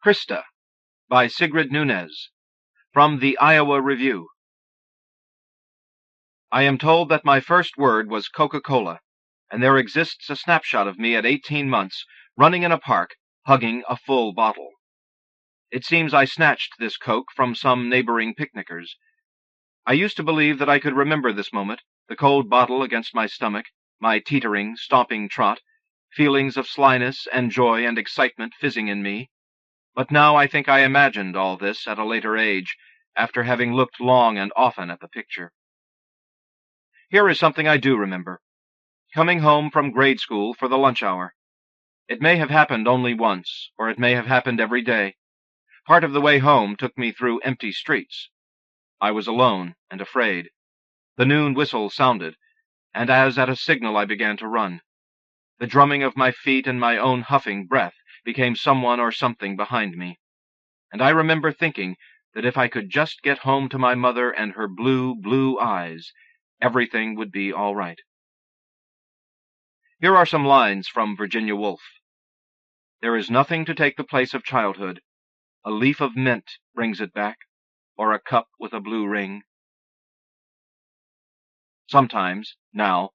Christa, by Sigrid Nunez, from the Iowa Review. I am told that my first word was Coca-Cola, and there exists a snapshot of me at 18 months, running in a park, hugging a full bottle. It seems I snatched this Coke from some neighboring picnickers. I used to believe that I could remember this moment, the cold bottle against my stomach, my teetering, stomping trot, feelings of slyness and joy and excitement fizzing in me. But now I think I imagined all this at a later age, after having looked long and often at the picture. Here is something I do remember. Coming home from grade school for the lunch hour. It may have happened only once, or it may have happened every day. Part of the way home took me through empty streets. I was alone and afraid. The noon whistle sounded, and as at a signal I began to run. The drumming of my feet and my own huffing breath became someone or something behind me. And I remember thinking that if I could just get home to my mother and her blue, blue eyes, everything would be all right. Here are some lines from Virginia Woolf. There is nothing to take the place of childhood. A leaf of mint brings it back, or a cup with a blue ring. Sometimes, now,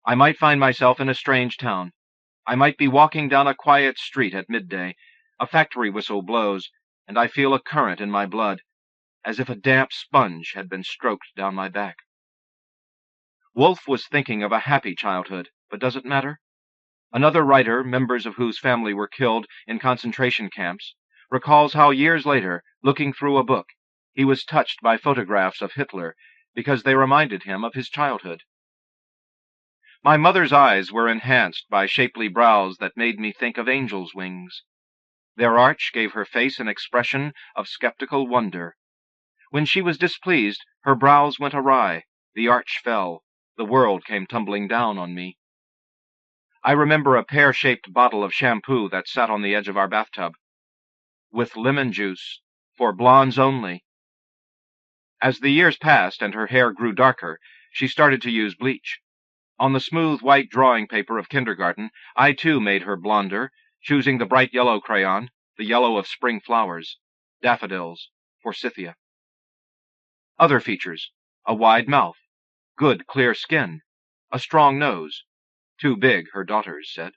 I might find myself in a strange town. I might be walking down a quiet street at midday. A factory whistle blows, and I feel a current in my blood, as if a damp sponge had been stroked down my back. Woolf was thinking of a happy childhood, but does it matter? Another writer, members of whose family were killed in concentration camps, recalls how years later, looking through a book, he was touched by photographs of Hitler because they reminded him of his childhood. My mother's eyes were enhanced by shapely brows that made me think of angels' wings. Their arch gave her face an expression of skeptical wonder. When she was displeased, her brows went awry, the arch fell, the world came tumbling down on me. I remember a pear-shaped bottle of shampoo that sat on the edge of our bathtub. With lemon juice, for blondes only. As the years passed and her hair grew darker, she started to use bleach. On the smooth white drawing paper of kindergarten, I too made her blonder, choosing the bright yellow crayon, the yellow of spring flowers, daffodils, forsythia. Other features: a wide mouth, good clear skin, a strong nose. Too big, her daughters said.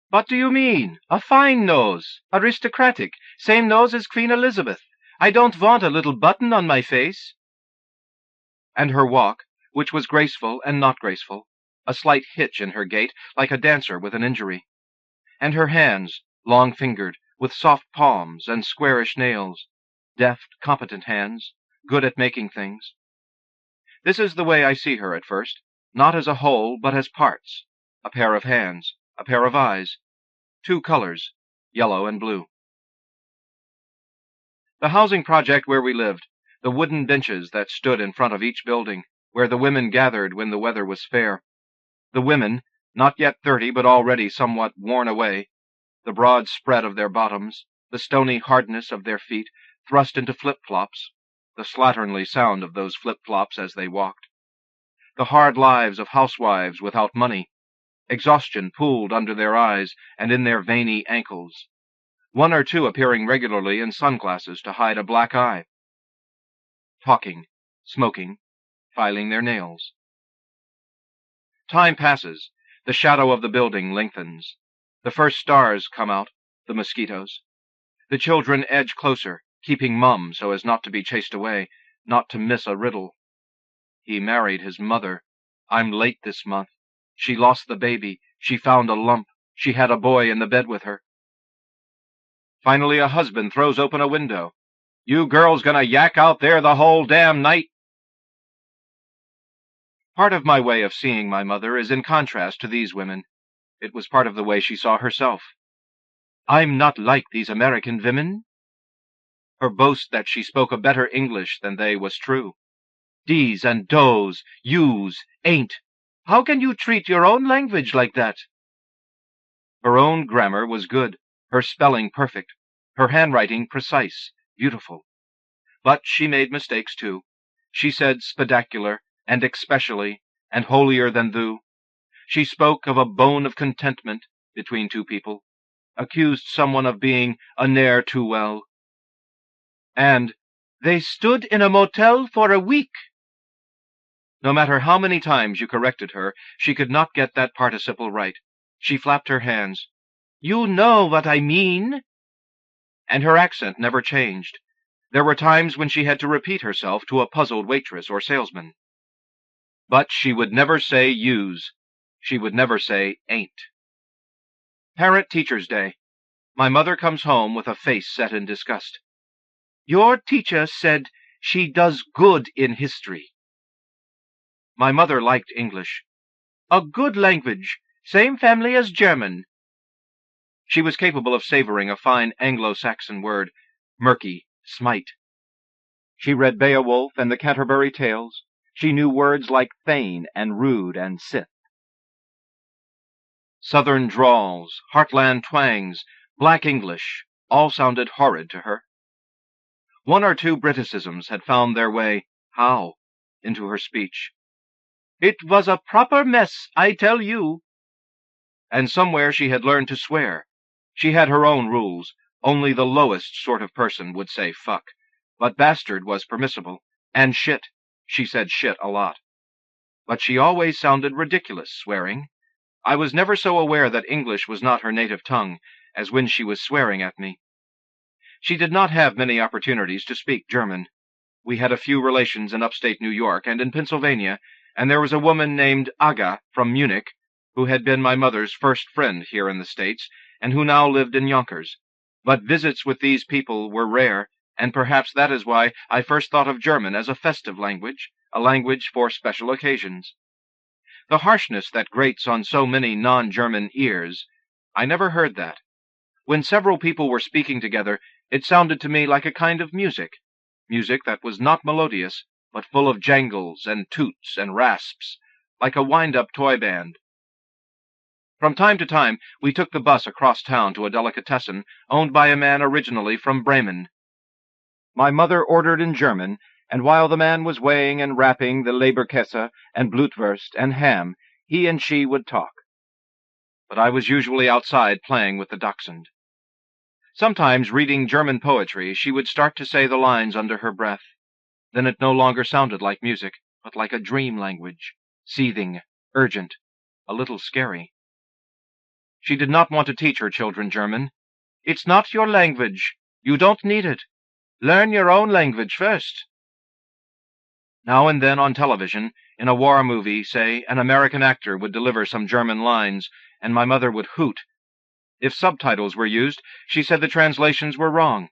"What do you mean? A fine nose, aristocratic, same nose as Queen Elizabeth. I don't want a little button on my face." And her walk, which was graceful and not graceful, a slight hitch in her gait, like a dancer with an injury. And her hands, long-fingered, with soft palms and squarish nails, deft, competent hands, good at making things. This is the way I see her at first, not as a whole, but as parts, a pair of hands, a pair of eyes, two colors, yellow and blue. The housing project where we lived, the wooden benches that stood in front of each building, where the women gathered when the weather was fair. The women, not yet 30 but already somewhat worn away, the broad spread of their bottoms, the stony hardness of their feet, thrust into flip-flops, the slatternly sound of those flip-flops as they walked. The hard lives of housewives without money, exhaustion pooled under their eyes and in their veiny ankles, one or two appearing regularly in sunglasses to hide a black eye. Talking, smoking, filing their nails. Time passes. The shadow of the building lengthens. The first stars come out, the mosquitoes. The children edge closer, keeping mum so as not to be chased away, not to miss a riddle. He married his mother. I'm late this month. She lost the baby. She found a lump. She had a boy in the bed with her. Finally a husband throws open a window. "You girls gonna yak out there the whole damn night?" Part of my way of seeing my mother is in contrast to these women. It was part of the way she saw herself. "I'm not like these American women." Her boast that she spoke a better English than they was true. "Dese and dose, yous, ain't. How can you treat your own language like that?" Her own grammar was good, her spelling perfect, her handwriting precise, beautiful. But she made mistakes too. She said spedacular, and especially, and holier than thou. She spoke of a bone of contentment between two people, accused someone of being a ne'er-too-well. And, "They stood in a motel for a week." No matter how many times you corrected her, she could not get that participle right. She flapped her hands. "You know what I mean." And her accent never changed. There were times when she had to repeat herself to a puzzled waitress or salesman. But she would never say "use." She would never say "ain't." Parent-Teacher's Day. My mother comes home with a face set in disgust. "Your teacher said she does good in history." My mother liked English. "A good language, same family as German." She was capable of savoring a fine Anglo-Saxon word, murky, smite. She read Beowulf and the Canterbury Tales. She knew words like thane and rude and sith. Southern drawls, heartland twangs, black English, all sounded horrid to her. One or two Briticisms had found their way, how, into her speech. "It was a proper mess, I tell you." And somewhere she had learned to swear. She had her own rules. Only the lowest sort of person would say fuck. But bastard was permissible. And shit. She said shit a lot. But she always sounded ridiculous, swearing. I was never so aware that English was not her native tongue as when she was swearing at me. She did not have many opportunities to speak German. We had a few relations in upstate New York and in Pennsylvania, and there was a woman named Aga from Munich, who had been my mother's first friend here in the States, and who now lived in Yonkers. But visits with these people were rare, and perhaps that is why I first thought of German as a festive language, a language for special occasions. The harshness that grates on so many non-German ears, I never heard that. When several people were speaking together, it sounded to me like a kind of music that was not melodious, but full of jangles and toots and rasps, like a wind-up toy band. From time to time, we took the bus across town to a delicatessen owned by a man originally from Bremen. My mother ordered in German, and while the man was weighing and wrapping the Leberkäse and Blutwurst and ham, he and she would talk. But I was usually outside playing with the dachshund. Sometimes, reading German poetry, she would start to say the lines under her breath. Then it no longer sounded like music, but like a dream language, seething, urgent, a little scary. She did not want to teach her children German. "It's not your language. You don't need it. Learn your own language first." Now and then on television, in a war movie, say, an American actor would deliver some German lines, and my mother would hoot. If subtitles were used, she said the translations were wrong.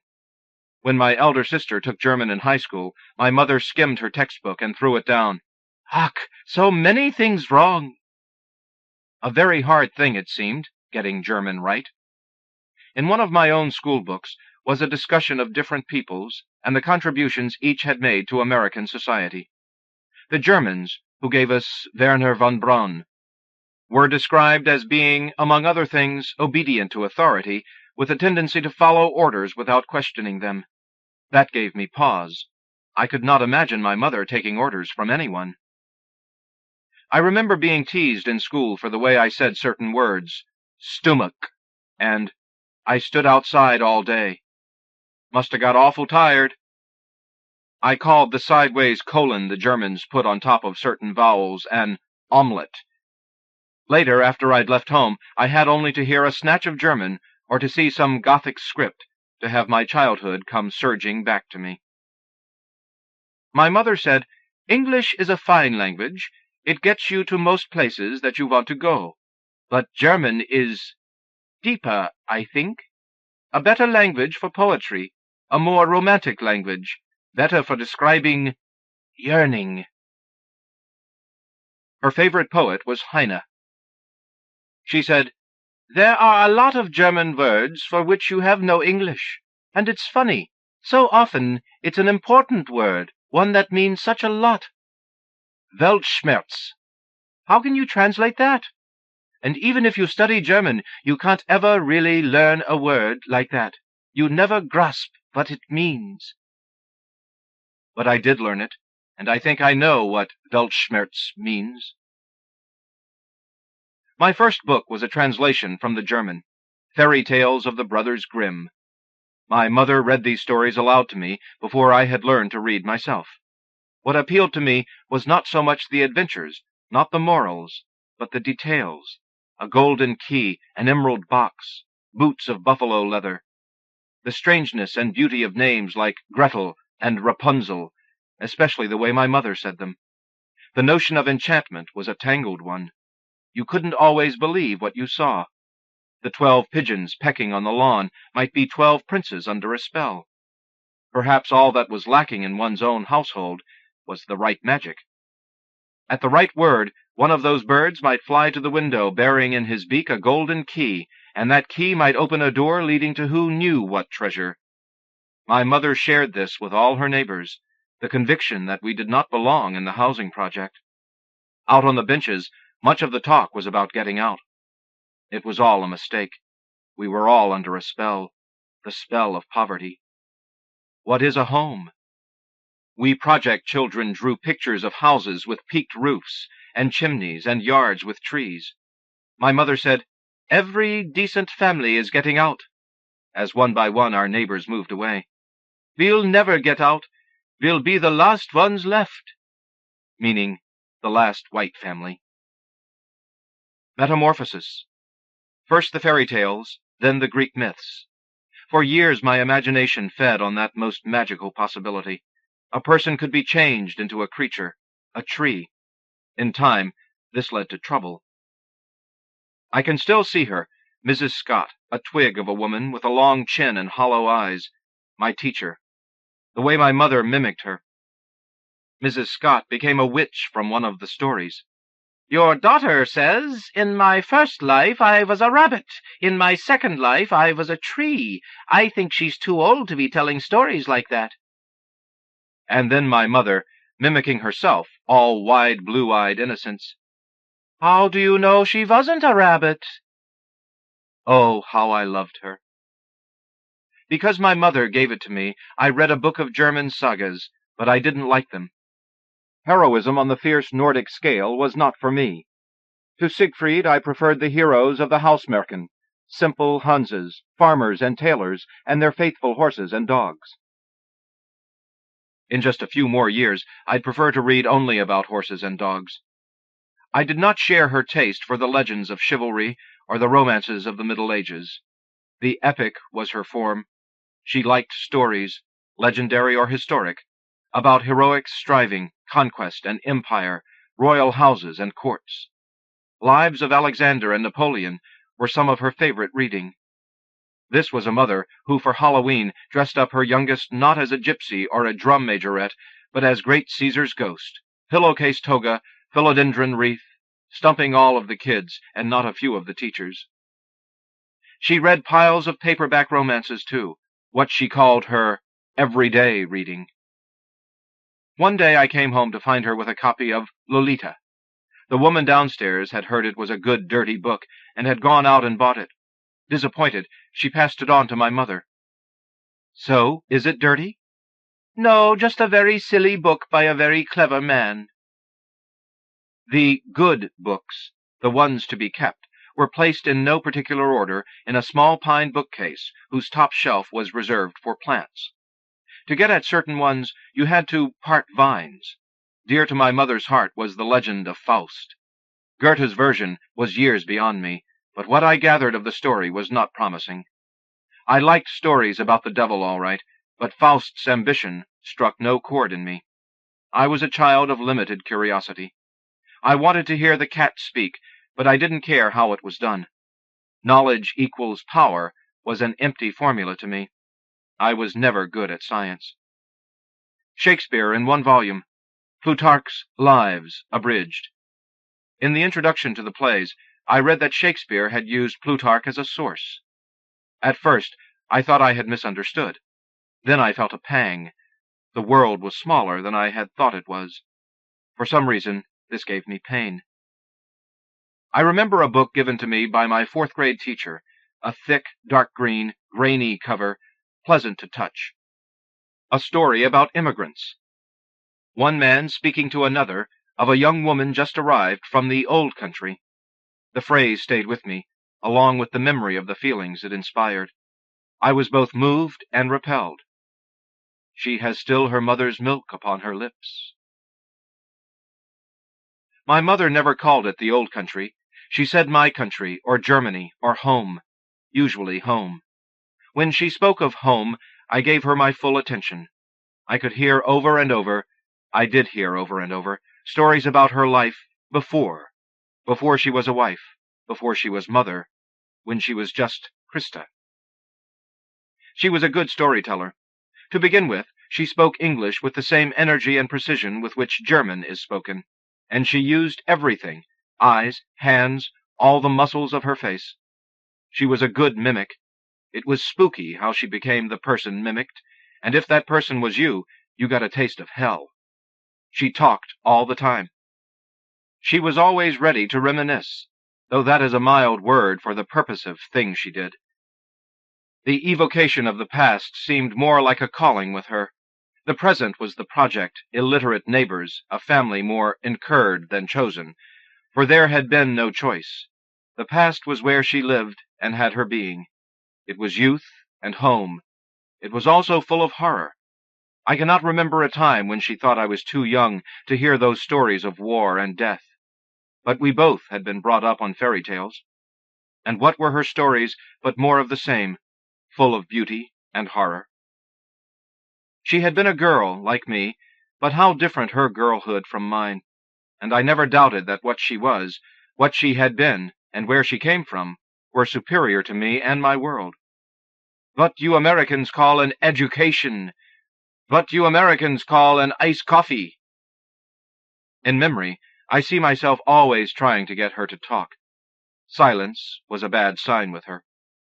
When my elder sister took German in high school, my mother skimmed her textbook and threw it down. "Ach, so many things wrong." A very hard thing, it seemed, getting German right. In one of my own school books was a discussion of different peoples and the contributions each had made to American society. The Germans, who gave us Werner von Braun, were described as being, among other things, obedient to authority, with a tendency to follow orders without questioning them. That gave me pause. I could not imagine my mother taking orders from anyone. I remember being teased in school for the way I said certain words, "stomach," and "I stood outside all day." Must have got awful tired. I called the sideways colon the Germans put on top of certain vowels an omelette. Later, after I'd left home, I had only to hear a snatch of German or to see some Gothic script to have my childhood come surging back to me. My mother said, "English is a fine language. It gets you to most places that you want to go. But German is deeper, I think. A better language for poetry, a more romantic language, better for describing yearning." Her favorite poet was Heine. She said, "There are a lot of German words for which you have no English, and it's funny. So often it's an important word, one that means such a lot. Weltschmerz. How can you translate that? And even if you study German, you can't ever really learn a word like that. You never grasp what it means." But I did learn it, and I think I know what Weltschmerz means. My first book was a translation from the German. Fairy tales of the Brothers Grimm. My mother read these stories aloud to me before I had learned to read myself. What appealed to me was not so much the adventures, not the morals, but the details. A golden key, an emerald box, boots of buffalo leather. The strangeness and beauty of names like Gretel and Rapunzel, especially the way my mother said them. The notion of enchantment was a tangled one. You couldn't always believe what you saw. The 12 pigeons pecking on the lawn might be 12 princes under a spell. Perhaps all that was lacking in one's own household was the right magic. At the right word, one of those birds might fly to the window bearing in his beak a golden key, and that key might open a door leading to who knew what treasure. My mother shared this with all her neighbors, the conviction that we did not belong in the housing project. Out on the benches, much of the talk was about getting out. It was all a mistake. We were all under a spell, the spell of poverty. What is a home? We project children drew pictures of houses with peaked roofs, and chimneys, and yards with trees. My mother said, "Every decent family is getting out," as one by one our neighbors moved away. "We'll never get out. We'll be the last ones left," meaning the last white family. Metamorphosis. First the fairy tales, then the Greek myths. For years my imagination fed on that most magical possibility. A person could be changed into a creature, a tree. In time, this led to trouble. I can still see her, Mrs. Scott, a twig of a woman with a long chin and hollow eyes, my teacher. The way my mother mimicked her. Mrs. Scott became a witch from one of the stories. "Your daughter says, 'In my first life I was a rabbit. In my second life I was a tree. I think she's too old to be telling stories like that.'" And then my mother, mimicking herself, all wide blue-eyed innocence. "How do you know she wasn't a rabbit?" Oh, how I loved her. Because my mother gave it to me, I read a book of German sagas, but I didn't like them. Heroism on the fierce Nordic scale was not for me. To Siegfried I preferred the heroes of the Hausmärchen, simple Hanses, farmers and tailors, and their faithful horses and dogs. In just a few more years, I'd prefer to read only about horses and dogs. I did not share her taste for the legends of chivalry or the romances of the Middle Ages. The epic was her form. She liked stories, legendary or historic, about heroic striving, conquest and empire, royal houses and courts. Lives of Alexander and Napoleon were some of her favorite reading. This was a mother who, for Halloween, dressed up her youngest not as a gypsy or a drum majorette, but as great Caesar's ghost, pillowcase toga, philodendron wreath, stumping all of the kids and not a few of the teachers. She read piles of paperback romances, too, what she called her everyday reading. One day I came home to find her with a copy of Lolita. The woman downstairs had heard it was a good, dirty book, and had gone out and bought it. Disappointed, she passed it on to my mother. "So, is it dirty?" "No, just a very silly book by a very clever man." The good books, the ones to be kept, were placed in no particular order in a small pine bookcase whose top shelf was reserved for plants. To get at certain ones, you had to part vines. Dear to my mother's heart was the legend of Faust. Goethe's version was years beyond me, but what I gathered of the story was not promising. I liked stories about the devil all right, but Faust's ambition struck no chord in me. I was a child of limited curiosity. I wanted to hear the cat speak, but I didn't care how it was done. Knowledge equals power was an empty formula to me. I was never good at science. Shakespeare in one volume. Plutarch's Lives, abridged. In the introduction to the plays, I read that Shakespeare had used Plutarch as a source. At first, I thought I had misunderstood. Then I felt a pang. The world was smaller than I had thought it was. For some reason, this gave me pain. I remember a book given to me by my fourth-grade teacher, a thick, dark green, grainy cover, pleasant to touch. A story about immigrants. One man speaking to another of a young woman just arrived from the old country. The phrase stayed with me. along with the memory of the feelings it inspired. I was both moved and repelled. She has still her mother's milk upon her lips. My mother never called it the old country. She said my country, or Germany, or home, usually home. When she spoke of home, I gave her my full attention. I could hear over and over, I did hear over and over, stories about her life before she was a wife, before she was mother, when she was just Christa. She was a good storyteller. To begin with, she spoke English with the same energy and precision with which German is spoken, and she used everything, eyes, hands, all the muscles of her face. She was a good mimic. It was spooky how she became the person mimicked, and if that person was you, you got a taste of hell. She talked all the time. She was always ready to reminisce, though that is a mild word for the purposive thing she did. The evocation of the past seemed more like a calling with her. The present was the project, illiterate neighbors, a family more incurred than chosen, for there had been no choice. The past was where she lived and had her being. It was youth and home. It was also full of horror. I cannot remember a time when she thought I was too young to hear those stories of war and death. But we both had been brought up on fairy tales. And what were her stories but more of the same, full of beauty and horror? She had been a girl, like me, but how different her girlhood from mine, and I never doubted that what she was, what she had been, and where she came from, were superior to me and my world. What you Americans call an education, what you Americans call an iced coffee. In memory, I see myself always trying to get her to talk. Silence was a bad sign with her.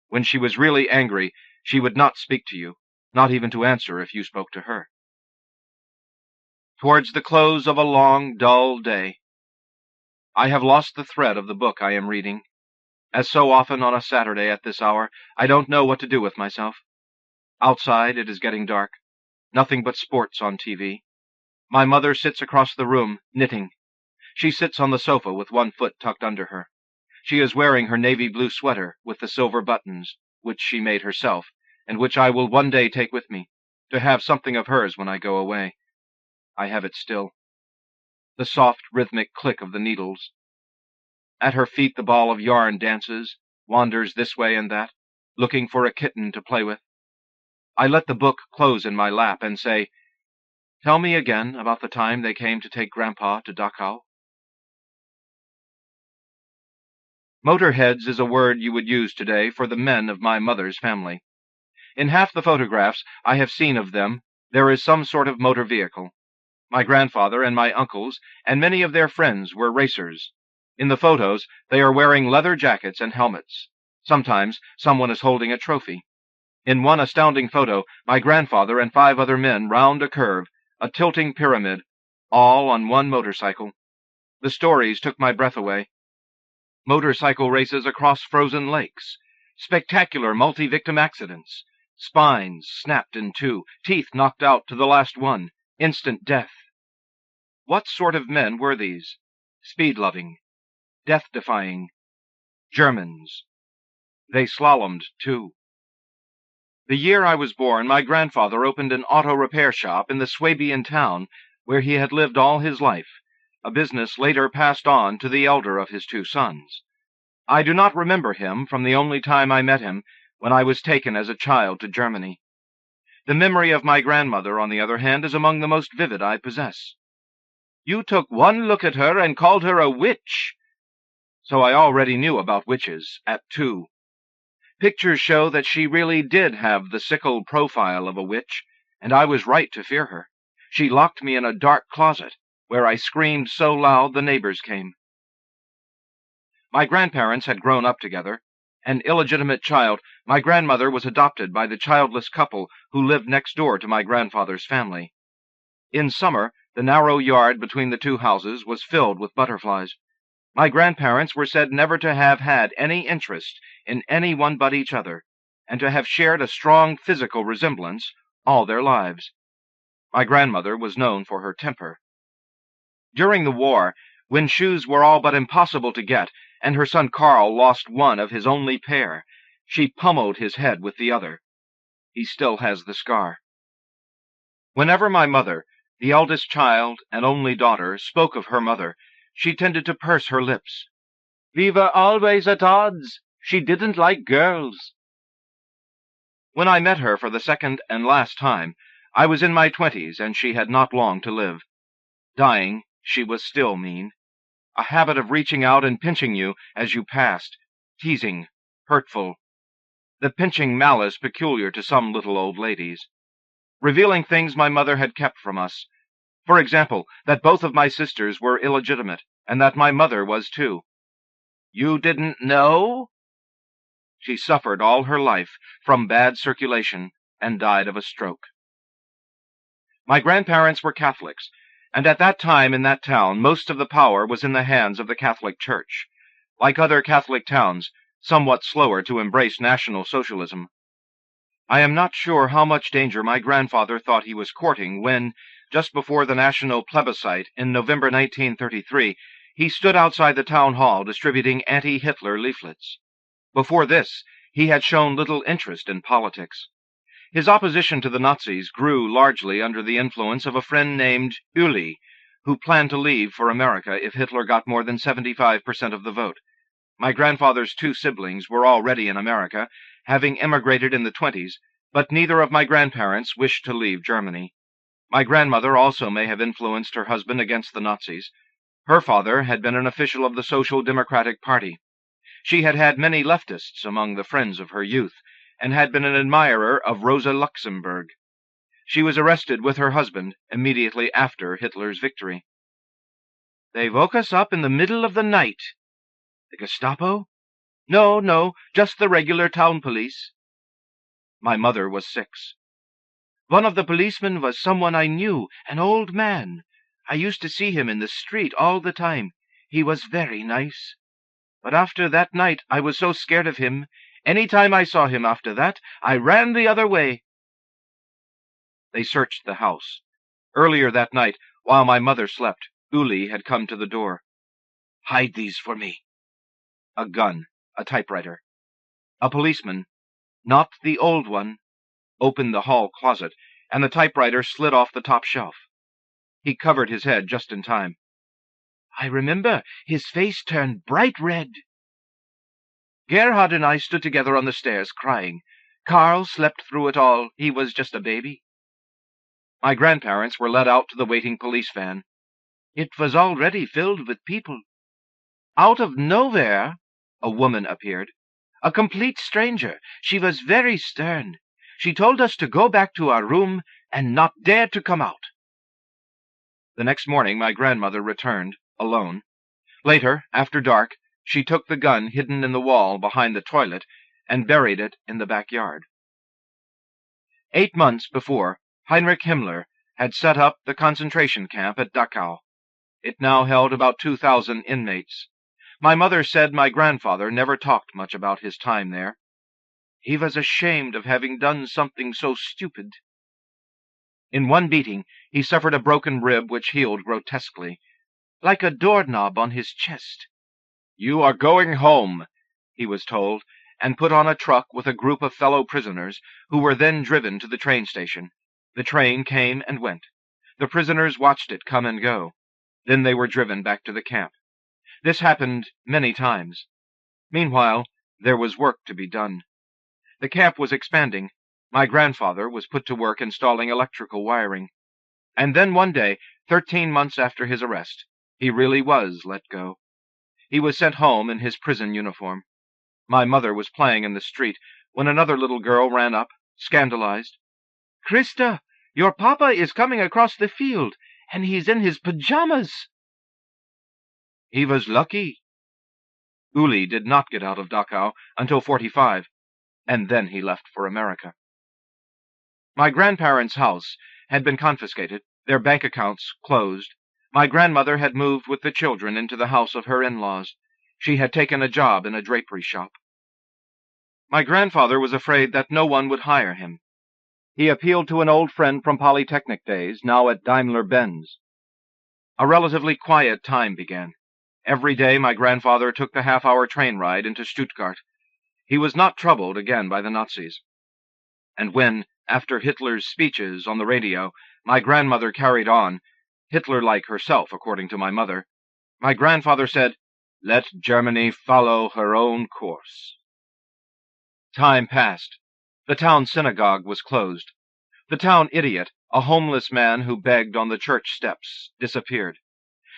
When she was really angry, she would not speak to you, not even to answer if you spoke to her. Towards the close of a long, dull day, I have lost the thread of the book I am reading. As so often on a Saturday at this hour, I don't know what to do with myself. Outside it is getting dark. Nothing but sports on TV. My mother sits across the room, knitting. She sits on the sofa with one foot tucked under her. She is wearing her navy blue sweater with the silver buttons, which she made herself, and which I will one day take with me, to have something of hers when I go away. I have it still. The soft, rhythmic click of the needles. At her feet the ball of yarn dances, wanders this way and that, looking for a kitten to play with. I let the book close in my lap and say, "Tell me again about the time they came to take Grandpa to Dachau." Motorheads is a word you would use today for the men of my mother's family. In half the photographs I have seen of them, there is some sort of motor vehicle. My grandfather and my uncles and many of their friends were racers. In the photos, they are wearing leather jackets and helmets. Sometimes someone is holding a trophy. In one astounding photo, my grandfather and 5 other men round a curve, a tilting pyramid, all on one motorcycle. The stories took my breath away. Motorcycle races across frozen lakes, spectacular multi-victim accidents, spines snapped in two, teeth knocked out to the last one, instant death. What sort of men were these? Speed-loving, death-defying, Germans. They slalomed, too. The year I was born, my grandfather opened an auto repair shop in the Swabian town where he had lived all his life, a business later passed on to the elder of his 2 sons. I do not remember him from the only time I met him, when I was taken as a child to Germany. The memory of my grandmother, on the other hand, is among the most vivid I possess. "You took one look at her and called her a witch." So I already knew about witches, at 2. Pictures show that she really did have the sickle profile of a witch, and I was right to fear her. She locked me in a dark closet, where I screamed so loud the neighbors came. My grandparents had grown up together. An illegitimate child, my grandmother was adopted by the childless couple who lived next door to my grandfather's family. In summer, the narrow yard between the 2 houses was filled with butterflies. My grandparents were said never to have had any interest in any one but each other, and to have shared a strong physical resemblance all their lives. My grandmother was known for her temper. During the war, when shoes were all but impossible to get, and her son Karl lost one of his only pair. She pummeled his head with the other. He still has the scar. Whenever my mother, the eldest child and only daughter, spoke of her mother, she tended to purse her lips. "We were always at odds. She didn't like girls." When I met her for the second and last time, I was in my 20s, and she had not long to live. Dying, she was still mean. A habit of reaching out and pinching you as you passed, teasing, hurtful. The pinching malice peculiar to some little old ladies. Revealing things my mother had kept from us. For example, that both of my sisters were illegitimate, and that my mother was too. "You didn't know?" She suffered all her life from bad circulation and died of a stroke. My grandparents were Catholics, and at that time in that town most of the power was in the hands of the Catholic Church. Like other Catholic towns, somewhat slower to embrace National Socialism. I am not sure how much danger my grandfather thought he was courting when, just before the national plebiscite in November 1933, he stood outside the town hall distributing anti-Hitler leaflets. Before this, he had shown little interest in politics. His opposition to the Nazis grew largely under the influence of a friend named Uli, who planned to leave for America if Hitler got more than 75% of the vote. My grandfather's two siblings were already in America, having emigrated in the 20s, but neither of my grandparents wished to leave Germany. My grandmother also may have influenced her husband against the Nazis. Her father had been an official of the Social Democratic Party. She had had many leftists among the friends of her youth, and had been an admirer of Rosa Luxemburg. She was arrested with her husband immediately after Hitler's victory. "They woke us up in the middle of the night." "The Gestapo?" No, just the regular town police." My mother was 6. "One of the policemen was someone I knew, an old man. I used to see him in the street all the time. He was very nice. But after that night I was so scared of him, any time I saw him after that, I ran the other way." They searched the house. Earlier that night, while my mother slept, Uli had come to the door. "Hide these for me." A gun, a typewriter. A policeman, not the old one, opened the hall closet, and the typewriter slid off the top shelf. He covered his head just in time. "I remember his face turned bright red." Gerald and I stood together on the stairs, crying. Karl slept through it all. He was just a baby. My grandparents were led out to the waiting police van. It was already filled with people. Out of nowhere, a woman appeared. A complete stranger. She was very stern. She told us to go back to our room and not dare to come out. The next morning my grandmother returned, alone. Later, after dark, she took the gun hidden in the wall behind the toilet and buried it in the backyard. 8 months before, Heinrich Himmler had set up the concentration camp at Dachau. It now held about 2,000 inmates. My mother said my grandfather never talked much about his time there. He was ashamed of having done something so stupid. In one beating, he suffered a broken rib which healed grotesquely, like a doorknob on his chest. "You are going home," he was told, and put on a truck with a group of fellow prisoners, who were then driven to the train station. The train came and went. The prisoners watched it come and go. Then they were driven back to the camp. This happened many times. Meanwhile, there was work to be done. The camp was expanding. My grandfather was put to work installing electrical wiring. And then one day, 13 months after his arrest, he really was let go. He was sent home in his prison uniform. My mother was playing in the street when another little girl ran up, scandalized. "Christa, your papa is coming across the field, and he's in his pajamas." He was lucky. Uli did not get out of Dachau until 45, and then he left for America. My grandparents' house had been confiscated, their bank accounts closed. My grandmother had moved with the children into the house of her in-laws. She had taken a job in a drapery shop. My grandfather was afraid that no one would hire him. He appealed to an old friend from Polytechnic days, now at Daimler-Benz. A relatively quiet time began. Every day my grandfather took the half-hour train ride into Stuttgart. He was not troubled again by the Nazis. And when, after Hitler's speeches on the radio, my grandmother carried on, Hitler-like herself, according to my mother, my grandfather said, "Let Germany follow her own course." Time passed. The town synagogue was closed. The town idiot, a homeless man who begged on the church steps, disappeared.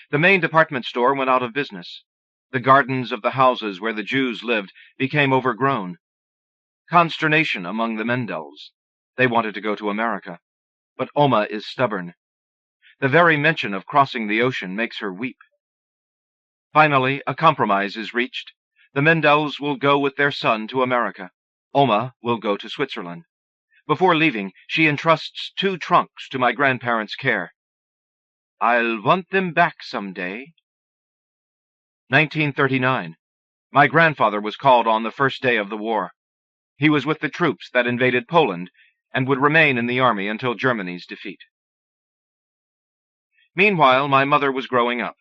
The main department store went out of business. The gardens of the houses where the Jews lived became overgrown. Consternation among the Mendels. They wanted to go to America. But Oma is stubborn. The very mention of crossing the ocean makes her weep. Finally, a compromise is reached. The Mendels will go with their son to America. Oma will go to Switzerland. Before leaving, she entrusts 2 trunks to my grandparents' care. "I'll want them back some day." 1939. My grandfather was called on the first day of the war. He was with the troops that invaded Poland and would remain in the army until Germany's defeat. Meanwhile, my mother was growing up,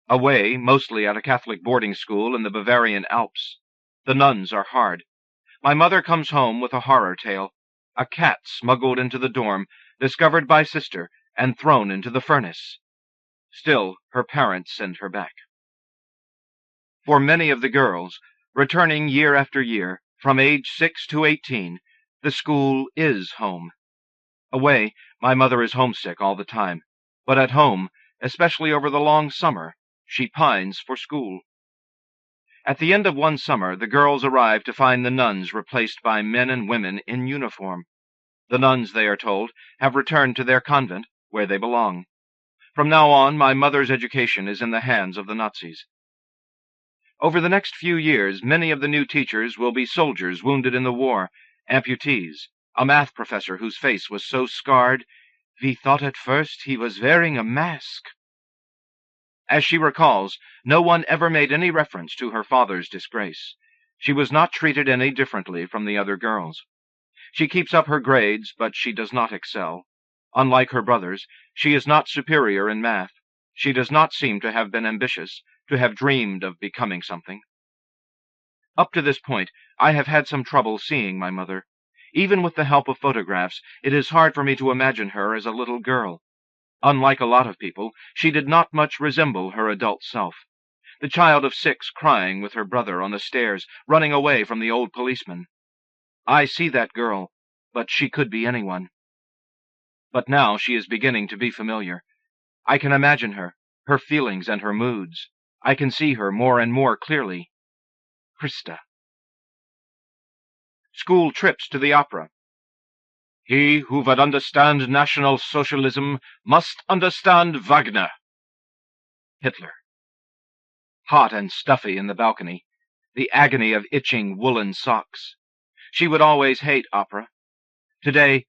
away mostly at a Catholic boarding school in the Bavarian Alps. The nuns are hard. My mother comes home with a horror tale: a cat smuggled into the dorm, discovered by sister, and thrown into the furnace. Still, her parents send her back. For many of the girls, returning year after year, from age 6 to 18, the school is home. Away, my mother is homesick all the time, but at home, especially over the long summer, she pines for school. At the end of one summer, the girls arrive to find the nuns replaced by men and women in uniform. The nuns, they are told, have returned to their convent, where they belong. From now on, my mother's education is in the hands of the Nazis. Over the next few years, many of the new teachers will be soldiers wounded in the war, amputees, a math professor whose face was so scarred, "We thought at first he was wearing a mask." As she recalls, no one ever made any reference to her father's disgrace. She was not treated any differently from the other girls. She keeps up her grades, but she does not excel. Unlike her brothers, she is not superior in math. She does not seem to have been ambitious, to have dreamed of becoming something. Up to this point, I have had some trouble seeing my mother. Even with the help of photographs, it is hard for me to imagine her as a little girl. Unlike a lot of people, she did not much resemble her adult self. The child of 6 crying with her brother on the stairs, running away from the old policeman. I see that girl, but she could be anyone. But now she is beginning to be familiar. I can imagine her feelings and her moods. I can see her more and more clearly. Christa. School trips to the opera. He who would understand National Socialism must understand Wagner. Hitler. Hot and stuffy in the balcony, the agony of itching woolen socks. She would always hate opera. Today,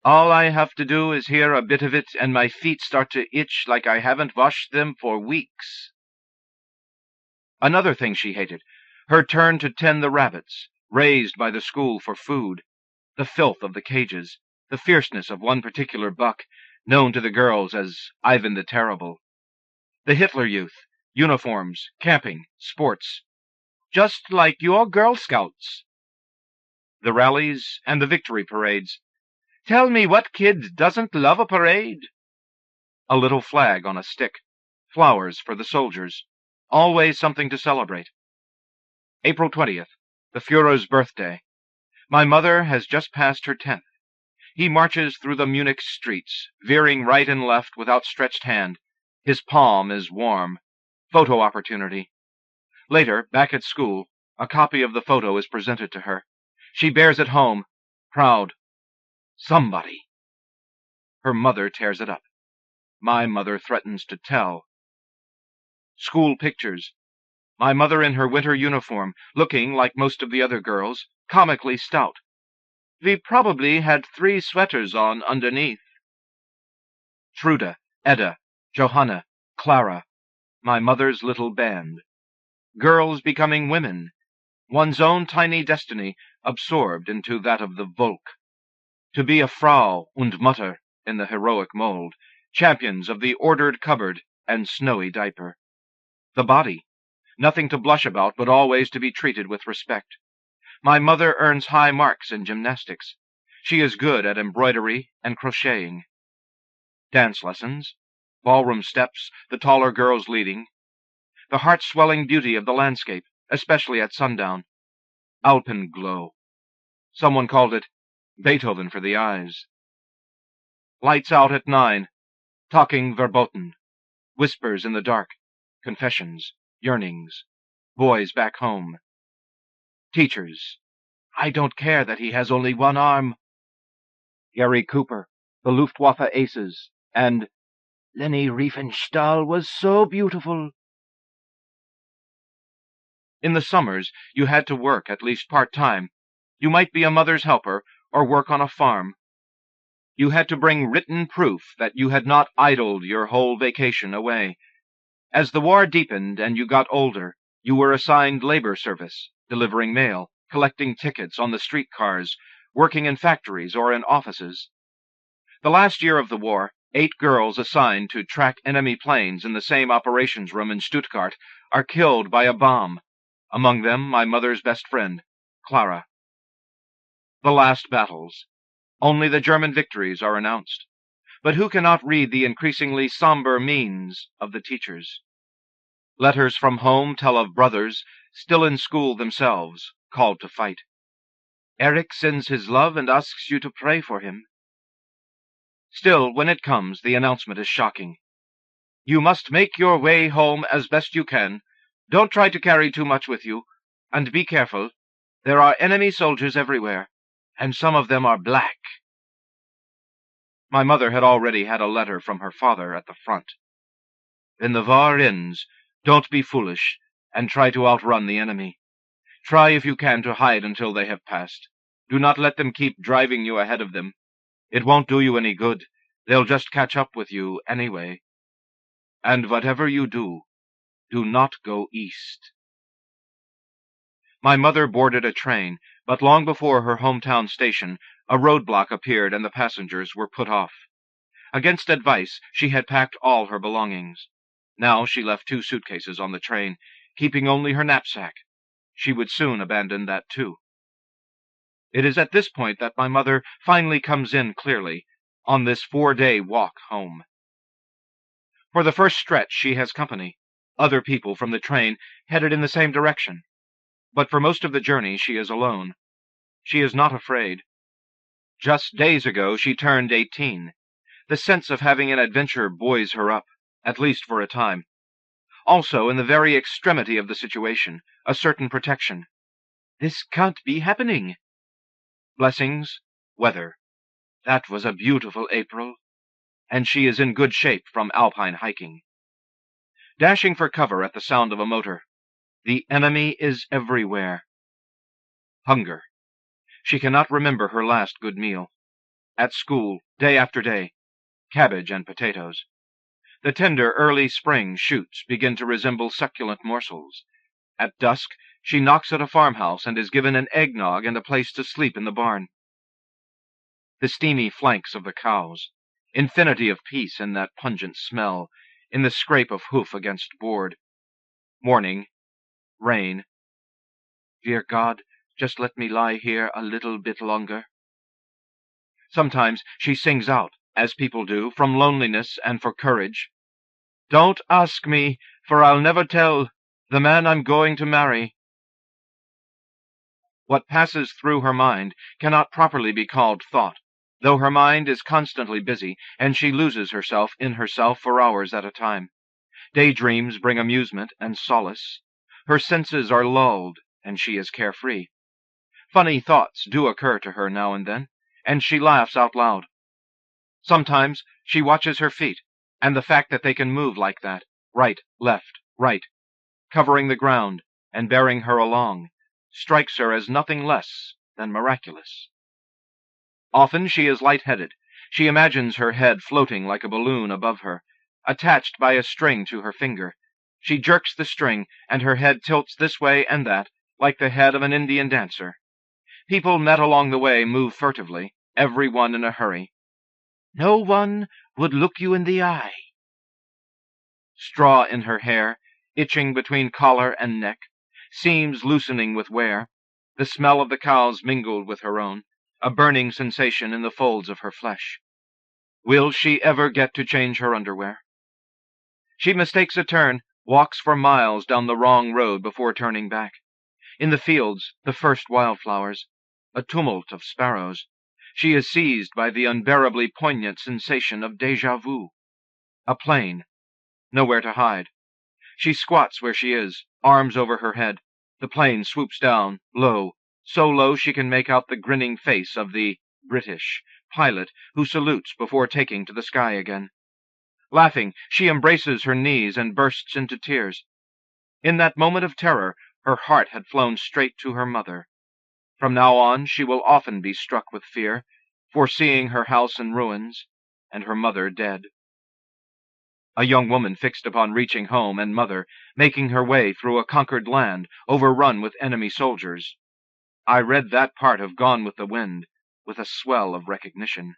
all I have to do is hear a bit of it and my feet start to itch like I haven't washed them for weeks. Another thing she hated, her turn to tend the rabbits, raised by the school for food. The filth of the cages, the fierceness of one particular buck, known to the girls as Ivan the Terrible. The Hitler Youth, uniforms, camping, sports. Just like your Girl Scouts. The rallies and the victory parades. Tell me what kid doesn't love a parade? A little flag on a stick, flowers for the soldiers, always something to celebrate. April 20th, the Führer's birthday. My mother has just passed her 10th. He marches through the Munich streets, veering right and left with outstretched hand. His palm is warm. Photo opportunity. Later, back at school, a copy of the photo is presented to her. She bears it home, proud. Somebody. Her mother tears it up. My mother threatens to tell. School pictures. My mother in her winter uniform, looking, like most of the other girls, comically stout. We probably had 3 sweaters on underneath. Trude, Edda, Johanna, Clara, my mother's little band. Girls becoming women, one's own tiny destiny absorbed into that of the Volk. To be a Frau und Mutter in the heroic mold, champions of the ordered cupboard and snowy diaper. The body. Nothing to blush about, but always to be treated with respect. My mother earns high marks in gymnastics. She is good at embroidery and crocheting. Dance lessons, ballroom steps, the taller girls leading. The heart-swelling beauty of the landscape, especially at sundown. Alpenglow. Someone called it Beethoven for the eyes. Lights out at 9. Talking verboten. Whispers in the dark. Confessions. Yearnings. Boys back home. Teachers. I don't care that he has only one arm. Gary Cooper, the Luftwaffe aces, and Leni Riefenstahl was so beautiful. In the summers, you had to work at least part-time. You might be a mother's helper or work on a farm. You had to bring written proof that you had not idled your whole vacation away. As the war deepened and you got older, you were assigned labor service, delivering mail, collecting tickets on the streetcars, working in factories or in offices. The last year of the war, 8 girls assigned to track enemy planes in the same operations room in Stuttgart are killed by a bomb. Among them, my mother's best friend, Clara. The last battles. Only the German victories are announced. But who cannot read the increasingly somber means of the teachers? Letters from home tell of brothers, still in school themselves, called to fight. Eric sends his love and asks you to pray for him. Still, when it comes, the announcement is shocking. You must make your way home as best you can. Don't try to carry too much with you, and be careful. There are enemy soldiers everywhere, and some of them are black. My mother had already had a letter from her father at the front. When the war ends, don't be foolish, and try to outrun the enemy. Try if you can to hide until they have passed. Do not let them keep driving you ahead of them. It won't do you any good. They'll just catch up with you anyway. And whatever you do not go east. My mother boarded a train, but long before her hometown station, a roadblock appeared and the passengers were put off. Against advice, she had packed all her belongings. Now she left 2 suitcases on the train, keeping only her knapsack. She would soon abandon that too. It is at this point that my mother finally comes in clearly, on this 4-day walk home. For the first stretch she has company, other people from the train headed in the same direction. But for most of the journey she is alone. She is not afraid. Just days ago she turned 18. The sense of having an adventure buoys her up, at least for a time. Also, in the very extremity of the situation, a certain protection. This can't be happening. Blessings, weather. That was a beautiful April. And she is in good shape from alpine hiking. Dashing for cover at the sound of a motor. The enemy is everywhere. Hunger. She cannot remember her last good meal. At school, day after day, cabbage and potatoes. The tender early spring shoots begin to resemble succulent morsels. At dusk, she knocks at a farmhouse and is given an eggnog and a place to sleep in the barn. The steamy flanks of the cows. Infinity of peace in that pungent smell, in the scrape of hoof against board. Morning. Rain. Dear God, just let me lie here a little bit longer. Sometimes she sings out, as people do, from loneliness and for courage. Don't ask me, for I'll never tell, the man I'm going to marry. What passes through her mind cannot properly be called thought, though her mind is constantly busy, and she loses herself in herself for hours at a time. Daydreams bring amusement and solace. Her senses are lulled, and she is carefree. Funny thoughts do occur to her now and then, and she laughs out loud. Sometimes she watches her feet, and the fact that they can move like that, right, left, right, covering the ground and bearing her along, strikes her as nothing less than miraculous. Often she is light-headed. She imagines her head floating like a balloon above her, attached by a string to her finger. She jerks the string, and her head tilts this way and that, like the head of an Indian dancer. People met along the way move furtively, every one in a hurry. No one would look you in the eye. Straw in her hair, itching between collar and neck, seams loosening with wear, the smell of the cows mingled with her own, a burning sensation in the folds of her flesh. Will she ever get to change her underwear? She mistakes a turn, walks for miles down the wrong road before turning back. In the fields, the first wildflowers, a tumult of sparrows. She is seized by the unbearably poignant sensation of déjà vu. A plane. Nowhere to hide. She squats where she is, arms over her head. The plane swoops down, low, so low she can make out the grinning face of the British pilot who salutes before taking to the sky again. Laughing, she embraces her knees and bursts into tears. In that moment of terror, her heart had flown straight to her mother. From now on, she will often be struck with fear, foreseeing her house in ruins, and her mother dead. A young woman fixed upon reaching home and mother, making her way through a conquered land, overrun with enemy soldiers. I read that part of Gone with the Wind, with a swell of recognition.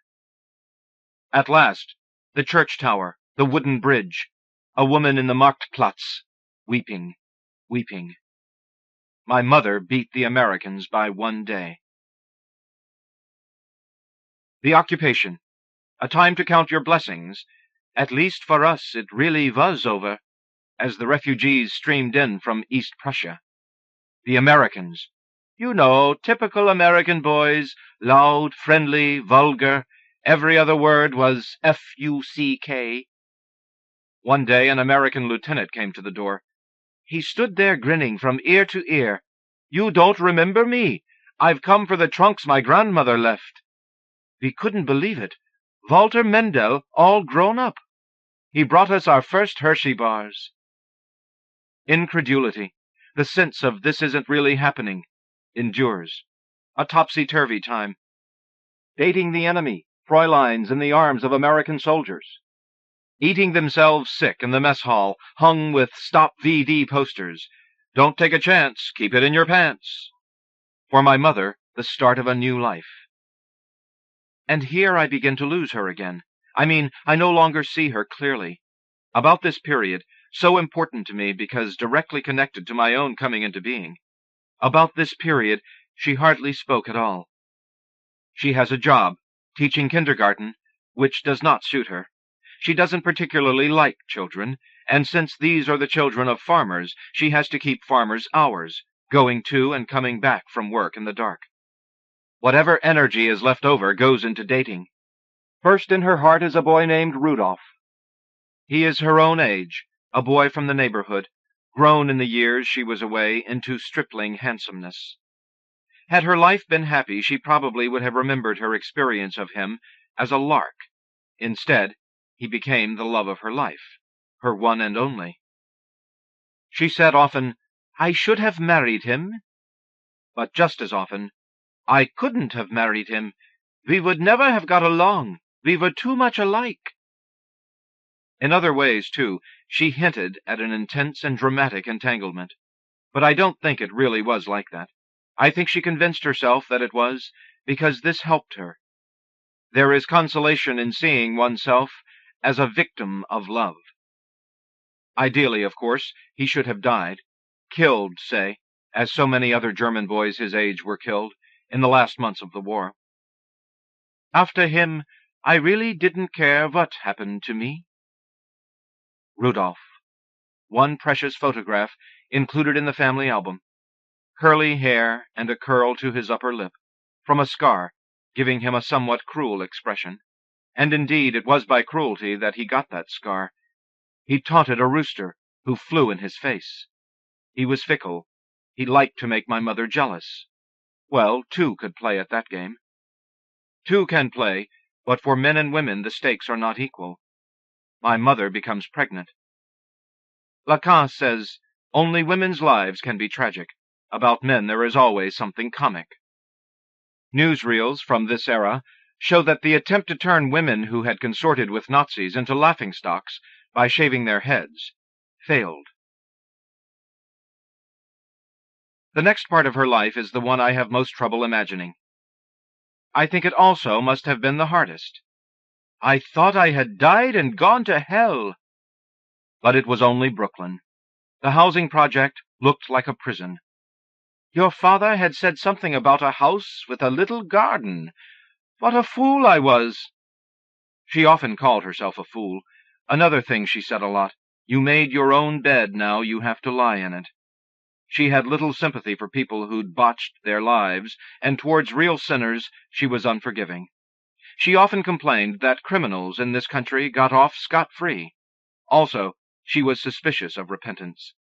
At last, the church tower, the wooden bridge, a woman in the Marktplatz, weeping, weeping. My mother beat the Americans by 1 day. The occupation. A time to count your blessings. At least for us it really was over, as the refugees streamed in from East Prussia. The Americans. You know, typical American boys, loud, friendly, vulgar. Every other word was F-U-C-K. One day an American lieutenant came to the door. He stood there grinning from ear to ear. You don't remember me? I've come for the trunks my grandmother left. We couldn't believe it. Walter Mendel, all grown up. He brought us our first Hershey bars. Incredulity, the sense of this isn't really happening, endures. A topsy-turvy time. Dating the enemy, Fräuleins in the arms of American soldiers. Eating themselves sick in the mess hall, hung with Stop VD posters. Don't take a chance, keep it in your pants. For my mother, the start of a new life. And here I begin to lose her again. I mean, I no longer see her clearly. About this period, so important to me because directly connected to my own coming into being, about this period, she hardly spoke at all. She has a job, teaching kindergarten, which does not suit her. She doesn't particularly like children, and since these are the children of farmers, she has to keep farmers' hours, going to and coming back from work in the dark. Whatever energy is left over goes into dating. First in her heart is a boy named Rudolph. He is her own age, a boy from the neighborhood, grown in the years she was away into stripling handsomeness. Had her life been happy, she probably would have remembered her experience of him as a lark. Instead, he became the love of her life, her one and only. She said often, I should have married him. But just as often, I couldn't have married him. We would never have got along. We were too much alike. In other ways, too, she hinted at an intense and dramatic entanglement. But I don't think it really was like that. I think she convinced herself that it was, because this helped her. There is consolation in seeing oneself as a victim of love. Ideally, of course, he should have died, killed, say, as so many other German boys his age were killed, in the last months of the war. After him, I really didn't care what happened to me. Rudolph. One precious photograph included in the family album. Curly hair and a curl to his upper lip, from a scar, giving him a somewhat cruel expression. And indeed it was by cruelty that he got that scar. He taunted a rooster, who flew in his face. He was fickle. He liked to make my mother jealous. Well, two could play at that game. Two can play, but for men and women the stakes are not equal. My mother becomes pregnant. Lacan says, only women's lives can be tragic. About men there is always something comic. Newsreels from this era show that the attempt to turn women who had consorted with Nazis into laughingstocks by shaving their heads failed. The next part of her life is the one I have most trouble imagining. I think it also must have been the hardest. I thought I had died and gone to hell. But it was only Brooklyn. The housing project looked like a prison. "Your father had said something about a house with a little garden. What a fool I was!" She often called herself a fool. Another thing she said a lot: "You made your own bed, now you have to lie in it." She had little sympathy for people who'd botched their lives, and towards real sinners she was unforgiving. She often complained that criminals in this country got off scot-free. Also, she was suspicious of repentance.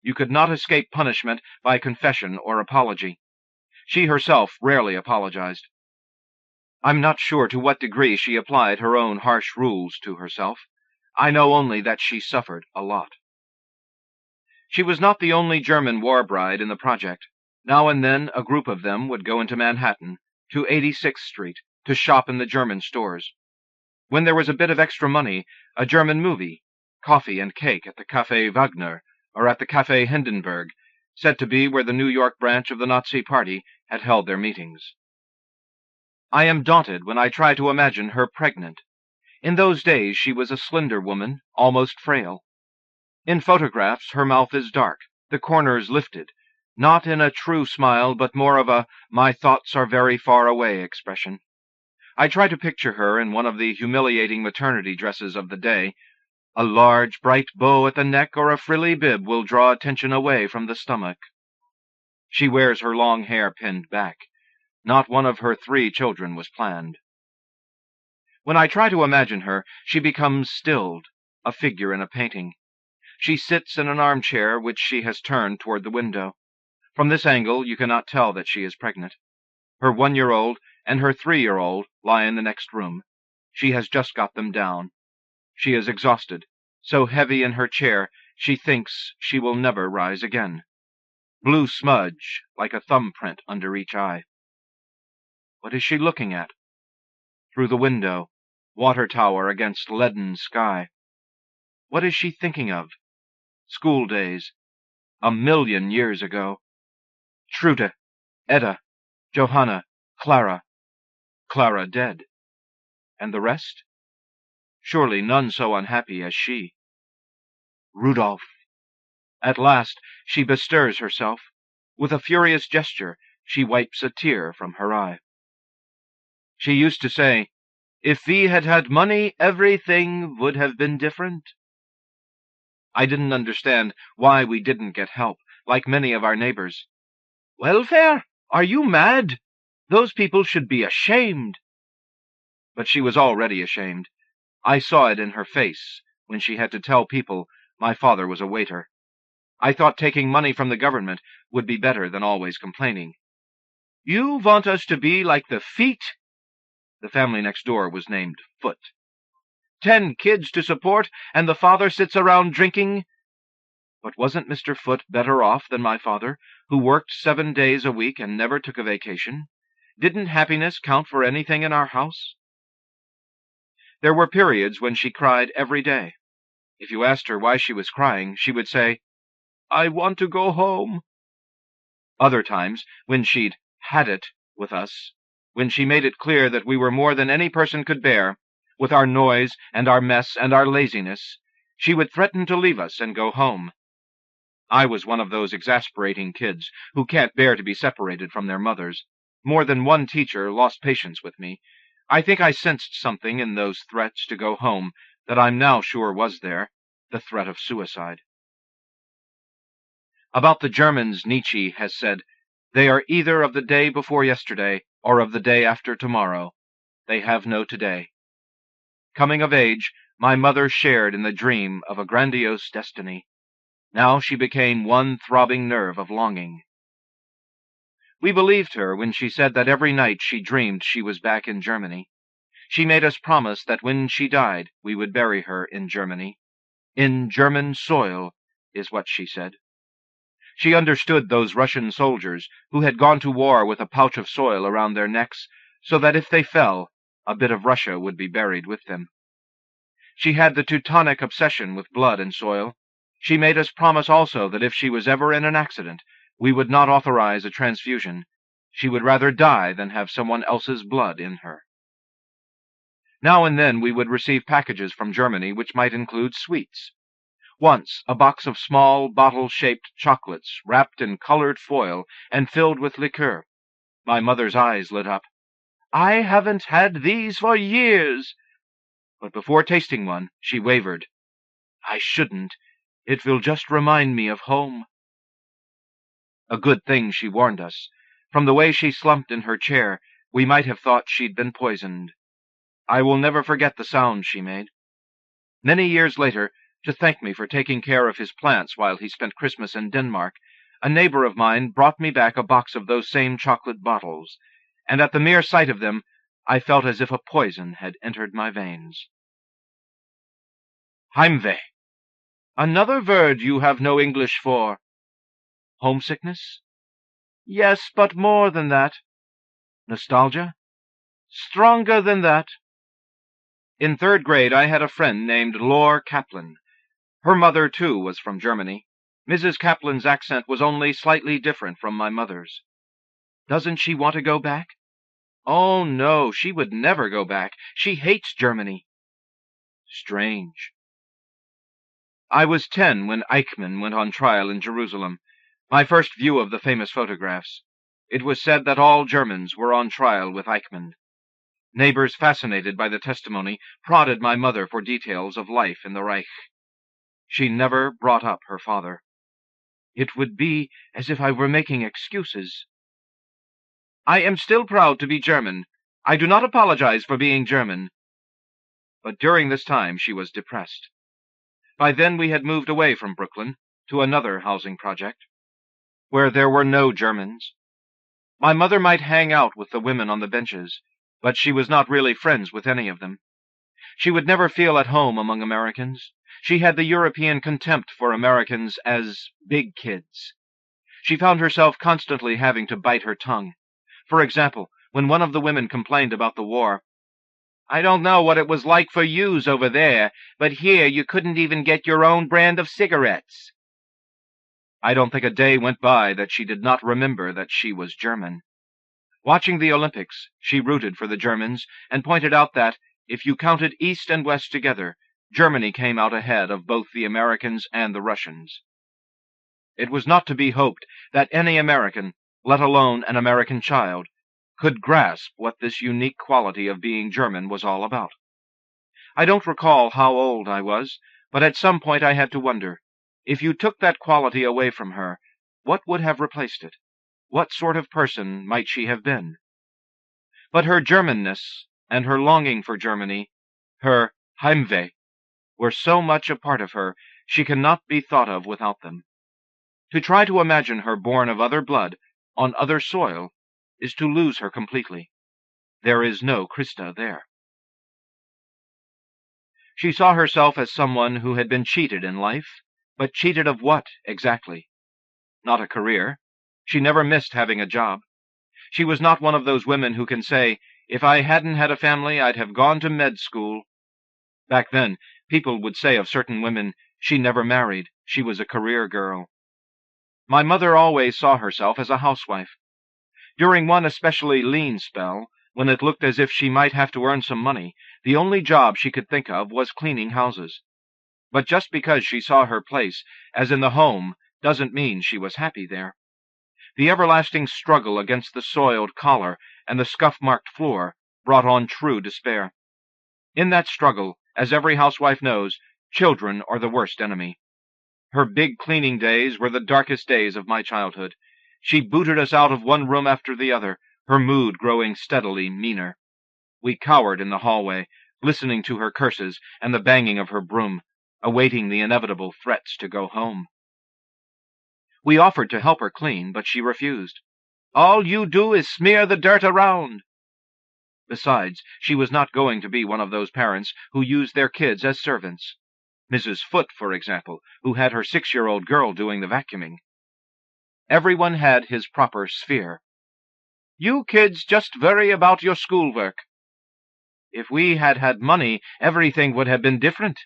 You could not escape punishment by confession or apology. She herself rarely apologized. I'm not sure to what degree she applied her own harsh rules to herself. I know only that she suffered a lot. She was not the only German war bride in the project. Now and then a group of them would go into Manhattan, to 86th Street, to shop in the German stores. When there was a bit of extra money, a German movie, coffee and cake at the Café Wagner, or at the Café Hindenburg, said to be where the New York branch of the Nazi Party had held their meetings. I am daunted when I try to imagine her pregnant. In those days she was a slender woman, almost frail. In photographs her mouth is dark, the corners lifted, not in a true smile, but more of a "my thoughts are very far away" expression. I try to picture her in one of the humiliating maternity dresses of the day. A large, bright bow at the neck or a frilly bib will draw attention away from the stomach. She wears her long hair pinned back. Not one of her 3 children was planned. When I try to imagine her, she becomes stilled, a figure in a painting. She sits in an armchair which she has turned toward the window. From this angle you cannot tell that she is pregnant. Her 1-year-old and her 3-year-old lie in the next room. She has just got them down. She is exhausted, so heavy in her chair she thinks she will never rise again. Blue smudge, like a thumbprint under each eye. What is she looking at? Through the window, water tower against leaden sky. What is she thinking of? School days, 1,000,000 years ago. Trude, Edda, Johanna, Clara. Clara dead. And the rest? Surely none so unhappy as she. Rudolph. At last she bestirs herself. With a furious gesture, she wipes a tear from her eye. She used to say, "If we had had money, everything would have been different." I didn't understand why we didn't get help, like many of our neighbors. "Welfare? Are you mad? Those people should be ashamed." But she was already ashamed. I saw it in her face when she had to tell people my father was a waiter. I thought taking money from the government would be better than always complaining. "You want us to be like the feet?" The family next door was named Foot. 10 kids to support, and the father sits around drinking. But wasn't Mr. Foot better off than my father, who worked 7 days a week and never took a vacation? Didn't happiness count for anything in our house? There were periods when she cried every day. If you asked her why she was crying, she would say, "I want to go home." Other times, when she'd had it with us, when she made it clear that we were more than any person could bear, with our noise and our mess and our laziness, she would threaten to leave us and go home. I was one of those exasperating kids who can't bear to be separated from their mothers. More than one teacher lost patience with me. I think I sensed something in those threats to go home that I'm now sure was there, the threat of suicide. About the Germans, Nietzsche has said, "They are either of the day before yesterday or of the day after tomorrow. They have no today." Coming of age, my mother shared in the dream of a grandiose destiny. Now she became one throbbing nerve of longing. We believed her when she said that every night she dreamed she was back in Germany. She made us promise that when she died, we would bury her in Germany. In German soil, is what she said. She understood those Russian soldiers who had gone to war with a pouch of soil around their necks, so that if they fell, a bit of Russia would be buried with them. She had the Teutonic obsession with blood and soil. She made us promise also that if she was ever in an accident, we would not authorize a transfusion. She would rather die than have someone else's blood in her. Now and then we would receive packages from Germany which might include sweets. Once a box of small bottle-shaped chocolates wrapped in colored foil and filled with liqueur. My mother's eyes lit up. "I haven't had these for years." But before tasting one, she wavered. "I shouldn't. It will just remind me of home." A good thing she warned us. From the way she slumped in her chair, we might have thought she'd been poisoned. I will never forget the sound she made. Many years later, to thank me for taking care of his plants while he spent Christmas in Denmark, a neighbor of mine brought me back a box of those same chocolate bottles, and at the mere sight of them, I felt as if a poison had entered my veins. Heimweh. Another word you have no English for. Homesickness? Yes, but more than that. Nostalgia? Stronger than that. In 3rd grade, I had a friend named Lore Kaplan. Her mother, too, was from Germany. Mrs. Kaplan's accent was only slightly different from my mother's. Doesn't she want to go back? Oh, no, she would never go back. She hates Germany. Strange. I was 10 when Eichmann went on trial in Jerusalem, my first view of the famous photographs. It was said that all Germans were on trial with Eichmann. Neighbors fascinated by the testimony prodded my mother for details of life in the Reich. She never brought up her father. It would be as if I were making excuses. I am still proud to be German. I do not apologize for being German. But during this time she was depressed. By then we had moved away from Brooklyn to another housing project, where there were no Germans. My mother might hang out with the women on the benches, but she was not really friends with any of them. She would never feel at home among Americans. She had the European contempt for Americans as big kids. She found herself constantly having to bite her tongue. For example, when one of the women complained about the war, "I don't know what it was like for yous over there, but here you couldn't even get your own brand of cigarettes." I don't think a day went by that she did not remember that she was German. Watching the Olympics, she rooted for the Germans and pointed out that, if you counted East and West together, Germany came out ahead of both the Americans and the Russians. It was not to be hoped that any American, let alone an American child, could grasp what this unique quality of being German was all about. I don't recall how old I was, but at some point I had to wonder, if you took that quality away from her, what would have replaced it? What sort of person might she have been? But her Germanness and her longing for Germany, her Heimweh, were so much a part of her, she cannot be thought of without them. To try to imagine her born of other blood, on other soil, is to lose her completely. There is no Christa there. She saw herself as someone who had been cheated in life, but cheated of what, exactly? Not a career. She never missed having a job. She was not one of those women who can say, "If I hadn't had a family, I'd have gone to med school." Back then, people would say of certain women, "She never married. She was a career girl." My mother always saw herself as a housewife. During one especially lean spell, when it looked as if she might have to earn some money, the only job she could think of was cleaning houses. But just because she saw her place, as in the home, doesn't mean she was happy there. The everlasting struggle against the soiled collar and the scuff-marked floor brought on true despair. In that struggle, as every housewife knows, children are the worst enemy. Her big cleaning days were the darkest days of my childhood. She booted us out of one room after the other, her mood growing steadily meaner. We cowered in the hallway, listening to her curses and the banging of her broom, awaiting the inevitable threats to go home. We offered to help her clean, but she refused. "All you do is smear the dirt around." Besides, she was not going to be one of those parents who use their kids as servants. Mrs. Foote, for example, who had her 6-year-old girl doing the vacuuming. Everyone had his proper sphere. "You kids just worry about your schoolwork." If we had had money, everything would have been different.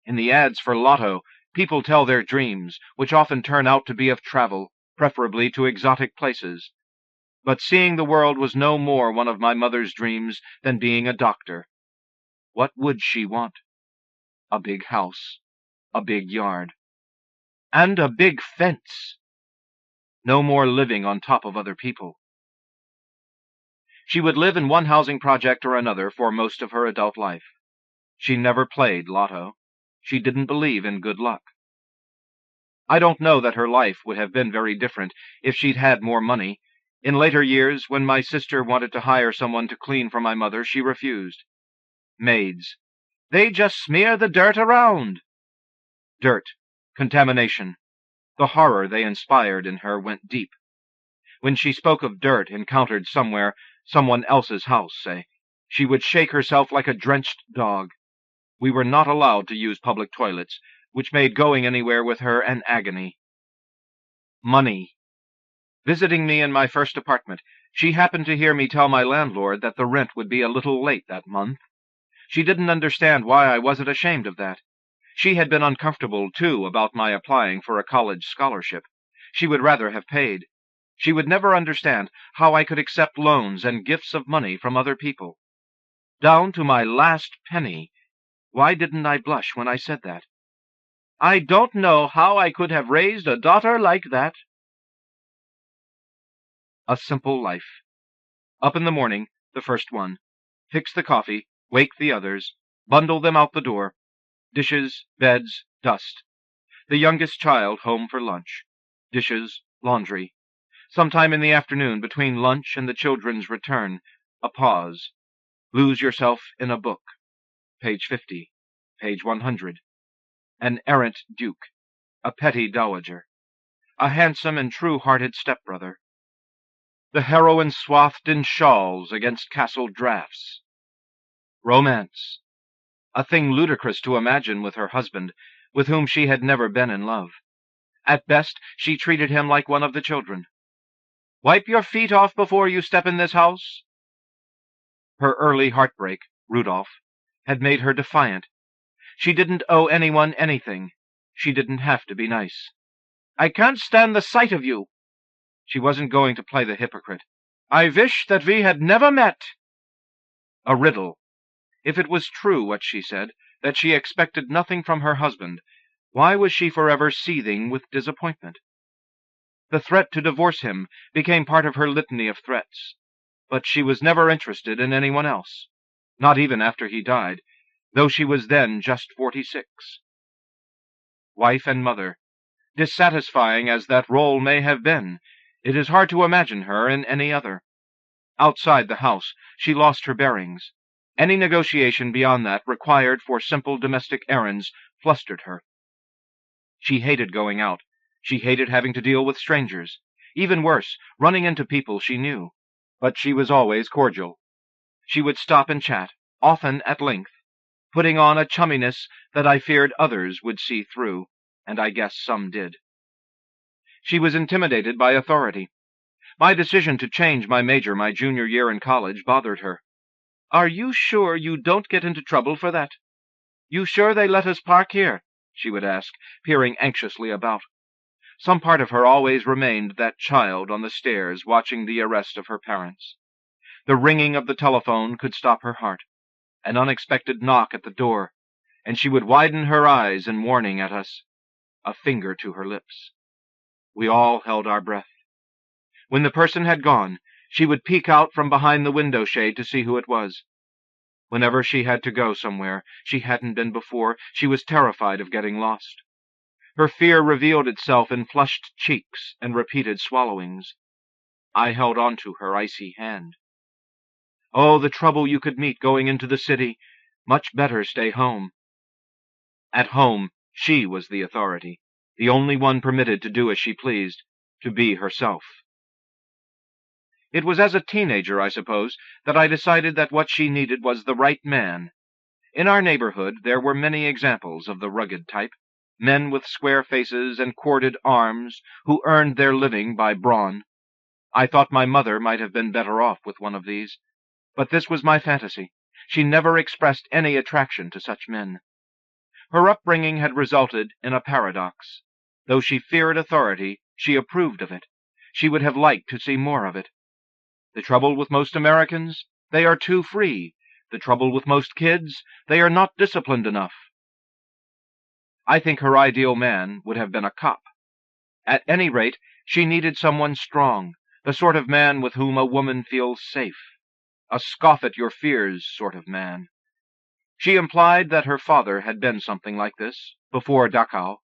In the ads for Lotto, people tell their dreams, which often turn out to be of travel, preferably to exotic places. But seeing the world was no more one of my mother's dreams than being a doctor. What would she want? A big house, a big yard. And a big fence. No more living on top of other people. She would live in one housing project or another for most of her adult life. She never played lotto. She didn't believe in good luck. I don't know that her life would have been very different if she'd had more money. In later years, when my sister wanted to hire someone to clean for my mother, she refused. Maids. They just smear the dirt around. Dirt. Contamination. The horror they inspired in her went deep. When she spoke of dirt encountered somewhere, someone else's house, say, she would shake herself like a drenched dog. We were not allowed to use public toilets, which made going anywhere with her an agony. Money. Visiting me in my first apartment, she happened to hear me tell my landlord that the rent would be a little late that month. She didn't understand why I wasn't ashamed of that. She had been uncomfortable, too, about my applying for a college scholarship. She would rather have paid. She would never understand how I could accept loans and gifts of money from other people. Down to my last penny. Why didn't I blush when I said that? I don't know how I could have raised a daughter like that. A simple life. Up in the morning, the first one. Fix the coffee, wake the others, bundle them out the door. Dishes, beds, dust. The youngest child home for lunch. Dishes, laundry. Sometime in the afternoon, between lunch and the children's return, a pause. Lose yourself in a book. Page 50. Page 100. An errant duke. A petty dowager. A handsome and true-hearted stepbrother. The heroine swathed in shawls against castle draughts. Romance. A thing ludicrous to imagine with her husband, with whom she had never been in love. At best, she treated him like one of the children. Wipe your feet off before you step in this house. Her early heartbreak, Rudolph, had made her defiant. She didn't owe anyone anything. She didn't have to be nice. I can't stand the sight of you. She wasn't going to play the hypocrite. I wish that we had never met. A riddle. If it was true what she said, that she expected nothing from her husband, why was she forever seething with disappointment? The threat to divorce him became part of her litany of threats. But she was never interested in anyone else, not even after he died, though she was then just 46. Wife and mother. Dissatisfying as that role may have been, it is hard to imagine her in any other. Outside the house, she lost her bearings. Any negotiation beyond that required for simple domestic errands flustered her. She hated going out. She hated having to deal with strangers. Even worse, running into people she knew. But she was always cordial. She would stop and chat, often at length, putting on a chumminess that I feared others would see through, and I guess some did. She was intimidated by authority. My decision to change my major my junior year in college bothered her. Are you sure you don't get into trouble for that? You sure they let us park here? She would ask, peering anxiously about. Some part of her always remained that child on the stairs watching the arrest of her parents. The ringing of the telephone could stop her heart. An unexpected knock at the door, and she would widen her eyes in warning at us, a finger to her lips. We all held our breath. When the person had gone, she would peek out from behind the window shade to see who it was. Whenever she had to go somewhere she hadn't been before, she was terrified of getting lost. Her fear revealed itself in flushed cheeks and repeated swallowings. I held on to her icy hand. Oh, the trouble you could meet going into the city. Much better stay home. At home, she was the authority, the only one permitted to do as she pleased, to be herself. It was as a teenager, I suppose, that I decided that what she needed was the right man. In our neighborhood there were many examples of the rugged type, men with square faces and corded arms who earned their living by brawn. I thought my mother might have been better off with one of these, but this was my fantasy. She never expressed any attraction to such men. Her upbringing had resulted in a paradox. Though she feared authority, she approved of it. She would have liked to see more of it. The trouble with most Americans? They are too free. The trouble with most kids? They are not disciplined enough. I think her ideal man would have been a cop. At any rate, she needed someone strong, the sort of man with whom a woman feels safe, a scoff-at-your-fears sort of man. She implied that her father had been something like this, before Dachau.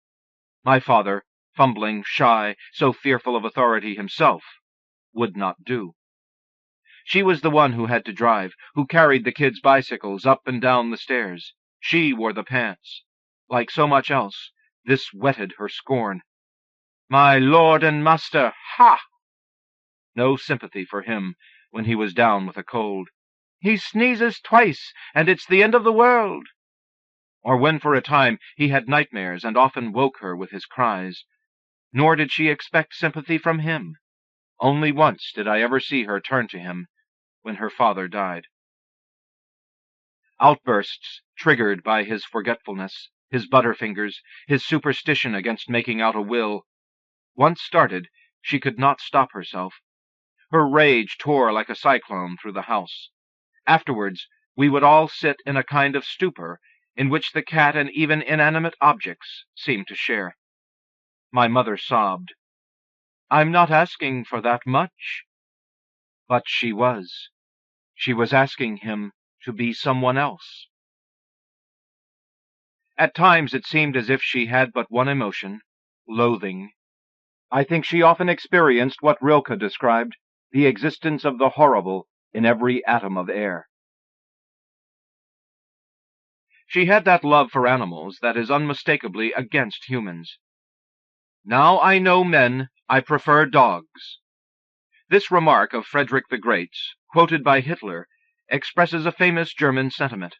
My father, fumbling, shy, so fearful of authority himself, would not do. She was the one who had to drive, who carried the kids' bicycles up and down the stairs. She wore the pants. Like so much else, this whetted her scorn. My lord and master, ha! No sympathy for him when he was down with a cold. He sneezes twice, and it's the end of the world. Or when for a time he had nightmares and often woke her with his cries. Nor did she expect sympathy from him. Only once did I ever see her turn to him, when her father died. Outbursts, triggered by his forgetfulness, his butterfingers, his superstition against making out a will. Once started, she could not stop herself. Her rage tore like a cyclone through the house. Afterwards, we would all sit in a kind of stupor, in which the cat and even inanimate objects seemed to share. My mother sobbed. I'm not asking for that much. But she was. She was asking him to be someone else. At times it seemed as if she had but one emotion, loathing. I think she often experienced what Rilke described, the existence of the horrible in every atom of air. She had that love for animals that is unmistakably against humans. Now I know men, I prefer dogs. This remark of Frederick the Great's, quoted by Hitler, expresses a famous German sentiment.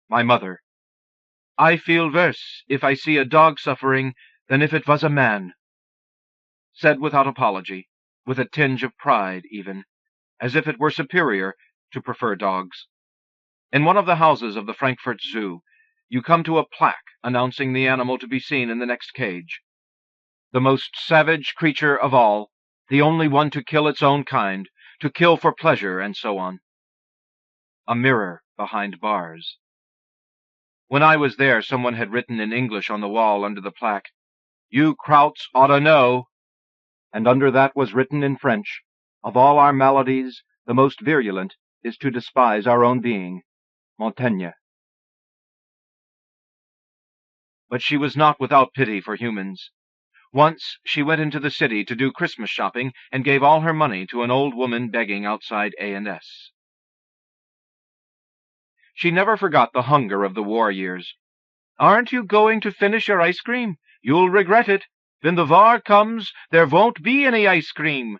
My mother. I feel worse if I see a dog suffering than if it was a man. Said without apology, with a tinge of pride even, as if it were superior to prefer dogs. In one of the houses of the Frankfurt Zoo, you come to a plaque announcing the animal to be seen in the next cage. The most savage creature of all, the only one to kill its own kind, to kill for pleasure, and so on. A mirror behind bars. When I was there, someone had written in English on the wall under the plaque, "You Krauts oughta know," and under that was written in French, "Of all our maladies, the most virulent is to despise our own being. Montaigne." But she was not without pity for humans. Once she went into the city to do Christmas shopping and gave all her money to an old woman begging outside A&S. She never forgot the hunger of the war years. "Aren't you going to finish your ice cream? You'll regret it. When the war comes, there won't be any ice cream."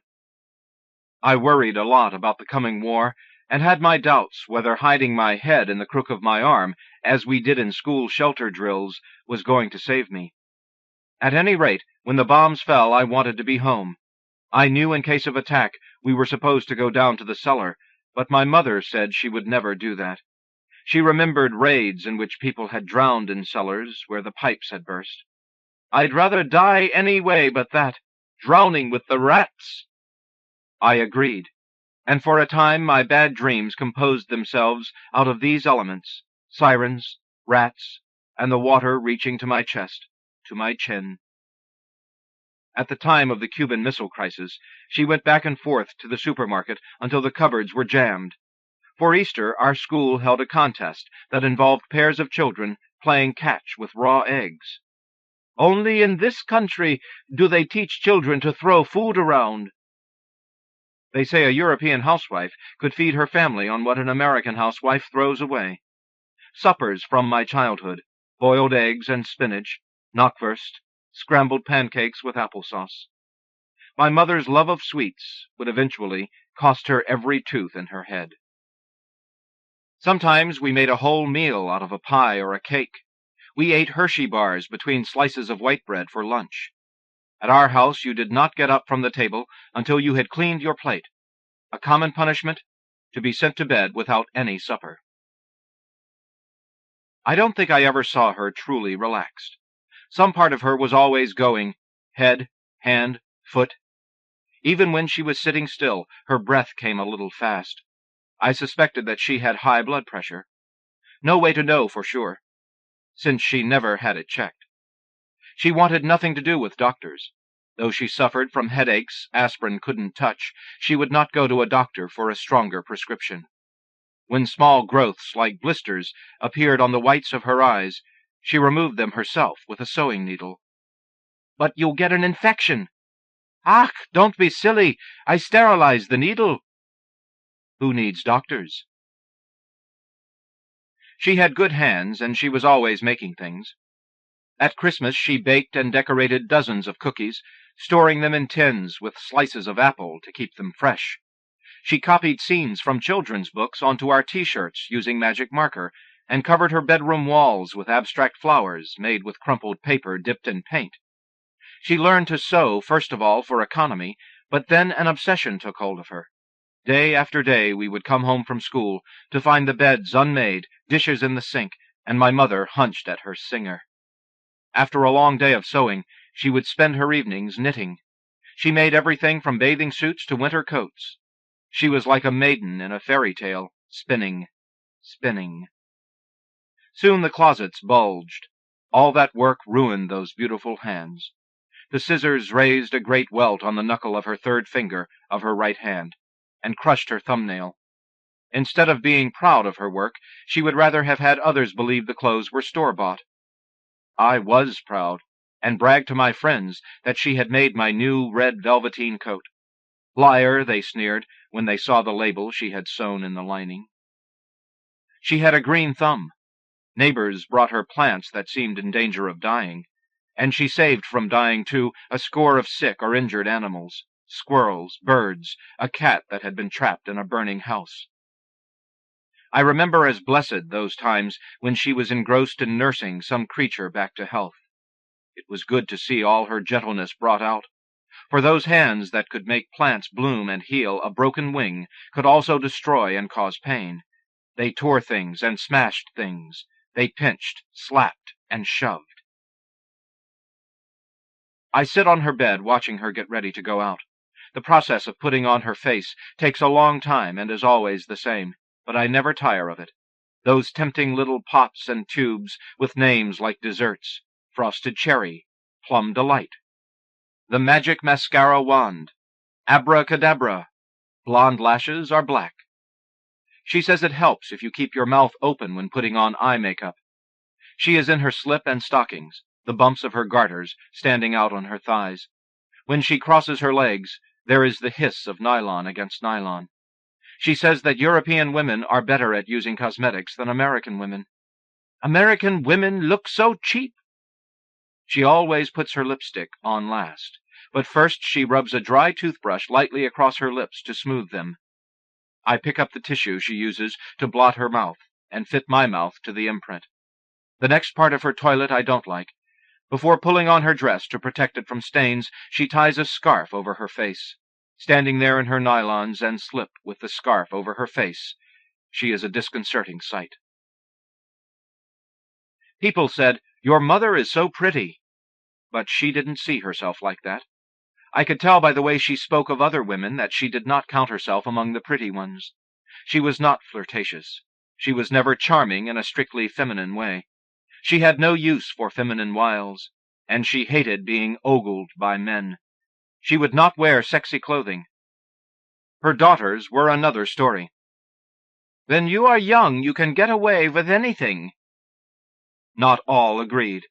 I worried a lot about the coming war, and had my doubts whether hiding my head in the crook of my arm, as we did in school shelter drills, was going to save me. At any rate, when the bombs fell, I wanted to be home. I knew in case of attack we were supposed to go down to the cellar, but my mother said she would never do that. She remembered raids in which people had drowned in cellars where the pipes had burst. "I'd rather die any way but that, drowning with the rats." I agreed, and for a time my bad dreams composed themselves out of these elements, sirens, rats, and the water reaching to my chest, to my chin. At the time of the Cuban Missile Crisis, she went back and forth to the supermarket until the cupboards were jammed. For Easter, our school held a contest that involved pairs of children playing catch with raw eggs. "Only in this country do they teach children to throw food around." They say a European housewife could feed her family on what an American housewife throws away. Suppers from my childhood, boiled eggs and spinach, knockwurst, scrambled pancakes with applesauce. My mother's love of sweets would eventually cost her every tooth in her head. Sometimes we made a whole meal out of a pie or a cake. We ate Hershey bars between slices of white bread for lunch. At our house you did not get up from the table until you had cleaned your plate. A common punishment, to be sent to bed without any supper. I don't think I ever saw her truly relaxed. Some part of her was always going, head, hand, foot. Even when she was sitting still, her breath came a little fast. I suspected that she had high blood pressure. No way to know for sure, since she never had it checked. She wanted nothing to do with doctors. Though she suffered from headaches aspirin couldn't touch, she would not go to a doctor for a stronger prescription. When small growths like blisters appeared on the whites of her eyes, she removed them herself with a sewing needle. "But you'll get an infection." "Ach, don't be silly. I sterilized the needle." Who needs doctors? She had good hands, and she was always making things. At Christmas she baked and decorated dozens of cookies, storing them in tins with slices of apple to keep them fresh. She copied scenes from children's books onto our T-shirts using magic marker, and covered her bedroom walls with abstract flowers made with crumpled paper dipped in paint. She learned to sew, first of all, for economy, but then an obsession took hold of her. Day after day we would come home from school to find the beds unmade, dishes in the sink, and my mother hunched at her singer. After a long day of sewing, she would spend her evenings knitting. She made everything from bathing suits to winter coats. She was like a maiden in a fairy tale, spinning, spinning. Soon the closets bulged. All that work ruined those beautiful hands. The scissors raised a great welt on the knuckle of her third finger of her right hand, and crushed her thumbnail. Instead of being proud of her work, she would rather have had others believe the clothes were store-bought. I was proud, and bragged to my friends that she had made my new red velveteen coat. Liar, they sneered when they saw the label she had sewn in the lining. She had a green thumb. Neighbors brought her plants that seemed in danger of dying, and she saved from dying, too, a score of sick or injured animals, squirrels, birds, a cat that had been trapped in a burning house. I remember as blessed those times when she was engrossed in nursing some creature back to health. It was good to see all her gentleness brought out. For those hands that could make plants bloom and heal a broken wing could also destroy and cause pain. They tore things and smashed things. They pinched, slapped, and shoved. I sit on her bed watching her get ready to go out. The process of putting on her face takes a long time and is always the same, but I never tire of it. Those tempting little pots and tubes with names like desserts: frosted cherry, plum delight, the magic mascara wand, abracadabra, blonde lashes are black. She says it helps if you keep your mouth open when putting on eye makeup. She is in her slip and stockings, the bumps of her garters standing out on her thighs. When she crosses her legs, there is the hiss of nylon against nylon. She says that European women are better at using cosmetics than American women. American women look so cheap. She always puts her lipstick on last, but first she rubs a dry toothbrush lightly across her lips to smooth them. I pick up the tissue she uses to blot her mouth and fit my mouth to the imprint. The next part of her toilet I don't like. Before pulling on her dress to protect it from stains, she ties a scarf over her face. Standing there in her nylons and slip with the scarf over her face, she is a disconcerting sight. People said, "Your mother is so pretty." But she didn't see herself like that. I could tell by the way she spoke of other women that she did not count herself among the pretty ones. She was not flirtatious. She was never charming in a strictly feminine way. She had no use for feminine wiles, and she hated being ogled by men. She would not wear sexy clothing. Her daughters were another story. "When you are young, you can get away with anything." Not all agreed.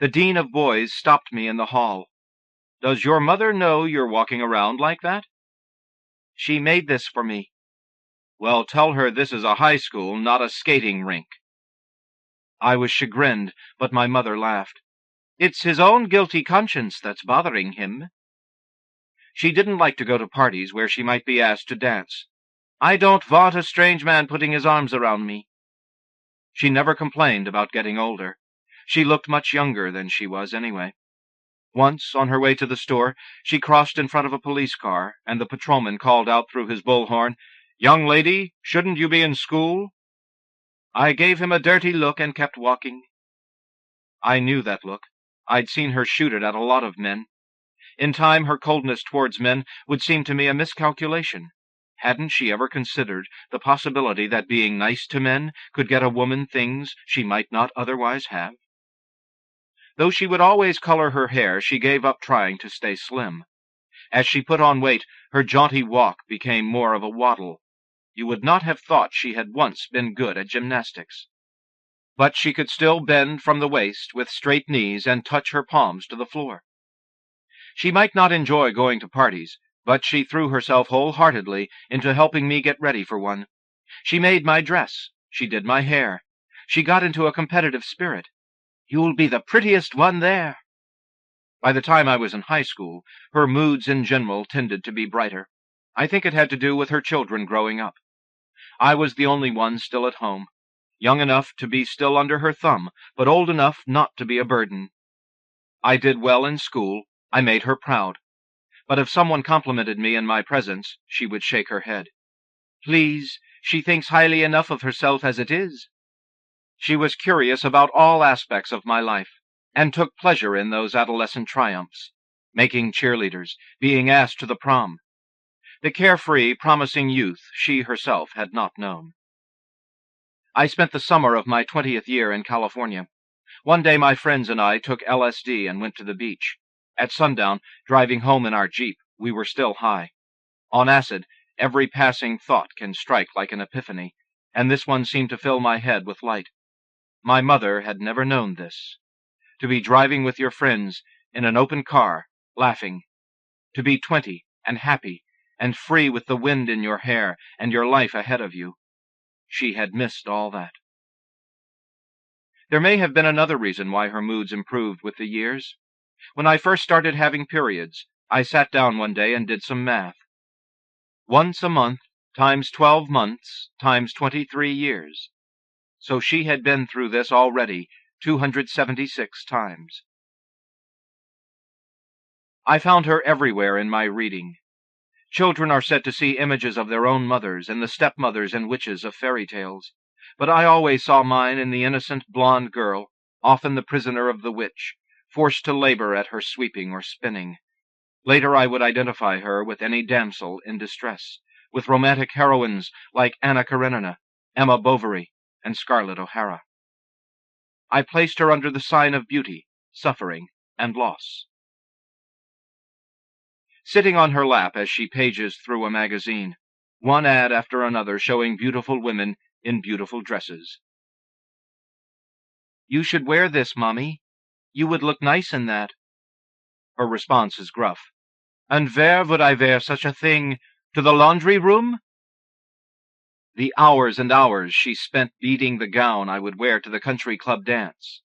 The dean of boys stopped me in the hall. "Does your mother know you're walking around like that?" "She made this for me." "Well, tell her this is a high school, not a skating rink." I was chagrined, but my mother laughed. "It's his own guilty conscience that's bothering him." She didn't like to go to parties where she might be asked to dance. "I don't want a strange man putting his arms around me." She never complained about getting older. She looked much younger than she was anyway. Once, on her way to the store, she crossed in front of a police car, and the patrolman called out through his bullhorn, "Young lady, shouldn't you be in school?" I gave him a dirty look and kept walking. I knew that look. I'd seen her shoot it at a lot of men. In time, her coldness towards men would seem to me a miscalculation. Hadn't she ever considered the possibility that being nice to men could get a woman things she might not otherwise have? Though she would always color her hair, she gave up trying to stay slim. As she put on weight, her jaunty walk became more of a waddle. You would not have thought she had once been good at gymnastics. But she could still bend from the waist with straight knees and touch her palms to the floor. She might not enjoy going to parties, but she threw herself wholeheartedly into helping me get ready for one. She made my dress. She did my hair. She got into a competitive spirit. "You'll be the prettiest one there." By the time I was in high school, her moods in general tended to be brighter. I think it had to do with her children growing up. I was the only one still at home, young enough to be still under her thumb, but old enough not to be a burden. I did well in school. I made her proud. But if someone complimented me in my presence, she would shake her head. "Please, she thinks highly enough of herself as it is." She was curious about all aspects of my life, and took pleasure in those adolescent triumphs, making cheerleaders, being asked to the prom. The carefree, promising youth she herself had not known. I spent the summer of my 20th year in California. One day my friends and I took LSD and went to the beach. At sundown, driving home in our Jeep, we were still high. On acid, every passing thought can strike like an epiphany, and this one seemed to fill my head with light. My mother had never known this. To be driving with your friends in an open car, laughing. To be 20 and happy and free with the wind in your hair and your life ahead of you. She had missed all that. There may have been another reason why her moods improved with the years. When I first started having periods, I sat down one day and did some math. Once a month times 12 months times 23 years. So she had been through this already 276 times. I found her everywhere in my reading. Children are said to see images of their own mothers and the stepmothers and witches of fairy tales, but I always saw mine in the innocent blonde girl, often the prisoner of the witch, forced to labor at her sweeping or spinning. Later I would identify her with any damsel in distress, with romantic heroines like Anna Karenina, Emma Bovary, and Scarlett O'Hara. I placed her under the sign of beauty, suffering, and loss. Sitting on her lap as she pages through a magazine, one ad after another showing beautiful women in beautiful dresses. "You should wear this, Mommy. You would look nice in that." Her response is gruff. "And where would I wear such a thing? To the laundry room?" The hours and hours she spent beading the gown I would wear to the country club dance.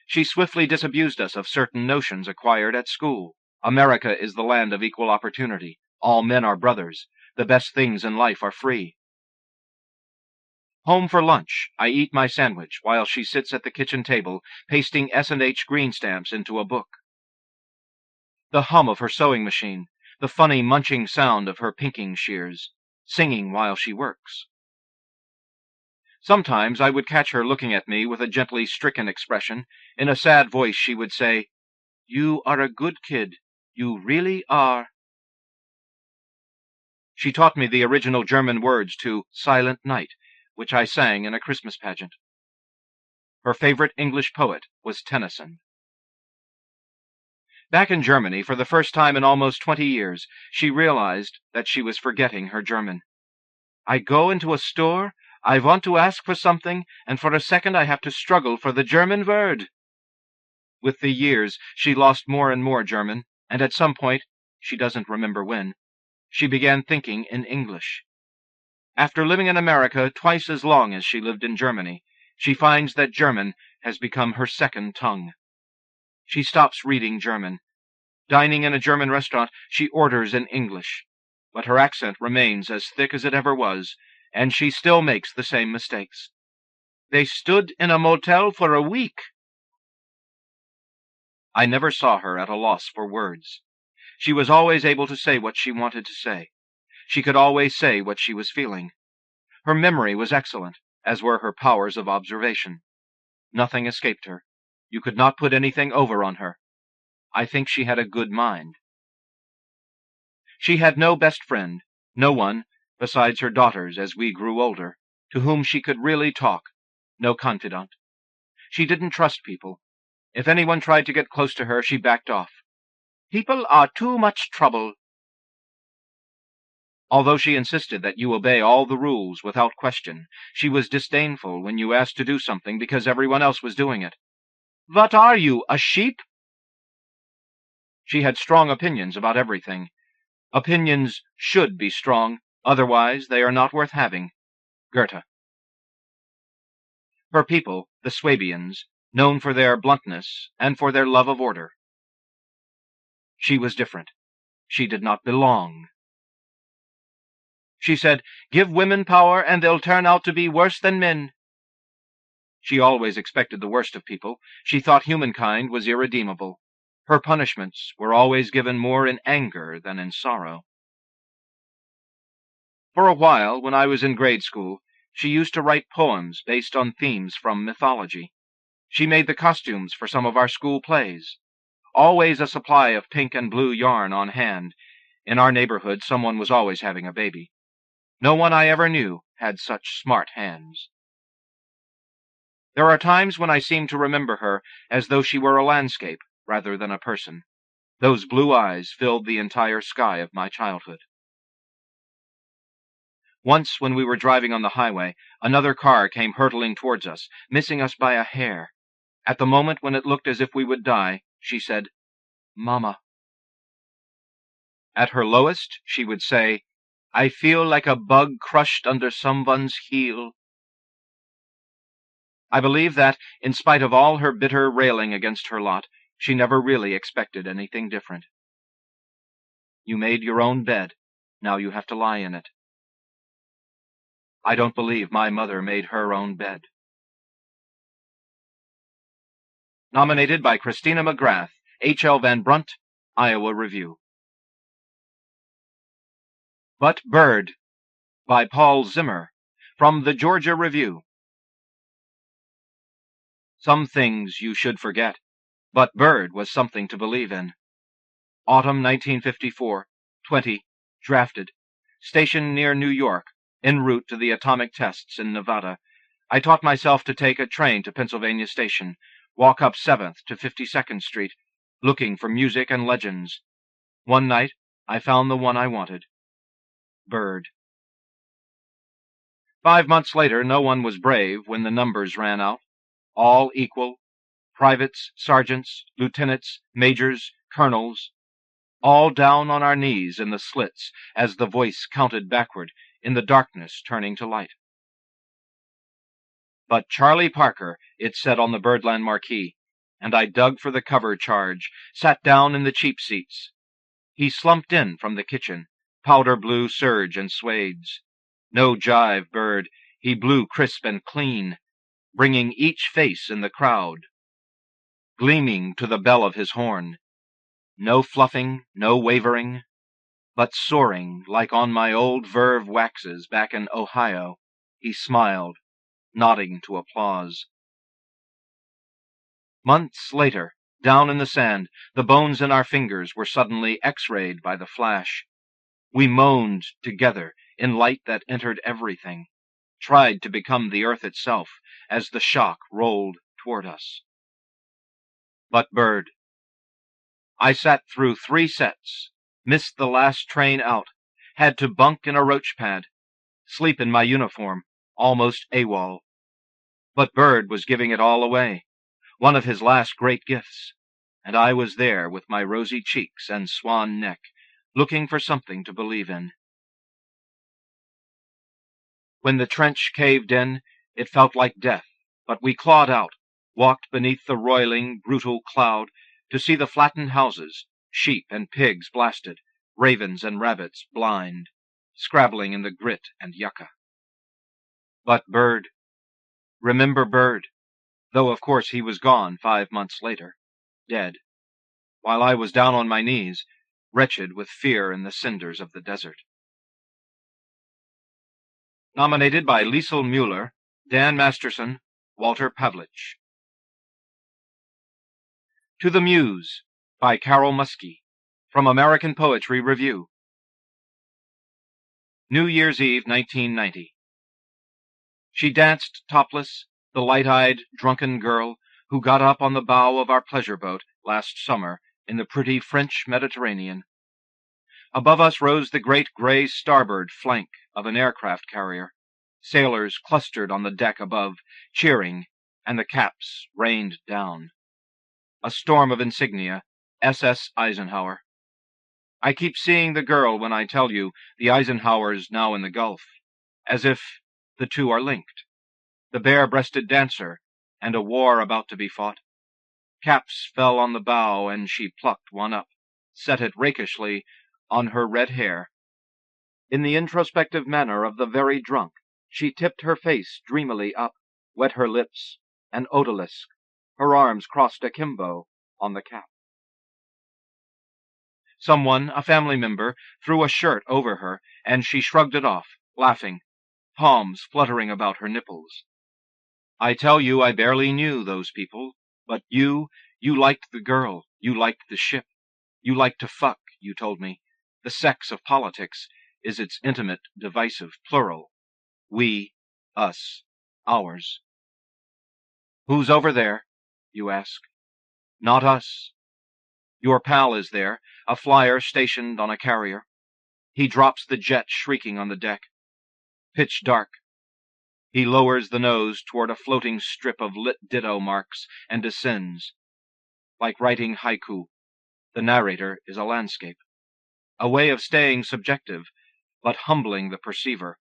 She swiftly disabused us of certain notions acquired at school. America is the land of equal opportunity. All men are brothers. The best things in life are free. Home for lunch, I eat my sandwich while she sits at the kitchen table, pasting S&H green stamps into a book. The hum of her sewing machine, the funny munching sound of her pinking shears, singing while she works. Sometimes I would catch her looking at me with a gently stricken expression. In a sad voice she would say, "You are a good kid. You really are." She taught me the original German words to Silent Night, which I sang in a Christmas pageant. Her favorite English poet was Tennyson. Back in Germany, for the first time in almost 20 years, she realized that she was forgetting her German. "I go into a store, I want to ask for something, and for a second I have to struggle for the German word." With the years, she lost more and more German, and at some point, she doesn't remember when, she began thinking in English. After living in America twice as long as she lived in Germany, she finds that German has become her second tongue. She stops reading German. Dining in a German restaurant, she orders in English, but her accent remains as thick as it ever was, and she still makes the same mistakes. "They stood in a motel for a week." I never saw her at a loss for words. She was always able to say what she wanted to say. She could always say what she was feeling. Her memory was excellent, as were her powers of observation. Nothing escaped her. You could not put anything over on her. I think she had a good mind. She had no best friend, no one, besides her daughters as we grew older, to whom she could really talk, no confidant. She didn't trust people. If anyone tried to get close to her, she backed off. "People are too much trouble." Although she insisted that you obey all the rules without question, she was disdainful when you asked to do something because everyone else was doing it. "What are you, a sheep?" She had strong opinions about everything. Opinions should be strong, otherwise they are not worth having. Goethe. Her people, the Swabians, known for their bluntness and for their love of order. She was different. She did not belong. She said, "Give women power and they'll turn out to be worse than men." She always expected the worst of people. She thought humankind was irredeemable. Her punishments were always given more in anger than in sorrow. For a while, when I was in grade school, she used to write poems based on themes from mythology. She made the costumes for some of our school plays. Always a supply of pink and blue yarn on hand. In our neighborhood, someone was always having a baby. No one I ever knew had such smart hands. There are times when I seem to remember her as though she were a landscape rather than a person. Those blue eyes filled the entire sky of my childhood. Once, when we were driving on the highway, another car came hurtling towards us, missing us by a hair. At the moment when it looked as if we would die, she said, "Mama." At her lowest, she would say, "I feel like a bug crushed under someone's heel." I believe that, in spite of all her bitter railing against her lot, she never really expected anything different. You made your own bed. Now you have to lie in it. I don't believe my mother made her own bed. Nominated by Christina McGrath, H.L. Van Brunt, Iowa Review. But Bird, by Paul Zimmer, from the Georgia Review. Some things you should forget, but Bird was something to believe in. Autumn 1954, 20, drafted. Stationed near New York, en route to the atomic tests in Nevada. I taught myself to take a train to Pennsylvania Station, walk up 7th to 52nd Street, looking for music and legends. One night, I found the one I wanted. Bird. 5 months later, no one was brave when the numbers ran out. All equal. Privates, sergeants, lieutenants, majors, colonels, all down on our knees in the slits as the voice counted backward, in the darkness turning to light. But Charlie Parker, it said on the Birdland marquee, and I dug for the cover charge, sat down in the cheap seats. He slumped in from the kitchen, powder blue serge and suedes. No jive, Bird, he blew crisp and clean, bringing each face in the crowd, gleaming to the bell of his horn. No fluffing, no wavering, but soaring like on my old Verve waxes back in Ohio. He smiled, nodding to applause. Months later, down in the sand, the bones in our fingers were suddenly X-rayed by the flash. We moaned together in light that entered everything, tried to become the earth itself as the shock rolled toward us. But Bird. I sat through 3 sets, missed the last train out, had to bunk in a roach pad, sleep in my uniform, almost AWOL. But Bird was giving it all away, one of his last great gifts, and I was there with my rosy cheeks and swan neck, looking for something to believe in. When the trench caved in, it felt like death, but we clawed out, walked beneath the roiling, brutal cloud, to see the flattened houses, sheep and pigs blasted, ravens and rabbits blind, scrabbling in the grit and yucca. But Bird. Remember Bird, though of course he was gone 5 months later, dead, while I was down on my knees, wretched with fear in the cinders of the desert. Nominated by Liesl Mueller, Dan Masterson, Walter Pavlich. To the Muse, by Carol Muske, from American Poetry Review. New Year's Eve, 1990. She danced topless, the light-eyed, drunken girl who got up on the bow of our pleasure boat last summer in the pretty French Mediterranean. Above us rose the great gray starboard flank of an aircraft carrier. Sailors clustered on the deck above, cheering, and the caps rained down. A storm of insignia, SS Eisenhower. I keep seeing the girl when I tell you the Eisenhowers now in the Gulf, as if the two are linked. The bare-breasted dancer, and a war about to be fought. Caps fell on the bow, and she plucked one up, set it rakishly on her red hair. In the introspective manner of the very drunk, she tipped her face dreamily up, wet her lips, and odalisque, her arms crossed akimbo on the cap. Someone, a family member, threw a shirt over her, and she shrugged it off, laughing, palms fluttering about her nipples. I tell you I barely knew those people, but you liked the girl, you liked the ship, you liked to fuck, you told me. The sex of politics is its intimate, divisive plural. We, us, ours. Who's over there? You ask. Not us. Your pal is there, a flyer stationed on a carrier. He drops the jet shrieking on the deck. Pitch dark. He lowers the nose toward a floating strip of lit ditto marks and descends. Like writing haiku, the narrator is a landscape. A way of staying subjective, but humbling the perceiver.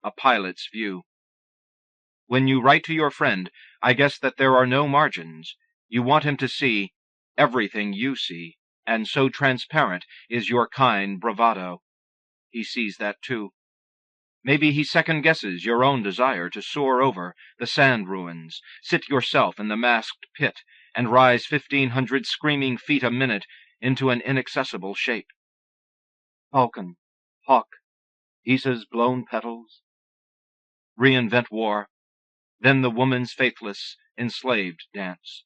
A pilot's view. When you write to your friend, I guess that there are no margins. You want him to see everything you see, and so transparent is your kind bravado. He sees that too. Maybe he second-guesses your own desire to soar over the sand ruins, sit yourself in the masked pit, and rise 1,500 screaming feet a minute into an inaccessible shape. Falcon, hawk, Isa's blown petals. Reinvent war, then the woman's faithless, enslaved dance.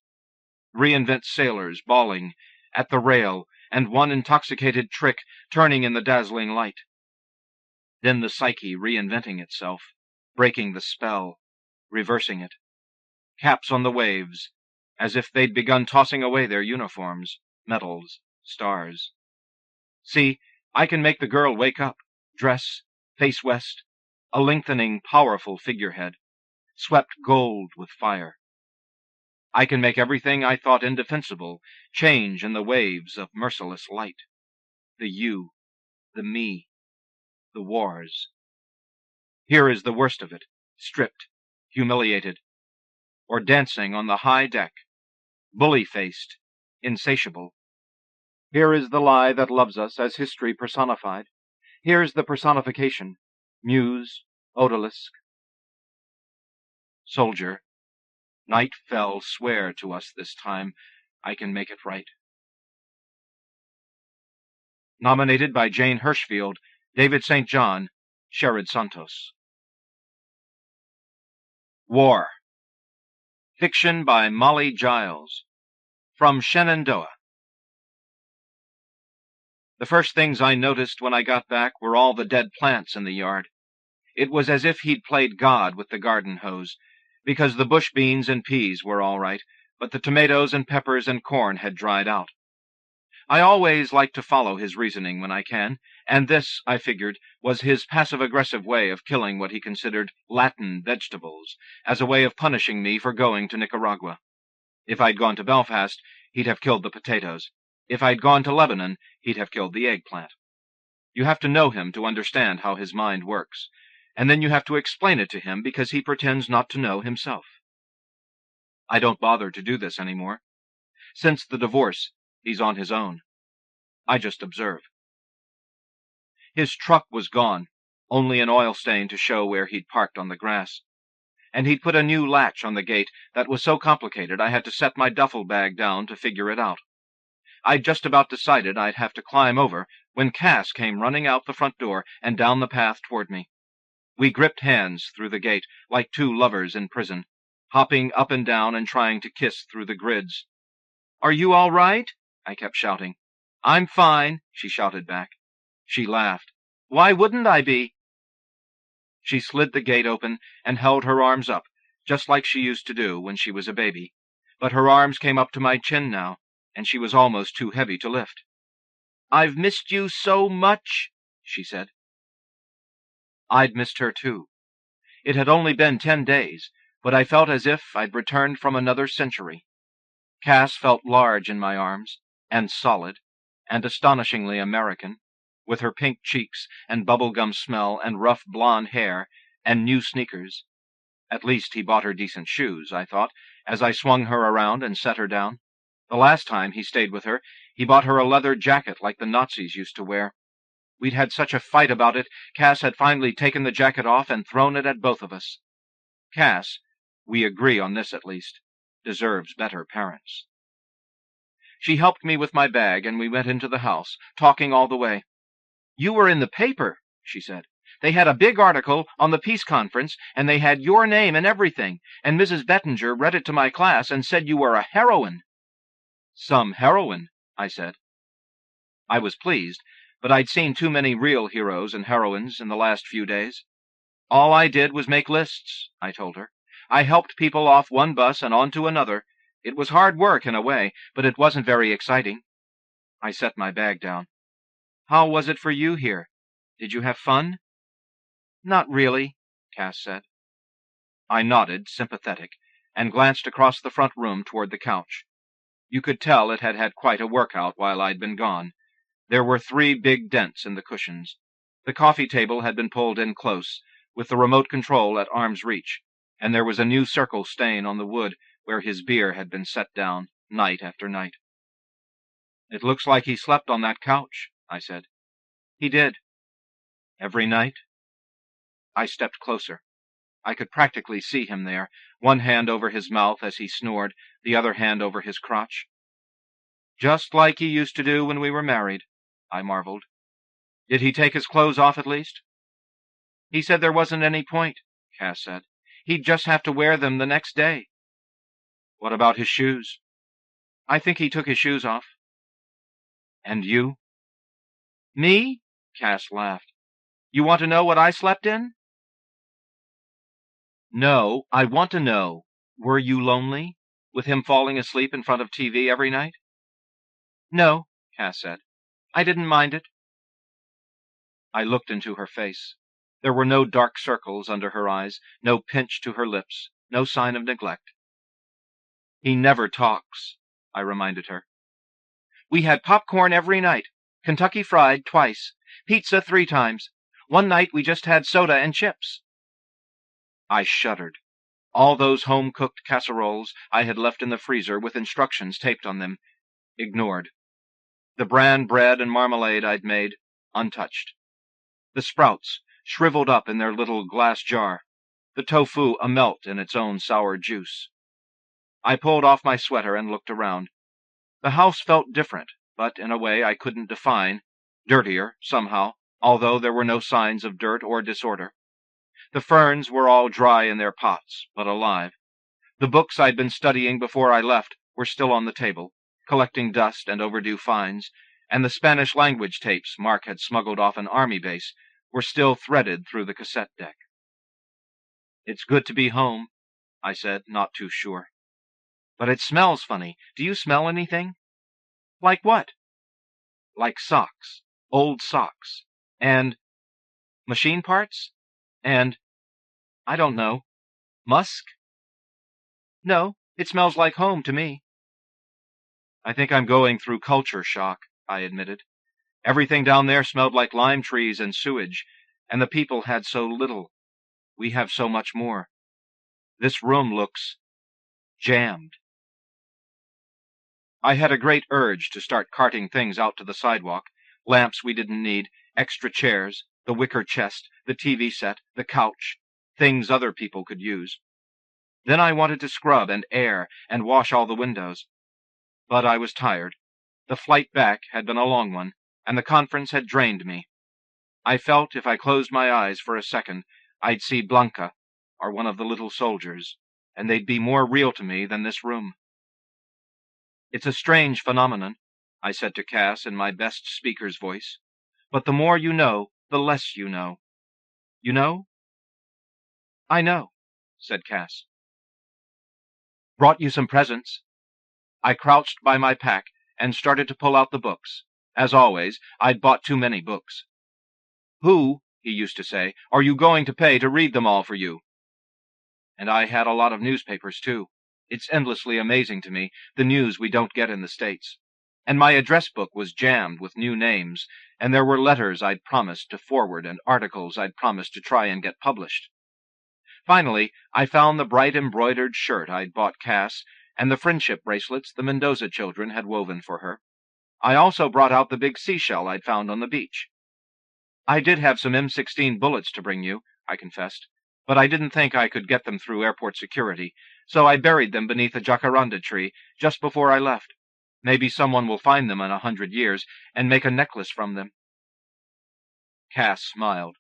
Reinvent sailors bawling at the rail, and one intoxicated trick turning in the dazzling light. Then the psyche reinventing itself, breaking the spell, reversing it. Caps on the waves, as if they'd begun tossing away their uniforms, medals, stars. See, I can make the girl wake up, dress, face west, a lengthening, powerful figurehead, swept gold with fire. I can make everything I thought indefensible change in the waves of merciless light. The you, the me, the wars. Here is the worst of it, stripped, humiliated, or dancing on the high deck, bully-faced, insatiable. Here is the lie that loves us as history personified. Here's the personification, Muse, odalisque. Soldier, night fell swear to us this time. I can make it right. Nominated by Jane Hirschfield, David St. John, Sherrod Santos. War. Fiction by Molly Giles. From Shenandoah. The first things I noticed when I got back were all the dead plants in the yard. It was as if he'd played God with the garden hose, because the bush beans and peas were all right, but the tomatoes and peppers and corn had dried out. I always like to follow his reasoning when I can, and this, I figured, was his passive-aggressive way of killing what he considered Latin vegetables, as a way of punishing me for going to Nicaragua. If I'd gone to Belfast, he'd have killed the potatoes. If I'd gone to Lebanon, he'd have killed the eggplant. You have to know him to understand how his mind works, and then you have to explain it to him because he pretends not to know himself. I don't bother to do this anymore. Since the divorce, he's on his own. I just observe. His truck was gone, only an oil stain to show where he'd parked on the grass. And he'd put a new latch on the gate that was so complicated I had to set my duffel bag down to figure it out. I'd just about decided I'd have to climb over when Cass came running out the front door and down the path toward me. We gripped hands through the gate like two lovers in prison, hopping up and down and trying to kiss through the grids. "Are you all right?" I kept shouting. "I'm fine," she shouted back. She laughed. "Why wouldn't I be?" She slid the gate open and held her arms up, just like she used to do when she was a baby, but her arms came up to my chin now, and she was almost too heavy to lift. "I've missed you so much," she said. I'd missed her too. It had only been 10 days, but I felt as if I'd returned from another century. Cass felt large in my arms, and solid, and astonishingly American, with her pink cheeks and bubblegum smell and rough blonde hair and new sneakers. At least he bought her decent shoes, I thought, as I swung her around and set her down. The last time he stayed with her, he bought her a leather jacket like the Nazis used to wear. We'd had such a fight about it, Cass had finally taken the jacket off and thrown it at both of us. Cass, we agree on this at least, deserves better parents. She helped me with my bag, and we went into the house, talking all the way. "You were in the paper," she said. "They had a big article on the peace conference, and they had your name and everything, and Mrs. Bettinger read it to my class and said you were a heroine." "Some heroine," I said. I was pleased, but I'd seen too many real heroes and heroines in the last few days. "All I did was make lists," I told her. "I helped people off one bus and on to another. It was hard work in a way, but it wasn't very exciting." I set my bag down. "How was it for you here? Did you have fun?" "Not really," Cass said. I nodded, sympathetic, and glanced across the front room toward the couch. You could tell it had had quite a workout while I'd been gone. There were 3 big dents in the cushions. The coffee table had been pulled in close, with the remote control at arm's reach, and there was a new circle stain on the wood where his beer had been set down night after night. "It looks like he slept on that couch," I said. "He did." "Every night?" I stepped closer. I could practically see him there, one hand over his mouth as he snored, the other hand over his crotch. "Just like he used to do when we were married," I marveled. "Did he take his clothes off at least?" "He said there wasn't any point," Cass said. "He'd just have to wear them the next day." "What about his shoes?" "I think he took his shoes off." "And you?" "Me?" Cass laughed. "You want to know what I slept in?" "No, I want to know, were you lonely, with him falling asleep in front of TV every night?" "No," Cass said. "I didn't mind it." I looked into her face. There were no dark circles under her eyes, no pinch to her lips, no sign of neglect. "He never talks," I reminded her. "We had popcorn every night, Kentucky Fried twice, pizza 3 times. One night we just had soda and chips." I shuddered. All those home-cooked casseroles I had left in the freezer with instructions taped on them, ignored. The bran bread and marmalade I'd made, untouched. The sprouts, shriveled up in their little glass jar. The tofu a melt in its own sour juice. I pulled off my sweater and looked around. The house felt different, but in a way I couldn't define. Dirtier, somehow, although there were no signs of dirt or disorder. The ferns were all dry in their pots, but alive. The books I'd been studying before I left were still on the table, collecting dust and overdue fines, and the Spanish language tapes Mark had smuggled off an army base were still threaded through the cassette deck. "It's good to be home," I said, not too sure. "But it smells funny. Do you smell anything?" "Like what?" "Like socks. Old socks. And machine parts? And I don't know. Musk?" "No, it smells like home to me." "I think I'm going through culture shock," I admitted. "Everything down there smelled like lime trees and sewage, and the people had so little. We have so much more. This room looks jammed." I had a great urge to start carting things out to the sidewalk, lamps we didn't need, extra chairs, the wicker chest, the TV set, the couch, things other people could use. Then I wanted to scrub and air and wash all the windows. But I was tired. The flight back had been a long one, and the conference had drained me. I felt if I closed my eyes for a second, I'd see Blanca, or one of the little soldiers, and they'd be more real to me than this room. "It's a strange phenomenon," I said to Cass in my best speaker's voice, "but the more you know, the less you know. You know?" "I know," said Cass. "Brought you some presents," I crouched by my pack and started to pull out the books. As always, I'd bought too many books. "Who," he used to say, "are you going to pay to read them all for you?" And I had a lot of newspapers, too. It's endlessly amazing to me, the news we don't get in the States. And my address book was jammed with new names, and there were letters I'd promised to forward and articles I'd promised to try and get published. Finally, I found the bright embroidered shirt I'd bought Cass, and the friendship bracelets the Mendoza children had woven for her. I also brought out the big seashell I'd found on the beach. "I did have some M16 bullets to bring you," I confessed, "but I didn't think I could get them through airport security, so I buried them beneath a jacaranda tree just before I left. Maybe someone will find them in 100 years and make a necklace from them." Cass smiled.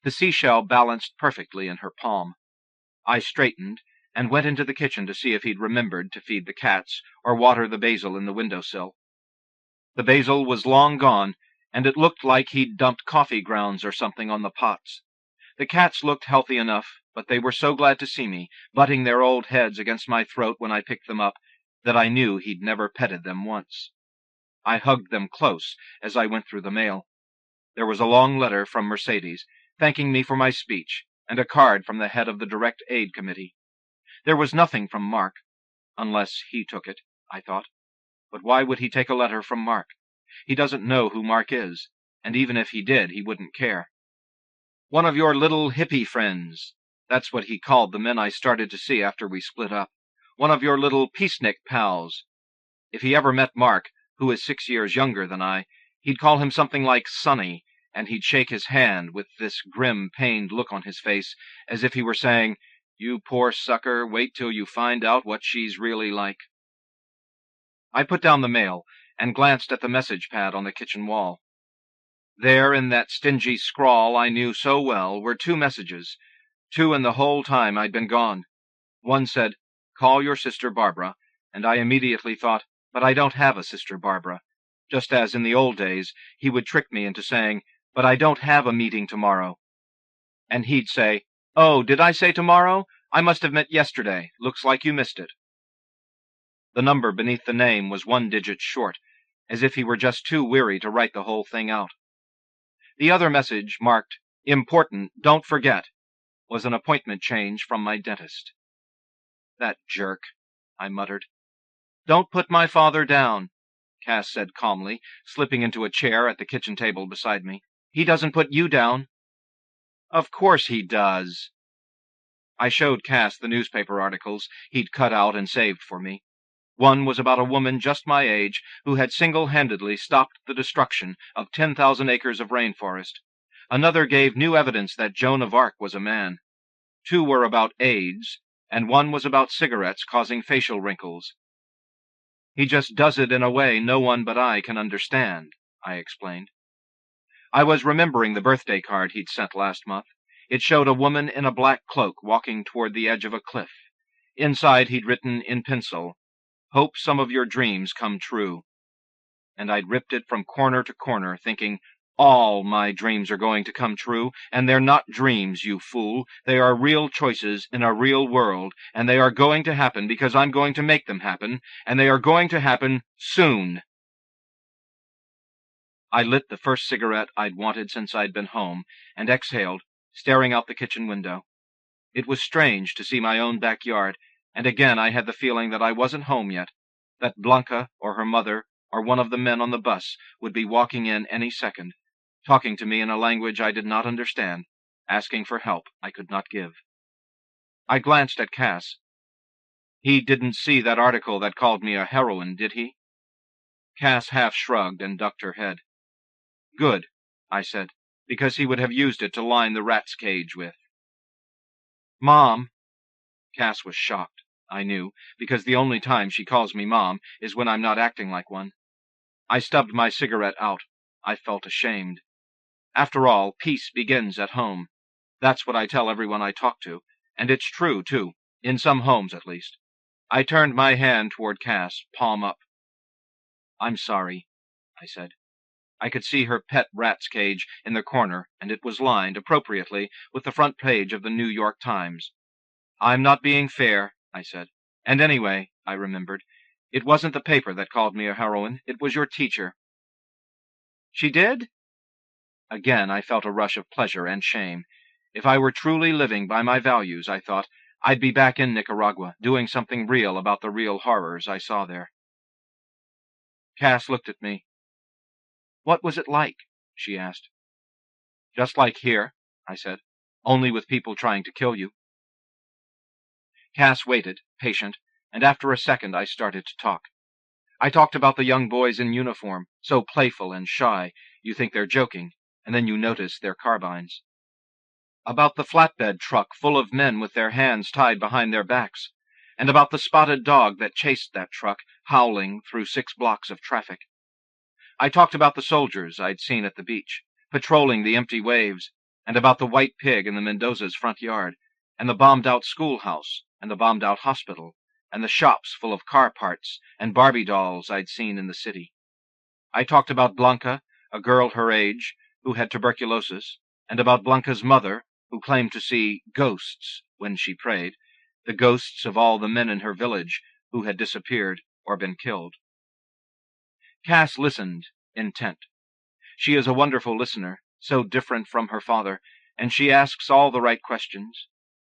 The seashell balanced perfectly in her palm. I straightened and went into the kitchen to see if he'd remembered to feed the cats or water the basil in the windowsill. The basil was long gone, and it looked like he'd dumped coffee grounds or something on the pots. The cats looked healthy enough, but they were so glad to see me, butting their old heads against my throat when I picked them up, that I knew he'd never petted them once. I hugged them close as I went through the mail. There was a long letter from Mercedes, thanking me for my speech, and a card from the head of the Direct Aid Committee. There was nothing from Mark, unless he took it, I thought. But why would he take a letter from Mark? He doesn't know who Mark is, and even if he did, he wouldn't care. "One of your little hippie friends." That's what he called the men I started to see after we split up. "One of your little peacenik pals." If he ever met Mark, who is 6 years younger than I, he'd call him something like Sonny, and he'd shake his hand with this grim, pained look on his face, as if he were saying, "You poor sucker, wait till you find out what she's really like." I put down the mail and glanced at the message pad on the kitchen wall. There, in that stingy scrawl I knew so well, were 2 messages, 2 in the whole time I'd been gone. One said, "Call your sister Barbara," and I immediately thought, but I don't have a sister Barbara, just as in the old days he would trick me into saying, "But I don't have a meeting tomorrow." And he'd say, "Oh, did I say tomorrow? I must have meant yesterday. Looks like you missed it." The number beneath the name was 1 digit short, as if he were just too weary to write the whole thing out. The other message, marked, "Important, don't forget," was an appointment change from my dentist. "That jerk," I muttered. "Don't put my father down," Cass said calmly, slipping into a chair at the kitchen table beside me. "He doesn't put you down." "Of course he does." I showed Cass the newspaper articles he'd cut out and saved for me. One was about a woman just my age who had single-handedly stopped the destruction of 10,000 acres of rainforest. Another gave new evidence that Joan of Arc was a man. 2 were about AIDS, and 1 was about cigarettes causing facial wrinkles. "He just does it in a way no one but I can understand," I explained. I was remembering the birthday card he'd sent last month. It showed a woman in a black cloak walking toward the edge of a cliff. Inside he'd written in pencil, "Hope some of your dreams come true." And I'd ripped it from corner to corner, thinking, all my dreams are going to come true, and they're not dreams, you fool. They are real choices in a real world, and they are going to happen because I'm going to make them happen, and they are going to happen soon. I lit the first cigarette I'd wanted since I'd been home, and exhaled, staring out the kitchen window. It was strange to see my own backyard, and again I had the feeling that I wasn't home yet, that Blanca or her mother or one of the men on the bus would be walking in any second, talking to me in a language I did not understand, asking for help I could not give. I glanced at Cass. "He didn't see that article that called me a heroine, did he?" Cass half shrugged and ducked her head. "Good," I said, "because he would have used it to line the rat's cage with." "Mom." Cass was shocked, I knew, because the only time she calls me Mom is when I'm not acting like one. I stubbed my cigarette out. I felt ashamed. After all, peace begins at home. That's what I tell everyone I talk to, and it's true, too, in some homes at least. I turned my hand toward Cass, palm up. "I'm sorry," I said. I could see her pet rat's cage in the corner, and it was lined, appropriately, with the front page of the New York Times. "I'm not being fair," I said. "And anyway," I remembered, It wasn't the paper that called me a heroine. It was your teacher." "She did?" Again I felt a rush of pleasure and shame. If I were truly living by my values, I thought, I'd be back in Nicaragua, doing something real about the real horrors I saw there. Cass looked at me. "What was it like?" she asked. "Just like here," I said, "only with people trying to kill you." Cass waited, patient, and after a second I started to talk. I talked about the young boys in uniform, so playful and shy, you think they're joking, and then you notice their carbines. About the flatbed truck full of men with their hands tied behind their backs, and about the spotted dog that chased that truck, howling through 6 blocks of traffic. I talked about the soldiers I'd seen at the beach, patrolling the empty waves, and about the white pig in the Mendoza's front yard, and the bombed-out schoolhouse, and the bombed-out hospital, and the shops full of car parts and Barbie dolls I'd seen in the city. I talked about Blanca, a girl her age, who had tuberculosis, and about Blanca's mother, who claimed to see ghosts when she prayed, the ghosts of all the men in her village who had disappeared or been killed. Cass listened, intent. She is a wonderful listener, so different from her father, and she asks all the right questions.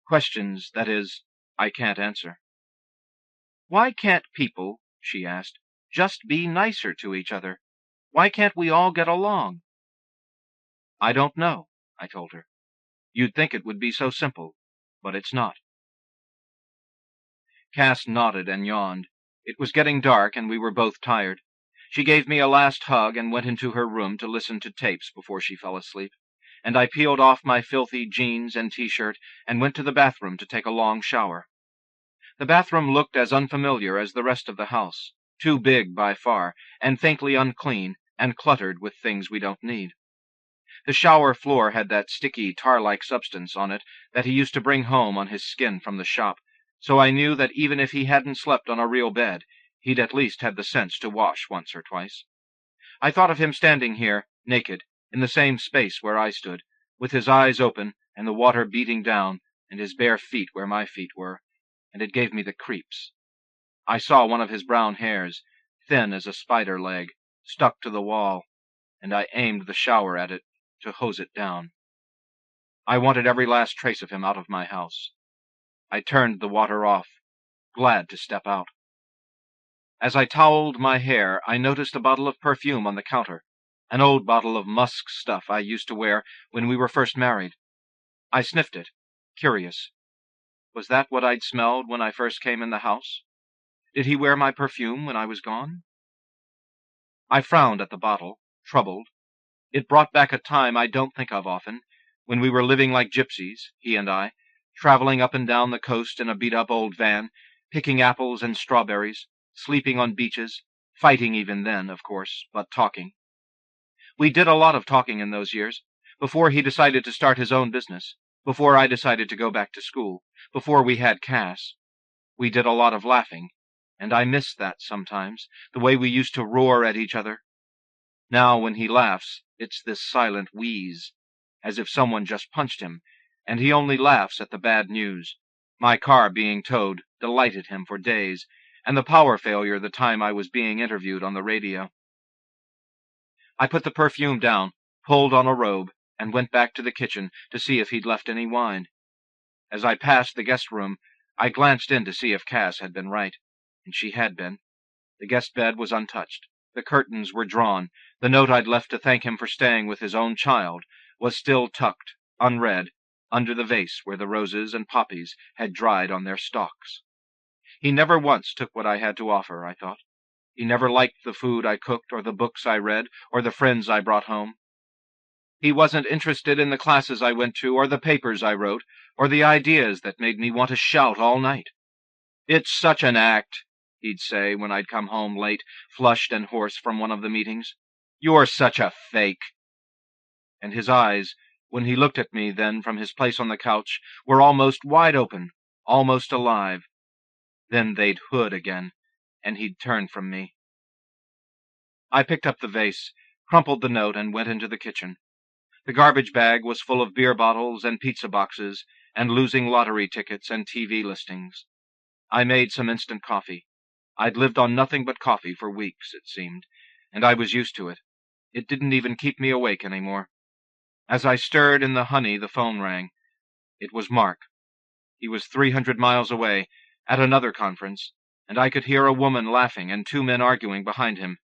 Questions, that is, I can't answer. "Why can't people," she asked, "just be nicer to each other? Why can't we all get along?" "I don't know," I told her. "You'd think it would be so simple, but it's not." Cass nodded and yawned. It was getting dark, and we were both tired. She gave me a last hug and went into her room to listen to tapes before she fell asleep, and I peeled off my filthy jeans and t-shirt and went to the bathroom to take a long shower. The bathroom looked as unfamiliar as the rest of the house, too big by far, and faintly unclean, and cluttered with things we don't need. The shower floor had that sticky, tar-like substance on it that he used to bring home on his skin from the shop, so I knew that even if he hadn't slept on a real bed, he'd at least had the sense to wash once or twice. I thought of him standing here, naked, in the same space where I stood, with his eyes open and the water beating down, and his bare feet where my feet were, and it gave me the creeps. I saw one of his brown hairs, thin as a spider leg, stuck to the wall, and I aimed the shower at it to hose it down. I wanted every last trace of him out of my house. I turned the water off, glad to step out. As I toweled my hair, I noticed a bottle of perfume on the counter, an old bottle of musk stuff I used to wear when we were first married. I sniffed it, curious. Was that what I'd smelled when I first came in the house? Did he wear my perfume when I was gone? I frowned at the bottle, troubled. It brought back a time I don't think of often, when we were living like gypsies, he and I, traveling up and down the coast in a beat-up old van, picking apples and strawberries, sleeping on beaches, fighting even then, of course, but talking. We did a lot of talking in those years, before he decided to start his own business, before I decided to go back to school, before we had Cass. We did a lot of laughing, and I miss that sometimes, the way we used to roar at each other. Now when he laughs, it's this silent wheeze, as if someone just punched him, and he only laughs at the bad news. My car being towed delighted him for days, and the power failure the time I was being interviewed on the radio. I put the perfume down, pulled on a robe, and went back to the kitchen to see if he'd left any wine. As I passed the guest room, I glanced in to see if Cass had been right, and she had been. The guest bed was untouched. The curtains were drawn. The note I'd left to thank him for staying with his own child was still tucked, unread, under the vase where the roses and poppies had dried on their stalks. He never once took what I had to offer, I thought. He never liked the food I cooked or the books I read or the friends I brought home. He wasn't interested in the classes I went to or the papers I wrote or the ideas that made me want to shout all night. "It's such an act," he'd say when I'd come home late, flushed and hoarse from one of the meetings. "You're such a fake." And his eyes, when he looked at me then from his place on the couch, were almost wide open, almost alive. Then they'd hood again, and he'd turn from me. I picked up the vase, crumpled the note, and went into the kitchen. The garbage bag was full of beer bottles and pizza boxes and losing lottery tickets and TV listings. I made some instant coffee. I'd lived on nothing but coffee for weeks, it seemed, and I was used to it. It didn't even keep me awake any more. As I stirred in the honey, the phone rang. It was Mark. He was 300 miles away, at another conference, and I could hear a woman laughing and 2 men arguing behind him.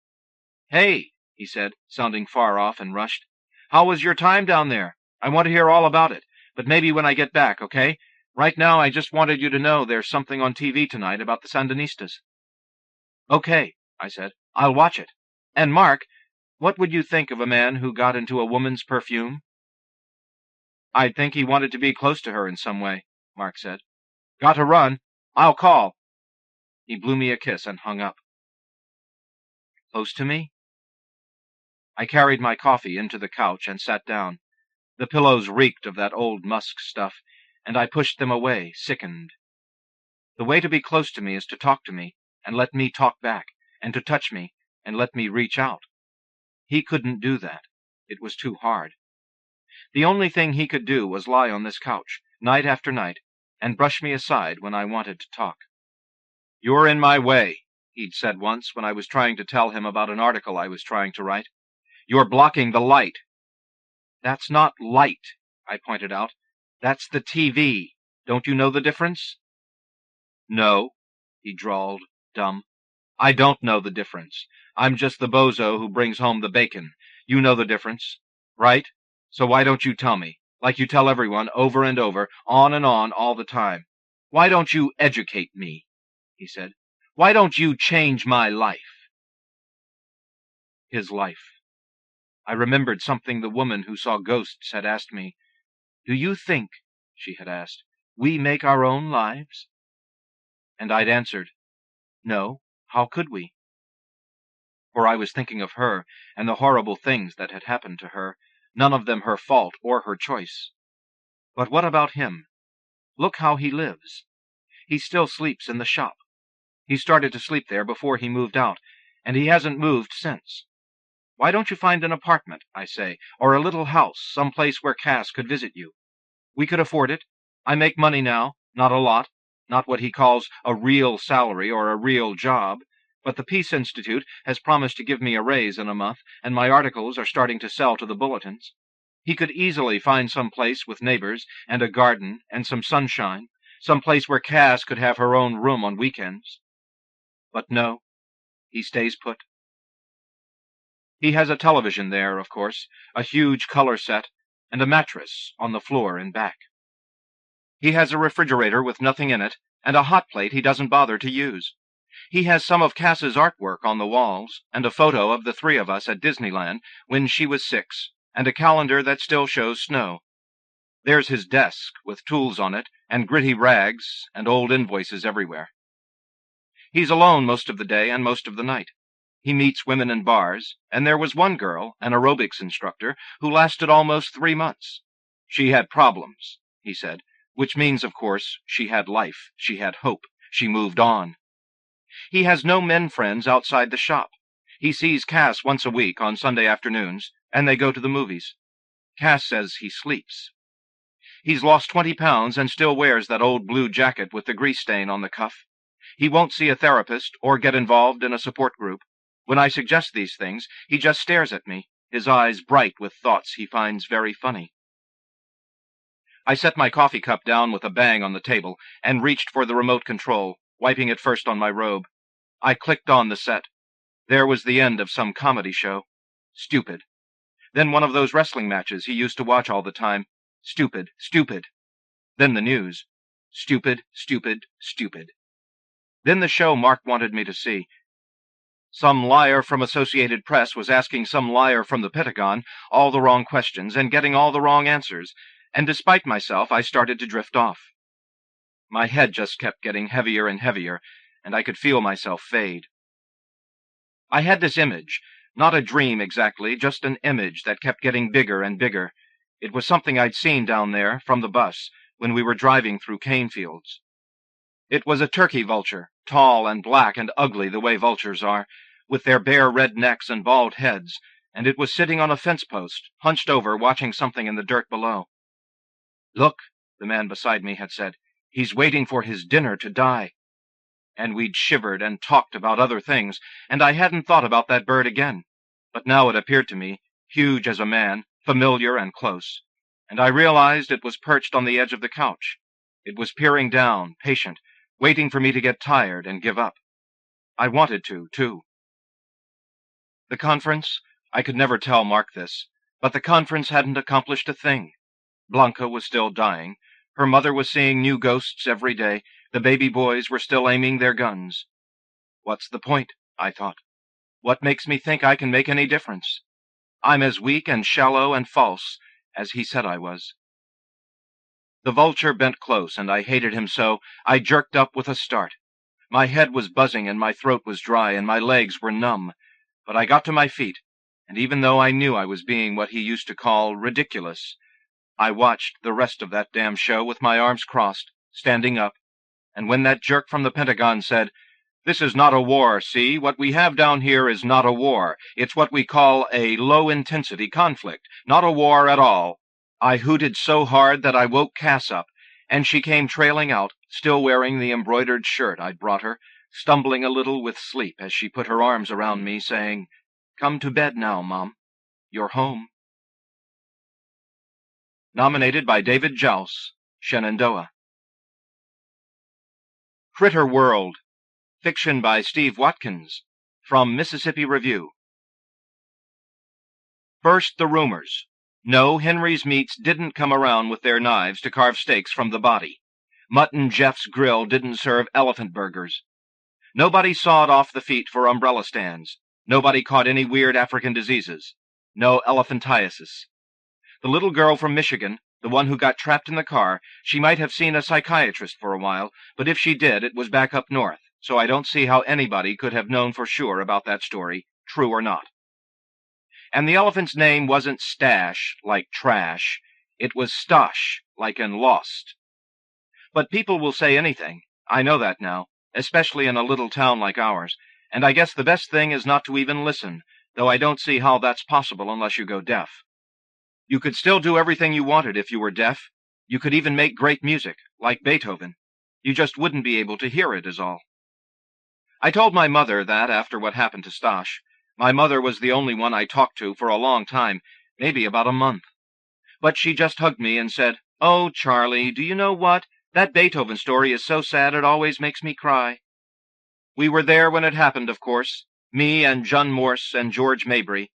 "Hey," he said, sounding far off and rushed. "How was your time down there? I want to hear all about it, but maybe when I get back, okay? Right now I just wanted you to know there's something on TV tonight about the Sandinistas." "Okay," I said. "I'll watch it. And Mark, what would you think of a man who got into a woman's perfume?" "I'd think he wanted to be close to her in some way," Mark said. "Got to run. I'll call." He blew me a kiss and hung up. Close to me? I carried my coffee into the couch and sat down. The pillows reeked of that old musk stuff, and I pushed them away, sickened. The way to be close to me is to talk to me, and let me talk back, and to touch me, and let me reach out. He couldn't do that. It was too hard. The only thing he could do was lie on this couch, night after night, and brush me aside when I wanted to talk. "You're in my way," he'd said once when I was trying to tell him about an article I was trying to write. "You're blocking the light." "That's not light," I pointed out. "That's the TV. Don't you know the difference?" "No," he drawled, dumb. "I don't know the difference. I'm just the bozo who brings home the bacon. You know the difference, right? So why don't you tell me, like you tell everyone over and over, on and on, all the time? Why don't you educate me?" he said. "Why don't you change my life?" His life. I remembered something the woman who saw ghosts had asked me. "Do you think," she had asked, "we make our own lives?" And I'd answered, "No, how could we?" For I was thinking of her, and the horrible things that had happened to her, none of them her fault or her choice. But what about him? Look how he lives. He still sleeps in the shop. He started to sleep there before he moved out, and he hasn't moved since. Why don't you find an apartment, I say, or a little house, some place where Cass could visit you? We could afford it. I make money now, not a lot, not what he calls a real salary or a real job, but the Peace Institute has promised to give me a raise in a month, and my articles are starting to sell to the bulletins. He could easily find some place with neighbors, and a garden, and some sunshine, some place where Cass could have her own room on weekends. But no, he stays put. He has a television there, of course, a huge color set, and a mattress on the floor in back. He has a refrigerator with nothing in it, and a hot plate he doesn't bother to use. He has some of Cass's artwork on the walls, and a photo of the 3 of us at Disneyland when she was 6, and a calendar that still shows snow. There's his desk, with tools on it, and gritty rags, and old invoices everywhere. He's alone most of the day and most of the night. He meets women in bars, and there was one girl, an aerobics instructor, who lasted almost 3 months. She had problems, he said, which means, of course, she had life, she had hope, she moved on. He has no men friends outside the shop. He sees Cass once a week on Sunday afternoons, and they go to the movies. Cass says he sleeps. He's lost 20 pounds and still wears that old blue jacket with the grease stain on the cuff. He won't see a therapist or get involved in a support group. When I suggest these things, he just stares at me, his eyes bright with thoughts he finds very funny. I set my coffee cup down with a bang on the table and reached for the remote control, wiping it first on my robe. I clicked on the set. There was the end of some comedy show. Stupid. Then one of those wrestling matches he used to watch all the time. Stupid, stupid. Then the news. Stupid, stupid, stupid. Then the show Mark wanted me to see. Some liar from Associated Press was asking some liar from the Pentagon all the wrong questions and getting all the wrong answers, and despite myself, I started to drift off. My head just kept getting heavier and heavier, and I could feel myself fade. I had this image, not a dream exactly, just an image that kept getting bigger and bigger. It was something I'd seen down there, from the bus, when we were driving through cane fields. It was a turkey vulture, tall and black and ugly the way vultures are, with their bare red necks and bald heads, and it was sitting on a fence post, hunched over, watching something in the dirt below. "Look," the man beside me had said, "he's waiting for his dinner to die." and we'd shivered and talked about other things, and I hadn't thought about that bird again. But now it appeared to me, huge as a man, familiar and close, and I realized it was perched on the edge of the couch. It was peering down, patient, waiting for me to get tired and give up. I wanted to, too. The conference, I could never tell Mark this, but the conference hadn't accomplished a thing. Blanca was still dying. Her mother was seeing new ghosts every day. The baby boys were still aiming their guns. What's the point? I thought. What makes me think I can make any difference? I'm as weak and shallow and false as he said I was. The vulture bent close, and I hated him so I jerked up with a start. My head was buzzing, and my throat was dry, and my legs were numb. But I got to my feet, and even though I knew I was being what he used to call ridiculous, I watched the rest of that damn show with my arms crossed, standing up, and when that jerk from the Pentagon said, "This is not a war, see? What we have down here is not a war. It's what we call a low-intensity conflict, not a war at all," I hooted so hard that I woke Cass up, and she came trailing out, still wearing the embroidered shirt I'd brought her, stumbling a little with sleep as she put her arms around me, saying, "Come to bed now, Mom. You're home." Nominated by David Jowse, Shenandoah. Critterworld, fiction by Steve Watkins, from Mississippi Review. First, the rumors. No, Henry's Meats didn't come around with their knives to carve steaks from the body. Mutton Jeff's Grill didn't serve elephant burgers. Nobody sawed off the feet for umbrella stands. Nobody caught any weird African diseases. No elephantiasis. The little girl from Michigan, the one who got trapped in the car, she might have seen a psychiatrist for a while, but if she did, it was back up north, so I don't see how anybody could have known for sure about that story, true or not. And the elephant's name wasn't Stash, like trash. It was Stosh, like in Lost. But people will say anything. I know that now, especially in a little town like ours, and I guess the best thing is not to even listen, though I don't see how that's possible unless you go deaf. You could still do everything you wanted if you were deaf. You could even make great music, like Beethoven. You just wouldn't be able to hear it, is all. I told my mother that after what happened to Stosh. My mother was the only one I talked to for a long time, maybe about a month. But she just hugged me and said, "Oh, Charlie, do you know what? That Beethoven story is so sad it always makes me cry." We were there when it happened, of course, me and John Morse and George Mabry,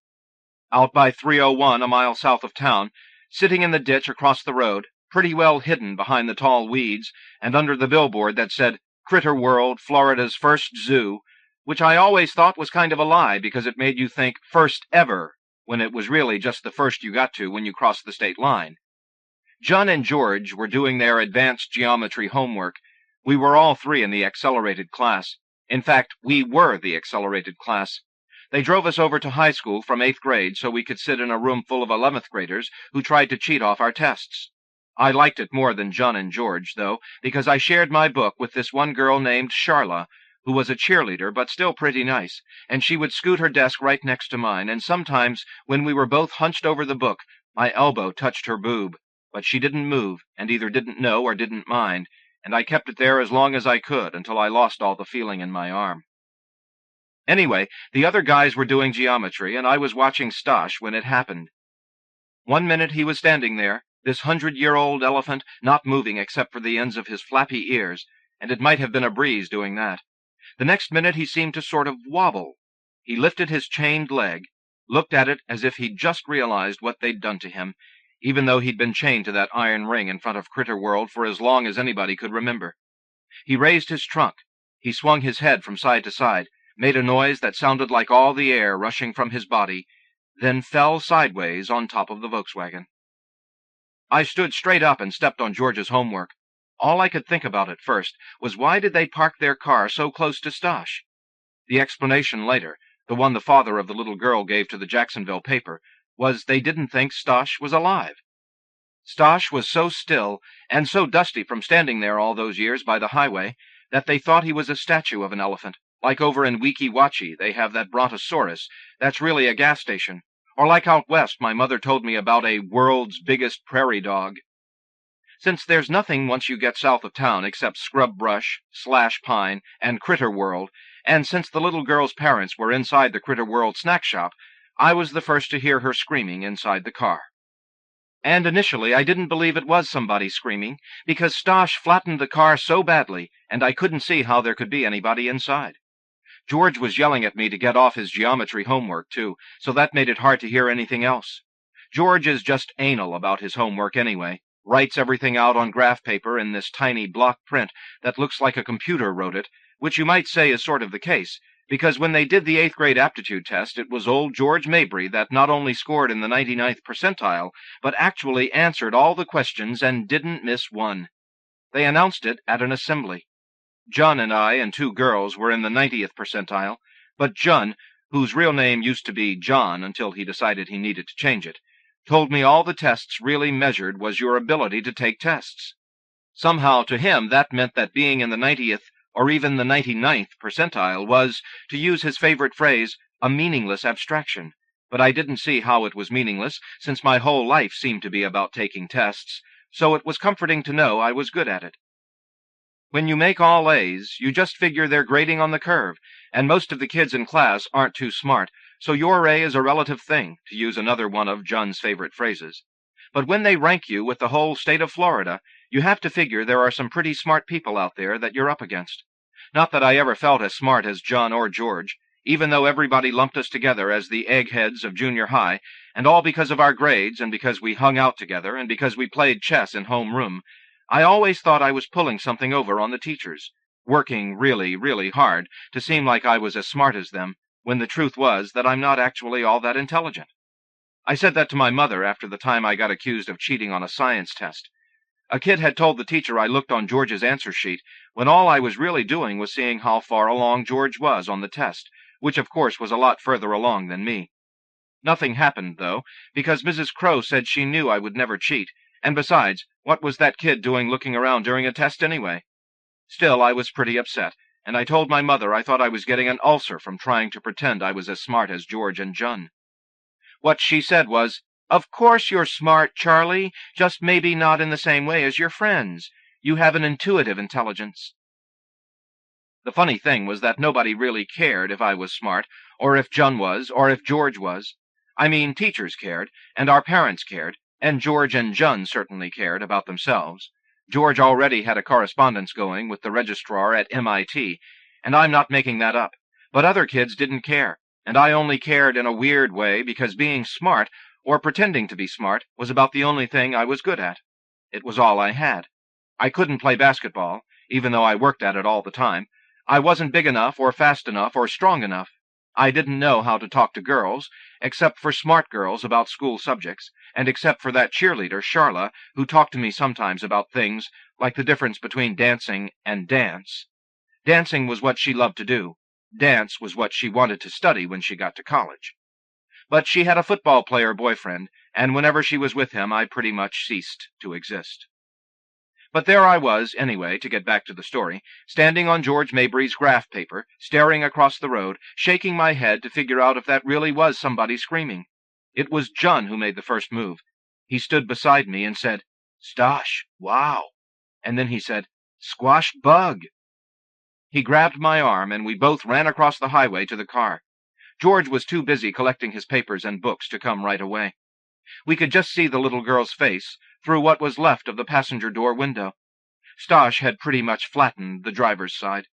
out by 301 a mile south of town, sitting in the ditch across the road, pretty well hidden behind the tall weeds and under the billboard that said, "Critterworld, Florida's first zoo," which I always thought was kind of a lie because it made you think first ever, when it was really just the first you got to when you crossed the state line. John and George were doing their advanced geometry homework. We were all three in the accelerated class. In fact, we were the accelerated class. They drove us over to high school from 8th grade so we could sit in a room full of 11th graders who tried to cheat off our tests. I liked it more than John and George, though, because I shared my book with this one girl named Charla, who was a cheerleader but still pretty nice, and she would scoot her desk right next to mine, and sometimes, when we were both hunched over the book, my elbow touched her boob, but she didn't move, and either didn't know or didn't mind, and I kept it there as long as I could until I lost all the feeling in my arm. Anyway, the other guys were doing geometry, and I was watching Stosh when it happened. One minute he was standing there, this 100-year-old elephant, not moving except for the ends of his flappy ears, and it might have been a breeze doing that. The next minute he seemed to sort of wobble. He lifted his chained leg, looked at it as if he'd just realized what they'd done to him, even though he'd been chained to that iron ring in front of Critterworld for as long as anybody could remember. He raised his trunk. He swung his head from side to side, made a noise that sounded like all the air rushing from his body, then fell sideways on top of the Volkswagen. I stood straight up and stepped on George's homework. All I could think about at first was why did they park their car so close to Stosh? The explanation later, the one the father of the little girl gave to the Jacksonville paper, was they didn't think Stosh was alive. Stosh was so still and so dusty from standing there all those years by the highway that they thought he was a statue of an elephant, like over in Weeki Wachee they have that brontosaurus that's really a gas station, or like out west my mother told me about a world's biggest prairie dog. Since there's nothing once you get south of town except scrub brush, slash pine, and Critterworld, and since the little girl's parents were inside the Critterworld snack shop, I was the first to hear her screaming inside the car. And initially I didn't believe it was somebody screaming, because Stosh flattened the car so badly, and I couldn't see how there could be anybody inside. George was yelling at me to get off his geometry homework, too, so that made it hard to hear anything else. George is just anal about his homework anyway, writes everything out on graph paper in this tiny block print that looks like a computer wrote it, which you might say is sort of the case, because when they did the 8th grade aptitude test, it was old George Mabry that not only scored in the 99th percentile, but actually answered all the questions and didn't miss one. They announced it at an assembly. Jun and I and 2 girls were in the 90th percentile, but Jun, whose real name used to be John until he decided he needed to change it, told me all the tests really measured was your ability to take tests. Somehow to him that meant that being in the 90th or even the 99th percentile was, to use his favorite phrase, a meaningless abstraction. But I didn't see how it was meaningless, since my whole life seemed to be about taking tests, so it was comforting to know I was good at it. When you make all A's, you just figure they're grading on the curve, and most of the kids in class aren't too smart, so your A is a relative thing, to use another one of Jun's favorite phrases. But when they rank you with the whole state of Florida, you have to figure there are some pretty smart people out there that you're up against. Not that I ever felt as smart as Jun or George, even though everybody lumped us together as the eggheads of junior high, and all because of our grades, and because we hung out together, and because we played chess in homeroom. I always thought I was pulling something over on the teachers, working really, really hard to seem like I was as smart as them, when the truth was that I'm not actually all that intelligent. I said that to my mother after the time I got accused of cheating on a science test. A kid had told the teacher I looked on George's answer sheet, when all I was really doing was seeing how far along George was on the test, which of course was a lot further along than me. Nothing happened, though, because Mrs. Crow said she knew I would never cheat, and besides, what was that kid doing looking around during a test anyway? Still, I was pretty upset, and I told my mother I thought I was getting an ulcer from trying to pretend I was as smart as George and Jun. What she said was, "Of course you're smart, Charlie, just maybe not in the same way as your friends. You have an intuitive intelligence." The funny thing was that nobody really cared if I was smart, or if Jun was, or if George was. I mean, teachers cared, and our parents cared, and George and Jun certainly cared about themselves. George already had a correspondence going with the registrar at MIT, and I'm not making that up. But other kids didn't care, and I only cared in a weird way because being smart, or pretending to be smart, was about the only thing I was good at. It was all I had. I couldn't play basketball, even though I worked at it all the time. I wasn't big enough or fast enough or strong enough. I didn't know how to talk to girls, except for smart girls about school subjects, and except for that cheerleader, Charla, who talked to me sometimes about things like the difference between dancing and dance. Dancing was what she loved to do. Dance was what she wanted to study when she got to college. But she had a football player boyfriend, and whenever she was with him, I pretty much ceased to exist. But there I was, anyway, to get back to the story, standing on George Mabry's graph paper, staring across the road, shaking my head to figure out if that really was somebody screaming. It was Jun who made the first move. He stood beside me and said, "Stosh, wow." And then he said, "Squash bug." He grabbed my arm, and we both ran across the highway to the car. George was too busy collecting his papers and books to come right away. We could just see the little girl's face through what was left of the passenger door window. Stosh had pretty much flattened the driver's side.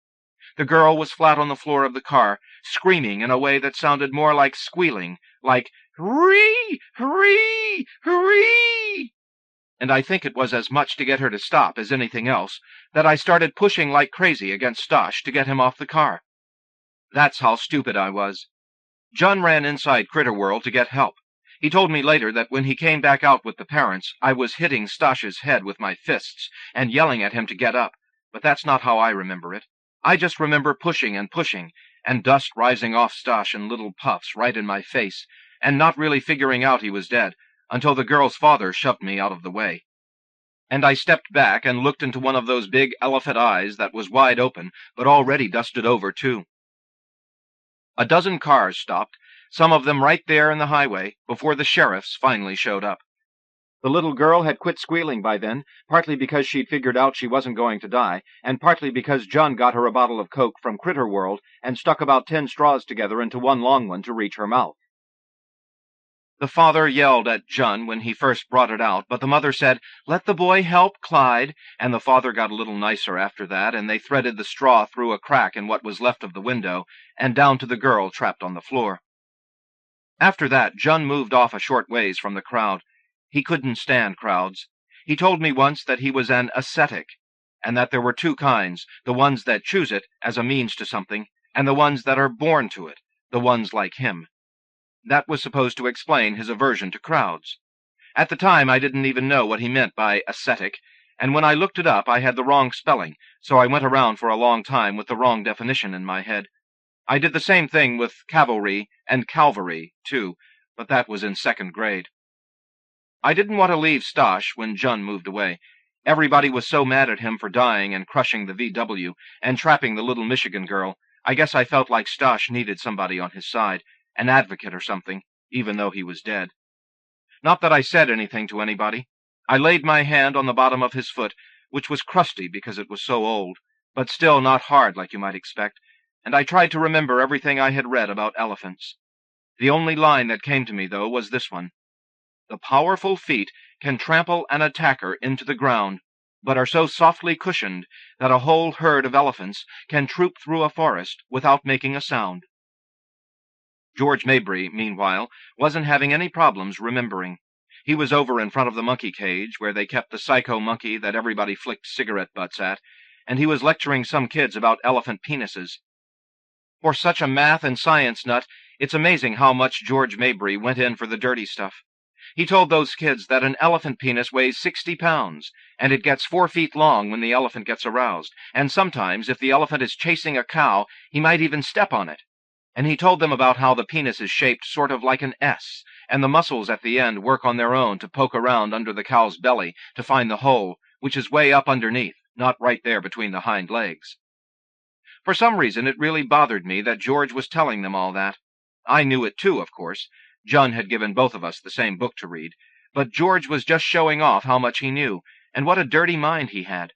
The girl was flat on the floor of the car, screaming in a way that sounded more like squealing, like, "Hurree! Hurree! Hurree!" And I think it was as much to get her to stop as anything else that I started pushing like crazy against Stosh to get him off the car. That's how stupid I was. Jun ran inside Critterworld to get help. He told me later that when he came back out with the parents, I was hitting Stosh's head with my fists and yelling at him to get up, but that's not how I remember it. I just remember pushing, and dust rising off Stosh in little puffs right in my face, and not really figuring out he was dead, until the girl's father shoved me out of the way. And I stepped back and looked into one of those big elephant eyes that was wide open, but already dusted over, too. A dozen cars stopped, some of them right there in the highway, before the sheriffs finally showed up. The little girl had quit squealing by then, partly because she'd figured out she wasn't going to die, and partly because John got her a bottle of Coke from Critterworld and stuck about 10 straws together into one long one to reach her mouth. The father yelled at John when he first brought it out, but the mother said, "Let the boy help, Clyde," and the father got a little nicer after that, and they threaded the straw through a crack in what was left of the window, and down to the girl trapped on the floor. After that, John moved off a short ways from the crowd. He couldn't stand crowds. He told me once that he was an ascetic, and that there were two kinds, the ones that choose it as a means to something, and the ones that are born to it, the ones like him. That was supposed to explain his aversion to crowds. At the time, I didn't even know what he meant by ascetic, and when I looked it up, I had the wrong spelling, so I went around for a long time with the wrong definition in my head. I did the same thing with cavalry and Calvary, too, but that was in second grade. I didn't want to leave Stosh when John moved away. Everybody was so mad at him for dying and crushing the VW and trapping the little Michigan girl. I guess I felt like Stosh needed somebody on his side, an advocate or something, even though he was dead. Not that I said anything to anybody. I laid my hand on the bottom of his foot, which was crusty because it was so old, but still not hard like you might expect, and I tried to remember everything I had read about elephants. The only line that came to me, though, was this one. The powerful feet can trample an attacker into the ground, but are so softly cushioned that a whole herd of elephants can troop through a forest without making a sound. George Mabry, meanwhile, wasn't having any problems remembering. He was over in front of the monkey cage, where they kept the psycho monkey that everybody flicked cigarette butts at, and he was lecturing some kids about elephant penises. For such a math and science nut, it's amazing how much George Mabry went in for the dirty stuff. He told those kids that an elephant penis weighs 60 pounds, and it gets 4 feet long when the elephant gets aroused, and sometimes, if the elephant is chasing a cow, he might even step on it. And he told them about how the penis is shaped sort of like an S, and the muscles at the end work on their own to poke around under the cow's belly to find the hole, which is way up underneath, not right there between the hind legs. For some reason, it really bothered me that George was telling them all that. I knew it too, of course. John had given both of us the same book to read, but George was just showing off how much he knew, and what a dirty mind he had.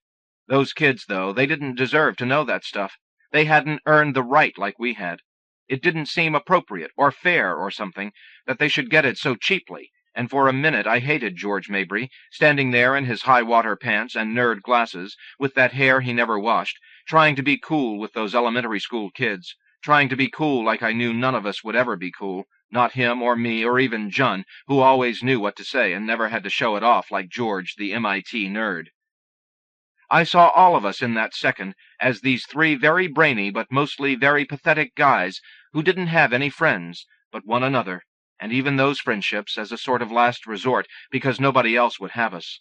Those kids, though, they didn't deserve to know that stuff. They hadn't earned the right like we had. It didn't seem appropriate or fair or something that they should get it so cheaply, and for a minute I hated George Mabry, standing there in his high-water pants and nerd glasses, with that hair he never washed, trying to be cool with those elementary school kids, trying to be cool like I knew none of us would ever be cool, not him or me or even John, who always knew what to say and never had to show it off like George, the MIT nerd. I saw all of us in that second as these three very brainy but mostly very pathetic guys who didn't have any friends but one another, and even those friendships as a sort of last resort because nobody else would have us.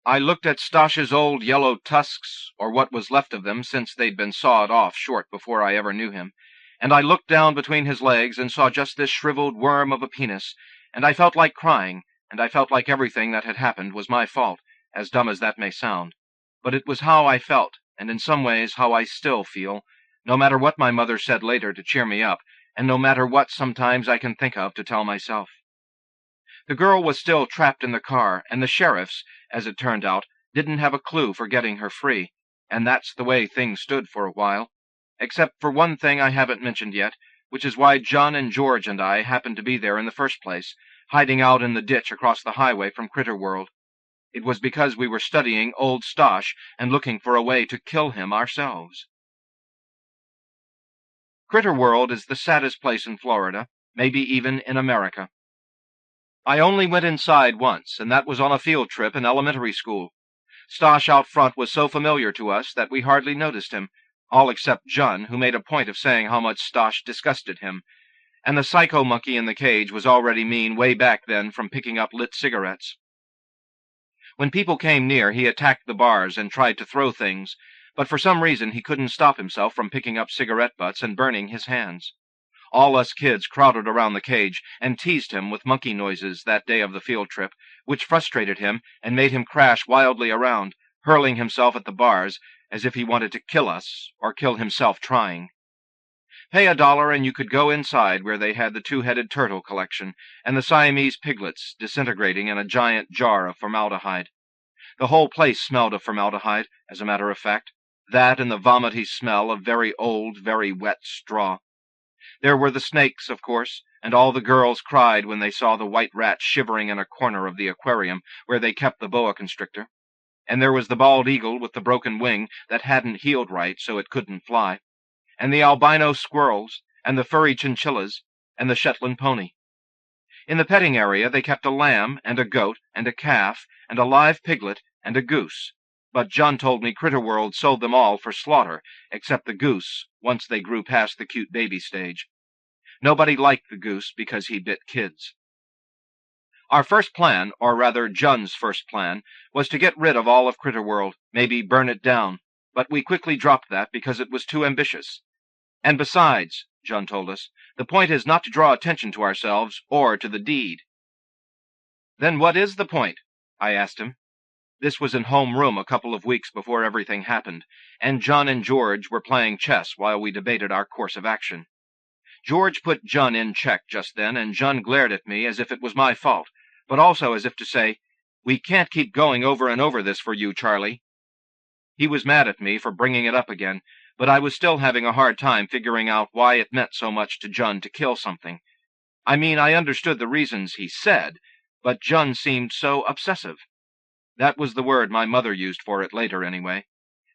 I looked at Stosh's old yellow tusks, or what was left of them since they'd been sawed off short before I ever knew him, and I looked down between his legs and saw just this shriveled worm of a penis, and I felt like crying, and I felt like everything that had happened was my fault, as dumb as that may sound. But it was how I felt, and in some ways how I still feel, no matter what my mother said later to cheer me up, and no matter what sometimes I can think of to tell myself. The girl was still trapped in the car, and the sheriffs, as it turned out, didn't have a clue for getting her free, and that's the way things stood for a while, except for one thing I haven't mentioned yet, which is why John and George and I happened to be there in the first place, hiding out in the ditch across the highway from Critterworld. It was because we were studying old Stosh and looking for a way to kill him ourselves. Critterworld is the saddest place in Florida, maybe even in America. I only went inside once, and that was on a field trip in elementary school. Stosh out front was so familiar to us that we hardly noticed him, all except John, who made a point of saying how much Stosh disgusted him, and the psycho monkey in the cage was already mean way back then from picking up lit cigarettes. When people came near, he attacked the bars and tried to throw things, but for some reason he couldn't stop himself from picking up cigarette butts and burning his hands. All us kids crowded around the cage and teased him with monkey noises that day of the field trip, which frustrated him and made him crash wildly around, hurling himself at the bars as if he wanted to kill us or kill himself trying. Pay $1 and you could go inside where they had the two-headed turtle collection and the Siamese piglets disintegrating in a giant jar of formaldehyde. The whole place smelled of formaldehyde, as a matter of fact. That and the vomity smell of very old, very wet straw. There were the snakes, of course, and all the girls cried when they saw the white rat shivering in a corner of the aquarium where they kept the boa constrictor. And there was the bald eagle with the broken wing that hadn't healed right so it couldn't fly, and the albino squirrels, and the furry chinchillas, and the Shetland pony. In the petting area they kept a lamb, and a goat, and a calf, and a live piglet, and a goose, but John told me Critterworld sold them all for slaughter, except the goose, once they grew past the cute baby stage. Nobody liked the goose because he bit kids. Our first plan, or rather John's first plan, was to get rid of all of Critterworld, maybe burn it down, but we quickly dropped that because it was too ambitious. And besides, John told us, the point is not to draw attention to ourselves or to the deed. Then what is the point? I asked him. This was in homeroom a couple of weeks before everything happened, and John and George were playing chess while we debated our course of action. George put John in check just then, and John glared at me as if it was my fault, but also as if to say, "We can't keep going over and over this for you, Charlie." He was mad at me for bringing it up again, but I was still having a hard time figuring out why it meant so much to John to kill something. I mean, I understood the reasons he said, but John seemed so obsessive. That was the word my mother used for it later, anyway,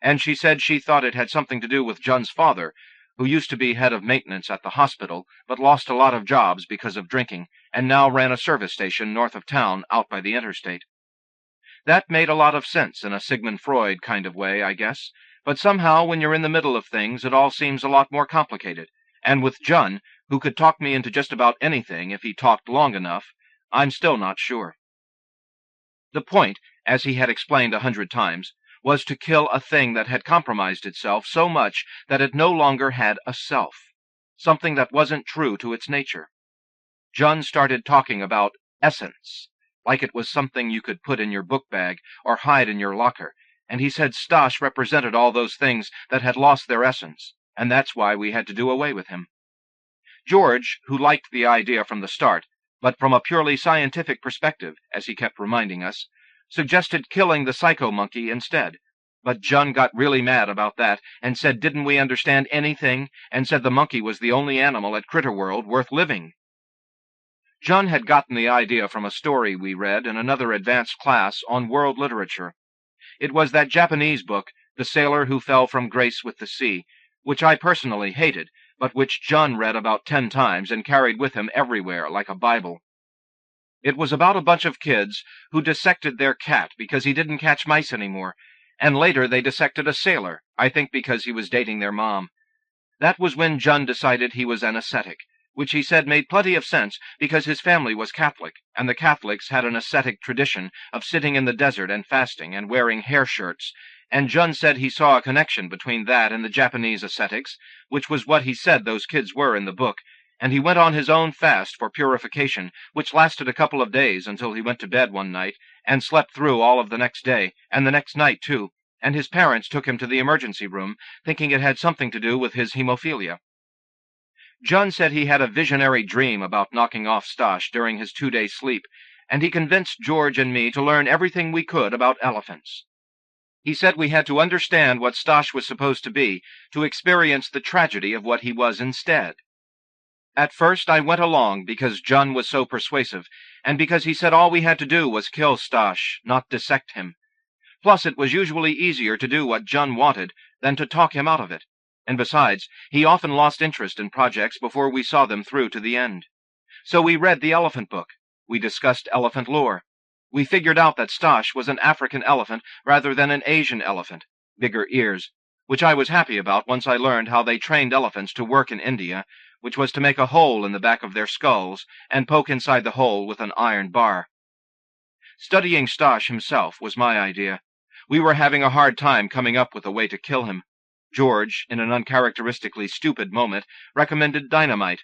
and she said she thought it had something to do with John's father, who used to be head of maintenance at the hospital, but lost a lot of jobs because of drinking, and now ran a service station north of town out by the interstate. That made a lot of sense in a Sigmund Freud kind of way, I guess, but somehow when you're in the middle of things it all seems a lot more complicated, and with John, who could talk me into just about anything if he talked long enough, I'm still not sure. The point, as he had explained 100 times, was to kill a thing that had compromised itself so much that it no longer had a self, something that wasn't true to its nature. John started talking about essence, like it was something you could put in your book bag or hide in your locker, and he said Stash represented all those things that had lost their essence, and that's why we had to do away with him. George, who liked the idea from the start, but from a purely scientific perspective, as he kept reminding us, suggested killing the psycho-monkey instead, but John got really mad about that and said didn't we understand anything, and said the monkey was the only animal at Critterworld worth living. John had gotten the idea from a story we read in another advanced class on world literature. It was that Japanese book, The Sailor Who Fell from Grace with the Sea, which I personally hated, but which John read about 10 times and carried with him everywhere like a Bible. It was about a bunch of kids who dissected their cat because he didn't catch mice anymore, and later they dissected a sailor, I think because he was dating their mom. That was when John decided he was an ascetic, which he said made plenty of sense because his family was Catholic, and the Catholics had an ascetic tradition of sitting in the desert and fasting and wearing hair shirts, and John said he saw a connection between that and the Japanese ascetics, which was what he said those kids were in the book, and he went on his own fast for purification, which lasted a couple of days until he went to bed one night, and slept through all of the next day, and the next night too, and his parents took him to the emergency room, thinking it had something to do with his hemophilia. John said he had a visionary dream about knocking off Stash during his 2-day sleep, and he convinced George and me to learn everything we could about elephants. He said we had to understand what Stash was supposed to be to experience the tragedy of what he was instead. At first I went along because John was so persuasive, and because he said all we had to do was kill Stash, not dissect him. Plus it was usually easier to do what John wanted than to talk him out of it, and besides, he often lost interest in projects before we saw them through to the end. So we read the elephant book. We discussed elephant lore. We figured out that Stash was an African elephant rather than an Asian elephant, bigger ears, which I was happy about once I learned how they trained elephants to work in India, which was to make a hole in the back of their skulls and poke inside the hole with an iron bar. Studying Stash himself was my idea. We were having a hard time coming up with a way to kill him. George, in an uncharacteristically stupid moment, recommended dynamite.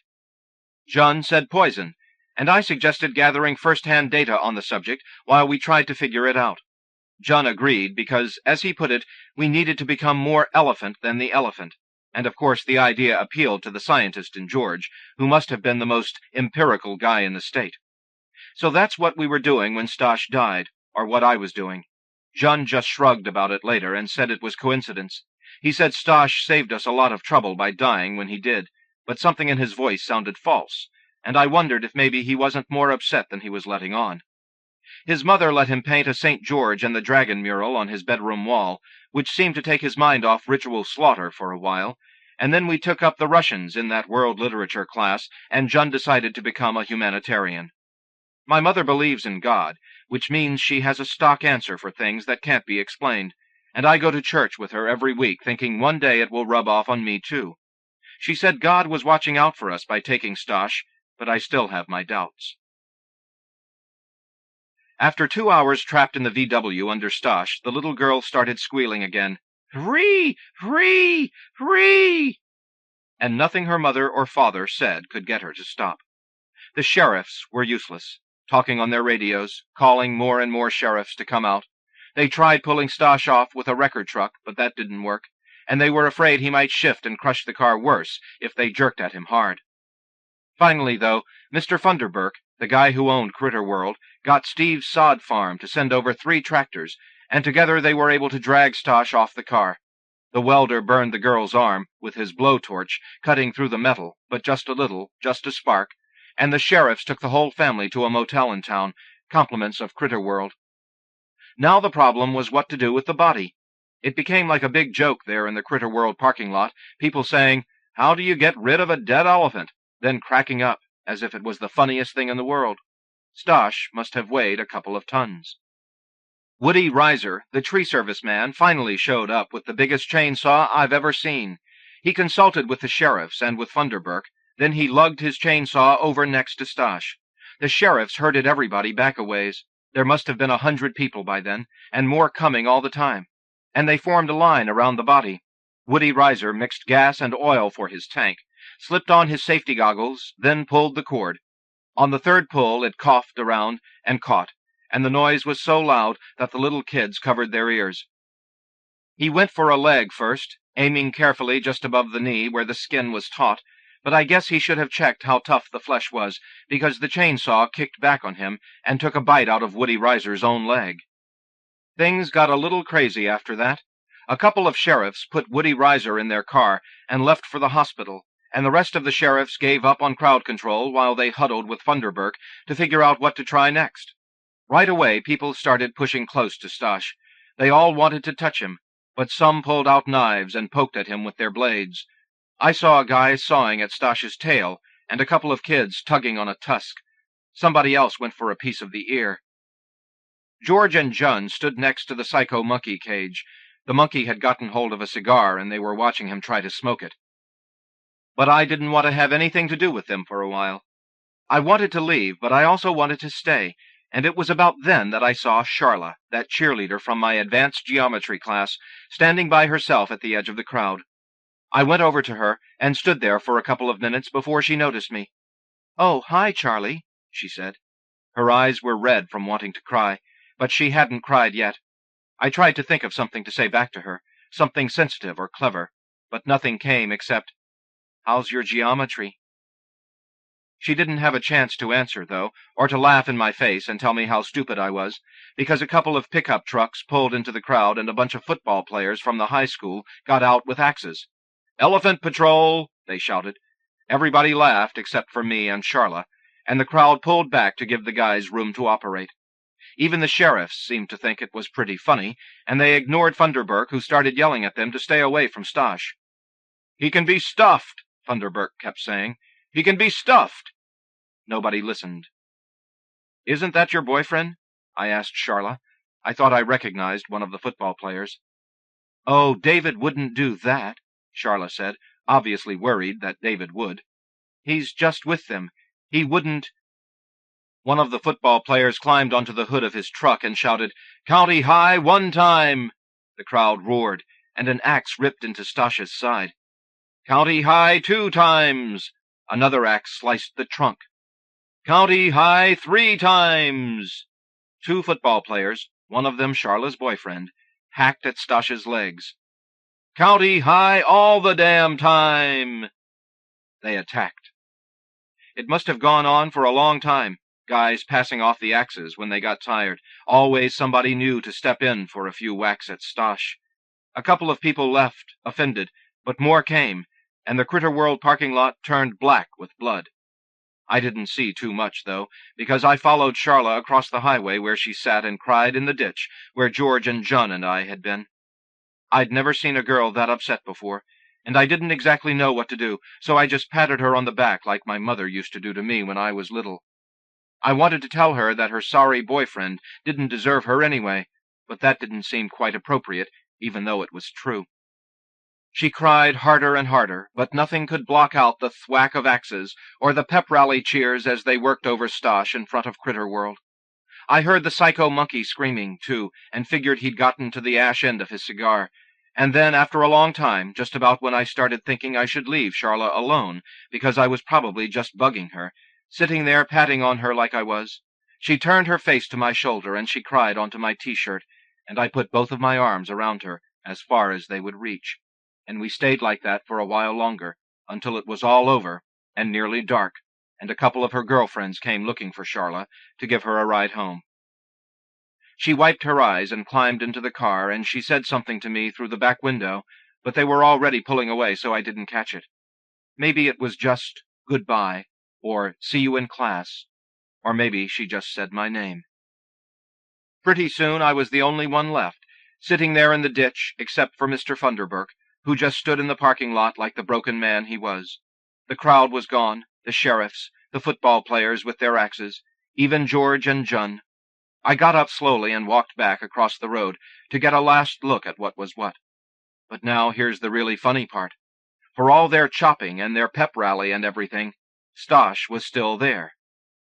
John said poison, and I suggested gathering first-hand data on the subject while we tried to figure it out. John agreed because, as he put it, we needed to become more elephant than the elephant, And of course the idea appealed to the scientist in George, who must have been the most empirical guy in the state. So that's what we were doing when Stosh died, or what I was doing. Jean just shrugged about it later and said it was coincidence. He said Stosh saved us a lot of trouble by dying when he did, but something in his voice sounded false, and I wondered if maybe he wasn't more upset than he was letting on. His mother let him paint a St. George and the Dragon mural on his bedroom wall, which seemed to take his mind off ritual slaughter for a while, and then we took up the Russians in that world literature class, and Jean decided to become a humanitarian. My mother believes in God, which means she has a stock answer for things that can't be explained, and I go to church with her every week thinking one day it will rub off on me too. She said God was watching out for us by taking Stosh, but I still have my doubts. After 2 hours trapped in the VW under Stosh, the little girl started squealing again. Hurree! Hurree! Hurree! And nothing her mother or father said could get her to stop. The sheriffs were useless, talking on their radios, calling more and more sheriffs to come out. They tried pulling Stosh off with a record truck, but that didn't work, and they were afraid he might shift and crush the car worse if they jerked at him hard. Finally, though, Mr. Funderburk, the guy who owned Critterworld, got Steve's sod farm to send over 3 tractors, and together they were able to drag Stosh off the car. The welder burned the girl's arm with his blowtorch, cutting through the metal, but just a little, just a spark, and the sheriffs took the whole family to a motel in town, compliments of Critterworld. Now the problem was what to do with the body. It became like a big joke there in the Critterworld parking lot, people saying, "How do you get rid of a dead elephant?" then cracking up, as if it was the funniest thing in the world. Stosh must have weighed a couple of tons. Woody Reiser, the tree service man, finally showed up with the biggest chainsaw I've ever seen. He consulted with the sheriffs and with Funderburk, then he lugged his chainsaw over next to Stosh. The sheriffs herded everybody back a ways. There must have been 100 people by then, and more coming all the time. And they formed a line around the body. Woody Reiser mixed gas and oil for his tank, slipped on his safety goggles, then pulled the cord. On the 3rd pull it coughed around and caught, and the noise was so loud that the little kids covered their ears. He went for a leg first, aiming carefully just above the knee where the skin was taut, but I guess he should have checked how tough the flesh was, because the chainsaw kicked back on him and took a bite out of Woody Reiser's own leg. Things got a little crazy after that. A couple of sheriffs put Woody Reiser in their car and left for the hospital, and the rest of the sheriffs gave up on crowd control while they huddled with Funderburk to figure out what to try next. Right away, people started pushing close to Stosh. They all wanted to touch him, but some pulled out knives and poked at him with their blades. I saw a guy sawing at Stosh's tail, and a couple of kids tugging on a tusk. Somebody else went for a piece of the ear. George and Jean stood next to the psycho monkey cage. The monkey had gotten hold of a cigar, and they were watching him try to smoke it. But I didn't want to have anything to do with them for a while. I wanted to leave, but I also wanted to stay, and it was about then that I saw Charla, that cheerleader from my advanced geometry class, standing by herself at the edge of the crowd. I went over to her and stood there for a couple of minutes before she noticed me. "Oh, hi, Charlie," she said. Her eyes were red from wanting to cry, but she hadn't cried yet. I tried to think of something to say back to her, something sensitive or clever, but nothing came except, "How's your geometry?" She didn't have a chance to answer, though, or to laugh in my face and tell me how stupid I was, because a couple of pickup trucks pulled into the crowd and a bunch of football players from the high school got out with axes. "Elephant Patrol!" they shouted. Everybody laughed except for me and Charla, and the crowd pulled back to give the guys room to operate. Even the sheriffs seemed to think it was pretty funny, and they ignored Funderburk, who started yelling at them to stay away from Stosh. "He can be stuffed," Funderburk kept saying. "He can be stuffed." Nobody listened. "Isn't that your boyfriend?" I asked Charla. I thought I recognized one of the football players. "Oh, David wouldn't do that," Charla said, obviously worried that David would. "He's just with them. He wouldn't—" One of the football players climbed onto the hood of his truck and shouted, "County High 1 time!" The crowd roared, and an axe ripped into Stosh's side. "County High 2 times!" Another axe sliced the trunk. "County High 3 times!" 2 football players, one of them Charla's boyfriend, hacked at Stosh's legs. County high all the damn time! They attacked. It must have gone on for a long time, guys passing off the axes when they got tired. Always somebody new to step in for a few whacks at Stosh. A couple of people left, offended, but more came, and the Critterworld parking lot turned black with blood. I didn't see too much, though, because I followed Charla across the highway where she sat and cried in the ditch where George and John and I had been. I'd never seen a girl that upset before, and I didn't exactly know what to do, so I just patted her on the back like my mother used to do to me when I was little. I wanted to tell her that her sorry boyfriend didn't deserve her anyway, but that didn't seem quite appropriate, even though it was true. She cried harder and harder, but nothing could block out the thwack of axes or the pep rally cheers as they worked over Stosh in front of Critterworld. I heard the psycho monkey screaming, too, and figured he'd gotten to the ash end of his cigar. And then, after a long time, just about when I started thinking I should leave Charla alone, because I was probably just bugging her, sitting there patting on her like I was, she turned her face to my shoulder and she cried onto my T-shirt, and I put both of my arms around her as far as they would reach. And we stayed like that for a while longer, until it was all over, and nearly dark, and a couple of her girlfriends came looking for Charla to give her a ride home. She wiped her eyes and climbed into the car, and she said something to me through the back window, but they were already pulling away, so I didn't catch it. Maybe it was just goodbye, or see you in class, or maybe she just said my name. Pretty soon I was the only one left, sitting there in the ditch, except for Mr. Funderburk, who just stood in the parking lot like the broken man he was. The crowd was gone, the sheriffs, the football players with their axes, even George and John. I got up slowly and walked back across the road to get a last look at what was what. But now here's the really funny part. For all their chopping and their pep rally and everything, Stosh was still there.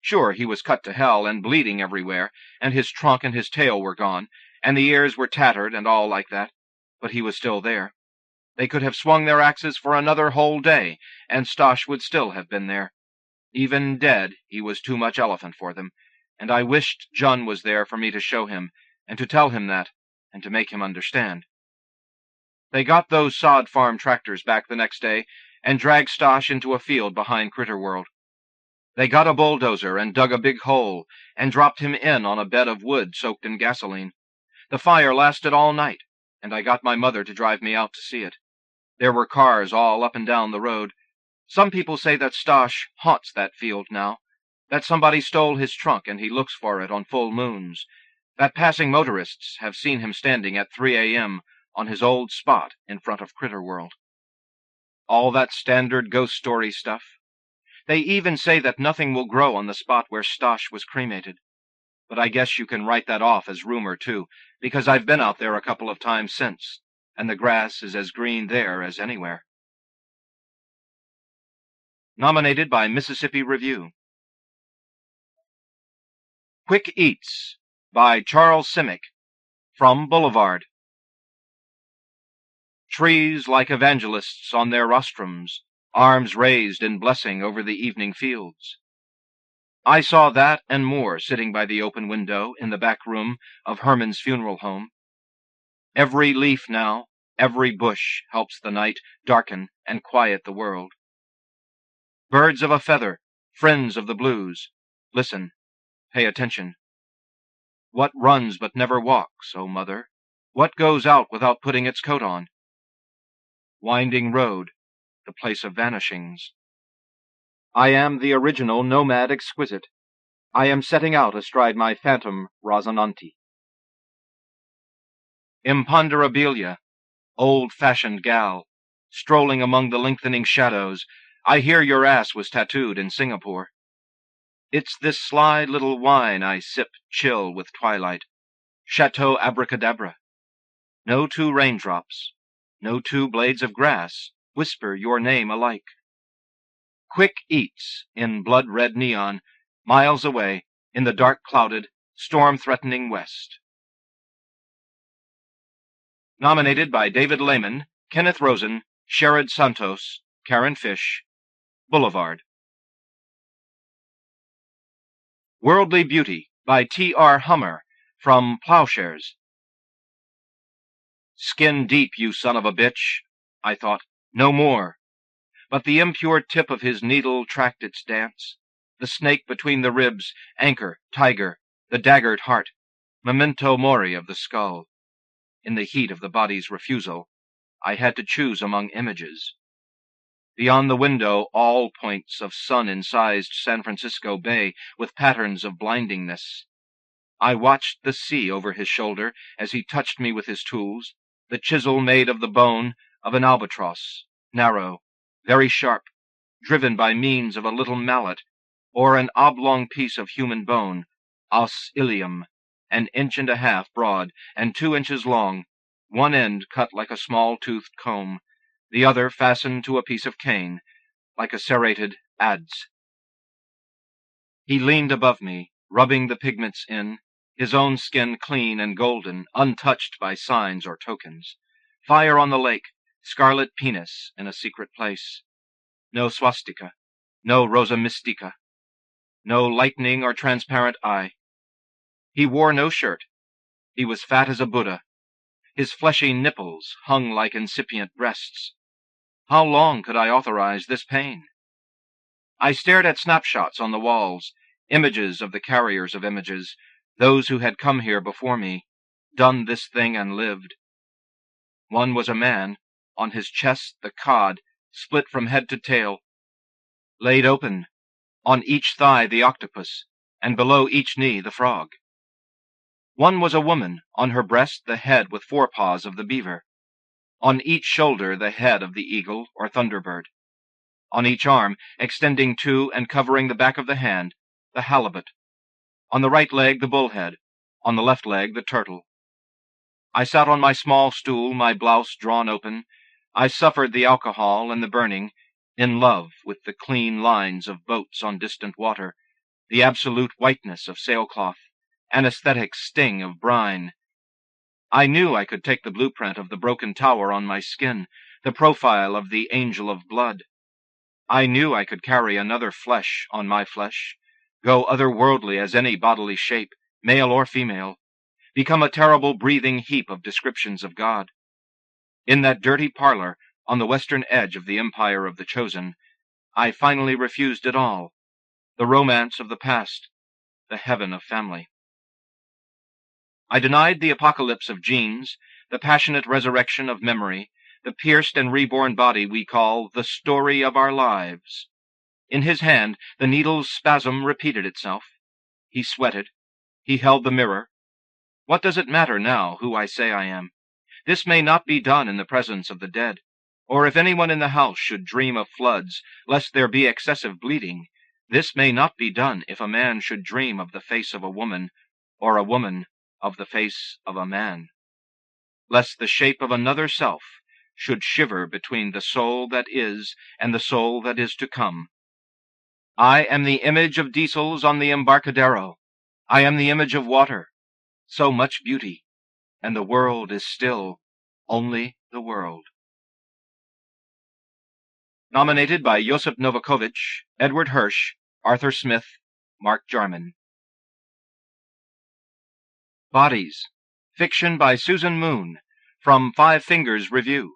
Sure, he was cut to hell and bleeding everywhere, and his trunk and his tail were gone, and the ears were tattered and all like that, but he was still there. They could have swung their axes for another whole day, and Stosh would still have been there. Even dead, he was too much elephant for them, and I wished John was there for me to show him, and to tell him that, and to make him understand. They got those sod farm tractors back the next day, and dragged Stosh into a field behind Critterworld. They got a bulldozer and dug a big hole, and dropped him in on a bed of wood soaked in gasoline. The fire lasted all night, and I got my mother to drive me out to see it. There were cars all up and down the road. Some people say that Stosh haunts that field now, that somebody stole his trunk and he looks for it on full moons, that passing motorists have seen him standing at 3 a.m. on his old spot in front of Critterworld. All that standard ghost story stuff. They even say that nothing will grow on the spot where Stosh was cremated. But I guess you can write that off as rumor, too, because I've been out there a couple of times since, and the grass is as green there as anywhere. Nominated by Mississippi Review. Quick Eats by Charles Simic, from Boulevard. Trees like evangelists on their rostrums, arms raised in blessing over the evening fields. I saw that and more sitting by the open window in the back room of Herman's funeral home. Every leaf now, every bush helps the night darken and quiet the world. Birds of a feather, friends of the blues, listen, pay attention. What runs but never walks, O mother? What goes out without putting its coat on? Winding road, the place of vanishings. I am the original nomad exquisite. I am setting out astride my phantom Rosinante. Imponderabilia, old-fashioned gal, strolling among the lengthening shadows, I hear your ass was tattooed in Singapore. It's this sly little wine I sip chill with twilight, Chateau Abracadabra. No two raindrops, no two blades of grass whisper your name alike. Quick Eats in blood-red neon, miles away in the dark-clouded, storm-threatening west. Nominated by David Lehman, Kenneth Rosen, Sherrod Santos, Karen Fish, Boulevard. Worldly Beauty by T.R. Hummer, from Plowshares. Skin deep, you son of a bitch, I thought, no more. But the impure tip of his needle tracked its dance. The snake between the ribs, anchor, tiger, the daggered heart, memento mori of the skull. In the heat of the body's refusal, I had to choose among images. Beyond the window, all points of sun-incised San Francisco Bay with patterns of blindingness. I watched the sea over his shoulder as he touched me with his tools, the chisel made of the bone of an albatross, narrow, very sharp, driven by means of a little mallet, or an oblong piece of human bone, os ilium, an inch and a half broad and 2 inches long, one end cut like a small-toothed comb, the other fastened to a piece of cane, like a serrated adze. He leaned above me, rubbing the pigments in, his own skin clean and golden, untouched by signs or tokens. Fire on the lake, scarlet penis in a secret place. No swastika, no rosa mystica, no lightning or transparent eye. He wore no shirt. He was fat as a Buddha. His fleshy nipples hung like incipient breasts. How long could I authorize this pain? I stared at snapshots on the walls, images of the carriers of images, those who had come here before me, done this thing and lived. One was a man, on his chest the cod, split from head to tail, laid open, on each thigh the octopus, and below each knee the frog. One was a woman, on her breast the head with forepaws of the beaver, on each shoulder the head of the eagle or thunderbird, on each arm, extending to and covering the back of the hand, the halibut, on the right leg the bullhead, on the left leg the turtle. I sat on my small stool, my blouse drawn open. I suffered the alcohol and the burning, in love with the clean lines of boats on distant water, the absolute whiteness of sailcloth, anesthetic sting of brine. I knew I could take the blueprint of the broken tower on my skin, the profile of the angel of blood. I knew I could carry another flesh on my flesh, go otherworldly as any bodily shape, male or female, become a terrible breathing heap of descriptions of God. In that dirty parlor, on the western edge of the empire of the chosen, I finally refused it all, the romance of the past, the heaven of family. I denied the apocalypse of genes, the passionate resurrection of memory, the pierced and reborn body we call the story of our lives. In his hand, the needle's spasm repeated itself. He sweated. He held the mirror. What does it matter now who I say I am? This may not be done in the presence of the dead, or if anyone in the house should dream of floods, lest there be excessive bleeding, this may not be done if a man should dream of the face of a woman, or a woman of the face of a man, lest the shape of another self should shiver between the soul that is and the soul that is to come. I am the image of diesels on the Embarcadero. I am the image of water. So much beauty, and the world is still only the world. Nominated by Josip Novakovich, Edward Hirsch, Arthur Smith, Mark Jarman. Bodies. Fiction by Susan Moon, from Five Fingers Review.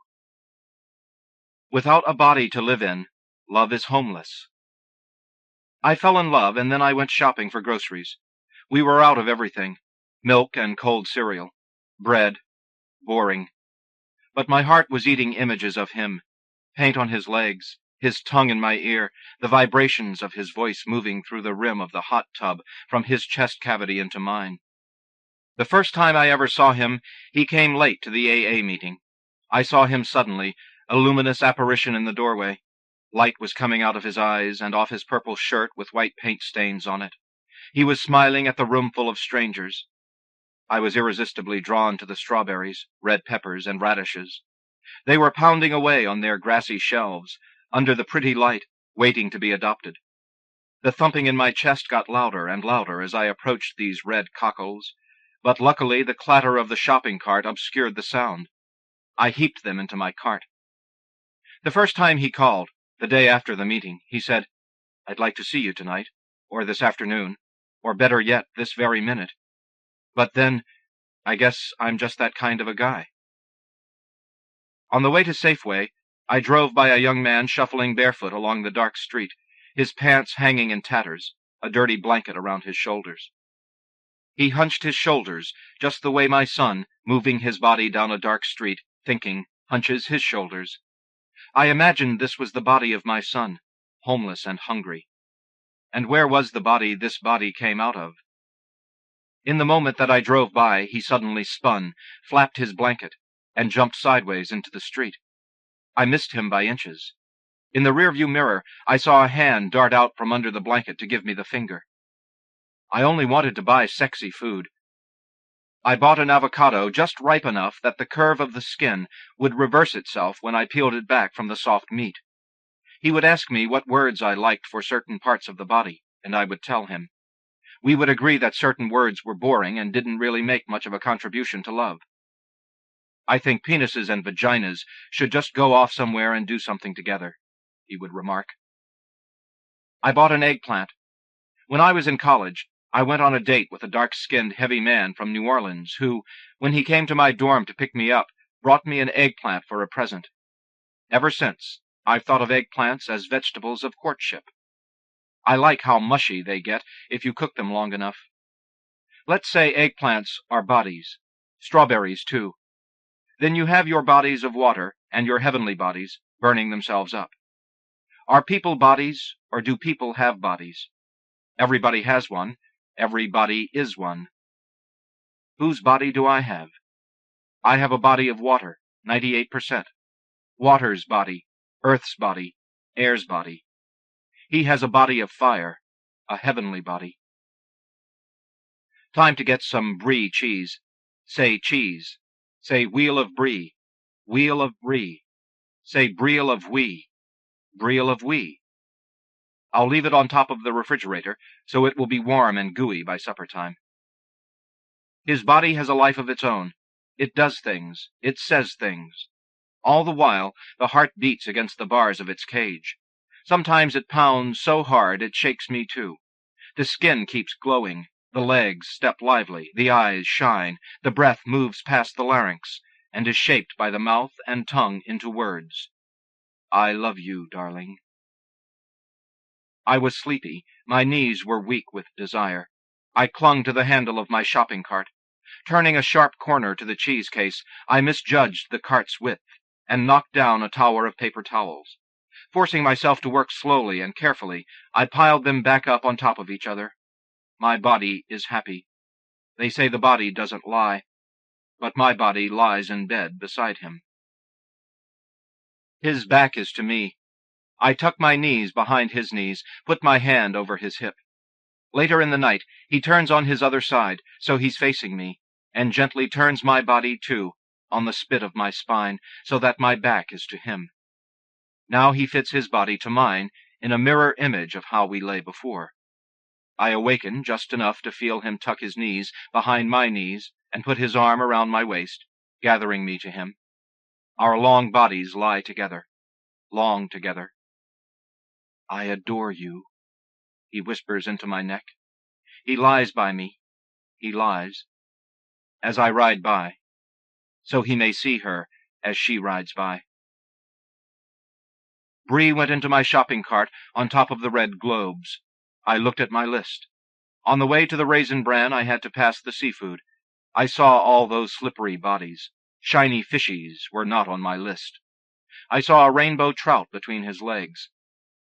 Without a body to live in, love is homeless. I fell in love, and then I went shopping for groceries. We were out of everything. Milk and cold cereal. Bread. Boring. But my heart was eating images of him. Paint on his legs, his tongue in my ear, the vibrations of his voice moving through the rim of the hot tub from his chest cavity into mine. The first time I ever saw him, he came late to the AA meeting. I saw him suddenly, a luminous apparition in the doorway. Light was coming out of his eyes and off his purple shirt with white paint stains on it. He was smiling at the room full of strangers. I was irresistibly drawn to the strawberries, red peppers, and radishes. They were pounding away on their grassy shelves, under the pretty light, waiting to be adopted. The thumping in my chest got louder and louder as I approached these red cockles, but luckily the clatter of the shopping cart obscured the sound. I heaped them into my cart. The first time he called, the day after the meeting, he said, "I'd like to see you tonight, or this afternoon, or better yet, this very minute. But then, I guess I'm just that kind of a guy." On the way to Safeway, I drove by a young man shuffling barefoot along the dark street, his pants hanging in tatters, a dirty blanket around his shoulders. He hunched his shoulders, just the way my son, moving his body down a dark street, thinking, hunches his shoulders. I imagined this was the body of my son, homeless and hungry. And where was the body this body came out of? In the moment that I drove by, he suddenly spun, flapped his blanket, and jumped sideways into the street. I missed him by inches. In the rearview mirror, I saw a hand dart out from under the blanket to give me the finger. I only wanted to buy sexy food. I bought an avocado just ripe enough that the curve of the skin would reverse itself when I peeled it back from the soft meat. He would ask me what words I liked for certain parts of the body, and I would tell him. We would agree that certain words were boring and didn't really make much of a contribution to love. I think penises and vaginas should just go off somewhere and do something together, he would remark. I bought an eggplant. When I was in college, I went on a date with a dark-skinned, heavy man from New Orleans who, when he came to my dorm to pick me up, brought me an eggplant for a present. Ever since, I've thought of eggplants as vegetables of courtship. I like how mushy they get if you cook them long enough. Let's say eggplants are bodies, strawberries too. Then you have your bodies of water and your heavenly bodies burning themselves up. Are people bodies, or do people have bodies? Everybody has one. Everybody is one. Whose body do I have? I have a body of water, 98%. Water's body, Earth's body, air's body. He has a body of fire, a heavenly body. Time to get some brie cheese. Say cheese. Say wheel of brie. Wheel of brie. Say briel of wee. Briel of wee. I'll leave it on top of the refrigerator, so it will be warm and gooey by supper time. His body has a life of its own. It does things. It says things. All the while, the heart beats against the bars of its cage. Sometimes it pounds so hard it shakes me too. The skin keeps glowing. The legs step lively. The eyes shine. The breath moves past the larynx, and is shaped by the mouth and tongue into words. I love you, darling. I was sleepy. My knees were weak with desire. I clung to the handle of my shopping cart. Turning a sharp corner to the cheese case, I misjudged the cart's width, and knocked down a tower of paper towels. Forcing myself to work slowly and carefully, I piled them back up on top of each other. My body is happy. They say the body doesn't lie, but my body lies in bed beside him. His back is to me. I tuck my knees behind his knees, put my hand over his hip. Later in the night, he turns on his other side, so he's facing me, and gently turns my body too, on the spit of my spine, so that my back is to him. Now he fits his body to mine in a mirror image of how we lay before. I awaken just enough to feel him tuck his knees behind my knees and put his arm around my waist, gathering me to him. Our long bodies lie together, long together. I adore you, he whispers into my neck. He lies by me. He lies. As I ride by, so he may see her as she rides by. Brie went into my shopping cart on top of the red globes. I looked at my list. On the way to the Raisin Bran, I had to pass the seafood. I saw all those slippery bodies. Shiny fishies were not on my list. I saw a rainbow trout between his legs.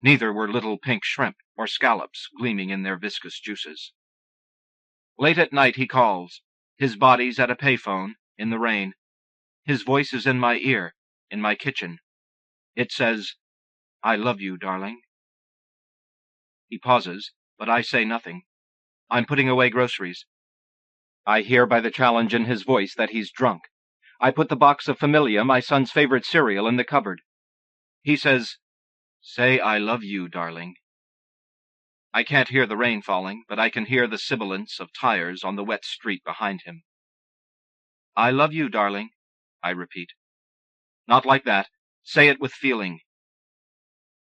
Neither were little pink shrimp or scallops gleaming in their viscous juices. Late at night he calls. His body's at a payphone, in the rain. His voice is in my ear, in my kitchen. It says, I love you, darling. He pauses, but I say nothing. I'm putting away groceries. I hear by the challenge in his voice that he's drunk. I put the box of Familia, my son's favorite cereal, in the cupboard. He says, say I love you, darling. I can't hear the rain falling, but I can hear the sibilance of tires on the wet street behind him. I love you, darling, I repeat. Not like that. Say it with feeling.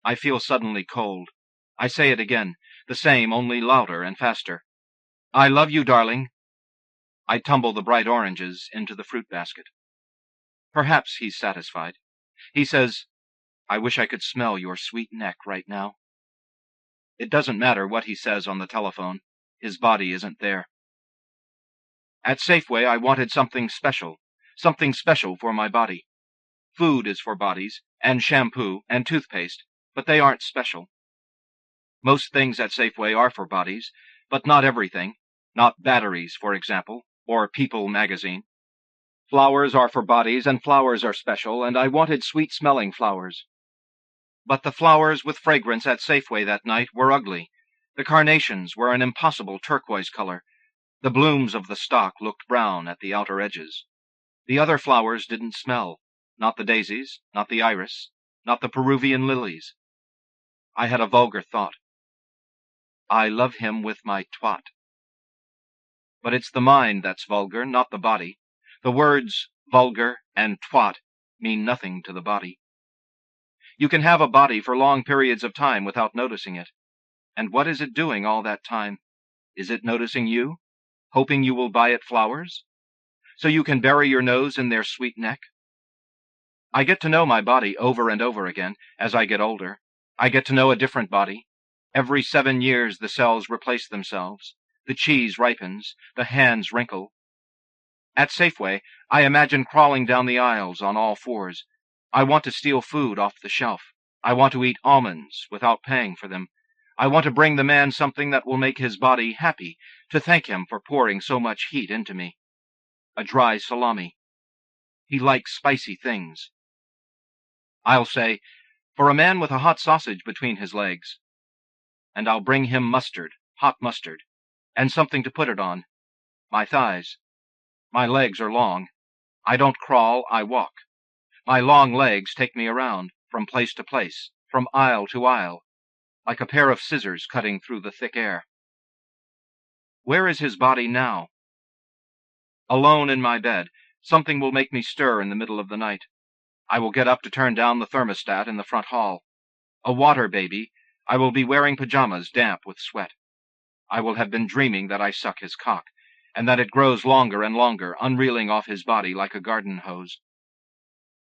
I feel suddenly cold. I say it again, the same, only louder and faster. I love you, darling. I tumble the bright oranges into the fruit basket. Perhaps he's satisfied. He says, "I wish I could smell your sweet neck right now." It doesn't matter what he says on the telephone. His body isn't there. At Safeway, I wanted something special for my body. Food is for bodies, and shampoo, and toothpaste, but they aren't special. Most things at Safeway are for bodies, but not everything. Not batteries, for example, or People magazine. Flowers are for bodies, and flowers are special, and I wanted sweet-smelling flowers. But the flowers with fragrance at Safeway that night were ugly. The carnations were an impossible turquoise color. The blooms of the stalk looked brown at the outer edges. The other flowers didn't smell. Not the daisies, not the iris, not the Peruvian lilies. I had a vulgar thought. I love him with my twat. But it's the mind that's vulgar, not the body. The words vulgar and twat mean nothing to the body. You can have a body for long periods of time without noticing it. And what is it doing all that time? Is it noticing you? Hoping you will buy it flowers? So you can bury your nose in their sweet neck? I get to know my body over and over again as I get older. I get to know a different body. Every 7 years the cells replace themselves. The cheese ripens. The hands wrinkle. At Safeway, I imagine crawling down the aisles on all fours. I want to steal food off the shelf. I want to eat almonds without paying for them. I want to bring the man something that will make his body happy, to thank him for pouring so much heat into me. A dry salami. He likes spicy things. I'll say, "For a man with a hot sausage between his legs." And I'll bring him mustard, hot mustard, and something to put it on. My thighs. My legs are long. I don't crawl, I walk. My long legs take me around, from place to place, from aisle to aisle, like a pair of scissors cutting through the thick air. Where is his body now? Alone in my bed, something will make me stir in the middle of the night. I will get up to turn down the thermostat in the front hall. A water baby, I will be wearing pajamas damp with sweat. I will have been dreaming that I suck his cock, and that it grows longer and longer, unreeling off his body like a garden hose.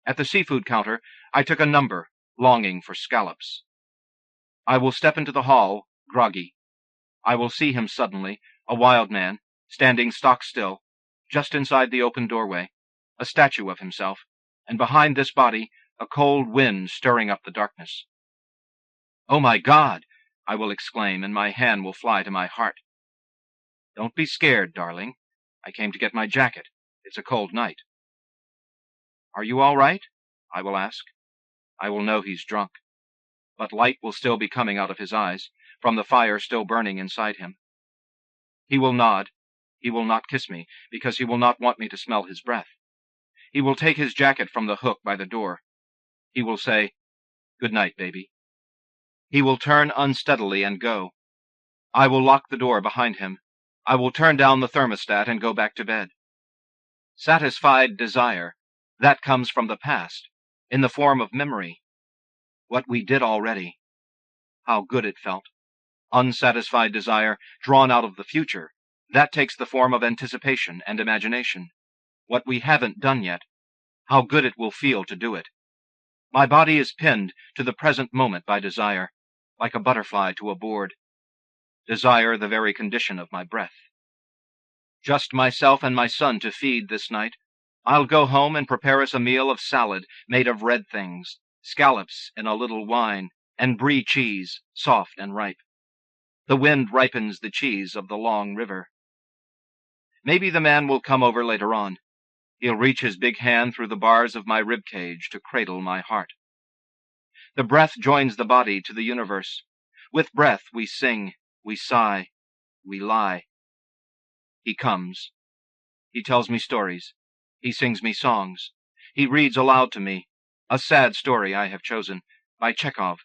At the seafood counter, I took a number, longing for scallops. I will step into the hall, groggy. I will see him suddenly, a wild man, standing stock still, just inside the open doorway, a statue of himself, and behind this body, a cold wind stirring up the darkness. "Oh, my God!" I will exclaim, and my hand will fly to my heart. "Don't be scared, darling. I came to get my jacket. It's a cold night." "Are you all right?" I will ask. I will know he's drunk. But light will still be coming out of his eyes, from the fire still burning inside him. He will nod. He will not kiss me, because he will not want me to smell his breath. He will take his jacket from the hook by the door. He will say, "Good night, baby." He will turn unsteadily and go. I will lock the door behind him. I will turn down the thermostat and go back to bed. Satisfied desire, that comes from the past, in the form of memory. What we did already. How good it felt. Unsatisfied desire, drawn out of the future, that takes the form of anticipation and imagination. What we haven't done yet. How good it will feel to do it. My body is pinned to the present moment by desire, like a butterfly to a board. Desire the very condition of my breath. Just myself and my son to feed this night. I'll go home and prepare us a meal of salad made of red things, scallops in a little wine, and brie cheese, soft and ripe. The wind ripens the cheese of the long river. Maybe the man will come over later on. He'll reach his big hand through the bars of my rib cage to cradle my heart. The breath joins the body to the universe. With breath we sing, we sigh, we lie. He comes. He tells me stories. He sings me songs. He reads aloud to me, a sad story I have chosen, by Chekhov,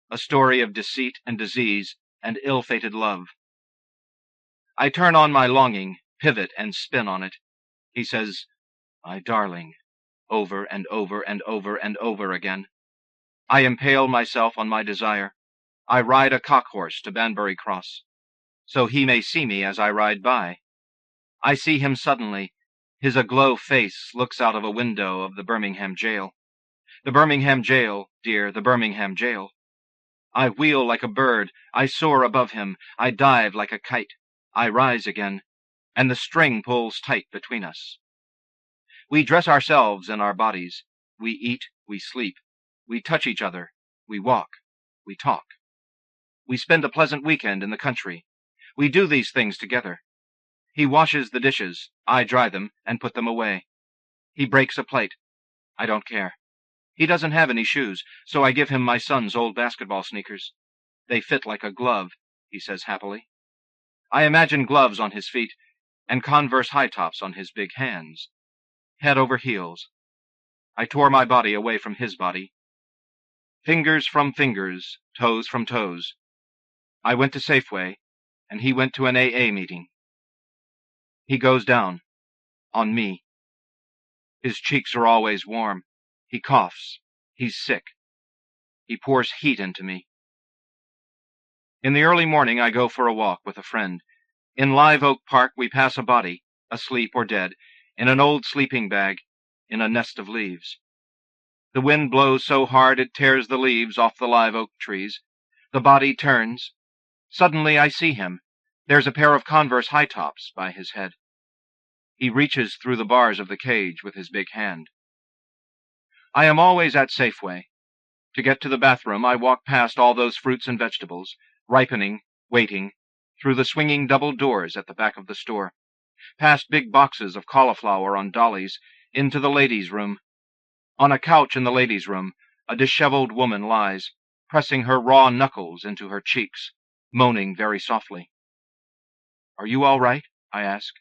a story of deceit and disease and ill-fated love. I turn on my longing, pivot and spin on it. He says, "My darling," over and over and over and over again. I impale myself on my desire. I ride a cock-horse to Banbury Cross, so he may see me as I ride by. I see him suddenly, His aglow face looks out of a window of the Birmingham jail. The Birmingham jail, dear, the Birmingham jail. I wheel like a bird, I soar above him, I dive like a kite, I rise again, and the string pulls tight between us. We dress ourselves in our bodies. We eat, we sleep. We touch each other. We walk. We talk. We spend a pleasant weekend in the country. We do these things together. He washes the dishes. I dry them and put them away. He breaks a plate. I don't care. He doesn't have any shoes, so I give him my son's old basketball sneakers. They fit like a glove, he says happily. I imagine gloves on his feet and Converse high tops on his big hands. Head over heels. I tore my body away from his body. Fingers from fingers, toes from toes. I went to Safeway, and he went to an AA meeting. He goes down. On me. His cheeks are always warm. He coughs. He's sick. He pours heat into me. In the early morning I go for a walk with a friend. In Live Oak Park we pass a body, asleep or dead, in an old sleeping bag, in a nest of leaves. The wind blows so hard it tears the leaves off the live oak trees. The body turns. Suddenly I see him. There's a pair of Converse high tops by his head. He reaches through the bars of the cage with his big hand. I am always at Safeway. To get to the bathroom, I walk past all those fruits and vegetables, ripening, waiting, through the swinging double doors at the back of the store, past big boxes of cauliflower on dollies, into the ladies' room. On a couch in the ladies' room, a disheveled woman lies, pressing her raw knuckles into her cheeks, moaning very softly. "Are you all right?" I ask.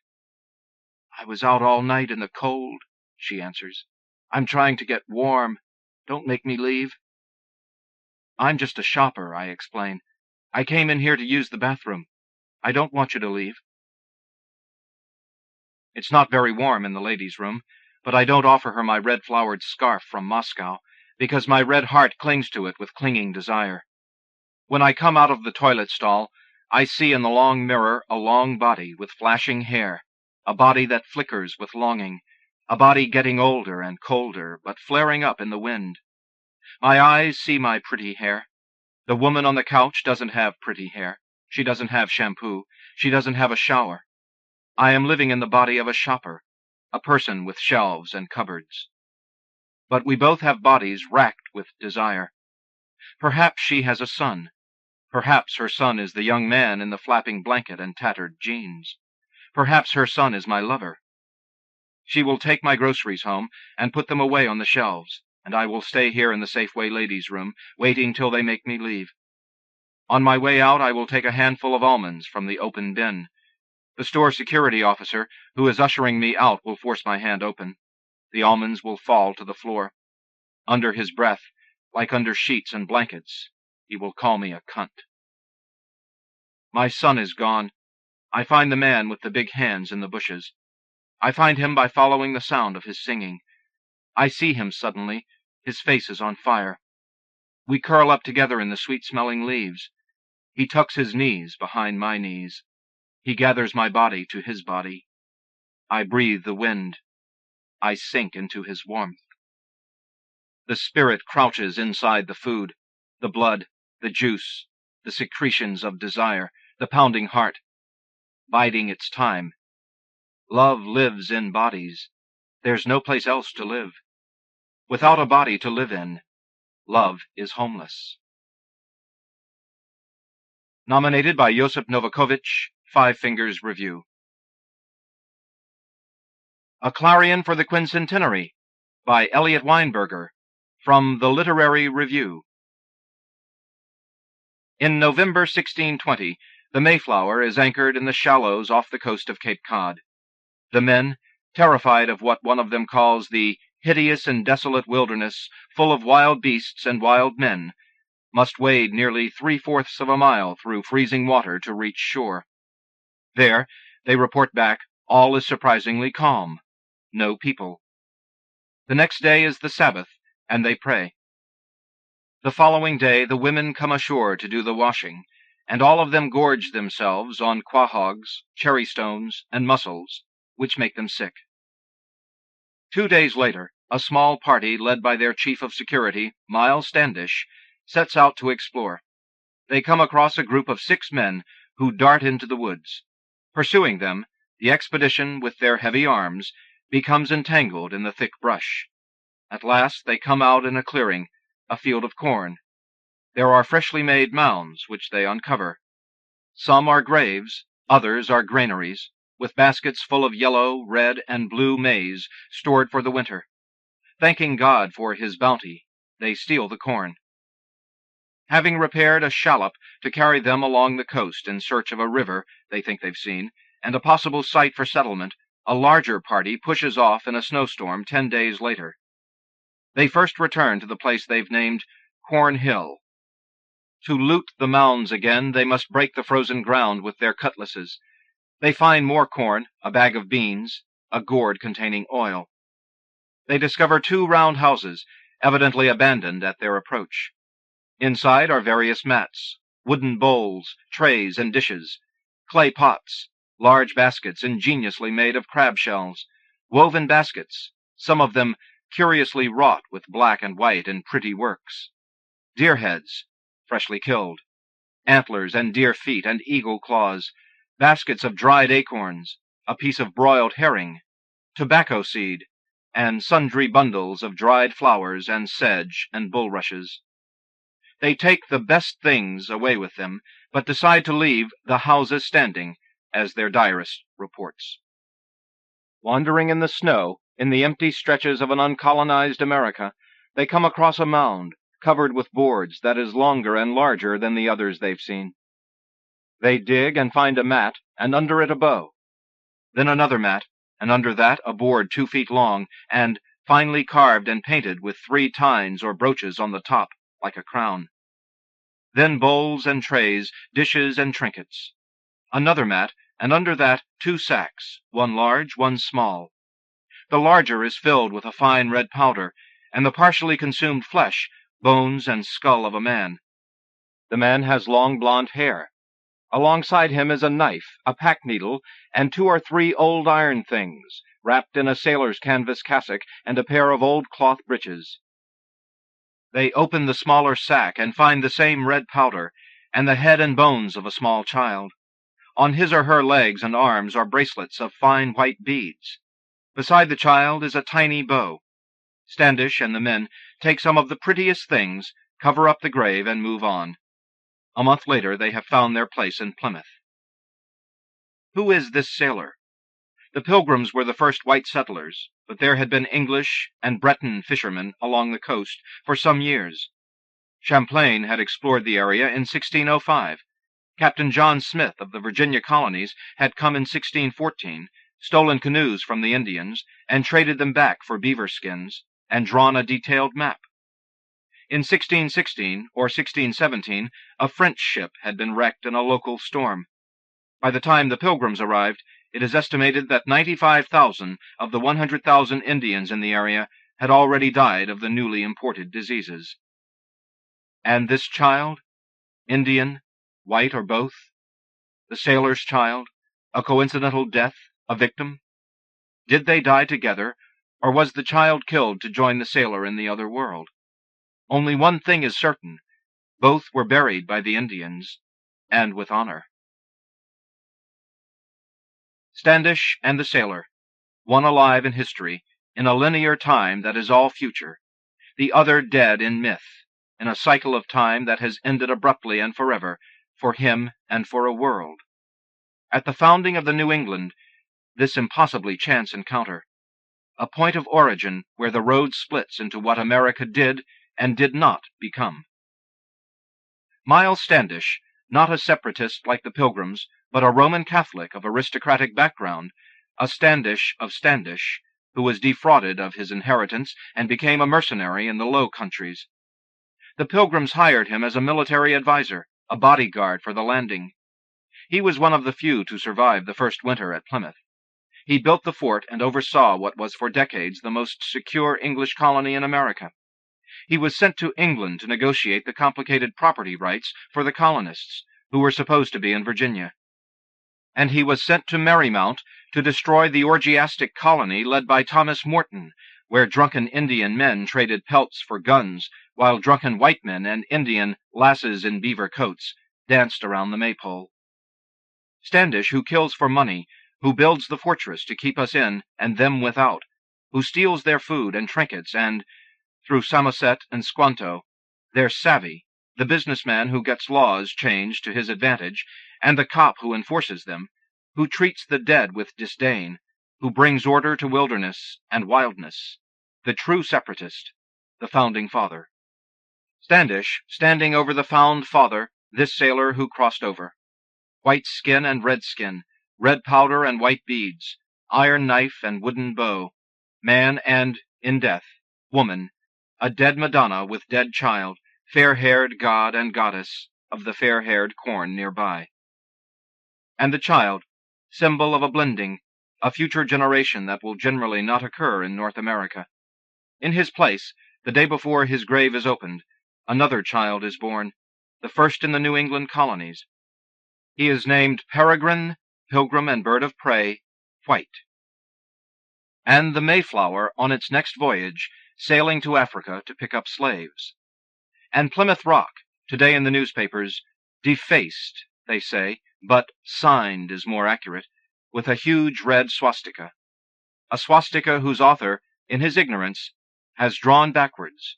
"I was out all night in the cold," she answers. "I'm trying to get warm. Don't make me leave." "I'm just a shopper," I explain. "I came in here to use the bathroom. I don't want you to leave." It's not very warm in the ladies' room, but I don't offer her my red-flowered scarf from Moscow, because my red heart clings to it with clinging desire. When I come out of the toilet stall, I see in the long mirror a long body with flashing hair, a body that flickers with longing, a body getting older and colder, but flaring up in the wind. My eyes see my pretty hair. The woman on the couch doesn't have pretty hair. She doesn't have shampoo. She doesn't have a shower. I am living in the body of a shopper, a person with shelves and cupboards. But we both have bodies racked with desire. Perhaps she has a son. Perhaps her son is the young man in the flapping blanket and tattered jeans. Perhaps her son is my lover. She will take my groceries home and put them away on the shelves, and I will stay here in the Safeway ladies' room, waiting till they make me leave. On my way out, I will take a handful of almonds from the open bin. The store security officer, who is ushering me out, will force my hand open. The almonds will fall to the floor. Under his breath, like under sheets and blankets, he will call me a cunt. My son is gone. I find the man with the big hands in the bushes. I find him by following the sound of his singing. I see him suddenly. His face is on fire. We curl up together in the sweet-smelling leaves. He tucks his knees behind my knees. He gathers my body to his body. I breathe the wind. I sink into his warmth. The spirit crouches inside the food, the blood, the juice, the secretions of desire, the pounding heart, biding its time. Love lives in bodies. There's no place else to live. Without a body to live in, love is homeless. Nominated by Josip Novakovich, Five Fingers Review. A Clarion for the Quincentenary, by Eliot Weinberger, from the Literary Review. In November 1620, the Mayflower is anchored in the shallows off the coast of Cape Cod. The men, terrified of what one of them calls the hideous and desolate wilderness full of wild beasts and wild men, must wade nearly 3/4 of a mile through freezing water to reach shore. There, they report back, all is surprisingly calm. No people. The next day is the Sabbath, and they pray. The following day the women come ashore to do the washing, and all of them gorge themselves on quahogs, cherry stones, and mussels, which make them sick. 2 days later, a small party led by their chief of security, Miles Standish, sets out to explore. They come across a group of 6 men who dart into the woods. Pursuing them, the expedition, with their heavy arms, becomes entangled in the thick brush. At last they come out in a clearing, a field of corn. There are freshly made mounds, which they uncover. Some are graves, others are granaries, with baskets full of yellow, red, and blue maize stored for the winter. Thanking God for his bounty, they steal the corn. Having repaired a shallop to carry them along the coast in search of a river they think they've seen, and a possible site for settlement, a larger party pushes off in a snowstorm 10 days later. They first return to the place they've named Corn Hill. To loot the mounds again, they must break the frozen ground with their cutlasses. They find more corn, a bag of beans, a gourd containing oil. They discover 2 round houses, evidently abandoned at their approach. Inside are various mats, wooden bowls, trays, and dishes, clay pots, large baskets ingeniously made of crab shells, woven baskets, some of them curiously wrought with black and white in pretty works, deer heads, freshly killed, antlers and deer feet and eagle claws, baskets of dried acorns, a piece of broiled herring, tobacco seed, and sundry bundles of dried flowers and sedge and bulrushes. They take the best things away with them, but decide to leave the houses standing, as their diarist reports. Wandering in the snow, in the empty stretches of an uncolonized America, they come across a mound, covered with boards, that is longer and larger than the others they've seen. They dig and find a mat, and under it a bow. Then another mat, and under that a board 2 feet long, and finely carved and painted with 3 tines or brooches on the top, like a crown. Then bowls and trays, dishes and trinkets. Another mat, and under that 2 sacks, one large, one small. The larger is filled with a fine red powder, and the partially consumed flesh, bones and skull of a man. The man has long blonde hair. Alongside him is a knife, a pack needle, and 2 or 3 old iron things, wrapped in a sailor's canvas cassock and a pair of old cloth breeches. They open the smaller sack and find the same red powder, and the head and bones of a small child. On his or her legs and arms are bracelets of fine white beads. Beside the child is a tiny bow. Standish and the men take some of the prettiest things, cover up the grave, and move on. A month later they have found their place in Plymouth. Who is this sailor? The Pilgrims were the first white settlers, but there had been English and Breton fishermen along the coast for some years. Champlain had explored the area in 1605. Captain John Smith of the Virginia colonies had come in 1614, stolen canoes from the Indians, and traded them back for beaver skins, and drawn a detailed map. In 1616 or 1617, a French ship had been wrecked in a local storm. By the time the Pilgrims arrived, it is estimated that 95,000 of the 100,000 Indians in the area had already died of the newly imported diseases. And this child? Indian, white, or both? The sailor's child? A coincidental death? A victim? Did they die together, or was the child killed to join the sailor in the other world? Only one thing is certain. Both were buried by the Indians, and with honor. Standish and the sailor, one alive in history, in a linear time that is all future, the other dead in myth, in a cycle of time that has ended abruptly and forever, for him and for a world. At the founding of the New England, this impossibly chance encounter, a point of origin where the road splits into what America did and did not become. Miles Standish, not a separatist like the Pilgrims, but a Roman Catholic of aristocratic background, a Standish of Standish, who was defrauded of his inheritance and became a mercenary in the Low Countries. The Pilgrims hired him as a military adviser, a bodyguard for the landing. He was one of the few to survive the first winter at Plymouth. He built the fort and oversaw what was for decades the most secure English colony in America. He was sent to England to negotiate the complicated property rights for the colonists, who were supposed to be in Virginia. And he was sent to Marymount to destroy the orgiastic colony led by Thomas Morton, where drunken Indian men traded pelts for guns, while drunken white men and Indian lasses in beaver coats danced around the maypole. Standish, who kills for money, who builds the fortress to keep us in and them without, who steals their food and trinkets, and, through Samoset and Squanto, their savvy, the businessman who gets laws changed to his advantage, and the cop who enforces them, who treats the dead with disdain, who brings order to wilderness and wildness, the true separatist, the founding father. Standish, standing over the found father, this sailor who crossed over. White skin and red skin, red powder and white beads, iron knife and wooden bow, man and, in death, woman, a dead Madonna with dead child, fair-haired god and goddess of the fair-haired corn nearby. And the child, symbol of a blending, a future generation that will generally not occur in North America. In his place, the day before his grave is opened, another child is born, the first in the New England colonies. He is named Peregrine, Pilgrim and Bird of Prey, White. And the Mayflower, on its next voyage, sailing to Africa to pick up slaves. And Plymouth Rock, today in the newspapers, defaced, they say, but signed is more accurate, with a huge red swastika. A swastika whose author, in his ignorance, has drawn backwards.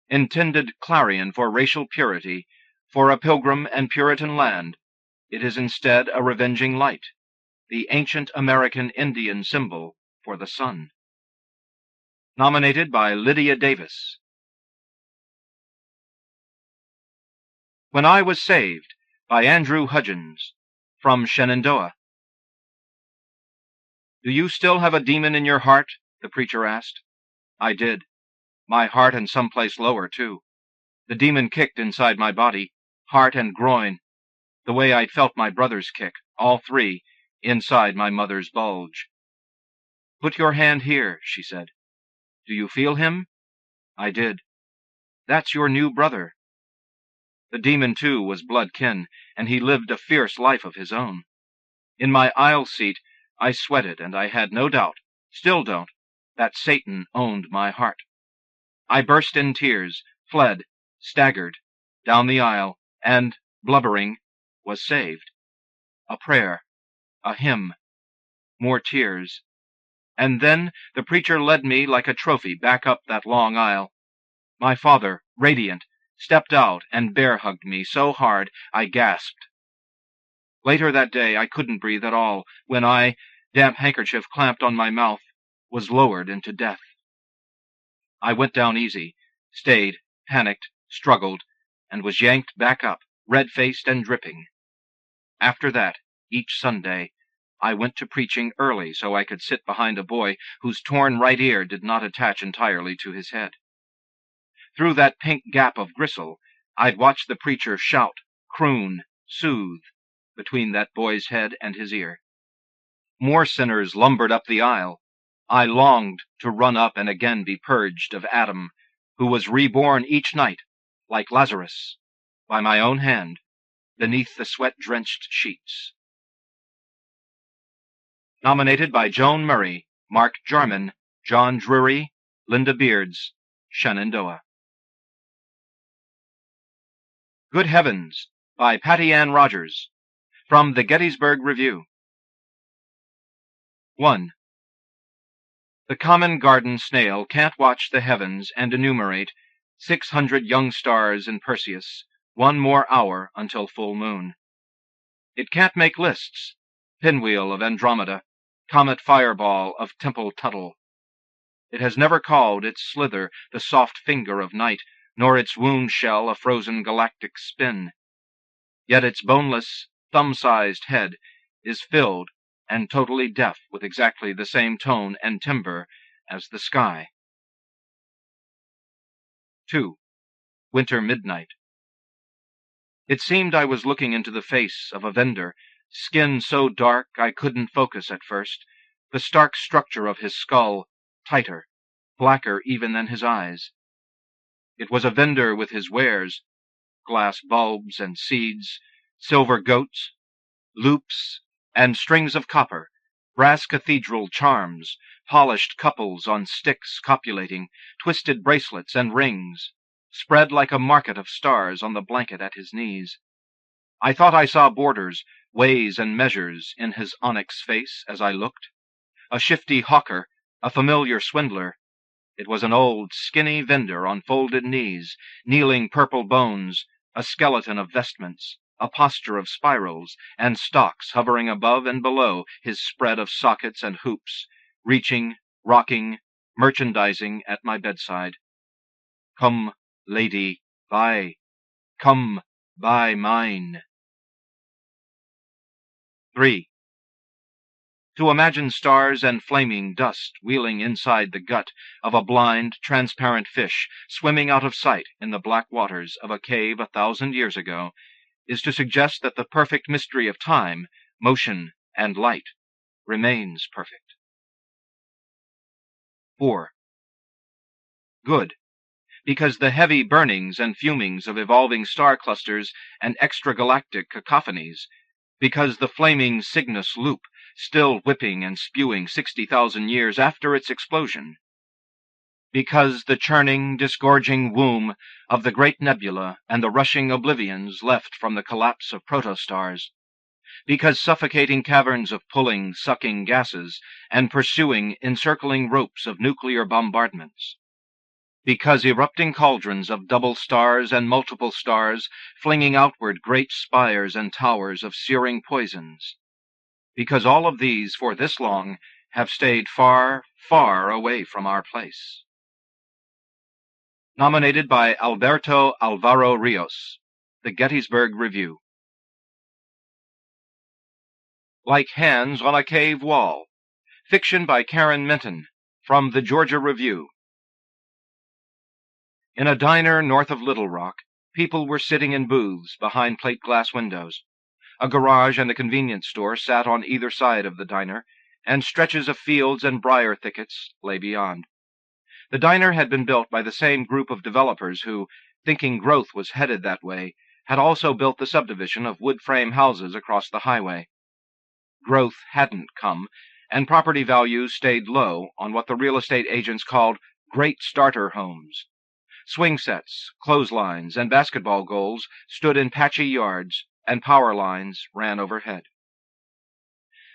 Intended Clarion for racial purity, for a pilgrim and Puritan land, it is instead a revenging light, the ancient American Indian symbol for the sun. Nominated by Lydia Davis. When I Was Saved, by Andrew Hudgins, from Shenandoah. Do you still have a demon in your heart? The preacher asked. I did. My heart and someplace lower, too. The demon kicked inside my body, heart and groin, the way I'd felt my brothers kick, all three, inside my mother's bulge. Put your hand here, she said. Do you feel him? I did. That's your new brother. The demon, too, was blood kin, and he lived a fierce life of his own. In my aisle seat, I sweated, and I had no doubt, still don't, that Satan owned my heart. I burst in tears, fled, staggered, down the aisle, and, blubbering, was saved. A prayer, a hymn, more tears. And then the preacher led me like a trophy back up that long aisle. My father, radiant, stepped out and bear-hugged me so hard I gasped. Later that day I couldn't breathe at all when I, damp handkerchief clamped on my mouth, was lowered into death. I went down easy, stayed, panicked, struggled, and was yanked back up, red-faced and dripping. After that, each Sunday, I went to preaching early so I could sit behind a boy whose torn right ear did not attach entirely to his head. Through that pink gap of gristle, I'd watch the preacher shout, croon, soothe, between that boy's head and his ear. More sinners lumbered up the aisle. I longed to run up and again be purged of Adam, who was reborn each night, like Lazarus, by my own hand, beneath the sweat-drenched sheets. Nominated by Joan Murray, Mark Jarman, John Drury, Lynda Beards, Shenandoah. Good Heavens, by Pattiann Rogers, from the Gettysburg Review. 1. The common garden snail can't watch the heavens and enumerate 600 young stars in Perseus, one more hour until full moon. It can't make lists, pinwheel of Andromeda, comet fireball of Temple Tuttle. It has never called its slither the soft finger of night, nor its wound shell a frozen galactic spin. Yet its boneless, thumb-sized head is filled and totally deaf with exactly the same tone and timbre as the sky. 2. Winter Midnight. It seemed I was looking into the face of a vendor, skin so dark I couldn't focus at first, the stark structure of his skull tighter, blacker even than his eyes. It was a vendor with his wares, glass bulbs and seeds, silver goats, loops, and strings of copper, brass cathedral charms, polished couples on sticks copulating, twisted bracelets and rings, spread like a market of stars on the blanket at his knees. I thought I saw borders, ways and measures in his onyx face as I looked. A shifty hawker, a familiar swindler. It was an old, skinny vendor on folded knees, kneeling purple bones, a skeleton of vestments, a posture of spirals, and stocks hovering above and below his spread of sockets and hoops, reaching, rocking, merchandising at my bedside. Come, lady, buy. Come, buy mine. 3. To imagine stars and flaming dust wheeling inside the gut of a blind, transparent fish swimming out of sight in the black waters of a cave 1,000 years ago is to suggest that the perfect mystery of time, motion, and light remains perfect. 4. Good, because the heavy burnings and fumings of evolving star clusters and extragalactic cacophonies, because the flaming Cygnus loop, still whipping and spewing 60,000 years after its explosion, because the churning, disgorging womb of the great nebula and the rushing oblivions left from the collapse of protostars, because suffocating caverns of pulling, sucking gases and pursuing, encircling ropes of nuclear bombardments, because erupting cauldrons of double stars and multiple stars flinging outward great spires and towers of searing poisons, because all of these for this long have stayed far, far away from our place. Nominated by Alberto Alvaro Rios, The Gettysburg Review. Like Hands on a Cave Wall. Fiction by Karen Minton, from the Georgia Review. In a diner north of Little Rock, people were sitting in booths behind plate glass windows. A garage and a convenience store sat on either side of the diner, and stretches of fields and briar thickets lay beyond. The diner had been built by the same group of developers who, thinking growth was headed that way, had also built the subdivision of wood frame houses across the highway. Growth hadn't come, and property values stayed low on what the real estate agents called great starter homes. Swing sets, clotheslines, and basketball goals stood in patchy yards, and power lines ran overhead.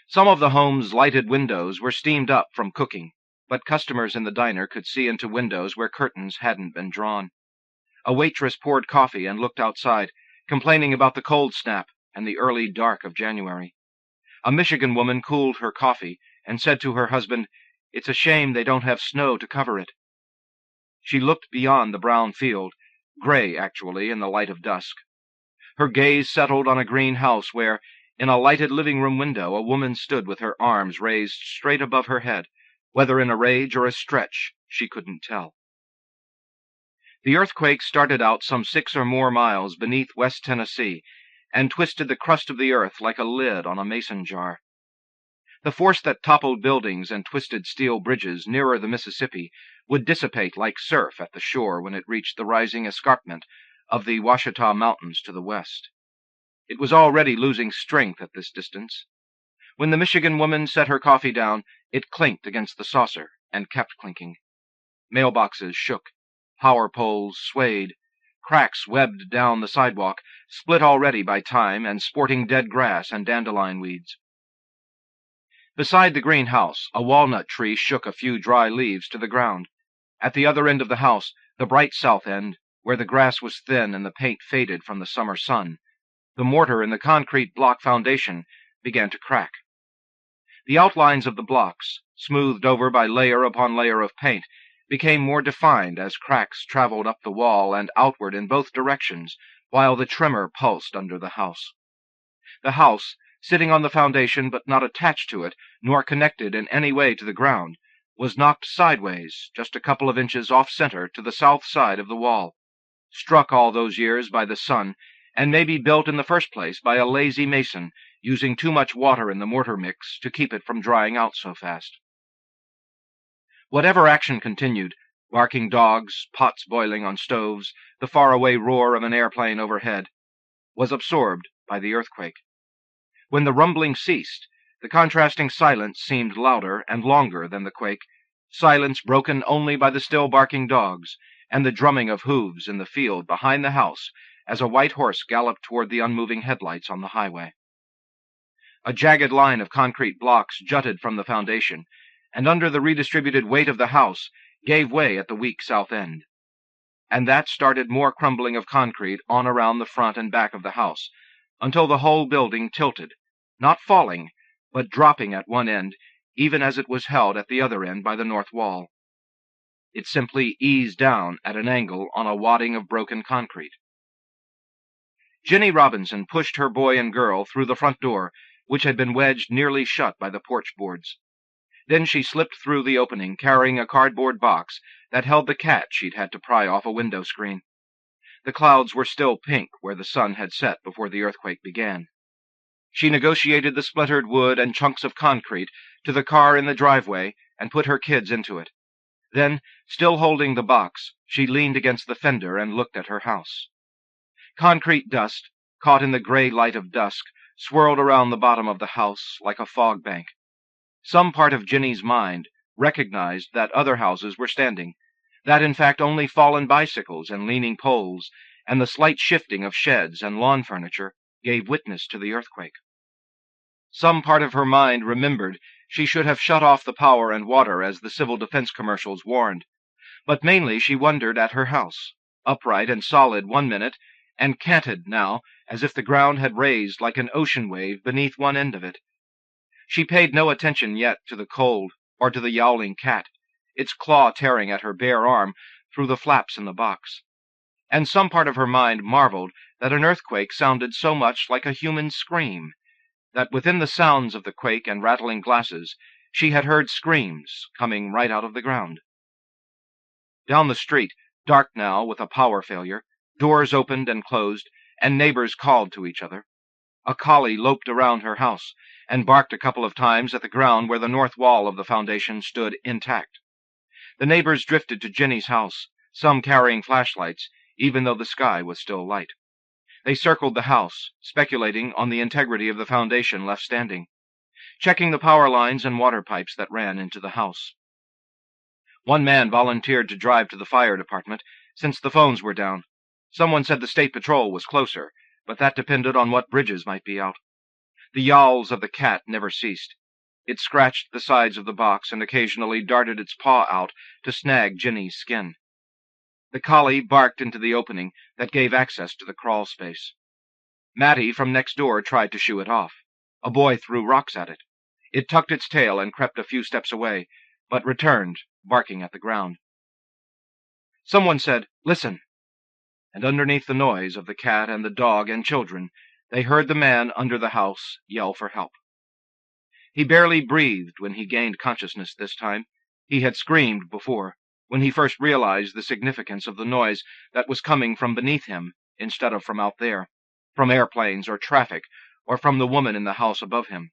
Some of the home's lighted windows were steamed up from cooking, but customers in the diner could see into windows where curtains hadn't been drawn. A waitress poured coffee and looked outside, complaining about the cold snap and the early dark of January. A Michigan woman cooled her coffee and said to her husband, "It's a shame they don't have snow to cover it." She looked beyond the brown field, gray actually in the light of dusk. Her gaze settled on a green house where, in a lighted living-room window, a woman stood with her arms raised straight above her head, whether in a rage or a stretch, she couldn't tell. The earthquake started out some 6 or more miles beneath West Tennessee and twisted the crust of the earth like a lid on a mason jar. The force that toppled buildings and twisted steel bridges nearer the Mississippi would dissipate like surf at the shore when it reached the rising escarpment of the Ouachita Mountains to the west. It was already losing strength at this distance. When the Michigan woman set her coffee down, it clinked against the saucer and kept clinking. Mailboxes shook. Power poles swayed. Cracks webbed down the sidewalk, split already by time and sporting dead grass and dandelion weeds. Beside the greenhouse, a walnut tree shook a few dry leaves to the ground. At the other end of the house, the bright south end, where the grass was thin and the paint faded from the summer sun, the mortar in the concrete block foundation began to crack. The outlines of the blocks, smoothed over by layer upon layer of paint, became more defined as cracks traveled up the wall and outward in both directions, while the tremor pulsed under the house. The house, sitting on the foundation but not attached to it, nor connected in any way to the ground, was knocked sideways, just a couple of inches off-center to the south side of the wall, struck all those years by the sun, and maybe built in the first place by a lazy mason, using too much water in the mortar mix to keep it from drying out so fast. Whatever action continued, barking dogs, pots boiling on stoves, the faraway roar of an airplane overhead, was absorbed by the earthquake. When the rumbling ceased, The contrasting silence seemed louder and longer than the quake, silence broken only by the still barking dogs, and the drumming of hooves in the field behind the house as a white horse galloped toward the unmoving headlights on the highway. A jagged line of concrete blocks jutted from the foundation, and under the redistributed weight of the house, gave way at the weak south end. And that started more crumbling of concrete on around the front and back of the house, until the whole building tilted, not falling, but dropping at one end, even as it was held at the other end by the north wall. It simply eased down at an angle on a wadding of broken concrete. Jenny Robinson pushed her boy and girl through the front door, which had been wedged nearly shut by the porch boards. Then she slipped through the opening, carrying a cardboard box that held the cat she'd had to pry off a window screen. The clouds were still pink where the sun had set before the earthquake began. She negotiated the splintered wood and chunks of concrete to the car in the driveway and put her kids into it. Then, still holding the box, she leaned against the fender and looked at her house. Concrete dust, caught in the gray light of dusk, swirled around the bottom of the house like a fog bank. Some part of Jenny's mind recognized that other houses were standing, that in fact only fallen bicycles and leaning poles, and the slight shifting of sheds and lawn furniture gave witness to the earthquake. Some part of her mind remembered she should have shut off the power and water as the civil defense commercials warned, but mainly she wondered at her house, upright and solid one minute, and canted now as if the ground had raised like an ocean wave beneath one end of it. She paid no attention yet to the cold or to the yowling cat, its claw tearing at her bare arm through the flaps in the box. And some part of her mind marveled that an earthquake sounded so much like a human scream, that within the sounds of the quake and rattling glasses she had heard screams coming right out of the ground. Down the street, dark now with a power failure, doors opened and closed, and neighbors called to each other. A collie loped around her house and barked a couple of times at the ground where the north wall of the foundation stood intact. The neighbors drifted to Jenny's house, some carrying flashlights, even though the sky was still light. They circled the house, speculating on the integrity of the foundation left standing, checking the power lines and water pipes that ran into the house. One man volunteered to drive to the fire department, since the phones were down. Someone said the state patrol was closer, but that depended on what bridges might be out. The yowls of the cat never ceased. It scratched the sides of the box and occasionally darted its paw out to snag Jenny's skin. The collie barked into the opening that gave access to the crawl space. Mattie from next door tried to shoo it off. A boy threw rocks at it. It tucked its tail and crept a few steps away, but returned, barking at the ground. Someone said, "Listen," and underneath the noise of the cat and the dog and children, they heard the man under the house yell for help. He barely breathed when he gained consciousness this time. He had screamed before, when he first realized the significance of the noise that was coming from beneath him instead of from out there, from airplanes or traffic, or from the woman in the house above him.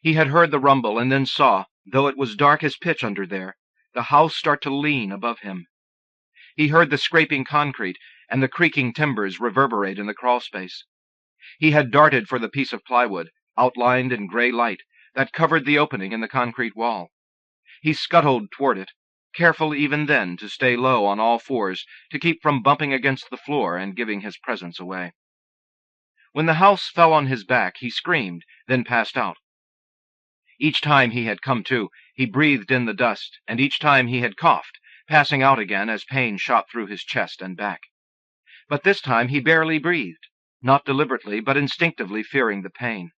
He had heard the rumble and then saw, though it was dark as pitch under there, the house start to lean above him. He heard the scraping concrete and the creaking timbers reverberate in the crawlspace. He had darted for the piece of plywood, outlined in gray light, that covered the opening in the concrete wall. He scuttled toward it, careful even then to stay low on all fours to keep from bumping against the floor and giving his presence away. When the house fell on his back, he screamed, then passed out. Each time he had come to, he breathed in the dust, and each time he had coughed, passing out again as pain shot through his chest and back. But this time he barely breathed, not deliberately but instinctively fearing the pain.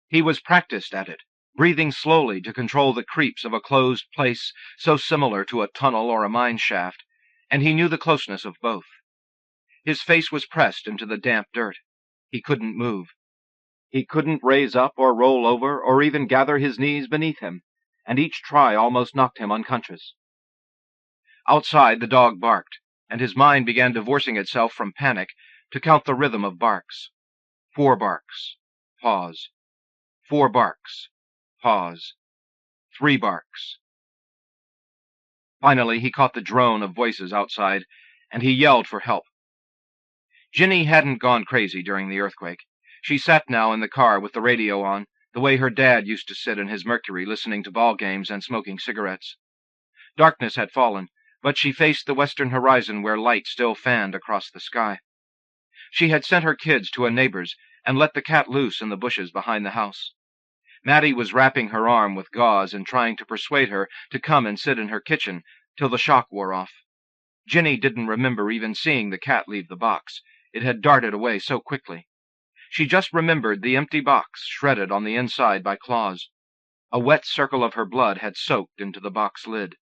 He was practiced at it, breathing slowly to control the creeps of a closed place so similar to a tunnel or a mine shaft, and he knew the closeness of both. His face was pressed into the damp dirt. He couldn't move. He couldn't raise up or roll over or even gather his knees beneath him, and each try almost knocked him unconscious. Outside the dog barked, and his mind began divorcing itself from panic to count the rhythm of barks. 4 barks. Pause. 4 barks. Pause. 3 barks. Finally he caught the drone of voices outside, and he yelled for help. Jenny hadn't gone crazy during the earthquake. She sat now in the car with the radio on, the way her dad used to sit in his Mercury listening to ball games and smoking cigarettes. Darkness had fallen, but she faced the western horizon where light still fanned across the sky. She had sent her kids to a neighbor's and let the cat loose in the bushes behind the house. Mattie was wrapping her arm with gauze and trying to persuade her to come and sit in her kitchen till the shock wore off. Ginny didn't remember even seeing the cat leave the box. It had darted away so quickly. She just remembered the empty box, shredded on the inside by claws. A wet circle of her blood had soaked into the box lid.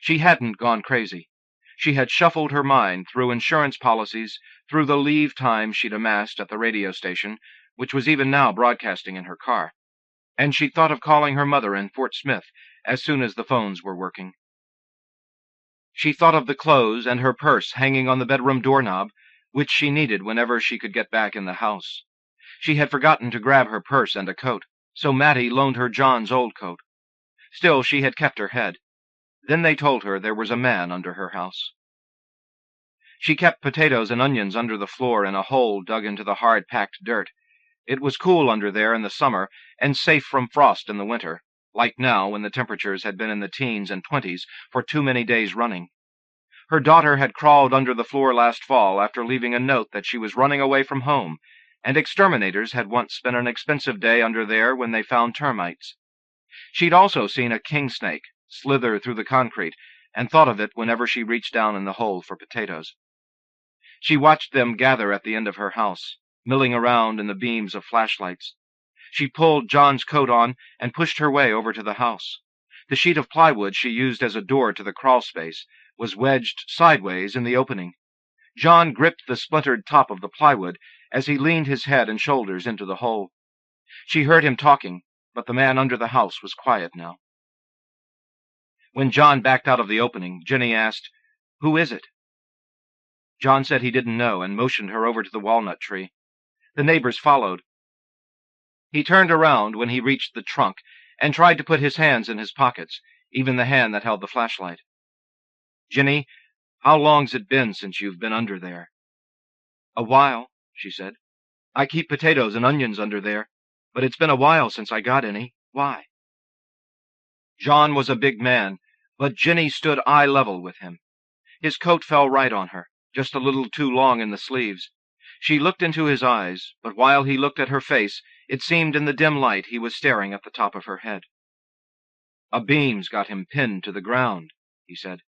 She hadn't gone crazy. She had shuffled her mind through insurance policies, through the leave time she'd amassed at the radio station, which was even now broadcasting in her car. And she thought of calling her mother in Fort Smith as soon as the phones were working. She thought of the clothes and her purse hanging on the bedroom doorknob, which she needed whenever she could get back in the house. She had forgotten to grab her purse and a coat, so Mattie loaned her John's old coat. Still, she had kept her head. Then they told her there was a man under her house. She kept potatoes and onions under the floor in a hole dug into the hard-packed dirt. It was cool under there in the summer and safe from frost in the winter, like now when the temperatures had been in the teens and 20s for too many days running. Her daughter had crawled under the floor last fall after leaving a note that she was running away from home, and exterminators had once spent an expensive day under there when they found termites. She'd also seen a king snake slither through the concrete and thought of it whenever she reached down in the hole for potatoes. She watched them gather at the end of her house, milling around in the beams of flashlights. She pulled John's coat on and pushed her way over to the house. The sheet of plywood she used as a door to the crawl space was wedged sideways in the opening. John gripped the splintered top of the plywood as he leaned his head and shoulders into the hole. She heard him talking, but the man under the house was quiet now. When John backed out of the opening, Ginny asked, "Who is it?" John said he didn't know and motioned her over to the walnut tree. The neighbors followed. He turned around when he reached the trunk and tried to put his hands in his pockets, even the hand that held the flashlight. "Ginny, how long's it been since you've been under there?" "A while," she said. "I keep potatoes and onions under there, but it's been a while since I got any. Why?" John was a big man, but Ginny stood eye level with him. His coat fell right on her, just a little too long in the sleeves. She looked into his eyes, but while he looked at her face, it seemed in the dim light he was staring at the top of her head. "A beam's got him pinned to the ground," he said.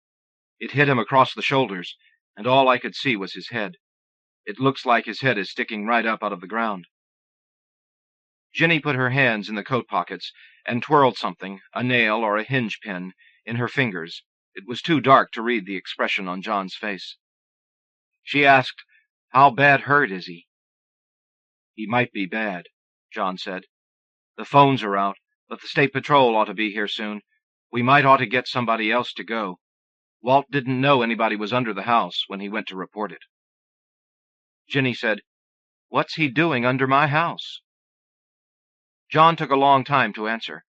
"It hit him across the shoulders, and all I could see was his head. It looks like his head is sticking right up out of the ground." Ginny put her hands in the coat pockets and twirled something, a nail or a hinge pin, in her fingers. It was too dark to read the expression on John's face. She asked, "How bad hurt is he?" "He might be bad," John said. "The phones are out, but the state patrol ought to be here soon. We might ought to get somebody else to go. Walt didn't know anybody was under the house when he went to report it." Ginny said, "What's he doing under my house?" John took a long time to answer.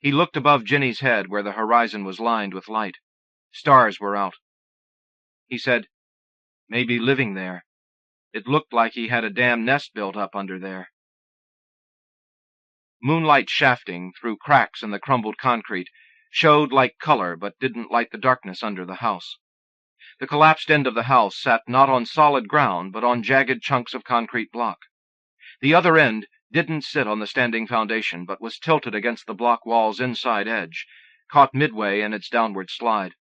He looked above Ginny's head where the horizon was lined with light. Stars were out. He said, "Maybe living there. It looked like he had a damn nest built up under there." Moonlight shafting through cracks in the crumbled concrete showed like color but didn't light the darkness under the house. The collapsed end of the house sat not on solid ground but on jagged chunks of concrete block. The other end didn't sit on the standing foundation but was tilted against the block wall's inside edge, caught midway in its downward slide.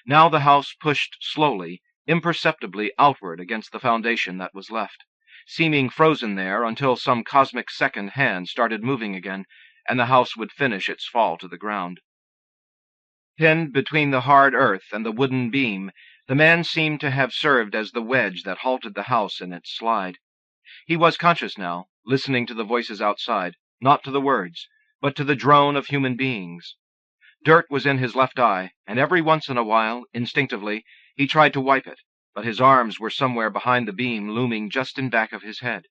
Now the house pushed slowly, imperceptibly outward against the foundation that was left, seeming frozen there until some cosmic second hand started moving again, and the house would finish its fall to the ground. Pinned between the hard earth and the wooden beam, the man seemed to have served as the wedge that halted the house in its slide. He was conscious now, listening to the voices outside, not to the words, but to the drone of human beings. Dirt was in his left eye, and every once in a while, instinctively, he tried to wipe it, but his arms were somewhere behind the beam looming just in back of his head.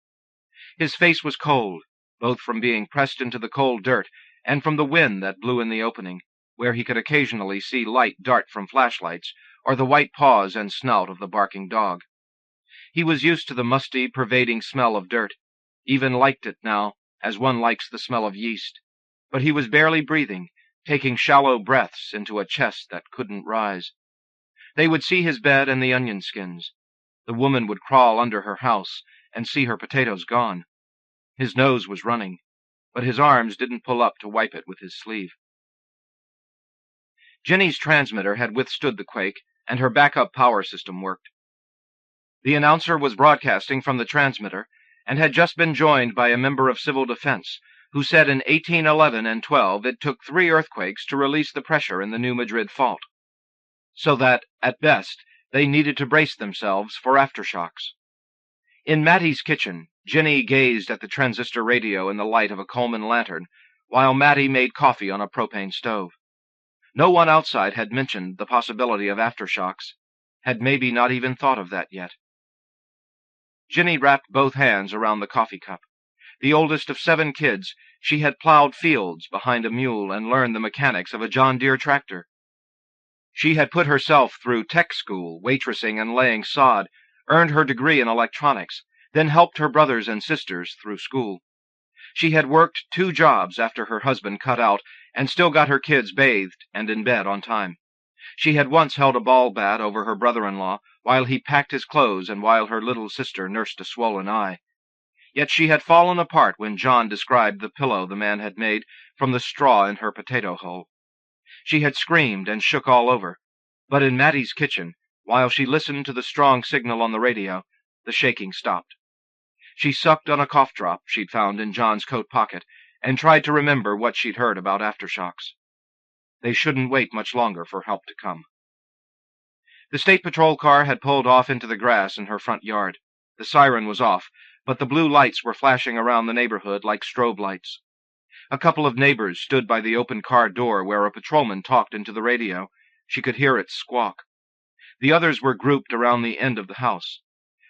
His face was cold, both from being pressed into the cold dirt and from the wind that blew in the opening, where he could occasionally see light dart from flashlights or the white paws and snout of the barking dog. He was used to the musty, pervading smell of dirt, even liked it now, as one likes the smell of yeast, but he was barely breathing, taking shallow breaths into a chest that couldn't rise. They would see his bed and the onion skins. The woman would crawl under her house and see her potatoes gone. His nose was running, but his arms didn't pull up to wipe it with his sleeve. Jenny's transmitter had withstood the quake, and her backup power system worked. The announcer was broadcasting from the transmitter, and had just been joined by a member of civil defense, who said in 1811 and 12 it took 3 earthquakes to release the pressure in the New Madrid fault, so that, at best, they needed to brace themselves for aftershocks. In Mattie's kitchen, Jenny gazed at the transistor radio in the light of a Coleman lantern, while Mattie made coffee on a propane stove. No one outside had mentioned the possibility of aftershocks, had maybe not even thought of that yet. Jenny wrapped both hands around the coffee cup. The oldest of 7 kids, she had plowed fields behind a mule and learned the mechanics of a John Deere tractor. She had put herself through tech school, waitressing and laying sod, earned her degree in electronics, then helped her brothers and sisters through school. She had worked 2 jobs after her husband cut out, and still got her kids bathed and in bed on time. She had once held a ball bat over her brother-in-law while he packed his clothes and while her little sister nursed a swollen eye. Yet she had fallen apart when John described the pillow the man had made from the straw in her potato hole. She had screamed and shook all over, but in Mattie's kitchen, while she listened to the strong signal on the radio, the shaking stopped. She sucked on a cough drop she'd found in John's coat pocket and tried to remember what she'd heard about aftershocks. They shouldn't wait much longer for help to come. The state patrol car had pulled off into the grass in her front yard. The siren was off, but the blue lights were flashing around the neighborhood like strobe lights. A couple of neighbors stood by the open car door where a patrolman talked into the radio. She could hear it squawk. The others were grouped around the end of the house.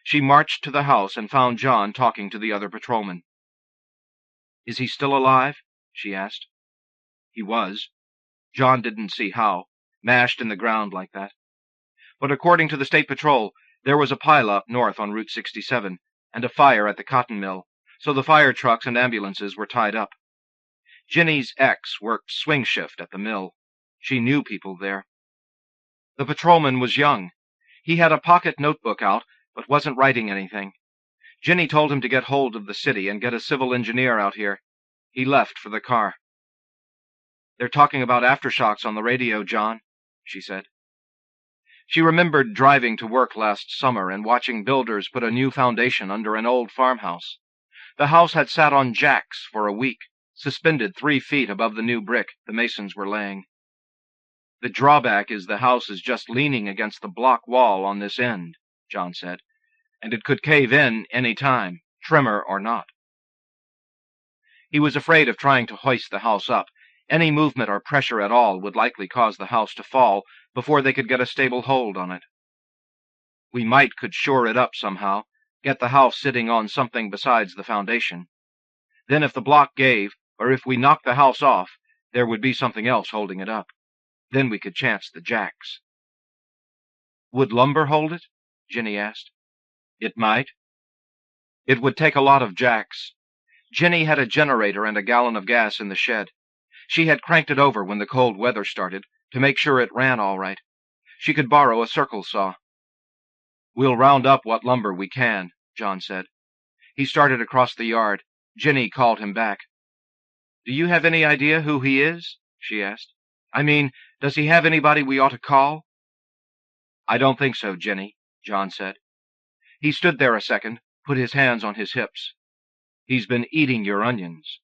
She marched to the house and found John talking to the other patrolman. "Is he still alive?" she asked. He was. John didn't see how, mashed in the ground like that. But according to the state patrol, there was a pileup north on Route 67, and a fire at the cotton mill, so the fire trucks and ambulances were tied up. Jenny's ex worked swing shift at the mill. She knew people there. The patrolman was young. He had a pocket notebook out, but wasn't writing anything. Jenny told him to get hold of the city and get a civil engineer out here. He left for the car. "They're talking about aftershocks on the radio, John," she said. She remembered driving to work last summer and watching builders put a new foundation under an old farmhouse. The house had sat on jacks for a week, suspended 3 feet above the new brick the masons were laying. "The drawback is the house is just leaning against the block wall on this end," John said, "and it could cave in any time, tremor or not." He was afraid of trying to hoist the house up. Any movement or pressure at all would likely cause the house to fall before they could get a stable hold on it. "We could shore it up somehow, get the house sitting on something besides the foundation. Then if the block gave, or if we knocked the house off, there would be something else holding it up. Then we could chance the jacks." "Would lumber hold it?" Jenny asked. "It might. It would take a lot of jacks." Jenny had a generator and a gallon of gas in the shed. She had cranked it over when the cold weather started, to make sure it ran all right. She could borrow a circle saw. "We'll round up what lumber we can," John said. He started across the yard. Jenny called him back. "Do you have any idea who he is?" she asked. "I mean, does he have anybody we ought to call?" "I don't think so, Jenny," John said. He stood there a second, put his hands on his hips. "He's been eating your onions."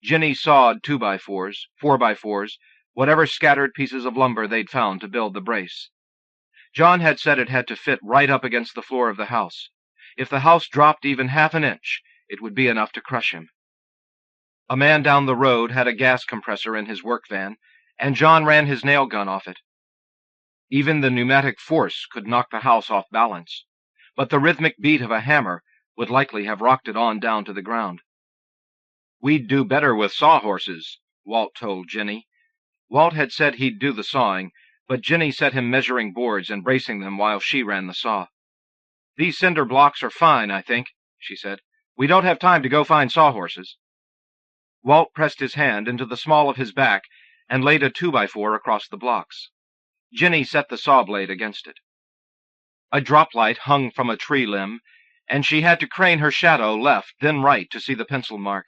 Jenny sawed 2x4s, 4x4s, whatever scattered pieces of lumber they'd found to build the brace. John had said it had to fit right up against the floor of the house. If the house dropped even half an inch, it would be enough to crush him. A man down the road had a gas compressor in his work van, and John ran his nail gun off it. Even the pneumatic force could knock the house off balance, but the rhythmic beat of a hammer would likely have rocked it on down to the ground. "We'd do better with sawhorses," Walt told Jenny. Walt had said he'd do the sawing, but Jenny set him measuring boards and bracing them while she ran the saw. "These cinder blocks are fine, I think," she said. We don't have time to go find sawhorses." Walt pressed his hand into the small of his back and laid a 2x4 across the blocks. Ginny set the saw blade against it. A droplight hung from a tree limb, and she had to crane her shadow left, then right, to see the pencil mark.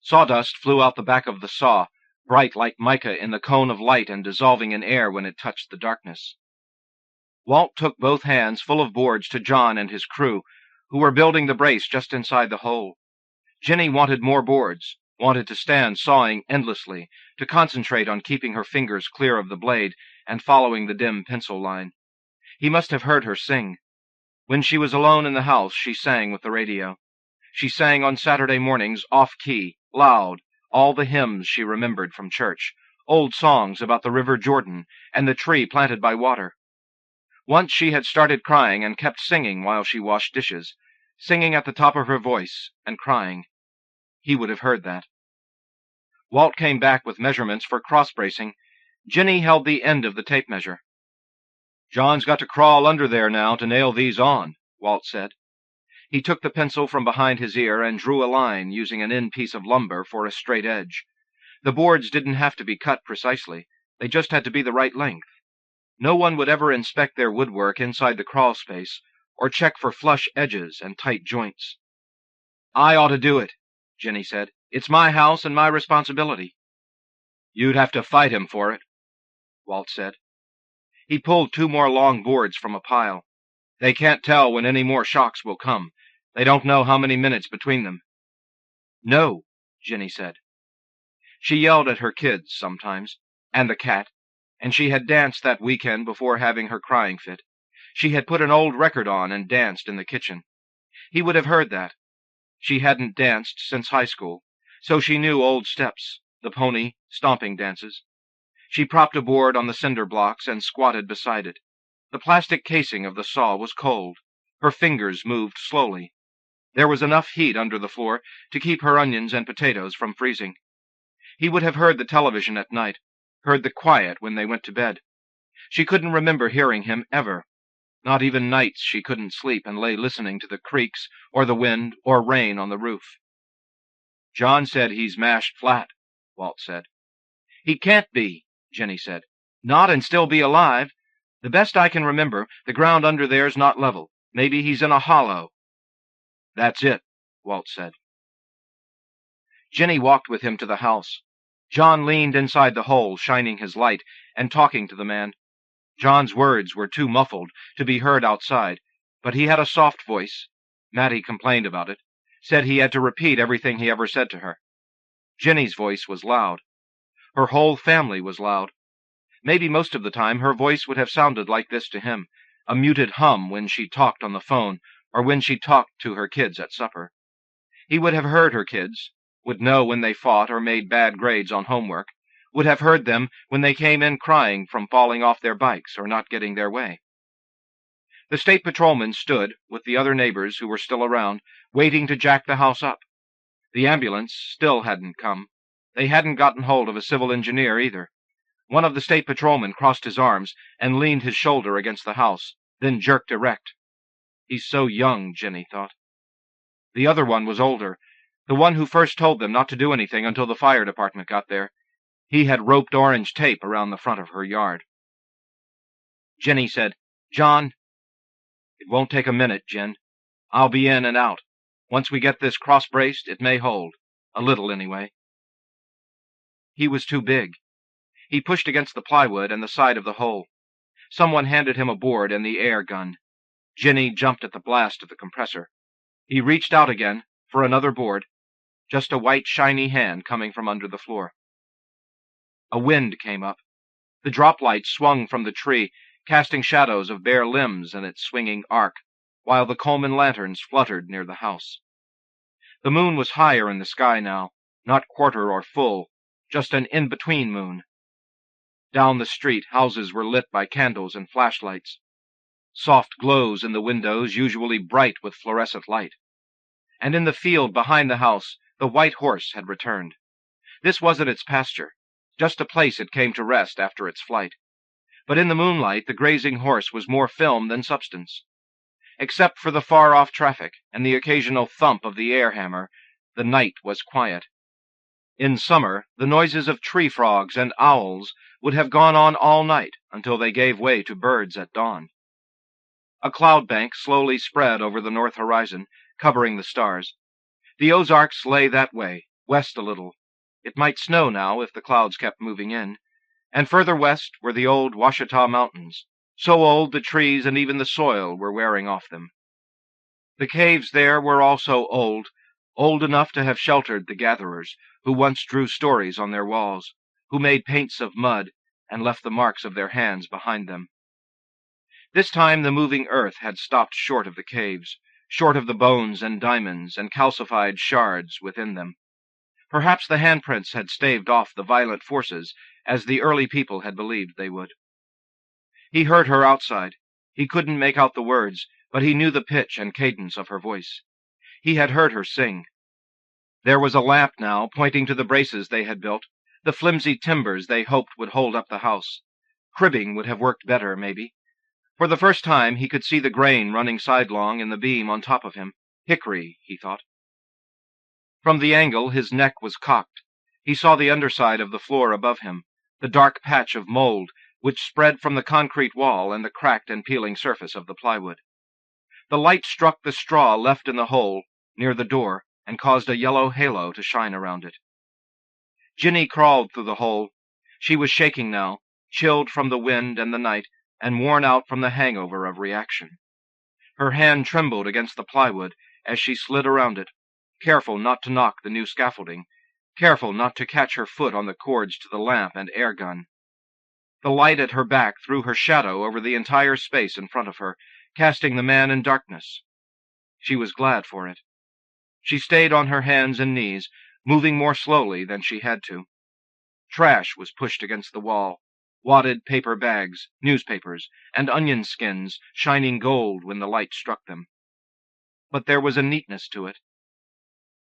Sawdust flew out the back of the saw, bright like mica in the cone of light and dissolving in air when it touched the darkness. Walt took both hands full of boards to John and his crew, who were building the brace just inside the hole. Ginny wanted more boards, wanted to stand sawing endlessly, to concentrate on keeping her fingers clear of the blade and following the dim pencil line. He must have heard her sing. When she was alone in the house, she sang with the radio. She sang on Saturday mornings off-key, loud, all the hymns she remembered from church, old songs about the River Jordan and the tree planted by water. Once she had started crying and kept singing while she washed dishes, singing at the top of her voice and crying. He would have heard that. Walt came back with measurements for cross-bracing. Ginny held the end of the tape measure. "John's got to crawl under there now to nail these on," Walt said. He took the pencil from behind his ear and drew a line using an end piece of lumber for a straight edge. The boards didn't have to be cut precisely. They just had to be the right length. No one would ever inspect their woodwork inside the crawl space, or check for flush edges and tight joints. "I ought to do it," Ginny said. "It's my house and my responsibility." "You'd have to fight him for it," Walt said. He pulled 2 more long boards from a pile. "They can't tell when any more shocks will come. They don't know how many minutes between them." "No," Ginny said. She yelled at her kids sometimes, and the cat, and she had danced that weekend before having her crying fit. She had put an old record on and danced in the kitchen. He would have heard that. She hadn't danced since high school, so she knew old steps, the pony, stomping dances. She propped a board on the cinder blocks and squatted beside it. The plastic casing of the saw was cold. Her fingers moved slowly. There was enough heat under the floor to keep her onions and potatoes from freezing. He would have heard the television at night, heard the quiet when they went to bed. She couldn't remember hearing him ever. Not even nights she couldn't sleep and lay listening to the creaks or the wind or rain on the roof. "John said he's mashed flat," Walt said. "He can't be," Ginny said. "Not and still be alive. The best I can remember, the ground under there's not level. Maybe he's in a hollow." "That's it," Walt said. Ginny walked with him to the house. John leaned inside the hole, shining his light, and talking to the man. John's words were too muffled to be heard outside, but he had a soft voice. Mattie complained about it, said he had to repeat everything he ever said to her. Ginny's voice was loud. Her whole family was loud. Maybe most of the time her voice would have sounded like this to him, a muted hum when she talked on the phone or when she talked to her kids at supper. He would have heard her kids, would know when they fought or made bad grades on homework, would have heard them when they came in crying from falling off their bikes or not getting their way. The state patrolman stood, with the other neighbors who were still around, waiting to jack the house up. The ambulance still hadn't come. They hadn't gotten hold of a civil engineer either. One of the state patrolmen crossed his arms and leaned his shoulder against the house, then jerked erect. He's so young, Ginny thought. The other one was older, the one who first told them not to do anything until the fire department got there. He had roped orange tape around the front of her yard. Ginny said, "John." "It won't take a minute, Gin. I'll be in and out. Once we get this cross-braced, it may hold. A little, anyway." He was too big. He pushed against the plywood and the side of the hole. Someone handed him a board and the air gun. Ginny jumped at the blast of the compressor. He reached out again for another board, just a white, shiny hand coming from under the floor. A wind came up. The droplight swung from the tree, casting shadows of bare limbs in its swinging arc, while the Coleman lanterns fluttered near the house. The moon was higher in the sky now, not quarter or full, just an in-between moon. Down the street, houses were lit by candles and flashlights. Soft glows in the windows, usually bright with fluorescent light. And in the field behind the house, the white horse had returned. This wasn't its pasture, just a place it came to rest after its flight. But in the moonlight, the grazing horse was more film than substance. Except for the far-off traffic and the occasional thump of the air hammer, the night was quiet. In summer, the noises of tree frogs and owls would have gone on all night until they gave way to birds at dawn. A cloud bank slowly spread over the north horizon, covering the stars. The Ozarks lay that way, west a little. It might snow now if the clouds kept moving in. And further west were the old Ouachita Mountains, so old the trees and even the soil were wearing off them. The caves there were also old enough to have sheltered the gatherers, who once drew stories on their walls, who made paints of mud and left the marks of their hands behind them. This time the moving earth had stopped short of the caves, short of the bones and diamonds and calcified shards within them. Perhaps the handprints had staved off the violent forces, as the early people had believed they would. He heard her outside. He couldn't make out the words, but he knew the pitch and cadence of her voice. He had heard her sing. There was a lamp now, pointing to the braces they had built, the flimsy timbers they hoped would hold up the house. Cribbing would have worked better, maybe. For the first time he could see the grain running sidelong in the beam on top of him. Hickory, he thought. From the angle his neck was cocked. He saw the underside of the floor above him, the dark patch of mold which spread from the concrete wall and the cracked and peeling surface of the plywood. The light struck the straw left in the hole near the door and caused a yellow halo to shine around it. Ginny crawled through the hole. She was shaking now, chilled from the wind and the night, and worn out from the hangover of reaction. Her hand trembled against the plywood as she slid around it, careful not to knock the new scaffolding, careful not to catch her foot on the cords to the lamp and air gun. The light at her back threw her shadow over the entire space in front of her, casting the man in darkness. She was glad for it. She stayed on her hands and knees, moving more slowly than she had to. Trash was pushed against the wall, wadded paper bags, newspapers, and onion skins shining gold when the light struck them. But there was a neatness to it.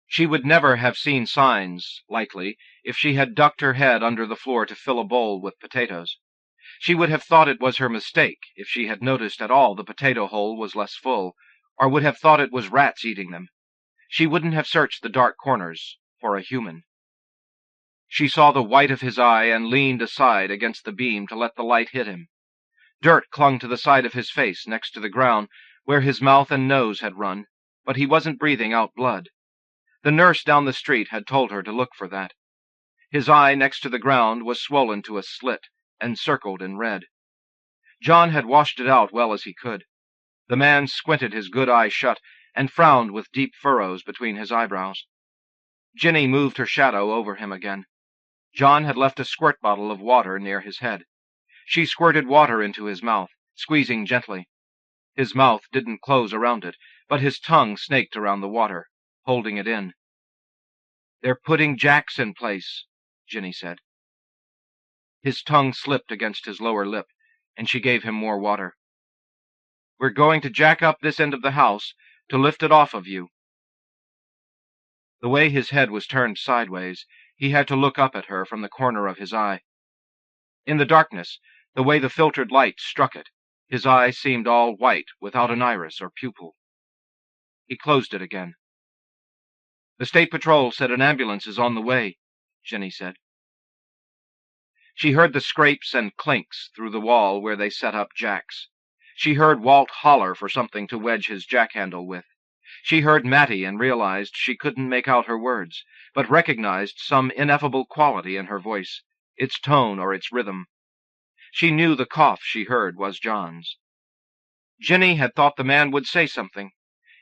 She would never have seen signs, likely, if she had ducked her head under the floor to fill a bowl with potatoes. She would have thought it was her mistake if she had noticed at all the potato hole was less full, or would have thought it was rats eating them. She wouldn't have searched the dark corners for a human. She saw the white of his eye and leaned aside against the beam to let the light hit him. Dirt clung to the side of his face next to the ground where his mouth and nose had run, but he wasn't breathing out blood. The nurse down the street had told her to look for that. His eye next to the ground was swollen to a slit and circled in red. John had washed it out well as he could. The man squinted his good eye shut and frowned with deep furrows between his eyebrows. Ginny moved her shadow over him again. John had left a squirt bottle of water near his head. She squirted water into his mouth, squeezing gently. His mouth didn't close around it, but his tongue snaked around the water, holding it in. "They're putting jacks in place," Ginny said. His tongue slipped against his lower lip, and she gave him more water. "We're going to jack up this end of the house to lift it off of you." The way his head was turned sideways, he had to look up at her from the corner of his eye. In the darkness, the way the filtered light struck it, his eye seemed all white without an iris or pupil. He closed it again. "The State Patrol said an ambulance is on the way," Ginny said. She heard the scrapes and clinks through the wall where they set up jacks. She heard Walt holler for something to wedge his jack-handle with. She heard Mattie and realized she couldn't make out her words, but recognized some ineffable quality in her voice, its tone or its rhythm. She knew the cough she heard was John's. Ginny had thought the man would say something.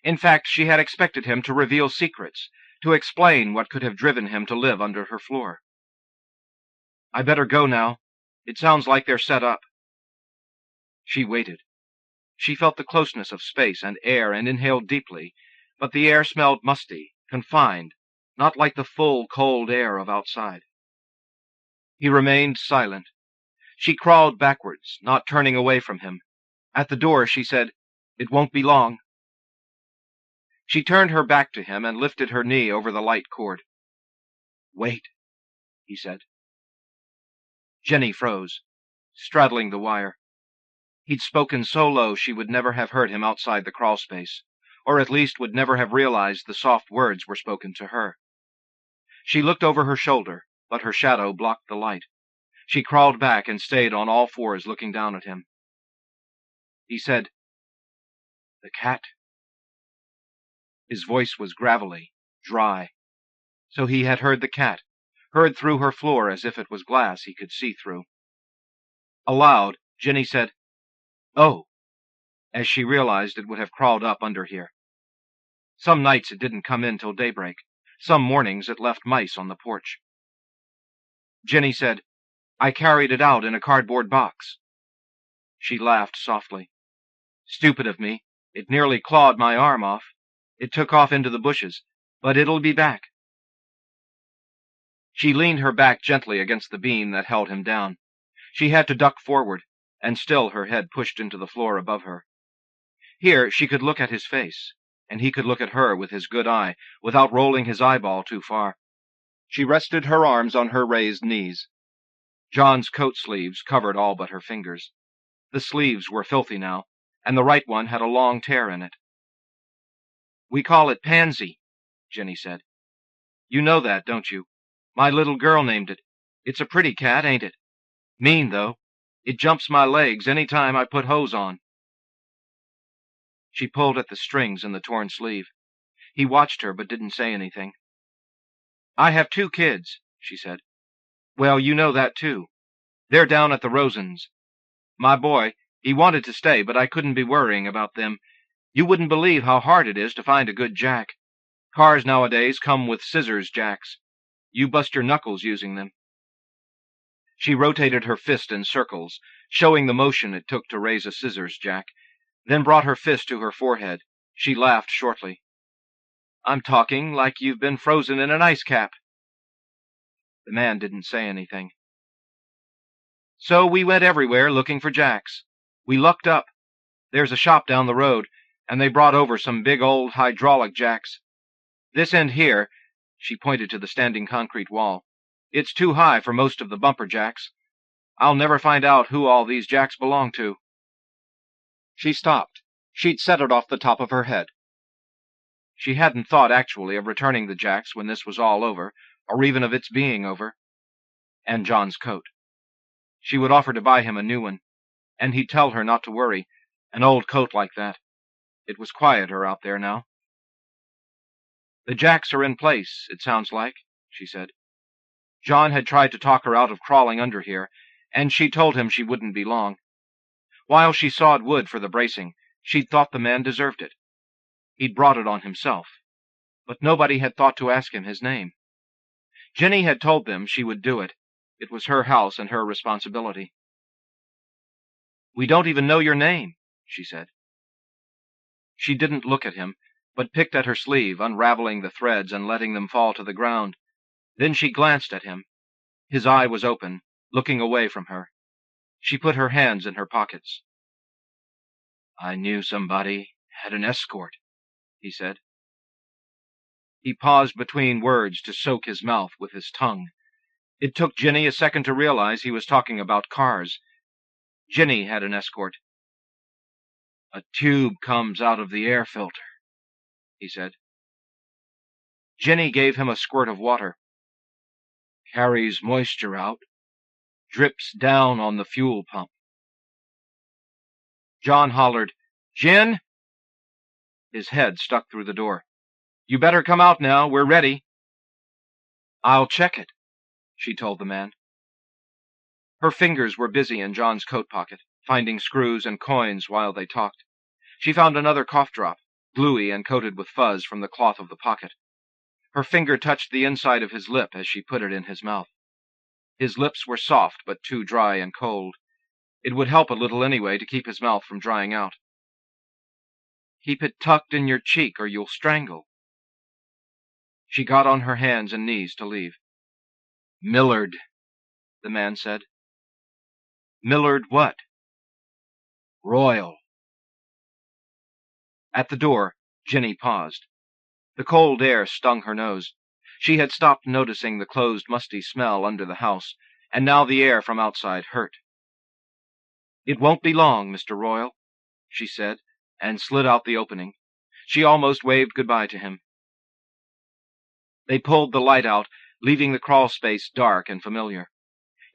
In fact, she had expected him to reveal secrets, to explain what could have driven him to live under her floor. "I better go now. It sounds like they're set up." She waited. She felt the closeness of space and air and inhaled deeply, but the air smelled musty, confined, not like the full, cold air of outside. He remained silent. She crawled backwards, not turning away from him. At the door she said, "It won't be long." She turned her back to him and lifted her knee over the light cord. "Wait," he said. Ginny froze, straddling the wire. He'd spoken so low she would never have heard him outside the crawlspace, or at least would never have realized the soft words were spoken to her. She looked over her shoulder, but her shadow blocked the light. She crawled back and stayed on all fours looking down at him. He said, "The cat." His voice was gravelly, dry. So he had heard the cat, heard through her floor as if it was glass he could see through. Aloud, Jenny said, "Oh," as she realized it would have crawled up under here. Some nights it didn't come in till daybreak. Some mornings it left mice on the porch. Jenny said, "I carried it out in a cardboard box." She laughed softly. "Stupid of me. It nearly clawed my arm off. It took off into the bushes, but it'll be back." She leaned her back gently against the beam that held him down. She had to duck forward, and still her head pushed into the floor above her. Here she could look at his face, and he could look at her with his good eye, without rolling his eyeball too far. She rested her arms on her raised knees. John's coat sleeves covered all but her fingers. The sleeves were filthy now, and the right one had a long tear in it. "We call it Pansy," Jenny said. "You know that, don't you? My little girl named it. It's a pretty cat, ain't it? Mean, though. It jumps my legs any time I put hose on." She pulled at the strings in the torn sleeve. He watched her but didn't say anything. "I have 2 kids," she said. "Well, you know that, too. They're down at the Rosens. My boy, he wanted to stay, but I couldn't be worrying about them. You wouldn't believe how hard it is to find a good jack. Cars nowadays come with scissors jacks. You bust your knuckles using them." She rotated her fist in circles, showing the motion it took to raise a scissors jack, then brought her fist to her forehead. She laughed shortly. "I'm talking like you've been frozen in an ice cap." The man didn't say anything. "So we went everywhere looking for jacks. We lucked up. There's a shop down the road, and they brought over some big old hydraulic jacks. This end here," she pointed to the standing concrete wall, "it's too high for most of the bumper jacks. I'll never find out who all these jacks belong to." She stopped. She'd set it off the top of her head. She hadn't thought actually of returning the jacks when this was all over, or even of its being over. And John's coat. She would offer to buy him a new one, and he'd tell her not to worry, an old coat like that. It was quieter out there now. "The jacks are in place, it sounds like," she said. John had tried to talk her out of crawling under here, and she'd told him she wouldn't be long. While she sawed wood for the bracing, she'd thought the man deserved it. He'd brought it on himself, but nobody had thought to ask him his name. Jenny had told them she would do it. It was her house and her responsibility. "We don't even know your name," she said. She didn't look at him, but picked at her sleeve, unraveling the threads and letting them fall to the ground. Then she glanced at him. His eye was open, looking away from her. She put her hands in her pockets. "I knew somebody had an escort," he said. He paused between words to soak his mouth with his tongue. It took Jenny a second to realize he was talking about cars. Jenny had an escort. "A tube comes out of the air filter," he said. Jenny gave him a squirt of water. "Carries moisture out. Drips down on the fuel pump." John hollered, "Jen!" His head stuck through the door. "You better come out now. We're ready." "I'll check it," she told the man. Her fingers were busy in John's coat pocket, finding screws and coins while they talked. She found another cough drop, gluey and coated with fuzz from the cloth of the pocket. Her finger touched the inside of his lip as she put it in his mouth. His lips were soft but too dry and cold. It would help a little anyway to keep his mouth from drying out. "Keep it tucked in your cheek or you'll strangle." She got on her hands and knees to leave. "Millard," the man said. "Millard what?" "Royal." At the door, Jenny paused. The cold air stung her nose. She had stopped noticing the closed, musty smell under the house, and now the air from outside hurt. "It won't be long, Mr. Royal," she said, and slid out the opening. She almost waved goodbye to him. They pulled the light out, leaving the crawl space dark and familiar.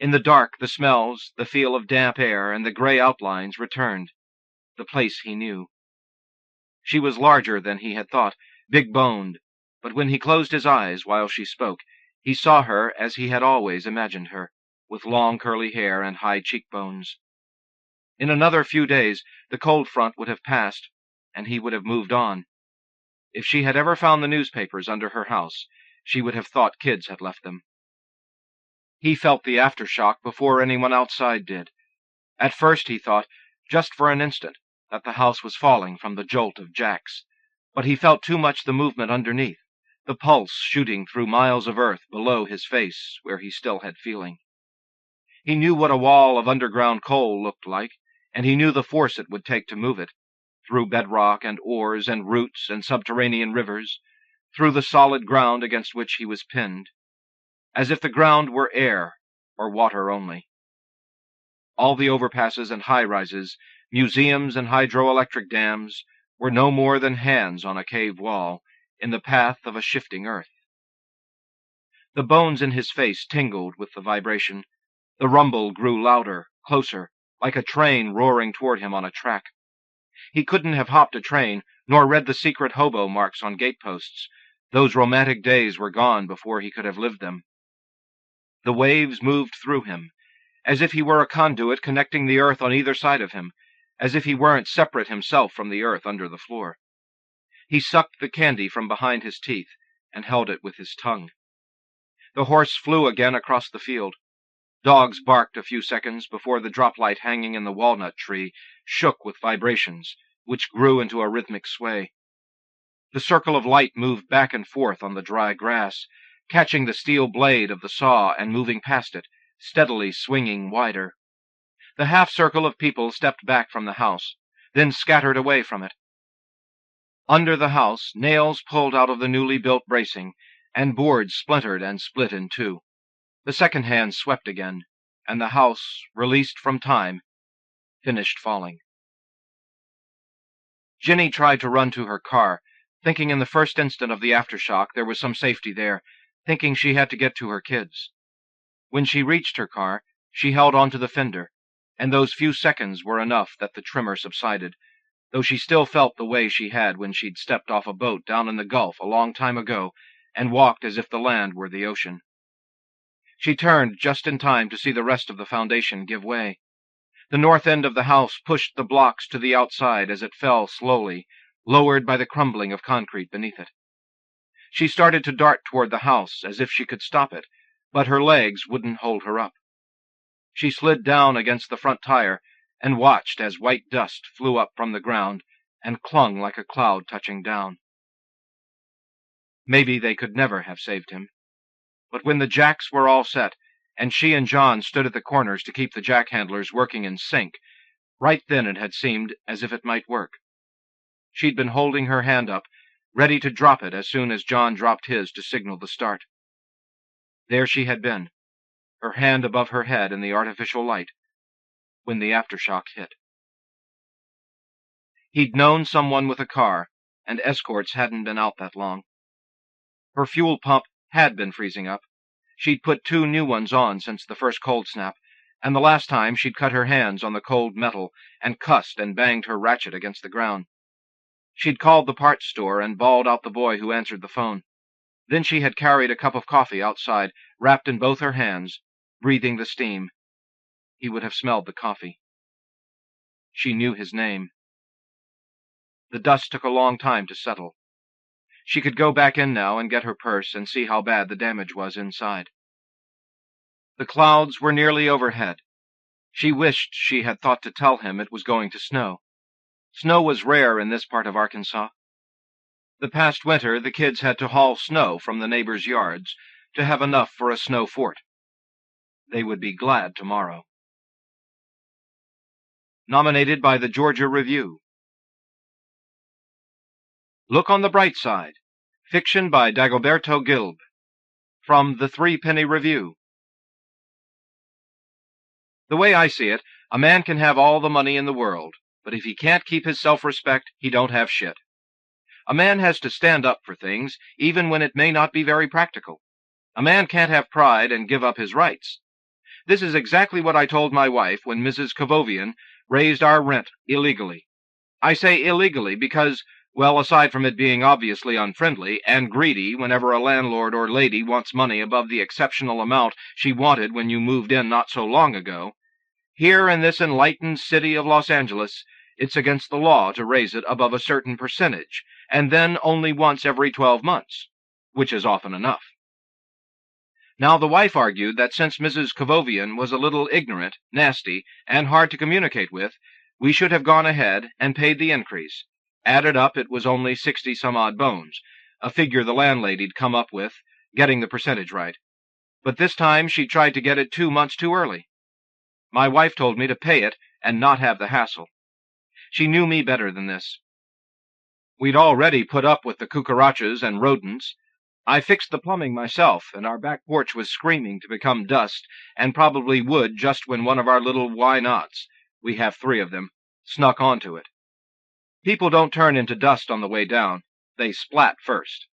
In the dark, the smells, the feel of damp air, and the gray outlines returned. The place he knew. She was larger than he had thought, big-boned, but when he closed his eyes while she spoke, he saw her as he had always imagined her, with long curly hair and high cheekbones. In another few days, the cold front would have passed, and he would have moved on. If she had ever found the newspapers under her house, she would have thought kids had left them. He felt the aftershock before anyone outside did. At first he thought, just for an instant, that the house was falling from the jolt of jacks, but he felt too much the movement underneath, the pulse shooting through miles of earth below his face where he still had feeling. He knew what a wall of underground coal looked like, and he knew the force it would take to move it, through bedrock and ores and roots and subterranean rivers, through the solid ground against which he was pinned, as if the ground were air or water only. All the overpasses and high-rises, museums and hydroelectric dams, were no more than hands on a cave wall, in the path of a shifting earth. The bones in his face tingled with the vibration. The rumble grew louder, closer, like a train roaring toward him on a track. He couldn't have hopped a train, nor read the secret hobo marks on gateposts. Those romantic days were gone before he could have lived them. The waves moved through him, as if he were a conduit connecting the earth on either side of him, as if he weren't separate himself from the earth under the floor. He sucked the candy from behind his teeth and held it with his tongue. The horse flew again across the field. Dogs barked a few seconds before the droplight hanging in the walnut tree shook with vibrations, which grew into a rhythmic sway. The circle of light moved back and forth on the dry grass, catching the steel blade of the saw and moving past it, steadily swinging wider. The half-circle of people stepped back from the house, then scattered away from it. Under the house, nails pulled out of the newly built bracing, and boards splintered and split in two. The second hand swept again, and the house, released from time, finished falling. Ginny tried to run to her car, thinking in the first instant of the aftershock there was some safety there, thinking she had to get to her kids. When she reached her car, she held onto the fender, and those few seconds were enough that the tremor subsided, though she still felt the way she had when she'd stepped off a boat down in the Gulf a long time ago and walked as if the land were the ocean. She turned just in time to see the rest of the foundation give way. The north end of the house pushed the blocks to the outside as it fell slowly, lowered by the crumbling of concrete beneath it. She started to dart toward the house as if she could stop it, but her legs wouldn't hold her up. She slid down against the front tire and watched as white dust flew up from the ground and clung like a cloud touching down. Maybe they could never have saved him. But when the jacks were all set, and she and John stood at the corners to keep the jack-handlers working in sync, right then it had seemed as if it might work. She'd been holding her hand up, ready to drop it as soon as John dropped his to signal the start. There she had been, her hand above her head in the artificial light, when the aftershock hit. He'd known someone with a car, and escorts hadn't been out that long. Her fuel pump had been freezing up. She'd put 2 new ones on since the first cold snap, and the last time she'd cut her hands on the cold metal and cussed and banged her ratchet against the ground. She'd called the parts store and bawled out the boy who answered the phone. Then she had carried a cup of coffee outside, wrapped in both her hands, breathing the steam. He would have smelled the coffee. She knew his name. The dust took a long time to settle. She could go back in now and get her purse and see how bad the damage was inside. The clouds were nearly overhead. She wished she had thought to tell him it was going to snow. Snow was rare in this part of Arkansas. The past winter the kids had to haul snow from the neighbors' yards to have enough for a snow fort. They would be glad tomorrow. Nominated by the Georgia Review. Look on the Bright Side. Fiction by Dagoberto Gilb. From the 3 Penny Review. The way I see it, A man can have all the money in the world, but if he can't keep his self-respect, he don't have shit. A man has to stand up for things, even when it may not be very practical. A man can't have pride and give up his rights. This is exactly what I told my wife when Mrs. Cavovian raised our rent illegally. I say illegally because, well, aside from it being obviously unfriendly and greedy whenever a landlord or lady wants money above the exceptional amount she wanted when you moved in not so long ago, here in this enlightened city of Los Angeles, it's against the law to raise it above a certain percentage, and then only once every 12 months, which is often enough. Now the wife argued that since Mrs. Cavovian was a little ignorant, nasty, and hard to communicate with, we should have gone ahead and paid the increase. Added up, it was only 60-some-odd bones, a figure the landlady'd come up with, getting the percentage right. But this time she tried to get it 2 months too early. My wife told me to pay it and not have the hassle. She knew me better than this. We'd already put up with the cucarachas and rodents. I fixed the plumbing myself, and our back porch was screaming to become dust, and probably would just when one of our little why-nots, we have 3 of them, snuck onto it. People don't turn into dust on the way down. They splat first.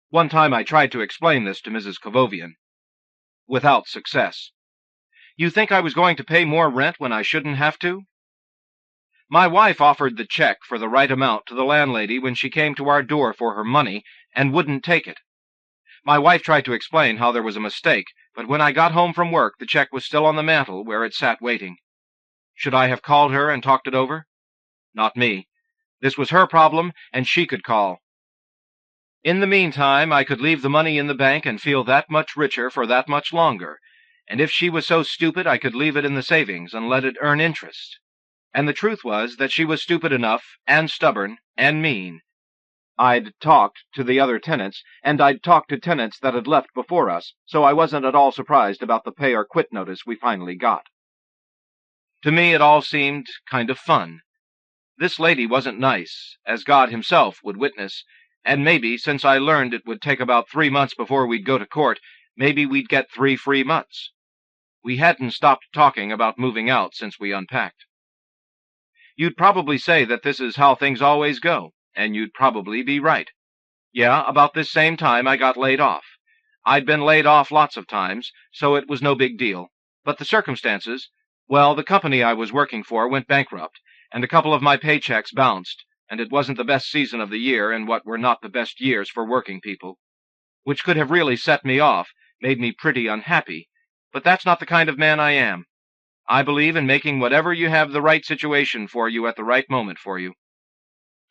One time I tried to explain this to Mrs. Cavovian. Without success. You think I was going to pay more rent when I shouldn't have to? My wife offered the check for the right amount to the landlady when she came to our door for her money and wouldn't take it. My wife tried to explain how there was a mistake, but when I got home from work, the check was still on the mantel where it sat waiting. Should I have called her and talked it over? Not me. This was her problem, and she could call. In the meantime, I could leave the money in the bank and feel that much richer for that much longer, and if she was so stupid, I could leave it in the savings and let it earn interest. And the truth was that she was stupid enough, and stubborn, and mean. I'd talked to the other tenants, and I'd talked to tenants that had left before us, so I wasn't at all surprised about the pay or quit notice we finally got. To me, it all seemed kind of fun. This lady wasn't nice, as God himself would witness, and maybe, since I learned it would take about 3 months before we'd go to court, maybe we'd get 3 free months. We hadn't stopped talking about moving out since we unpacked. You'd probably say that this is how things always go, and you'd probably be right. Yeah, about this same time I got laid off. I'd been laid off lots of times, so it was no big deal. But the circumstances, well, the company I was working for went bankrupt, and a couple of my paychecks bounced, and it wasn't the best season of the year in what were not the best years for working people. Which could have really set me off, made me pretty unhappy, but that's not the kind of man I am. I believe in making whatever you have the right situation for you at the right moment for you.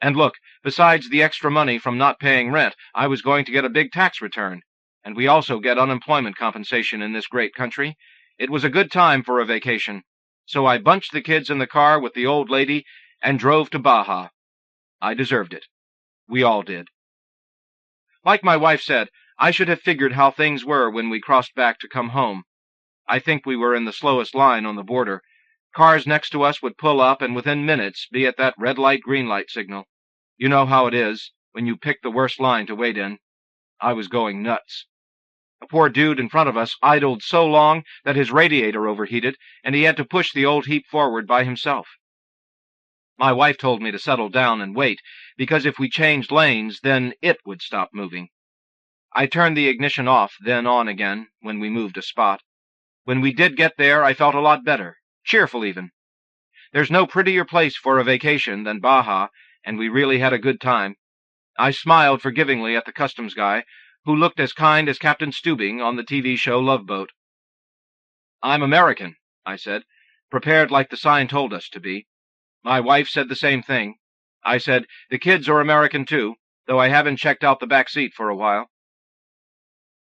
And look, besides the extra money from not paying rent, I was going to get a big tax return, and we also get unemployment compensation in this great country. It was a good time for a vacation, so I bunched the kids in the car with the old lady and drove to Baja. I deserved it. We all did. Like my wife said, I should have figured how things were when we crossed back to come home. I think we were in the slowest line on the border. Cars next to us would pull up and within minutes be at that red light, green light signal. You know how it is, when you pick the worst line to wait in. I was going nuts. A poor dude in front of us idled so long that his radiator overheated, and he had to push the old heap forward by himself. My wife told me to settle down and wait, because if we changed lanes, then it would stop moving. I turned the ignition off, then on again, when we moved a spot. When we did get there, I felt a lot better, cheerful even. There's no prettier place for a vacation than Baja, and we really had a good time. I smiled forgivingly at the customs guy, who looked as kind as Captain Steubing on the TV show Love Boat. I'm American, I said, prepared like the sign told us to be. My wife said the same thing. I said, the kids are American too, though I haven't checked out the back seat for a while.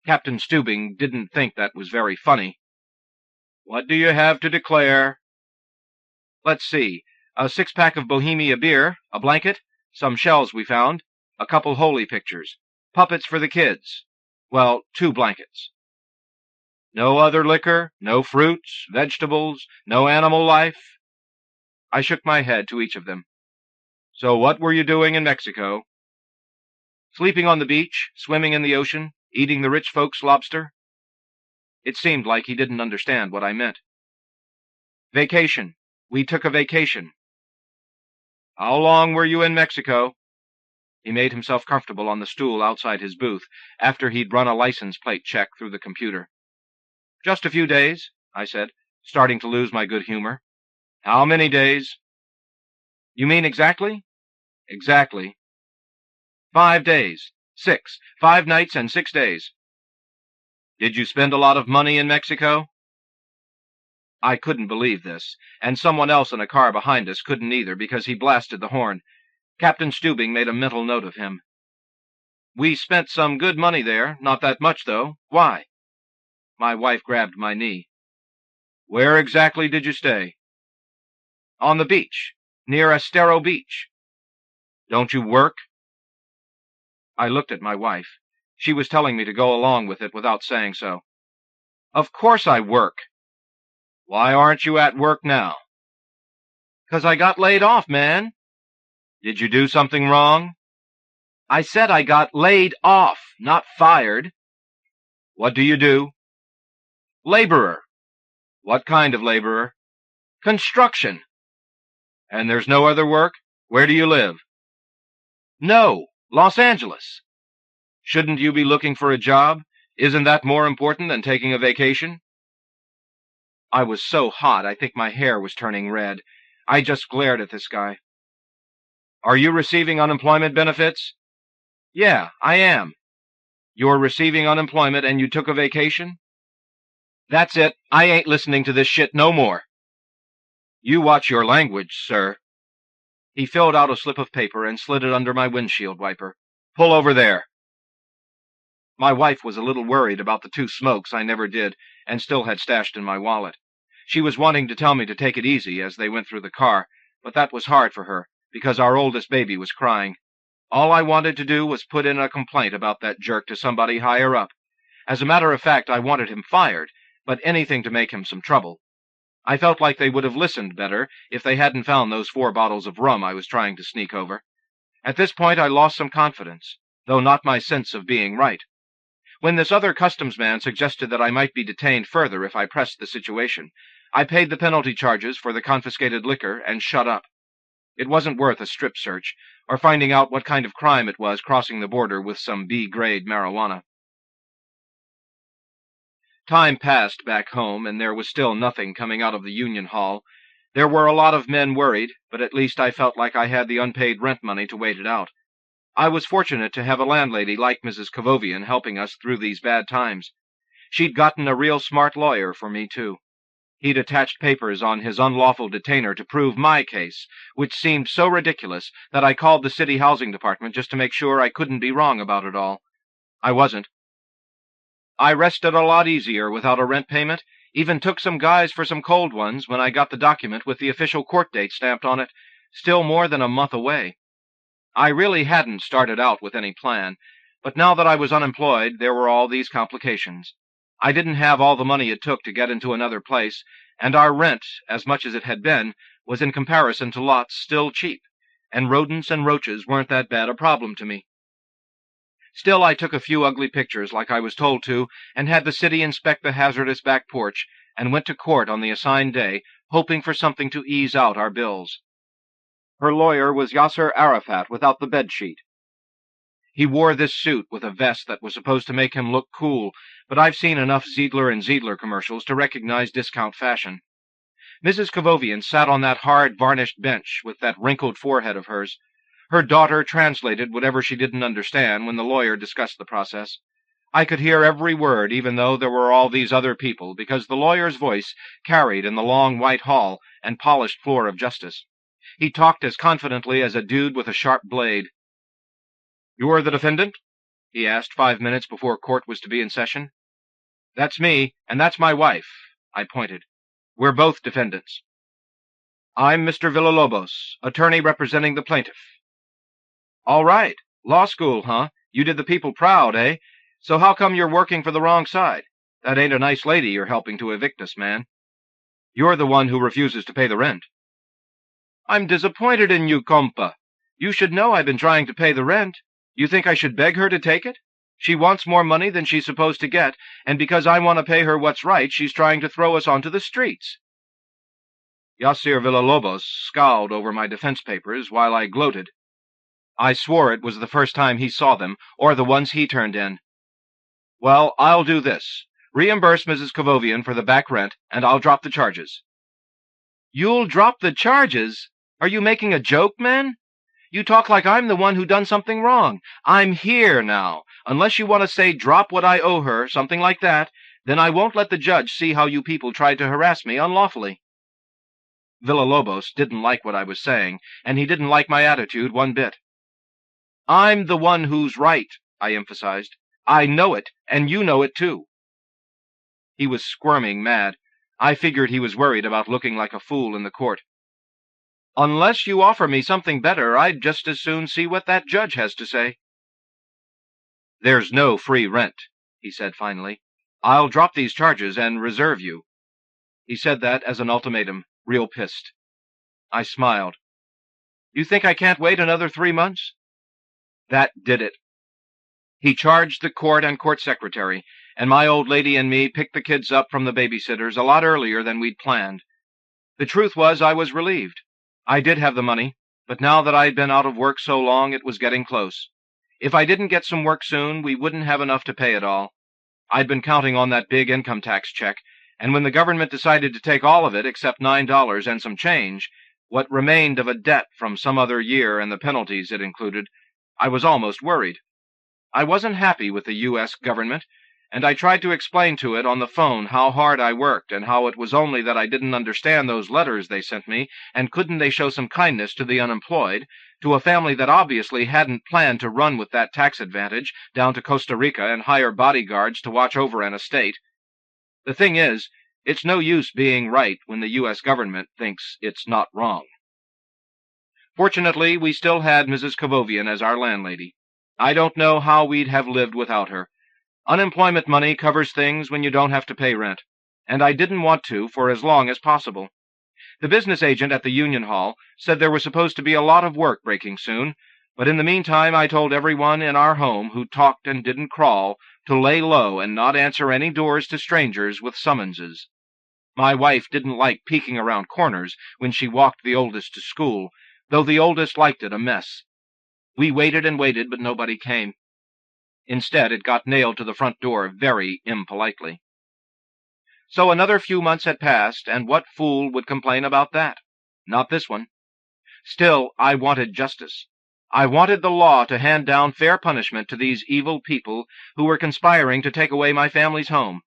Captain Steubing didn't think that was very funny. What do you have to declare? Let's see. A 6-pack of Bohemia beer, a blanket, some shells we found, a couple holy pictures, puppets for the kids. Well, 2 blankets. No other liquor, no fruits, vegetables, no animal life? I shook my head to each of them. So what were you doing in Mexico? Sleeping on the beach, swimming in the ocean, eating the rich folks' lobster? It seemed like he didn't understand what I meant. Vacation, We took a vacation. How long were you in Mexico? He made himself comfortable on the stool outside his booth, after he'd run a license plate check through the computer. Just a few days, I said, starting to lose my good humor. How many days? You mean exactly? Exactly. 5 days. 6. 5 nights and 6 days. Did you spend a lot of money in Mexico? I couldn't believe this, and someone else in a car behind us couldn't either, because he blasted the horn. Captain Stubing made a mental note of him. We spent some good money there, not that much, though. Why? My wife grabbed my knee. Where exactly did you stay? On the beach, near Estero Beach. Don't you work? I looked at my wife. She was telling me to go along with it without saying so. Of course I work. Why aren't you at work now? 'Cause I got laid off, man. Did you do something wrong? I said I got laid off, not fired. What do you do? Laborer. What kind of laborer? Construction. And there's no other work? Where do you live? No, Los Angeles. Shouldn't you be looking for a job? Isn't that more important than taking a vacation? I was so hot I think my hair was turning red. I just glared at this guy. Are you receiving unemployment benefits? Yeah, I am. You're receiving unemployment and you took a vacation? That's it. I ain't listening to this shit no more. You watch your language, sir. He filled out a slip of paper and slid it under my windshield wiper. Pull over there. My wife was a little worried about the 2 smokes I never did and still had stashed in my wallet. She was wanting to tell me to take it easy as they went through the car, but that was hard for her, because our oldest baby was crying. All I wanted to do was put in a complaint about that jerk to somebody higher up. As a matter of fact, I wanted him fired, but anything to make him some trouble. I felt like they would have listened better if they hadn't found those 4 bottles of rum I was trying to sneak over. At this point I lost some confidence, though not my sense of being right. When this other customs man suggested that I might be detained further if I pressed the situation, I paid the penalty charges for the confiscated liquor and shut up. It wasn't worth a strip search, or finding out what kind of crime it was crossing the border with some B-grade marijuana. Time passed back home, and there was still nothing coming out of the Union Hall. There were a lot of men worried, but at least I felt like I had the unpaid rent money to wait it out. I was fortunate to have a landlady like Mrs. Cavovian helping us through these bad times. She'd gotten a real smart lawyer for me, too. He'd attached papers on his unlawful detainer to prove my case, which seemed so ridiculous that I called the city housing department just to make sure I couldn't be wrong about it all. I wasn't. I rested a lot easier without a rent payment, even took some guys for some cold ones when I got the document with the official court date stamped on it, still more than a month away. I really hadn't started out with any plan, but now that I was unemployed, there were all these complications. I didn't have all the money it took to get into another place, and our rent, as much as it had been, was in comparison to lots still cheap, and rodents and roaches weren't that bad a problem to me. Still, I took a few ugly pictures like I was told to, and had the city inspect the hazardous back porch, and went to court on the assigned day, hoping for something to ease out our bills. Her lawyer was Yasser Arafat without the bedsheet. He wore this suit with a vest that was supposed to make him look cool, but I've seen enough Ziedler and Ziedler commercials to recognize discount fashion. Mrs. Cavovian sat on that hard, varnished bench with that wrinkled forehead of hers. Her daughter translated whatever she didn't understand when the lawyer discussed the process. I could hear every word, even though there were all these other people, because the lawyer's voice carried in the long white hall and polished floor of justice. He talked as confidently as a dude with a sharp blade. "You're the defendant?" he asked 5 minutes before court was to be in session. "That's me, and that's my wife," I pointed. "We're both defendants." "I'm Mr. Villalobos, attorney representing the plaintiff." "All right. Law school, huh? You did the people proud, eh? So how come you're working for the wrong side? That ain't a nice lady you're helping to evict us, man. You're the one who refuses to pay the rent." "I'm disappointed in you, compa. You should know I've been trying to pay the rent. You think I should beg her to take it? She wants more money than she's supposed to get, and because I want to pay her what's right, she's trying to throw us onto the streets." Yasir Villalobos scowled over my defense papers while I gloated. I swore it was the first time he saw them, or the ones he turned in. Well, I'll do this. Reimburse Mrs. Kavovian for the back rent, and I'll drop the charges. You'll drop the charges? Are you making a joke, man? You talk like I'm the one who done something wrong. I'm here now. Unless you want to say drop what I owe her, something like that, then I won't let the judge see how you people tried to harass me unlawfully. Villalobos didn't like what I was saying, and he didn't like my attitude one bit. I'm the one who's right, I emphasized. I know it, and you know it too. He was squirming mad. I figured he was worried about looking like a fool in the court. Unless you offer me something better, I'd just as soon see what that judge has to say. There's no free rent, he said finally. I'll drop these charges and reserve you. He said that as an ultimatum, real pissed. I smiled. You think I can't wait another 3 months? That did it. He charged the court and court secretary, and my old lady and me picked the kids up from the babysitters a lot earlier than we'd planned. The truth was I was relieved. I did have the money, but now that I'd been out of work so long, it was getting close. If I didn't get some work soon, we wouldn't have enough to pay it all. I'd been counting on that big income tax check, and when the government decided to take all of it except $9 and some change, what remained of a debt from some other year and the penalties it included, I was almost worried. I wasn't happy with the U.S. government, and I tried to explain to it on the phone how hard I worked and how it was only that I didn't understand those letters they sent me, and couldn't they show some kindness to the unemployed, to a family that obviously hadn't planned to run with that tax advantage down to Costa Rica and hire bodyguards to watch over an estate. The thing is, it's no use being right when the U.S. government thinks it's not wrong. Fortunately, we still had Mrs. Kavovian as our landlady. I don't know how we'd have lived without her. Unemployment money covers things when you don't have to pay rent, and I didn't want to for as long as possible. The business agent at the Union Hall said there was supposed to be a lot of work breaking soon, but in the meantime I told everyone in our home who talked and didn't crawl to lay low and not answer any doors to strangers with summonses. My wife didn't like peeking around corners when she walked the oldest to school, though the oldest liked it a mess. We waited and waited, but nobody came. Instead, it got nailed to the front door very impolitely. So another few months had passed, and what fool would complain about that? Not this one. Still, I wanted justice. I wanted the law to hand down fair punishment to these evil people who were conspiring to take away my family's home.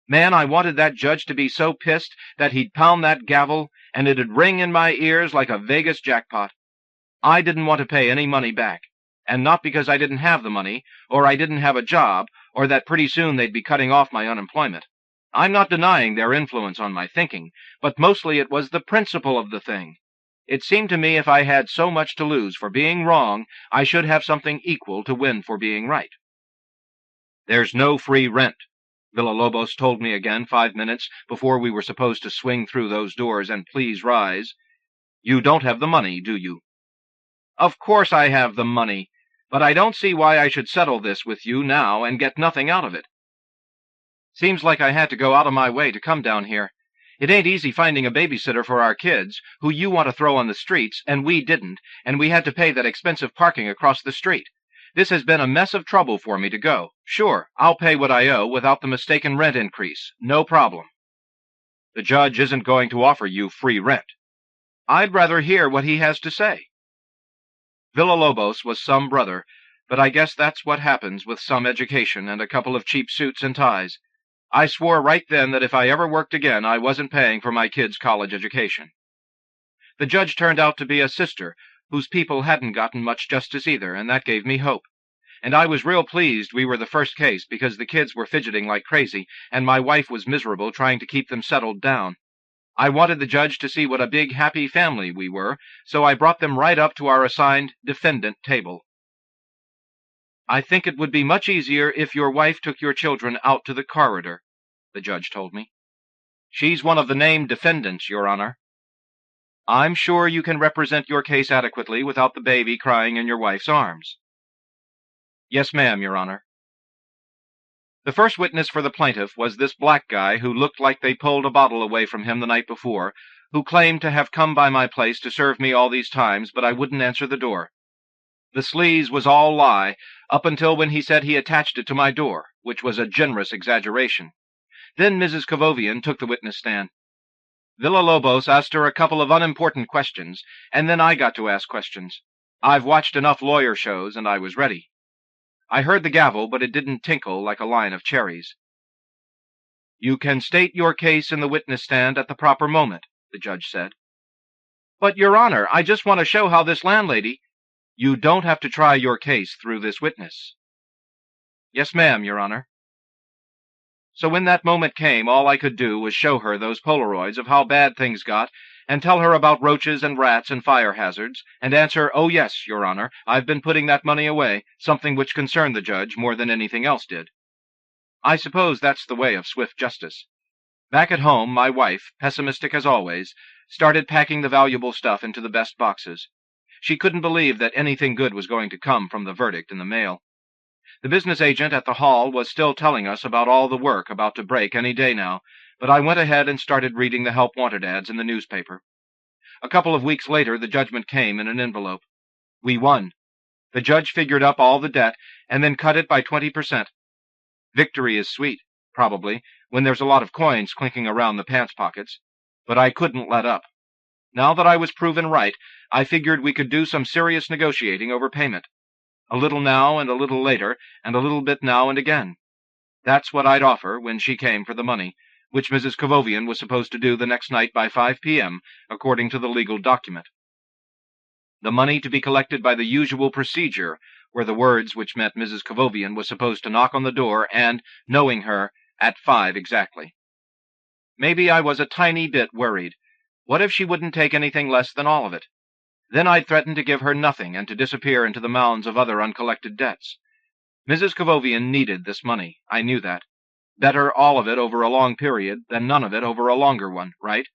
Man, I wanted that judge to be so pissed that he'd pound that gavel and it'd ring in my ears like a Vegas jackpot. I didn't want to pay any money back, and not because I didn't have the money, or I didn't have a job, or that pretty soon they'd be cutting off my unemployment. I'm not denying their influence on my thinking, but mostly it was the principle of the thing. It seemed to me if I had so much to lose for being wrong, I should have something equal to win for being right. There's no free rent, Villalobos told me again 5 minutes before we were supposed to swing through those doors and please rise. You don't have the money, do you? Of course I have the money, but I don't see why I should settle this with you now and get nothing out of it. Seems like I had to go out of my way to come down here. It ain't easy finding a babysitter for our kids, who you want to throw on the streets, and we didn't, and we had to pay that expensive parking across the street. This has been a mess of trouble for me to go. Sure, I'll pay what I owe without the mistaken rent increase. No problem. The judge isn't going to offer you free rent. I'd rather hear what he has to say. Villalobos was some brother, but I guess that's what happens with some education and a couple of cheap suits and ties. I swore right then that if I ever worked again, I wasn't paying for my kids' college education. The judge turned out to be a sister, whose people hadn't gotten much justice either, and that gave me hope. And I was real pleased we were the first case, because the kids were fidgeting like crazy, and my wife was miserable trying to keep them settled down. I wanted the judge to see what a big, happy family we were, so I brought them right up to our assigned defendant table. I think it would be much easier if your wife took your children out to the corridor, the judge told me. She's one of the named defendants, Your Honor. I'm sure you can represent your case adequately without the baby crying in your wife's arms. Yes, ma'am, Your Honor. The first witness for the plaintiff was this black guy who looked like they pulled a bottle away from him the night before, who claimed to have come by my place to serve me all these times, but I wouldn't answer the door. The sleaze was all lie, up until when he said he attached it to my door, which was a generous exaggeration. Then Mrs. Cavovian took the witness stand. Villalobos asked her a couple of unimportant questions, and then I got to ask questions. I've watched enough lawyer shows, and I was ready. I heard the gavel, but it didn't tinkle like a line of cherries. "You can state your case in the witness stand at the proper moment," the judge said. "But, Your Honor, I just want to show how this landlady—" "You don't have to try your case through this witness." "Yes, ma'am, Your Honor." So when that moment came, all I could do was show her those Polaroids of how bad things got, and tell her about roaches and rats and fire hazards, and answer, "Oh yes, Your Honor, I've been putting that money away," something which concerned the judge more than anything else did. I suppose that's the way of swift justice. Back at home, my wife, pessimistic as always, started packing the valuable stuff into the best boxes. She couldn't believe that anything good was going to come from the verdict in the mail. The business agent at the hall was still telling us about all the work about to break any day now, but I went ahead and started reading the help wanted ads in the newspaper. A couple of weeks later, the judgment came in an envelope. We won. The judge figured up all the debt and then cut it by 20%. Victory is sweet, probably, when there's a lot of coins clinking around the pants pockets, but I couldn't let up. Now that I was proven right, I figured we could do some serious negotiating over payment. A little now and a little later, and a little bit now and again. That's what I'd offer when she came for the money, which Mrs. Cavovian was supposed to do the next night by 5 p.m., according to the legal document. The money to be collected by the usual procedure were the words which meant Mrs. Cavovian was supposed to knock on the door and, knowing her, at 5 exactly. Maybe I was a tiny bit worried. What if she wouldn't take anything less than all of it? Then I'd threaten to give her nothing and to disappear into the mounds of other uncollected debts. Mrs. Cavovian needed this money, I knew that. Better all of it over a long period than none of it over a longer one, right?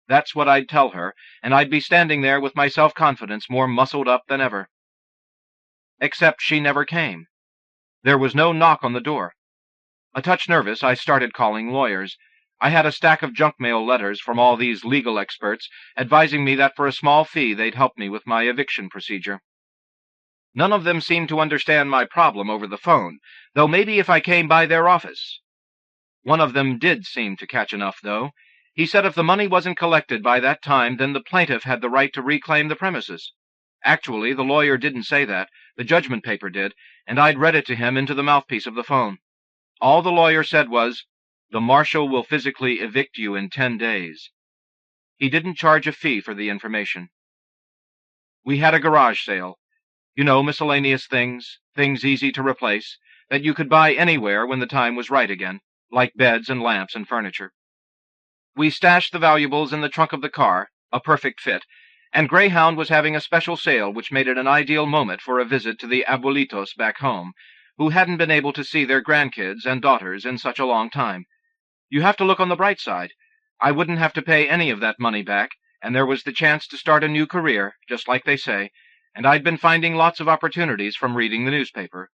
That's what I'd tell her, and I'd be standing there with my self-confidence more muscled up than ever. Except she never came. There was no knock on the door. A touch nervous, I started calling lawyers. I had a stack of junk mail letters from all these legal experts advising me that for a small fee they'd help me with my eviction procedure. None of them seemed to understand my problem over the phone, though maybe if I came by their office. One of them did seem to catch enough, though. He said if the money wasn't collected by that time, then the plaintiff had the right to reclaim the premises. Actually, the lawyer didn't say that. The judgment paper did, and I'd read it to him into the mouthpiece of the phone. All the lawyer said was, "The marshal will physically evict you in 10 days. He didn't charge a fee for the information. We had a garage sale. You know, miscellaneous things, things easy to replace, that you could buy anywhere when the time was right again, like beds and lamps and furniture. We stashed the valuables in the trunk of the car, a perfect fit, and Greyhound was having a special sale which made it an ideal moment for a visit to the abuelitos back home, who hadn't been able to see their grandkids and daughters in such a long time. You have to look on the bright side. I wouldn't have to pay any of that money back, and there was the chance to start a new career, just like they say, and I'd been finding lots of opportunities from reading the newspaper.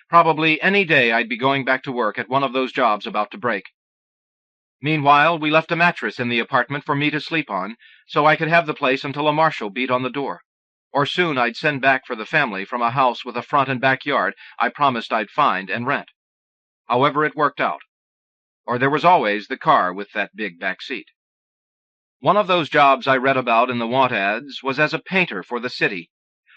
Probably any day I'd be going back to work at one of those jobs about to break. Meanwhile, we left a mattress in the apartment for me to sleep on, so I could have the place until a marshal beat on the door. Or soon I'd send back for the family from a house with a front and backyard I promised I'd find and rent. However it worked out. Or there was always the car with that big back seat. One of those jobs I read about in the want ads was as a painter for the city.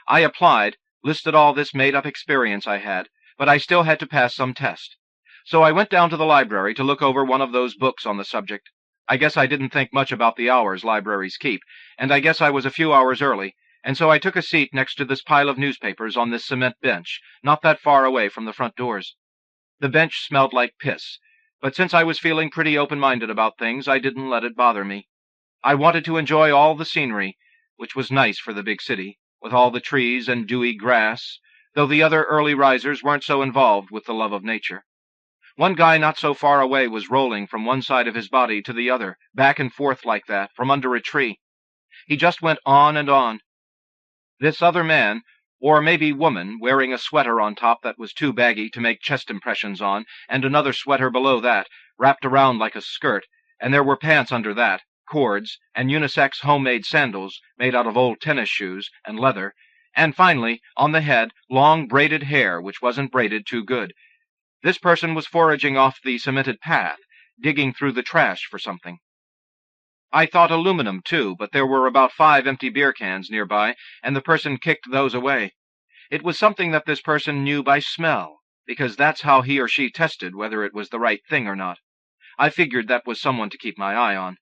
I applied, listed all this made-up experience I had, but I still had to pass some test. So I went down to the library to look over one of those books on the subject. I guess I didn't think much about the hours libraries keep, and I guess I was a few hours early, and so I took a seat next to this pile of newspapers on this cement bench, not that far away from the front doors. The bench smelled like piss, but since I was feeling pretty open-minded about things, I didn't let it bother me. I wanted to enjoy all the scenery, which was nice for the big city, with all the trees and dewy grass, though the other early risers weren't so involved with the love of nature. One guy not so far away was rolling from one side of his body to the other, back and forth like that, from under a tree. He just went on and on. This other man, or maybe woman, wearing a sweater on top that was too baggy to make chest impressions on, and another sweater below that, wrapped around like a skirt, and there were pants under that, cords, and unisex homemade sandals made out of old tennis shoes and leather, and finally, on the head, long braided hair which wasn't braided too good. This person was foraging off the cemented path, digging through the trash for something. I thought aluminum, too, but there were about 5 empty beer cans nearby, and the person kicked those away. It was something that this person knew by smell, because that's how he or she tested whether it was the right thing or not. I figured that was someone to keep my eye on.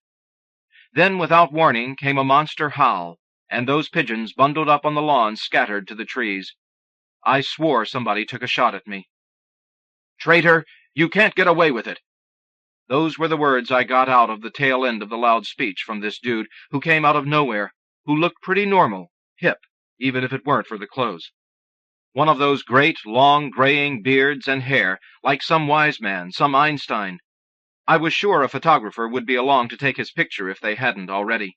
Then, without warning, came a monster howl, and those pigeons bundled up on the lawn scattered to the trees. I swore somebody took a shot at me. "Traitor! You can't get away with it!" Those were the words I got out of the tail end of the loud speech from this dude who came out of nowhere, who looked pretty normal, hip, even if it weren't for the clothes. One of those great, long, graying beards and hair, like some wise man, some Einstein. I was sure a photographer would be along to take his picture if they hadn't already.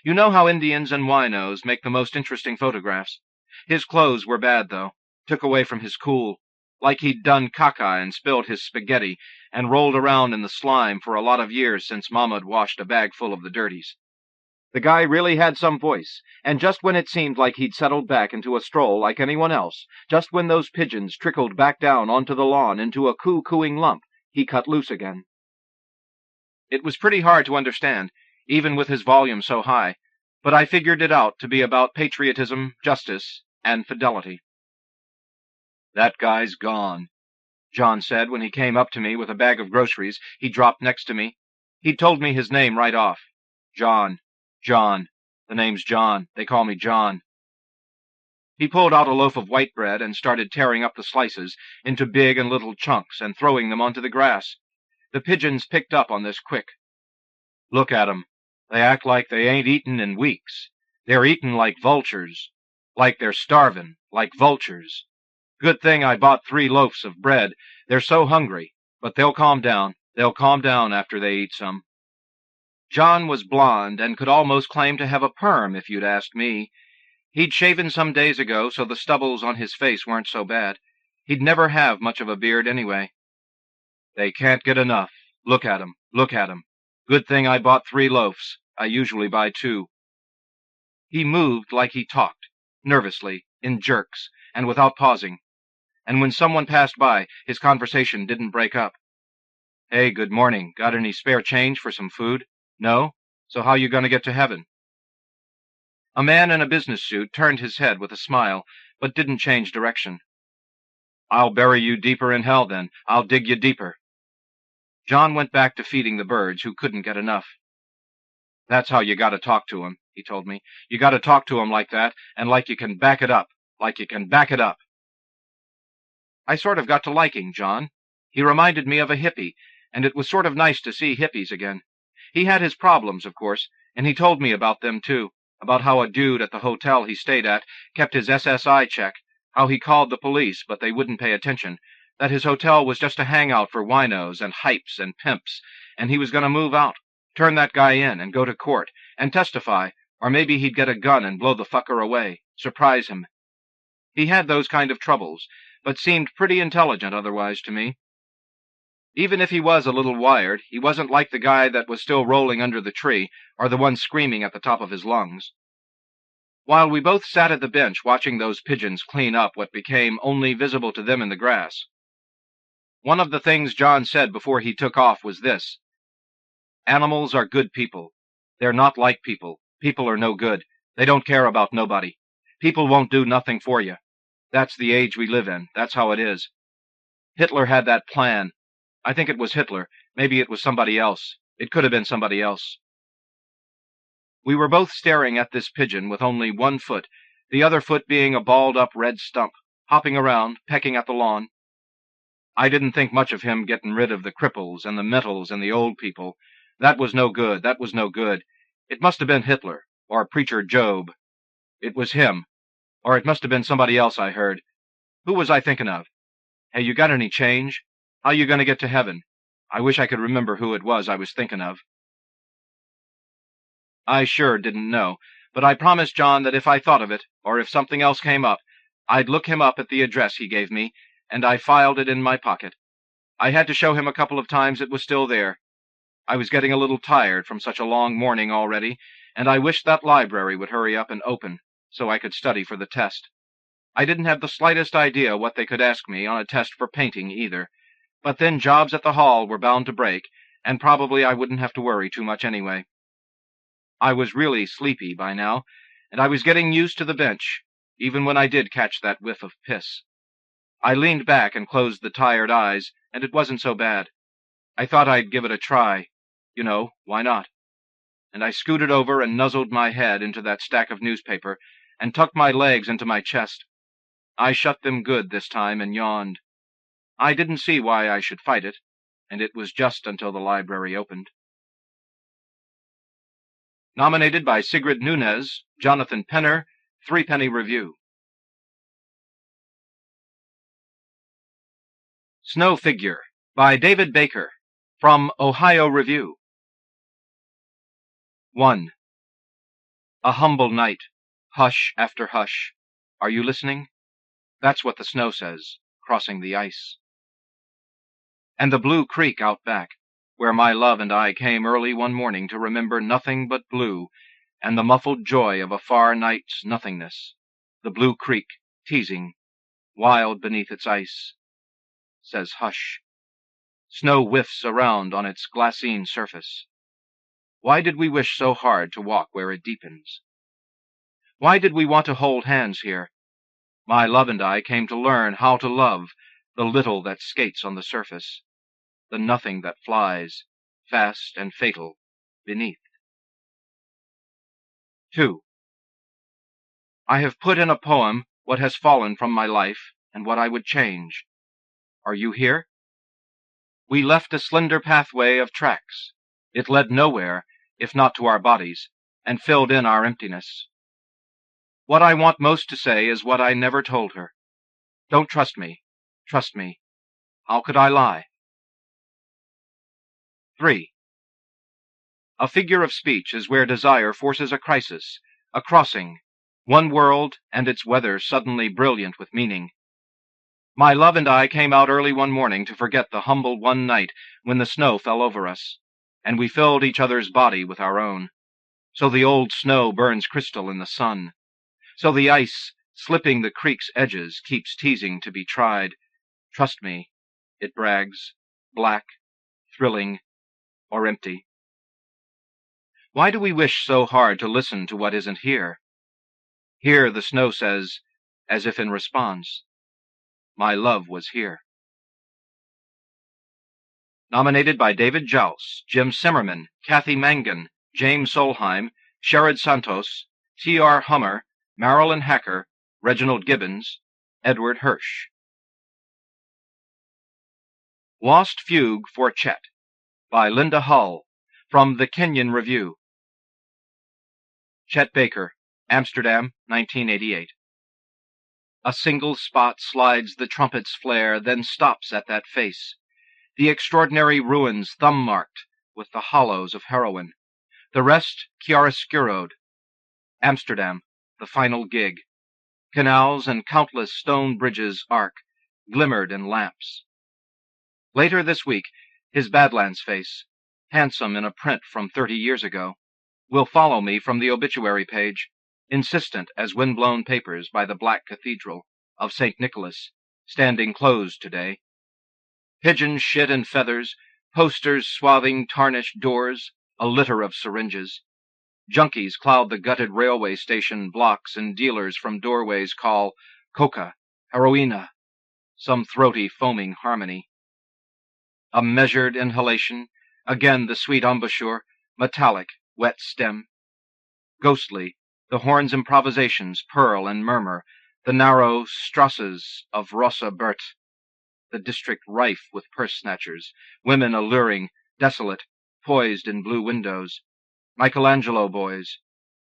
You know how Indians and winos make the most interesting photographs. His clothes were bad, though, took away from his cool, like he'd done caca and spilled his spaghetti and rolled around in the slime for a lot of years since Mama'd washed a bag full of the dirties. The guy really had some voice, and just when it seemed like he'd settled back into a stroll like anyone else, just when those pigeons trickled back down onto the lawn into a coo-cooing lump, he cut loose again. It was pretty hard to understand, even with his volume so high, but I figured it out to be about patriotism, justice, and fidelity. "That guy's gone," John said when he came up to me with a bag of groceries. He dropped next to me. He'd told me his name right off. John. The name's John. They call me John. He pulled out a loaf of white bread and started tearing up the slices into big and little chunks and throwing them onto the grass. The pigeons picked up on this quick. "Look at 'em. They act like they ain't eaten in weeks. They're eatin' like vultures. Like they're starvin', like vultures. Good thing I bought 3 loaves of bread. They're so hungry, but they'll calm down. They'll calm down after they eat some." John was blond and could almost claim to have a perm, if you'd asked me. He'd shaven some days ago, so the stubbles on his face weren't so bad. He'd never have much of a beard anyway. "They can't get enough. Look at 'em. Look at 'em. Good thing I bought 3 loaves. I usually buy 2. He moved like he talked, nervously, in jerks, and without pausing. And when someone passed by, his conversation didn't break up. "Hey, good morning. Got any spare change for some food? No? So how you gonna get to heaven?" A man in a business suit turned his head with a smile, but didn't change direction. "I'll bury you deeper in hell, then. I'll dig you deeper." John went back to feeding the birds, who couldn't get enough. "That's how you gotta talk to 'em," he told me. "You gotta talk to 'em like that, and like you can back it up. Like you can back it up." I sort of got to liking John. He reminded me of a hippie, and it was sort of nice to see hippies again. He had his problems, of course, and he told me about them, too, about how a dude at the hotel he stayed at kept his SSI check, how he called the police but they wouldn't pay attention, that his hotel was just a hangout for winos and hypes and pimps, and he was going to move out, turn that guy in and go to court, and testify, or maybe he'd get a gun and blow the fucker away, surprise him. He had those kind of troubles, but seemed pretty intelligent otherwise to me. Even if he was a little wired, he wasn't like the guy that was still rolling under the tree, or the one screaming at the top of his lungs. While we both sat at the bench watching those pigeons clean up what became only visible to them in the grass, one of the things John said before he took off was this: "Animals are good people. They're not like people. People are no good. They don't care about nobody. People won't do nothing for you. That's the age we live in. That's how it is. Hitler had that plan. I think it was Hitler. Maybe it was somebody else. It could have been somebody else." We were both staring at this pigeon with only one foot, the other foot being a balled-up red stump, hopping around, pecking at the lawn. I didn't think much of him getting rid of the cripples and the mentals and the old people. That was no good. That was no good. It must have been Hitler, or Preacher Job. It was him. Or it must have been somebody else I heard. Who was I thinking of? "Hey, you got any change? How you gonna get to heaven?" I wish I could remember who it was I was thinking of. I sure didn't know, but I promised John that if I thought of it, or if something else came up, I'd look him up at the address he gave me, and I filed it in my pocket. I had to show him a couple of times it was still there. I was getting a little tired from such a long morning already, and I wished that library would hurry up and open, so I could study for the test. I didn't have the slightest idea what they could ask me on a test for painting either, but then jobs at the hall were bound to break, and probably I wouldn't have to worry too much anyway. I was really sleepy by now, and I was getting used to the bench, even when I did catch that whiff of piss. I leaned back and closed the tired eyes, and it wasn't so bad. I thought I'd give it a try. You know, why not? And I scooted over and nuzzled my head into that stack of newspaper, and tucked my legs into my chest. I shut them good this time and yawned. I didn't see why I should fight it, and it was just until the library opened. Nominated by Sigrid Nunez, Jonathan Penner, Threepenny Review. Snow Figure, by David Baker, from Ohio Review. 1. A humble night, hush after hush. Are you listening? That's what the snow says, crossing the ice. And the blue creek out back, where my love and I came early one morning to remember nothing but blue, and the muffled joy of a far night's nothingness. The blue creek, teasing, wild beneath its ice, says hush. Snow whiffs around on its glassine surface. Why did we wish so hard to walk where it deepens? Why did we want to hold hands here? My love and I came to learn how to love the little that skates on the surface, the nothing that flies, fast and fatal, beneath. 2. I have put in a poem what has fallen from my life and what I would change. Are you here? We left a slender pathway of tracks. It led nowhere, if not to our bodies, and filled in our emptiness. What I want most to say is what I never told her. Don't trust me. Trust me. How could I lie? 3. A figure of speech is where desire forces a crisis, a crossing, one world and its weather suddenly brilliant with meaning. My love and I came out early one morning to forget the humble one night when the snow fell over us, and we filled each other's body with our own. So the old snow burns crystal in the sun. So the ice, slipping the creek's edges, keeps teasing to be tried. Trust me, it brags, black, thrilling, or empty. Why do we wish so hard to listen to what isn't here? Here, the snow says, as if in response, my love was here. Nominated by David Jouse, Jim Simmerman, Kathy Mangan, James Solheim, Sherrod Santos, T.R. Hummer, Marilyn Hacker, Reginald Gibbons, Edward Hirsch. Lost Fugue for Chet, by Lynda Hull, from the Kenyon Review. Chet Baker, Amsterdam, 1988. A single spot slides the trumpet's flare, then stops at that face. The extraordinary ruins thumb-marked with the hollows of heroin. The rest chiaroscuroed. Amsterdam, the final gig. Canals and countless stone bridges arc, glimmered in lamps. Later this week, his Badlands face, handsome in a print from 30 years ago, will follow me from the obituary page, insistent as wind-blown papers by the Black Cathedral of St. Nicholas, standing closed today. Pigeons shit and feathers, posters swathing tarnished doors, a litter of syringes. Junkies cloud the gutted railway station blocks, and dealers from doorways call coca, heroina, some throaty foaming harmony. A measured inhalation, again the sweet embouchure, metallic, wet stem. Ghostly, the horn's improvisations purl and murmur, the narrow strasses of Rosa Bert, the district rife with purse-snatchers, women alluring, desolate, poised in blue windows, Michelangelo boys,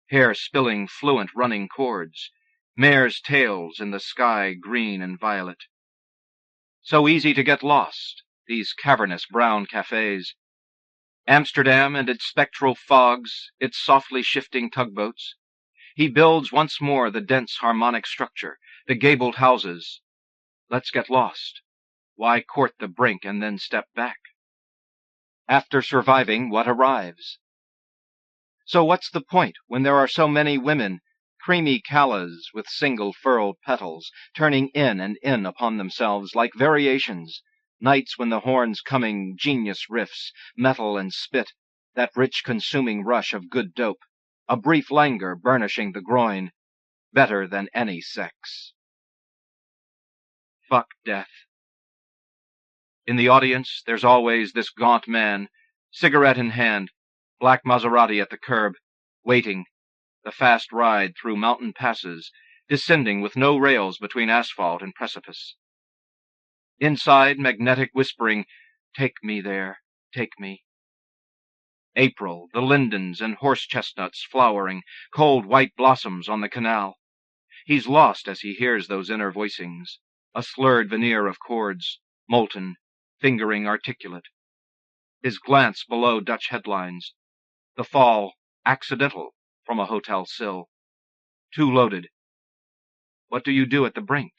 hair spilling fluent running chords, mares' tails in the sky green and violet. So easy to get lost, these cavernous brown cafes. Amsterdam and its spectral fogs, its softly shifting tugboats. He builds once more the dense harmonic structure, the gabled houses. Let's get lost. Why court the brink and then step back? After surviving, what arrives? So what's the point when there are so many women, creamy callas with single furled petals, turning in and in upon themselves like variations, nights when the horn's coming genius riffs, metal and spit, that rich consuming rush of good dope, a brief languor burnishing the groin, better than any sex. Fuck death. In the audience, there's always this gaunt man, cigarette in hand, black Maserati at the curb, waiting, the fast ride through mountain passes, descending with no rails between asphalt and precipice. Inside, magnetic whispering, take me there, take me. April, the lindens and horse chestnuts flowering, cold white blossoms on the canal. He's lost as he hears those inner voicings, a slurred veneer of chords, molten, fingering articulate. His glance below Dutch headlines, the fall, accidental, from a hotel sill. Too loaded. What do you do at the brink?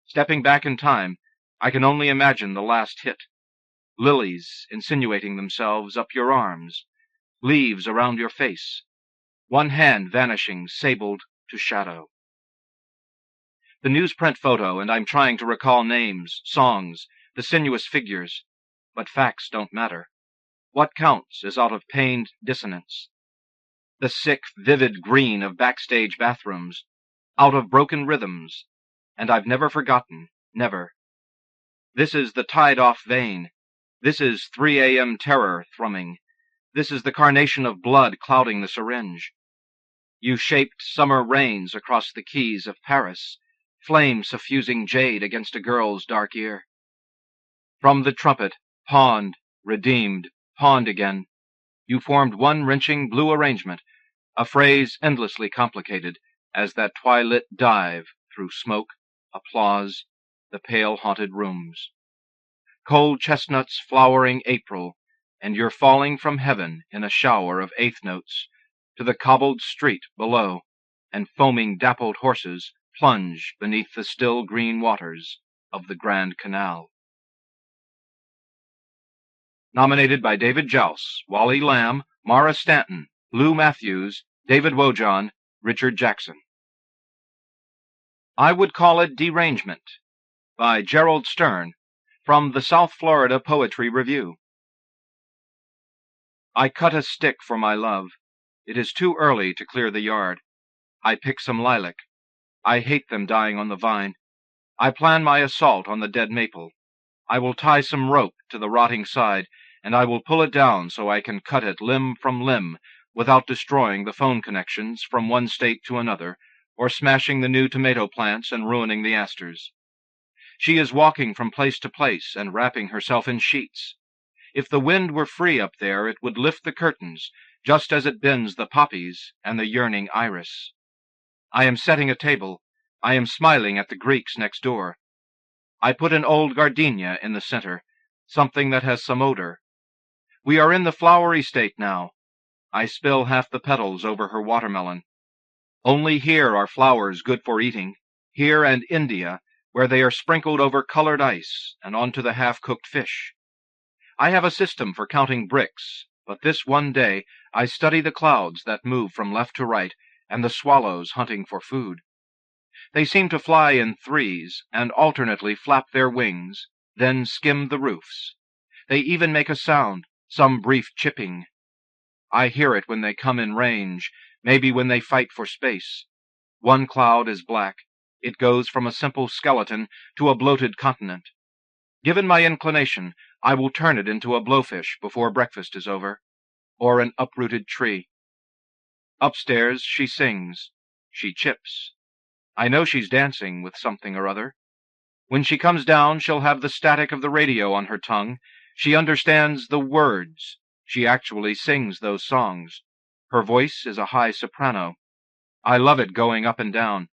Stepping back in time, I can only imagine the last hit. Lilies insinuating themselves up your arms, leaves around your face, one hand vanishing sabled to shadow. The newsprint photo, and I'm trying to recall names, songs, the sinuous figures, but facts don't matter. What counts is out of pained dissonance. The sick, vivid green of backstage bathrooms, out of broken rhythms, and I've never forgotten, never. This is the tied-off vein. This is 3 a.m. terror thrumming. This is the carnation of blood clouding the syringe. You shaped summer rains across the quays of Paris, flame suffusing jade against a girl's dark ear. From the trumpet, pawned, redeemed, pawned again, you formed one wrenching blue arrangement, a phrase endlessly complicated as that twilit dive through smoke, applause, the pale-haunted rooms. Cold chestnuts flowering April, and you're falling from heaven in a shower of eighth notes to the cobbled street below, and foaming dappled horses plunge beneath the still green waters of the Grand Canal. Nominated by David Jowse, Wally Lamb, Mara Stanton, Lou Matthews, David Wojon, Richard Jackson. I Would Call It Derangement, by Gerald Stern, from the South Florida Poetry Review. I cut a stick for my love. It is too early to clear the yard. I pick some lilac. I hate them dying on the vine. I plan my assault on the dead maple. I will tie some rope to the rotting side, and I will pull it down so I can cut it limb from limb without destroying the phone connections from one state to another, or smashing the new tomato plants and ruining the asters. She is walking from place to place and wrapping herself in sheets. If the wind were free up there, it would lift the curtains, just as it bends the poppies and the yearning iris. I am setting a table. I am smiling at the Greeks next door. I put an old gardenia in the center, something that has some odor. We are in the flowery state now. I spill half the petals over her watermelon. Only here are flowers good for eating, here and India, where they are sprinkled over colored ice and onto the half-cooked fish. I have a system for counting bricks, but this one day I study the clouds that move from left to right and the swallows hunting for food. They seem to fly in threes and alternately flap their wings, then skim the roofs. They even make a sound, some brief chipping. I hear it when they come in range, maybe when they fight for space. One cloud is black. It goes from a simple skeleton to a bloated continent. Given my inclination, I will turn it into a blowfish before breakfast is over, or an uprooted tree. Upstairs she sings. She chips. I know she's dancing with something or other. When she comes down, she'll have the static of the radio on her tongue. She understands the words. She actually sings those songs. Her voice is a high soprano. I love it going up and down.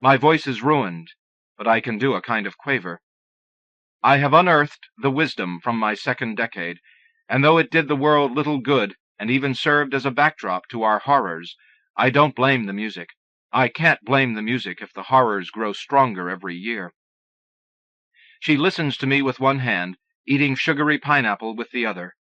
My voice is ruined, but I can do a kind of quaver. I have unearthed the wisdom from my second decade, and though it did the world little good and even served as a backdrop to our horrors, I don't blame the music. I can't blame the music if the horrors grow stronger every year. She listens to me with one hand, eating sugary pineapple with the other.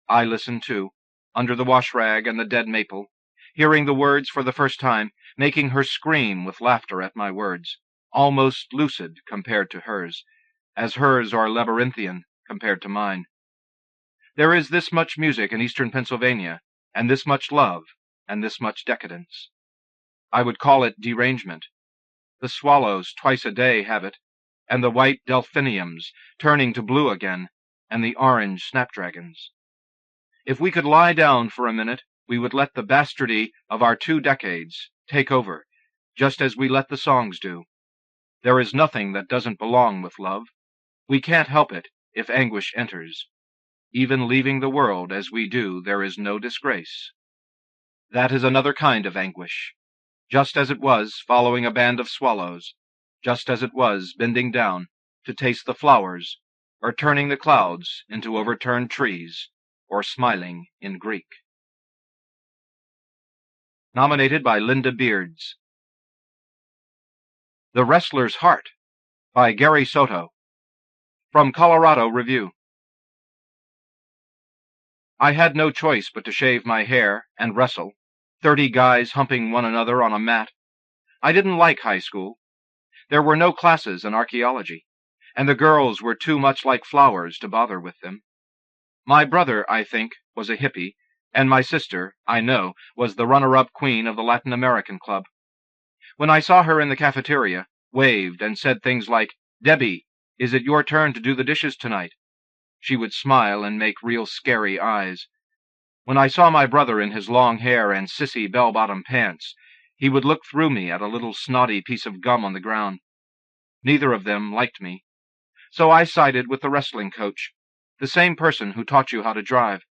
I listened too, under the wash-rag and the dead maple, hearing the words for the first time, making her scream with laughter at my words, almost lucid compared to hers, as hers are labyrinthian compared to mine. There is this much music in eastern Pennsylvania, and this much love, and this much decadence. I would call it derangement. The swallows twice a day have it, and the white delphiniums turning to blue again, and the orange snapdragons. If we could lie down for a minute, we would let the bastardy of our 2 decades take over, just as we let the songs do. There is nothing that doesn't belong with love. We can't help it if anguish enters. Even leaving the world as we do, there is no disgrace. That is another kind of anguish, just as it was following a band of swallows, just as it was bending down to taste the flowers, or turning the clouds into overturned trees, or smiling in Greek. Nominated by Lynda Beards. The Wrestler's Heart by Gary Soto. From Colorado Review. I had no choice but to shave my hair and wrestle, 30 guys humping one another on a mat. I didn't like high school. There were no classes in archaeology, and the girls were too much like flowers to bother with them. My brother, I think, was a hippie, and my sister, I know, was the runner-up queen of the Latin American Club. When I saw her in the cafeteria, waved and said things like, "Debbie, is it your turn to do the dishes tonight?" She would smile and make real scary eyes. When I saw my brother in his long hair and sissy bell-bottom pants, he would look through me at a little snotty piece of gum on the ground. Neither of them liked me. So I sided with the wrestling coach, the same person who taught you how to drive.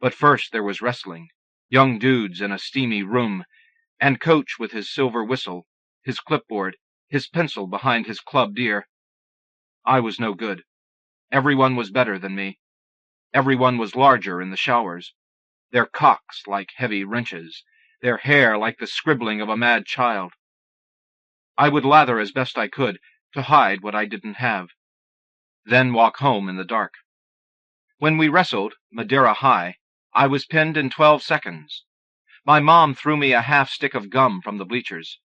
But first there was wrestling, young dudes in a steamy room, and Coach with his silver whistle, his clipboard, his pencil behind his clubbed ear. I was no good. Everyone was better than me. Everyone was larger in the showers, their cocks like heavy wrenches, their hair like the scribbling of a mad child. I would lather as best I could to hide what I didn't have, then walk home in the dark. When we wrestled, Madeira High, I was pinned in 12 seconds. My mom threw me a half stick of gum from the bleachers.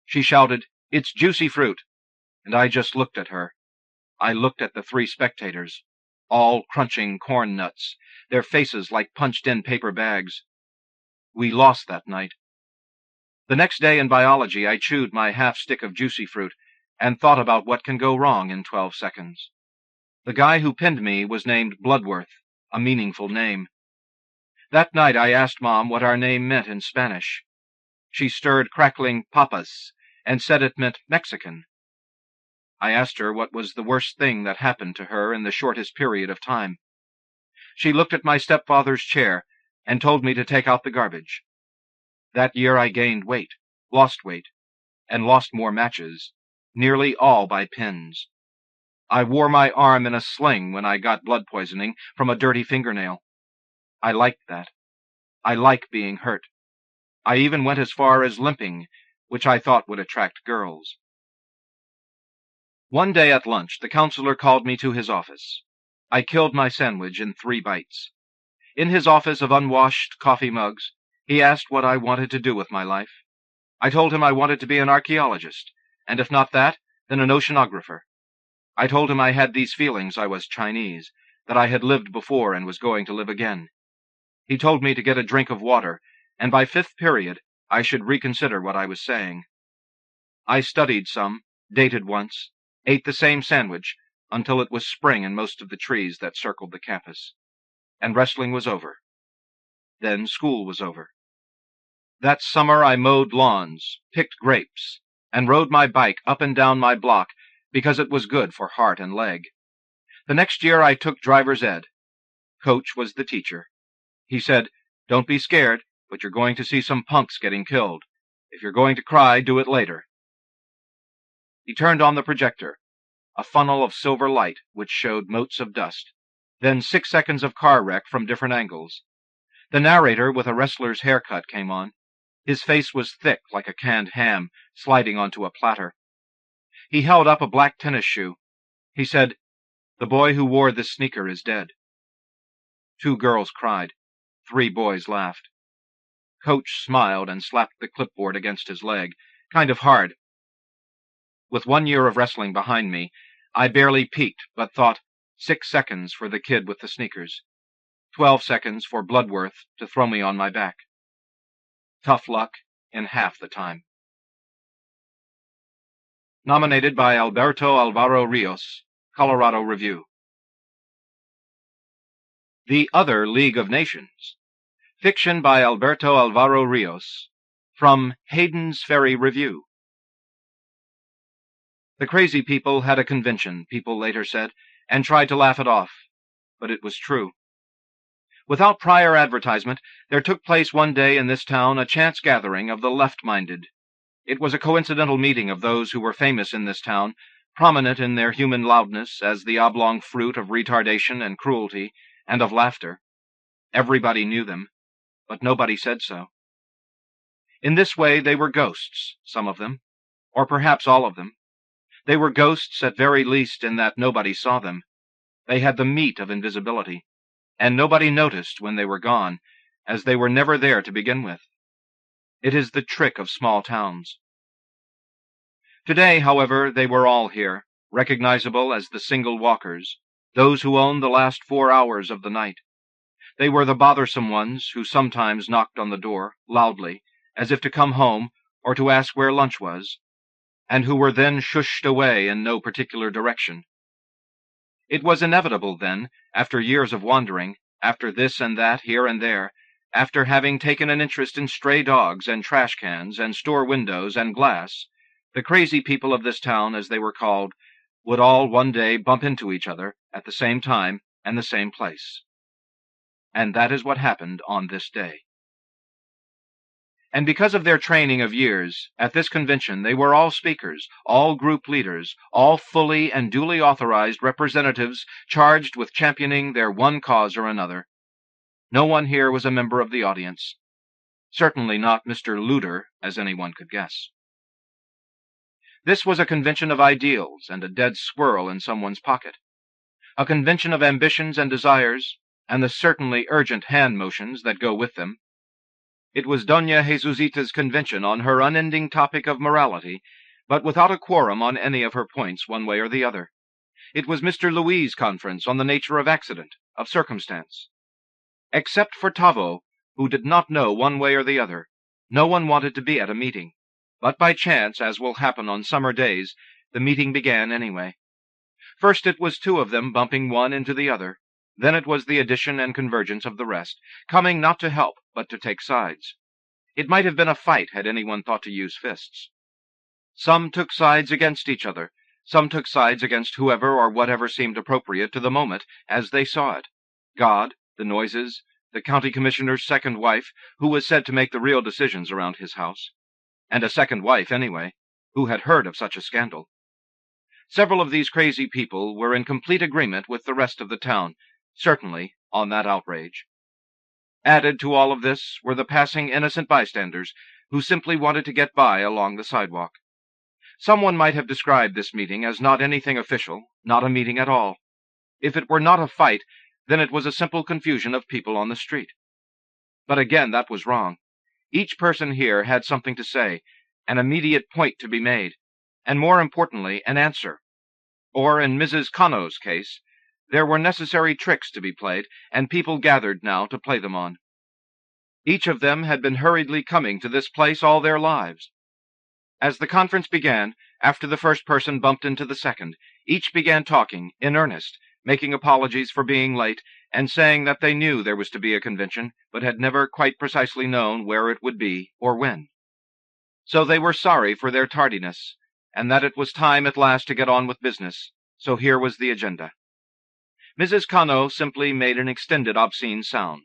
She shouted, "It's juicy fruit," and I just looked at her. I looked at the 3 spectators, all crunching corn nuts, their faces like punched-in paper bags. We lost that night. The next day in biology, I chewed my half stick of juicy fruit and thought about what can go wrong in 12 seconds. The guy who pinned me was named Bloodworth, a meaningful name. That night I asked Mom what our name meant in Spanish. She stirred crackling papas and said it meant Mexican. I asked her what was the worst thing that happened to her in the shortest period of time. She looked at my stepfather's chair and told me to take out the garbage. That year I gained weight, and lost more matches, nearly all by pins. I wore my arm in a sling when I got blood poisoning from a dirty fingernail. I liked that. I like being hurt. I even went as far as limping, which I thought would attract girls. One day at lunch, the counselor called me to his office. I killed my sandwich in 3 bites. In his office of unwashed coffee mugs, he asked what I wanted to do with my life. I told him I wanted to be an archaeologist, and if not that, then an oceanographer. I told him I had these feelings I was Chinese, that I had lived before and was going to live again. He told me to get a drink of water, and by 5th period I should reconsider what I was saying. I studied some, dated once, ate the same sandwich, until it was spring in most of the trees that circled the campus. And wrestling was over. Then school was over. That summer I mowed lawns, picked grapes, and rode my bike up and down my block because it was good for heart and leg. The next year I took driver's ed. Coach was the teacher. He said, "Don't be scared, but you're going to see some punks getting killed. If you're going to cry, do it later." He turned on the projector, a funnel of silver light which showed motes of dust, then 6 seconds of car wreck from different angles. The narrator with a wrestler's haircut came on. His face was thick like a canned ham sliding onto a platter. He held up a black tennis shoe. He said, "The boy who wore this sneaker is dead." 2 girls cried. 3 boys laughed. Coach smiled and slapped the clipboard against his leg, kind of hard. With 1 year of wrestling behind me, I barely peeked, but thought 6 seconds for the kid with the sneakers. 12 seconds for Bloodworth to throw me on my back. Tough luck in half the time. Nominated by Alberto Alvaro Rios, Colorado Review. The Other League of Nations. Fiction by Alberto Alvaro Rios. From Hayden's Ferry Review. The crazy people had a convention, people later said, and tried to laugh it off. But it was true. Without prior advertisement, there took place one day in this town a chance gathering of the left-minded. It was a coincidental meeting of those who were famous in this town, prominent in their human loudness as the oblong fruit of retardation and cruelty, and of laughter. Everybody knew them, but nobody said so. In this way they were ghosts, some of them, or perhaps all of them. They were ghosts at very least in that nobody saw them. They had the meat of invisibility, and nobody noticed when they were gone, as they were never there to begin with. It is the trick of small towns. Today, however, they were all here, recognizable as the single walkers, those who owned the last 4 hours of the night. They were the bothersome ones who sometimes knocked on the door, loudly, as if to come home or to ask where lunch was, and who were then shushed away in no particular direction. It was inevitable, then, after years of wandering, after this and that here and there, after having taken an interest in stray dogs and trash cans and store windows and glass, the crazy people of this town, as they were called, would all one day bump into each other at the same time and the same place. And that is what happened on this day. And because of their training of years, at this convention they were all speakers, all group leaders, all fully and duly authorized representatives charged with championing their one cause or another. No one here was a member of the audience. Certainly not Mr. Luder, as anyone could guess. This was a convention of ideals and a dead squirrel in someone's pocket. A convention of ambitions and desires, and the certainly urgent hand motions that go with them. It was Doña Jesusita's convention on her unending topic of morality, but without a quorum on any of her points one way or the other. It was Mr. Louis' conference on the nature of accident, of circumstance. Except for Tavo, who did not know one way or the other, no one wanted to be at a meeting. But by chance, as will happen on summer days, the meeting began anyway. First it was 2 of them bumping one into the other. Then it was the addition and convergence of the rest, coming not to help, but to take sides. It might have been a fight had anyone thought to use fists. Some took sides against each other. Some took sides against whoever or whatever seemed appropriate to the moment as they saw it. God, the noises, the county commissioner's second wife, who was said to make the real decisions around his house. And a second wife, anyway, who had heard of such a scandal. Several of these crazy people were in complete agreement with the rest of the town, certainly on that outrage. Added to all of this were the passing innocent bystanders who simply wanted to get by along the sidewalk. Someone might have described this meeting as not anything official, not a meeting at all. If it were not a fight, then it was a simple confusion of people on the street. But again, that was wrong. Each person here had something to say, an immediate point to be made, and more importantly, an answer. Or, in Mrs. Cano's case, there were necessary tricks to be played, and people gathered now to play them on. Each of them had been hurriedly coming to this place all their lives. As the conference began, after the first person bumped into the second, each began talking, in earnest, making apologies for being late, and saying that they knew there was to be a convention, but had never quite precisely known where it would be, or when. So they were sorry for their tardiness, and that it was time at last to get on with business, so here was the agenda. Mrs. Cano simply made an extended obscene sound.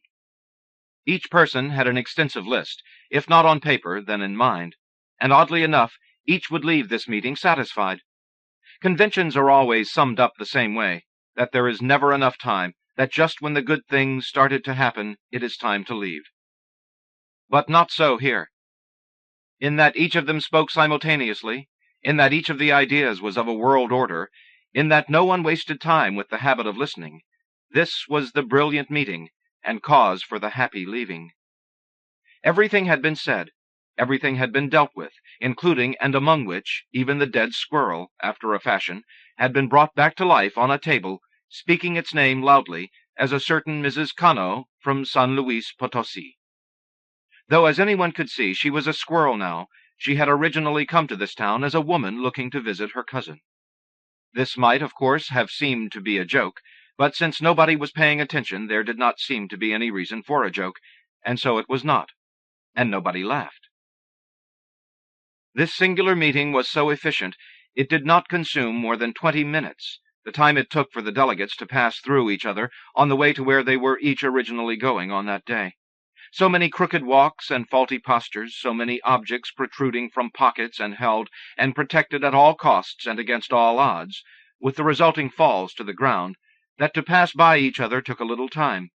Each person had an extensive list, if not on paper, then in mind, and oddly enough, each would leave this meeting satisfied. Conventions are always summed up the same way, that there is never enough time, that just when the good things started to happen, it is time to leave. But not so here. In that each of them spoke simultaneously, in that each of the ideas was of a world order, in that no one wasted time with the habit of listening, this was the brilliant meeting, and cause for the happy leaving. Everything had been said, everything had been dealt with, including and among which even the dead squirrel, after a fashion, had been brought back to life on a table, speaking its name loudly, as a certain Mrs. Cano from San Luis Potosi. Though, as anyone could see, she was a squirrel now, she had originally come to this town as a woman looking to visit her cousin. This might, of course, have seemed to be a joke, but since nobody was paying attention, there did not seem to be any reason for a joke, and so it was not, and nobody laughed. This singular meeting was so efficient, it did not consume more than 20 minutes, the time it took for the delegates to pass through each other on the way to where they were each originally going on that day. So many crooked walks and faulty postures, so many objects protruding from pockets and held and protected at all costs and against all odds, with the resulting falls to the ground, that to pass by each other took a little time.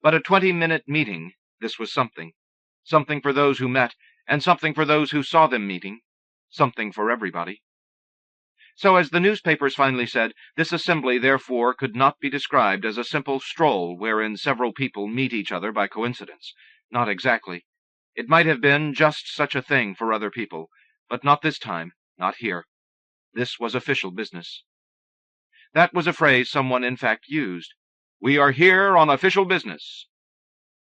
But a 20-minute meeting, this was something. Something for those who met, and something for those who saw them meeting. Something for everybody. So, as the newspapers finally said, this assembly therefore could not be described as a simple stroll wherein several people meet each other by coincidence. Not exactly. It might have been just such a thing for other people, but not this time, not here. This was official business. That was a phrase someone in fact used. "We are here on official business."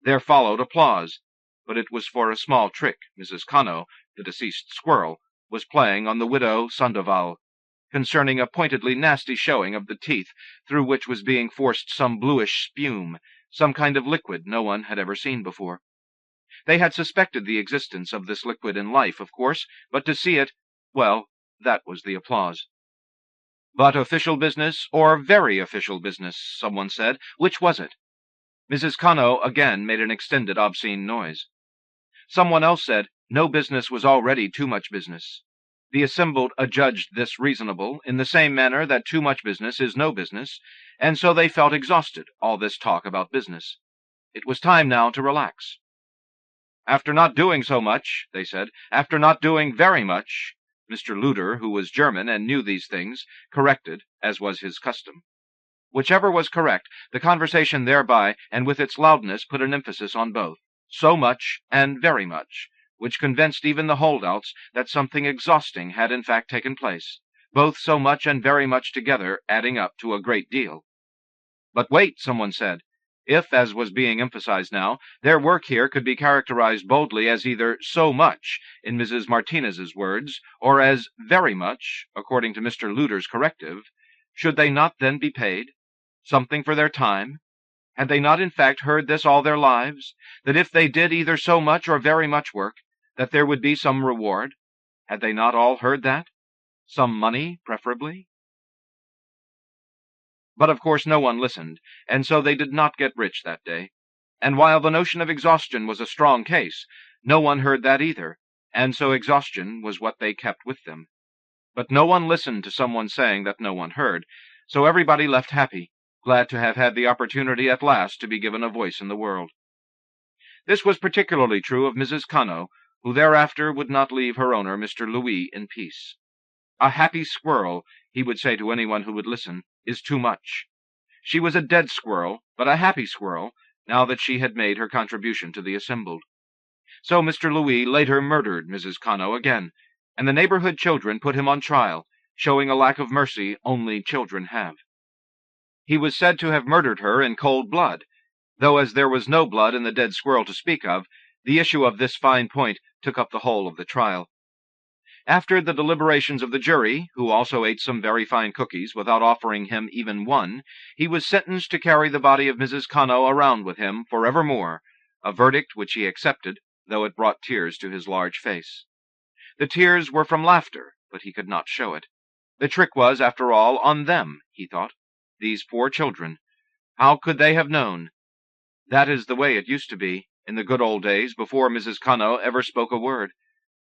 There followed applause, but it was for a small trick Mrs. Cano, the deceased squirrel, was playing on the widow Sandoval, concerning a pointedly nasty showing of the teeth through which was being forced some bluish spume, some kind of liquid no one had ever seen before. They had suspected the existence of this liquid in life, of course, but to see it, well, that was the applause. But official business, or very official business, someone said. Which was it? Mrs. Cano again made an extended obscene noise. Someone else said, no business was already too much business. The assembled adjudged this reasonable, in the same manner that too much business is no business, and so they felt exhausted, all this talk about business. It was time now to relax. After not doing so much, they said, after not doing very much, Mr. Luder, who was German and knew these things, corrected, as was his custom. Whichever was correct, the conversation thereby and with its loudness put an emphasis on both, so much and very much, which convinced even the holdouts that something exhausting had in fact taken place, both so much and very much together adding up to a great deal. But wait, someone said. If, as was being emphasized now, their work here could be characterized boldly as either so much, in Mrs. Martinez's words, or as very much, according to Mr. Luder's corrective, should they not then be paid? Something for their time? Had they not in fact heard this all their lives, that if they did either so much or very much work, that there would be some reward? Had they not all heard that? Some money, preferably? But of course no one listened, and so they did not get rich that day. And while the notion of exhaustion was a strong case, no one heard that either, and so exhaustion was what they kept with them. But no one listened to someone saying that no one heard, so everybody left happy, glad to have had the opportunity at last to be given a voice in the world. This was particularly true of Mrs. Cano, who thereafter would not leave her owner, Mr. Louis, in peace. A happy squirrel, he would say to anyone who would listen, is too much. She was a dead squirrel, but a happy squirrel, now that she had made her contribution to the assembled. So Mr. Louis later murdered Mrs. Cano again, and the neighborhood children put him on trial, showing a lack of mercy only children have. He was said to have murdered her in cold blood, though as there was no blood in the dead squirrel to speak of, the issue of this fine point took up the whole of the trial. After the deliberations of the jury, who also ate some very fine cookies without offering him even one, he was sentenced to carry the body of Mrs. Cano around with him forevermore, a verdict which he accepted, though it brought tears to his large face. The tears were from laughter, but he could not show it. The trick was, after all, on them, he thought. These poor children. How could they have known? That is the way it used to be, in the good old days, before Mrs. Cano ever spoke a word.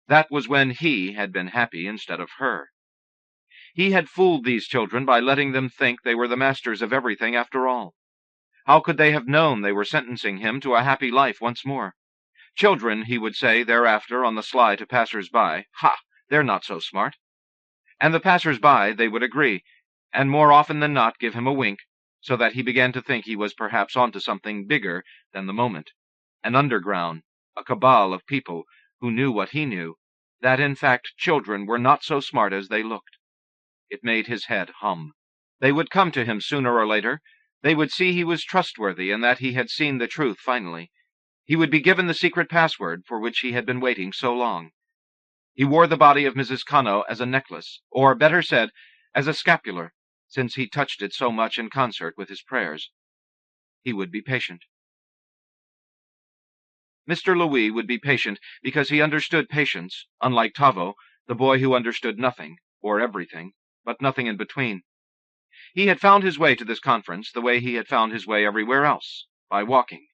That was when he had been happy instead of her. He had fooled these children by letting them think they were the masters of everything after all. How could they have known they were sentencing him to a happy life once more? Children, he would say thereafter on the sly to passers-by, ha, they're not so smart. And the passers-by, they would agree, and more often than not give him a wink, so that he began to think he was perhaps onto something bigger than the moment, an underground, a cabal of people who knew what he knew, that in fact children were not so smart as they looked. It made his head hum. They would come to him sooner or later. They would see he was trustworthy and that he had seen the truth finally. He would be given the secret password for which he had been waiting so long. He wore the body of Mrs. Cano as a necklace, or, better said, as a scapular, since he touched it so much in concert with his prayers. He would be patient. Mr. Louis would be patient because he understood patience, unlike Tavo, the boy who understood nothing, or everything, but nothing in between. He had found his way to this conference the way he had found his way everywhere else, by walking.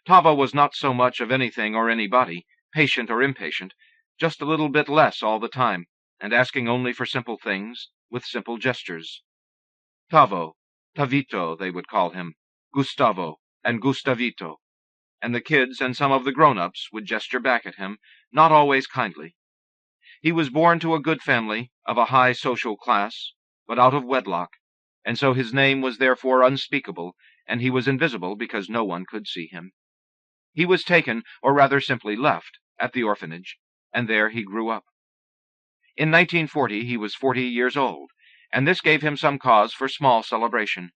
Tavo was not so much of anything or anybody, patient or impatient, just a little bit less all the time, and asking only for simple things, with simple gestures. Tavo, Tavito, they would call him, Gustavo, and Gustavito, and the kids and some of the grown-ups would gesture back at him, not always kindly. He was born to a good family, of a high social class, but out of wedlock, and so his name was therefore unspeakable, and he was invisible because no one could see him. He was taken, or rather simply left, at the orphanage, and there he grew up. In 1940 he was 40 years old, and this gave him some cause for small celebration.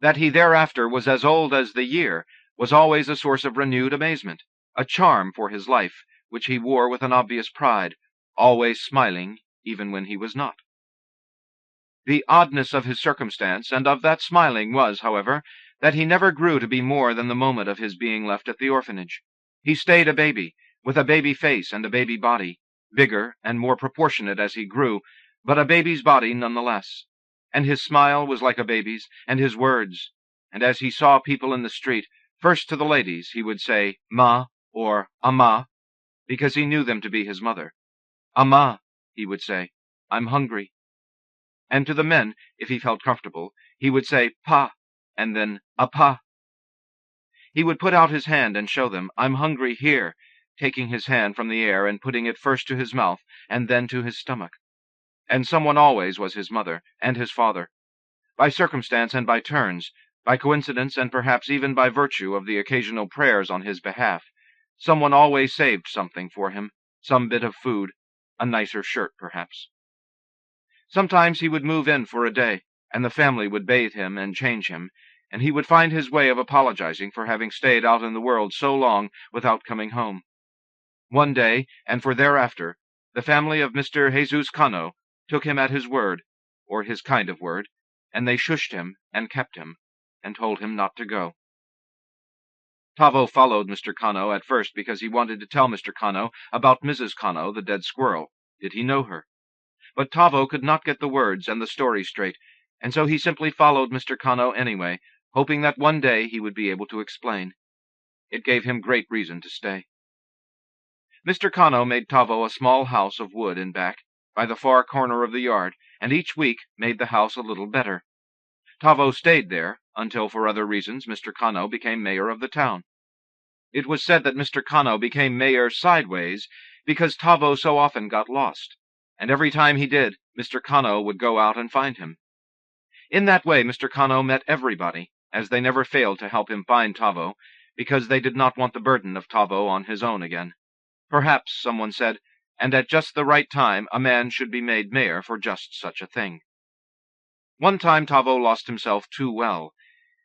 That he thereafter was as old as the year was always a source of renewed amazement, a charm for his life, which he wore with an obvious pride, always smiling even when he was not. The oddness of his circumstance and of that smiling was, however, that he never grew to be more than the moment of his being left at the orphanage. He stayed a baby, with a baby face and a baby body, bigger and more proportionate as he grew, but a baby's body nonetheless. And his smile was like a baby's, and his words. And as he saw people in the street, first to the ladies he would say, "Ma," or "Ama," because he knew them to be his mother. "Ama," he would say, "I'm hungry." And to the men, if he felt comfortable, he would say, "Pa," and then "Apa." He would put out his hand and show them, "I'm hungry here," taking his hand from the air and putting it first to his mouth and then to his stomach. And someone always was his mother and his father. By circumstance and by turns, by coincidence and perhaps even by virtue of the occasional prayers on his behalf, someone always saved something for him, some bit of food, a nicer shirt perhaps. Sometimes he would move in for a day, and the family would bathe him and change him, and he would find his way of apologizing for having stayed out in the world so long without coming home. One day, and for thereafter, the family of Mr. Jesus Cano took him at his word, or his kind of word, and they shushed him and kept him, and told him not to go. Tavo followed Mr. Cano at first because he wanted to tell Mr. Cano about Mrs. Cano, the dead squirrel. Did he know her? But Tavo could not get the words and the story straight, and so he simply followed Mr. Cano anyway, hoping that one day he would be able to explain. It gave him great reason to stay. Mr. Cano made Tavo a small house of wood in back, by the far corner of the yard, and each week made the house a little better. Tavo stayed there, until for other reasons Mr. Cano became mayor of the town. It was said that Mr. Cano became mayor sideways because Tavo so often got lost, and every time he did, Mr. Cano would go out and find him. In that way Mr. Cano met everybody, as they never failed to help him find Tavo, because they did not want the burden of Tavo on his own again. Perhaps, someone said, and at just the right time a man should be made mayor for just such a thing. One time Tavo lost himself too well.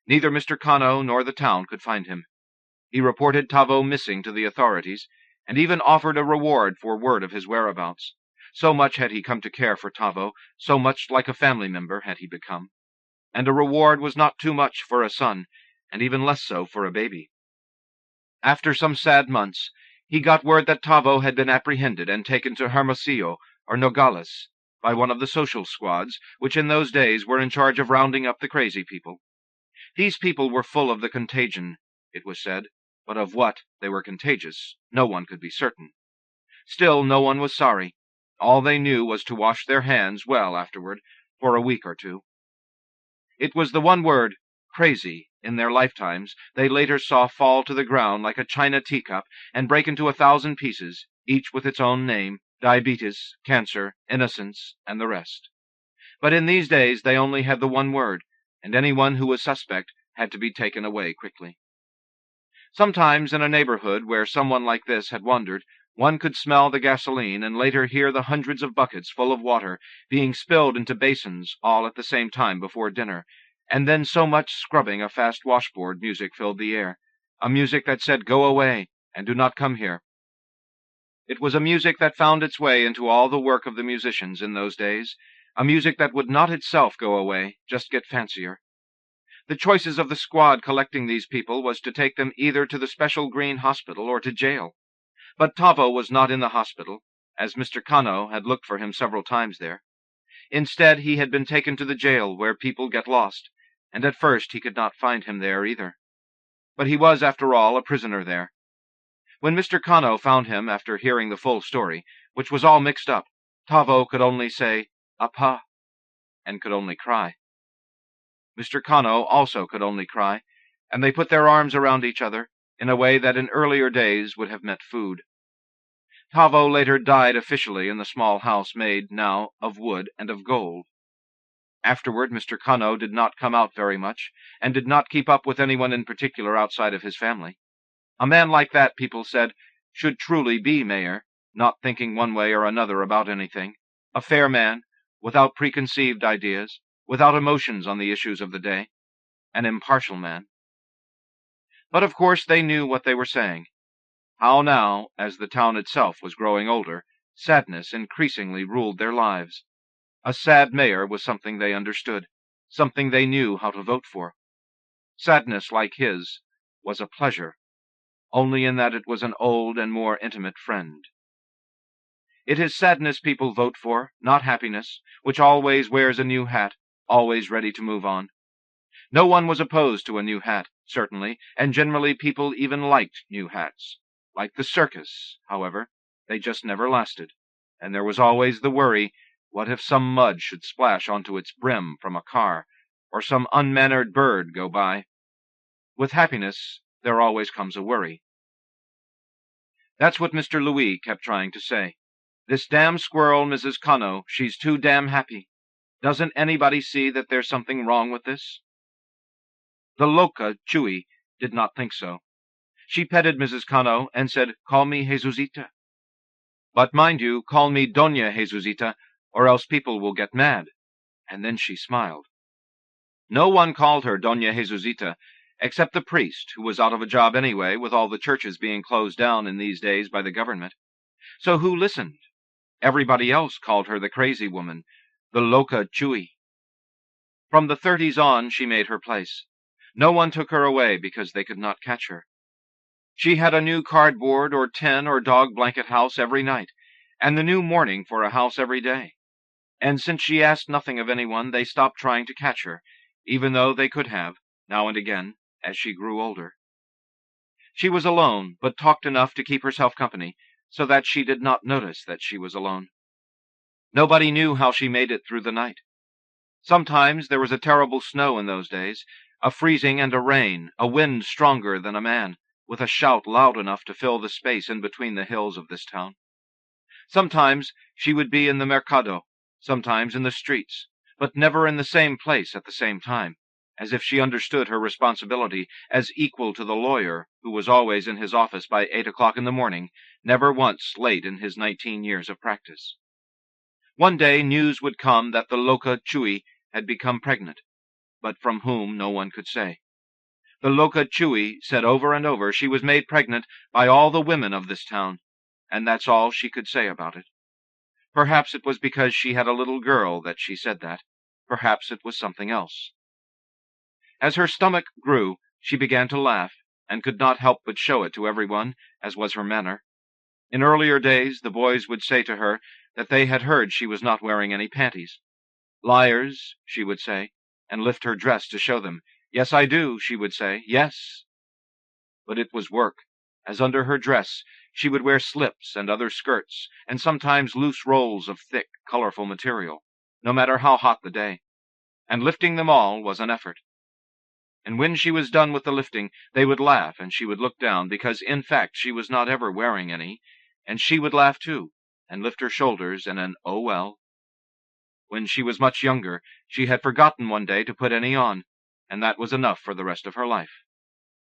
Neither Mr. Cano nor the town could find him. He reported Tavo missing to the authorities, and even offered a reward for word of his whereabouts. So much had he come to care for Tavo, so much like a family member had he become. And a reward was not too much for a son, and even less so for a baby. After some sad months, he got word that Tavo had been apprehended and taken to Hermosillo, or Nogales, by one of the social squads, which in those days were in charge of rounding up the crazy people. These people were full of the contagion, it was said, but of what they were contagious, no one could be certain. Still, no one was sorry. All they knew was to wash their hands well afterward, for a week or two. It was the one word, crazy, in their lifetimes, they later saw fall to the ground like a china teacup and break into 1,000 pieces, each with its own name, diabetes, cancer, innocence, and the rest. But in these days they only had the one word, and anyone who was suspect had to be taken away quickly. Sometimes in a neighborhood where someone like this had wandered, one could smell the gasoline and later hear the hundreds of buckets full of water being spilled into basins all at the same time before dinner, and then so much scrubbing of fast washboard music filled the air, a music that said, "Go away, and do not come here." It was a music that found its way into all the work of the musicians in those days, a music that would not itself go away, just get fancier. The choices of the squad collecting these people was to take them either to the special green hospital or to jail. But Tavo was not in the hospital, as Mr. Cano had looked for him several times there. Instead, he had been taken to the jail where people get lost, and at first he could not find him there either. But he was, after all, a prisoner there. When Mr. Cano found him after hearing the full story, which was all mixed up, Tavo could only say, "Apa," and could only cry. Mr. Cano also could only cry, and they put their arms around each other in a way that in earlier days would have meant food. Tavo later died officially in the small house made, now, of wood and of gold. Afterward, Mr. Cano did not come out very much, and did not keep up with anyone in particular outside of his family. A man like that, people said, should truly be mayor, not thinking one way or another about anything, a fair man, without preconceived ideas, without emotions on the issues of the day, an impartial man. But of course they knew what they were saying. How now, as the town itself was growing older, sadness increasingly ruled their lives. A sad mayor was something they understood, something they knew how to vote for. Sadness like his was a pleasure, only in that it was an old and more intimate friend. It is sadness people vote for, not happiness, which always wears a new hat, always ready to move on. No one was opposed to a new hat, certainly, and generally people even liked new hats. Like the circus, however, they just never lasted, and there was always the worry, what if some mud should splash onto its brim from a car, or some unmannered bird go by? With happiness, there always comes a worry. That's what Mr. Louis kept trying to say. This damn squirrel, Mrs. Cano, she's too damn happy. Doesn't anybody see that there's something wrong with this? The loca, Chewy, did not think so. She petted Mrs. Cano and said, "Call me Jesusita. But mind you, call me Doña Jesusita, or else people will get mad." And then she smiled. No one called her Doña Jesusita, except the priest, who was out of a job anyway, with all the churches being closed down in these days by the government. So who listened? Everybody else called her the crazy woman, the loca Chewy. From the 30s on, she made her place. No one took her away because they could not catch her. She had a new cardboard or tin or dog blanket house every night, and the new mourning for a house every day. And since she asked nothing of anyone, they stopped trying to catch her, even though they could have, now and again, as she grew older. She was alone, but talked enough to keep herself company, so that she did not notice that she was alone. Nobody knew how she made it through the night. Sometimes there was a terrible snow in those days, a freezing and a rain, a wind stronger than a man, with a shout loud enough to fill the space in between the hills of this town. Sometimes she would be in the mercado, sometimes in the streets, but never in the same place at the same time, as if she understood her responsibility as equal to the lawyer who was always in his office by 8 o'clock in the morning, never once late in his 19 years of practice. One day news would come that the loca Chewy had become pregnant, but from whom no one could say. The loca Chewy said over and over she was made pregnant by all the women of this town, and that's all she could say about it. Perhaps it was because she had a little girl that she said that. Perhaps it was something else. As her stomach grew, she began to laugh, and could not help but show it to everyone, as was her manner. In earlier days, the boys would say to her that they had heard she was not wearing any panties. "Liars," she would say, and lift her dress to show them. "Yes, I do," she would say, "yes." But it was work, as under her dress she would wear slips and other skirts, and sometimes loose rolls of thick, colorful material, no matter how hot the day, and lifting them all was an effort. And when she was done with the lifting, they would laugh, and she would look down, because in fact she was not ever wearing any, and she would laugh too, and lift her shoulders in an "oh well." When she was much younger, she had forgotten one day to put any on, and that was enough for the rest of her life.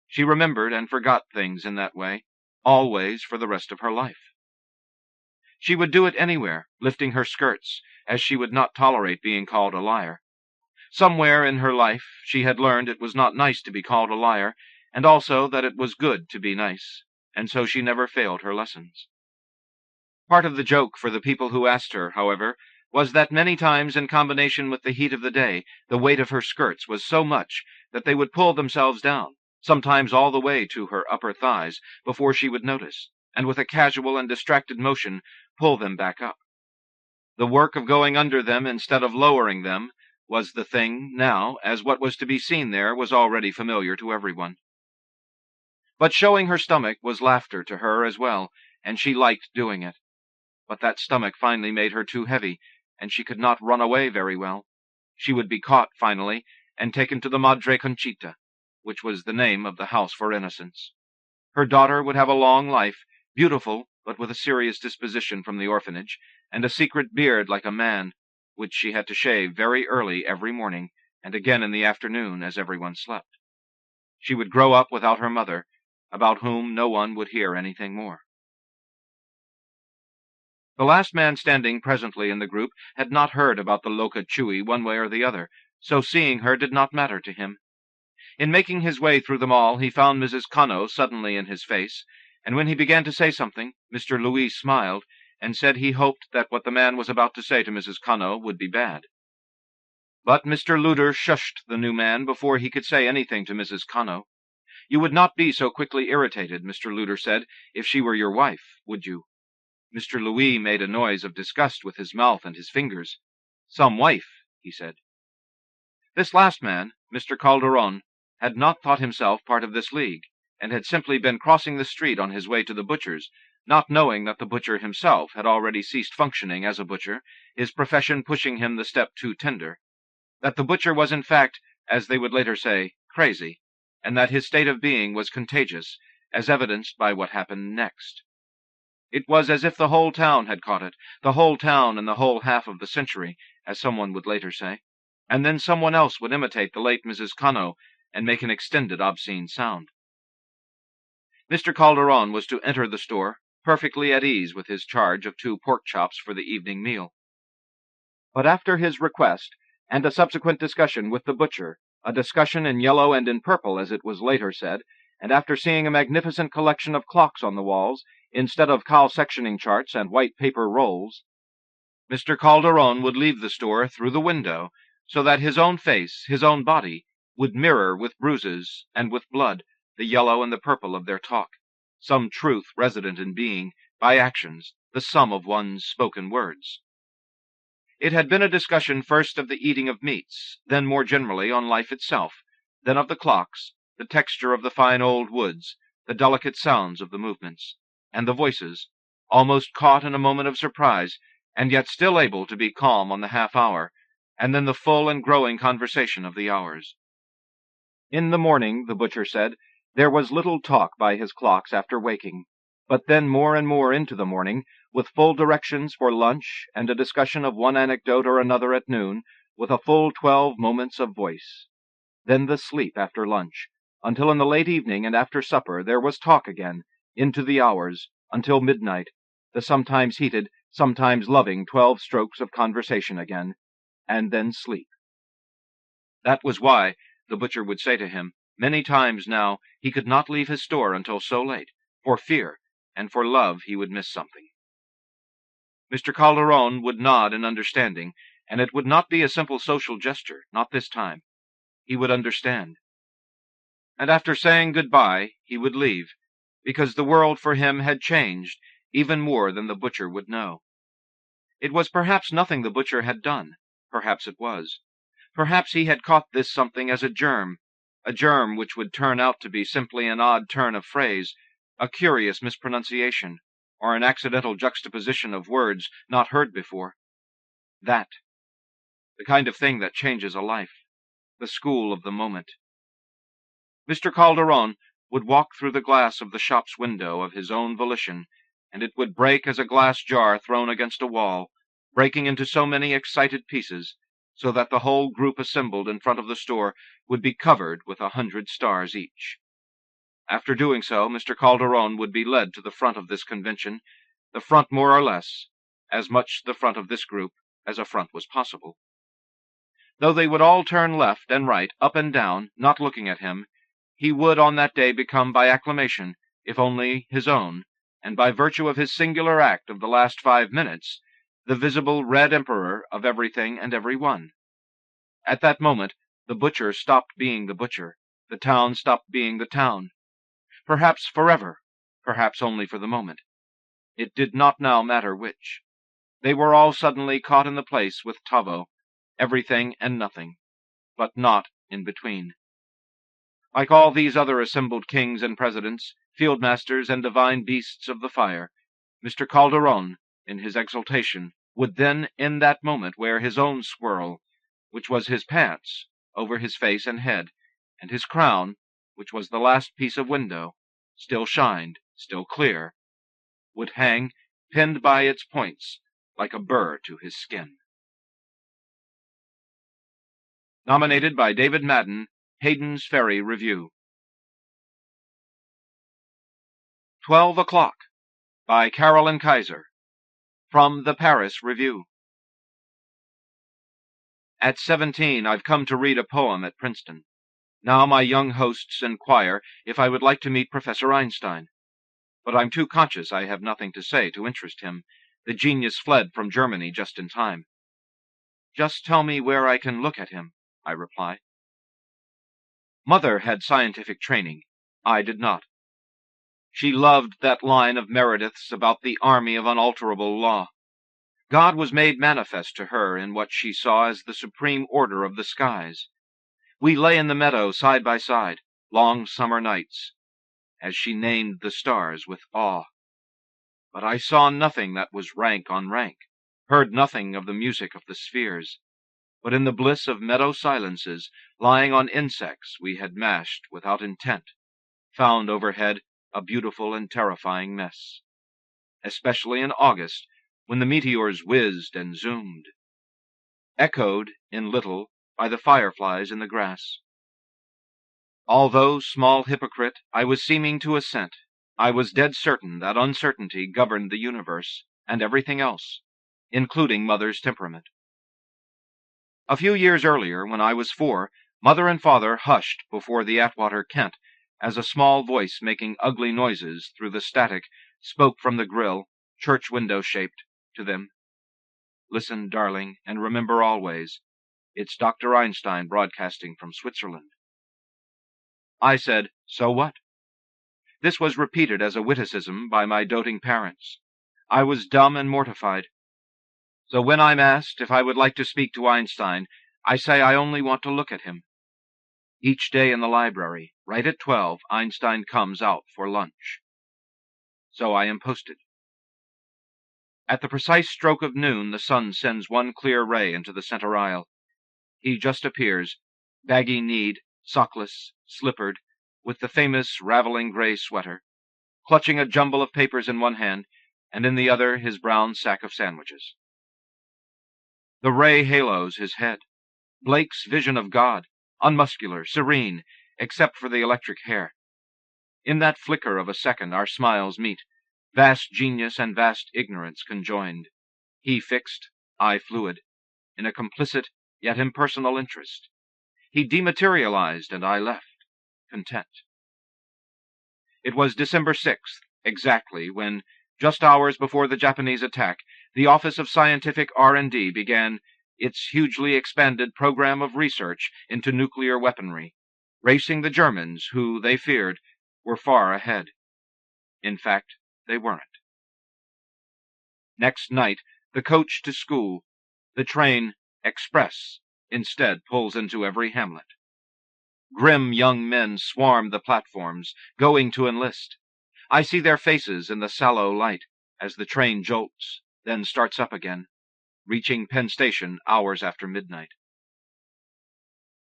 She remembered and forgot things in that way, always for the rest of her life. She would do it anywhere, lifting her skirts, as she would not tolerate being called a liar. Somewhere in her life she had learned it was not nice to be called a liar, and also that it was good to be nice, and so she never failed her lessons. Part of the joke for the people who asked her, however, was that many times in combination with the heat of the day, the weight of her skirts was so much that they would pull themselves down, sometimes all the way to her upper thighs, before she would notice, and with a casual and distracted motion pull them back up. The work of going under them instead of lowering them was the thing now, as what was to be seen there was already familiar to everyone. But showing her stomach was laughter to her as well, and she liked doing it. But that stomach finally made her too heavy, and she could not run away very well. She would be caught, finally, and taken to the Madre Conchita, which was the name of the House for Innocents. Her daughter would have a long life, beautiful, but with a serious disposition from the orphanage, and a secret beard like a man, which she had to shave very early every morning, and again in the afternoon as everyone slept. She would grow up without her mother, about whom no one would hear anything more. The last man standing presently in the group had not heard about the Loca Chui one way or the other, so seeing her did not matter to him. In making his way through them all, he found Mrs. Cano suddenly in his face, and when he began to say something, Mr. Louis smiled, and said he hoped that what the man was about to say to Mrs. Cano would be bad. But Mr. Luder shushed the new man before he could say anything to Mrs. Cano. You would not be so quickly irritated, Mr. Luder said, if she were your wife, would you? Mr. Louis made a noise of disgust with his mouth and his fingers. Some wife, he said. This last man, Mr. Calderon, had not thought himself part of this league, and had simply been crossing the street on his way to the butcher's, not knowing that the butcher himself had already ceased functioning as a butcher, his profession pushing him the step too tender, that the butcher was in fact, as they would later say, crazy, and that his state of being was contagious, as evidenced by what happened next. It was as if the whole town had caught it, the whole town and the whole half of the century, as someone would later say, and then someone else would imitate the late Mrs. Cano and make an extended obscene sound. Mr. Calderon was to enter the store, perfectly at ease with his charge of 2 pork chops for the evening meal. But after his request, and a subsequent discussion with the butcher, a discussion in yellow and in purple, as it was later said, and after seeing a magnificent collection of clocks on the walls, instead of cow-sectioning charts and white paper rolls, Mr. Calderon would leave the store through the window, so that his own face, his own body, would mirror with bruises and with blood the yellow and the purple of their talk, some truth resident in being, by actions, the sum of one's spoken words. It had been a discussion first of the eating of meats, then more generally on life itself, then of the clocks, the texture of the fine old woods, the delicate sounds of the movements, and the voices, almost caught in a moment of surprise, and yet still able to be calm on the half-hour, and then the full and growing conversation of the hours. In the morning, the butcher said, there was little talk by his clocks after waking, but then more and more into the morning, with full directions for lunch and a discussion of one anecdote or another at noon, with a full 12 moments of voice. Then the sleep after lunch, until in the late evening and after supper there was talk again, into the hours, until midnight, the sometimes heated, sometimes loving 12 strokes of conversation again, and then sleep. That was why, the butcher would say to him, many times now, he could not leave his store until so late, for fear, and for love he would miss something. Mr. Calderon would nod in understanding, and it would not be a simple social gesture, not this time. He would understand. And after saying good-bye, he would leave, because the world for him had changed, even more than the butcher would know. It was perhaps nothing the butcher had done. Perhaps it was. Perhaps he had caught this something as a germ which would turn out to be simply an odd turn of phrase, a curious mispronunciation, or an accidental juxtaposition of words not heard before. That. The kind of thing that changes a life. The school of the moment. Mr. Calderon would walk through the glass of the shop's window of his own volition, and it would break as a glass jar thrown against a wall, breaking into so many excited pieces, so that the whole group assembled in front of the store would be covered with 100 stars each. After doing so, Mr. Calderon would be led to the front of this convention, the front more or less, as much the front of this group as a front was possible. Though they would all turn left and right, up and down, not looking at him, he would on that day become by acclamation, if only his own, and by virtue of his singular act of the last 5 minutes, the visible Red Emperor of everything and every one. At that moment, the butcher stopped being the butcher, the town stopped being the town. Perhaps forever, perhaps only for the moment. It did not now matter which. They were all suddenly caught in the place with Tavo, everything and nothing, but not in between. Like all these other assembled kings and presidents, field-masters and divine beasts of the fire, Mr. Calderon, in his exultation, would then in that moment wear his own swirl, which was his pants, over his face and head, and his crown, which was the last piece of window, still shined, still clear, would hang, pinned by its points, like a burr to his skin. Nominated by David Madden, Hayden's Ferry Review. 12 o'clock, by Carolyn Kaiser, from the Paris Review. At 17, I've come to read a poem at Princeton. Now my young hosts inquire if I would like to meet Professor Einstein. But I'm too conscious I have nothing to say to interest him. The genius fled from Germany just in time. Just tell me where I can look at him, I reply. Mother had scientific training. I did not. She loved that line of Meredith's about the army of unalterable law. God was made manifest to her in what she saw as the supreme order of the skies. We lay in the meadow side by side, long summer nights, as she named the stars with awe. But I saw nothing that was rank on rank, heard nothing of the music of the spheres, but in the bliss of meadow silences, lying on insects we had mashed without intent, found overhead a beautiful and terrifying mess, especially in August, when the meteors whizzed and zoomed, echoed in little by the fireflies in the grass. Although, small hypocrite, I was seeming to assent, I was dead certain that uncertainty governed the universe and everything else, including Mother's temperament. A few years earlier, when I was 4, Mother and Father hushed before the Atwater Kent as a small voice making ugly noises through the static spoke from the grill, church window-shaped, to them. Listen, darling, and remember always, it's Dr. Einstein broadcasting from Switzerland. I said, so what? This was repeated as a witticism by my doting parents. I was dumb and mortified. So when I'm asked if I would like to speak to Einstein, I say I only want to look at him. Each day in the library, right at 12, Einstein comes out for lunch. So I am posted. At the precise stroke of noon, the sun sends one clear ray into the center aisle. He just appears, baggy-kneed, sockless, slippered, with the famous raveling gray sweater, clutching a jumble of papers in one hand, and in the other his brown sack of sandwiches. The ray halos his head. Blake's vision of God, unmuscular, serene, except for the electric hair. In that flicker of a second our smiles meet, vast genius and vast ignorance conjoined. He fixed, I fluid, in a complicit yet impersonal interest. He dematerialized and I left, content. It was December 6th, exactly, when, just hours before the Japanese attack, the Office of Scientific R&D began its hugely expanded program of research into nuclear weaponry, racing the Germans, who, they feared, were far ahead. In fact, they weren't. Next night, the coach to school, the train, express, instead pulls into every hamlet. Grim young men swarm the platforms, going to enlist. I see their faces in the sallow light as the train jolts, then starts up again, reaching Penn Station hours after midnight.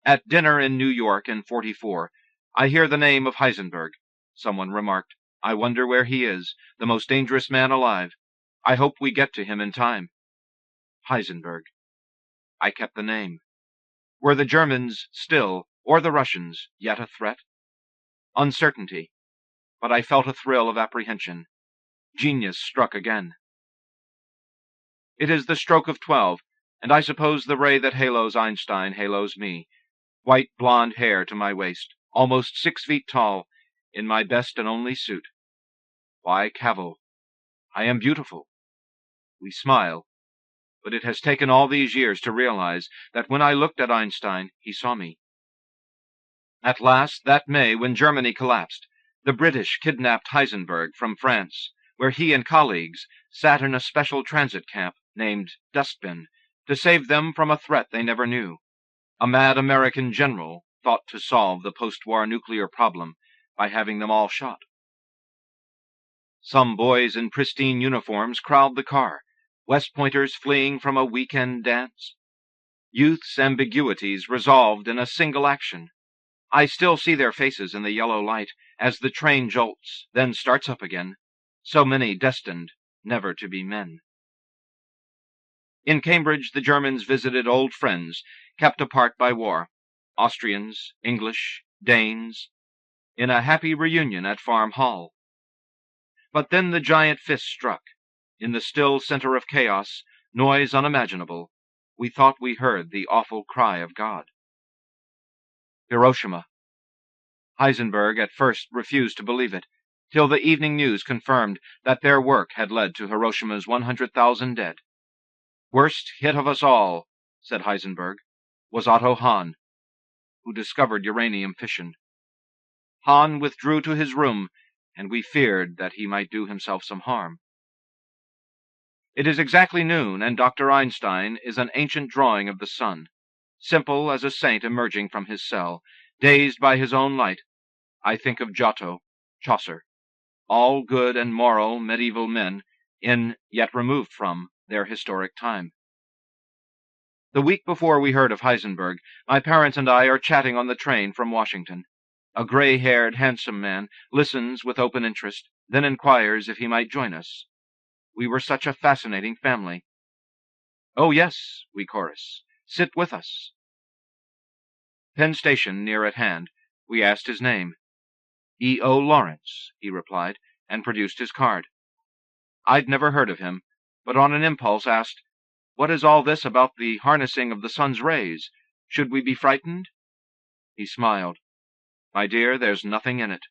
At dinner in New York in '44, I hear the name of Heisenberg. Someone remarked, I wonder where he is, the most dangerous man alive. I hope we get to him in time. Heisenberg. I kept the name. Were the Germans still, or the Russians, yet a threat? Uncertainty, but I felt a thrill of apprehension. Genius struck again. It is the stroke of 12, and I suppose the ray that halos Einstein halos me. White blonde hair to my waist, almost 6 feet tall, in my best and only suit. Why cavil? I am beautiful. We smile, but it has taken all these years to realize that when I looked at Einstein, he saw me. At last, that May, when Germany collapsed, the British kidnapped Heisenberg from France, where he and colleagues sat in a special transit camp named Dustbin to save them from a threat they never knew. A mad American general thought to solve the post-war nuclear problem by having them all shot. Some boys in pristine uniforms crowd the car, West Pointers fleeing from a weekend dance. Youth's ambiguities resolved in a single action. I still see their faces in the yellow light as the train jolts, then starts up again. So many destined never to be men. In Cambridge, the Germans visited old friends, kept apart by war, Austrians, English, Danes, in a happy reunion at Farm Hall. But then the giant fist struck. In the still center of chaos, noise unimaginable, we thought we heard the awful cry of God. Hiroshima. Heisenberg at first refused to believe it, till the evening news confirmed that their work had led to Hiroshima's 100,000 dead. Worst hit of us all, said Heisenberg, was Otto Hahn, who discovered uranium fission. Hahn withdrew to his room, and we feared that he might do himself some harm. It is exactly noon, and Dr. Einstein is an ancient drawing of the sun, simple as a saint emerging from his cell, dazed by his own light. I think of Giotto, Chaucer, all good and moral medieval men, in, yet removed from, their historic time. The week before we heard of Heisenberg, my parents and I are chatting on the train from Washington. A gray-haired, handsome man listens with open interest, then inquires if he might join us. We were such a fascinating family. "Oh, yes," we chorus. "Sit with us." Penn Station, near at hand, we asked his name. E.O. Lawrence, he replied, and produced his card. I'd never heard of him, but on an impulse asked, "What is all this about the harnessing of the sun's rays? Should we be frightened?" He smiled. "My dear, there's nothing in it."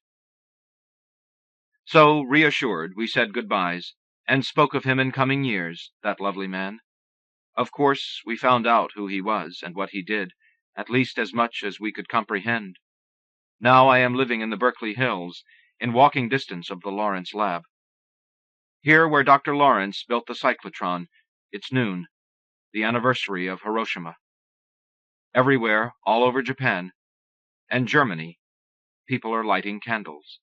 So, reassured, we said goodbyes, and spoke of him in coming years, that lovely man. Of course, we found out who he was and what he did, at least as much as we could comprehend. Now I am living in the Berkeley Hills, in walking distance of the Lawrence lab. Here where Dr. Lawrence built the cyclotron, it's noon, the anniversary of Hiroshima. Everywhere, all over Japan, and Germany, people are lighting candles.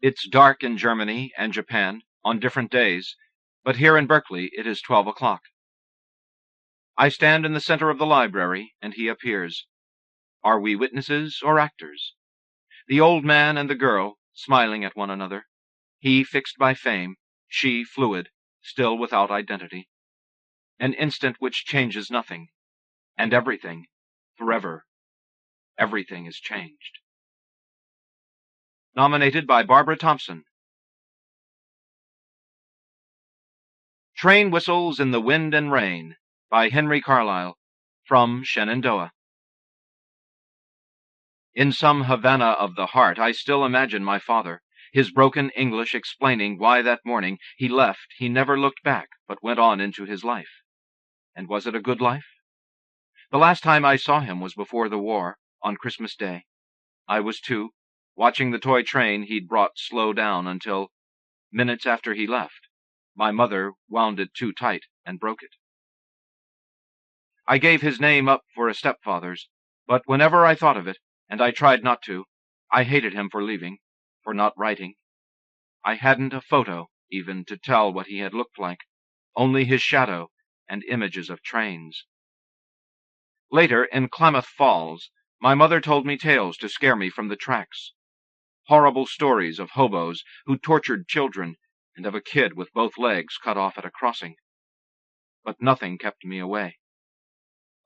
It's dark in Germany and Japan on different days, but here in Berkeley it is 12 o'clock. I stand in the center of the library, and he appears. Are we witnesses or actors? The old man and the girl, smiling at one another. He fixed by fame, she fluid, still without identity. An instant which changes nothing, and everything, forever. Everything is changed. Nominated by Barbara Thompson. Train Whistles in the Wind and Rain, by Henry Carlyle, from Shenandoah. In some Havana of the heart, I still imagine my father, his broken English explaining why that morning he left, he never looked back, but went on into his life. And was it a good life? The last time I saw him was before the war, on Christmas Day. I was 2, watching the toy train he'd brought slow down until, minutes after he left, my mother wound it too tight and broke it. I gave his name up for a stepfather's, but whenever I thought of it, and I tried not to, I hated him for leaving, for not writing. I hadn't a photo, even, to tell what he had looked like, only his shadow and images of trains. Later, in Klamath Falls, my mother told me tales to scare me from the tracks. Horrible stories of hobos who tortured children, and of a kid with both legs cut off at a crossing. but nothing kept me away.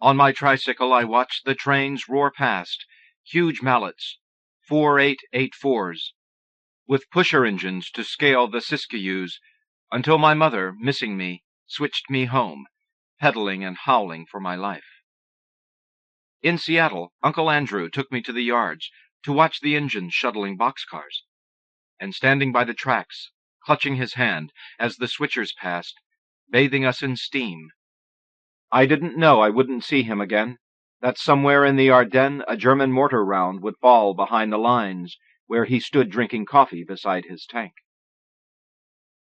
On my tricycle I watched the trains roar past, huge mallets, 4884s, with pusher engines to scale the Siskiyous, until my mother, missing me, switched me home, pedaling and howling for my life. In Seattle, Uncle Andrew took me to the yards to watch the engines shuttling boxcars, and standing by the tracks, clutching his hand as the switchers passed, bathing us in steam. I didn't know I wouldn't see him again, that somewhere in the Ardennes a German mortar round would fall behind the lines, where he stood drinking coffee beside his tank.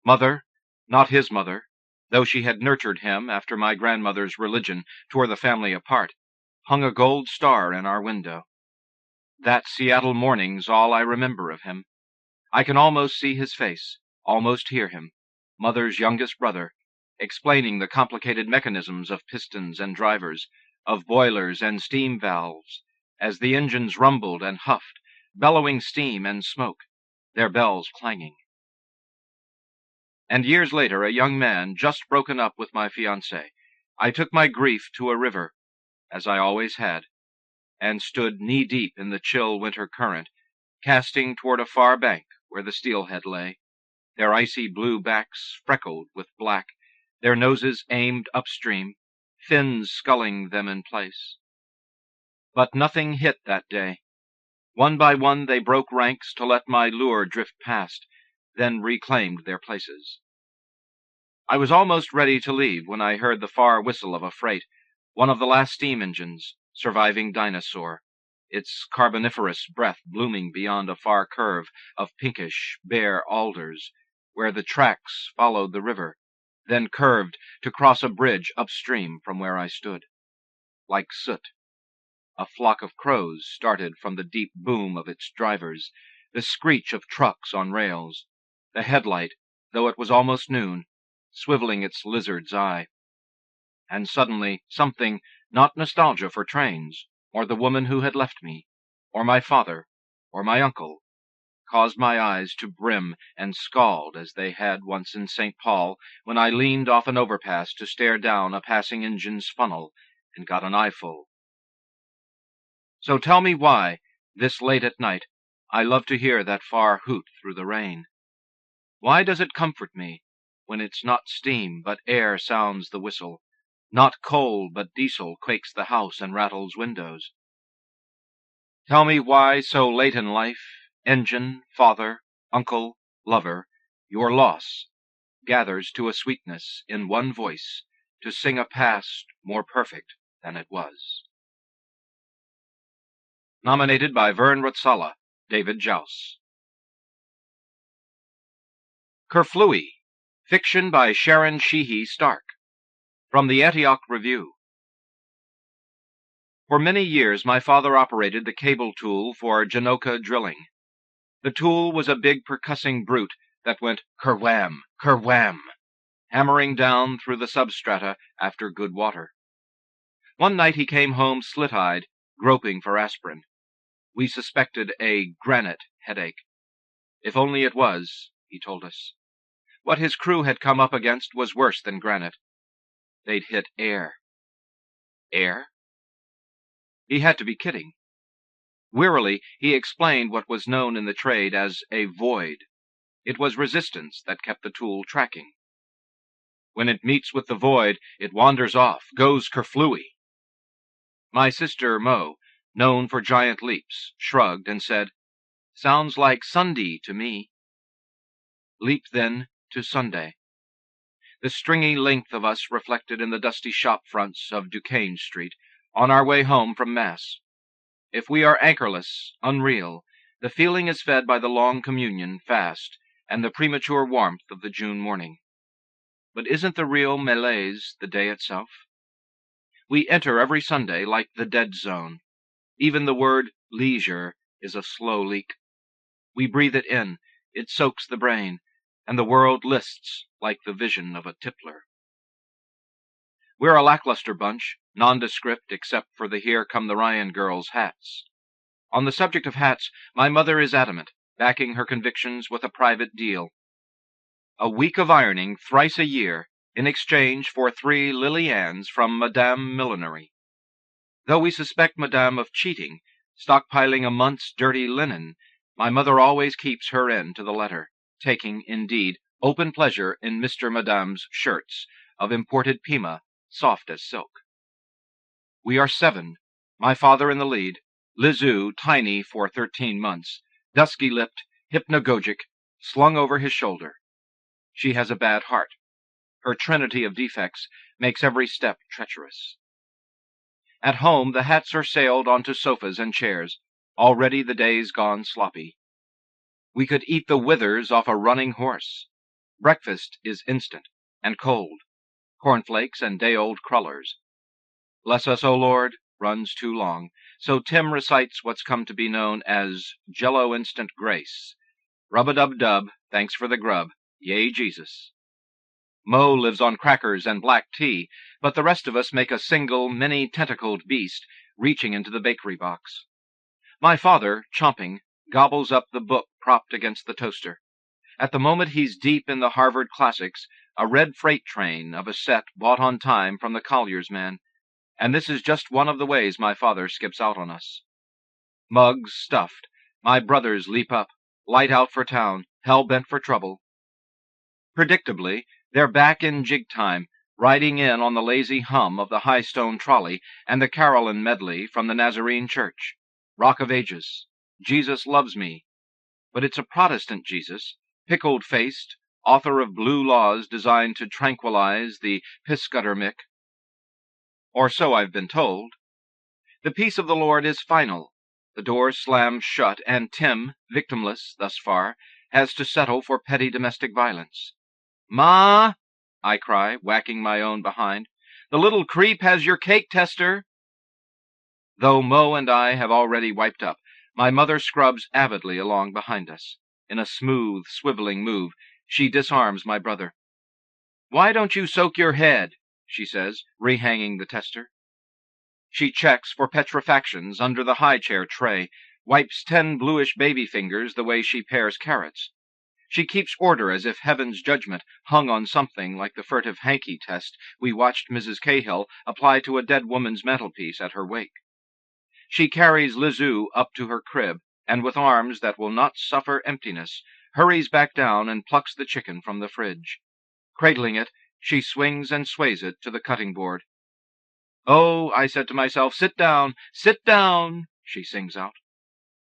Mother, not his mother, though she had nurtured him after my grandmother's religion tore the family apart, hung a gold star in our window. That Seattle morning's all I remember of him. I can almost see his face, almost hear him, Mother's youngest brother, explaining the complicated mechanisms of pistons and drivers, of boilers and steam valves, as the engines rumbled and huffed, bellowing steam and smoke, their bells clanging. And years later, a young man, just broken up with my fiancée, I took my grief to a river, as I always had, and stood knee-deep in the chill winter current, casting toward a far bank where the steelhead lay, their icy blue backs freckled with black, their noses aimed upstream, fins sculling them in place. But nothing hit that day. One by one they broke ranks to let my lure drift past, then reclaimed their places. I was almost ready to leave when I heard the far whistle of a freight, one of the last steam engines, surviving dinosaur, its carboniferous breath blooming beyond a far curve of pinkish, bare alders, where the tracks followed the river, then curved to cross a bridge upstream from where I stood. Like soot, a flock of crows started from the deep boom of its drivers, the screech of trucks on rails, the headlight, though it was almost noon, swiveling its lizard's eye. And suddenly something, not nostalgia for trains, or the woman who had left me, or my father, or my uncle, caused my eyes to brim and scald as they had once in St. Paul when I leaned off an overpass to stare down a passing engine's funnel and got an eyeful. So tell me why, this late at night, I love to hear that far hoot through the rain. Why does it comfort me when it's not steam but air sounds the whistle, not coal but diesel quakes the house and rattles windows? Tell me why so late in life, engine, father, uncle, lover, your loss gathers to a sweetness in one voice to sing a past more perfect than it was. Nominated by Vern Rutsala, David Jous. Kerflooey, fiction by Sharon Sheehy Stark, from the Antioch Review. For many years my father operated the cable tool for Janoka drilling. The tool was a big percussing brute that went kerwham, kerwham, hammering down through the substrata after good water. One night he came home slit-eyed, groping for aspirin. We suspected a granite headache. If only it was, he told us. What his crew had come up against was worse than granite. They'd hit air. Air? He had to be kidding. Wearily, he explained what was known in the trade as a void. It was resistance that kept the tool tracking. When it meets with the void, it wanders off, goes kerflooey. My sister, Mo, known for giant leaps, shrugged and said, "Sounds like Sunday to me." Leap, then, to Sunday. The stringy length of us reflected in the dusty shop fronts of Duquesne Street, on our way home from Mass. If we are anchorless, unreal, the feeling is fed by the long communion, fast, and the premature warmth of the June morning. But isn't the real malaise the day itself? We enter every Sunday like the dead zone. Even the word leisure is a slow leak. We breathe it in, it soaks the brain, and the world lists like the vision of a tippler. We're a lackluster bunch, nondescript except for the Here Come the Ryan girls' hats. On the subject of hats, my mother is adamant, backing her convictions with a private deal. A week of ironing thrice a year, in exchange for 3 Lily-Anns from Madame Millinery. Though we suspect Madame of cheating, stockpiling a month's dirty linen, my mother always keeps her end to the letter, taking, indeed, open pleasure in Mr. Madame's shirts, of imported Pima, soft as silk. We are 7, my father in the lead, Lizu tiny for 13 months, dusky-lipped, hypnagogic, slung over his shoulder. She has a bad heart. Her trinity of defects makes every step treacherous. At home the hats are sailed onto sofas and chairs, already the day's gone sloppy. We could eat the withers off a running horse. Breakfast is instant and cold, cornflakes and day-old crullers. Bless us, O Lord, runs too long, so Tim recites what's come to be known as Jello Instant Grace. Rub-a-dub-dub, thanks for the grub, yea, Jesus. Mo lives on crackers and black tea, but the rest of us make a single, many-tentacled beast reaching into the bakery box. My father, chomping, gobbles up the book propped against the toaster. At the moment he's deep in the Harvard classics, a red freight train of a set bought on time from the collier's man, and this is just one of the ways my father skips out on us. Mugs stuffed, my brothers leap up, light out for town, hell-bent for trouble. Predictably, they're back in jig time, riding in on the lazy hum of the high-stone trolley and the carillon medley from the Nazarene Church. Rock of Ages, Jesus Loves Me. But it's a Protestant Jesus, pickled-faced, author of blue laws designed to tranquilize the Piscattermick. Or so I've been told. The peace of the Lord is final. The door slams shut, and Tim, victimless thus far, has to settle for petty domestic violence. "Ma!" I cry, whacking my own behind. "The little creep has your cake tester!" Though Mo and I have already wiped up, my mother scrubs avidly along behind us. In a smooth, swiveling move, she disarms my brother. "Why don't you soak your head?" she says, rehanging the tester. She checks for petrifactions under the high-chair tray, wipes 10 bluish baby fingers the way she pares carrots. She keeps order as if heaven's judgment hung on something like the furtive hanky test we watched Mrs. Cahill apply to a dead woman's mantelpiece at her wake. She carries Lizu up to her crib, and with arms that will not suffer emptiness, hurries back down and plucks the chicken from the fridge. Cradling it, she swings and sways it to the cutting board. "Oh," I said to myself, sit down, she sings out.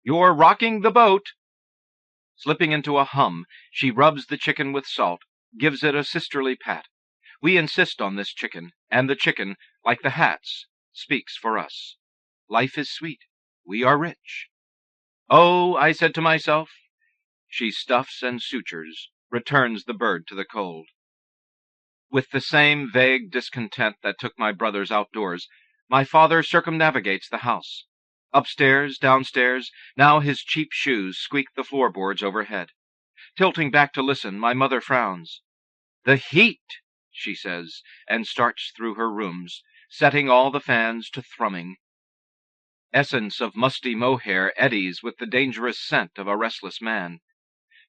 "You're rocking the boat." Slipping into a hum, she rubs the chicken with salt, gives it a sisterly pat. We insist on this chicken, and the chicken, like the hats, speaks for us. Life is sweet. We are rich. "Oh," I said to myself. She stuffs and sutures, returns the bird to the cold. With the same vague discontent that took my brothers outdoors, my father circumnavigates the house. Upstairs, downstairs, now his cheap shoes squeak the floorboards overhead. Tilting back to listen, my mother frowns. "The heat," she says, and starts through her rooms, setting all the fans to thrumming. Essence of musty mohair eddies with the dangerous scent of a restless man.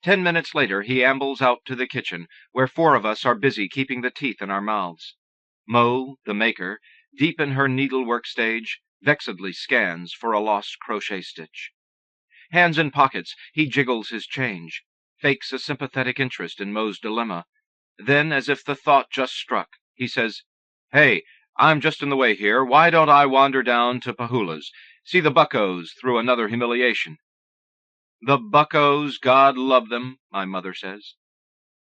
10 minutes later he ambles out to the kitchen, where 4 of us are busy keeping the teeth in our mouths. Mo, the maker, deep in her needlework stage, vexedly scans for a lost crochet stitch. Hands in pockets, he jiggles his change, fakes a sympathetic interest in Mo's dilemma. Then, as if the thought just struck, he says, "Hey, I'm just in the way here. Why don't I wander down to Pahula's, see the buckos through another humiliation?" "The buckos, God love them," my mother says.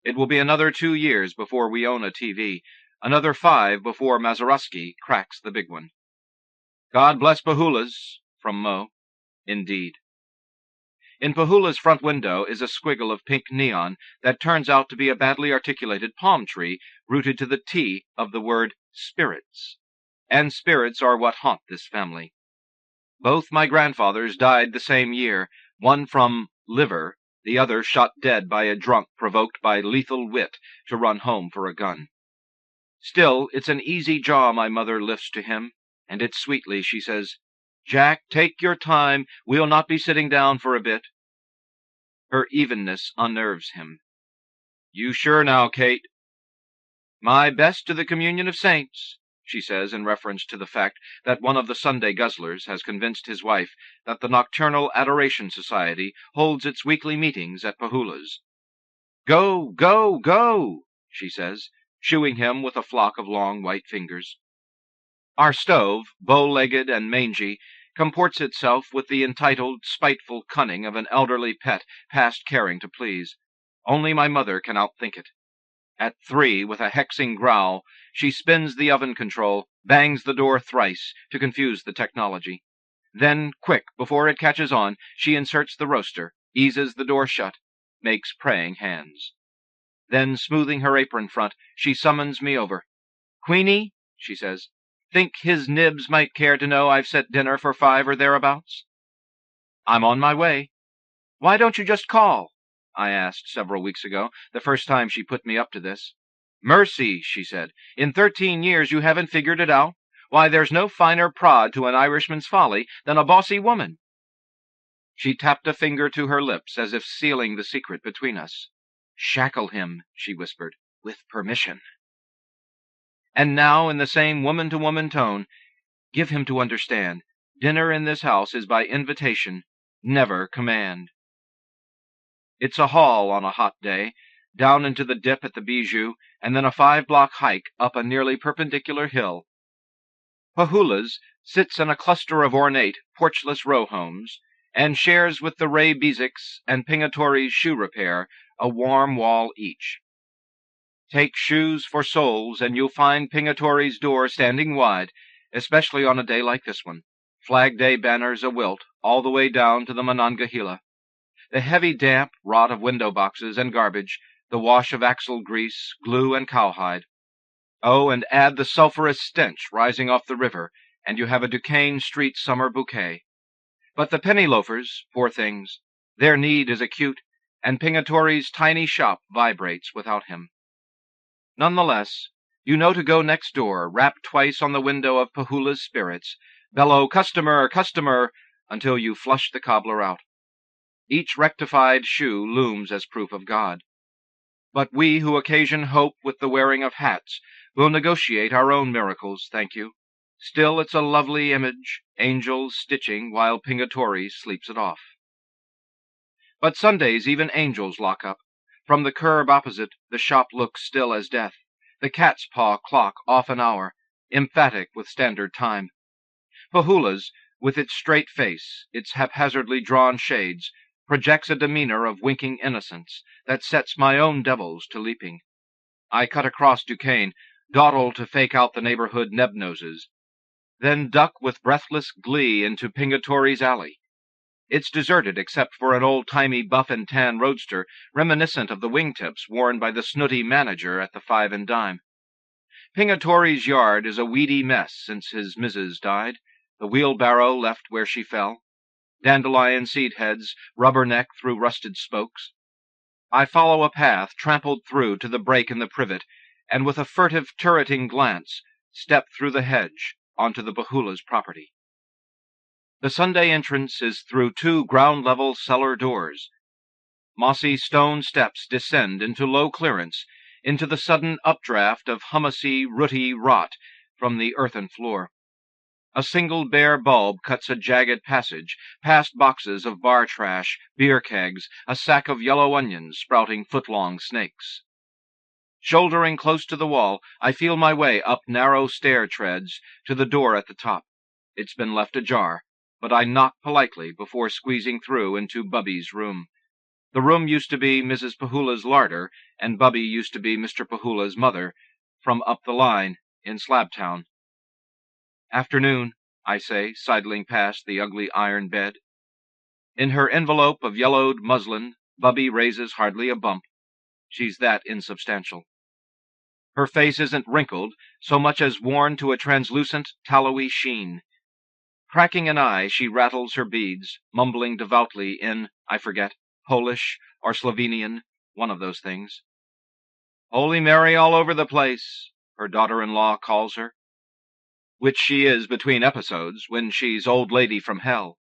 It will be another 2 years before we own a TV, another 5 before Mazeroski cracks the big one. "God bless Pahula's," from Mo. Indeed. In Pahula's front window is a squiggle of pink neon that turns out to be a badly articulated palm tree rooted to the T of the word spirits. And spirits are what haunt this family. Both my grandfathers died the same year, one from liver, the other shot dead by a drunk provoked by lethal wit to run home for a gun. Still, it's an easy jaw my mother lifts to him, and it's sweetly she says, "Jack, take your time. We'll not be sitting down for a bit." Her evenness unnerves him. "You sure now, Kate?" My best to the communion of saints, she says in reference to the fact that one of the Sunday guzzlers has convinced his wife that the Nocturnal Adoration Society holds its weekly meetings at Pahula's. Go, go, go, she says, shooing him with a flock of long white fingers. Our stove, bow-legged and mangy, comports itself with the entitled, spiteful cunning of an elderly pet past caring to please. Only my mother can outthink it. At 3, with a hexing growl, she spins the oven control, bangs the door thrice to confuse the technology. Then, quick, before it catches on, she inserts the roaster, eases the door shut, makes praying hands. Then, smoothing her apron front, she summons me over. "Queenie," she says, "think his nibs might care to know I've set dinner for 5 or thereabouts?" "I'm on my way." "Why don't you just call?" I asked several weeks ago, the first time she put me up to this. "Mercy," she said, "in 13 years you haven't figured it out? Why, there's no finer prod to an Irishman's folly than a bossy woman." She tapped a finger to her lips as if sealing the secret between us. "Shackle him," she whispered, "with permission." And now, in the same woman-to-woman tone, "Give him to understand, dinner in this house is by invitation, never command." It's a haul on a hot day, down into the dip at the Bijou, and then a 5-block hike up a nearly perpendicular hill. Pahula's sits in a cluster of ornate, porchless row homes, and shares with the Ray Bezik's and Pingatori's shoe repair a warm wall each. Take shoes for souls, and you'll find Pingatori's door standing wide, especially on a day like this one. Flag Day banners awilt all the way down to the Monongahela. The heavy damp rot of window boxes and garbage, the wash of axle grease, glue, and cowhide. Oh, and add the sulphurous stench rising off the river, and you have a Duquesne Street summer bouquet. But the penny loafers, poor things, their need is acute, and Pingatori's tiny shop vibrates without him. Nonetheless, you know to go next door, rap twice on the window of Pahula's spirits, bellow "Customer, customer," until you flush the cobbler out. Each rectified shoe looms as proof of God. But we who occasion hope with the wearing of hats will negotiate our own miracles, thank you. Still, it's a lovely image, angels stitching while Pingatori sleeps it off. But Sundays even angels lock up. From the curb opposite, the shop looks still as death. The cat's paw clock off an hour, emphatic with standard time. Pahula's, with its straight face, its haphazardly drawn shades, projects a demeanor of winking innocence that sets my own devils to leaping. I cut across Duquesne, dawdle to fake out the neighborhood neb-noses, then duck with breathless glee into Pingatori's alley. It's deserted except for an old-timey buff-and-tan roadster reminiscent of the wingtips worn by the snooty manager at the 5 and Dime. Pingatori's yard is a weedy mess since his missus died, the wheelbarrow left where she fell. Dandelion seed heads rubberneck through rusted spokes. I follow a path trampled through to the break in the privet, and with a furtive turreting glance, step through the hedge onto the Pahula's property. The Sunday entrance is through 2 ground-level cellar doors. Mossy stone steps descend into low clearance, into the sudden updraft of humusy, rooty rot from the earthen floor. A single bare bulb cuts a jagged passage, past boxes of bar trash, beer kegs, a sack of yellow onions sprouting foot-long snakes. Shouldering close to the wall, I feel my way up narrow stair treads to the door at the top. It's been left ajar, but I knock politely before squeezing through into Bubby's room. The room used to be Mrs. Pahula's larder, and Bubby used to be Mr. Pahula's mother, from up the line in Slabtown. "Afternoon," I say, sidling past the ugly iron bed. In her envelope of yellowed muslin, Bubby raises hardly a bump. She's that insubstantial. Her face isn't wrinkled, so much as worn to a translucent, tallowy sheen. Cracking an eye, she rattles her beads, mumbling devoutly in, I forget, Polish or Slovenian, one of those things. "Holy Mary all over the place," her daughter-in-law calls her. Which she is between episodes, when she's old lady from hell.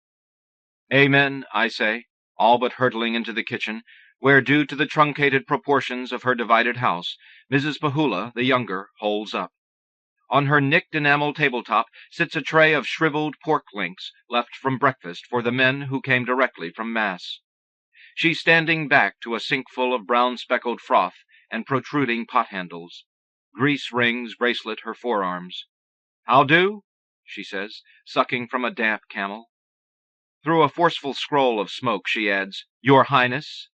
"Amen," I say, all but hurtling into the kitchen, where, due to the truncated proportions of her divided house, Mrs. Pahula, the younger, holds up. On her nicked enamel tabletop sits a tray of shriveled pork links left from breakfast for the men who came directly from Mass. She's standing back to a sinkful of brown-speckled froth and protruding pot-handles. Grease rings bracelet her forearms. "I'll do," she says, sucking from a damp camel. Through a forceful scroll of smoke she adds, "Your Highness."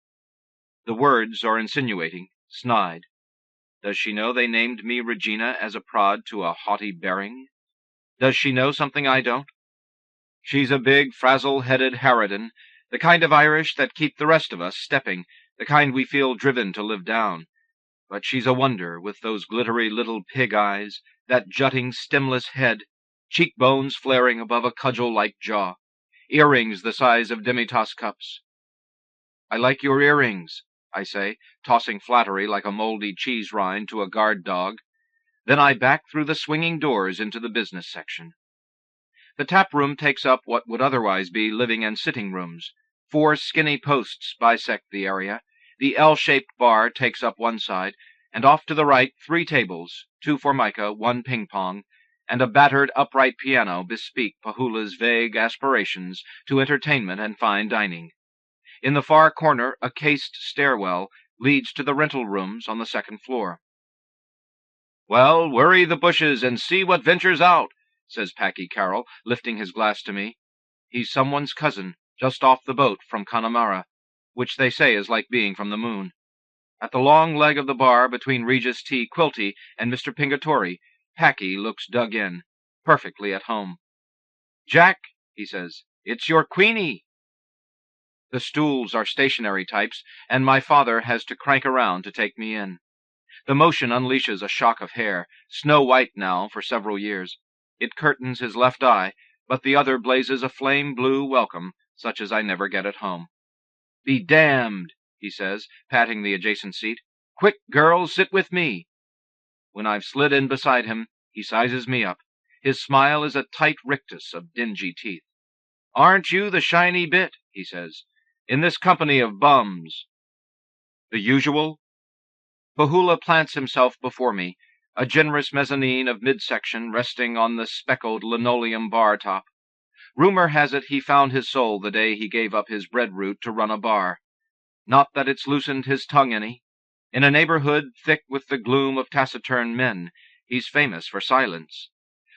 The words are insinuating, snide. Does she know they named me Regina as a prod to a haughty bearing? Does she know something I don't? She's a big, frazzle-headed harridan, the kind of Irish that keep the rest of us stepping, the kind we feel driven to live down. But she's a wonder, with those glittery little pig eyes, that jutting stemless head, cheekbones flaring above a cudgel-like jaw, earrings the size of demi-tasse cups. "I like your earrings," I say, tossing flattery like a moldy cheese rind to a guard dog. Then I back through the swinging doors into the business section. The tap room takes up what would otherwise be living and sitting rooms. 4 skinny posts bisect the area. The L-shaped bar takes up one side, and off to the right 3 tables, 2 formica, 1 ping-pong, and a battered upright piano bespeak Pahula's vague aspirations to entertainment and fine dining. In the far corner, a cased stairwell leads to the rental rooms on the 2nd floor. "Well, worry the bushes and see what ventures out," says Packy Carroll, lifting his glass to me. He's someone's cousin, just off the boat from Connemara, which they say is like being from the moon. At the long leg of the bar between Regis T. Quilty and Mr. Pingatore, Packy looks dug in, perfectly at home. "Jack," he says, "it's your Queenie." The stools are stationary types, and my father has to crank around to take me in. The motion unleashes a shock of hair, snow-white now for several years. It curtains his left eye, but the other blazes a flame-blue welcome, such as I never get at home. "Be damned," he says, patting the adjacent seat. "Quick, girls, sit with me." When I've slid in beside him, he sizes me up. His smile is a tight rictus of dingy teeth. "Aren't you the shiny bit," he says, "in this company of bums?" "The usual?" Pahula plants himself before me, a generous mezzanine of midsection resting on the speckled linoleum bar top. Rumor has it he found his soul the day he gave up his breadroot to run a bar. Not that it's loosened his tongue any. In a neighborhood thick with the gloom of taciturn men, he's famous for silence.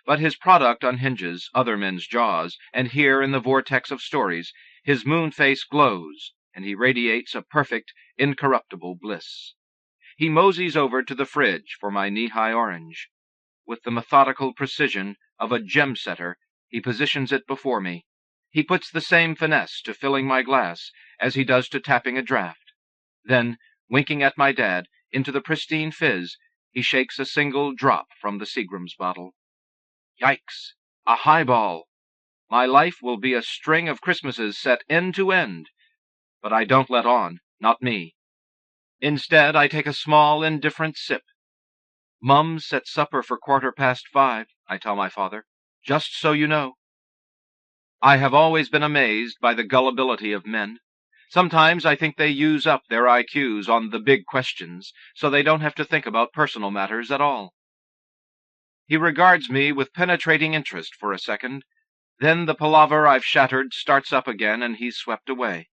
But his product unhinges other men's jaws, and here in the vortex of stories, his moon face glows, and he radiates a perfect, incorruptible bliss. He moseys over to the fridge for my knee-high orange. With the methodical precision of a gem-setter, he positions it before me. He puts the same finesse to filling my glass as he does to tapping a draught. Then, winking at my dad, into the pristine fizz, he shakes a single drop from the Seagram's bottle. Yikes! A highball! My life will be a string of Christmases set end to end. But I don't let on, not me. Instead, I take a small, indifferent sip. "Mum set supper for 5:15, I tell my father, "just so you know." I have always been amazed by the gullibility of men. Sometimes I think they use up their IQs on the big questions, so they don't have to think about personal matters at all. He regards me with penetrating interest for a second. Then the palaver I've shattered starts up again, and he's swept away.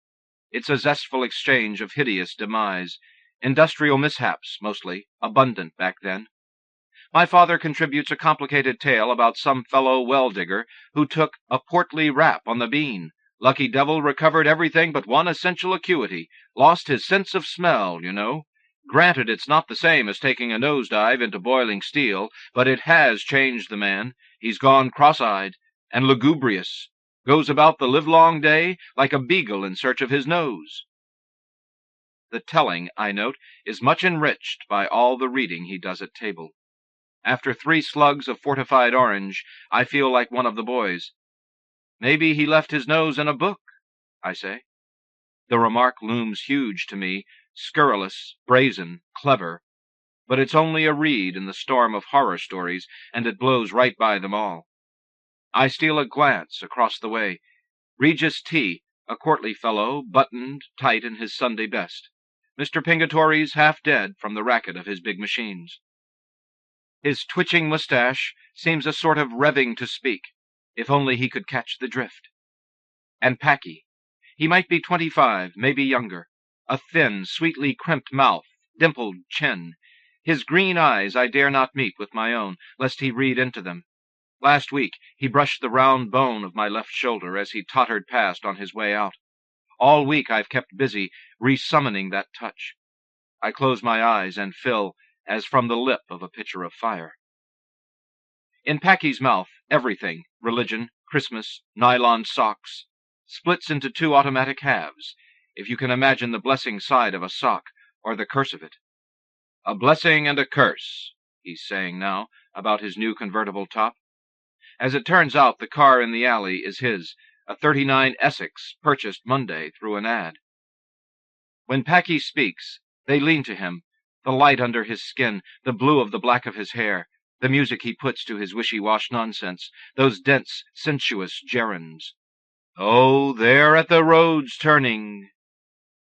It's a zestful exchange of hideous demise. Industrial mishaps, mostly, abundant back then. My father contributes a complicated tale about some fellow well-digger who took a portly rap on the bean. Lucky devil recovered everything but one essential acuity. Lost his sense of smell, you know. Granted, it's not the same as taking a nosedive into boiling steel, but it has changed the man. He's gone cross-eyed and lugubrious. Goes about the livelong day like a beagle in search of his nose. The telling, I note, is much enriched by all the reading he does at table. After 3 slugs of fortified orange, I feel like one of the boys. "Maybe he left his nose in a book," I say. The remark looms huge to me, scurrilous, brazen, clever. But it's only a reed in the storm of horror stories, and it blows right by them all. I steal a glance across the way. Regis T., a courtly fellow, buttoned tight in his Sunday best. Mr. Pingatory's half dead from the racket of his big machines. His twitching mustache seems a sort of revving to speak, if only he could catch the drift. And Packy. He might be 25, maybe younger. A thin, sweetly crimped mouth, dimpled chin. His green eyes I dare not meet with my own, lest he read into them. Last week he brushed the round bone of my left shoulder as he tottered past on his way out. All week I've kept busy resummoning that touch. I close my eyes and fill, as from the lip of a pitcher of fire. In Packy's mouth, everything, religion, Christmas, nylon socks, splits into 2 automatic halves, if you can imagine the blessing side of a sock, or the curse of it. A blessing and a curse, he's saying now, about his new convertible top. As it turns out, the car in the alley is his, a '39 Essex, purchased Monday through an ad. When Packy speaks, they lean to him, the light under his skin, the blue of the black of his hair, the music he puts to his wishy-wash nonsense, those dense, sensuous gerunds. Oh, there at the road's turning.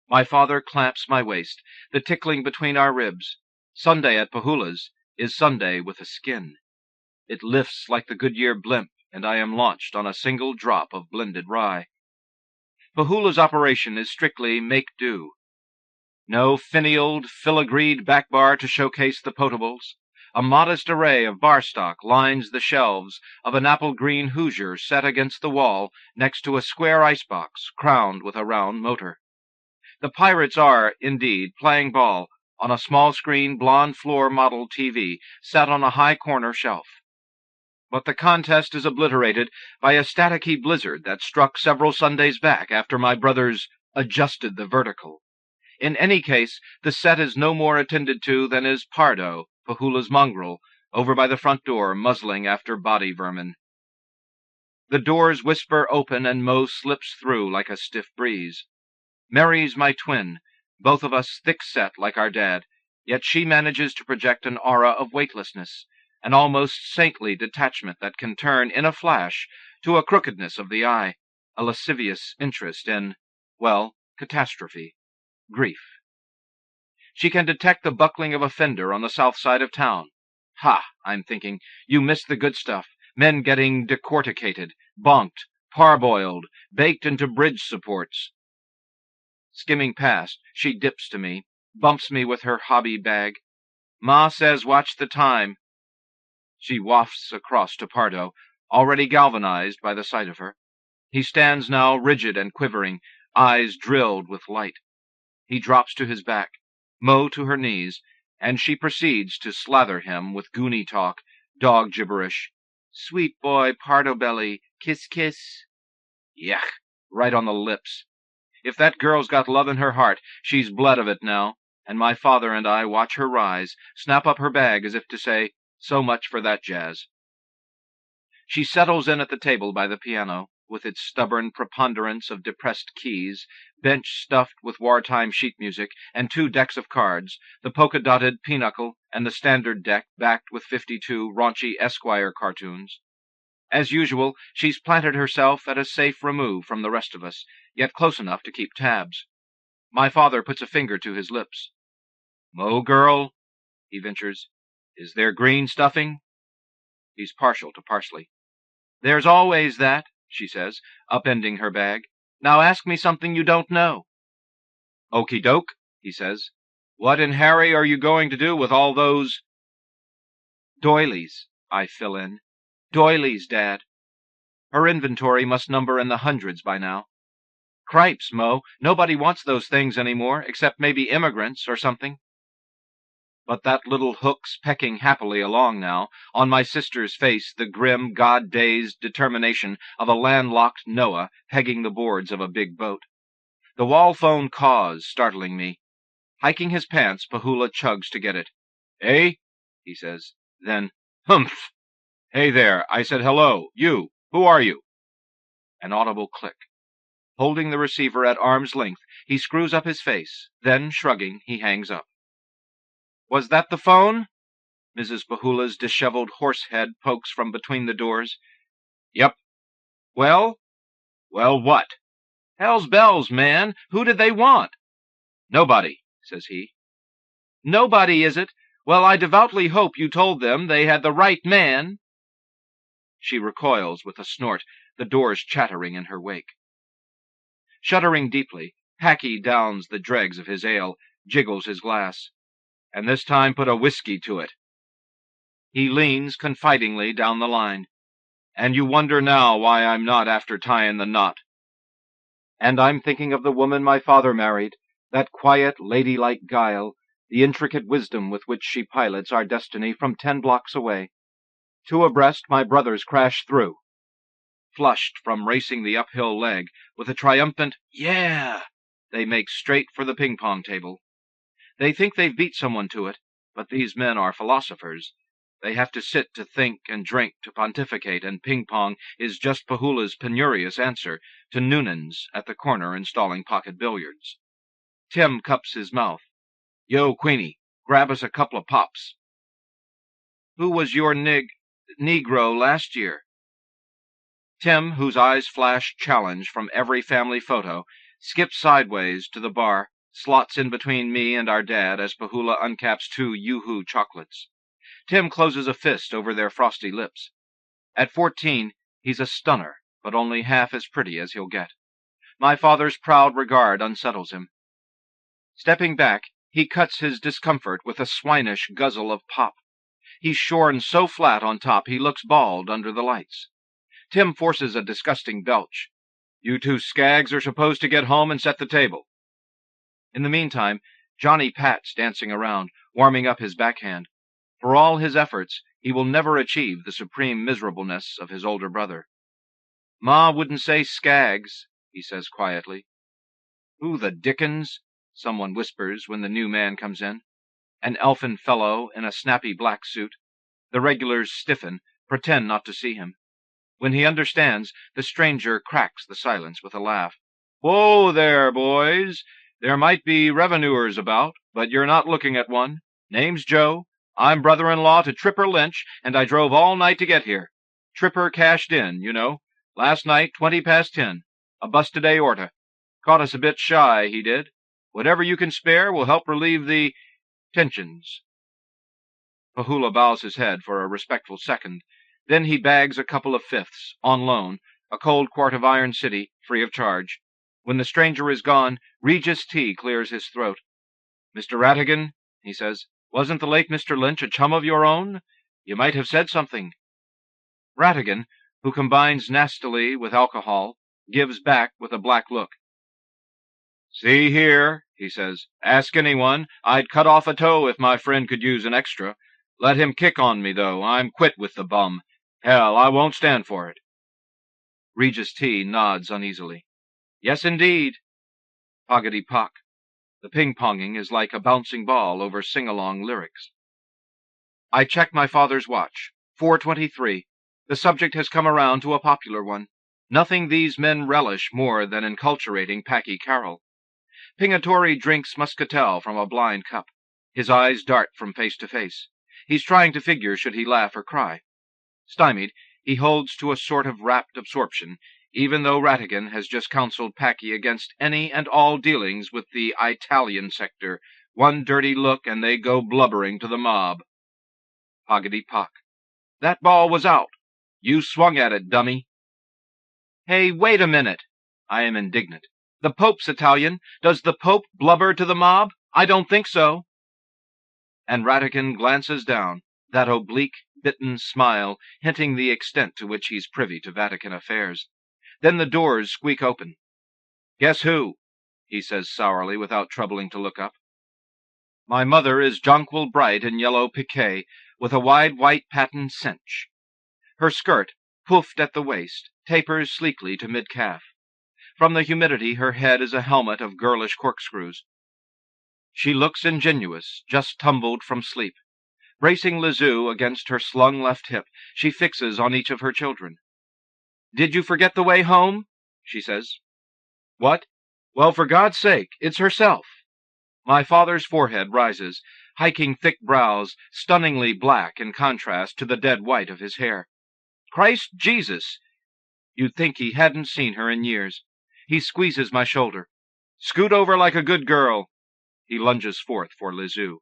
My father clamps my waist, the tickling between our ribs. Sunday at Pahula's is Sunday with a skin. It lifts like the Goodyear blimp, and I am launched on a single drop of blended rye. Pahula's operation is strictly make-do. No finialed, filigreed back bar to showcase the potables. A modest array of bar stock lines the shelves of an apple-green Hoosier set against the wall next to a square icebox crowned with a round motor. The Pirates are, indeed, playing ball on a small-screen, blonde-floor model TV set on a high corner shelf. But the contest is obliterated by a staticky blizzard that struck several Sundays back after my brothers adjusted the vertical. In any case, the set is no more attended to than is Pardo, Pahula's mongrel, over by the front door, muzzling after body vermin. The doors whisper open, and Mo slips through like a stiff breeze. Mary's my twin, both of us thick-set like our dad, yet she manages to project an aura of weightlessness, an almost saintly detachment that can turn in a flash to a crookedness of the eye, a lascivious interest in, well, catastrophe, grief. She can detect the buckling of a fender on the south side of town. Ha, I'm thinking, you missed the good stuff, men getting decorticated, bonked, parboiled, baked into bridge supports. Skimming past, she dips to me, bumps me with her hobby bag. Ma says watch the time. She wafts across to Pardo, already galvanized by the sight of her. He stands now rigid and quivering, eyes drilled with light. He drops to his back, Mo to her knees, and she proceeds to slather him with goony talk, dog gibberish. Sweet boy, Pardo belly, kiss, kiss. Yuck, right on the lips. If that girl's got love in her heart, she's bled of it now, and my father and I watch her rise, snap up her bag as if to say, so much for that jazz. She settles in at the table by the piano, with its stubborn preponderance of depressed keys, bench stuffed with wartime sheet music, and 2 decks of cards, the polka-dotted pinochle and the standard deck backed with 52 raunchy Esquire cartoons. As usual, she's planted herself at a safe remove from the rest of us, yet close enough to keep tabs. My father puts a finger to his lips. Mo girl, he ventures, is there green stuffing? He's partial to parsley. There's always that, she says, upending her bag. Now ask me something you don't know. Okey doke, he says. What in Harry are you going to do with all those doilies? I fill in. Doilies, Dad. Her inventory must number in the hundreds by now. Cripes, Mo, nobody wants those things anymore, except maybe immigrants or something. But that little hook's pecking happily along now, on my sister's face the grim, God-dazed determination of a landlocked Noah pegging the boards of a big boat. The wall phone caws, startling me. Hiking his pants, Pahula chugs to get it. Eh? He says. Then, humph! Hey there, I said hello. You. Who are you? An audible click. Holding the receiver at arm's length, he screws up his face. Then, shrugging, he hangs up. Was that the phone? Mrs. Pahula's disheveled horse head pokes from between the doors. Yep. Well? Well, what? Hell's bells, man! Who did they want? Nobody, says he. Nobody, is it? Well, I devoutly hope you told them they had the right man. She recoils with a snort, the doors chattering in her wake. Shuddering deeply, Packy downs the dregs of his ale, jiggles his glass. And this time put a whiskey to it. He leans confidingly down the line. And you wonder now why I'm not after tying the knot. And I'm thinking of the woman my father married, that quiet, ladylike guile, the intricate wisdom with which she pilots our destiny from 10 blocks away. 2 abreast, my brothers crash through. Flushed from racing the uphill leg, with a triumphant, "Yeah!" they make straight for the ping-pong table. They think they've beat someone to it, but these men are philosophers. They have to sit to think and drink to pontificate, and ping-pong is just Pahula's penurious answer to Nunez at the corner installing pocket billiards. Tim cups his mouth. "Yo, Queenie, grab us a couple of pops." "Who was your Negro last year?" Tim, whose eyes flash challenge from every family photo, skips sideways to the bar, slots in between me and our dad as Pahula uncaps 2 Yoo-hoo chocolates. Tim closes a fist over their frosty lips. At 14, he's a stunner, but only half as pretty as he'll get. My father's proud regard unsettles him. Stepping back, he cuts his discomfort with a swinish guzzle of pop. He's shorn so flat on top he looks bald under the lights. Tim forces a disgusting belch. "You 2 skags are supposed to get home and set the table." In the meantime, Johnny Pat's dancing around, warming up his backhand. For all his efforts, he will never achieve the supreme miserableness of his older brother. "Ma wouldn't say skags," he says quietly. "Who the dickens?" someone whispers when the new man comes in. An elfin fellow in a snappy black suit. The regulars stiffen, pretend not to see him. When he understands, the stranger cracks the silence with a laugh. "Whoa there, boys! There might be revenuers about, but you're not looking at one. Name's Joe. I'm brother-in-law to Tripper Lynch, and I drove all night to get here. Tripper cashed in, you know. Last night, 20 past 10. A busted aorta. Caught us a bit shy, he did. Whatever you can spare will help relieve the tensions." Pahula bows his head for a respectful second. Then he bags a couple of fifths, on loan, a cold quart of Iron City, free of charge. When the stranger is gone, Regis tea clears his throat. "Mr. Rattigan," he says, "wasn't the late Mr. Lynch a chum of your own? You might have said something." Rattigan, who combines nastily with alcohol, gives back with a black look. "See here," he says, "ask anyone. I'd cut off a toe if my friend could use an extra. Let him kick on me, though. I'm quit with the bum. Hell, I won't stand for it." Regis T. nods uneasily. "Yes, indeed." Poggity-pock. The ping-ponging is like a bouncing ball over sing-along lyrics. I check my father's watch. 4:23. The subject has come around to a popular one. Nothing these men relish more than enculturating Packy Carroll. Pingatore drinks muscatel from a blind cup. His eyes dart from face to face. He's trying to figure should he laugh or cry. Stymied, he holds to a sort of rapt absorption, even though Rattigan has just counseled Packy against any and all dealings with the Italian sector. One dirty look and they go blubbering to the mob. Poggity-pock. "That ball was out. You swung at it, dummy." "Hey, wait a minute." I am indignant. "The Pope's Italian. Does the Pope blubber to the mob? I don't think so." And Rattigan glances down, that oblique, bitten smile hinting the extent to which he's privy to Vatican affairs. Then the doors squeak open. "Guess who?" he says sourly without troubling to look up. My mother is jonquil bright in yellow piqué, with a wide white patent cinch. Her skirt, poofed at the waist, tapers sleekly to mid-calf. From the humidity her head is a helmet of girlish corkscrews. She looks ingenuous, just tumbled from sleep. Bracing Lizu against her slung left hip, she fixes on each of her children. "Did you forget the way home?" she says. "What? Well, for God's sake, it's herself." My father's forehead rises, hiking thick brows, stunningly black in contrast to the dead white of his hair. Christ Jesus! You'd think he hadn't seen her in years. He squeezes my shoulder. "Scoot over like a good girl." He lunges forth for Lizu.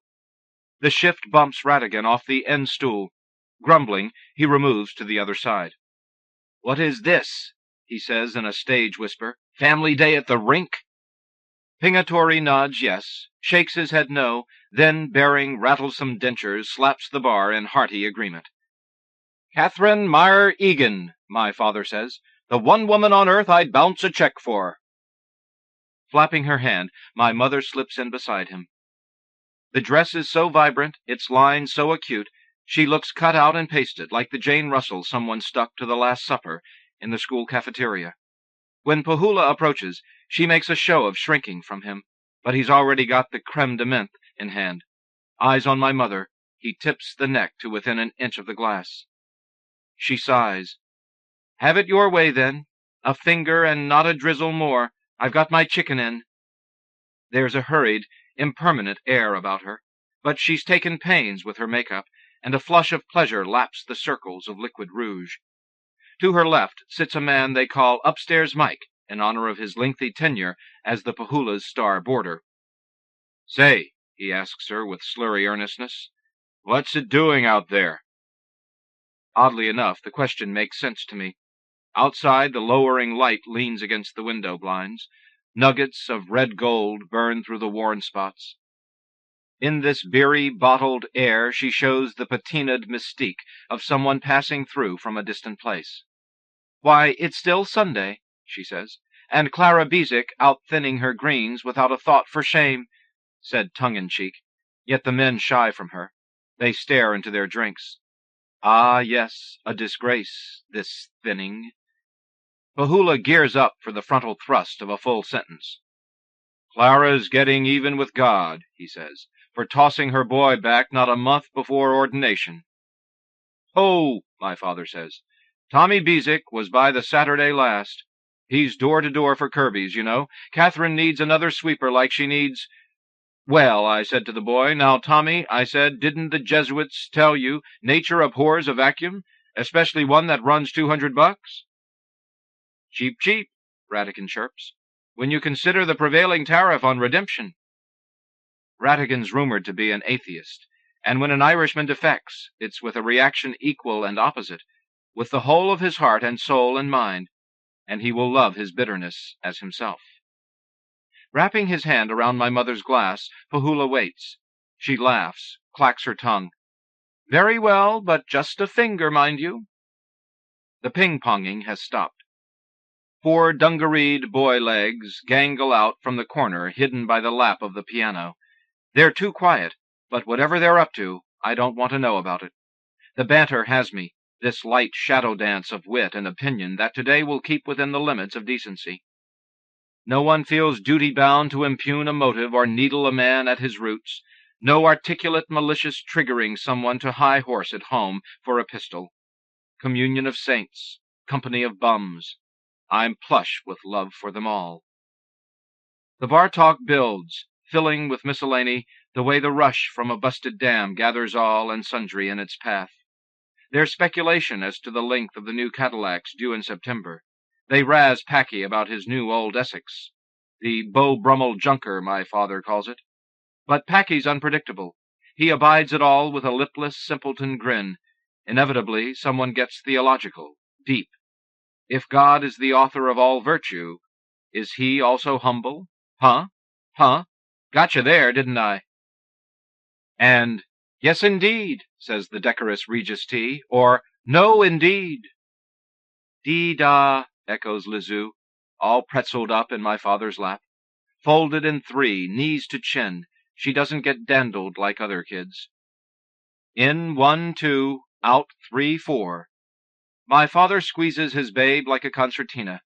The shift bumps Ratigan off the end stool. Grumbling, he removes to the other side. "What is this?" he says in a stage whisper. "Family day at the rink?" Pingatori nods yes, shakes his head no, then, bearing rattlesome dentures, slaps the bar in hearty agreement. "Catherine Meyer Egan," my father says, "the one woman on earth I'd bounce a check for." Flapping her hand, my mother slips in beside him. The dress is so vibrant, its lines so acute, she looks cut out and pasted, like the Jane Russell someone stuck to the Last Supper in the school cafeteria. When Pahula approaches, she makes a show of shrinking from him, but he's already got the creme de menthe in hand. Eyes on my mother, he tips the neck to within an inch of the glass. She sighs. "Have it your way, then. A finger and not a drizzle more. I've got my chicken in." There's a hurried, impermanent air about her, but she's taken pains with her makeup, and a flush of pleasure laps the circles of liquid rouge. To her left sits a man they call Upstairs Mike, in honor of his lengthy tenure as the Pahula's star boarder. "Say," he asks her with slurry earnestness, "what's it doing out there?" Oddly enough, the question makes sense to me. Outside, the lowering light leans against the window blinds. Nuggets of red gold burn through the worn spots. In this beery, bottled air she shows the patinaed mystique of someone passing through from a distant place. "Why, it's still Sunday," she says, "and Clara Bezick out thinning her greens without a thought for shame," said tongue-in-cheek, yet the men shy from her. They stare into their drinks. Ah, yes, a disgrace, this thinning. Pahula gears up for the frontal thrust of a full sentence. "Clara's getting even with God," he says, "for tossing her boy back not a month before ordination." "Oh," my father says, "Tommy Bezick was by the Saturday last. He's door to door for Kirby's, you know. Catherine needs another sweeper like she needs—" "Well," I said to the boy, "now, Tommy," I said, "didn't the Jesuits tell you nature abhors a vacuum, especially one that runs $200? "Cheap, cheap," Ratigan chirps, "when you consider the prevailing tariff on redemption." Ratigan's rumored to be an atheist, and when an Irishman defects, it's with a reaction equal and opposite, with the whole of his heart and soul and mind, and he will love his bitterness as himself. Wrapping his hand around my mother's glass, Pahula waits. She laughs, clacks her tongue. "Very well, but just a finger, mind you." The ping-ponging has stopped. 4 dungareed boy legs gangle out from the corner hidden by the lap of the piano. They're too quiet, but whatever they're up to, I don't want to know about it. The banter has me, this light shadow dance of wit and opinion that today will keep within the limits of decency. No one feels duty-bound to impugn a motive or needle a man at his roots, no articulate malicious triggering someone to high horse at home for a pistol. Communion of saints, company of bums. I'm plush with love for them all. The bar talk builds, filling with miscellany the way the rush from a busted dam gathers all and sundry in its path. There's speculation as to the length of the new Cadillacs due in September. They razz Packy about his new old Essex. The Beau Brummel Junker, my father calls it. But Packy's unpredictable. He abides it all with a lipless simpleton grin. Inevitably, someone gets theological, deep. If God is the author of all virtue, is he also humble? Huh? Gotcha there, didn't I? And, "Yes, indeed," says the decorous Regis T., or, "No, indeed." "Dee-da," echoes Lizu, all pretzeled up in my father's lap. Folded in 3, knees to chin, she doesn't get dandled like other kids. In 1, 2, out 3, 4. My father squeezes his babe like a concertina.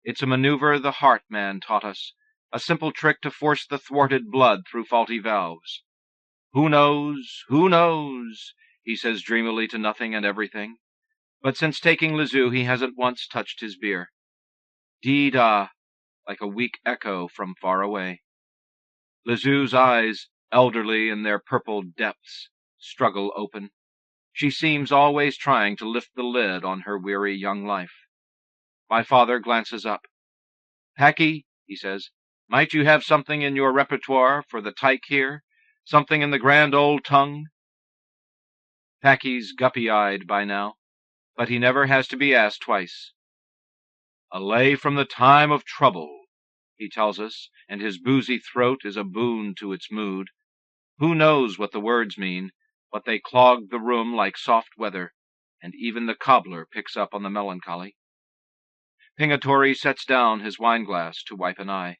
It's a maneuver the heart man taught us, a simple trick to force the thwarted blood through faulty valves. Who knows, he says dreamily to nothing and everything. But since taking Lizu, he hasn't once touched his beer. Dee-da, like a weak echo from far away. Lizu's eyes, elderly in their purple depths, struggle open. She seems always trying to lift the lid on her weary young life. My father glances up. "Packy," he says, "might you have something in your repertoire for the tyke here? Something in the grand old tongue?" Packy's guppy-eyed by now, but he never has to be asked twice. "A lay from the time of trouble," he tells us, and his boozy throat is a boon to its mood. Who knows what the words mean, but they clog the room like soft weather, and even the cobbler picks up on the melancholy. Pingatore sets down his wine-glass to wipe an eye.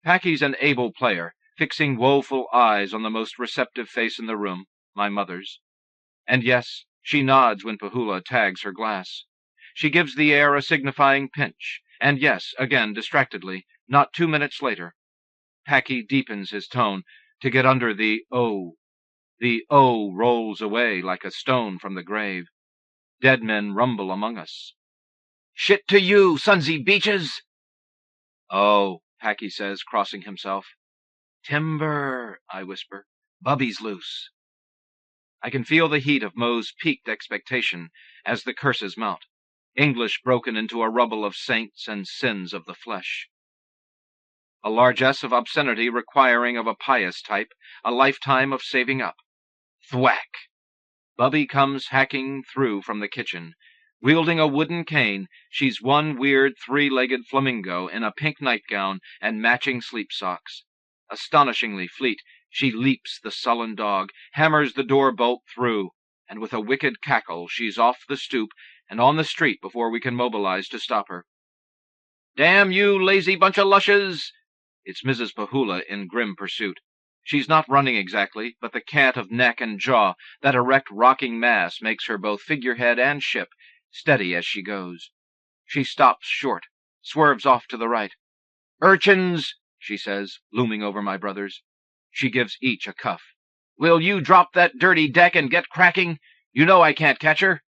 Packy's an able player, fixing woeful eyes on the most receptive face in the room, my mother's. And yes, she nods when Pahula tags her glass. She gives the air a signifying pinch, and yes, again distractedly, not 2 minutes later. Packy deepens his tone to get under the O. The O rolls away like a stone from the grave. Dead men rumble among us. "Shit to you, Sunsy Beaches!" "Oh," Packy says, crossing himself. "Timber," I whisper. "Bubby's loose." I can feel the heat of Moe's piqued expectation as the curses mount, English broken into a rubble of saints and sins of the flesh. A largesse of obscenity requiring of a pious type a lifetime of saving up. Thwack! Bubby comes hacking through from the kitchen. Wielding a wooden cane, she's one weird three-legged flamingo in a pink nightgown and matching sleep socks. Astonishingly fleet, she leaps the sullen dog, hammers the door bolt through, and with a wicked cackle she's off the stoop and on the street before we can mobilize to stop her. "Damn you, lazy bunch of lushes!" It's Mrs. Pahula in grim pursuit. She's not running exactly, but the cant of neck and jaw, that erect rocking mass, makes her both figurehead and ship, steady as she goes. She stops short, swerves off to the right. "Urchins," she says, looming over my brothers. She gives each a cuff. "Will you drop that dirty deck and get cracking? You know I can't catch her."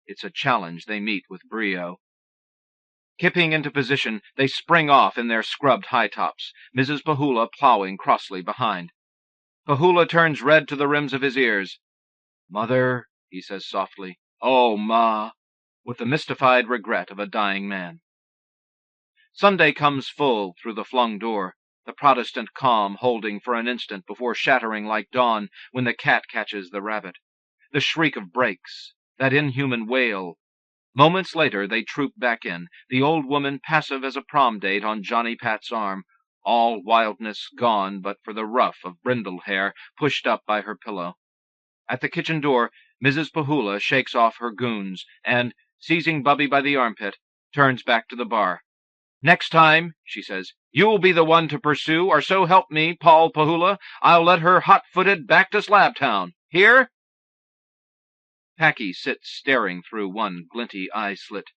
It's a challenge they meet with brio. Kipping into position, they spring off in their scrubbed high-tops, Mrs. Pahula plowing crossly behind. Pahula turns red to the rims of his ears. "Mother," he says softly. "Oh, Ma," with the mystified regret of a dying man. Sunday comes full through the flung door, the Protestant calm holding for an instant before shattering like dawn when the cat catches the rabbit. The shriek of brakes, that inhuman wail. Moments later they troop back in, the old woman passive as a prom date on Johnny Pat's arm, all wildness gone but for the ruff of brindle hair pushed up by her pillow. At the kitchen door, Mrs. Pahula shakes off her goons and, seizing Bubby by the armpit, turns back to the bar. "Next time," she says, "you'll be the one to pursue, or so help me, Paul Pahula, I'll let her hot-footed back to Slabtown. Hear?" Packy sits staring through one glinty eye-slit.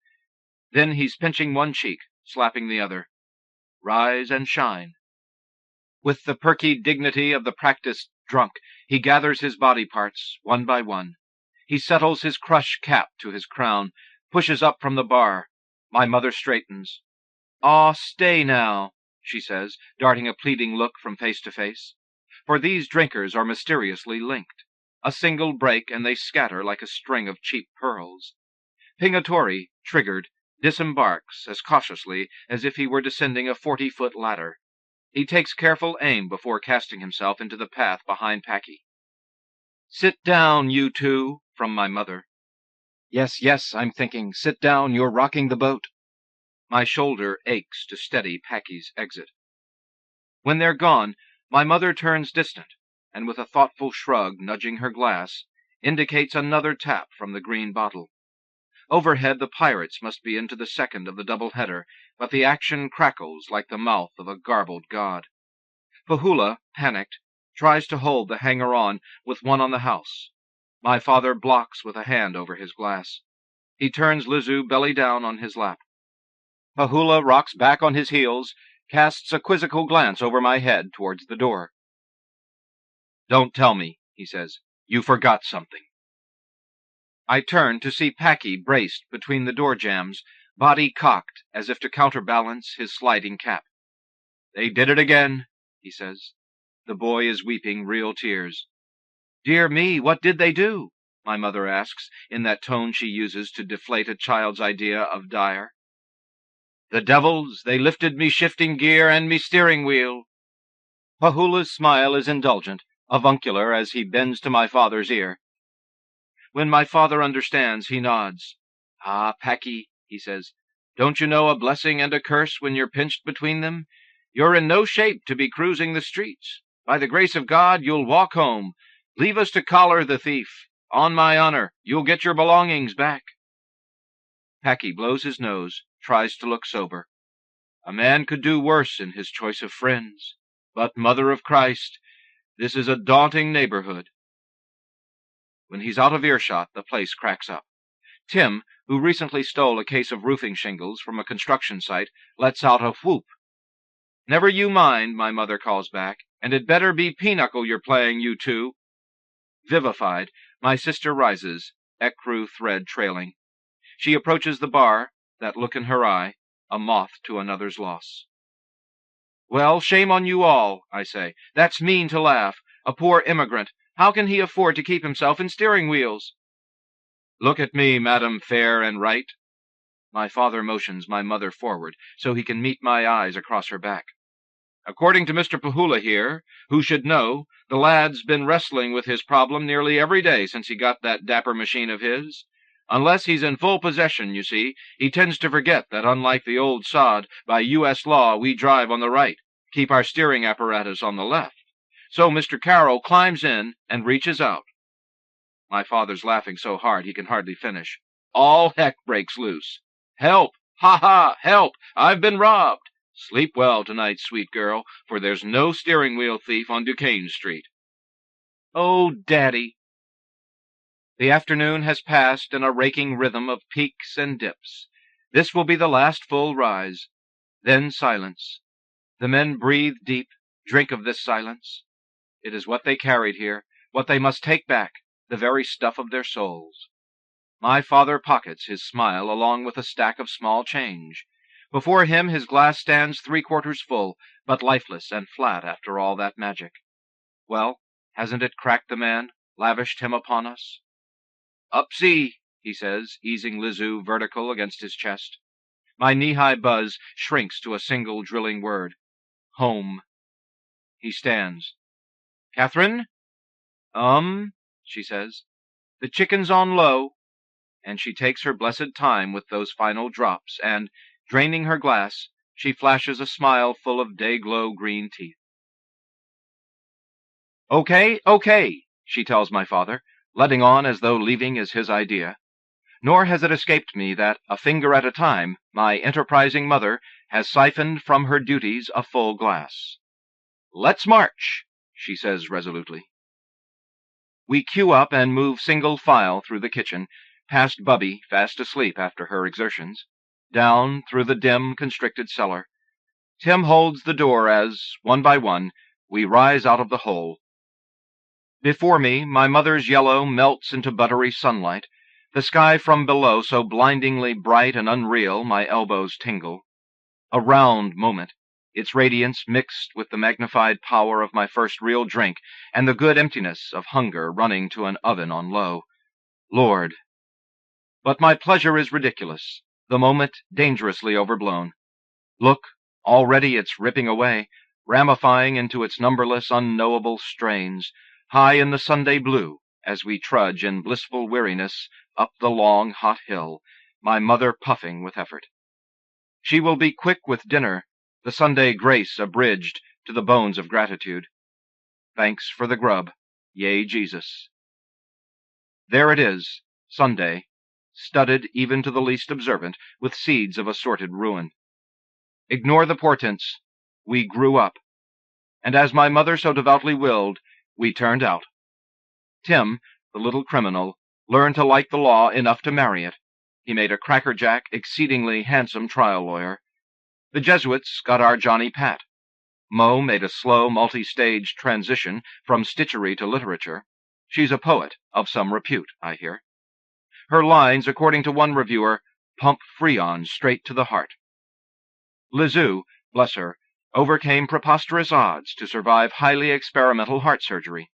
Then he's pinching one cheek, slapping the other. Rise and shine. With the perky dignity of the practiced drunk, he gathers his body parts, one by one. He settles his crush cap to his crown, pushes up from the bar. My mother straightens. "Aw, stay now," she says, darting a pleading look from face to face. For these drinkers are mysteriously linked. A single break, and they scatter like a string of cheap pearls. Pingatore, triggered, disembarks as cautiously as if he were descending a 40-foot ladder. He takes careful aim before casting himself into the path behind Packy. "Sit down, you two," from my mother. Yes, yes, I'm thinking, sit down, you're rocking the boat. My shoulder aches to steady Packy's exit. When they're gone, my mother turns distant, and with a thoughtful shrug nudging her glass, indicates another tap from the green bottle. Overhead the pirates must be into the second of the double-header, but the action crackles like the mouth of a garbled god. Pahula, panicked, tries to hold the hanger-on with one on the house. My father blocks with a hand over his glass. He turns Lizu belly down on his lap. Pahula rocks back on his heels, casts a quizzical glance over my head towards the door. "Don't tell me," he says. "You forgot something." I turn to see Packy braced between the door jambs, body cocked as if to counterbalance his sliding cap. "They did it again," he says. The boy is weeping real tears. "Dear me, what did they do?" my mother asks, in that tone she uses to deflate a child's idea of dire. The devils, they lifted me shifting gear and me steering wheel. Pahula's smile is indulgent, avuncular as he bends to my father's ear. When my father understands, he nods. Ah, Packy, he says, don't you know a blessing and a curse when you're pinched between them? You're in no shape to be cruising the streets. By the grace of God, you'll walk home. Leave us to collar the thief. On my honor, you'll get your belongings back. Packy blows his nose, tries to look sober. A man could do worse in his choice of friends. But, Mother of Christ, this is a daunting neighborhood. When he's out of earshot, the place cracks up. Tim, who recently stole a case of roofing shingles from a construction site, lets out a whoop. Never you mind, my mother calls back, and it better be pinochle you're playing, you two. Vivified, my sister rises, ecru thread trailing. She approaches the bar, that look in her eye, a moth to another's loss. Well, shame on you all, I say. That's mean to laugh. A poor immigrant. How can he afford to keep himself in steering wheels? Look at me, Madam Fair and Right. My father motions my mother forward, so he can meet my eyes across her back. According to Mr. Pahula here, who should know, the lad's been wrestling with his problem nearly every day since he got that dapper machine of his. Unless he's in full possession, you see, he tends to forget that unlike the old sod, by U.S. law we drive on the right, keep our steering apparatus on the left. So Mr. Carroll climbs in and reaches out. My father's laughing so hard he can hardly finish. All heck breaks loose. Help! Ha ha! Help! I've been robbed! Sleep well tonight, sweet girl, for there's no steering wheel thief on Duquesne Street. Oh, Daddy! The afternoon has passed in a raking rhythm of peaks and dips. This will be the last full rise. Then silence. The men breathe deep, drink of this silence. It is what they carried here, what they must take back, the very stuff of their souls. My father pockets his smile along with a stack of small change. Before him his glass stands 3/4 full, but lifeless and flat after all that magic. Well, hasn't it cracked the man, lavished him upon us? Up-see, he says, easing Lizu vertical against his chest. My knee-high buzz shrinks to a single drilling word. Home. He stands. Catherine? She says. The chicken's on low. And she takes her blessed time with those final drops, and, draining her glass, she flashes a smile full of day-glow green teeth. Okay, she tells my father, letting on as though leaving is his idea. Nor has it escaped me that, a finger at a time, my enterprising mother has siphoned from her duties a full glass. Let's march, she says resolutely. We queue up and move single file through the kitchen, past Bubby, fast asleep after her exertions, down through the dim, constricted cellar. Tim holds the door as, one by one, we rise out of the hole. Before me, my mother's yellow melts into buttery sunlight, the sky from below so blindingly bright and unreal my elbows tingle. A round moment, its radiance mixed with the magnified power of my first real drink and the good emptiness of hunger running to an oven on low. Lord! But my pleasure is ridiculous, the moment dangerously overblown. Look, already it's ripping away, ramifying into its numberless, unknowable strains, high in the Sunday blue, as we trudge in blissful weariness up the long, hot hill, my mother puffing with effort. She will be quick with dinner, the Sunday grace abridged to the bones of gratitude. Thanks for the grub, yea, Jesus. There it is, Sunday, studded even to the least observant with seeds of assorted ruin. Ignore the portents. We grew up. And as my mother so devoutly willed, we turned out. Tim, the little criminal, learned to like the law enough to marry it. He made a crackerjack, exceedingly handsome trial lawyer. The Jesuits got our Johnny Pat. Mo made a slow, multi-stage transition from stitchery to literature. She's a poet of some repute, I hear. Her lines, according to one reviewer, pump Freon straight to the heart. Lizu, bless her, overcame preposterous odds to survive highly experimental heart surgery.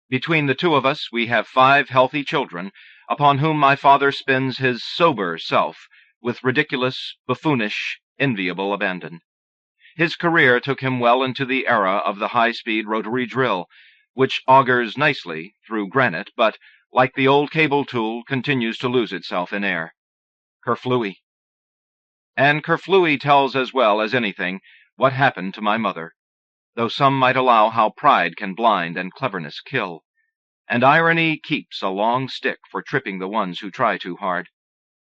Between the two of us, we have 5 healthy children, upon whom my father spends his sober self with ridiculous, buffoonish, enviable abandon. His career took him well into the era of the high-speed rotary drill, which augurs nicely through granite, but, like the old cable tool, continues to lose itself in air. Kerflooey. And Kerflooey tells as well as anything what happened to my mother, though some might allow how pride can blind and cleverness kill, and irony keeps a long stick for tripping the ones who try too hard.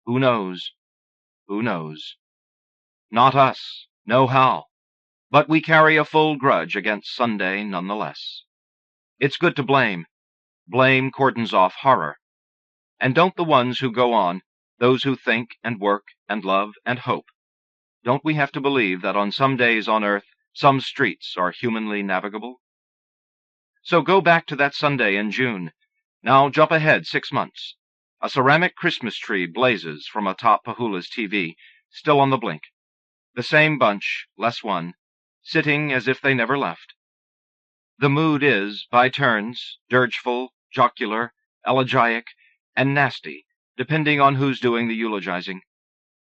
Who knows? Who knows? Not us, no how, but we carry a full grudge against Sunday nonetheless. It's good to blame. Blame cordons off horror. And don't the ones who go on, those who think and work and love and hope, don't we have to believe that on some days on earth some streets are humanly navigable? So go back to that Sunday in June. Now jump ahead 6 months. A ceramic Christmas tree blazes from atop Pahula's TV, still on the blink. The same bunch, less one, sitting as if they never left. The mood is, by turns, dirgeful, jocular, elegiac, and nasty, depending on who's doing the eulogizing.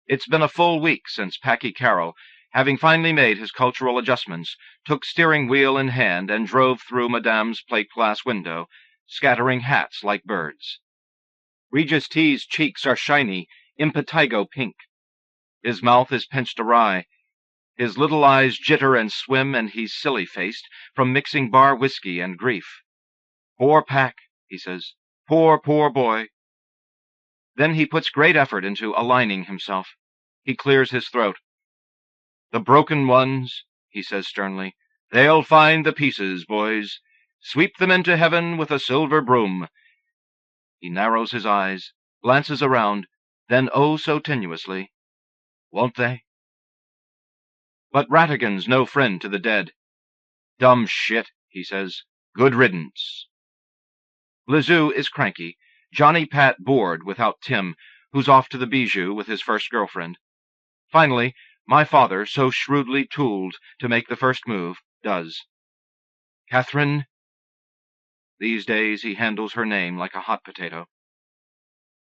It's been a full week since Packy Carroll, having finally made his cultural adjustments, took steering wheel in hand and drove through Madame's plate-glass window, scattering hats like birds. Regis T's cheeks are shiny, impetigo pink. His mouth is pinched awry. His little eyes jitter and swim, and he's silly-faced from mixing bar whiskey and grief. Poor Pack, he says. Poor, poor boy. Then he puts great effort into aligning himself. He clears his throat. The broken ones, he says sternly, they'll find the pieces, boys. Sweep them into heaven with a silver broom. He narrows his eyes, glances around, then oh so tenuously, won't they? But Rattigan's no friend to the dead. Dumb shit, he says. Good riddance. Lizu is cranky. Johnny Pat bored without Tim, who's off to the Bijou with his first girlfriend. Finally, my father, so shrewdly tooled to make the first move, does. Catherine. These days he handles her name like a hot potato.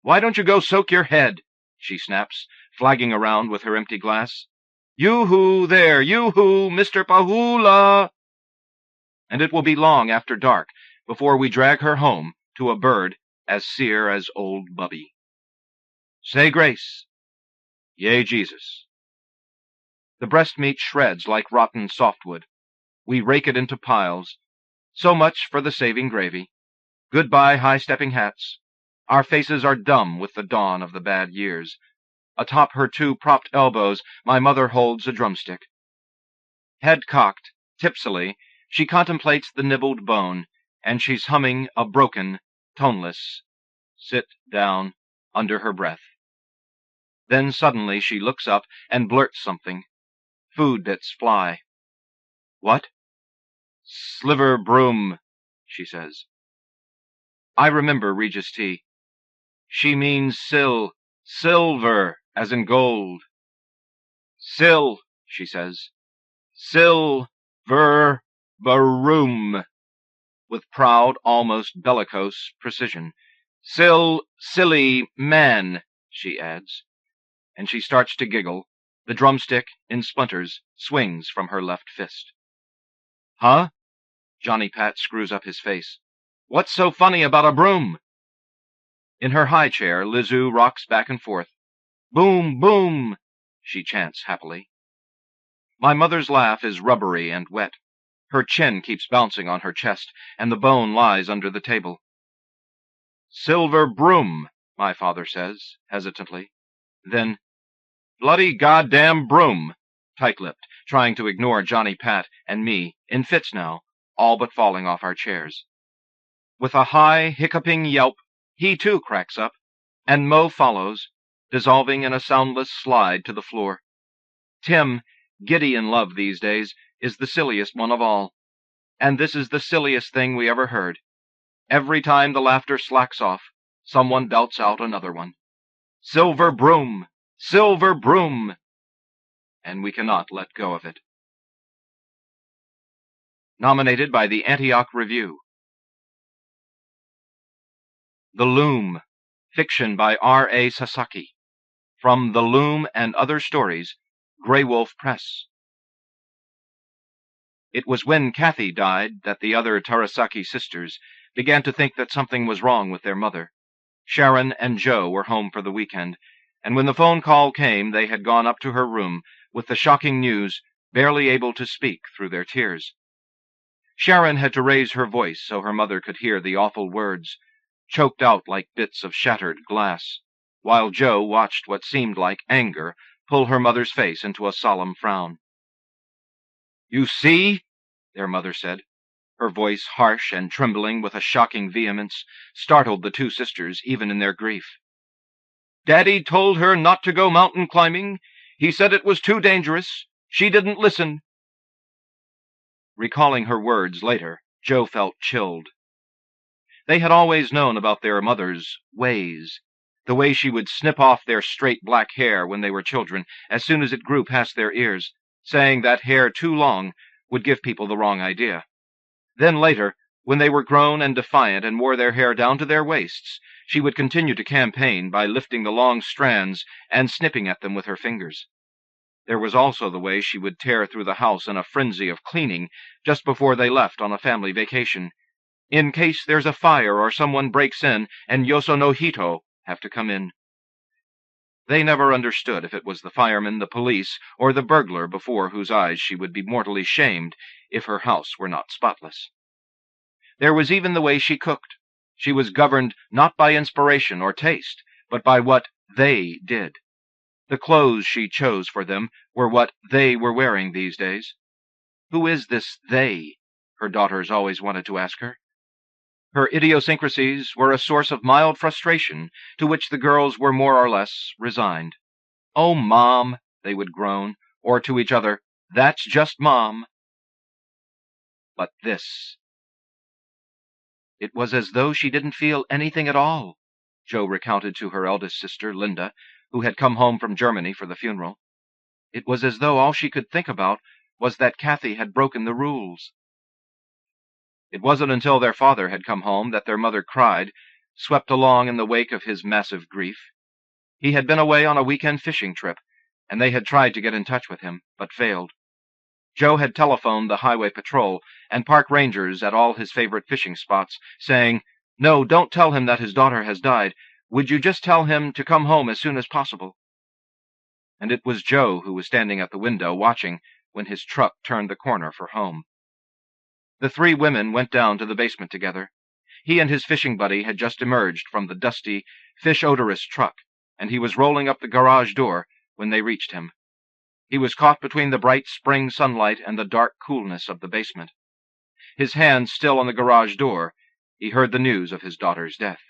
Why don't you go soak your head? She snaps, flagging around with her empty glass. Yoo-hoo there, yoo-hoo, Mr. Pahula! And it will be long after dark before we drag her home to a bird as sear as old Bubby. Say grace. Yea, Jesus. The breast meat shreds like rotten softwood. We rake it into piles. So much for the saving gravy. Goodbye, high-stepping hats. Our faces are dumb with the dawn of the bad years. Atop her 2 propped elbows, my mother holds a drumstick. Head cocked, tipsily, she contemplates the nibbled bone, and she's humming a broken, toneless, sit down, under her breath. Then suddenly she looks up and blurts something. Food bits fly. What? Sliver broom, she says. I remember Regis T. She means silver, as in gold. Sill, she says. Silver broom, with proud, almost bellicose precision. Silly man, she adds, and she starts to giggle. The drumstick, in splinters, swings from her left fist. Huh? Johnny Pat screws up his face. What's so funny about a broom? In her high chair, Lizu rocks back and forth. Boom, boom, she chants happily. My mother's laugh is rubbery and wet. Her chin keeps bouncing on her chest, and the bone lies under the table. Silver broom, my father says, hesitantly. Then, bloody goddamn broom, tight-lipped, trying to ignore Johnny Pat and me, in fits now, all but falling off our chairs. With a high, hiccuping yelp, he too cracks up, and Mo follows, dissolving in a soundless slide to the floor. Tim, giddy in love these days, is the silliest one of all. And this is the silliest thing we ever heard. Every time the laughter slacks off, someone belts out another one. Silver broom! Silver broom! And we cannot let go of it. Nominated by the Antioch Review. The Loom, fiction by R.A. Sasaki. From The Loom and Other Stories, Grey Wolf Press. It was when Kathy died that the other Terasaki sisters began to think that something was wrong with their mother. Sharon and Joe were home for the weekend, and when the phone call came, they had gone up to her room with the shocking news, barely able to speak through their tears. Sharon had to raise her voice so her mother could hear the awful words, choked out like bits of shattered glass, while Joe watched what seemed like anger pull her mother's face into a solemn frown. "You see," their mother said. Her voice, harsh and trembling with a shocking vehemence, startled the two sisters even in their grief. "Daddy told her not to go mountain climbing. He said it was too dangerous. She didn't listen." Recalling her words later, Joe felt chilled. They had always known about their mother's ways, the way she would snip off their straight black hair when they were children as soon as it grew past their ears, saying that hair too long would give people the wrong idea. Then later, when they were grown and defiant and wore their hair down to their waists, she would continue to campaign by lifting the long strands and snipping at them with her fingers. There was also the way she would tear through the house in a frenzy of cleaning just before they left on a family vacation, in case there's a fire or someone breaks in and Yoso no Hito have to come in. They never understood if it was the fireman, the police, or the burglar before whose eyes she would be mortally shamed if her house were not spotless. There was even the way she cooked. She was governed not by inspiration or taste, but by what they did. The clothes she chose for them were what they were wearing these days. Who is this they? Her daughters always wanted to ask her. Her idiosyncrasies were a source of mild frustration to which the girls were more or less resigned. "Oh, Mom," they would groan, or to each other, "That's just Mom." But this. It was as though she didn't feel anything at all, Joe recounted to her eldest sister, Lynda, who had come home from Germany for the funeral. It was as though all she could think about was that Kathy had broken the rules. It wasn't until their father had come home that their mother cried, swept along in the wake of his massive grief. He had been away on a weekend fishing trip, and they had tried to get in touch with him, but failed. Joe had telephoned the highway patrol and park rangers at all his favorite fishing spots, saying, "No, don't tell him that his daughter has died. Would you just tell him to come home as soon as possible?" And it was Joe who was standing at the window watching when his truck turned the corner for home. The three women went down to the basement together. He and his fishing buddy had just emerged from the dusty, fish-odorous truck, and he was rolling up the garage door when they reached him. He was caught between the bright spring sunlight and the dark coolness of the basement. His hand still on the garage door, he heard the news of his daughter's death.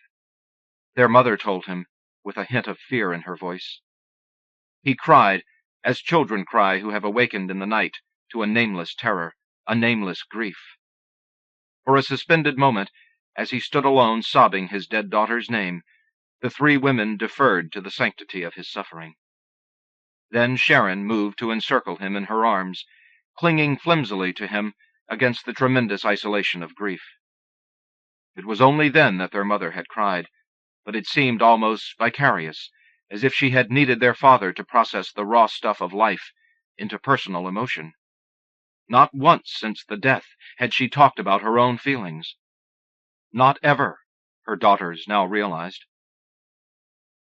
Their mother told him, with a hint of fear in her voice. He cried, as children cry who have awakened in the night to a nameless terror, a nameless grief. For a suspended moment, as he stood alone sobbing his dead daughter's name, the three women deferred to the sanctity of his suffering. Then Sharon moved to encircle him in her arms, clinging flimsily to him against the tremendous isolation of grief. It was only then that their mother had cried, but it seemed almost vicarious, as if she had needed their father to process the raw stuff of life into personal emotion. Not once since the death had she talked about her own feelings. Not ever, her daughters now realized.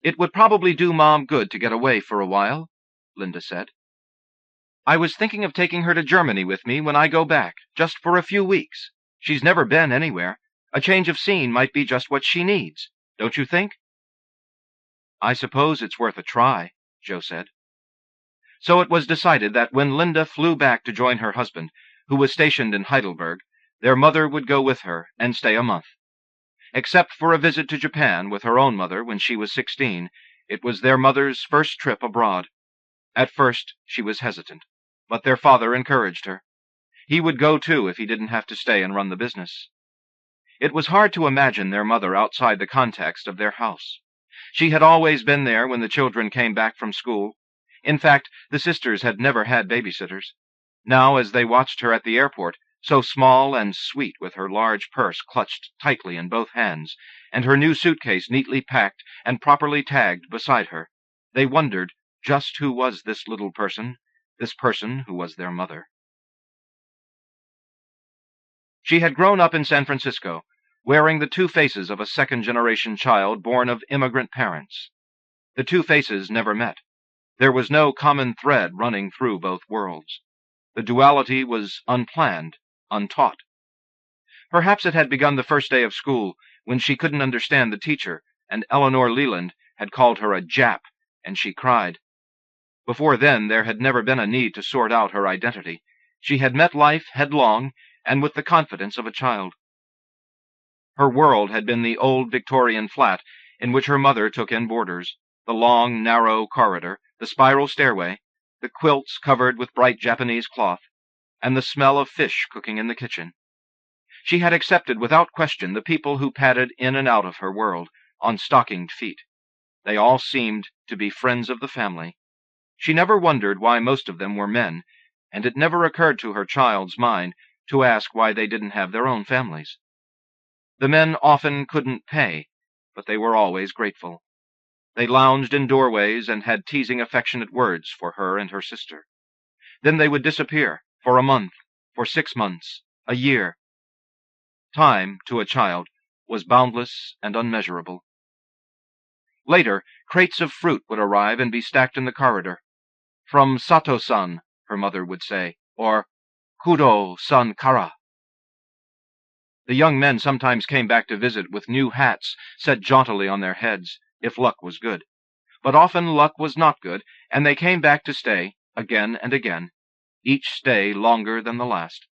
"It would probably do Mom good to get away for a while," Lynda said. "I was thinking of taking her to Germany with me when I go back, just for a few weeks. She's never been anywhere. A change of scene might be just what she needs, don't you think?" "I suppose it's worth a try," Joe said. So it was decided that when Lynda flew back to join her husband, who was stationed in Heidelberg, their mother would go with her and stay a month. Except for a visit to Japan with her own mother when she was 16, it was their mother's first trip abroad. At first she was hesitant, but their father encouraged her. He would go too if he didn't have to stay and run the business. It was hard to imagine their mother outside the context of their house. She had always been there when the children came back from school. In fact, the sisters had never had babysitters. Now, as they watched her at the airport, so small and sweet with her large purse clutched tightly in both hands, and her new suitcase neatly packed and properly tagged beside her, They wondered just who was this little person, this person who was their mother. She had grown up in San Francisco, wearing the two faces of a second-generation child born of immigrant parents. The two faces never met. There was no common thread running through both worlds. The duality was unplanned, untaught. Perhaps it had begun the first day of school, when she couldn't understand the teacher, and Eleanor Leland had called her a Jap, and she cried. Before then, there had never been a need to sort out her identity. She had met life headlong, and with the confidence of a child. Her world had been the old Victorian flat in which her mother took in boarders, the long, narrow corridor, the spiral stairway, the quilts covered with bright Japanese cloth, and the smell of fish cooking in the kitchen. She had accepted without question the people who padded in and out of her world, on stockinged feet. They all seemed to be friends of the family. She never wondered why most of them were men, and it never occurred to her child's mind to ask why they didn't have their own families. The men often couldn't pay, but they were always grateful. They lounged in doorways and had teasing affectionate words for her and her sister. Then they would disappear, for a month, for 6 months, a year. Time, to a child, was boundless and unmeasurable. Later, crates of fruit would arrive and be stacked in the corridor. "From Sato-san," her mother would say, or "Kudo-san kara." The young men sometimes came back to visit with new hats set jauntily on their heads, if luck was good. But often luck was not good, and they came back to stay, again and again, each stay longer than the last.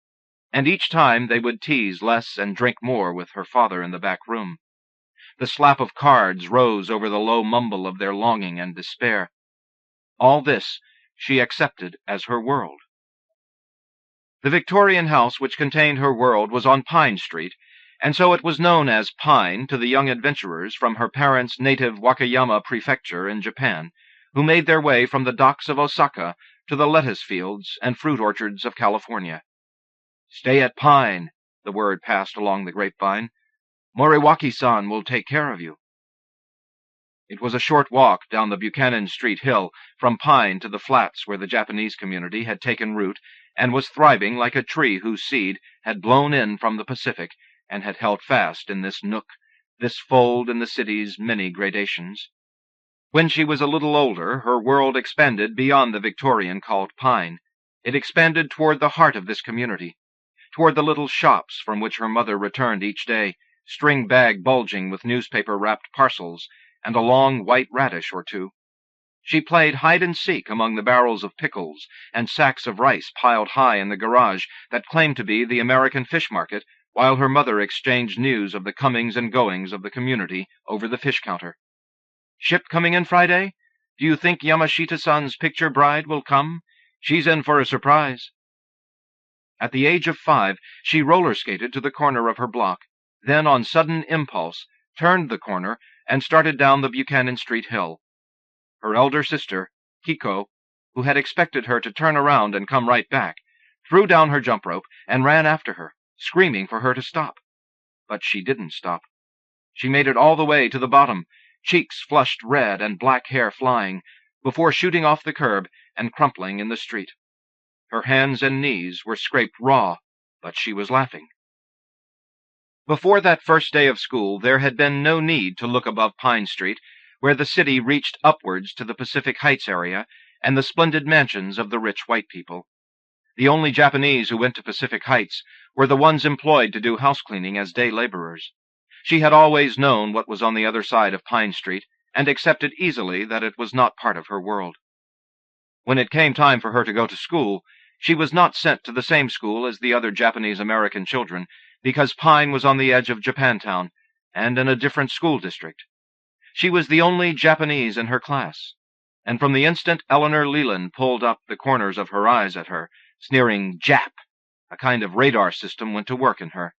And each time they would tease less and drink more with her father in the back room. The slap of cards rose over the low mumble of their longing and despair. All this she accepted as her world. The Victorian house which contained her world was on Pine Street, and so it was known as Pine to the young adventurers from her parents' native Wakayama prefecture in Japan, who made their way from the docks of Osaka to the lettuce fields and fruit orchards of California. "Stay at Pine," the word passed along the grapevine. "Moriwaki-san will take care of you." It was a short walk down the Buchanan Street hill from Pine to the flats where the Japanese community had taken root and was thriving like a tree whose seed had blown in from the Pacific and had held fast in this nook, this fold in the city's many gradations. When she was a little older, her world expanded beyond the Victorian called Pine. It expanded toward the heart of this community, toward the little shops from which her mother returned each day, string bag bulging with newspaper-wrapped parcels, and a long white radish or two. She played hide-and-seek among the barrels of pickles and sacks of rice piled high in the garage that claimed to be the American fish market, while her mother exchanged news of the comings and goings of the community over the fish counter. "Ship coming in Friday? Do you think Yamashita-san's picture bride will come? She's in for a surprise." At the age of 5, she roller-skated to the corner of her block, then on sudden impulse turned the corner and started down the Buchanan Street hill. Her elder sister, Kiko, who had expected her to turn around and come right back, threw down her jump rope and ran after her, screaming for her to stop. But she didn't stop. She made it all the way to the bottom, cheeks flushed red and black hair flying, before shooting off the curb and crumpling in the street. Her hands and knees were scraped raw, but she was laughing. Before that first day of school, there had been no need to look above Pine Street, where the city reached upwards to the Pacific Heights area and the splendid mansions of the rich white people. The only Japanese who went to Pacific Heights were the ones employed to do house cleaning as day laborers. She had always known what was on the other side of Pine Street, and accepted easily that it was not part of her world. When it came time for her to go to school, she was not sent to the same school as the other Japanese-American children, because Pine was on the edge of Japantown, and in a different school district. She was the only Japanese in her class, and from the instant Eleanor Leland pulled up the corners of her eyes at her, sneering "Jap," a kind of radar system went to work in her.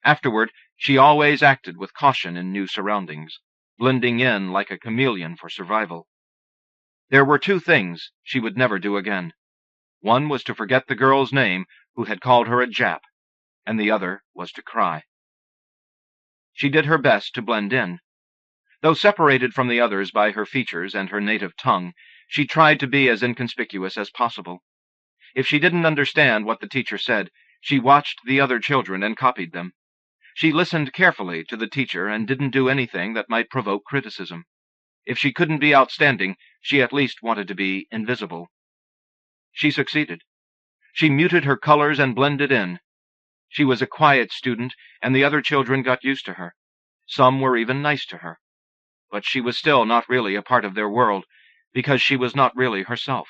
Afterward, she always acted with caution in new surroundings, blending in like a chameleon for survival. There were 2 things she would never do again. One was to forget the girl's name who had called her a Jap, and the other was to cry. She did her best to blend in. Though separated from the others by her features and her native tongue, she tried to be as inconspicuous as possible. If she didn't understand what the teacher said, she watched the other children and copied them. She listened carefully to the teacher and didn't do anything that might provoke criticism. If she couldn't be outstanding, she at least wanted to be invisible. She succeeded. She muted her colors and blended in. She was a quiet student, and the other children got used to her. Some were even nice to her. But she was still not really a part of their world, because she was not really herself.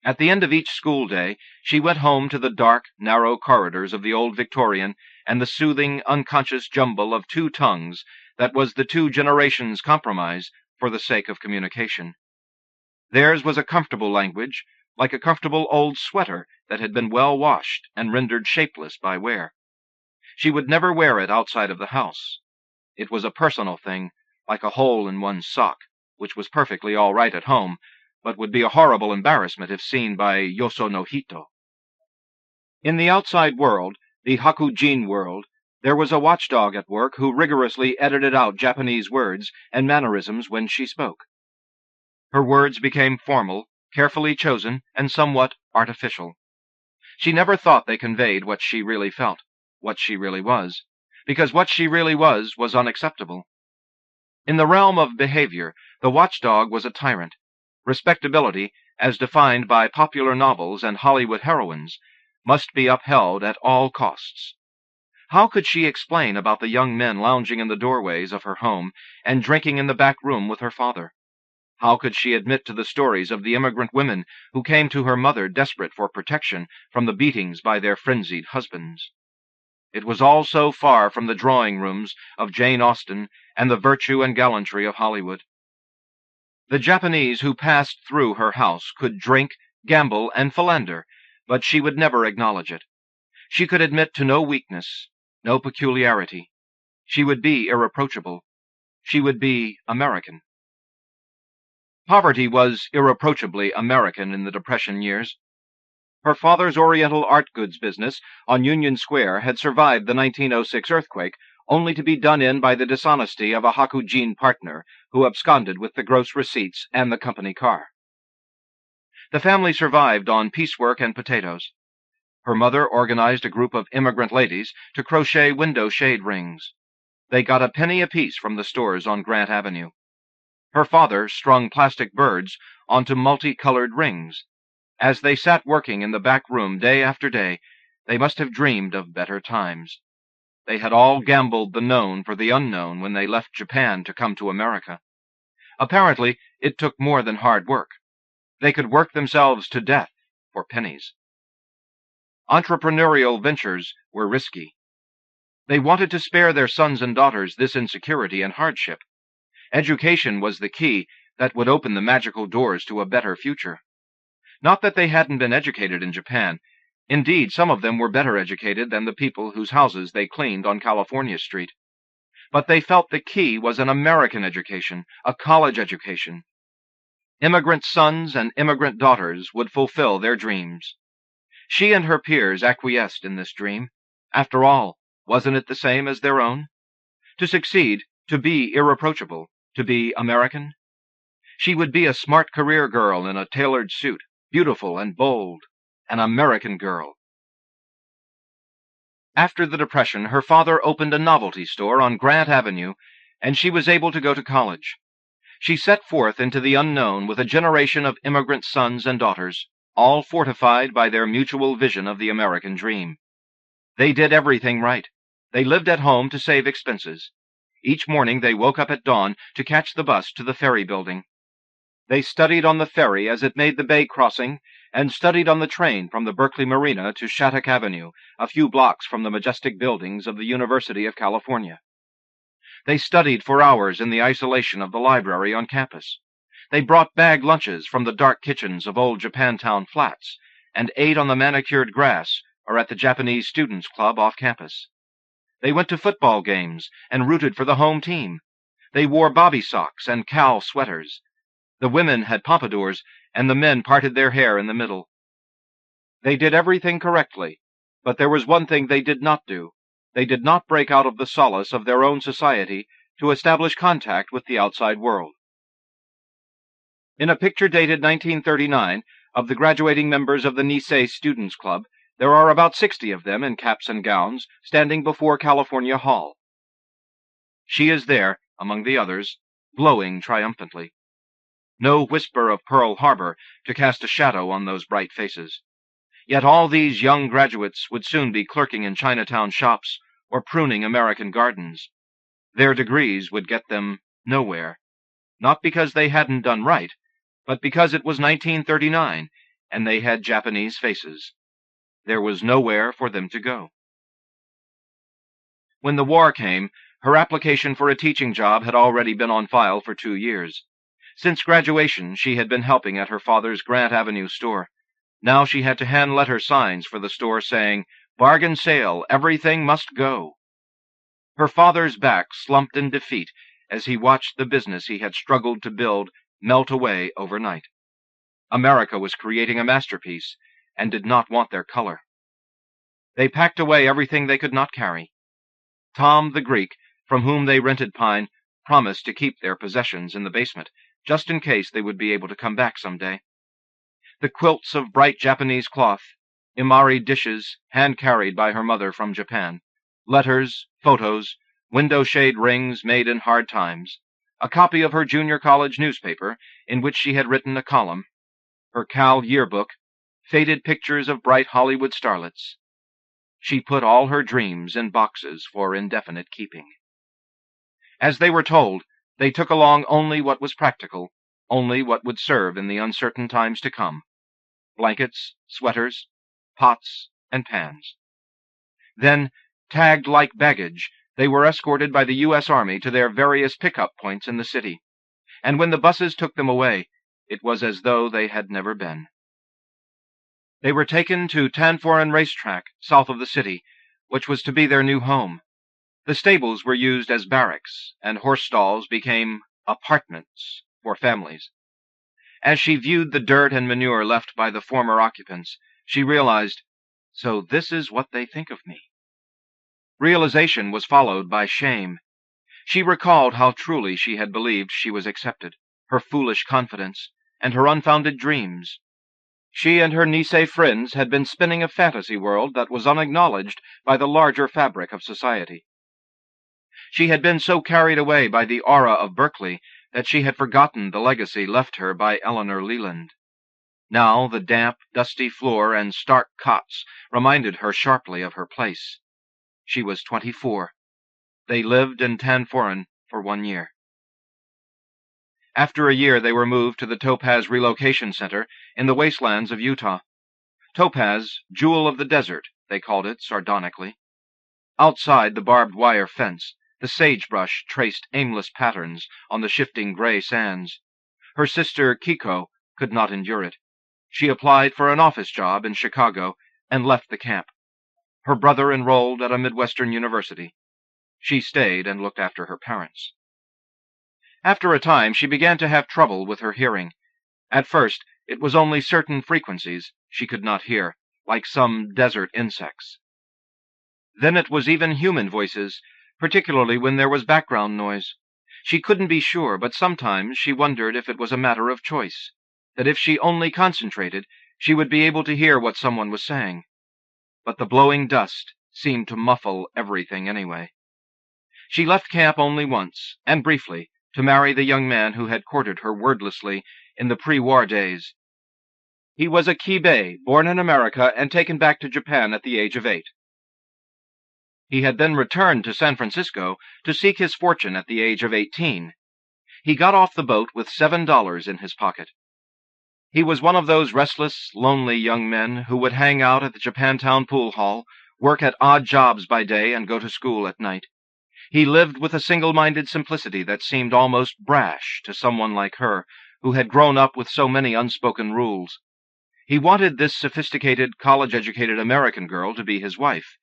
At the end of each school day, she went home to the dark, narrow corridors of the old Victorian and the soothing, unconscious jumble of two tongues that was the two generations' compromise for the sake of communication. Theirs was a comfortable language, like a comfortable old sweater that had been well washed and rendered shapeless by wear. She would never wear it outside of the house. It was a personal thing, like a hole in one's sock, which was perfectly all right at home, but would be a horrible embarrassment if seen by Yoso no Hito. In the outside world, the Hudgins world, there was a watchdog at work who rigorously edited out Japanese words and mannerisms when she spoke. Her words became formal, carefully chosen, and somewhat artificial. She never thought they conveyed what she really felt, what she really was, because what she really was unacceptable. In the realm of behavior, the watchdog was a tyrant. Respectability, as defined by popular novels and Hollywood heroines, must be upheld at all costs. How could she explain about the young men lounging in the doorways of her home and drinking in the back room with her father? How could she admit to the stories of the immigrant women who came to her mother desperate for protection from the beatings by their frenzied husbands? It was all so far from the drawing rooms of Jane Austen and the virtue and gallantry of Hollywood. The Japanese who passed through her house could drink, gamble, and philander, but she would never acknowledge it. She could admit to no weakness, no peculiarity. She would be irreproachable. She would be American. Poverty was irreproachably American in the Depression years. Her father's Oriental art goods business on Union Square had survived the 1906 earthquake, only to be done in by the dishonesty of a Hudgins partner who absconded with the gross receipts and the company car. The family survived on piecework and potatoes. Her mother organized a group of immigrant ladies to crochet window shade rings. They got a penny apiece from the stores on Grant Avenue. Her father strung plastic birds onto multicolored rings. As they sat working in the back room day after day, they must have dreamed of better times. They had all gambled the known for the unknown when they left Japan to come to America. Apparently, it took more than hard work. They could work themselves to death for pennies. Entrepreneurial ventures were risky. They wanted to spare their sons and daughters this insecurity and hardship. Education was the key that would open the magical doors to a better future. Not that they hadn't been educated in Japan. Indeed, some of them were better educated than the people whose houses they cleaned on California Street. But they felt the key was an American education, a college education. Immigrant sons and immigrant daughters would fulfill their dreams. She and her peers acquiesced in this dream. After all, wasn't it the same as their own? To succeed, to be irreproachable, to be American? She would be a smart career girl in a tailored suit, beautiful and bold, an American girl. After the Depression, her father opened a novelty store on Grant Avenue, and she was able to go to college. She set forth into the unknown with a generation of immigrant sons and daughters, all fortified by their mutual vision of the American dream. They did everything right. They lived at home to save expenses. Each morning they woke up at dawn to catch the bus to the ferry building. They studied on the ferry as it made the bay crossing, and studied on the train from the Berkeley Marina to Shattuck Avenue, a few blocks from the majestic buildings of the University of California. They studied for hours in the isolation of the library on campus. They brought bag lunches from the dark kitchens of old Japantown flats, and ate on the manicured grass or at the Japanese Students' Club off campus. They went to football games and rooted for the home team. They wore bobby socks and cowl sweaters. The women had pompadours, and the men parted their hair in the middle. They did everything correctly, but there was one thing they did not do. They did not break out of the solace of their own society to establish contact with the outside world. In a picture dated 1939 of the graduating members of the Nice Students' Club, there are about 60 of them in caps and gowns, standing before California Hall. She is there, among the others, glowing triumphantly. No whisper of Pearl Harbor to cast a shadow on those bright faces. Yet all these young graduates would soon be clerking in Chinatown shops or pruning American gardens. Their degrees would get them nowhere, not because they hadn't done right, but because it was 1939 and they had Japanese faces. There was nowhere for them to go. When the war came, her application for a teaching job had already been on file for 2 years. Since graduation, she had been helping at her father's Grant Avenue store. Now she had to hand letter signs for the store saying, "Bargain sale, everything must go." Her father's back slumped in defeat as he watched the business he had struggled to build melt away overnight. America was creating a masterpiece and did not want their color. They packed away everything they could not carry. Tom, the Greek, from whom they rented Pine, promised to keep their possessions in the basement, just in case they would be able to come back someday. The quilts of bright Japanese cloth, imari dishes hand-carried by her mother from Japan, letters, photos, window shade rings made in hard times, a copy of her junior college newspaper in which she had written a column, her Cal yearbook, faded pictures of bright Hollywood starlets. She put all her dreams in boxes for indefinite keeping. As they were told, they took along only what was practical, only what would serve in the uncertain times to come. Blankets, sweaters, pots, and pans. Then, tagged like baggage, they were escorted by the U.S. Army to their various pickup points in the city, and when the buses took them away, it was as though they had never been. They were taken to Tanforan Racetrack, south of the city, which was to be their new home. The stables were used as barracks, and horse stalls became apartments for families. As she viewed the dirt and manure left by the former occupants, she realized, so this is what they think of me. Realization was followed by shame. She recalled how truly she had believed she was accepted, her foolish confidence, and her unfounded dreams. She and her Nice friends had been spinning a fantasy world that was unacknowledged by the larger fabric of society. She had been so carried away by the aura of Berkeley that she had forgotten the legacy left her by Eleanor Leland. Now the damp, dusty floor and stark cots reminded her sharply of her place. She was 24. They lived in Tanforan for 1 year. After a year, they were moved to the Topaz Relocation Center in the wastelands of Utah. Topaz, jewel of the desert, they called it sardonically. Outside the barbed wire fence, the sagebrush traced aimless patterns on the shifting gray sands. Her sister, Kiko, could not endure it. She applied for an office job in Chicago and left the camp. Her brother enrolled at a Midwestern university. She stayed and looked after her parents. After a time, she began to have trouble with her hearing. At first, it was only certain frequencies she could not hear, like some desert insects. Then it was even human voices, particularly when there was background noise. She couldn't be sure, but sometimes she wondered if it was a matter of choice, that if she only concentrated, she would be able to hear what someone was saying. But the blowing dust seemed to muffle everything anyway. She left camp only once, and briefly, to marry the young man who had courted her wordlessly in the pre-war days. He was a Kibe, born in America and taken back to Japan at the age of 8. He had then returned to San Francisco to seek his fortune at the age of 18. He got off the boat with $7 in his pocket. He was one of those restless, lonely young men who would hang out at the Japantown pool hall, work at odd jobs by day, and go to school at night. He lived with a single-minded simplicity that seemed almost brash to someone like her, who had grown up with so many unspoken rules. He wanted this sophisticated, college-educated American girl to be his wife,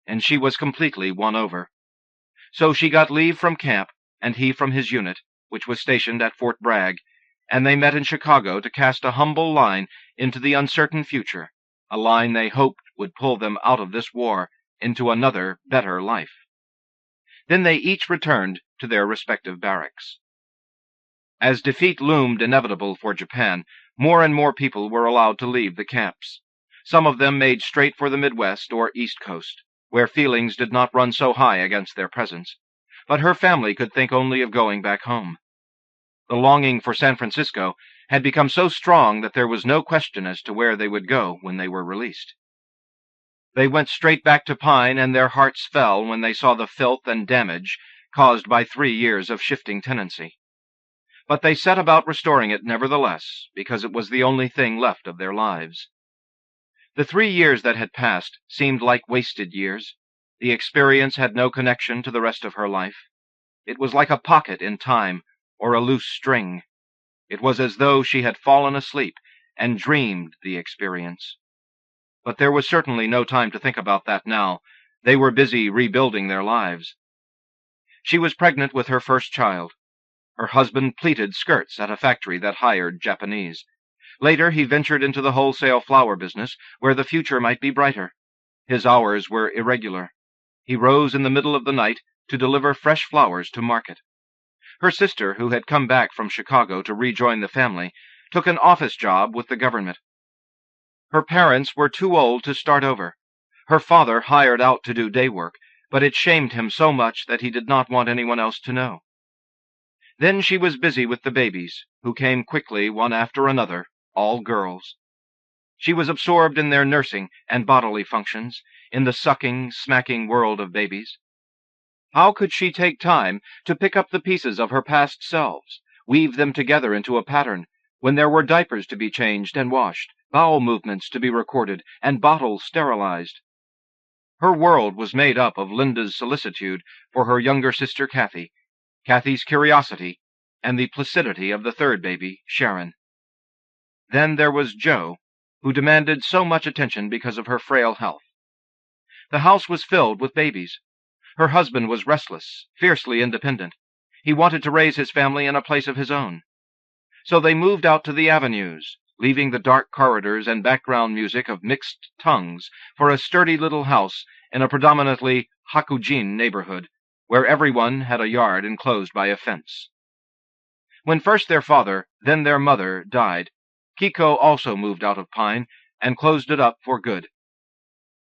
and she was completely won over. So she got leave from camp, and he from his unit, which was stationed at Fort Bragg, and they met in Chicago to cast a humble line into the uncertain future, a line they hoped would pull them out of this war into another, better life. Then they each returned to their respective barracks. As defeat loomed inevitable for Japan, more and more people were allowed to leave the camps. Some of them made straight for the Midwest or East Coast, where feelings did not run so high against their presence. But her family could think only of going back home. The longing for San Francisco had become so strong that there was no question as to where they would go when they were released. They went straight back to Pine, and their hearts fell when they saw the filth and damage caused by 3 years of shifting tenancy. But they set about restoring it nevertheless, because it was the only thing left of their lives. The 3 years that had passed seemed like wasted years. The experience had no connection to the rest of her life. It was like a pocket in time, or a loose string. It was as though she had fallen asleep and dreamed the experience. But there was certainly no time to think about that now. They were busy rebuilding their lives. She was pregnant with her first child. Her husband pleated skirts at a factory that hired Japanese. Later he ventured into the wholesale flower business, where the future might be brighter. His hours were irregular. He rose in the middle of the night to deliver fresh flowers to market. Her sister, who had come back from Chicago to rejoin the family, took an office job with the government. Her parents were too old to start over. Her father hired out to do day work, but it shamed him so much that he did not want anyone else to know. Then she was busy with the babies, who came quickly one after another, all girls. She was absorbed in their nursing and bodily functions, in the sucking, smacking world of babies. How could she take time to pick up the pieces of her past selves, weave them together into a pattern, when there were diapers to be changed and washed, bowel movements to be recorded, and bottles sterilized? Her world was made up of Lynda's solicitude for her younger sister Kathy, Kathy's curiosity, and the placidity of the third baby, Sharon. Then there was Jo, who demanded so much attention because of her frail health. The house was filled with babies. Her husband was restless, fiercely independent. He wanted to raise his family in a place of his own. So they moved out to the avenues, leaving the dark corridors and background music of mixed tongues for a sturdy little house in a predominantly Hudgins neighborhood, where everyone had a yard enclosed by a fence. When first their father, then their mother, died, Kiko also moved out of Pine and closed it up for good.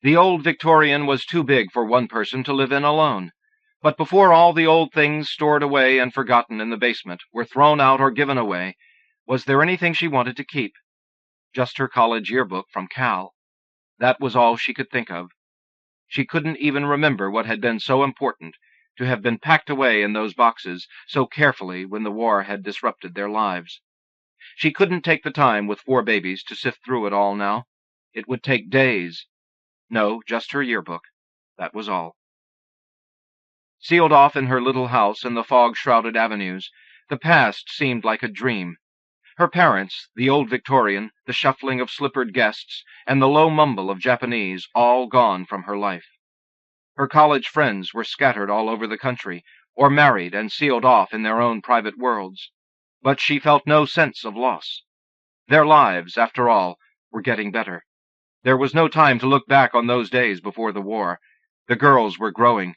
The old Victorian was too big for one person to live in alone. But before all the old things stored away and forgotten in the basement were thrown out or given away, was there anything she wanted to keep? Just her college yearbook from Cal. That was all she could think of. She couldn't even remember what had been so important, to have been packed away in those boxes so carefully when the war had disrupted their lives. She couldn't take the time with 4 babies to sift through it all now. It would take days. No, just her yearbook. That was all. Sealed off in her little house in the fog-shrouded avenues, the past seemed like a dream. Her parents, the old Victorian, the shuffling of slippered guests, and the low mumble of Japanese, all gone from her life. Her college friends were scattered all over the country, or married and sealed off in their own private worlds. But she felt no sense of loss. Their lives, after all, were getting better. There was no time to look back on those days before the war. The girls were growing.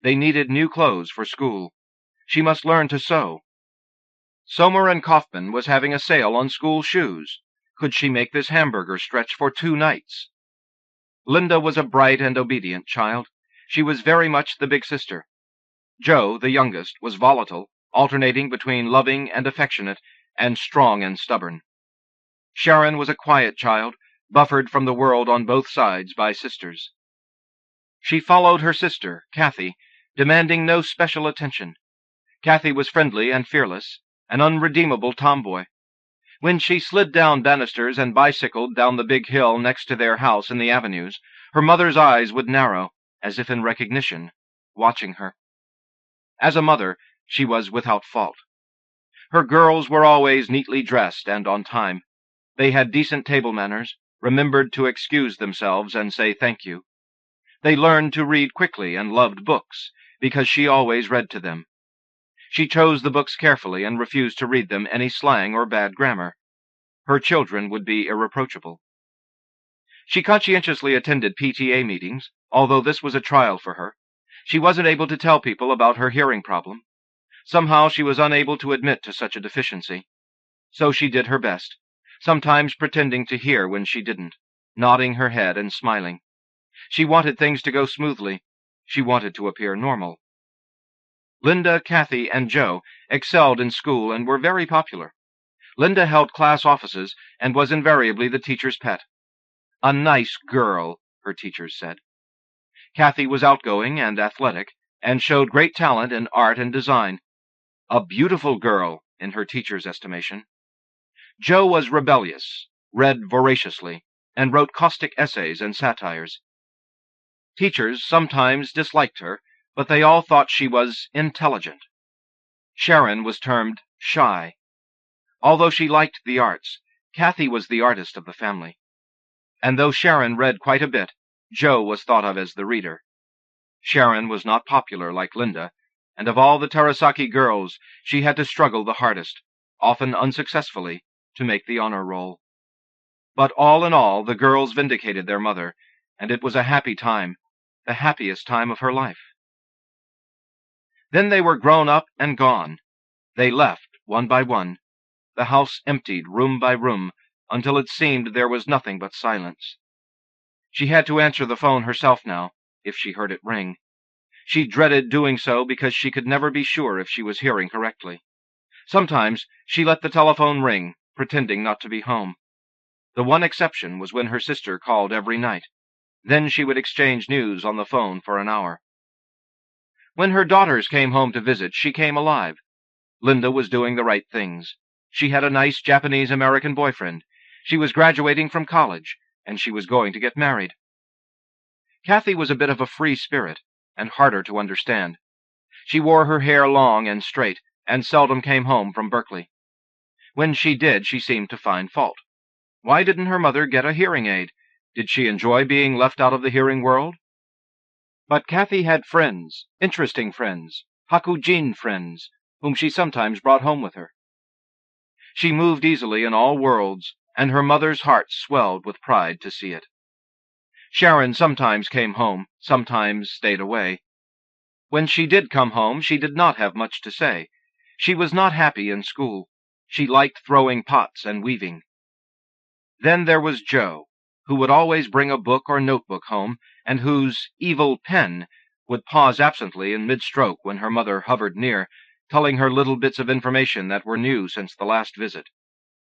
They needed new clothes for school. She must learn to sew. Sommer and Kaufman was having a sale on school shoes. Could she make this hamburger stretch for 2 nights? Lynda was a bright and obedient child. She was very much the big sister. Jo, the youngest, was volatile, alternating between loving and affectionate, and strong and stubborn. Sharon was a quiet child, buffered from the world on both sides by sisters. She followed her sister, Kathy, demanding no special attention. Kathy was friendly and fearless, an unredeemable tomboy. When she slid down banisters and bicycled down the big hill next to their house in the avenues, her mother's eyes would narrow, as if in recognition, watching her. As a mother, she was without fault. Her girls were always neatly dressed and on time. They had decent table manners, remembered to excuse themselves and say thank you. They learned to read quickly and loved books, because she always read to them. She chose the books carefully and refused to read them any slang or bad grammar. Her children would be irreproachable. She conscientiously attended PTA meetings, although this was a trial for her. She wasn't able to tell people about her hearing problem. Somehow she was unable to admit to such a deficiency. So she did her best, sometimes pretending to hear when she didn't, nodding her head and smiling. She wanted things to go smoothly. She wanted to appear normal. Lynda, Kathy, and Joe excelled in school and were very popular. Lynda held class offices and was invariably the teacher's pet. A nice girl, her teachers said. Kathy was outgoing and athletic, and showed great talent in art and design. A beautiful girl, in her teacher's estimation. Joe was rebellious, read voraciously, and wrote caustic essays and satires. Teachers sometimes disliked her, but they all thought she was intelligent. Sharon was termed shy. Although she liked the arts, Kathy was the artist of the family. And though Sharon read quite a bit, Joe was thought of as the reader. Sharon was not popular like Lynda, and of all the Terasaki girls, she had to struggle the hardest, often unsuccessfully, to make the honor roll. But all in all, the girls vindicated their mother, and it was a happy time, the happiest time of her life. Then they were grown up and gone. They left, one by one. The house emptied, room by room, until it seemed there was nothing but silence. She had to answer the phone herself now, if she heard it ring. She dreaded doing so because she could never be sure if she was hearing correctly. Sometimes she let the telephone ring, pretending not to be home. The one exception was when her sister called every night. Then she would exchange news on the phone for an hour. When her daughters came home to visit, she came alive. Lynda was doing the right things. She had a nice Japanese-American boyfriend. She was graduating from college, and she was going to get married. Kathy was a bit of a free spirit, and harder to understand. She wore her hair long and straight, and seldom came home from Berkeley. When she did, she seemed to find fault. Why didn't her mother get a hearing aid? Did she enjoy being left out of the hearing world? But Kathy had friends, interesting friends, Hudgins friends, whom she sometimes brought home with her. She moved easily in all worlds, and her mother's heart swelled with pride to see it. Sharon sometimes came home, sometimes stayed away. When she did come home, she did not have much to say. She was not happy in school. She liked throwing pots and weaving. Then there was Joe, who would always bring a book or notebook home, and whose evil pen would pause absently in mid-stroke when her mother hovered near, telling her little bits of information that were new since the last visit.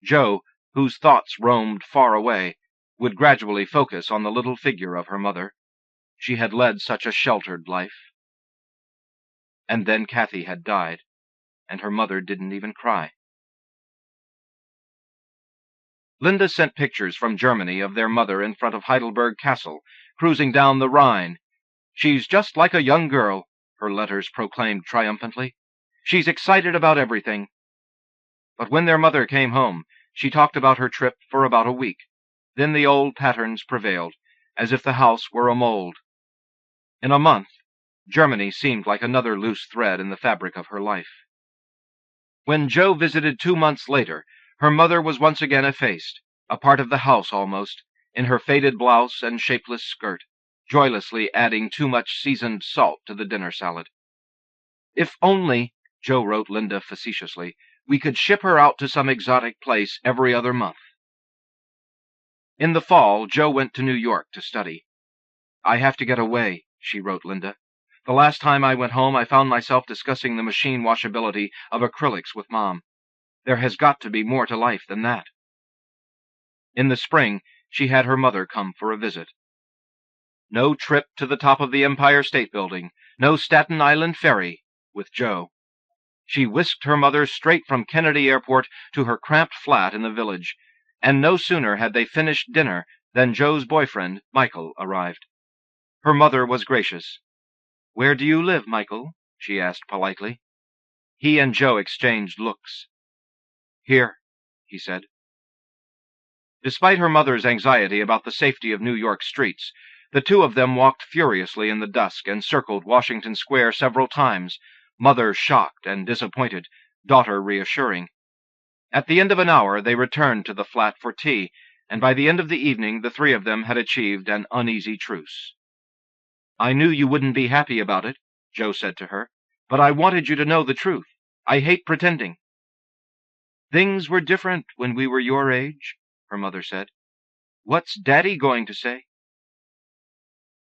Joe, whose thoughts roamed far away, would gradually focus on the little figure of her mother. She had led such a sheltered life. And then Kathy had died, and her mother didn't even cry. Lynda sent pictures from Germany of their mother in front of Heidelberg Castle, cruising down the Rhine. "She's just like a young girl," her letters proclaimed triumphantly. "She's excited about everything." But when their mother came home, she talked about her trip for about a week. Then the old patterns prevailed, as if the house were a mold. In a month, Germany seemed like another loose thread in the fabric of her life. When Joe visited 2 months later, her mother was once again effaced, a part of the house almost, in her faded blouse and shapeless skirt, joylessly adding too much seasoned salt to the dinner salad. "If only," Joe wrote Lynda facetiously, "we could ship her out to some exotic place every other month." In the fall, Joe went to New York to study. "I have to get away," she wrote Lynda. "The last time I went home, I found myself discussing the machine washability of acrylics with Mom. There has got to be more to life than that." In the spring, she had her mother come for a visit. No trip to the top of the Empire State Building, no Staten Island ferry, with Joe. She whisked her mother straight from Kennedy Airport to her cramped flat in the village, and no sooner had they finished dinner than Joe's boyfriend, Michael, arrived. Her mother was gracious. "Where do you live, Michael?" she asked politely. He and Joe exchanged looks. "Here," he said. Despite her mother's anxiety about the safety of New York streets, the two of them walked furiously in the dusk and circled Washington Square several times, mother shocked and disappointed, daughter reassuring. At the end of an hour, they returned to the flat for tea, and by the end of the evening the three of them had achieved an uneasy truce. "I knew you wouldn't be happy about it," Joe said to her, "but I wanted you to know the truth. I hate pretending." "Things were different when we were your age," her mother said. "What's Daddy going to say?"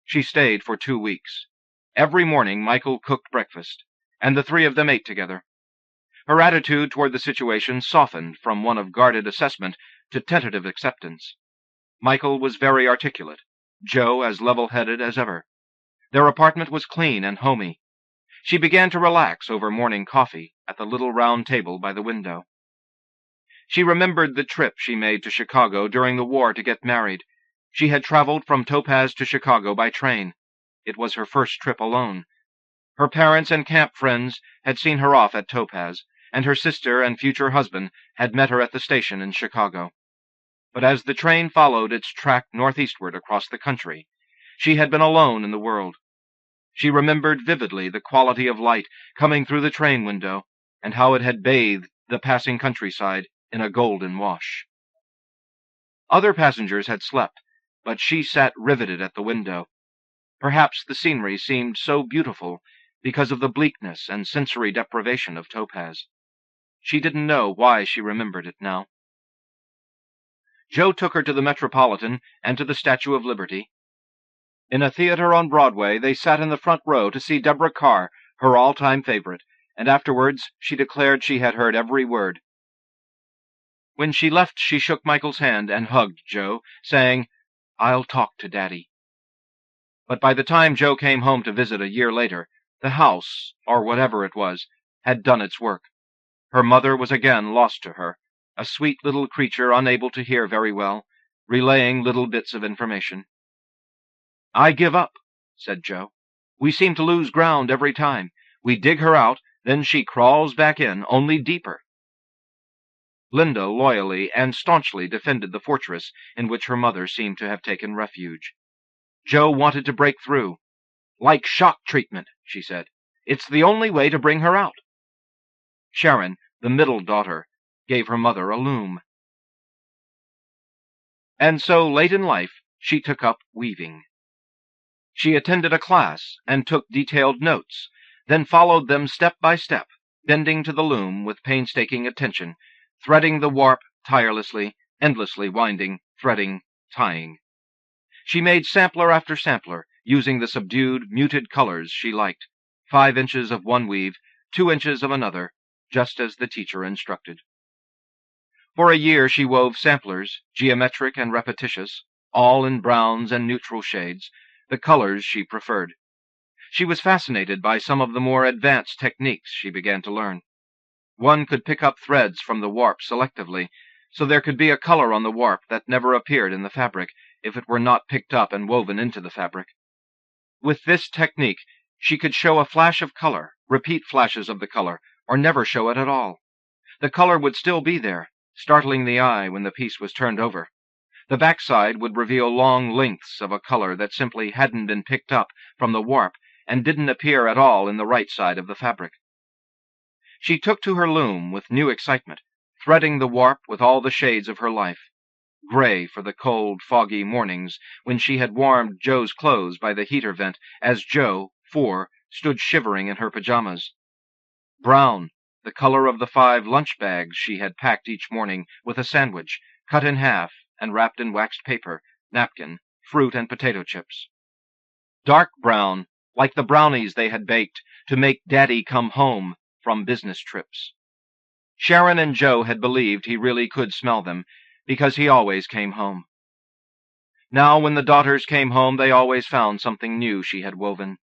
She stayed for 2 weeks. Every morning Michael cooked breakfast, and the three of them ate together. Her attitude toward the situation softened from one of guarded assessment to tentative acceptance. Michael was very articulate, Joe as level-headed as ever. Their apartment was clean and homey. She began to relax over morning coffee at the little round table by the window. She remembered the trip she made to Chicago during the war to get married. She had traveled from Topaz to Chicago by train. It was her first trip alone. Her parents and camp friends had seen her off at Topaz, and her sister and future husband had met her at the station in Chicago. But as the train followed its track northeastward across the country, she had been alone in the world. She remembered vividly the quality of light coming through the train window, and how it had bathed the passing countryside in a golden wash. Other passengers had slept, but she sat riveted at the window. Perhaps the scenery seemed so beautiful because of the bleakness and sensory deprivation of Topaz. She didn't know why she remembered it now. Joe took her to the Metropolitan and to the Statue of Liberty. In a theater on Broadway, they sat in the front row to see Deborah Kerr, her all-time favorite, and afterwards she declared she had heard every word. When she left, she shook Michael's hand and hugged Joe, saying, "I'll talk to Daddy." But by the time Joe came home to visit a year later, the house, or whatever it was, had done its work. Her mother was again lost to her, a sweet little creature unable to hear very well, relaying little bits of information. "I give up," said Joe. "We seem to lose ground every time. We dig her out, then she crawls back in, only deeper." Lynda loyally and staunchly defended the fortress in which her mother seemed to have taken refuge. Joe wanted to break through. "Like shock treatment," she said. "It's the only way to bring her out." Sharon, the middle daughter, gave her mother a loom. And so, late in life, she took up weaving. She attended a class and took detailed notes, then followed them step by step, bending to the loom with painstaking attention, threading the warp tirelessly, endlessly winding, threading, tying. She made sampler after sampler, using the subdued, muted colors she liked, 5 inches of one weave, 2 inches of another, just as the teacher instructed. For a year she wove samplers, geometric and repetitious, all in browns and neutral shades, the colors she preferred. She was fascinated by some of the more advanced techniques she began to learn. One could pick up threads from the warp selectively, so there could be a color on the warp that never appeared in the fabric if it were not picked up and woven into the fabric. With this technique, she could show a flash of color, repeat flashes of the color, or never show it at all. The color would still be there, startling the eye when the piece was turned over. The backside would reveal long lengths of a color that simply hadn't been picked up from the warp and didn't appear at all in the right side of the fabric. She took to her loom with new excitement, threading the warp with all the shades of her life. Gray for the cold, foggy mornings when she had warmed Joe's clothes by the heater vent as Jo, 4, stood shivering in her pajamas. Brown, the color of the 5 lunch bags she had packed each morning with a sandwich, cut in half and wrapped in waxed paper, napkin, fruit and potato chips. Dark brown, like the brownies they had baked to make Daddy come home from business trips. Sharon and Joe had believed he really could smell them, because he always came home. Now, when the daughters came home, they always found something new she had woven.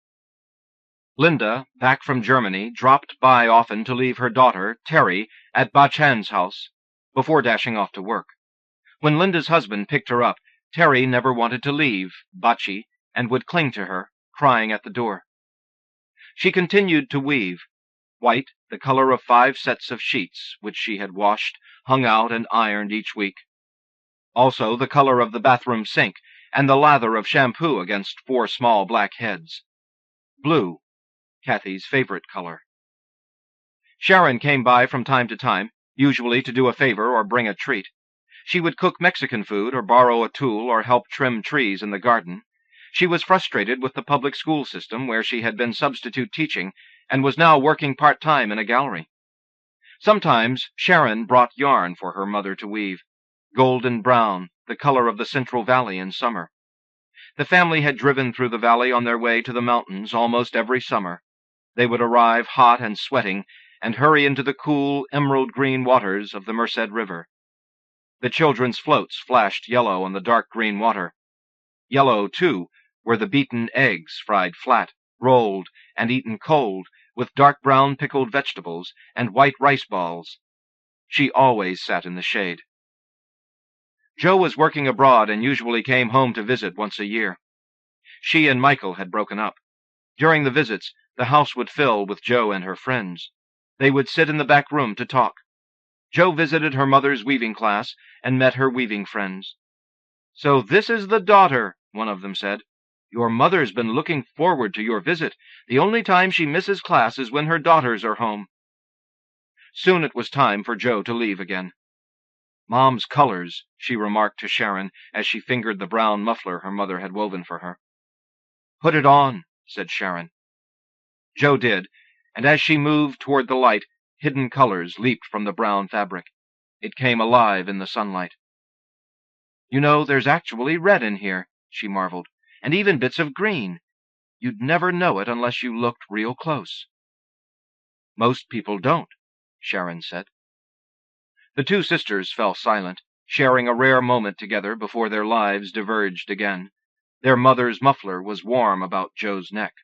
Lynda, back from Germany, dropped by often to leave her daughter, Terry, at Pattiann's house, before dashing off to work. When Lynda's husband picked her up, Terry never wanted to leave Bacci and would cling to her, crying at the door. She continued to weave. White, the color of 5 sets of sheets, which she had washed, hung out, and ironed each week. Also the color of the bathroom sink, and the lather of shampoo against 4 small black heads. Blue, Kathy's favorite color. Sharon came by from time to time, usually to do a favor or bring a treat. She would cook Mexican food or borrow a tool or help trim trees in the garden. She was frustrated with the public school system where she had been substitute teaching and was now working part-time in a gallery. Sometimes Sharon brought yarn for her mother to weave, golden brown, the color of the Central Valley in summer. The family had driven through the valley on their way to the mountains almost every summer. They would arrive hot and sweating and hurry into the cool, emerald-green waters of the Merced River. The children's floats flashed yellow on the dark green water. Yellow, too, were the beaten eggs fried flat, rolled, and eaten cold, with dark brown pickled vegetables and white rice balls. She always sat in the shade. Jo was working abroad and usually came home to visit once a year. She and Michael had broken up. During the visits, the house would fill with Jo and her friends. They would sit in the back room to talk. Jo visited her mother's weaving class and met her weaving friends. "So this is the daughter," one of them said. "Your mother's been looking forward to your visit. The only time she misses class is when her daughters are home." Soon it was time for Jo to leave again. "Mom's colors," she remarked to Sharon as she fingered the brown muffler her mother had woven for her. "Put it on," said Sharon. Jo did, and as she moved toward the light, hidden colors leaped from the brown fabric. It came alive in the sunlight. "You know, there's actually red in here," she marveled, "and even bits of green. You'd never know it unless you looked real close." "Most people don't," Sharon said. The two sisters fell silent, sharing a rare moment together before their lives diverged again. Their mother's muffler was warm about Jo's neck.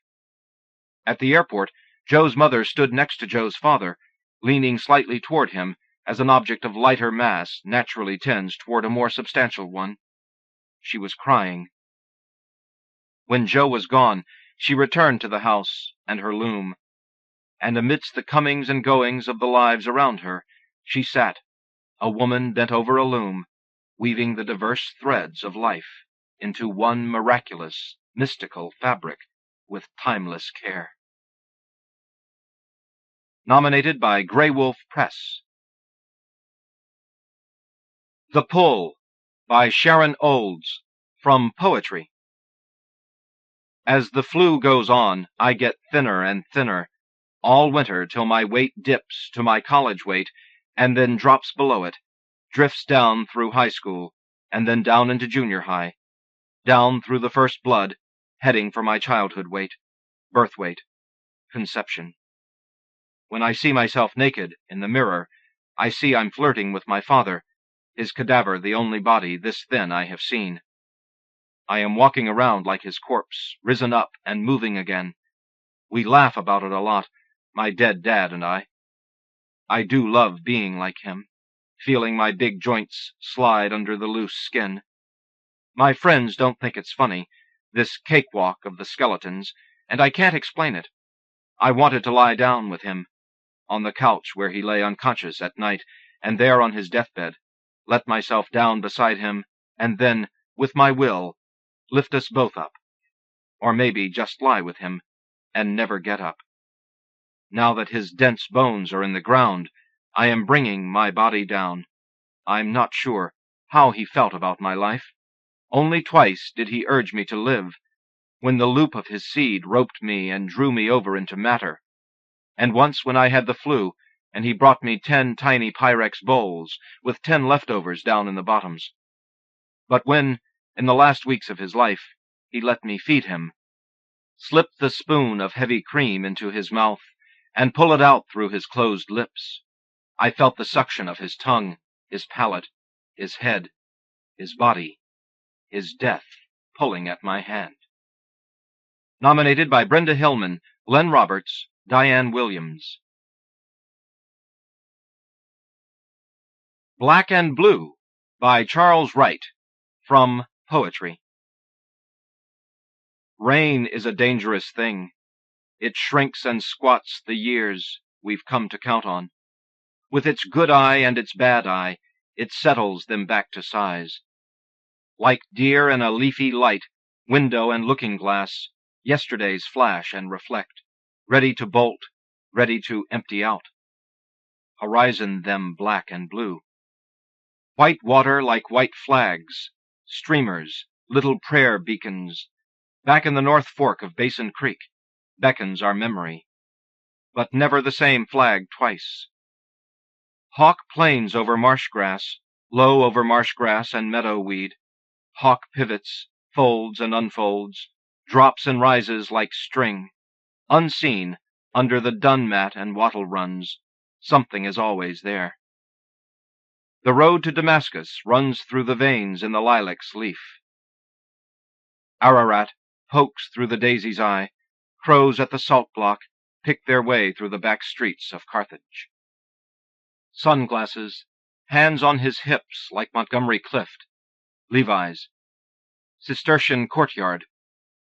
At the airport, Jo's mother stood next to Jo's father, leaning slightly toward him, as an object of lighter mass naturally tends toward a more substantial one. She was crying. When Jo was gone, she returned to the house and her loom, and amidst the comings and goings of the lives around her, she sat, a woman bent over a loom, weaving the diverse threads of life into one miraculous, mystical fabric with timeless care. Nominated by Grey Wolf Press. The Pull, by Sharon Olds, from Poetry. As the flu goes on, I get thinner and thinner, all winter till my weight dips to my college weight, and then drops below it, drifts down through high school, and then down into junior high, down through the first blood, heading for my childhood weight, birth weight, conception. When I see myself naked in the mirror, I see I'm flirting with my father, his cadaver the only body this thin I have seen. I am walking around like his corpse, risen up and moving again. We laugh about it a lot, my dead dad and I. I do love being like him, feeling my big joints slide under the loose skin. My friends don't think it's funny, this cakewalk of the skeletons, and I can't explain it. I wanted to lie down with him, on the couch where he lay unconscious at night, and there on his deathbed, let myself down beside him, and then, with my will, lift us both up. Or maybe just lie with him, and never get up. Now that his dense bones are in the ground, I am bringing my body down. I'm not sure how he felt about my life. Only twice did he urge me to live, when the loop of his seed roped me and drew me over into matter, and once when I had the flu, and he brought me 10 tiny Pyrex bowls, with 10 leftovers down in the bottoms. But when, in the last weeks of his life, he let me feed him, slip the spoon of heavy cream into his mouth, and pull it out through his closed lips, I felt the suction of his tongue, his palate, his head, his body, his death pulling at my hand. Nominated by Brenda Hillman, Len Roberts, Diane Williams. Black and Blue, by Charles Wright, from Poetry. Rain is a dangerous thing. It shrinks and squats the years we've come to count on. With its good eye and its bad eye, it settles them back to size. Like deer in a leafy light, window and looking-glass, yesterdays flash and reflect, ready to bolt, ready to empty out. Horizon them black and blue. White water like white flags, streamers, little prayer beacons, Back in the North Fork of Basin Creek beckons our memory, but never the same flag twice. Hawk plains over marsh grass, low over marsh grass and meadow weed. Hawk pivots, folds and unfolds, drops and rises like string. Unseen, under the dun mat and wattle runs, something is always there. The road to Damascus runs through the veins in the lilac's leaf. Ararat pokes through the daisy's eye, crows at the salt block pick their way through the back streets of Carthage. Sunglasses, hands on his hips like Montgomery Clift, Levi's, Cistercian courtyard,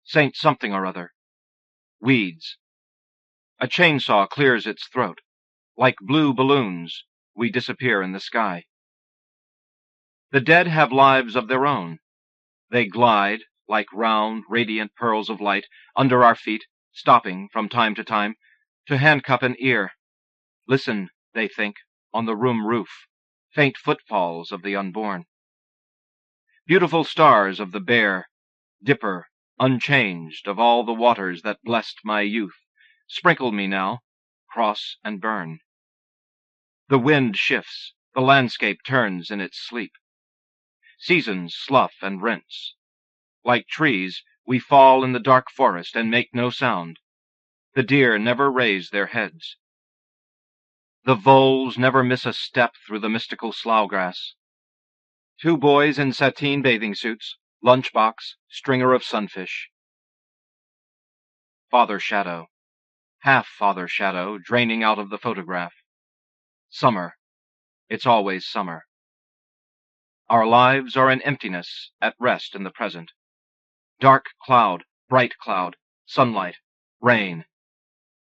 Saint something or other, weeds. A chainsaw clears its throat. Like blue balloons, we disappear in the sky. The dead have lives of their own. They glide, like round, radiant pearls of light, under our feet, stopping from time to handcuff an ear. Listen, they think, on the room roof, faint footfalls of the unborn. Beautiful stars of the Bear, Dipper, unchanged, of all the waters that blessed my youth, sprinkle me now, cross and burn. The wind shifts, the landscape turns in its sleep. Seasons slough and rinse. Like trees, we fall in the dark forest and make no sound. The deer never raise their heads. The voles never miss a step through the mystical sloughgrass. 2 boys in sateen bathing suits, lunchbox, stringer of sunfish. Father shadow, half father shadow, draining out of the photograph. Summer. It's always summer. Our lives are an emptiness, at rest in the present. Dark cloud, bright cloud, sunlight, rain.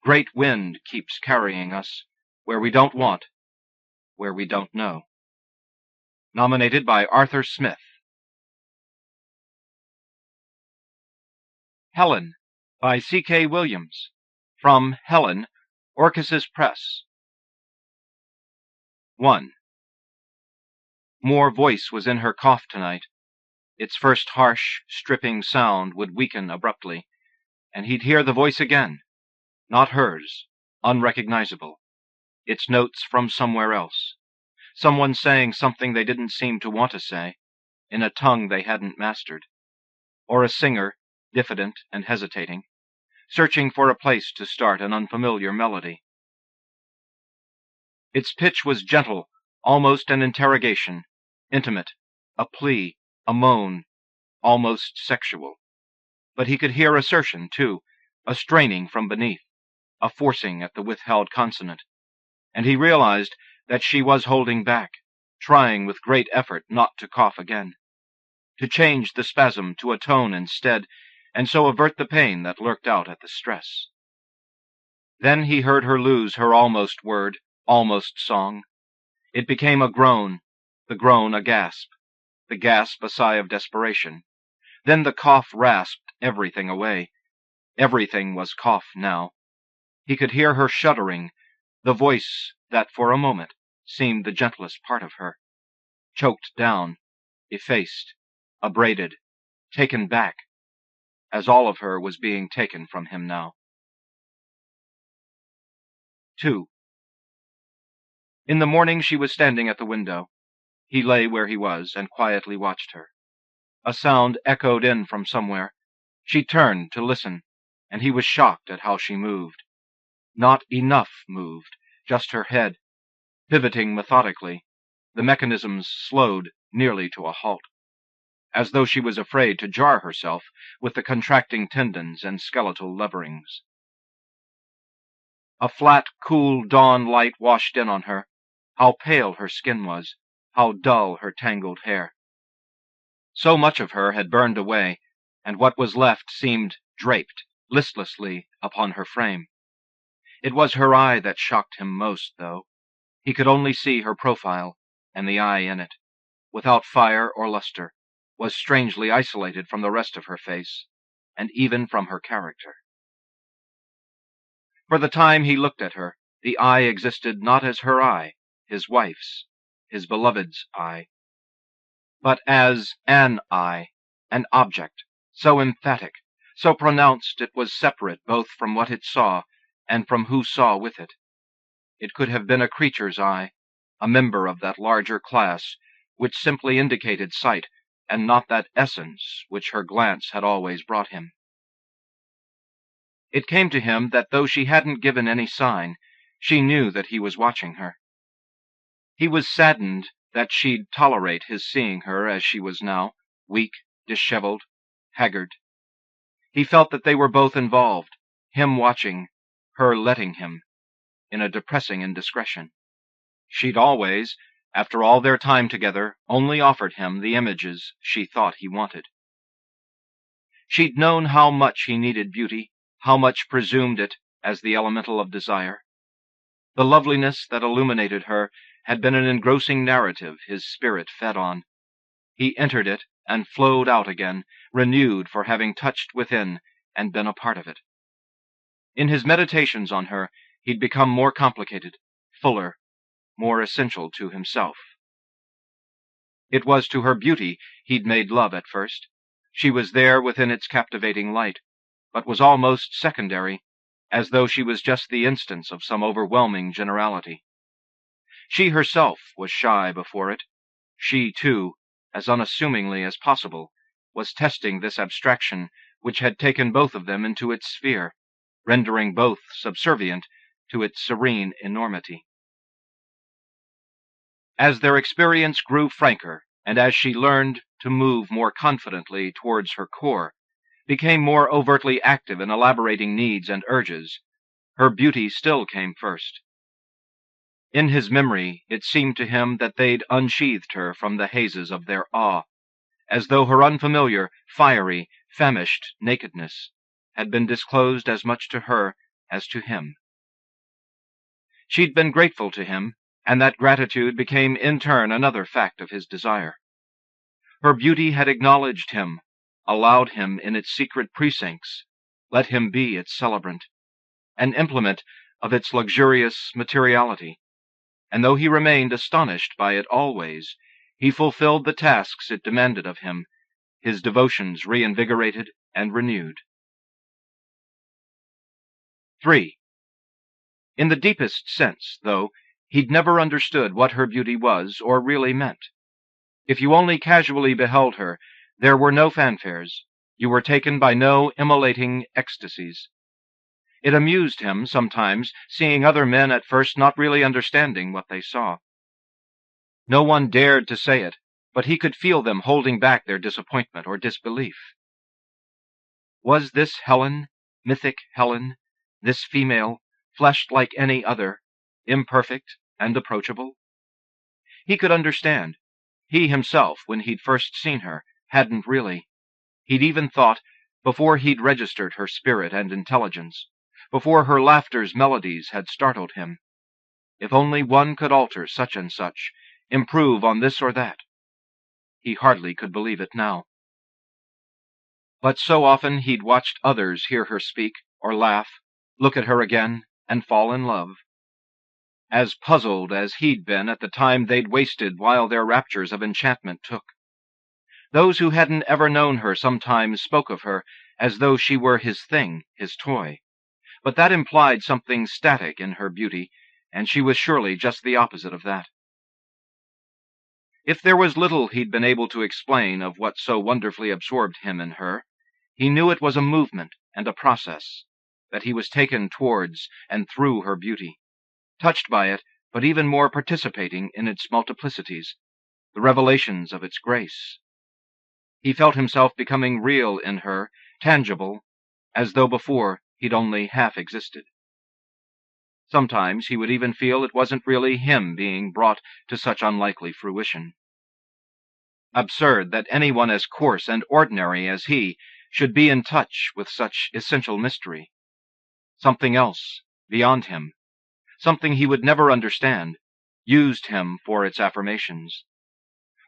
Great wind keeps carrying us, where we don't want, where we don't know. Nominated by Arthur Smith. Helen, by C.K. Williams. From Helen, Orcus's Press. 1. More voice was in her cough tonight. Its first harsh, stripping sound would weaken abruptly, and he'd hear the voice again. Not hers, unrecognizable. Its notes from somewhere else. Someone saying something they didn't seem to want to say, in a tongue they hadn't mastered. Or a singer, diffident and hesitating, searching for a place to start an unfamiliar melody. Its pitch was gentle, almost an interrogation, intimate, a plea, a moan, almost sexual. But he could hear assertion, too, a straining from beneath, a forcing at the withheld consonant, and he realized that she was holding back, trying with great effort not to cough again, to change the spasm to a tone instead, and so avert the pain that lurked out at the stress. Then he heard her lose her almost word, almost song. It became a groan, the groan a gasp, the gasp a sigh of desperation. Then the cough rasped everything away. Everything was cough now. He could hear her shuddering, the voice that for a moment seemed the gentlest part of her, choked down, effaced, abraded, taken back, as all of her was being taken from him now. 2. In the morning she was standing at the window. He lay where he was and quietly watched her. A sound echoed in from somewhere. She turned to listen, and he was shocked at how she moved. Not enough moved, just her head, pivoting methodically, the mechanisms slowed nearly to a halt, as though she was afraid to jar herself with the contracting tendons and skeletal leverings. A flat, cool dawn light washed in on her. How pale her skin was, how dull her tangled hair. So much of her had burned away, and what was left seemed draped, listlessly, upon her frame. It was her eye that shocked him most, though. He could only see her profile, and the eye in it, without fire or luster, was strangely isolated from the rest of her face, and even from her character. For the time he looked at her, the eye existed not as her eye, his wife's, his beloved's eye, but as an eye, an object, so emphatic, so pronounced it was separate both from what it saw and from who saw with it. It could have been a creature's eye, a member of that larger class, which simply indicated sight, and not that essence which her glance had always brought him. It came to him that though she hadn't given any sign, she knew that he was watching her. He was saddened that she'd tolerate his seeing her as she was now, weak, disheveled, haggard. He felt that they were both involved, him watching, her letting him, in a depressing indiscretion. She'd always, after all their time together, only offered him the images she thought he wanted. She'd known how much he needed beauty, how much presumed it as the elemental of desire. The loveliness that illuminated her had been an engrossing narrative his spirit fed on. He entered it and flowed out again, renewed for having touched within and been a part of it. In his meditations on her, he'd become more complicated, fuller, more essential to himself. It was to her beauty he'd made love at first. She was there within its captivating light, but was almost secondary, as though she was just the instance of some overwhelming generality. She herself was shy before it. She, too, as unassumingly as possible, was testing this abstraction which had taken both of them into its sphere, rendering both subservient to its serene enormity. As their experience grew franker, and as she learned to move more confidently towards her core, became more overtly active in elaborating needs and urges, her beauty still came first. In his memory, it seemed to him that they'd unsheathed her from the hazes of their awe, as though her unfamiliar, fiery, famished nakedness had been disclosed as much to her as to him. She'd been grateful to him, and that gratitude became in turn another fact of his desire. Her beauty had acknowledged him, allowed him in its secret precincts, let him be its celebrant, an implement of its luxurious materiality, and though he remained astonished by it always, he fulfilled the tasks it demanded of him, his devotions reinvigorated and renewed. 3. In the deepest sense, though, he'd never understood what her beauty was or really meant. If you only casually beheld her, there were no fanfares. You were taken by no immolating ecstasies. It amused him, sometimes, seeing other men at first not really understanding what they saw. No one dared to say it, but he could feel them holding back their disappointment or disbelief. Was this Helen, mythic Helen, this female, fleshed like any other, imperfect and approachable? He could understand. He himself, when he'd first seen her, hadn't really. He'd even thought, before he'd registered her spirit and intelligence, before her laughter's melodies had startled him, if only one could alter such and such, improve on this or that. He hardly could believe it now. But so often he'd watched others hear her speak, or laugh, look at her again, and fall in love. As puzzled as he'd been at the time they'd wasted while their raptures of enchantment took. Those who hadn't ever known her sometimes spoke of her as though she were his thing, his toy. But that implied something static in her beauty, and she was surely just the opposite of that. If there was little he'd been able to explain of what so wonderfully absorbed him in her, he knew it was a movement and a process, that he was taken towards and through her beauty, touched by it, but even more participating in its multiplicities, the revelations of its grace. He felt himself becoming real in her, tangible, as though before he'd only half existed. Sometimes he would even feel it wasn't really him being brought to such unlikely fruition. Absurd that anyone as coarse and ordinary as he should be in touch with such essential mystery. Something else, beyond him, something he would never understand, used him for its affirmations.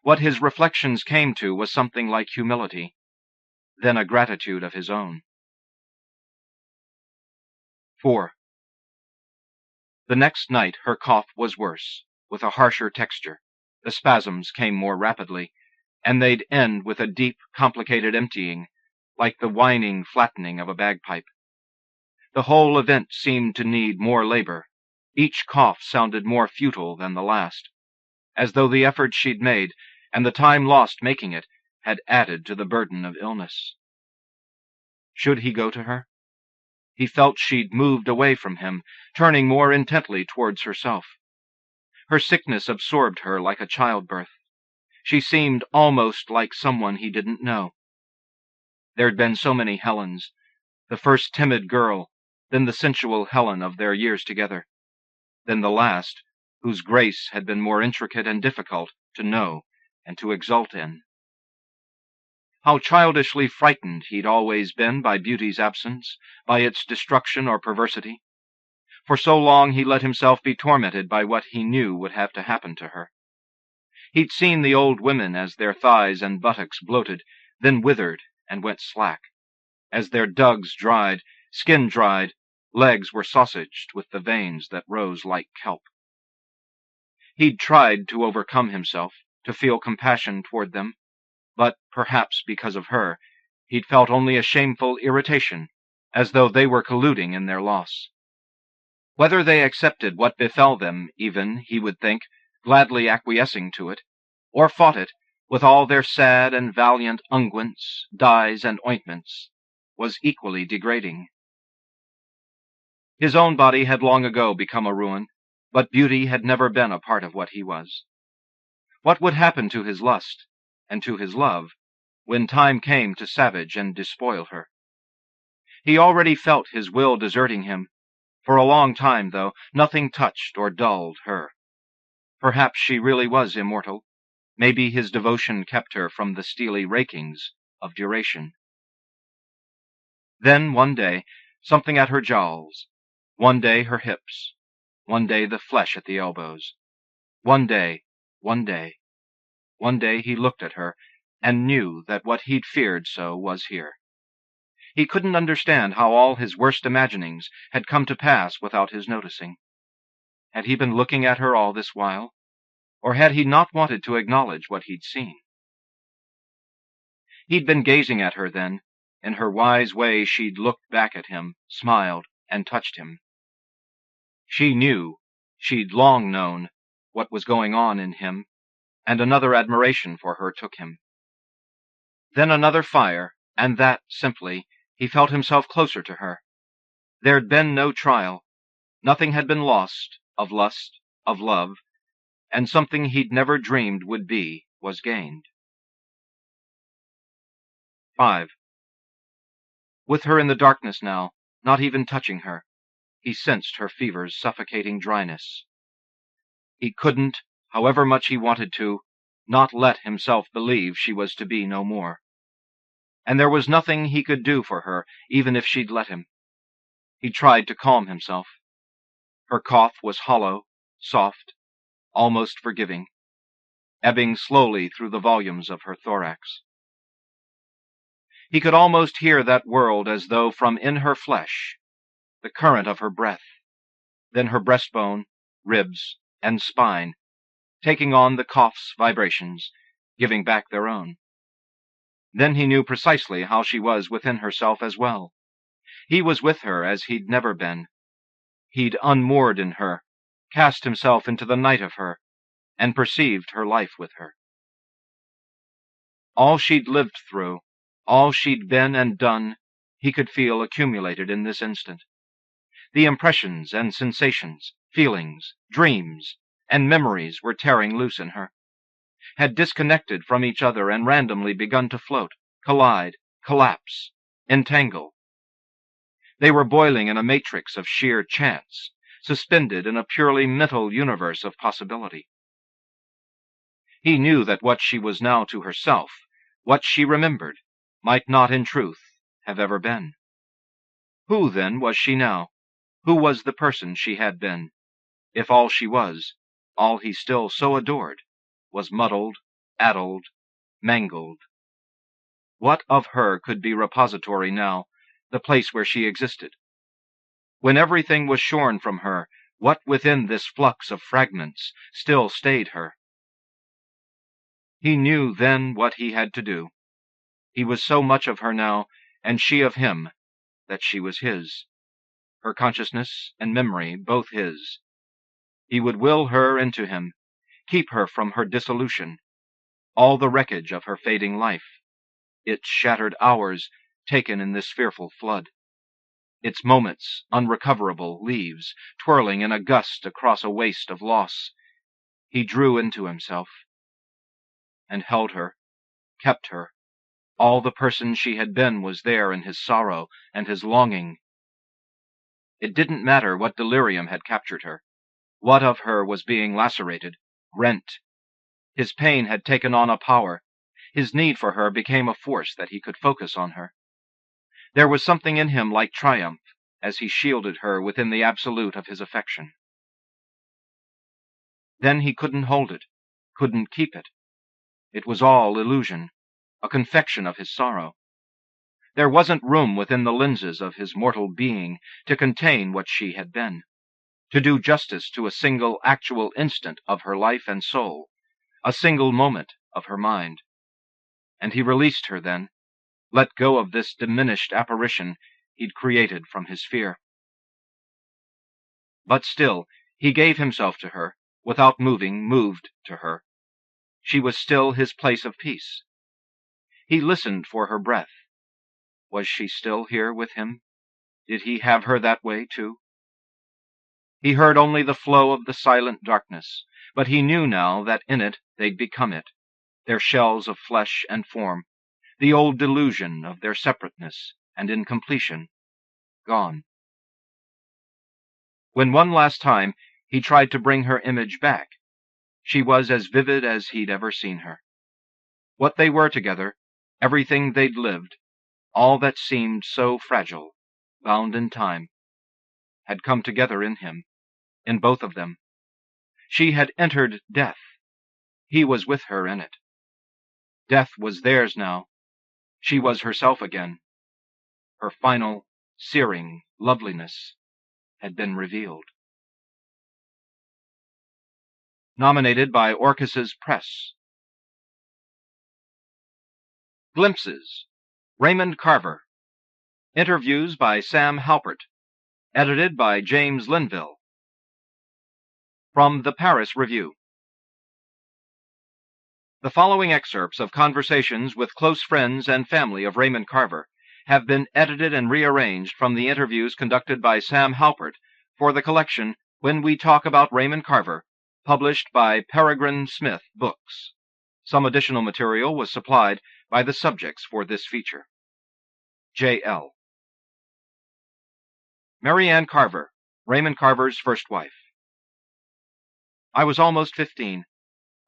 What his reflections came to was something like humility, then a gratitude of his own. 4. The next night her cough was worse, with a harsher texture. The spasms came more rapidly, and they'd end with a deep, complicated emptying, like the whining flattening of a bagpipe. The whole event seemed to need more labor. Each cough sounded more futile than the last, as though the effort she'd made, and the time lost making it, had added to the burden of illness. Should he go to her? He felt she'd moved away from him, turning more intently towards herself. Her sickness absorbed her like a childbirth. She seemed almost like someone he didn't know. There'd been so many Helens, the first timid girl, then the sensual Helen of their years together, then the last, whose grace had been more intricate and difficult to know and to exult in. How childishly frightened he'd always been by beauty's absence, by its destruction or perversity. For so long he let himself be tormented by what he knew would have to happen to her. He'd seen the old women as their thighs and buttocks bloated, then withered and went slack, as their dugs dried, skin dried, legs were sausaged with the veins that rose like kelp. He'd tried to overcome himself, to feel compassion toward them, but perhaps because of her, he'd felt only a shameful irritation, as though they were colluding in their loss. Whether they accepted what befell them, even, he would think, gladly acquiescing to it, or fought it, with all their sad and valiant unguents, dyes, and ointments, was equally degrading. His own body had long ago become a ruin, but beauty had never been a part of what he was. What would happen to his lust, and to his love, when time came to savage and despoil her? He already felt his will deserting him. For a long time, though, nothing touched or dulled her. Perhaps she really was immortal. Maybe his devotion kept her from the steely rakings of duration. Then, one day, something at her jowls. One day, her hips. One day, the flesh at the elbows. One day he looked at her, and knew that what he'd feared so was here. He couldn't understand how all his worst imaginings had come to pass without his noticing. Had he been looking at her all this while, or had he not wanted to acknowledge what he'd seen? He'd been gazing at her then. In her wise way she'd looked back at him, smiled, and touched him. She knew, she'd long known, what was going on in him, and another admiration for her took him. Then another fire, and that, simply, he felt himself closer to her. There'd been no trial. Nothing had been lost, of lust, of love, and something he'd never dreamed would be was gained. 5. With her in the darkness now, not even touching her, he sensed her fever's suffocating dryness. He couldn't, however much he wanted to, not let himself believe she was to be no more. And there was nothing he could do for her, even if she'd let him. He tried to calm himself. Her cough was hollow, soft, almost forgiving, ebbing slowly through the volumes of her thorax. He could almost hear that world as though from in her flesh, the current of her breath, then her breastbone, ribs, and spine, taking on the cough's vibrations, giving back their own. Then he knew precisely how she was within herself as well. He was with her as he'd never been. He'd unmoored in her, cast himself into the night of her, and perceived her life with her. All she'd lived through, all she'd been and done, he could feel accumulated in this instant. The impressions and sensations, feelings, dreams, and memories were tearing loose in her, had disconnected from each other and randomly begun to float, collide, collapse, entangle. They were boiling in a matrix of sheer chance, suspended in a purely mental universe of possibility. He knew that what she was now to herself, what she remembered, might not in truth have ever been. Who, then, was she now? Who was the person she had been, if all she was, all he still so adored, was muddled, addled, mangled? What of her could be repository now, the place where she existed? When everything was shorn from her, what within this flux of fragments still stayed her? He knew then what he had to do. He was so much of her now, and she of him, that she was his. Her consciousness and memory both his. He would will her into him, keep her from her dissolution, all the wreckage of her fading life, its shattered hours taken in this fearful flood, its moments unrecoverable leaves twirling in a gust across a waste of loss. He drew into himself, and held her, kept her. All the person she had been was there in his sorrow and his longing. It didn't matter what delirium had captured her, what of her was being lacerated, rent. His pain had taken on a power. His need for her became a force that he could focus on her. There was something in him like triumph as he shielded her within the absolute of his affection. Then he couldn't hold it, couldn't keep it. It was all illusion, a confection of his sorrow. There wasn't room within the lenses of his mortal being to contain what she had been, to do justice to a single actual instant of her life and soul, a single moment of her mind. And he released her then, let go of this diminished apparition he'd created from his fear. But still, he gave himself to her, without moving, moved to her. She was still his place of peace. He listened for her breath. Was she still here with him? Did he have her that way, too? He heard only the flow of the silent darkness, but he knew now that in it they'd become it, their shells of flesh and form, the old delusion of their separateness and incompletion, gone. When one last time he tried to bring her image back, she was as vivid as he'd ever seen her. What they were together, everything they'd lived, all that seemed so fragile, bound in time, had come together in him, in both of them. She had entered death. He was with her in it. Death was theirs now. She was herself again. Her final, searing loveliness had been revealed. Nominated by Orcus's Press. Glimpses. Raymond Carver. Interviews by Sam Halpert. Edited by James Linville. From the Paris Review. The following excerpts of conversations with close friends and family of Raymond Carver have been edited and rearranged from the interviews conducted by Sam Halpert for the collection When We Talk About Raymond Carver, published by Peregrine Smith Books. Some additional material was supplied by the subjects for this feature. J.L. Mary Ann Carver, Raymond Carver's first wife. I was almost 15.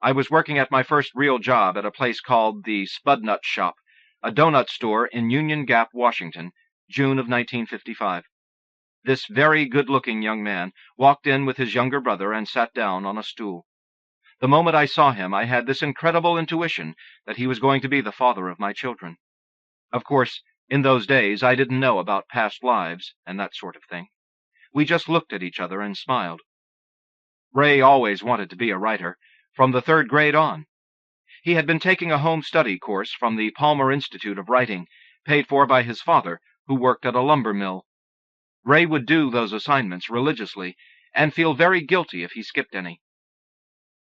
I was working at my first real job at a place called the Spudnut Shop, a donut store in Union Gap, Washington, June of 1955. This very good-looking young man walked in with his younger brother and sat down on a stool. The moment I saw him, I had this incredible intuition that he was going to be the father of my children. Of course, in those days, I didn't know about past lives and that sort of thing. We just looked at each other and smiled. Ray always wanted to be a writer, from the 3rd grade on. He had been taking a home study course from the Palmer Institute of Writing, paid for by his father, who worked at a lumber mill. Ray would do those assignments religiously, and feel very guilty if he skipped any.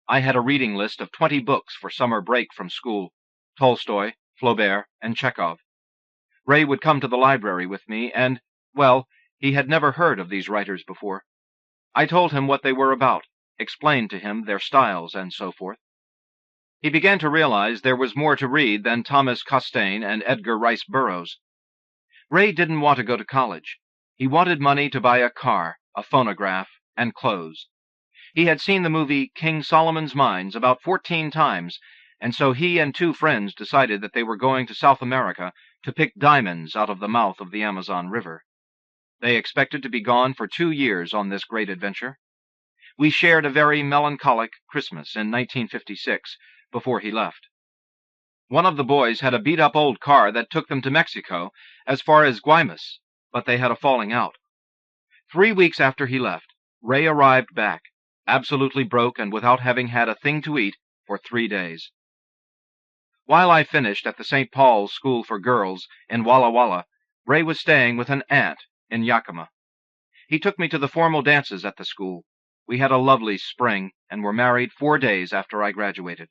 I had a reading list of 20 books for summer break from school: Tolstoy, Flaubert, and Chekhov. Ray would come to the library with me, and, well, he had never heard of these writers before. I told him what they were about, explained to him their styles, and so forth. He began to realize there was more to read than Thomas Costain and Edgar Rice Burroughs. Ray didn't want to go to college. He wanted money to buy a car, a phonograph, and clothes. He had seen the movie King Solomon's Mines about 14 times, and so he and 2 friends decided that they were going to South America to pick diamonds out of the mouth of the Amazon River. They expected to be gone for 2 years on this great adventure. We shared a very melancholic Christmas in 1956 before he left. One of the boys had a beat-up old car that took them to Mexico, as far as Guaymas, but they had a falling out. 3 weeks after he left, Ray arrived back, absolutely broke and without having had a thing to eat for 3 days. While I finished at the St. Paul's School for Girls in Walla Walla, Ray was staying with an aunt in Yakima. He took me to the formal dances at the school. We had a lovely spring, and were married 4 days after I graduated.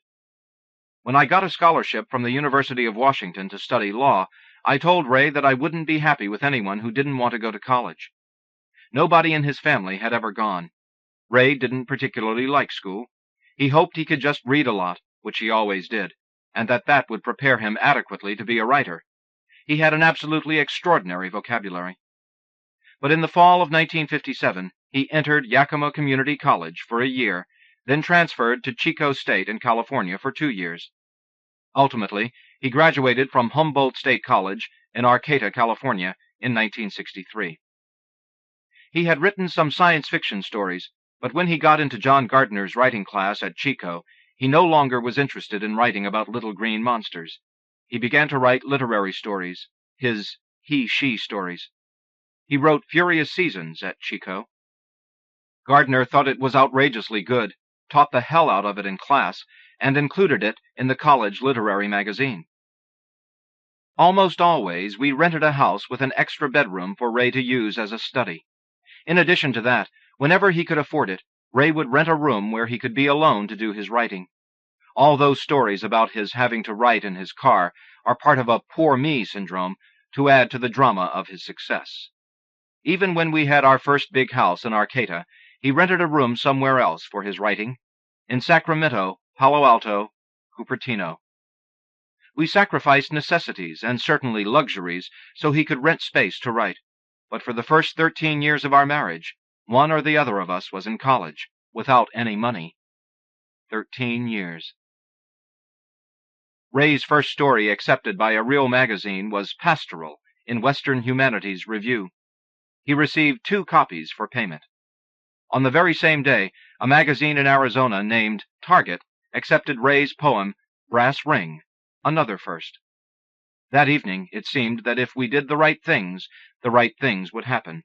When I got a scholarship from the University of Washington to study law, I told Ray that I wouldn't be happy with anyone who didn't want to go to college. Nobody in his family had ever gone. Ray didn't particularly like school. He hoped he could just read a lot, which he always did, and that would prepare him adequately to be a writer. He had an absolutely extraordinary vocabulary. But in the fall of 1957, he entered Yakima Community College for a year, then transferred to Chico State in California for 2 years. Ultimately, he graduated from Humboldt State College in Arcata, California, in 1963. He had written some science fiction stories, but when he got into John Gardner's writing class at Chico, he no longer was interested in writing about little green monsters. He began to write literary stories, his he-she stories. He wrote Furious Seasons at Chico. Gardner thought it was outrageously good, taught the hell out of it in class, and included it in the college literary magazine. Almost always, we rented a house with an extra bedroom for Ray to use as a study. In addition to that, whenever he could afford it, Ray would rent a room where he could be alone to do his writing. All those stories about his having to write in his car are part of a poor me syndrome to add to the drama of his success. Even when we had our first big house in Arcata, he rented a room somewhere else for his writing, in Sacramento, Palo Alto, Cupertino. We sacrificed necessities and certainly luxuries so he could rent space to write, but for the first 13 years of our marriage, one or the other of us was in college, without any money. 13 years. Ray's first story accepted by a real magazine was Pastoral in Western Humanities Review. He received 2 copies for payment. On the very same day, a magazine in Arizona named Target accepted Ray's poem Brass Ring, another first. That evening, it seemed that if we did the right things would happen.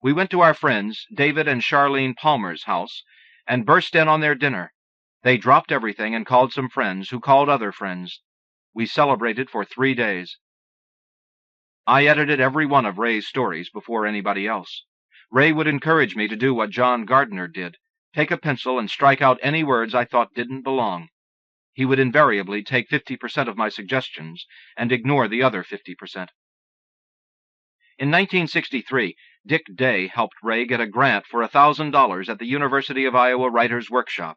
We went to our friends, David and Charlene Palmer's house, and burst in on their dinner. They dropped everything and called some friends who called other friends. We celebrated for 3 days. I edited every one of Ray's stories before anybody else. Ray would encourage me to do what John Gardner did, take a pencil and strike out any words I thought didn't belong. He would invariably take 50% of my suggestions and ignore the other 50%. In 1963, Dick Day helped Ray get a grant for $1,000 at the University of Iowa Writers' Workshop.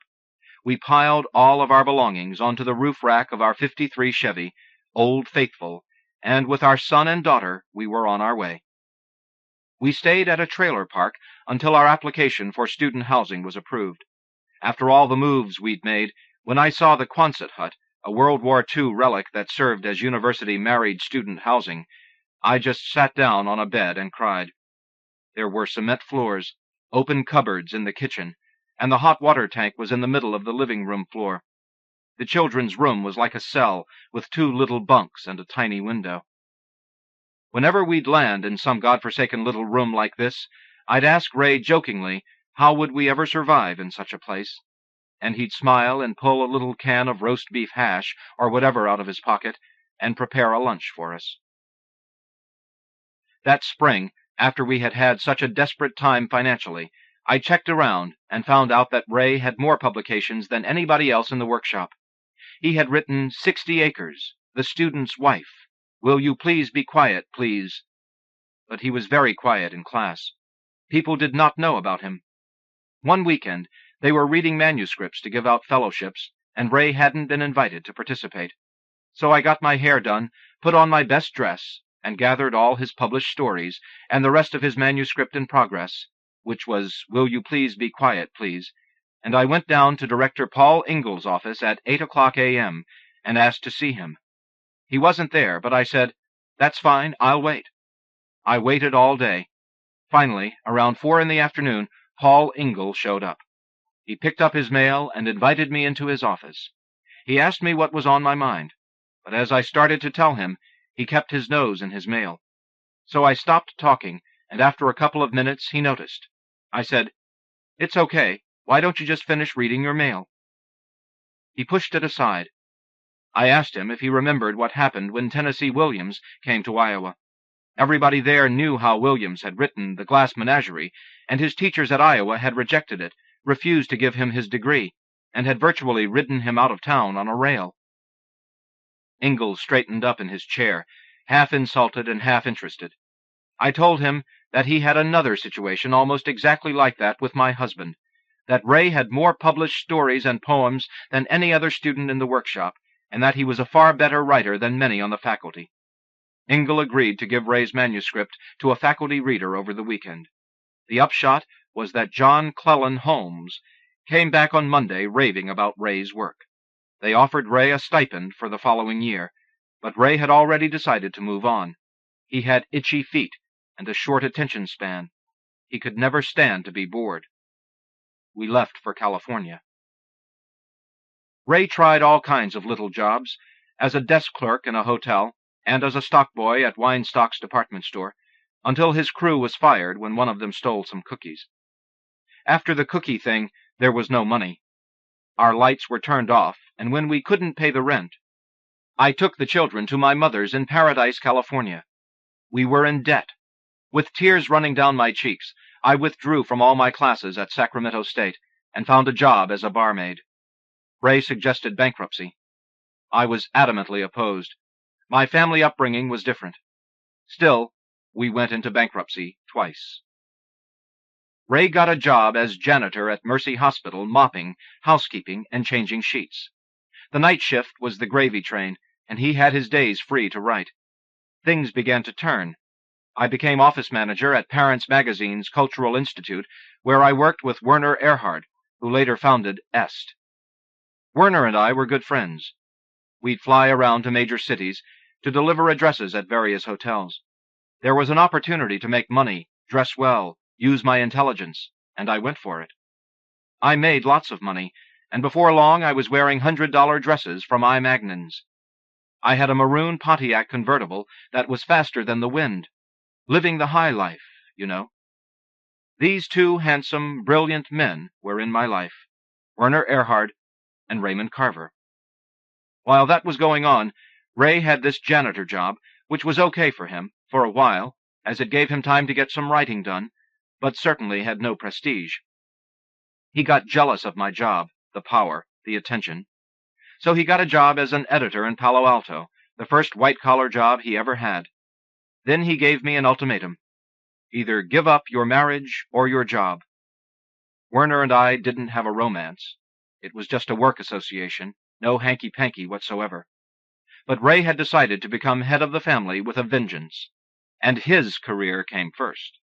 We piled all of our belongings onto the roof rack of our '53 Chevy, Old Faithful, and with our son and daughter, we were on our way. We stayed at a trailer park until our application for student housing was approved. After all the moves we'd made, when I saw the Quonset hut, a World War II relic that served as university married student housing, I just sat down on a bed and cried. There were cement floors, open cupboards in the kitchen, and the hot water tank was in the middle of the living room floor. The children's room was like a cell, with 2 little bunks and a tiny window. Whenever we'd land in some godforsaken little room like this, I'd ask Ray jokingly, how would we ever survive in such a place? And he'd smile and pull a little can of roast beef hash or whatever out of his pocket and prepare a lunch for us. That spring, after we had had such a desperate time financially, I checked around and found out that Ray had more publications than anybody else in the workshop. He had written 60 Acres, The Student's Wife, Will You Please Be Quiet, Please? But he was very quiet in class. People did not know about him. One weekend, they were reading manuscripts to give out fellowships, and Ray hadn't been invited to participate. So I got my hair done, put on my best dress, and gathered all his published stories and the rest of his manuscript in progress, which was Will You Please Be Quiet, Please, and I went down to Director Paul Ingalls' office at 8:00 a.m. and asked to see him. He wasn't there, but I said, "That's fine, I'll wait." I waited all day. Finally, around 4 in the afternoon, Paul Ingalls showed up. He picked up his mail and invited me into his office. He asked me what was on my mind, but as I started to tell him, he kept his nose in his mail. So I stopped talking, and after a couple of minutes, he noticed. I said, "It's okay. Why don't you just finish reading your mail?" He pushed it aside. I asked him if he remembered what happened when Tennessee Williams came to Iowa. Everybody there knew how Williams had written The Glass Menagerie, and his teachers at Iowa had rejected it, refused to give him his degree, and had virtually ridden him out of town on a rail. Ingalls straightened up in his chair, half insulted and half interested. I told him that he had another situation almost exactly like that with my husband, that Ray had more published stories and poems than any other student in the workshop, and that he was a far better writer than many on the faculty. Ingalls agreed to give Ray's manuscript to a faculty reader over the weekend. The upshot was that John Cleland Holmes came back on Monday raving about Ray's work. They offered Ray a stipend for the following year, but Ray had already decided to move on. He had itchy feet and a short attention span. He could never stand to be bored. We left for California. Ray tried all kinds of little jobs, as a desk clerk in a hotel, and as a stock boy at Weinstock's department store, until his crew was fired when one of them stole some cookies. After the cookie thing, there was no money. Our lights were turned off, and when we couldn't pay the rent, I took the children to my mother's in Paradise, California. We were in debt. With tears running down my cheeks, I withdrew from all my classes at Sacramento State and found a job as a barmaid. Ray suggested bankruptcy. I was adamantly opposed. My family upbringing was different. Still, we went into bankruptcy twice. Ray got a job as janitor at Mercy Hospital, mopping, housekeeping, and changing sheets. The night shift was the gravy train, and he had his days free to write. Things began to turn. I became office manager at Parents Magazine's Cultural Institute, where I worked with Werner Erhard, who later founded Est. Werner and I were good friends. We'd fly around to major cities to deliver addresses at various hotels. There was an opportunity to make money, dress well, use my intelligence, and I went for it. I made lots of money, and before long I was wearing $100 dresses from I. Magnins. I had a maroon Pontiac convertible that was faster than the wind. Living the high life, you know. These two handsome, brilliant men were in my life, Werner Erhard and Raymond Carver. While that was going on, Ray had this janitor job, which was okay for him, for a while, as it gave him time to get some writing done, but certainly had no prestige. He got jealous of my job, the power, the attention. So he got a job as an editor in Palo Alto, the first white-collar job he ever had. Then he gave me an ultimatum. Either give up your marriage or your job. Werner and I didn't have a romance. It was just a work association, no hanky-panky whatsoever. But Ray had decided to become head of the family with a vengeance, and his career came first.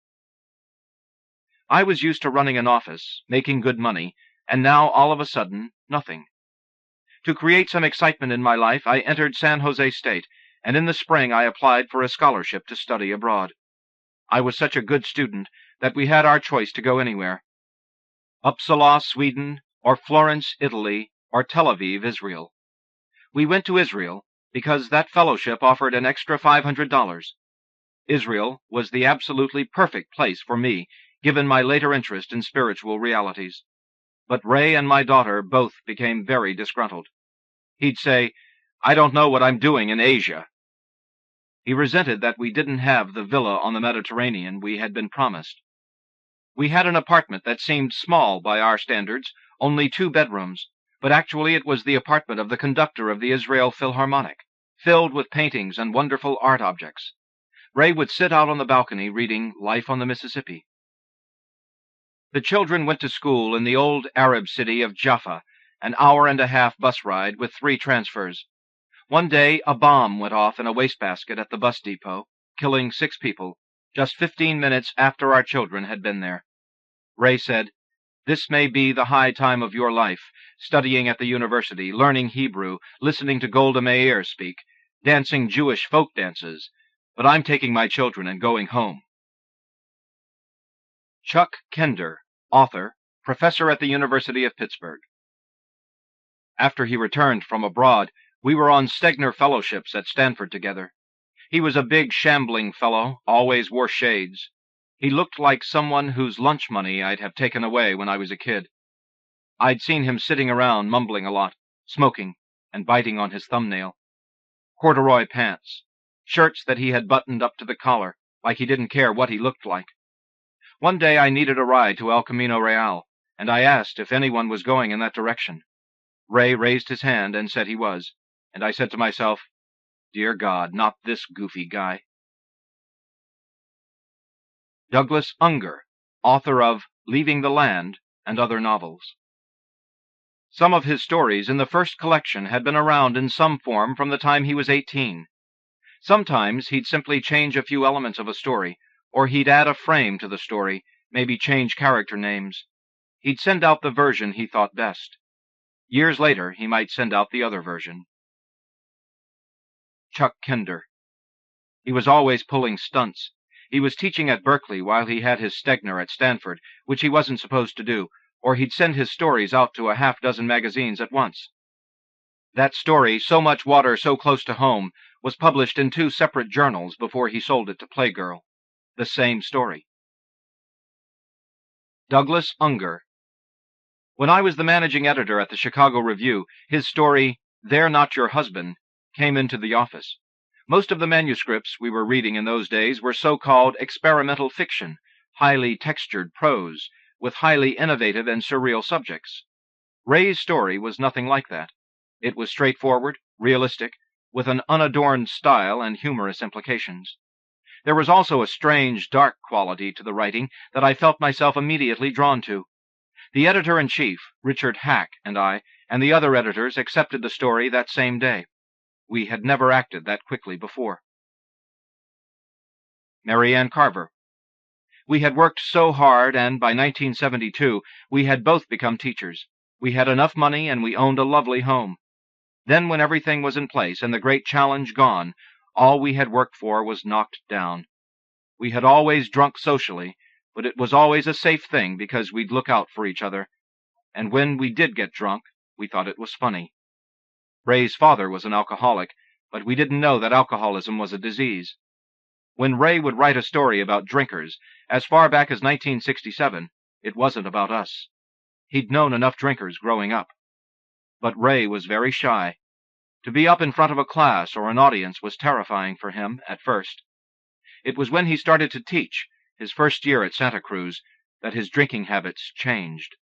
I was used to running an office, making good money, and now, all of a sudden, nothing. To create some excitement in my life, I entered San Jose State, and in the spring I applied for a scholarship to study abroad. I was such a good student that we had our choice to go anywhere. Uppsala, Sweden, or Florence, Italy, or Tel Aviv, Israel. We went to Israel because that fellowship offered an extra $500. Israel was the absolutely perfect place for me, given my later interest in spiritual realities. But Ray and my daughter both became very disgruntled. He'd say, "I don't know what I'm doing in Asia." He resented that we didn't have the villa on the Mediterranean we had been promised. We had an apartment that seemed small by our standards, only 2 bedrooms, but actually it was the apartment of the conductor of the Israel Philharmonic, filled with paintings and wonderful art objects. Ray would sit out on the balcony reading Life on the Mississippi. The children went to school in the old Arab city of Jaffa, an hour-and-a-half bus ride with 3 transfers. One day a bomb went off in a wastebasket at the bus depot, killing 6 people, just 15 minutes after our children had been there. Ray said, "This may be the high time of your life, studying at the university, learning Hebrew, listening to Golda Meir speak, dancing Jewish folk dances, but I'm taking my children and going home." Chuck Kender, author, professor at the University of Pittsburgh. After he returned from abroad, we were on Stegner fellowships at Stanford together. He was a big, shambling fellow, always wore shades. He looked like someone whose lunch money I'd have taken away when I was a kid. I'd seen him sitting around mumbling a lot, smoking, and biting on his thumbnail. Corduroy pants, shirts that he had buttoned up to the collar, like he didn't care what he looked like. One day I needed a ride to El Camino Real, and I asked if anyone was going in that direction. Ray raised his hand and said he was, and I said to myself, "Dear God, not this goofy guy." Douglas Unger, author of Leaving the Land and other novels. Some of his stories in the first collection had been around in some form from the time he was 18. Sometimes he'd simply change a few elements of a story, or he'd add a frame to the story, maybe change character names. He'd send out the version he thought best. Years later, he might send out the other version. Chuck Kinder. He was always pulling stunts. He was teaching at Berkeley while he had his Stegner at Stanford, which he wasn't supposed to do, or he'd send his stories out to a half-dozen magazines at once. That story, So Much Water So Close to Home, was published in 2 separate journals before he sold it to Playgirl. The same story. Douglas Unger. When I was the managing editor at the Chicago Review, his story, They're Not Your Husband, came into the office. Most of the manuscripts we were reading in those days were so-called experimental fiction, highly textured prose, with highly innovative and surreal subjects. Ray's story was nothing like that. It was straightforward, realistic, with an unadorned style and humorous implications. There was also a strange, dark quality to the writing that I felt myself immediately drawn to. The editor-in-chief, Richard Hack, and I, and the other editors accepted the story that same day. We had never acted that quickly before. Mary Ann Carver. We had worked so hard, and by 1972, we had both become teachers. We had enough money, and we owned a lovely home. Then, when everything was in place and the great challenge gone, all we had worked for was knocked down. We had always drunk socially, but it was always a safe thing because we'd look out for each other. And when we did get drunk, we thought it was funny. Ray's father was an alcoholic, but we didn't know that alcoholism was a disease. When Ray would write a story about drinkers, as far back as 1967, it wasn't about us. He'd known enough drinkers growing up. But Ray was very shy. To be up in front of a class or an audience was terrifying for him at first. It was when he started to teach, his first year at Santa Cruz, that his drinking habits changed.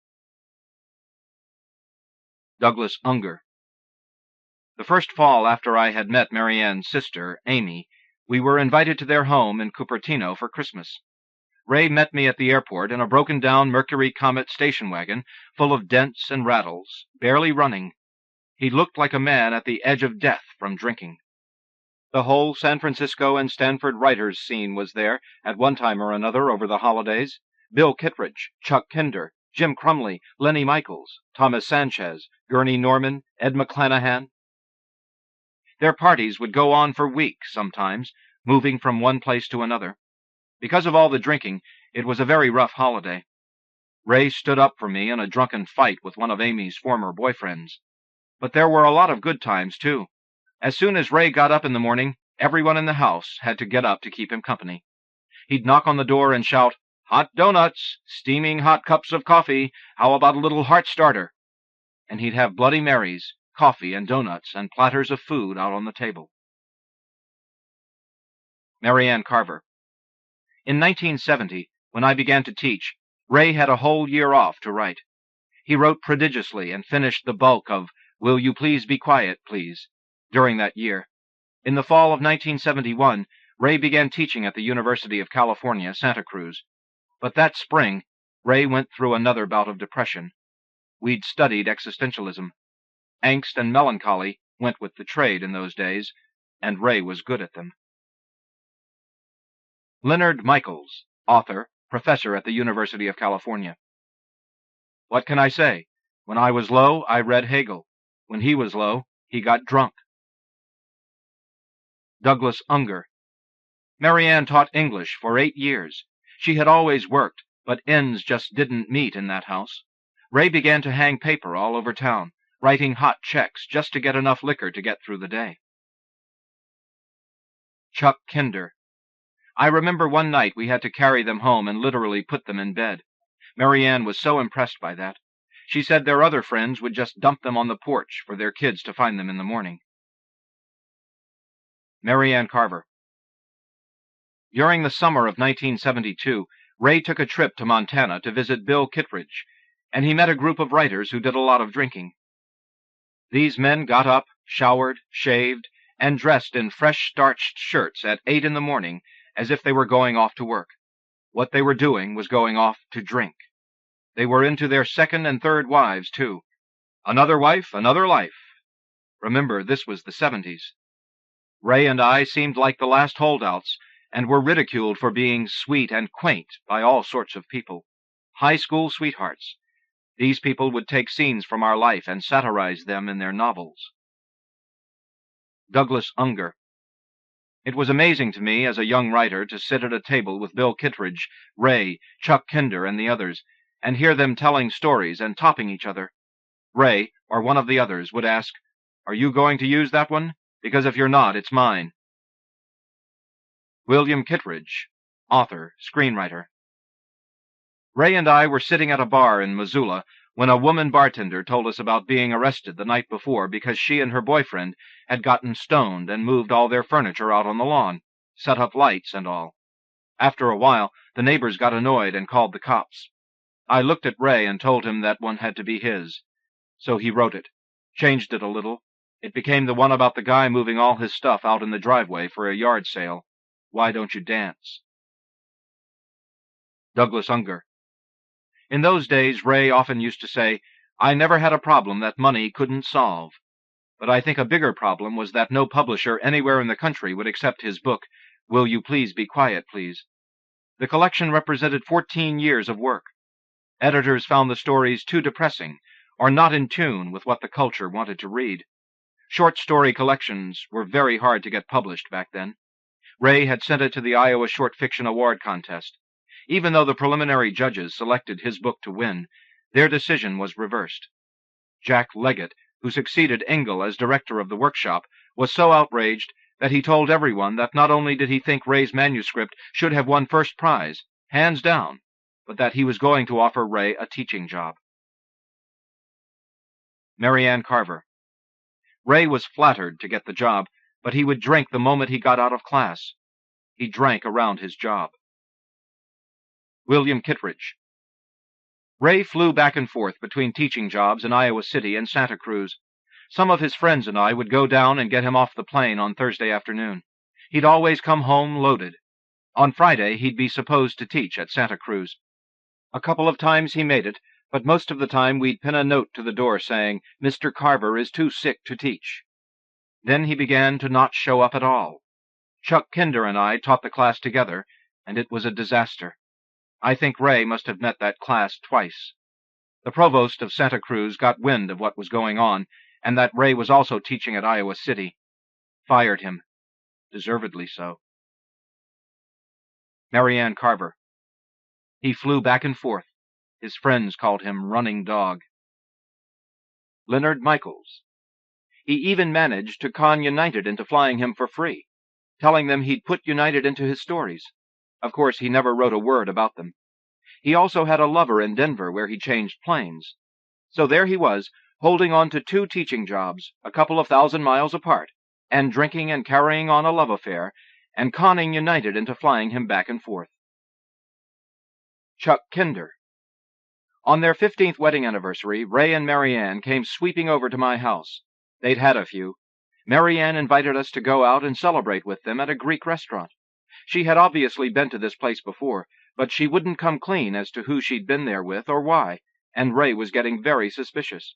Douglas Unger. The first fall after I had met Mary Ann's sister, Amy, we were invited to their home in Cupertino for Christmas. Ray met me at the airport in a broken-down Mercury Comet station wagon full of dents and rattles, barely running. He looked like a man at the edge of death from drinking. The whole San Francisco and Stanford writers' scene was there at one time or another over the holidays. Bill Kittredge, Chuck Kinder, Jim Crumley, Lenny Michaels, Thomas Sanchez, Gurney Norman, Ed McClanahan. Their parties would go on for weeks sometimes, moving from one place to another. Because of all the drinking, it was a very rough holiday. Ray stood up for me in a drunken fight with one of Amy's former boyfriends. But there were a lot of good times, too. As soon as Ray got up in the morning, everyone in the house had to get up to keep him company. He'd knock on the door and shout, "Hot donuts, steaming hot cups of coffee, how about a little heart starter?" And he'd have Bloody Marys, coffee and donuts, and platters of food out on the table. Mary Ann Carver. In 1970, when I began to teach, Ray had a whole year off to write. He wrote prodigiously and finished the bulk of Will You Please Be Quiet, Please during that year. In the fall of 1971, Ray began teaching at the University of California, Santa Cruz. But that spring, Ray went through another bout of depression. We'd studied existentialism. Angst and melancholy went with the trade in those days, and Ray was good at them. Leonard Michaels, author, professor at the University of California. What can I say? When I was low, I read Hegel. When he was low, he got drunk. Douglas Unger. Mary Ann taught English for 8 years. She had always worked, but ends just didn't meet in that house. Ray began to hang paper all over town, writing hot checks just to get enough liquor to get through the day. Chuck Kinder. I remember one night we had to carry them home and literally put them in bed. Mary Ann was so impressed by that. She said their other friends would just dump them on the porch for their kids to find them in the morning. Mary Ann Carver. During the summer of 1972, Ray took a trip to Montana to visit Bill Kittredge, and he met a group of writers who did a lot of drinking. These men got up, showered, shaved, and dressed in fresh starched shirts at 8 in the morning as if they were going off to work. What they were doing was going off to drink. They were into their second and third wives, too. Another wife, another life. Remember, this was the 70s. Ray and I seemed like the last holdouts, and were ridiculed for being sweet and quaint by all sorts of people. High school sweethearts. These people would take scenes from our life and satirize them in their novels. Douglas Unger. It was amazing to me as a young writer to sit at a table with Bill Kittredge, Ray, Chuck Kinder, and the others, and hear them telling stories and topping each other. Ray, or one of the others, would ask, "Are you going to use that one? Because if you're not, it's mine." William Kittredge, author, screenwriter. Ray and I were sitting at a bar in Missoula when a woman bartender told us about being arrested the night before because she and her boyfriend had gotten stoned and moved all their furniture out on the lawn, set up lights and all. After a while, the neighbors got annoyed and called the cops. I looked at Ray and told him that one had to be his. So he wrote it, changed it a little. It became the one about the guy moving all his stuff out in the driveway for a yard sale. Why Don't You Dance? Douglas Unger. In those days, Ray often used to say, "I never had a problem that money couldn't solve." But I think a bigger problem was that no publisher anywhere in the country would accept his book, Will You Please Be Quiet, Please? The collection represented 14 years of work. Editors found the stories too depressing, or not in tune with what the culture wanted to read. Short story collections were very hard to get published back then. Ray had sent it to the Iowa Short Fiction Award contest. Even though the preliminary judges selected his book to win, their decision was reversed. Jack Leggett, who succeeded Engel as director of the workshop, was so outraged that he told everyone that not only did he think Ray's manuscript should have won first prize, hands down, but that he was going to offer Ray a teaching job. Marianne Carver. Ray was flattered to get the job, but he would drink the moment he got out of class. He drank around his job. William Kittredge. Ray flew back and forth between teaching jobs in Iowa City and Santa Cruz. Some of his friends and I would go down and get him off the plane on Thursday afternoon. He'd always come home loaded. On Friday, he'd be supposed to teach at Santa Cruz. A couple of times he made it, but most of the time we'd pin a note to the door saying, "Mr. Carver is too sick to teach." Then he began to not show up at all. Chuck Kinder and I taught the class together, and it was a disaster. I think Ray must have met that class twice. The provost of Santa Cruz got wind of what was going on, and that Ray was also teaching at Iowa City. Fired him. Deservedly so. Marianne Carver. He flew back and forth. His friends called him Running Dog. Leonard Michaels. He even managed to con United into flying him for free, telling them he'd put United into his stories. Of course, he never wrote a word about them. He also had a lover in Denver where he changed planes. So there he was, holding on to 2 teaching jobs, a couple of 1,000 miles apart, and drinking and carrying on a love affair, and conning United into flying him back and forth. Chuck Kinder. On their 15th wedding anniversary, Ray and Marianne came sweeping over to my house. They'd had a few. Marianne invited us to go out and celebrate with them at a Greek restaurant. She had obviously been to this place before, but she wouldn't come clean as to who she'd been there with or why, and Ray was getting very suspicious.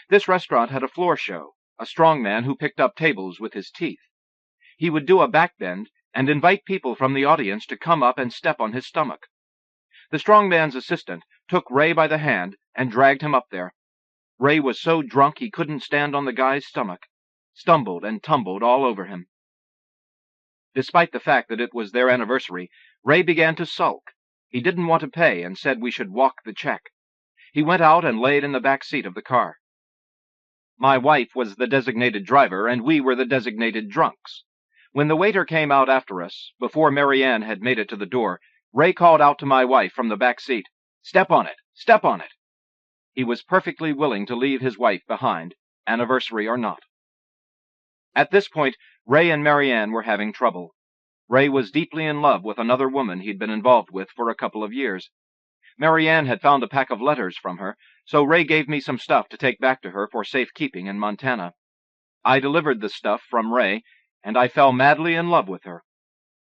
This restaurant had a floor show, a strong man who picked up tables with his teeth. He would do a backbend and invite people from the audience to come up and step on his stomach. The strong man's assistant took Ray by the hand and dragged him up there. Ray was so drunk he couldn't stand on the guy's stomach, stumbled and tumbled all over him. Despite the fact that it was their anniversary, Ray began to sulk. He didn't want to pay and said we should walk the check. He went out and laid in the back seat of the car. My wife was the designated driver, and we were the designated drunks. When the waiter came out after us, before Marianne had made it to the door, Ray called out to my wife from the back seat, "Step on it! Step on it!" He was perfectly willing to leave his wife behind, anniversary or not. At this point, Ray and Marianne were having trouble. Ray was deeply in love with another woman he'd been involved with for a couple of years. Marianne had found a pack of letters from her, so Ray gave me some stuff to take back to her for safekeeping in Montana. I delivered the stuff from Ray, and I fell madly in love with her.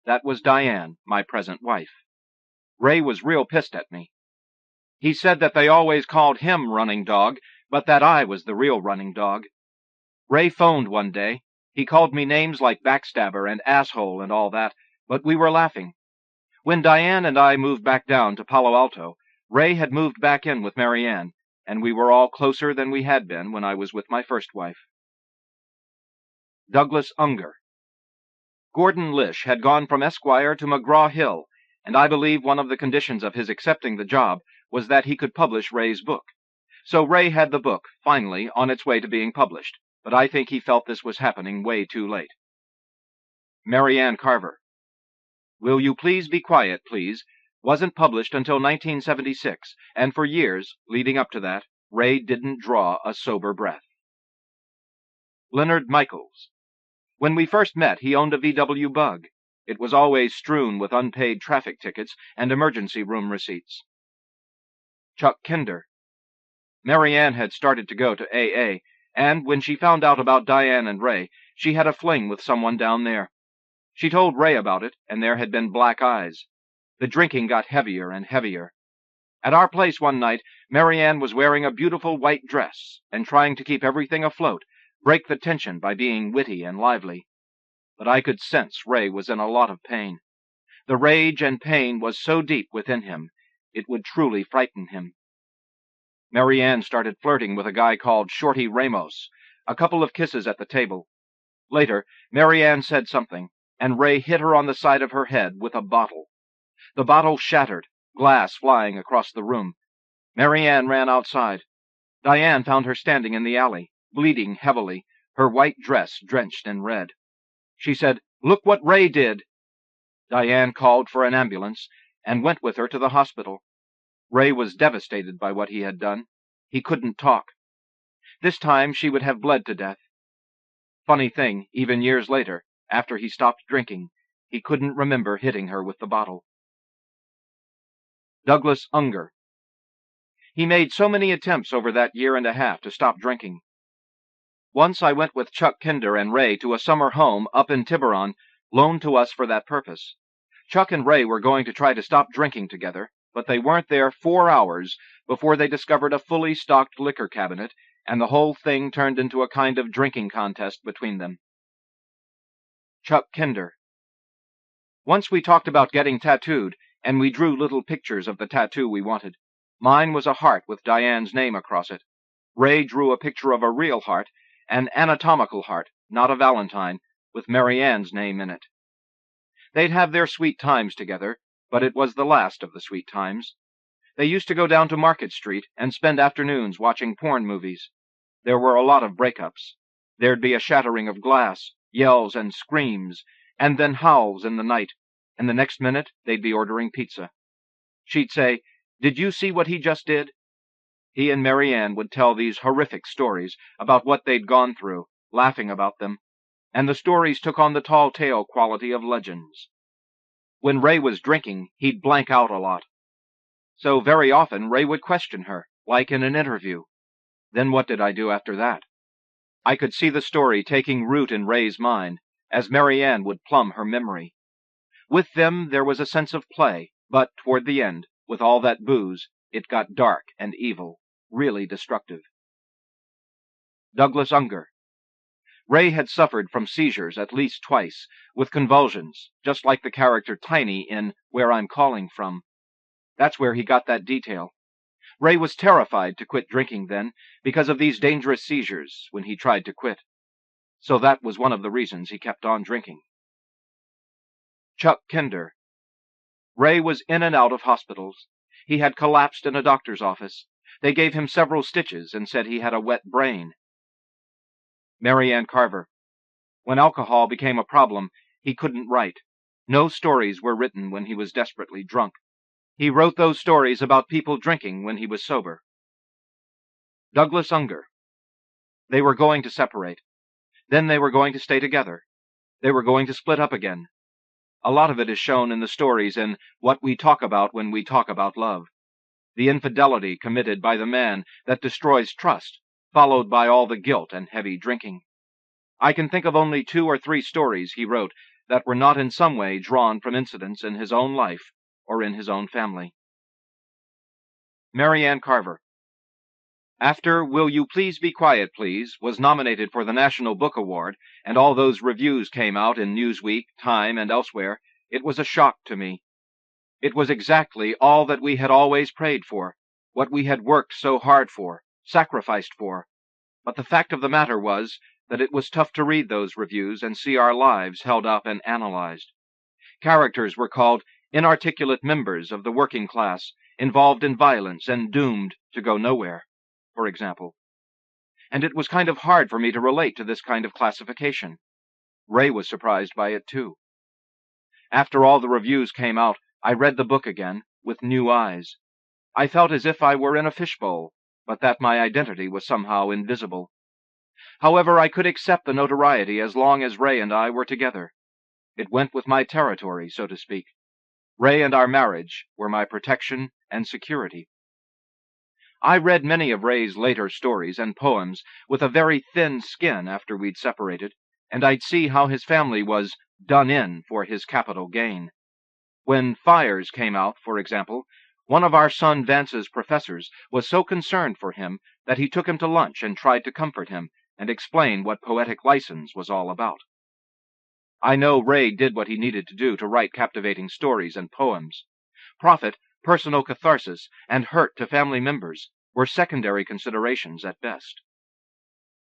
That was Diane, my present wife. Ray was real pissed at me. He said that they always called him Running Dog, but that I was the real running dog. Ray phoned one day. He called me names like backstabber and asshole and all that, but we were laughing. When Diane and I moved back down to Palo Alto, Ray had moved back in with Marianne, and we were all closer than we had been when I was with my first wife. Douglas Unger. Gordon Lish had gone from Esquire to McGraw-Hill, and I believe one of the conditions of his accepting the job was that he could publish Ray's book. So Ray had the book, finally, on its way to being published, but I think he felt this was happening way too late. Marianne Carver. Will You Please Be Quiet, Please wasn't published until 1976, and for years, leading up to that, Ray didn't draw a sober breath. Leonard Michaels. When we first met, he owned a VW Bug. It was always strewn with unpaid traffic tickets and emergency room receipts. Chuck Kinder. Marianne had started to go to AA, and when she found out about Diane and Ray, she had a fling with someone down there. She told Ray about it, and there had been black eyes. The drinking got heavier and heavier. At our place one night, Marianne was wearing a beautiful white dress and trying to keep everything afloat, break the tension by being witty and lively. But I could sense Ray was in a lot of pain. The rage and pain was so deep within him, it would truly frighten him. Marianne started flirting with a guy called Shorty Ramos, a couple of kisses at the table. Later, Marianne said something, and Ray hit her on the side of her head with a bottle. The bottle shattered, glass flying across the room. Marianne ran outside. Diane found her standing in the alley, bleeding heavily, her white dress drenched in red. She said, "Look what Ray did." Diane called for an ambulance and went with her to the hospital. Ray was devastated by what he had done. He couldn't talk. This time she would have bled to death. Funny thing, even years later, after he stopped drinking, he couldn't remember hitting her with the bottle. Douglas Unger. He made so many attempts over that year and a half to stop drinking. Once I went with Chuck Kinder and Ray to a summer home up in Tiburon, loaned to us for that purpose. Chuck and Ray were going to try to stop drinking together, but they weren't there 4 hours before they discovered a fully stocked liquor cabinet, and the whole thing turned into a kind of drinking contest between them. Chuck Kinder. Once we talked about getting tattooed, and we drew little pictures of the tattoo we wanted. Mine was a heart with Diane's name across it. Ray drew a picture of a real heart, an anatomical heart, not a valentine, with Marianne's name in it. They'd have their sweet times together, but it was the last of the sweet times. They used to go down to Market Street and spend afternoons watching porn movies. There were a lot of breakups. There'd be a shattering of glass, yells and screams, and then howls in the night, and the next minute they'd be ordering pizza. She'd say, "Did you see what he just did?" He and Marianne would tell these horrific stories about what they'd gone through, laughing about them, and the stories took on the tall tale quality of legends. When Ray was drinking, he'd blank out a lot. So very often Ray would question her, like in an interview. Then what did I do after that? I could see the story taking root in Ray's mind, as Marianne would plumb her memory. With them there was a sense of play, but toward the end, with all that booze, it got dark and evil, really destructive. Douglas Unger. Ray had suffered from seizures at least twice, with convulsions, just like the character Tiny in Where I'm Calling From. That's where he got that detail. Ray was terrified to quit drinking then, because of these dangerous seizures when he tried to quit. So that was one of the reasons he kept on drinking. Chuck Kinder. Ray was in and out of hospitals. He had collapsed in a doctor's office. They gave him several stitches and said he had a wet brain. Marianne Carver. When alcohol became a problem, he couldn't write. No stories were written when he was desperately drunk. He wrote those stories about people drinking when he was sober. Douglas Unger. They were going to separate. Then they were going to stay together. They were going to split up again. A lot of it is shown in the stories in What We Talk About When We Talk About Love. The infidelity committed by the man that destroys trust, followed by all the guilt and heavy drinking. I can think of only 2 or 3 stories he wrote that were not in some way drawn from incidents in his own life or in his own family. Mary Ann Carver. After Will You Please Be Quiet, Please was nominated for the National Book Award, and all those reviews came out in Newsweek, Time, and elsewhere, it was a shock to me. It was exactly all that we had always prayed for, what we had worked so hard for, sacrificed for. But the fact of the matter was that it was tough to read those reviews and see our lives held up and analyzed. Characters were called inarticulate members of the working class, involved in violence and doomed to go nowhere, for example. And it was kind of hard for me to relate to this kind of classification. Ray was surprised by it, too. After all the reviews came out, I read the book again, with new eyes. I felt as if I were in a fishbowl, but that my identity was somehow invisible. However, I could accept the notoriety as long as Ray and I were together. It went with my territory, so to speak. Ray and our marriage were my protection and security. I read many of Ray's later stories and poems with a very thin skin after we'd separated, and I'd see how his family was done in for his capital gain. When Fires came out, for example, one of our son Vance's professors was so concerned for him that he took him to lunch and tried to comfort him and explain what poetic license was all about. I know Ray did what he needed to do to write captivating stories and poems. Profit, personal catharsis, and hurt to family members were secondary considerations at best.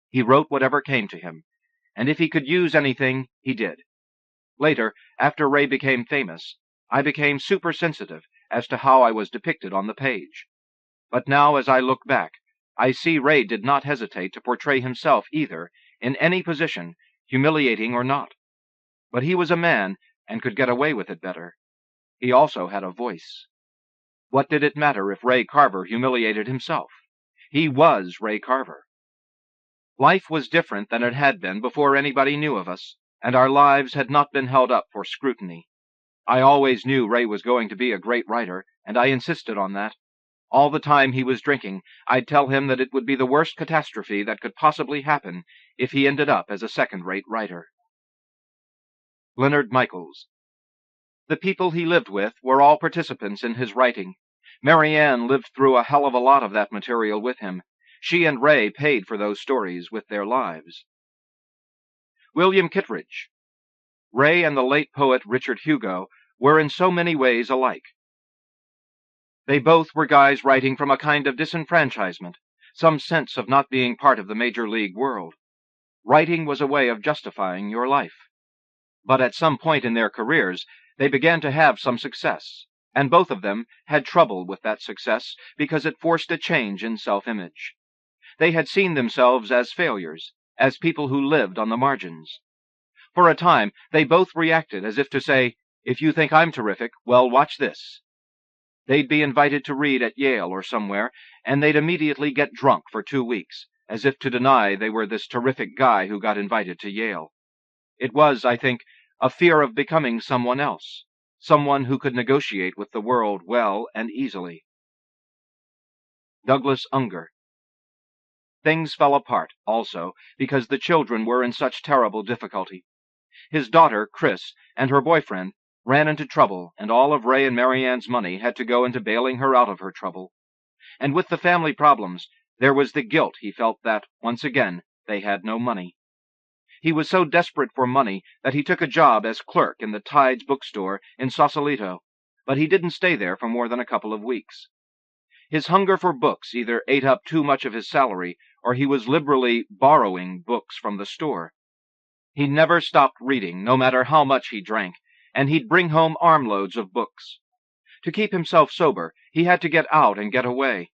He wrote whatever came to him, and if he could use anything, he did. Later, after Ray became famous, I became super-sensitive as to how I was depicted on the page. But now, as I look back, I see Ray did not hesitate to portray himself either, in any position, humiliating or not. But he was a man and could get away with it better. He also had a voice. What did it matter if Ray Carver humiliated himself? He was Ray Carver. Life was different than it had been before anybody knew of us, and our lives had not been held up for scrutiny. I always knew Ray was going to be a great writer, and I insisted on that. All the time he was drinking, I'd tell him that it would be the worst catastrophe that could possibly happen if he ended up as a second-rate writer. Leonard Michaels. The people he lived with were all participants in his writing. Mary Ann lived through a hell of a lot of that material with him. She and Ray paid for those stories with their lives. William Kittredge. Ray and the late poet Richard Hugo were in so many ways alike. They both were guys writing from a kind of disenfranchisement, some sense of not being part of the major league world. Writing was a way of justifying your life. But at some point in their careers, they began to have some success, and both of them had trouble with that success because it forced a change in self-image. They had seen themselves as failures, as people who lived on the margins. For a time, they both reacted as if to say, "If you think I'm terrific, well, watch this." They'd be invited to read at Yale or somewhere, and they'd immediately get drunk for 2 weeks, as if to deny they were this terrific guy who got invited to Yale. It was, I think, a fear of becoming someone else, someone who could negotiate with the world well and easily. Douglas Unger. Things fell apart, also, because the children were in such terrible difficulty. His daughter, Chris, and her boyfriend ran into trouble, and all of Ray and Mary Ann's money had to go into bailing her out of her trouble. And with the family problems, there was the guilt he felt that, once again, they had no money. He was so desperate for money that he took a job as clerk in the Tides bookstore in Sausalito, but he didn't stay there for more than a couple of weeks. His hunger for books either ate up too much of his salary, or he was liberally borrowing books from the store. He never stopped reading, no matter how much he drank, and he'd bring home armloads of books. To keep himself sober, he had to get out and get away.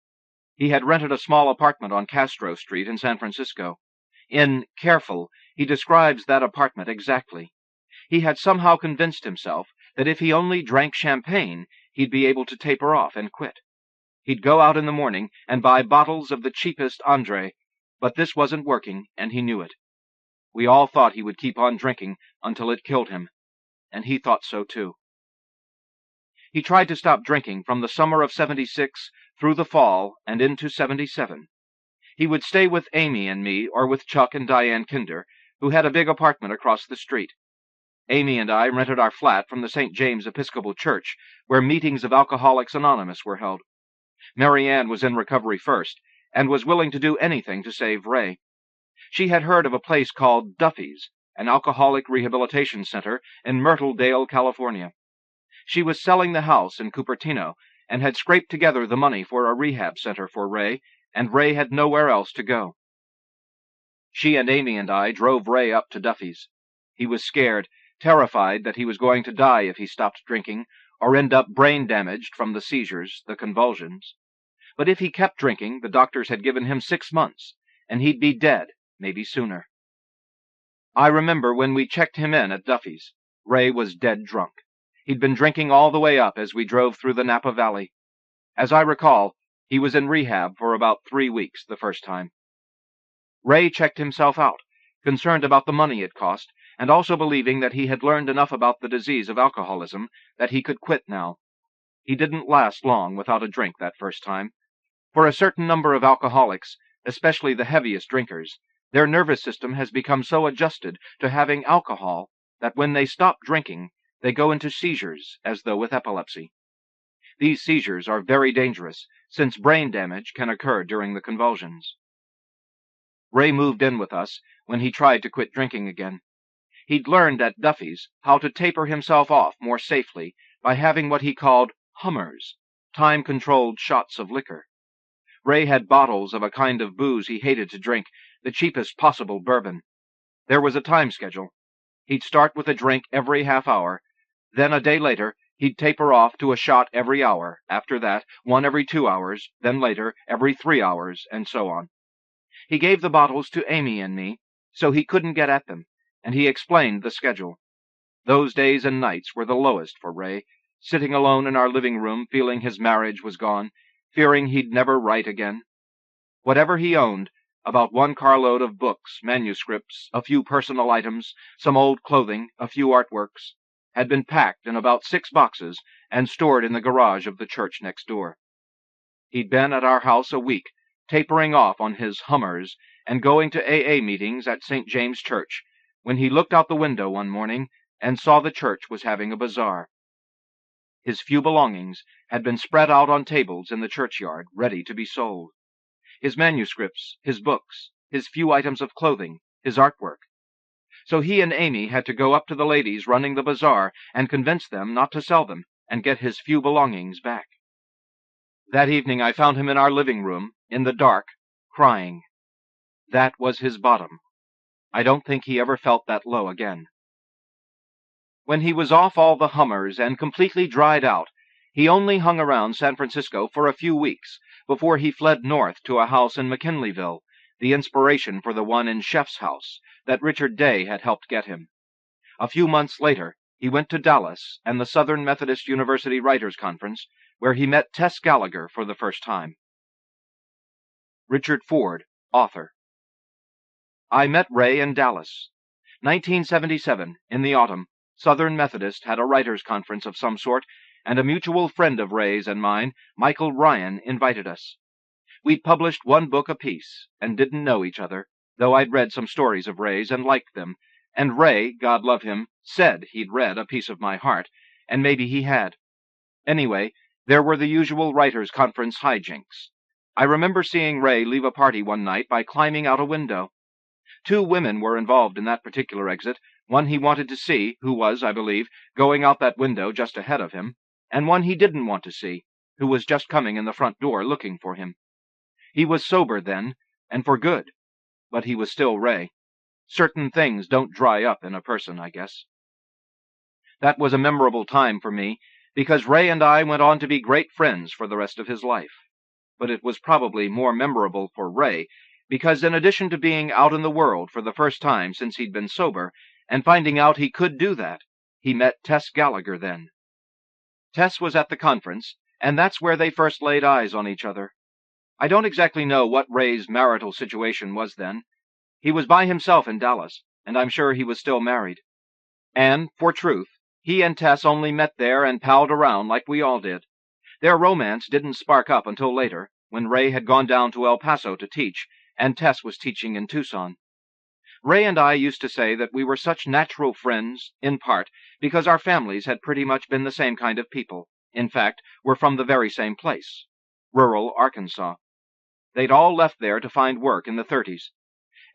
He had rented a small apartment on Castro Street in San Francisco. In Careful, he describes that apartment exactly. He had somehow convinced himself that if he only drank champagne, he'd be able to taper off and quit. He'd go out in the morning and buy bottles of the cheapest André, but this wasn't working, and he knew it. We all thought he would keep on drinking until it killed him, and he thought so too. He tried to stop drinking from the summer of '76 through the fall and into '77. He would stay with Amy and me, or with Chuck and Diane Kinder, who had a big apartment across the street. Amy and I rented our flat from the St. James Episcopal Church, where meetings of Alcoholics Anonymous were held. Mary Ann was in recovery first, and was willing to do anything to save Ray. She had heard of a place called Duffy's, an alcoholic rehabilitation center in Myrtle Dale, California. She was selling the house in Cupertino, and had scraped together the money for a rehab center for Ray, and Ray had nowhere else to go. She and Amy and I drove Ray up to Duffy's. He was scared, terrified that he was going to die if he stopped drinking, or end up brain damaged from the seizures, the convulsions. But if he kept drinking, the doctors had given him 6 months, and he'd be dead, maybe sooner. I remember when we checked him in at Duffy's, Ray was dead drunk. He'd been drinking all the way up as we drove through the Napa Valley. As I recall, he was in rehab for about 3 weeks the first time. Ray checked himself out, concerned about the money it cost, and also believing that he had learned enough about the disease of alcoholism that he could quit now. He didn't last long without a drink that first time. For a certain number of alcoholics, especially the heaviest drinkers, their nervous system has become so adjusted to having alcohol that when they stop drinking, they go into seizures as though with epilepsy. These seizures are very dangerous, since brain damage can occur during the convulsions. Ray moved in with us when he tried to quit drinking again. He'd learned at Duffy's how to taper himself off more safely by having what he called hummers, time-controlled shots of liquor. Ray had bottles of a kind of booze he hated to drink, the cheapest possible bourbon. There was a time schedule. He'd start with a drink every half hour. Then a day later, he'd taper off to a shot every hour. After that, one every 2 hours. Then later, every 3 hours, and so on. He gave the bottles to Amy and me, so he couldn't get at them, and he explained the schedule. Those days and nights were the lowest for Ray, sitting alone in our living room feeling his marriage was gone, fearing he'd never write again. Whatever he owned, about 1 carload of books, manuscripts, a few personal items, some old clothing, a few artworks, had been packed in about 6 boxes and stored in the garage of the church next door. He'd been at our house a week, tapering off on his hummers and going to AA meetings at St. James Church, when he looked out the window one morning and saw the church was having a bazaar. His few belongings had been spread out on tables in the churchyard, ready to be sold. His manuscripts, his books, his few items of clothing, his artwork. So he and Amy had to go up to the ladies running the bazaar and convince them not to sell them and get his few belongings back. That evening I found him in our living room, in the dark, crying. That was his bottom. I don't think he ever felt that low again. When he was off all the hummers and completely dried out, he only hung around San Francisco for a few weeks before he fled north to a house in McKinleyville, the inspiration for the one in Chef's house that Richard Day had helped get him. A few months later, he went to Dallas and the Southern Methodist University Writers' Conference, where he met Tess Gallagher for the first time. Richard Ford, author. I met Ray in Dallas. 1977, in the autumn, Southern Methodist had a writers' conference of some sort, and a mutual friend of Ray's and mine, Michael Ryan, invited us. We'd published 1 book apiece, and didn't know each other, though I'd read some stories of Ray's and liked them, and Ray, God love him, said he'd read A Piece of My Heart, and maybe he had. Anyway, there were the usual writers' conference hijinks. I remember seeing Ray leave a party one night by climbing out a window. 2 women were involved in that particular exit, one he wanted to see, who was, I believe, going out that window just ahead of him, and one he didn't want to see, who was just coming in the front door looking for him. He was sober then, and for good, but he was still Ray. Certain things don't dry up in a person, I guess. That was a memorable time for me, because Ray and I went on to be great friends for the rest of his life. But it was probably more memorable for Ray, because in addition to being out in the world for the first time since he'd been sober, and finding out he could do that, he met Tess Gallagher then. Tess was at the conference, and that's where they first laid eyes on each other. I don't exactly know what Ray's marital situation was then. He was by himself in Dallas, and I'm sure he was still married. And, for truth, He and Tess only met there and palled around like we all did. Their romance didn't spark up until later, when Ray had gone down to El Paso to teach, and Tess was teaching in Tucson. Ray and I used to say that we were such natural friends, in part, because our families had pretty much been the same kind of people. In fact, were from the very same place, rural Arkansas. They'd all left there to find work in the 30s.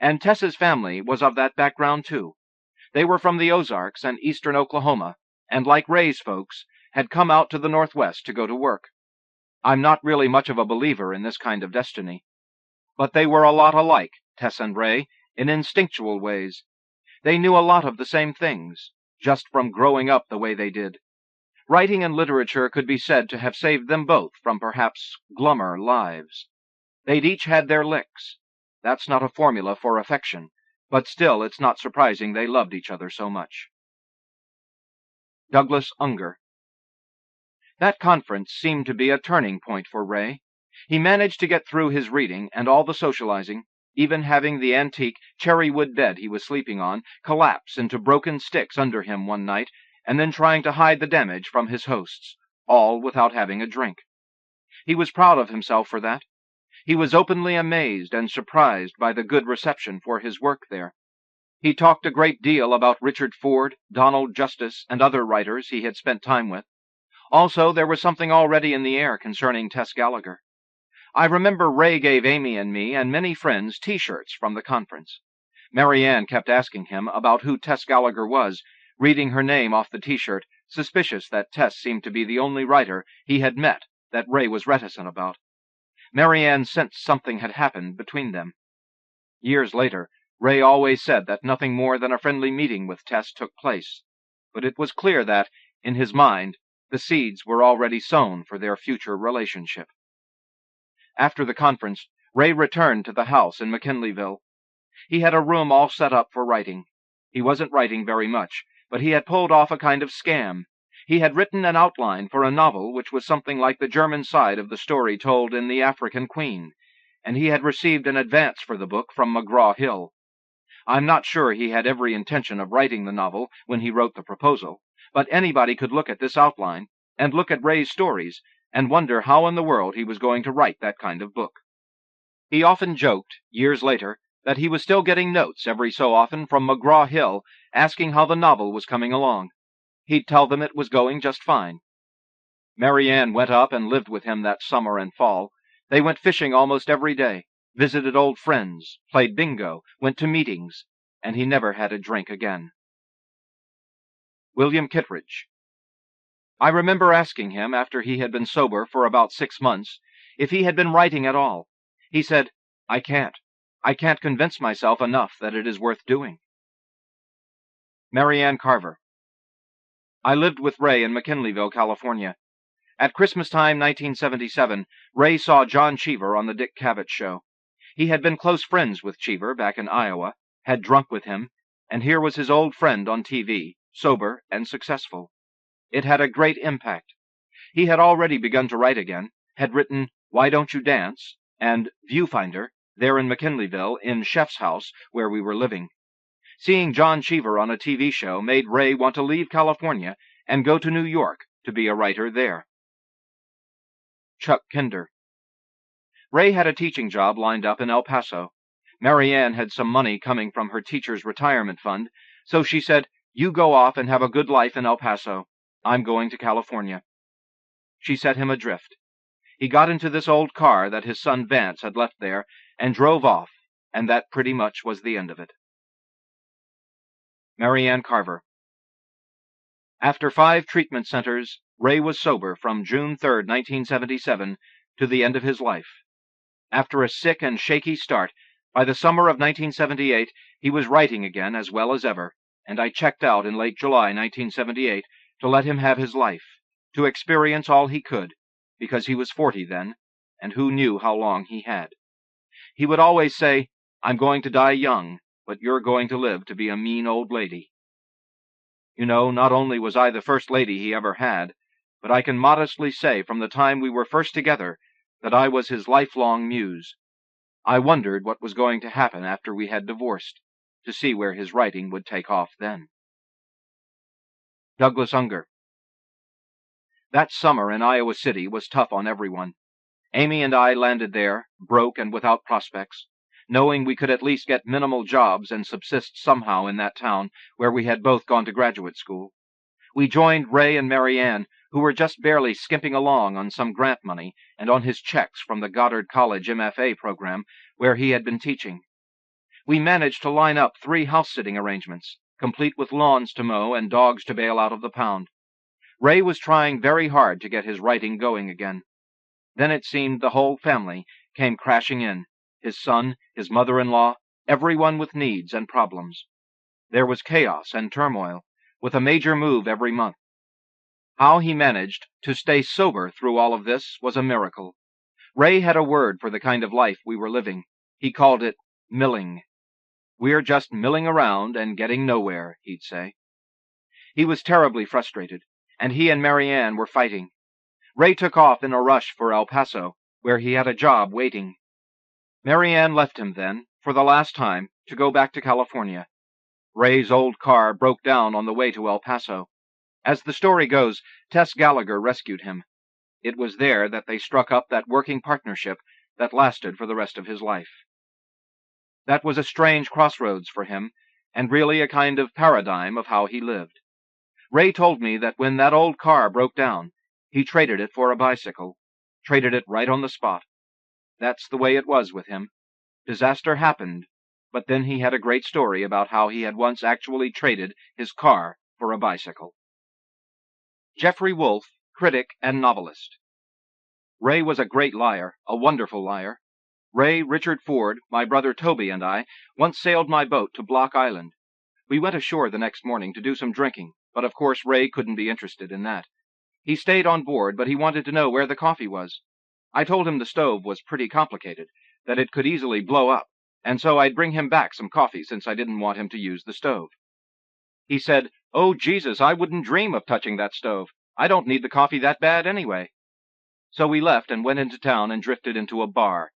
And Tess's family was of that background, too. They were from the Ozarks and eastern Oklahoma, and like Ray's folks, had come out to the Northwest to go to work. I'm not really much of a believer in this kind of destiny. But they were a lot alike, Tess and Ray, in instinctual ways. They knew a lot of the same things, just from growing up the way they did. Writing and literature could be said to have saved them both from perhaps glummer lives. They'd each had their licks. That's not a formula for affection, but still it's not surprising they loved each other so much. Douglas Unger. That conference seemed to be a turning point for Ray. He managed to get through his reading and all the socializing, even having the antique cherry-wood bed he was sleeping on collapse into broken sticks under him one night, and then trying to hide the damage from his hosts, all without having a drink. He was proud of himself for that. He was openly amazed and surprised by the good reception for his work there. He talked a great deal about Richard Ford, Donald Justice, and other writers he had spent time with. Also, there was something already in the air concerning Tess Gallagher. I remember Ray gave Amy and me and many friends T-shirts from the conference. Marianne kept asking him about who Tess Gallagher was, reading her name off the T-shirt, suspicious that Tess seemed to be the only writer he had met that Ray was reticent about. Marianne sensed something had happened between them. Years later, Ray always said that nothing more than a friendly meeting with Tess took place, but it was clear that, in his mind, the seeds were already sown for their future relationship. After the conference, Ray returned to the house in McKinleyville. He had a room all set up for writing. He wasn't writing very much, but he had pulled off a kind of scam. He had written an outline for a novel which was something like the German side of the story told in The African Queen, and he had received an advance for the book from McGraw-Hill. I'm not sure he had every intention of writing the novel when he wrote the proposal, but anybody could look at this outline, and look at Ray's stories, and wonder how in the world he was going to write that kind of book. He often joked, years later, that he was still getting notes every so often from McGraw-Hill asking how the novel was coming along. He'd tell them it was going just fine. Marianne went up and lived with him that summer and fall. They went fishing almost every day, visited old friends, played bingo, went to meetings, and he never had a drink again. William Kittredge. I remember asking him, after he had been sober for about 6 months, if he had been writing at all. He said, I can't convince myself enough that it is worth doing. Marianne Carver. I lived with Ray in McKinleyville, California. At Christmas time 1977, Ray saw John Cheever on the Dick Cavett show. He had been close friends with Cheever back in Iowa, had drunk with him, and here was his old friend on TV, sober and successful. It had a great impact. He had already begun to write again, had written Why Don't You Dance and Viewfinder there in McKinleyville in Chef's house where we were living. Seeing John Cheever on a TV show made Ray want to leave California and go to New York to be a writer there. Chuck Kinder. Ray had a teaching job lined up in El Paso. Marianne had some money coming from her teacher's retirement fund, so she said, You go off and have a good life in El Paso. I'm going to California. She set him adrift. He got into this old car that his son Vance had left there and drove off, and that pretty much was the end of it. Marianne Carver. After 5 treatment centers, Ray was sober from June 3, 1977, to the end of his life. After a sick and shaky start, by the summer of 1978, he was writing again as well as ever, and I checked out in late July 1978 to let him have his life, to experience all he could, because he was 40 then, and who knew how long he had. He would always say, I'm going to die young, but you're going to live to be a mean old lady. You know, not only was I the first lady he ever had, but I can modestly say from the time we were first together that I was his lifelong muse. I wondered what was going to happen after we had divorced, to see where his writing would take off then. Douglas Unger. That summer in Iowa City was tough on everyone. Amy and I landed there, broke and without prospects, knowing we could at least get minimal jobs and subsist somehow in that town where we had both gone to graduate school. We joined Ray and Marianne, who were just barely skimping along on some grant money and on his checks from the Goddard College MFA program where he had been teaching. We managed to line up 3 house-sitting arrangements, complete with lawns to mow and dogs to bail out of the pound. Ray was trying very hard to get his writing going again. Then it seemed the whole family came crashing in, his son, his mother-in-law, everyone with needs and problems. There was chaos and turmoil, with a major move every month. How he managed to stay sober through all of this was a miracle. Ray had a word for the kind of life we were living. He called it milling. "We're just milling around and getting nowhere," he'd say. He was terribly frustrated, and he and Marianne were fighting. Ray took off in a rush for El Paso, where he had a job waiting. Marianne left him then, for the last time, to go back to California. Ray's old car broke down on the way to El Paso. As the story goes, Tess Gallagher rescued him. It was there that they struck up that working partnership that lasted for the rest of his life. That was a strange crossroads for him, and really a kind of paradigm of how he lived. Ray told me that when that old car broke down, he traded it for a bicycle, traded it right on the spot. That's the way it was with him. Disaster happened, but then he had a great story about how he had once actually traded his car for a bicycle. Jeffrey Wolfe, critic and novelist. Ray was a great liar, a wonderful liar. Ray, Richard Ford, my brother Toby, and I once sailed my boat to Block Island. We went ashore the next morning to do some drinking, but of course Ray couldn't be interested in that. He stayed on board, but he wanted to know where the coffee was. I told him the stove was pretty complicated, that it could easily blow up, and so I'd bring him back some coffee since I didn't want him to use the stove. He said, "Oh, Jesus, I wouldn't dream of touching that stove. I don't need the coffee that bad anyway." So we left and went into town and drifted into a bar.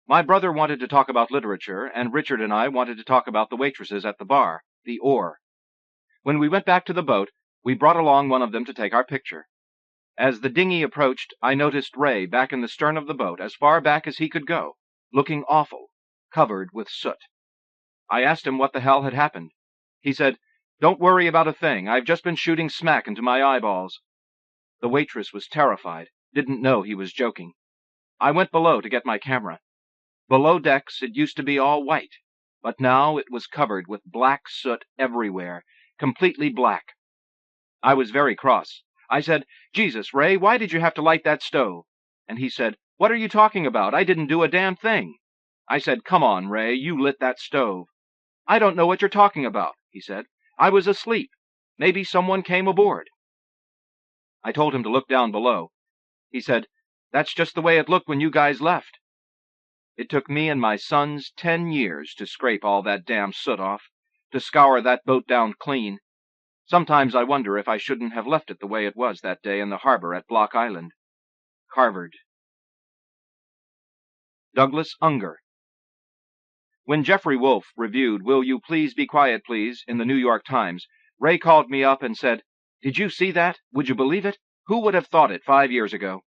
My brother wanted to talk about literature, and Richard and I wanted to talk about the waitresses at the bar, the oar. When we went back to the boat, we brought along one of them to take our picture. As the dinghy approached, I noticed Ray back in the stern of the boat, as far back as he could go, looking awful, covered with soot. I asked him what the hell had happened. He said, "Don't worry about a thing. I've just been shooting smack into my eyeballs." The waitress was terrified, didn't know he was joking. I went below to get my camera. Below decks it used to be all white, but now it was covered with black soot everywhere, completely black. I was very cross. I said, "Jesus, Ray, why did you have to light that stove?" And he said, "What are you talking about? I didn't do a damn thing." I said, "Come on, Ray, you lit that stove." "I don't know what you're talking about," he said. "I was asleep. Maybe someone came aboard." I told him to look down below. He said, "That's just the way it looked when you guys left." It took me and my sons 10 years to scrape all that damn soot off, to scour that boat down clean. Sometimes I wonder if I shouldn't have left it the way it was that day in the harbor at Block Island. Harvard. Douglas Unger. When Jeffrey Wolfe reviewed "Will You Please Be Quiet, Please" in the New York Times, Ray called me up and said, "Did you see that? Would you believe it? Who would have thought it 5 years ago?"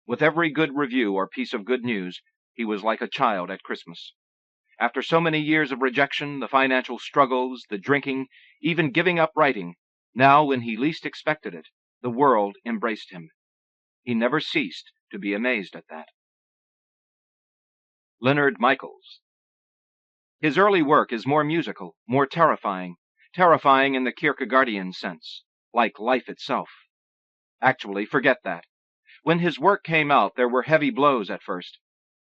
With every good review or piece of good news, he was like a child at Christmas. After so many years of rejection, the financial struggles, the drinking, even giving up writing, now, when he least expected it, the world embraced him. He never ceased to be amazed at that. Leonard Michaels. His early work is more musical, more terrifying in the Kierkegaardian sense, like life itself. Actually, forget that. When his work came out, there were heavy blows at first.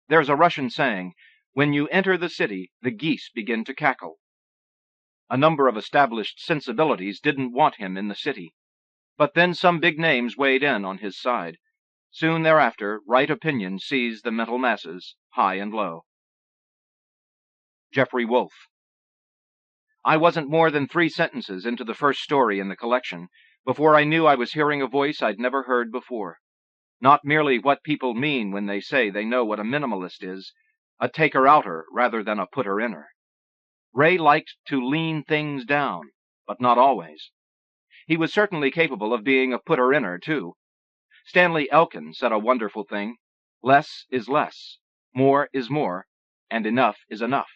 There's a Russian saying, "When you enter the city, the geese begin to cackle." A number of established sensibilities didn't want him in the city. But then some big names weighed in on his side. Soon thereafter, right opinion seized the mental masses, high and low. Jeffrey Wolfe. I wasn't more than 3 sentences into the first story in the collection before I knew I was hearing a voice I'd never heard before. Not merely what people mean when they say they know what a minimalist is, a taker-outer rather than a putter-inner. Ray liked to lean things down, but not always. He was certainly capable of being a putter-inner, too. Stanley Elkin said a wonderful thing: less is less, more is more, and enough is enough.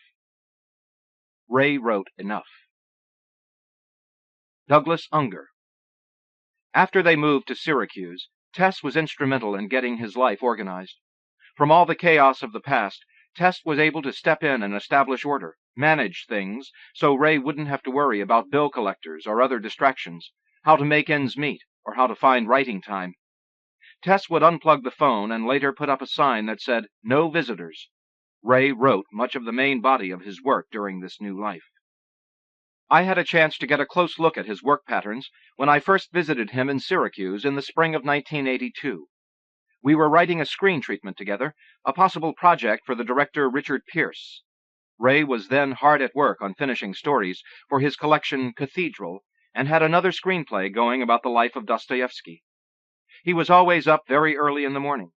Ray wrote enough. Douglas Unger. After they moved to Syracuse, Tess was instrumental in getting his life organized. From all the chaos of the past, Tess was able to step in and establish order, manage things, so Ray wouldn't have to worry about bill collectors or other distractions, how to make ends meet, or how to find writing time. Tess would unplug the phone and later put up a sign that said, "No visitors." Ray wrote much of the main body of his work during this new life. I had a chance to get a close look at his work patterns when I first visited him in Syracuse in the spring of 1982. We were writing a screen treatment together, a possible project for the director Richard Pierce. Ray was then hard at work on finishing stories for his collection Cathedral, and had another screenplay going about the life of Dostoevsky. He was always up very early in the morning.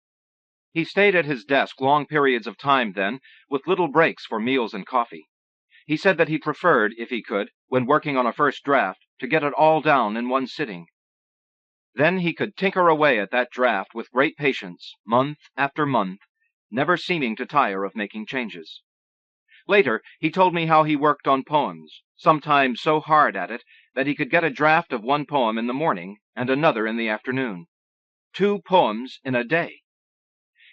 He stayed at his desk long periods of time then, with little breaks for meals and coffee. He said that he preferred, if he could, when working on a first draft, to get it all down in one sitting. Then he could tinker away at that draft with great patience, month after month, never seeming to tire of making changes. Later, he told me how he worked on poems, sometimes so hard at it that he could get a draft of one poem in the morning and another in the afternoon. 2 poems in a day.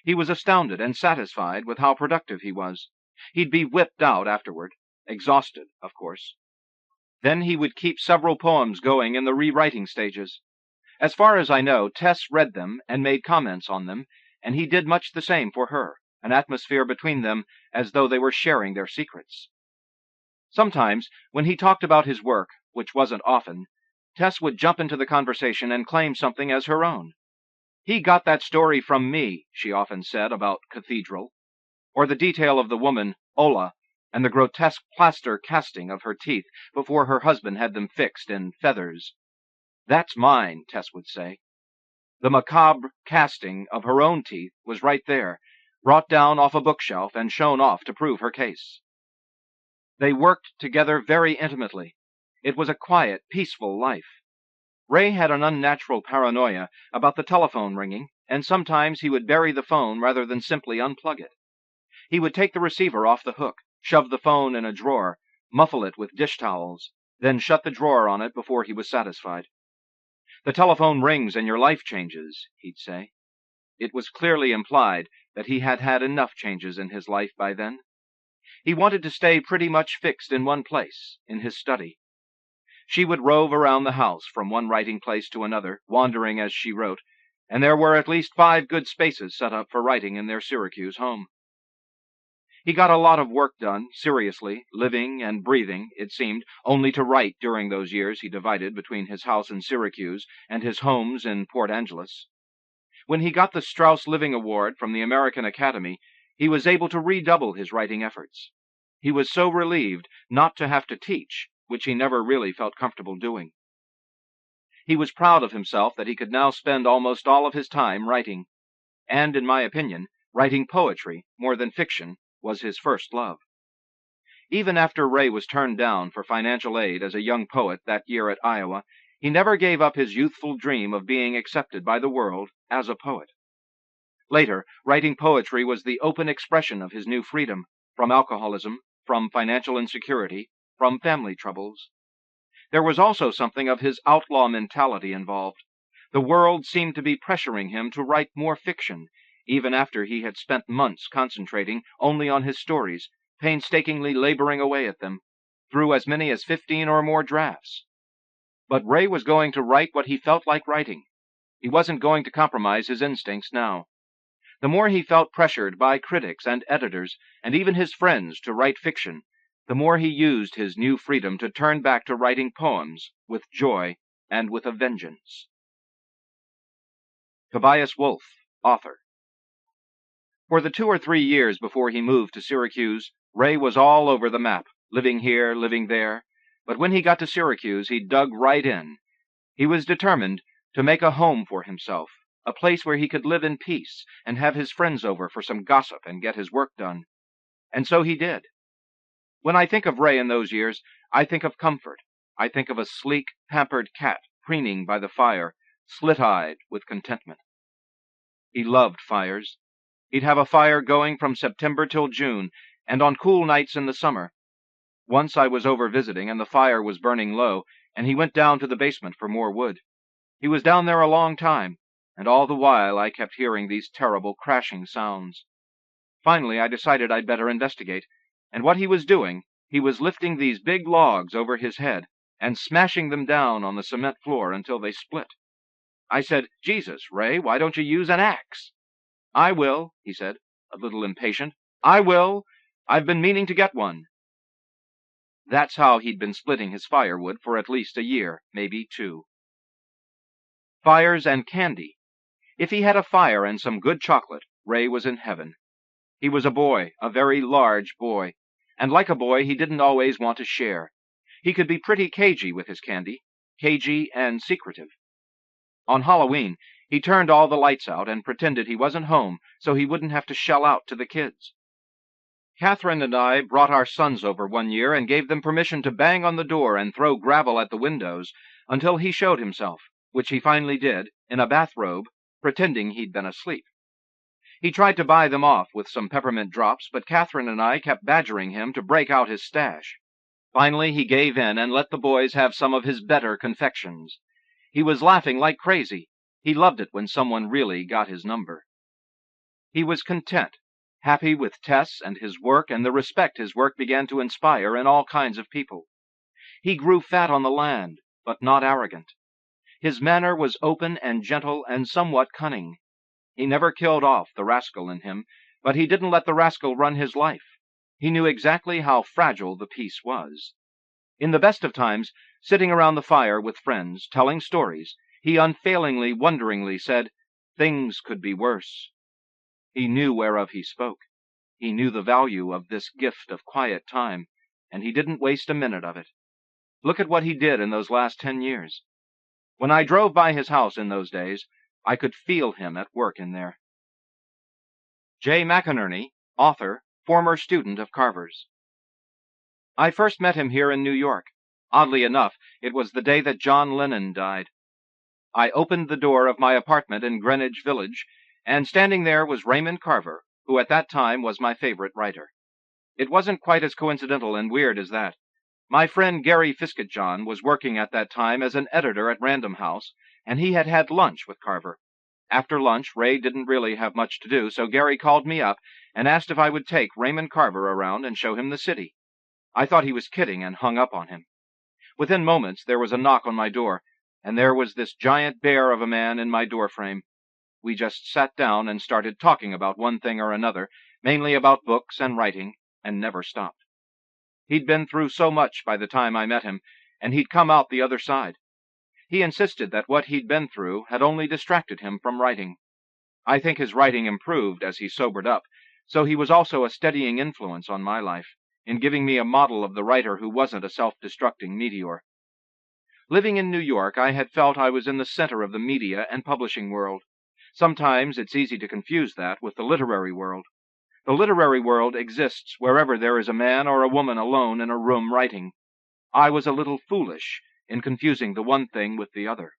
He was astounded and satisfied with how productive he was. He'd be whipped out afterward, exhausted, of course. Then he would keep several poems going in the rewriting stages. As far as I know, Tess read them and made comments on them, and he did much the same for her, an atmosphere between them as though they were sharing their secrets. Sometimes, when he talked about his work, which wasn't often, Tess would jump into the conversation and claim something as her own. "He got that story from me," she often said about Cathedral, or the detail of the woman, Ola, and the grotesque plaster casting of her teeth before her husband had them fixed in feathers. "That's mine," Tess would say. The macabre casting of her own teeth was right there, brought down off a bookshelf and shown off to prove her case. They worked together very intimately. It was a quiet, peaceful life. Ray had an unnatural paranoia about the telephone ringing, and sometimes he would bury the phone rather than simply unplug it. He would take the receiver off the hook, shove the phone in a drawer, muffle it with dish towels, then shut the drawer on it before he was satisfied. "The telephone rings and your life changes," he'd say. It was clearly implied that he had had enough changes in his life by then. He wanted to stay pretty much fixed in one place, in his study. She would rove around the house from one writing place to another, wandering as she wrote, and there were at least 5 good spaces set up for writing in their Syracuse home. He got a lot of work done, seriously, living and breathing, it seemed, only to write during those years he divided between his house in Syracuse and his homes in Port Angeles. When he got the Strauss Living Award from the American Academy, he was able to redouble his writing efforts. He was so relieved not to have to teach, which he never really felt comfortable doing. He was proud of himself that he could now spend almost all of his time writing. And, in my opinion, writing poetry, more than fiction, was his first love. Even after Ray was turned down for financial aid as a young poet that year at Iowa, he never gave up his youthful dream of being accepted by the world as a poet. Later, writing poetry was the open expression of his new freedom, from alcoholism, from financial insecurity, from family troubles. There was also something of his outlaw mentality involved. The world seemed to be pressuring him to write more fiction, even after he had spent months concentrating only on his stories, painstakingly laboring away at them, through as many as 15 or more drafts. But Ray was going to write what he felt like writing. He wasn't going to compromise his instincts now. The more he felt pressured by critics and editors, and even his friends, to write fiction, the more he used his new freedom to turn back to writing poems with joy and with a vengeance. Tobias Wolff, author. For the 2 or 3 years before he moved to Syracuse, Ray was all over the map, living here, living there. But when he got to Syracuse, he dug right in. He was determined to make a home for himself, a place where he could live in peace and have his friends over for some gossip and get his work done. And so he did. When I think of Ray in those years, I think of comfort. I think of a sleek, pampered cat preening by the fire, slit-eyed with contentment. He loved fires. He'd have a fire going from September till June, and on cool nights in the summer. Once I was over visiting, and the fire was burning low, and he went down to the basement for more wood. He was down there a long time, and all the while I kept hearing these terrible crashing sounds. Finally, I decided I'd better investigate, and what he was doing, he was lifting these big logs over his head and smashing them down on the cement floor until they split. I said, "Jesus, Ray, why don't you use an axe?" "I will," he said, a little impatient. "I will. I've been meaning to get one." That's how he'd been splitting his firewood for at least a year, maybe 2. Fires and candy. If he had a fire and some good chocolate, Ray was in heaven. He was a boy, a very large boy, and like a boy, he didn't always want to share. He could be pretty cagey with his candy, cagey and secretive. On Halloween, he turned all the lights out and pretended he wasn't home so he wouldn't have to shell out to the kids. Catherine and I brought our sons over one year and gave them permission to bang on the door and throw gravel at the windows until he showed himself, which he finally did, in a bathrobe, pretending he'd been asleep. He tried to buy them off with some peppermint drops, but Catherine and I kept badgering him to break out his stash. Finally, he gave in and let the boys have some of his better confections. He was laughing like crazy. He loved it when someone really got his number. He was content, happy with Tess and his work and the respect his work began to inspire in all kinds of people. He grew fat on the land, but not arrogant. His manner was open and gentle and somewhat cunning. He never killed off the rascal in him, but he didn't let the rascal run his life. He knew exactly how fragile the peace was. In the best of times, sitting around the fire with friends, telling stories, he unfailingly, wonderingly said, "Things could be worse." He knew whereof he spoke. He knew the value of this gift of quiet time, and he didn't waste a minute of it. Look at what he did in those last 10 years. When I drove by his house in those days, I could feel him at work in there. J. McInerney, author, former student of Carver's. I first met him here in New York. Oddly enough, it was the day that John Lennon died. I opened the door of my apartment in Greenwich Village, and standing there was Raymond Carver, who at that time was my favorite writer. It wasn't quite as coincidental and weird as that. My friend Gary Fisketjohn was working at that time as an editor at Random House, and he had had lunch with Carver. After lunch, Ray didn't really have much to do, so Gary called me up and asked if I would take Raymond Carver around and show him the city. I thought he was kidding and hung up on him. Within moments, there was a knock on my door, and there was this giant bear of a man in my doorframe. We just sat down and started talking about one thing or another, mainly about books and writing, and never stopped. He'd been through so much by the time I met him, and he'd come out the other side. He insisted that what he'd been through had only distracted him from writing. I think his writing improved as he sobered up, so he was also a steadying influence on my life, in giving me a model of the writer who wasn't a self-destructing meteor. Living in New York, I had felt I was in the center of the media and publishing world. Sometimes it's easy to confuse that with the literary world. The literary world exists wherever there is a man or a woman alone in a room writing. I was a little foolish in confusing the one thing with the other.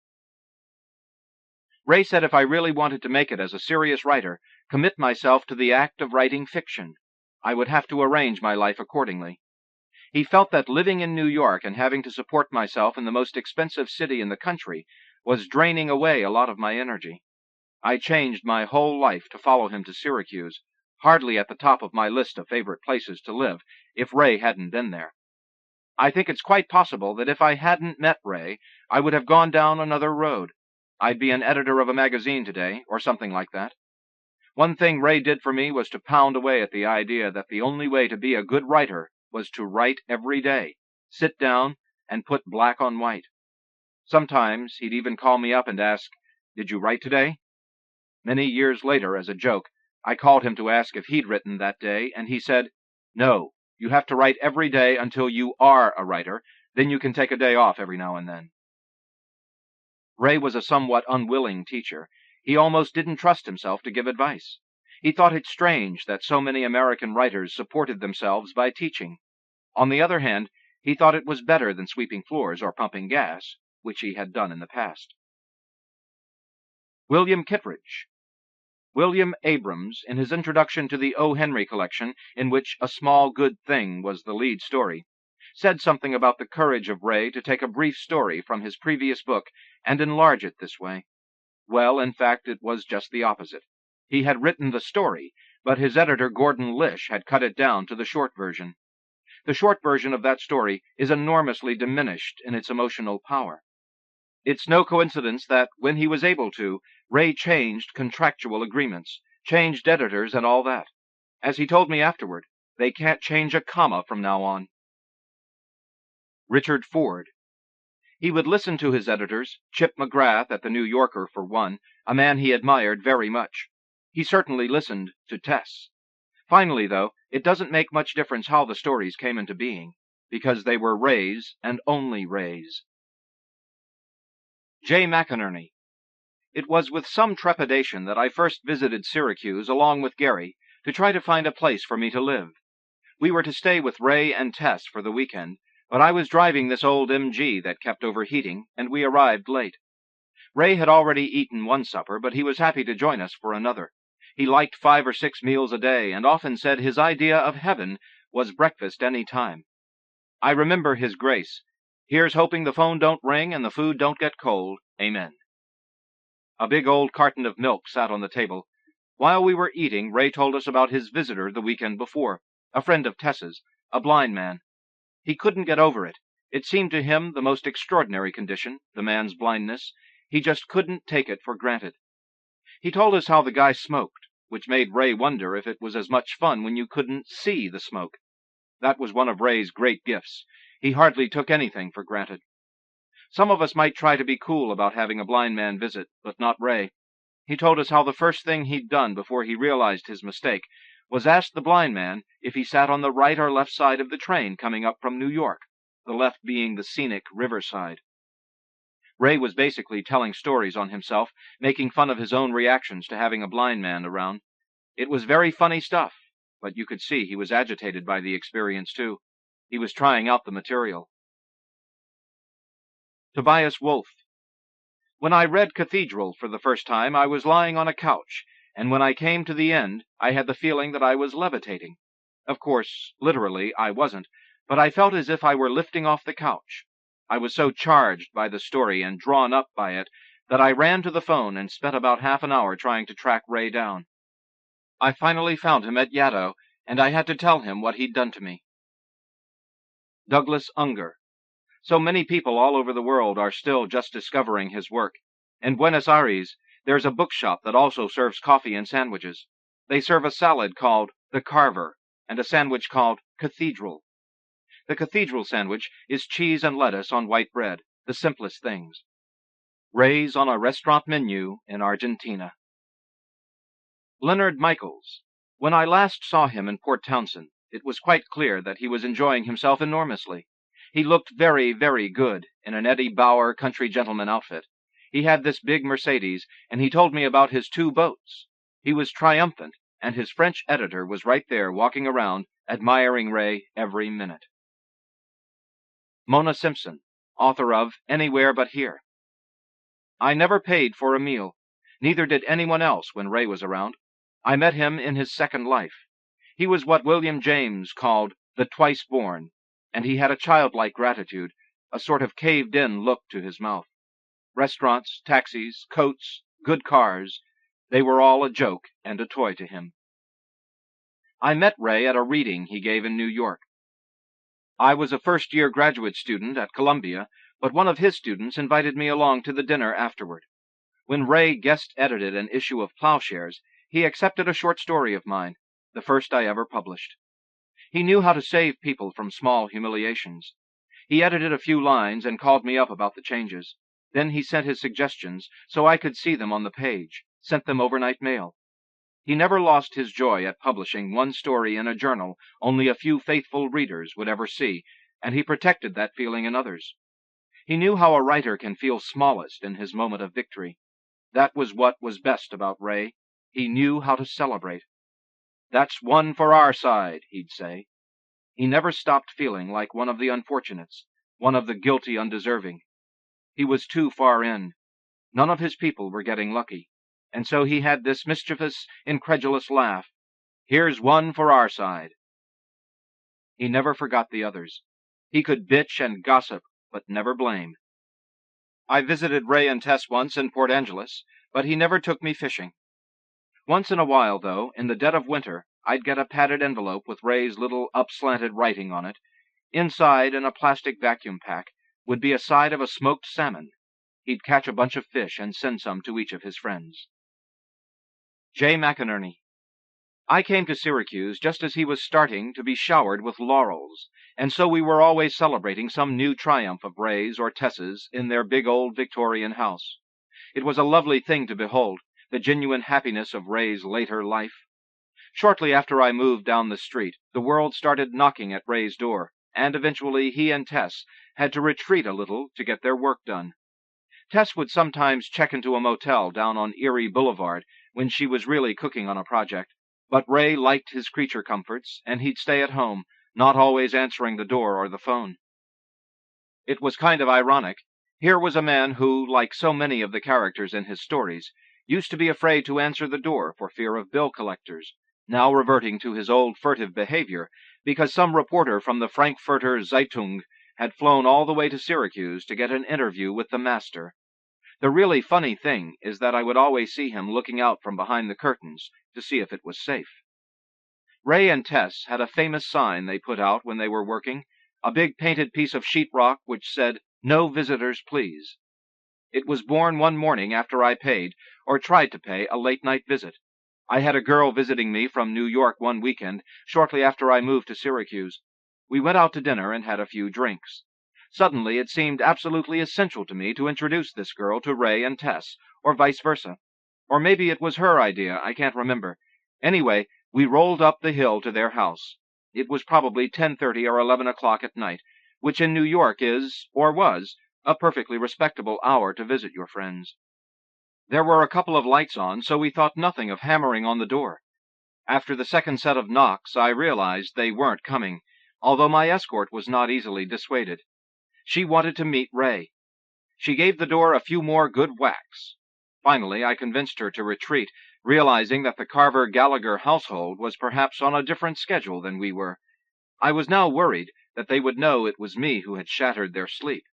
Ray said if I really wanted to make it as a serious writer, commit myself to the act of writing fiction, I would have to arrange my life accordingly. He felt that living in New York and having to support myself in the most expensive city in the country was draining away a lot of my energy. I changed my whole life to follow him to Syracuse, hardly at the top of my list of favorite places to live, if Ray hadn't been there. I think it's quite possible that if I hadn't met Ray, I would have gone down another road. I'd be an editor of a magazine today, or something like that. One thing Ray did for me was to pound away at the idea that the only way to be a good writer was to write every day, sit down, and put black on white. Sometimes he'd even call me up and ask, "Did you write today?" Many years later, as a joke, I called him to ask if he'd written that day, and he said, "No, you have to write every day until you are a writer, then you can take a day off every now and then." Ray was a somewhat unwilling teacher. He almost didn't trust himself to give advice. He thought it strange that so many American writers supported themselves by teaching. On the other hand, he thought it was better than sweeping floors or pumping gas. which he had done in the past. William Kittredge. William Abrams, in his introduction to the O. Henry collection, in which A Small Good Thing was the lead story, said something about the courage of Ray to take a brief story from his previous book and enlarge it this way. Well, in fact, it was just the opposite. He had written the story, but his editor, Gordon Lish, had cut it down to the short version. The short version of that story is enormously diminished in its emotional power. It's no coincidence that, when he was able to, Ray changed contractual agreements, changed editors and all that. As he told me afterward, they can't change a comma from now on. Richard Ford. He would listen to his editors, Chip McGrath at the New Yorker for one, a man he admired very much. He certainly listened to Tess. Finally, though, it doesn't make much difference how the stories came into being, because they were Ray's and only Ray's. J. McInerney. It was with some trepidation that I first visited Syracuse along with Gary to try to find a place for me to live. We were to stay with Ray and Tess for the weekend, but I was driving this old MG that kept overheating, and we arrived late. Ray had already eaten one supper, but he was happy to join us for another. He liked 5 or 6 meals a day, and often said his idea of heaven was breakfast any time. I remember his grace. Here's hoping the phone don't ring and the food don't get cold. Amen. A big old carton of milk sat on the table. While we were eating, Ray told us about his visitor the weekend before, a friend of Tess's, a blind man. He couldn't get over it. It seemed to him the most extraordinary condition, the man's blindness. He just couldn't take it for granted. He told us how the guy smoked, which made Ray wonder if it was as much fun when you couldn't see the smoke. That was one of Ray's great gifts. He hardly took anything for granted. Some of us might try to be cool about having a blind man visit, but not Ray. He told us how the first thing he'd done before he realized his mistake was ask the blind man if he sat on the right or left side of the train coming up from New York, the left being the scenic riverside. Ray was basically telling stories on himself, making fun of his own reactions to having a blind man around. It was very funny stuff, but you could see he was agitated by the experience, too. He was trying out the material. Tobias Wolff. When I read Cathedral for the first time, I was lying on a couch, and when I came to the end, I had the feeling that I was levitating. Of course, literally, I wasn't, but I felt as if I were lifting off the couch. I was so charged by the story and drawn up by it that I ran to the phone and spent about half an hour trying to track Ray down. I finally found him at Yaddo, and I had to tell him what he'd done to me. Douglas Unger. So many people all over the world are still just discovering his work. In Buenos Aires, there's a bookshop that also serves coffee and sandwiches. They serve a salad called The Carver and a sandwich called Cathedral. The Cathedral sandwich is cheese and lettuce on white bread, the simplest things. Ray's on a restaurant menu in Argentina. Leonard Michaels. When I last saw him in Port Townsend, it was quite clear that he was enjoying himself enormously. He looked very, very good in an Eddie Bauer country gentleman outfit. He had this big Mercedes, and he told me about his 2 boats. He was triumphant, and his French editor was right there walking around, admiring Ray every minute. Mona Simpson, author of Anywhere But Here. I never paid for a meal. Neither did anyone else when Ray was around. I met him in his second life. He was what William James called the twice-born, and he had a childlike gratitude, a sort of caved-in look to his mouth. Restaurants, taxis, coats, good cars, they were all a joke and a toy to him. I met Ray at a reading he gave in New York. I was a first-year graduate student at Columbia, but one of his students invited me along to the dinner afterward. When Ray guest-edited an issue of Plowshares, he accepted a short story of mine, the first I ever published. He knew how to save people from small humiliations. He edited a few lines and called me up about the changes. Then he sent his suggestions so I could see them on the page, sent them overnight mail. He never lost his joy at publishing one story in a journal only a few faithful readers would ever see, and he protected that feeling in others. He knew how a writer can feel smallest in his moment of victory. That was what was best about Ray. He knew how to celebrate. "That's one for our side," he'd say. He never stopped feeling like one of the unfortunates, one of the guilty undeserving. He was too far in. None of his people were getting lucky, and so he had this mischievous, incredulous laugh. "Here's one for our side." He never forgot the others. He could bitch and gossip, but never blame. I visited Ray and Tess once in Port Angeles, but he never took me fishing. Once in a while, though, in the dead of winter, I'd get a padded envelope with Ray's little up-slanted writing on it. Inside, in a plastic vacuum pack, would be a side of a smoked salmon. He'd catch a bunch of fish and send some to each of his friends. J. McInerney. I came to Syracuse just as he was starting to be showered with laurels, and so we were always celebrating some new triumph of Ray's or Tess's in their big old Victorian house. It was a lovely thing to behold, the genuine happiness of Ray's later life. Shortly after I moved down the street, the world started knocking at Ray's door, and eventually he and Tess had to retreat a little to get their work done. Tess would sometimes check into a motel down on Erie Boulevard when she was really cooking on a project, but Ray liked his creature comforts, and he'd stay at home, not always answering the door or the phone. It was kind of ironic. Here was a man who, like so many of the characters in his stories, used to be afraid to answer the door for fear of bill collectors, now reverting to his old furtive behavior because some reporter from the Frankfurter Zeitung had flown all the way to Syracuse to get an interview with the master. The really funny thing is that I would always see him looking out from behind the curtains to see if it was safe. Ray and Tess had a famous sign they put out when they were working, a big painted piece of sheetrock which said, "No visitors, please." It was born one morning after I paid, or tried to pay, a late-night visit. I had a girl visiting me from New York one weekend, shortly after I moved to Syracuse. We went out to dinner and had a few drinks. Suddenly it seemed absolutely essential to me to introduce this girl to Ray and Tess, or vice versa. Or maybe it was her idea, I can't remember. Anyway, we rolled up the hill to their house. It was probably 10:30 or 11 o'clock at night, which in New York is, or was, a perfectly respectable hour to visit your friends. There were a couple of lights on, so we thought nothing of hammering on the door. After the second set of knocks, I realized they weren't coming, although my escort was not easily dissuaded. She wanted to meet Ray. She gave the door a few more good whacks. Finally, I convinced her to retreat, realizing that the Carver-Gallagher household was perhaps on a different schedule than we were. I was now worried that they would know it was me who had shattered their sleep.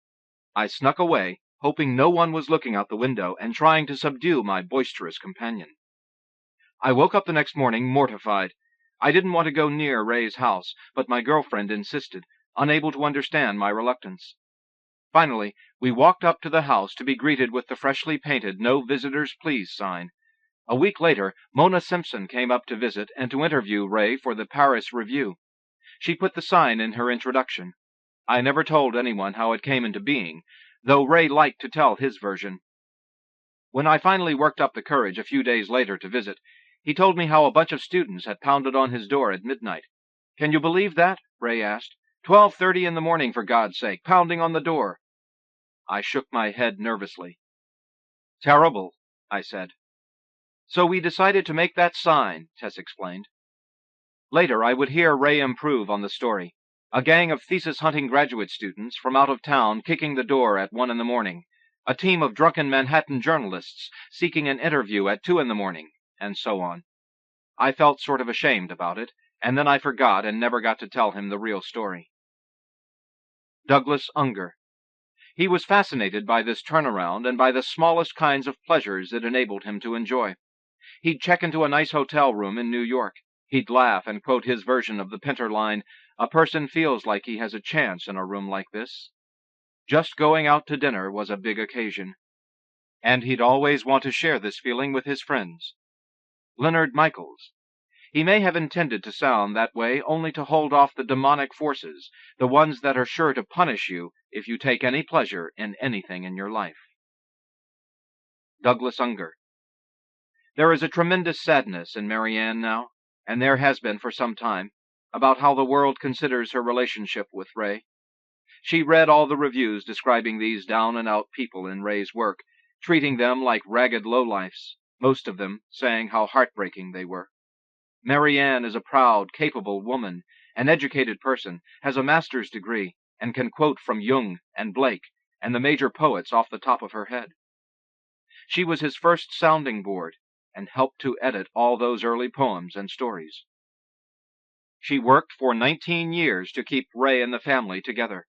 I snuck away, hoping no one was looking out the window and trying to subdue my boisterous companion. I woke up the next morning mortified. I didn't want to go near Ray's house, but my girlfriend insisted, unable to understand my reluctance. Finally, we walked up to the house to be greeted with the freshly painted "No Visitors, Please" sign. A week later, Mona Simpson came up to visit and to interview Ray for the Paris Review. She put the sign in her introduction. I never told anyone how it came into being, though Ray liked to tell his version. When I finally worked up the courage a few days later to visit, he told me how a bunch of students had pounded on his door at midnight. "Can you believe that?" Ray asked. 12:30 in the morning, for God's sake, pounding on the door." I shook my head nervously. "Terrible," I said. "So we decided to make that sign," Tess explained. Later, I would hear Ray improve on the story. A gang of thesis-hunting graduate students from out of town kicking the door at 1 in the morning. A team of drunken Manhattan journalists seeking an interview at 2 in the morning, and so on. I felt sort of ashamed about it, and then I forgot and never got to tell him the real story. Douglas Unger. He was fascinated by this turnaround and by the smallest kinds of pleasures it enabled him to enjoy. He'd check into a nice hotel room in New York. He'd laugh and quote his version of the Pinter line, "A person feels like he has a chance in a room like this." Just going out to dinner was a big occasion. And he'd always want to share this feeling with his friends. Leonard Michaels. He may have intended to sound that way only to hold off the demonic forces, the ones that are sure to punish you if you take any pleasure in anything in your life. Douglas Unger. There is a tremendous sadness in Marianne now, and there has been for some time, about how the world considers her relationship with Ray. She read all the reviews describing these down-and-out people in Ray's work, treating them like ragged lowlifes, most of them saying how heartbreaking they were. Marianne is a proud, capable woman, an educated person, has a master's degree, and can quote from Jung and Blake, and the major poets off the top of her head. She was his first sounding board, and helped to edit all those early poems and stories. She worked for 19 years to keep Ray and the family together.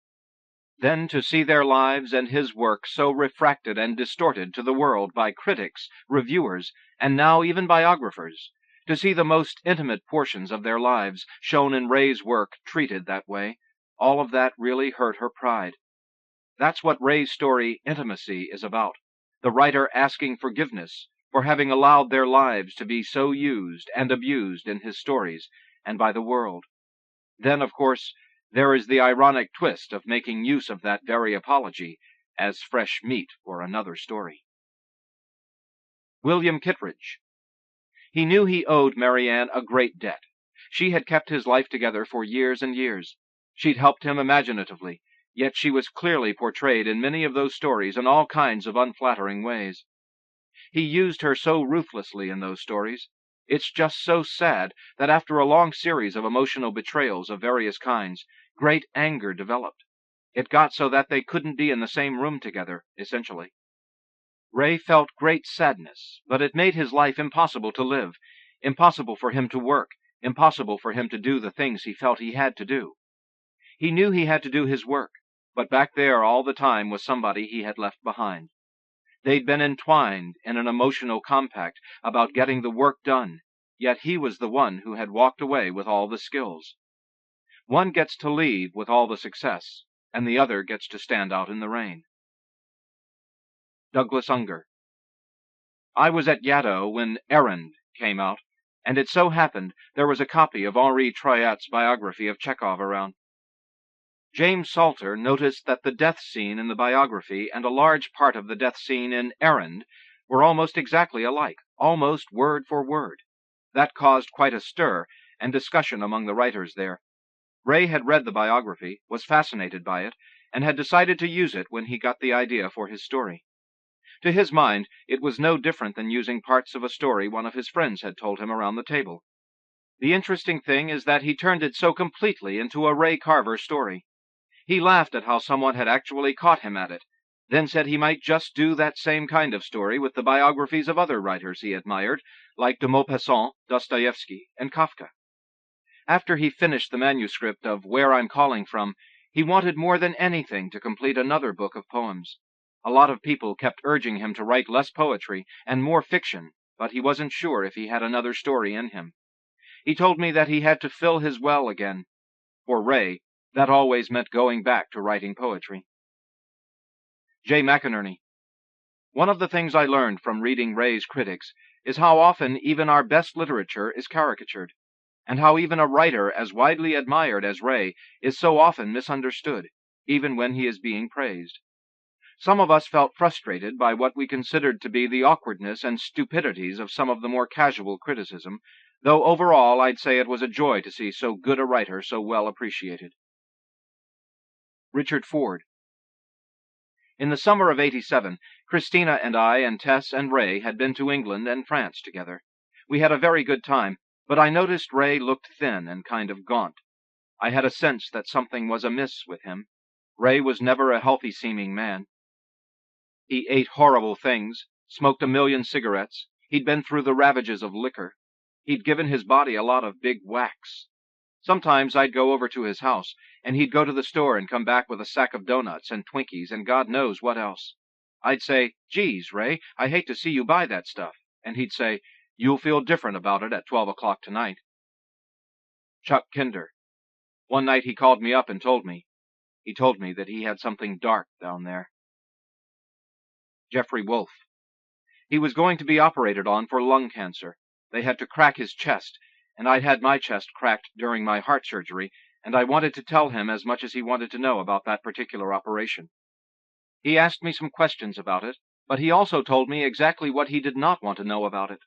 Then to see their lives and his work so refracted and distorted to the world by critics, reviewers, and now even biographers, to see the most intimate portions of their lives shown in Ray's work treated that way, all of that really hurt her pride. That's what Ray's story Intimacy is about, the writer asking forgiveness for having allowed their lives to be so used and abused in his stories and by the world. Then, of course, there is the ironic twist of making use of that very apology as fresh meat for another story. William Kittredge. He knew he owed Marianne a great debt. She had kept his life together for years and years. She'd helped him imaginatively, yet she was clearly portrayed in many of those stories in all kinds of unflattering ways. He used her so ruthlessly in those stories. It's just so sad that after a long series of emotional betrayals of various kinds, great anger developed. It got so that they couldn't be in the same room together, essentially. Ray felt great sadness, but it made his life impossible to live, impossible for him to work, impossible for him to do the things he felt he had to do. He knew he had to do his work, but back there all the time was somebody he had left behind. They'd been entwined in an emotional compact about getting the work done, yet he was the one who had walked away with all the skills. One gets to leave with all the success, and the other gets to stand out in the rain. Douglas Unger. I was at Yaddo when Errand came out, and it so happened there was a copy of Henri Troyat's biography of Chekhov around. James Salter noticed that the death scene in the biography and a large part of the death scene in Errand were almost exactly alike, almost word for word. That caused quite a stir and discussion among the writers there. Ray had read the biography, was fascinated by it, and had decided to use it when he got the idea for his story. To his mind, it was no different than using parts of a story one of his friends had told him around the table. The interesting thing is that he turned it so completely into a Ray Carver story. He laughed at how someone had actually caught him at it, then said he might just do that same kind of story with the biographies of other writers he admired, like de Maupassant, Dostoevsky, and Kafka. After he finished the manuscript of Where I'm Calling From, he wanted more than anything to complete another book of poems. A lot of people kept urging him to write less poetry and more fiction, but he wasn't sure if he had another story in him. He told me that he had to fill his well again. For Ray, that always meant going back to writing poetry. J. McInerney. One of the things I learned from reading Ray's critics is how often even our best literature is caricatured, and how even a writer as widely admired as Ray is so often misunderstood, even when he is being praised. Some of us felt frustrated by what we considered to be the awkwardness and stupidities of some of the more casual criticism, though overall I'd say it was a joy to see so good a writer so well appreciated. Richard Ford. In the summer of '87, Christina and I and Tess and Ray had been to England and France together. We had a very good time, but I noticed Ray looked thin and kind of gaunt. I had a sense that something was amiss with him. Ray was never a healthy-seeming man. He ate horrible things, smoked a million cigarettes. He'd been through the ravages of liquor. He'd given his body a lot of big whacks. Sometimes I'd go over to his house, and he'd go to the store and come back with a sack of doughnuts and Twinkies and God knows what else. I'd say, "Geez, Ray, I hate to see you buy that stuff." And he'd say, "You'll feel different about it at 12 o'clock tonight." Chuck Kinder. One night he called me up and told me. He told me that he had something dark down there. Jeffrey Wolfe. He was going to be operated on for lung cancer. They had to crack his chest, and I'd had my chest cracked during my heart surgery, and I wanted to tell him as much as he wanted to know about that particular operation. He asked me some questions about it, but he also told me exactly what he did not want to know about it.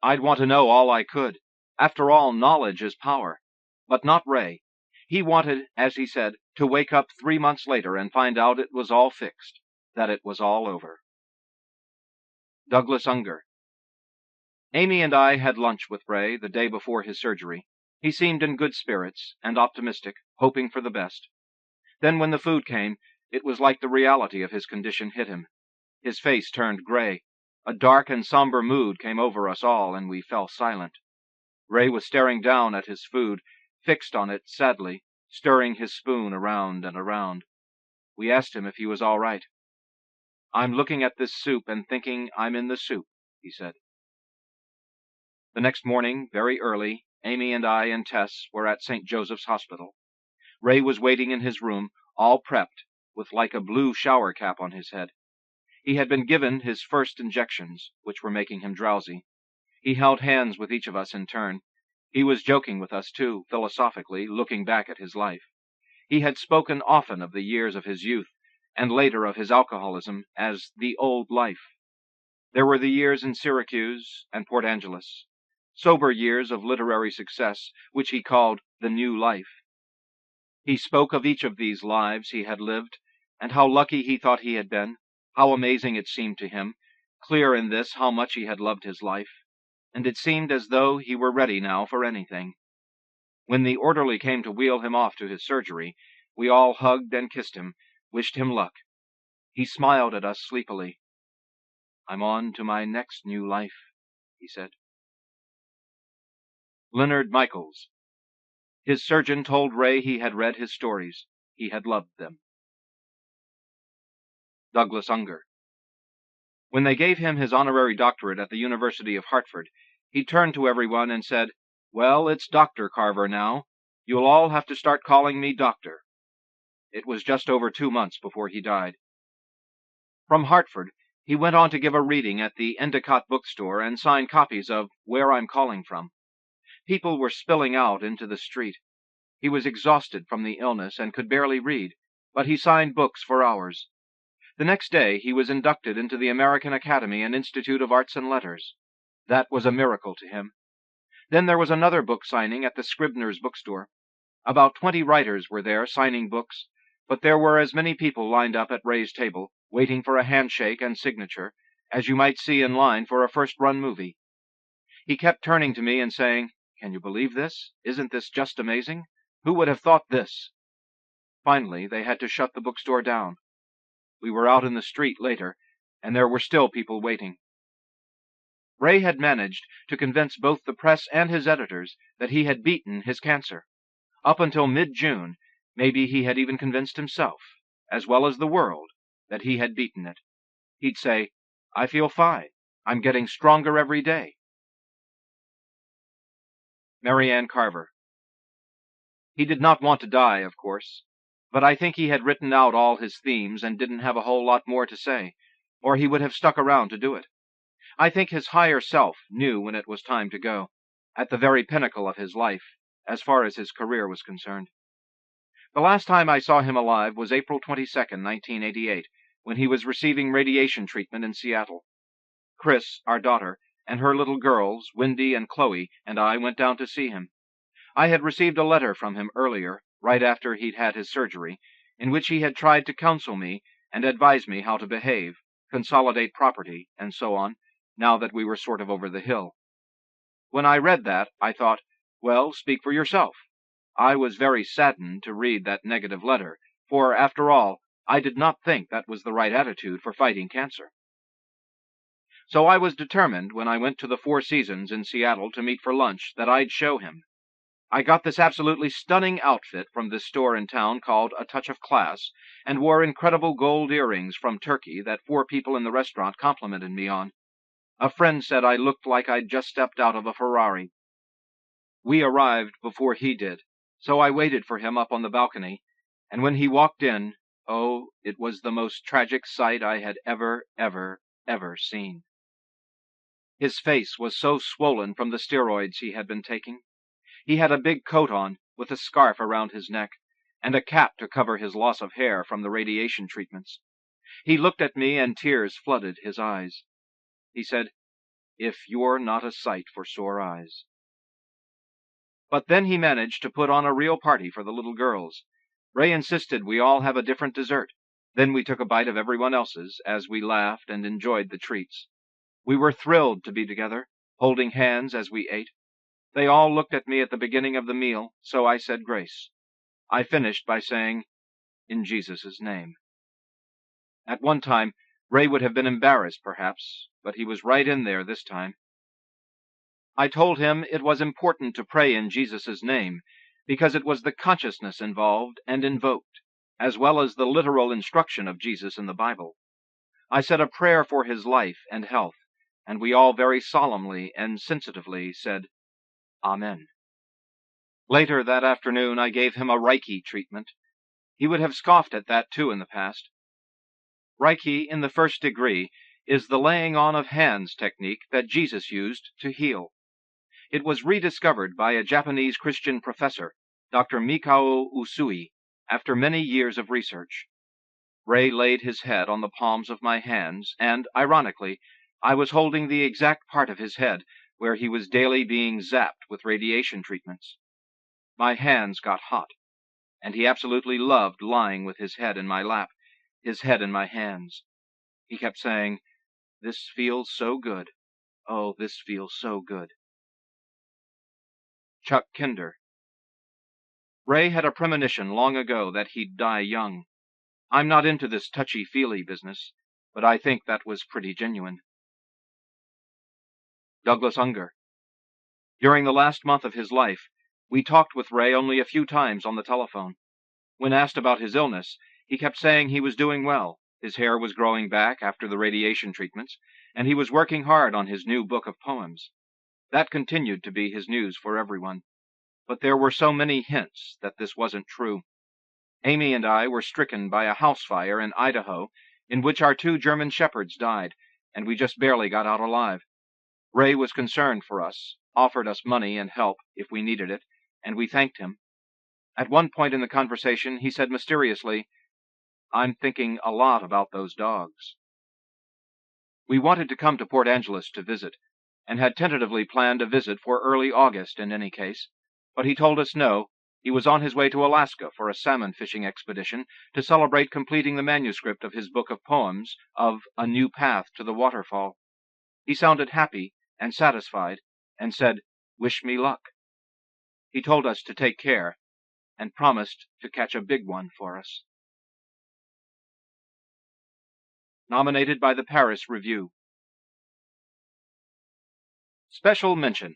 I'd want to know all I could. After all, knowledge is power. But not Ray. He wanted, as he said, to wake up 3 months later and find out it was all fixed, that it was all over. Douglas Unger. Amy and I had lunch with Ray the day before his surgery. He seemed in good spirits and optimistic, hoping for the best. Then when the food came, It was like the reality of his condition hit him. His face turned gray. A dark and somber mood came over us all, and we fell silent. Ray was staring down at his food, fixed on it sadly, stirring his spoon around and around. We asked him if he was all right. "I'm looking at this soup and thinking I'm in the soup," he said. The next morning, very early, Amy and I and Tess were at St. Joseph's Hospital. Ray was waiting in his room, all prepped, with like a blue shower cap on his head. He had been given his first injections, which were making him drowsy. He held hands with each of us in turn. He was joking with us, too, philosophically, looking back at his life. He had spoken often of the years of his youth, and later of his alcoholism, as the old life. There were the years in Syracuse and Port Angeles, sober years of literary success, which he called the new life. He spoke of each of these lives he had lived, and how lucky he thought he had been, how amazing it seemed to him, clear in this how much he had loved his life, and it seemed as though he were ready now for anything. When the orderly came to wheel him off to his surgery, we all hugged and kissed him, wished him luck. He smiled at us sleepily. "I'm on to my next new life," he said. Leonard Michaels. His surgeon told Ray he had read his stories. He had loved them. Douglas Unger. When they gave him his honorary doctorate at the University of Hartford, he turned to everyone and said, "Well, it's Dr. Carver now. You'll all have to start calling me Doctor." It was just over 2 months before he died. From Hartford, he went on to give a reading at the Endicott bookstore and sign copies of Where I'm Calling From. People were spilling out into the street. He was exhausted from the illness and could barely read, but he signed books for hours. The next day he was inducted into the American Academy and Institute of Arts and Letters. That was a miracle to him. Then there was another book signing at the Scribner's bookstore. About 20 writers were there signing books, but there were as many people lined up at Ray's table, waiting for a handshake and signature, as you might see in line for a first-run movie. He kept turning to me and saying, "Can you believe this? Isn't this just amazing? Who would have thought this?" Finally, they had to shut the bookstore down. We were out in the street later, and there were still people waiting. Ray had managed to convince both the press and his editors that he had beaten his cancer. Up until mid-June, maybe he had even convinced himself, as well as the world, that he had beaten it. He'd say, "I feel fine. I'm getting stronger every day." Marianne Carver. He did not want to die, of course, but I think he had written out all his themes and didn't have a whole lot more to say, or he would have stuck around to do it. I think his higher self knew when it was time to go, at the very pinnacle of his life, as far as his career was concerned. The last time I saw him alive was April 22nd, 1988, when he was receiving radiation treatment in Seattle. Chris, our daughter, and her little girls, Wendy and Chloe, and I went down to see him. I had received a letter from him earlier, right after he'd had his surgery, in which he had tried to counsel me and advise me how to behave, consolidate property, and so on, now that we were sort of over the hill. When I read that, I thought, well, speak for yourself. I was very saddened to read that negative letter, for, after all, I did not think that was the right attitude for fighting cancer. So I was determined, when I went to the Four Seasons in Seattle to meet for lunch, that I'd show him. I got this absolutely stunning outfit from this store in town called A Touch of Class, and wore incredible gold earrings from Turkey that 4 people in the restaurant complimented me on. A friend said I looked like I'd just stepped out of a Ferrari. We arrived before he did, so I waited for him up on the balcony, and when he walked in, oh, it was the most tragic sight I had ever seen. His face was so swollen from the steroids he had been taking. He had a big coat on, with a scarf around his neck, and a cap to cover his loss of hair from the radiation treatments. He looked at me, and tears flooded his eyes. He said, "If you're not a sight for sore eyes." But then he managed to put on a real party for the little girls. Ray insisted we all have a different dessert. Then we took a bite of everyone else's, as we laughed and enjoyed the treats. We were thrilled to be together, holding hands as we ate. They all looked at me at the beginning of the meal, so I said grace. I finished by saying, "In Jesus' name." At one time, Ray would have been embarrassed, perhaps, but he was right in there this time. I told him it was important to pray in Jesus' name, because it was the consciousness involved and invoked, as well as the literal instruction of Jesus in the Bible. I said a prayer for his life and health, and we all very solemnly and sensitively said, Amen. Later that afternoon, I gave him a Reiki treatment. He would have scoffed at that too in the past. Reiki, in the first degree, is the laying on of hands technique that Jesus used to heal. It was rediscovered by a Japanese Christian professor, Dr. Mikao Usui, after many years of research. Ray laid his head on the palms of my hands, and, ironically, I was holding the exact part of his head where he was daily being zapped with radiation treatments. My hands got hot, and he absolutely loved lying with his head in my lap, his head in my hands. He kept saying, "This feels so good. Oh, this feels so good." Chuck Kinder. Ray had a premonition long ago that he'd die young. I'm not into this touchy-feely business, but I think that was pretty genuine. Douglas Unger. During the last month of his life, we talked with Ray only a few times on the telephone. When asked about his illness, he kept saying he was doing well, his hair was growing back after the radiation treatments, and he was working hard on his new book of poems. That continued to be his news for everyone. But there were so many hints that this wasn't true. Amy and I were stricken by a house fire in Idaho, in which our 2 German shepherds died, and we just barely got out alive. Ray was concerned for us, offered us money and help if we needed it, and we thanked him. At one point in the conversation, he said mysteriously, "I'm thinking a lot about those dogs." We wanted to come to Port Angeles to visit, and had tentatively planned a visit for early August in any case, but he told us no, he was on his way to Alaska for a salmon fishing expedition to celebrate completing the manuscript of his book of poems of A New Path to the Waterfall. He sounded happy and satisfied, and said, "Wish me luck." He told us to take care, and promised to catch a big one for us. Nominated by the Paris Review. Special mention.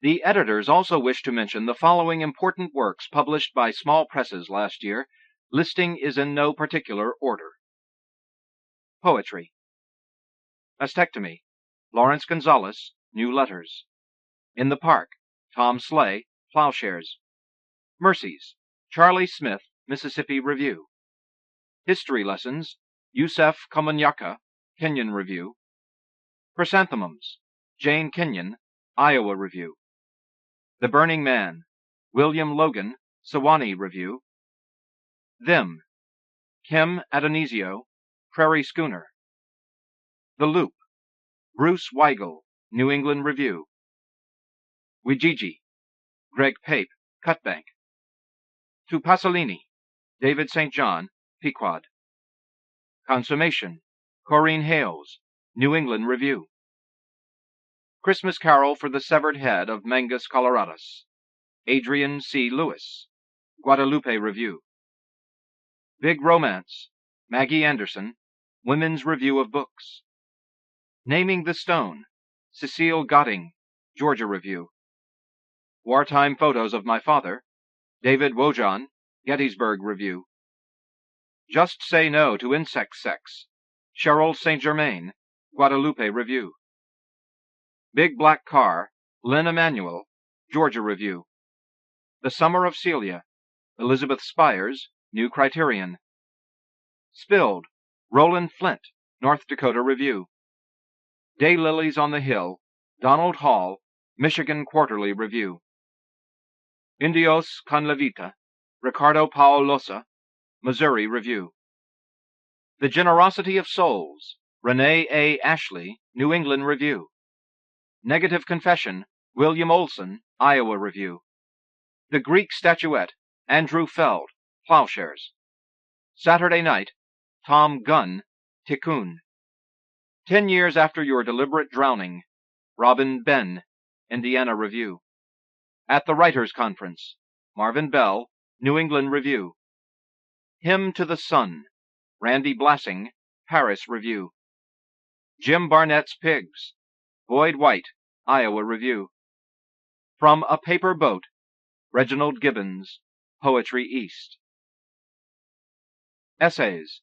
The editors also wish to mention the following important works published by small presses last year. Listing is in no particular order. Poetry. Mastectomy. Lawrence Gonzalez, New Letters. In the Park. Tom Slay, Plowshares. Mercies. Charlie Smith, Mississippi Review. History Lessons. Yusef Komanyaka, Kenyon Review. Chrysanthemums. Jane Kenyon, Iowa Review. The Burning Man. William Logan, Sewanee Review. Them. Kim Adonisio, Prairie Schooner. The Loop. Bruce Weigel, New England Review. Wijiji. Greg Pape, Cutbank. To Pasolini. David St. John, Pequod. Consummation. Corinne Hales, New England Review. Christmas Carol for the Severed Head of Mangus Coloratus. Adrian C. Lewis, Guadalupe Review. Big Romance. Maggie Anderson, Women's Review of Books. Naming the Stone. Cecile Gotting, Georgia Review. Wartime Photos of My Father. David Wojan, Gettysburg Review. Just Say No to Insect Sex. Cheryl St. Germain, Guadalupe Review. Big Black Car, Lynn Emanuel, Georgia Review. The Summer of Celia, Elizabeth Spires, New Criterion. Spilled, Roland Flint, North Dakota Review. Daylilies on the Hill, Donald Hall, Michigan Quarterly Review. Indios con la Vita, Ricardo Paolosa, Missouri Review. The Generosity of Souls, Renee A. Ashley, New England Review. Negative Confession, William Olson, Iowa Review. The Greek Statuette, Andrew Feld, Plowshares. Saturday Night, Tom Gunn, Tikkun. 10 Years After Your Deliberate Drowning, Robin Ben, Indiana Review. At the Writers' Conference, Marvin Bell, New England Review. Hymn to the Sun, Randy Blassing, Paris Review. Jim Barnett's Pigs, Boyd White, Iowa Review. From a Paper Boat, Reginald Gibbons, Poetry East. Essays.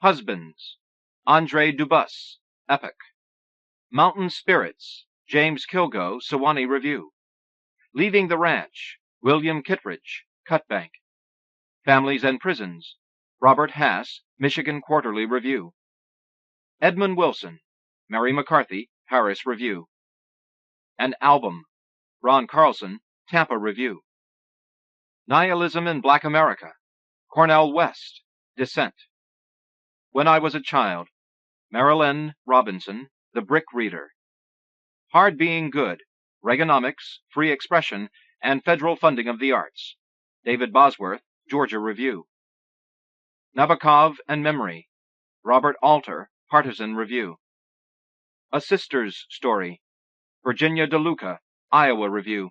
Husbands, Andre Dubus, Epic. Mountain Spirits, James Kilgo, Sewanee Review. Leaving the Ranch, William Kittredge, Cutbank. Families and Prisons, Robert Hass, Michigan Quarterly Review. Edmund Wilson, Mary McCarthy, Harris Review. An Album, Ron Carlson, Tampa Review. Nihilism in Black America, Cornell West, Dissent. When I Was a Child, Marilyn Robinson, The Brick Reader. Hard Being Good, Reaganomics, Free Expression, and Federal Funding of the Arts, David Bosworth, Georgia Review. Nabokov and Memory, Robert Alter, Partisan Review. A Sister's Story, Virginia DeLuca, Iowa Review.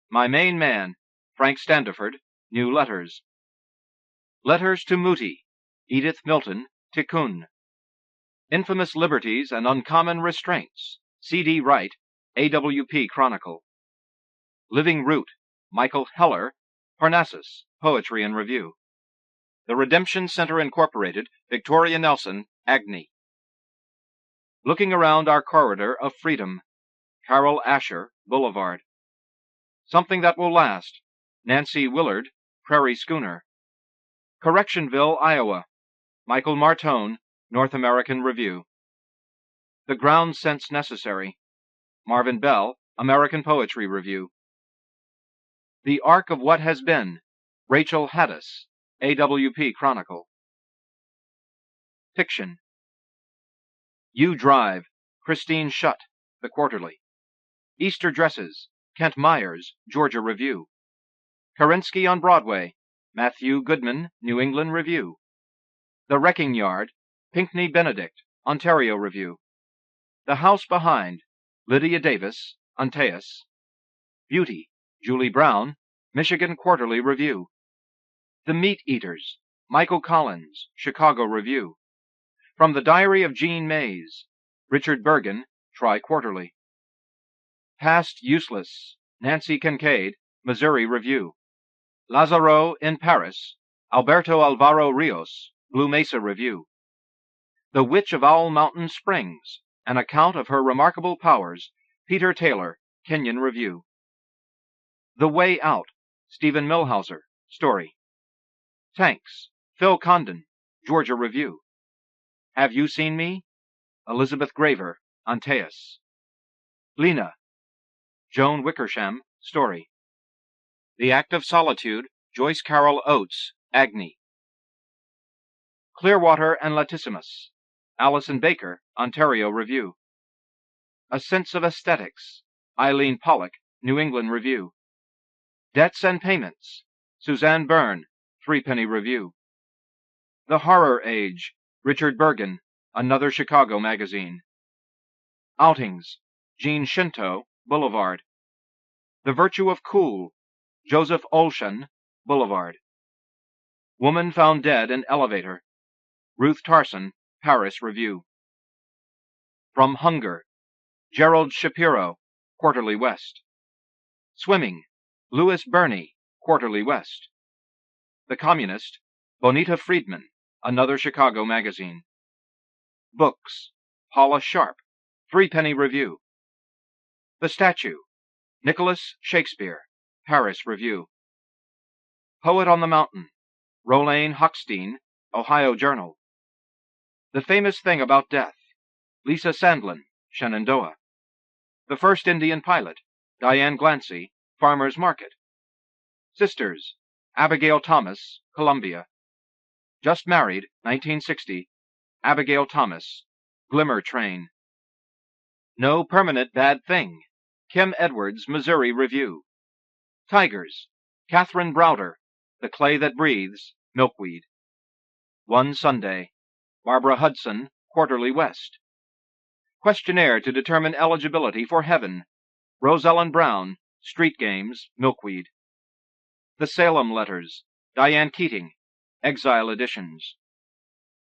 My Main Man, Frank Standiford, New Letters. Letters to Moody, Edith Milton, Tikkun. Infamous Liberties and Uncommon Restraints, C.D. Wright, AWP Chronicle. Living Root, Michael Heller, Parnassus, Poetry and Review. The Redemption Center Incorporated, Victoria Nelson, Agni. Looking Around Our Corridor of Freedom, Carol Asher, Boulevard. Something That Will Last, Nancy Willard, Prairie Schooner. Correctionville, Iowa, Michael Martone, North American Review. The Ground Sense Necessary, Marvin Bell, American Poetry Review. The Arc of What Has Been, Rachel Haddis, AWP Chronicle. Fiction. You Drive, Christine Schutt, The Quarterly. Easter Dresses, Kent Myers, Georgia Review. Kerensky on Broadway, Matthew Goodman, New England Review. The Wrecking Yard, Pinckney Benedict, Ontario Review. The House Behind, Lydia Davis, Antaeus. Beauty, Julie Brown, Michigan Quarterly Review. The Meat Eaters, Michael Collins, Chicago Review. From the Diary of Jean Mays, Richard Bergen, Tri-Quarterly. Past Useless, Nancy Kincaid, Missouri Review. Lazaro in Paris, Alberto Alvaro Rios, Blue Mesa Review. The Witch of Owl Mountain Springs, An Account of Her Remarkable Powers, Peter Taylor, Kenyon Review. The Way Out, Stephen Milhauser, Story. Tanks, Phil Condon, Georgia Review. Have You Seen Me? Elizabeth Graver, Antaeus. Lena, Joan Wickersham, Story. The Act of Solitude, Joyce Carol Oates, Agni. Clearwater and Latissimus, Allison Baker, Ontario Review. A Sense of Aesthetics, Eileen Pollock, New England Review. Debts and Payments, Suzanne Byrne, Threepenny Review. The Horror Age, Richard Bergen, Another Chicago Magazine. Outings, Jean Shinto, Boulevard. The Virtue of Cool, Joseph Olshan, Boulevard. Woman Found Dead in Elevator, Ruth Tarson, Paris Review. From Hunger, Gerald Shapiro, Quarterly West. Swimming, Louis Burney, Quarterly West. The Communist, Bonita Friedman, Another Chicago Magazine. Books, Paula Sharp, Threepenny Review. The Statue, Nicholas Shakespeare, Paris Review. Poet on the Mountain, Rolane Hochstein, Ohio Journal. The Famous Thing About Death, Lisa Sandlin, Shenandoah. The First Indian Pilot, Diane Glancy, Farmers Market. Sisters, Abigail Thomas, Columbia. Just Married, 1960, Abigail Thomas, Glimmer Train. No Permanent Bad Thing, Kim Edwards, Missouri Review. Tigers, Catherine Browder, The Clay That Breathes, Milkweed. One Sunday, Barbara Hudson, Quarterly West. Questionnaire to Determine Eligibility for Heaven, Rose Ellen Brown, Street Games, Milkweed. The Salem Letters, Diane Keating, Exile Editions.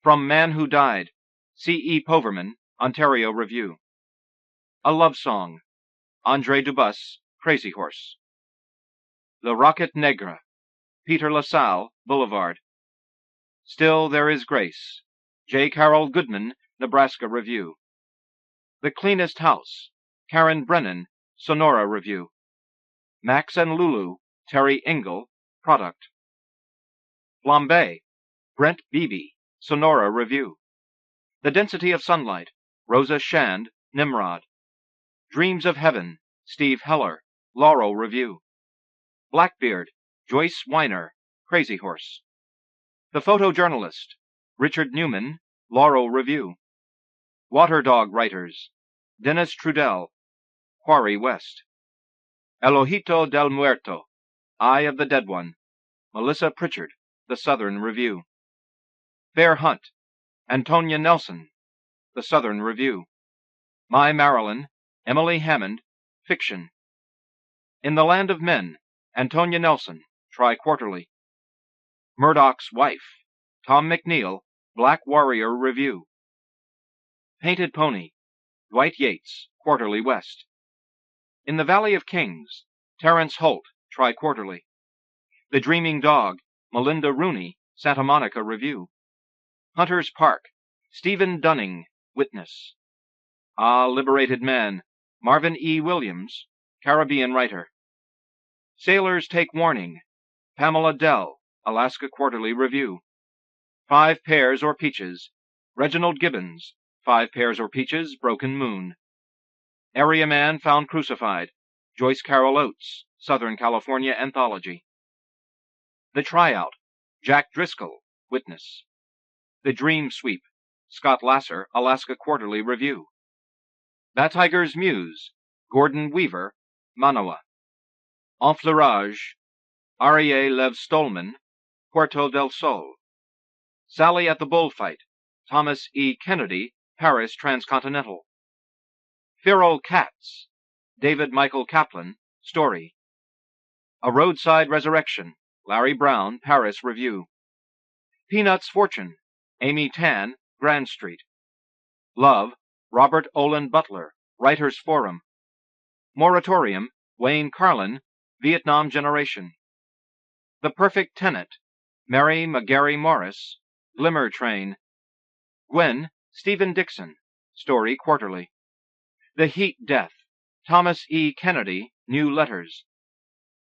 From Man Who Died, C. E. Poverman, Ontario Review. A Love Song, André Dubus, Crazy Horse. Le Rocket Negre, Peter LaSalle, Boulevard. Still There Is Grace, J. Carroll Goodman, Nebraska Review. The Cleanest House, Karen Brennan, Sonora Review. Max and Lulu, Terry Engel, Product. Flambe, Brent Beebe, Sonora Review. The Density of Sunlight, Rosa Shand, Nimrod. Dreams of Heaven, Steve Heller, Laurel Review. Blackbeard, Joyce Weiner, Crazy Horse. The Photojournalist, Richard Newman, Laurel Review. Water Dog Writers, Dennis Trudell, Quarry West. El Ojito del Muerto, Eye of the Dead One, Melissa Pritchard, The Southern Review. Fair Hunt, Antonia Nelson, The Southern Review. My Marilyn, Emily Hammond, Fiction. In the Land of Men, Antonia Nelson, Tri-Quarterly. Murdoch's Wife, Tom McNeil, Black Warrior Review. Painted Pony, Dwight Yates, Quarterly West. In the Valley of Kings, Terrence Holt, Tri-Quarterly. The Dreaming Dog, Melinda Rooney, Santa Monica Review. Hunter's Park, Stephen Dunning, Witness. Ah, Liberated Man, Marvin E. Williams, Caribbean writer. Sailors Take Warning, Pamela Dell, Alaska Quarterly Review. 5 Pears or Peaches, Reginald Gibbons, 5 Pears or Peaches, Broken Moon. Area Man Found Crucified, Joyce Carol Oates, Southern California Anthology. The Tryout, Jack Driscoll, Witness. The Dream Sweep, Scott Lasser, Alaska Quarterly Review. That Tiger's Muse, Gordon Weaver, Manawa. Enfleurage, Arie Lev Stolman, Puerto del Sol. Sally at the Bullfight, Thomas E. Kennedy, Paris Transcontinental. Feral Cats, David Michael Kaplan, Story. A Roadside Resurrection, Larry Brown, Paris Review. Peanuts Fortune, Amy Tan, Grand Street. Love, Robert Olin Butler, Writers Forum. Moratorium, Wayne Carlin, Vietnam Generation. The Perfect Tenant, Mary McGarry Morris, Glimmer Train. Gwen, Stephen Dixon, Story Quarterly. The Heat Death, Thomas E. Kennedy, New Letters.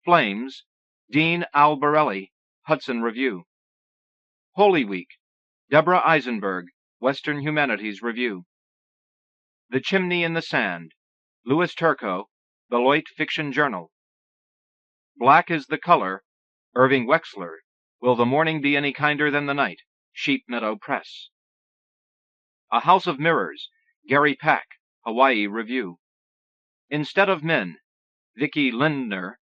Flames, Dean Albarelli, Hudson Review. Holy Week, Deborah Eisenberg, Western Humanities Review. The Chimney in the Sand, Louis Turco, Beloit Fiction Journal. Black is the Color, Irving Wexler, Will the Morning Be Any Kinder Than the Night, Sheep Meadow Press. A House of Mirrors, Gary Pack, Hawaii Review. Instead of Men, Vicki Lindner,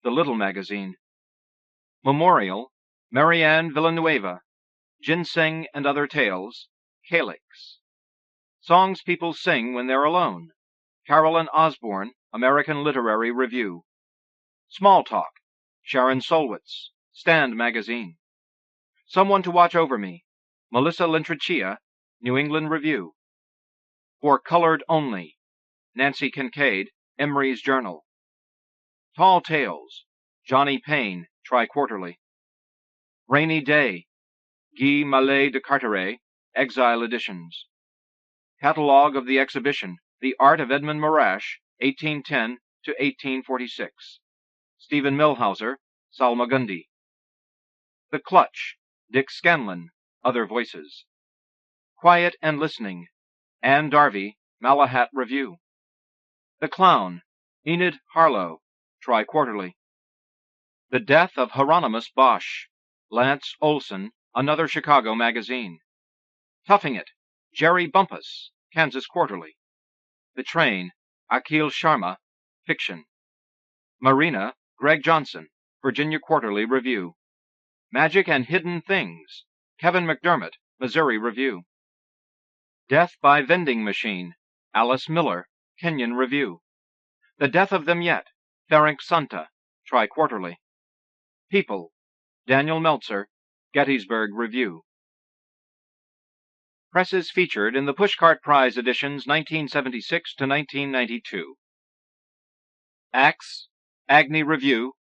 The Little Magazine. Memorial, Marianne Villanueva, Ginseng and Other Tales, Calyx. Songs People Sing When They're Alone, Carolyn Osborne, American Literary Review. Small Talk, Sharon Solwitz, Stand Magazine. Someone to Watch Over Me, Melissa Lentrichia, New England Review. For Colored Only, Nancy Kincaid, Emery's Journal. Tall Tales, Johnny Payne, Tri-Quarterly. Rainy Day, Guy Mallet de Carteret, Exile Editions. Catalogue of the Exhibition, The Art of Edmund Marash, 1810 to 1846. Stephen Milhauser, Salmagundi. The Clutch, Dick Scanlon, Other Voices. Quiet and Listening, Anne Darby, Malahat Review. The Clown, Enid Harlow, Tri-Quarterly. The Death of Hieronymus Bosch, Lance Olson, Another Chicago Magazine. Toughing It, Jerry Bumpus, Kansas Quarterly. The Train, Akhil Sharma, Fiction. Marina, Greg Johnson, Virginia Quarterly Review. Magic and Hidden Things, Kevin McDermott, Missouri Review. Death by Vending Machine, Alice Miller, Kenyon Review. The Death of Them Yet, Ferenc Santa, Tri-Quarterly. People, Daniel Meltzer, Gettysburg Review. Presses featured in the Pushcart Prize editions 1976 to 1992. Axe, Agni Review,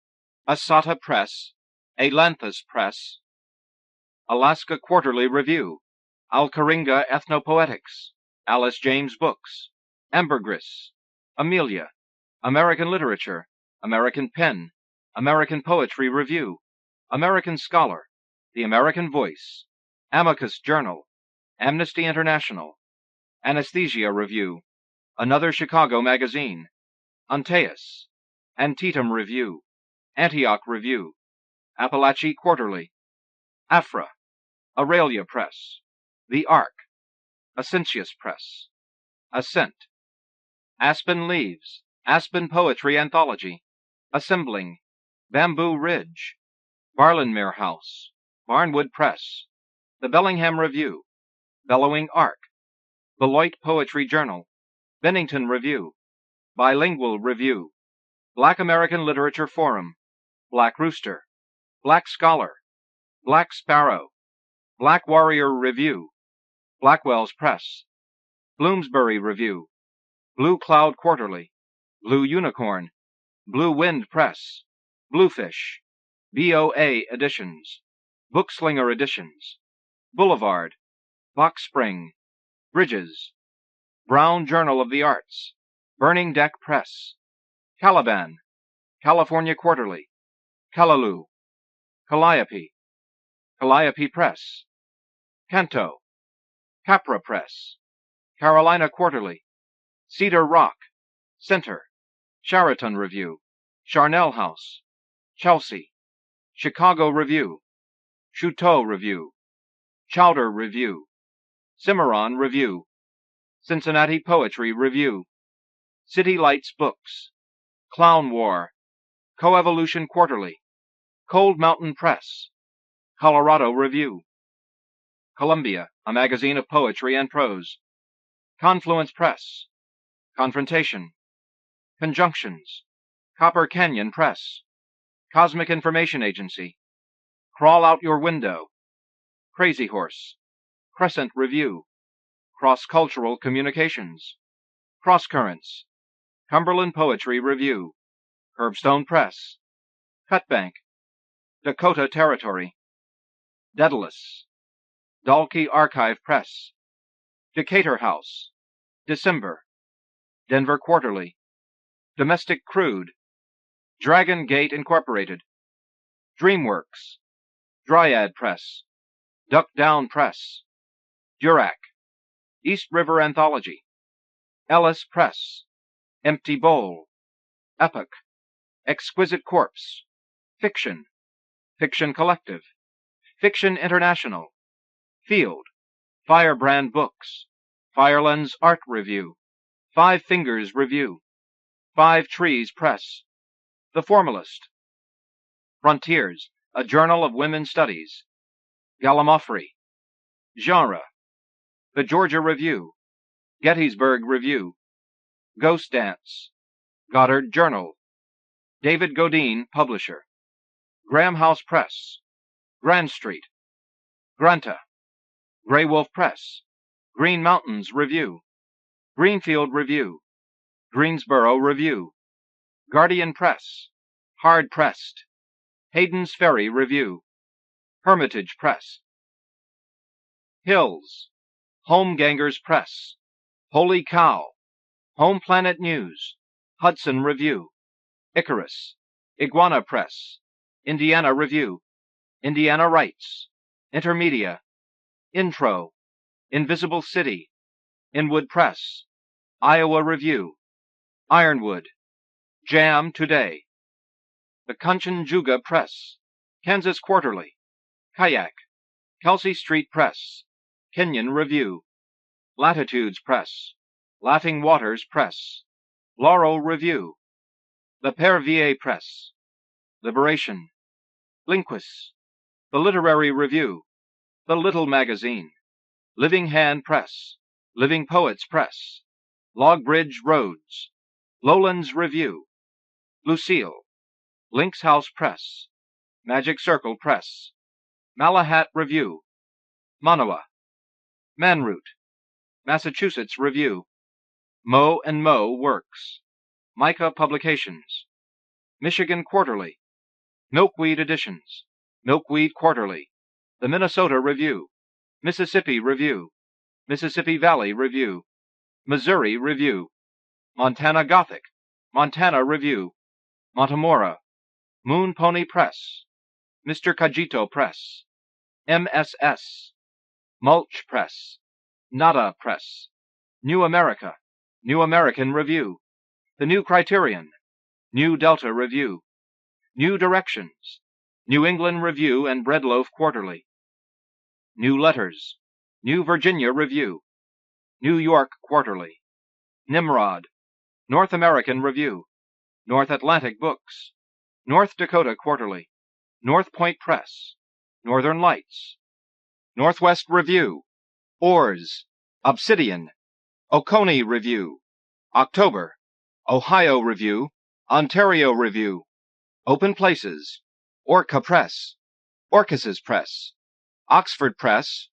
Asata Press, Ailanthus Press, Alaska Quarterly Review, Alcaringa Ethnopoetics, Alice James Books, Ambergris, Amelia, American Literature, American Pen, American Poetry Review, American Scholar, The American Voice, Amicus Journal, Amnesty International, Anesthesia Review, Another Chicago Magazine, Antaeus, Antietam Review, Antioch Review, Appalachie Quarterly, Afra, Aurelia Press, The Ark, Ascentius Press, Ascent, Aspen Leaves, Aspen Poetry Anthology, Assembling, Bamboo Ridge, Barlinmere House, Barnwood Press, The Bellingham Review, Bellowing Ark, Beloit Poetry Journal, Bennington Review, Bilingual Review, Black American Literature Forum, Black Rooster, Black Scholar, Black Sparrow, Black Warrior Review, Blackwell's Press, Bloomsbury Review, Blue Cloud Quarterly, Blue Unicorn, Blue Wind Press, Bluefish, BOA Editions, Bookslinger Editions, Boulevard, Box Spring, Bridges, Brown Journal of the Arts, Burning Deck Press, Caliban, California Quarterly, Callaloo, Calliope, Calliope Press, Canto, Capra Press, Carolina Quarterly, Cedar Rock, Center, Sheraton Review, Charnel House, Chelsea, Chicago Review, Chouteau Review, Chowder Review, Cimarron Review, Cincinnati Poetry Review, City Lights Books, Clown War, Coevolution Quarterly, Cold Mountain Press, Colorado Review, Columbia, a magazine of poetry and prose, Confluence Press, Confrontation, Conjunctions, Copper Canyon Press, Cosmic Information Agency, Crawl Out Your Window, Crazy Horse, Crescent Review, Cross-Cultural Communications, Cross Currents, Cumberland Poetry Review, Curbstone Press, Cutbank, Dakota Territory, Daedalus, Dalkey Archive Press, Decatur House, December, Denver Quarterly, Domestic Crude, Dragon Gate Incorporated, DreamWorks, Dryad Press, Duck Down Press, Durac, East River Anthology, Ellis Press, Empty Bowl, Epoch, Exquisite Corpse, Fiction, Fiction Collective, Fiction International, Field, Firebrand Books, Firelands Art Review, Five Fingers Review, Five Trees Press, The Formalist, Frontiers, a Journal of Women's Studies, Gallimaufry, Genre, The Georgia Review, Gettysburg Review, Ghost Dance, Goddard Journal, David Godine, Publisher, Graham House Press, Grand Street, Granta, Grey Wolf Press, Green Mountains Review, Greenfield Review, Greensboro Review, Guardian Press, Hard Pressed, Hayden's Ferry Review, Hermitage Press, Hills, Homegangers Press, Holy Cow, Home Planet News, Hudson Review, Icarus, Iguana Press, Indiana Review, Indiana Rights, Intermedia, Intro, Invisible City, Inwood Press, Iowa Review, Ironwood, Jam Today, The Kanchenjunga Press, Kansas Quarterly, Kayak, Kelsey Street Press, Kenyon Review, Latitudes Press, Laughing Waters Press, Laurel Review, The Pervier Press, Liberation, Linquist, The Literary Review, The Little Magazine, Living Hand Press, Living Poets Press, Logbridge Roads, Lowlands Review, Lucille, Lynx House Press, Magic Circle Press, Malahat Review, Manoa, Manroot, Massachusetts Review, Moe and Moe Works, Micah Publications, Michigan Quarterly, Milkweed Editions, Milkweed Quarterly, the Minnesota Review, Mississippi Review, Mississippi Valley Review, Missouri Review, Montana Gothic, Montana Review, Montemora, Moon Pony Press, Mr. Cagito Press, MSS, Mulch Press, Nada Press, New America, New American Review, The New Criterion, New Delta Review, New Directions, New England Review and Breadloaf Quarterly, New Letters, New Virginia Review, New York Quarterly, Nimrod, North American Review, North Atlantic Books, North Dakota Quarterly, North Point Press, Northern Lights, Northwest Review, Oars, Obsidian, Oconee Review, October, Ohio Review, Ontario Review, Open Places, Orca Press, Orcus's Press, Oxford Press,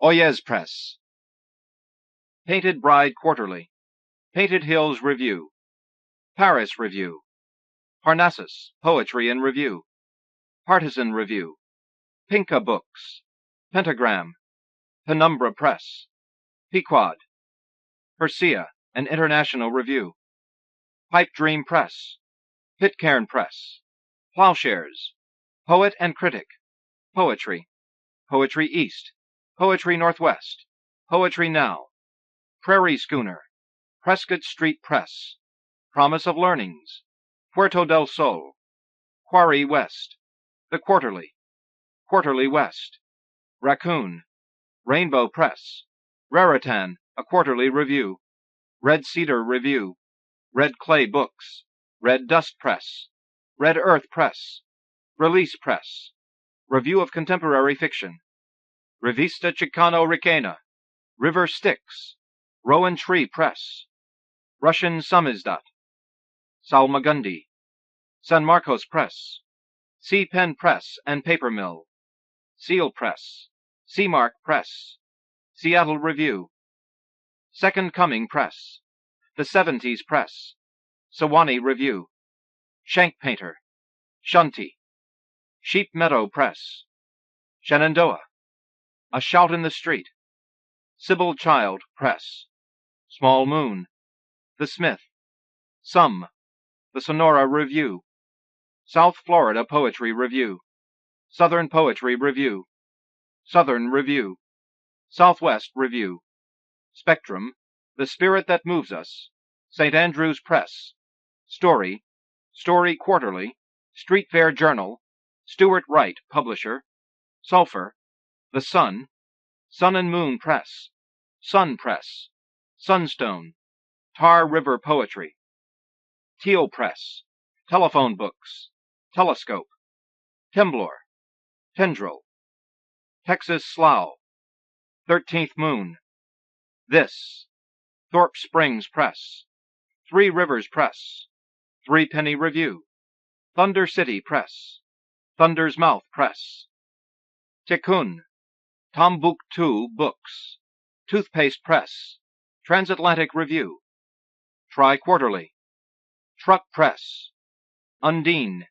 Oyez Press. Painted Bride Quarterly, Painted Hills Review, Paris Review, Parnassus, Poetry and Review, Partisan Review, Pinka Books, Pentagram, Penumbra Press, Pequod, Persea, an International Review, Pipe Dream Press, Pitcairn Press, Plowshares, Poet and Critic, Poetry, Poetry East, Poetry Northwest, Poetry Now, Prairie Schooner, Prescott Street Press, Promise of Learnings, Puerto del Sol, Quarry West, The Quarterly, Quarterly West, Raccoon, Rainbow Press, Raritan, a Quarterly Review, Red Cedar Review, Red Clay Books, Red Dust Press, Red Earth Press, Release Press, Review of Contemporary Fiction, Revista Chicano-Ricana, River Styx, Rowan Tree Press, Russian Samizdat, Salmagundi, San Marcos Press, Sea Pen Press and Paper Mill, Seal Press, Seamark Press, Seattle Review, Second Coming Press, The 70s Press, Sewanee Review, Shank Painter, Shunty, Sheep Meadow Press, Shenandoah, A Shout in the Street, Sybil Child Press, Small Moon, The Smith, Some, The Sonora Review, South Florida Poetry Review, Southern Poetry Review, Southern Review, Southwest Review, Spectrum, The Spirit That Moves Us, St. Andrew's Press, Story, Story Quarterly, Street Fair Journal, Stuart Wright, Publisher, Sulphur, The Sun, Sun and Moon Press, Sun Press, Sunstone, Tar River Poetry, Teal Press, Telephone Books, Telescope, Temblor, Tendril, Texas Slough, 13th Moon, This, Thorpe Springs Press, Three Rivers Press, Three Penny Review, Thunder City Press, Thunder's Mouth Press, Tikkun, Tombouctou Books, Toothpaste Press, Transatlantic Review, Tri-Quarterly, Truck Press, Undine,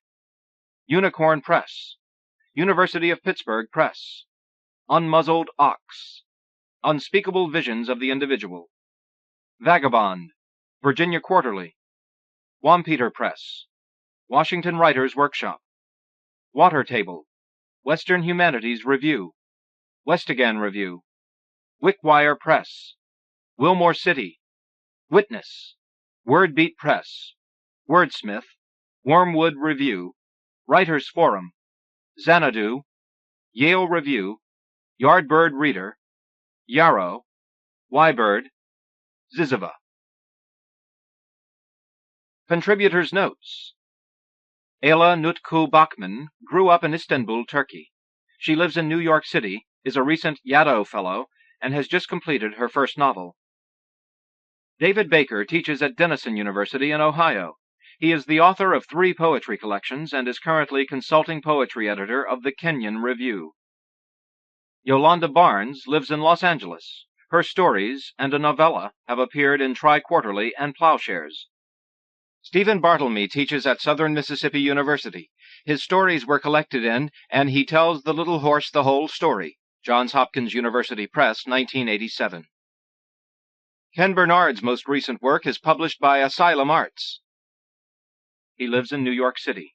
Unicorn Press, University of Pittsburgh Press, Unmuzzled Ox, Unspeakable Visions of the Individual, Vagabond, Virginia Quarterly, Wampeter Press, Washington Writers' Workshop, Water Table, Western Humanities Review, Westigan Review, Wickwire Press, Wilmore City, Witness, Wordbeat Press, Wordsmith, Wormwood Review, Writers' Forum, Xanadu, Yale Review, Yardbird Reader, Yarrow, Wybird, Ziziva. Contributors' Notes. Ayla Nutku Bachman grew up in Istanbul, Turkey. She lives in New York City, is a recent Yaddo Fellow, and has just completed her first novel. David Baker teaches at Denison University in Ohio. He is the author of 3 poetry collections and is currently consulting poetry editor of the Kenyon Review. Yolanda Barnes lives in Los Angeles. Her stories and a novella have appeared in Tri-Quarterly and Plowshares. Stephen Bartlemy teaches at Southern Mississippi University. His stories were collected in And He Tells the Little Horse the Whole Story, Johns Hopkins University Press, 1987. Ken Bernard's most recent work is published by Asylum Arts. He lives in New York City.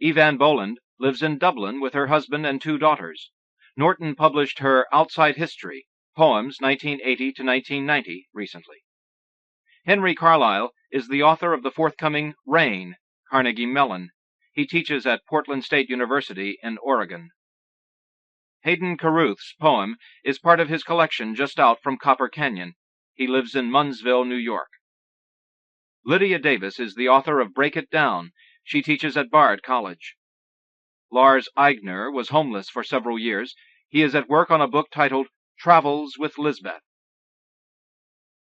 Evan Boland lives in Dublin with her husband and 2 daughters. Norton published her Outside History, Poems 1980 to 1990 recently. Henry Carlisle is the author of the forthcoming Rain, Carnegie Mellon. He teaches at Portland State University in Oregon. Hayden Carruth's poem is part of his collection just out from Copper Canyon. He lives in Munnsville, New York. Lydia Davis is the author of Break It Down. She teaches at Bard College. Lars Eigner was homeless for several years. He is at work on a book titled Travels with Lisbeth.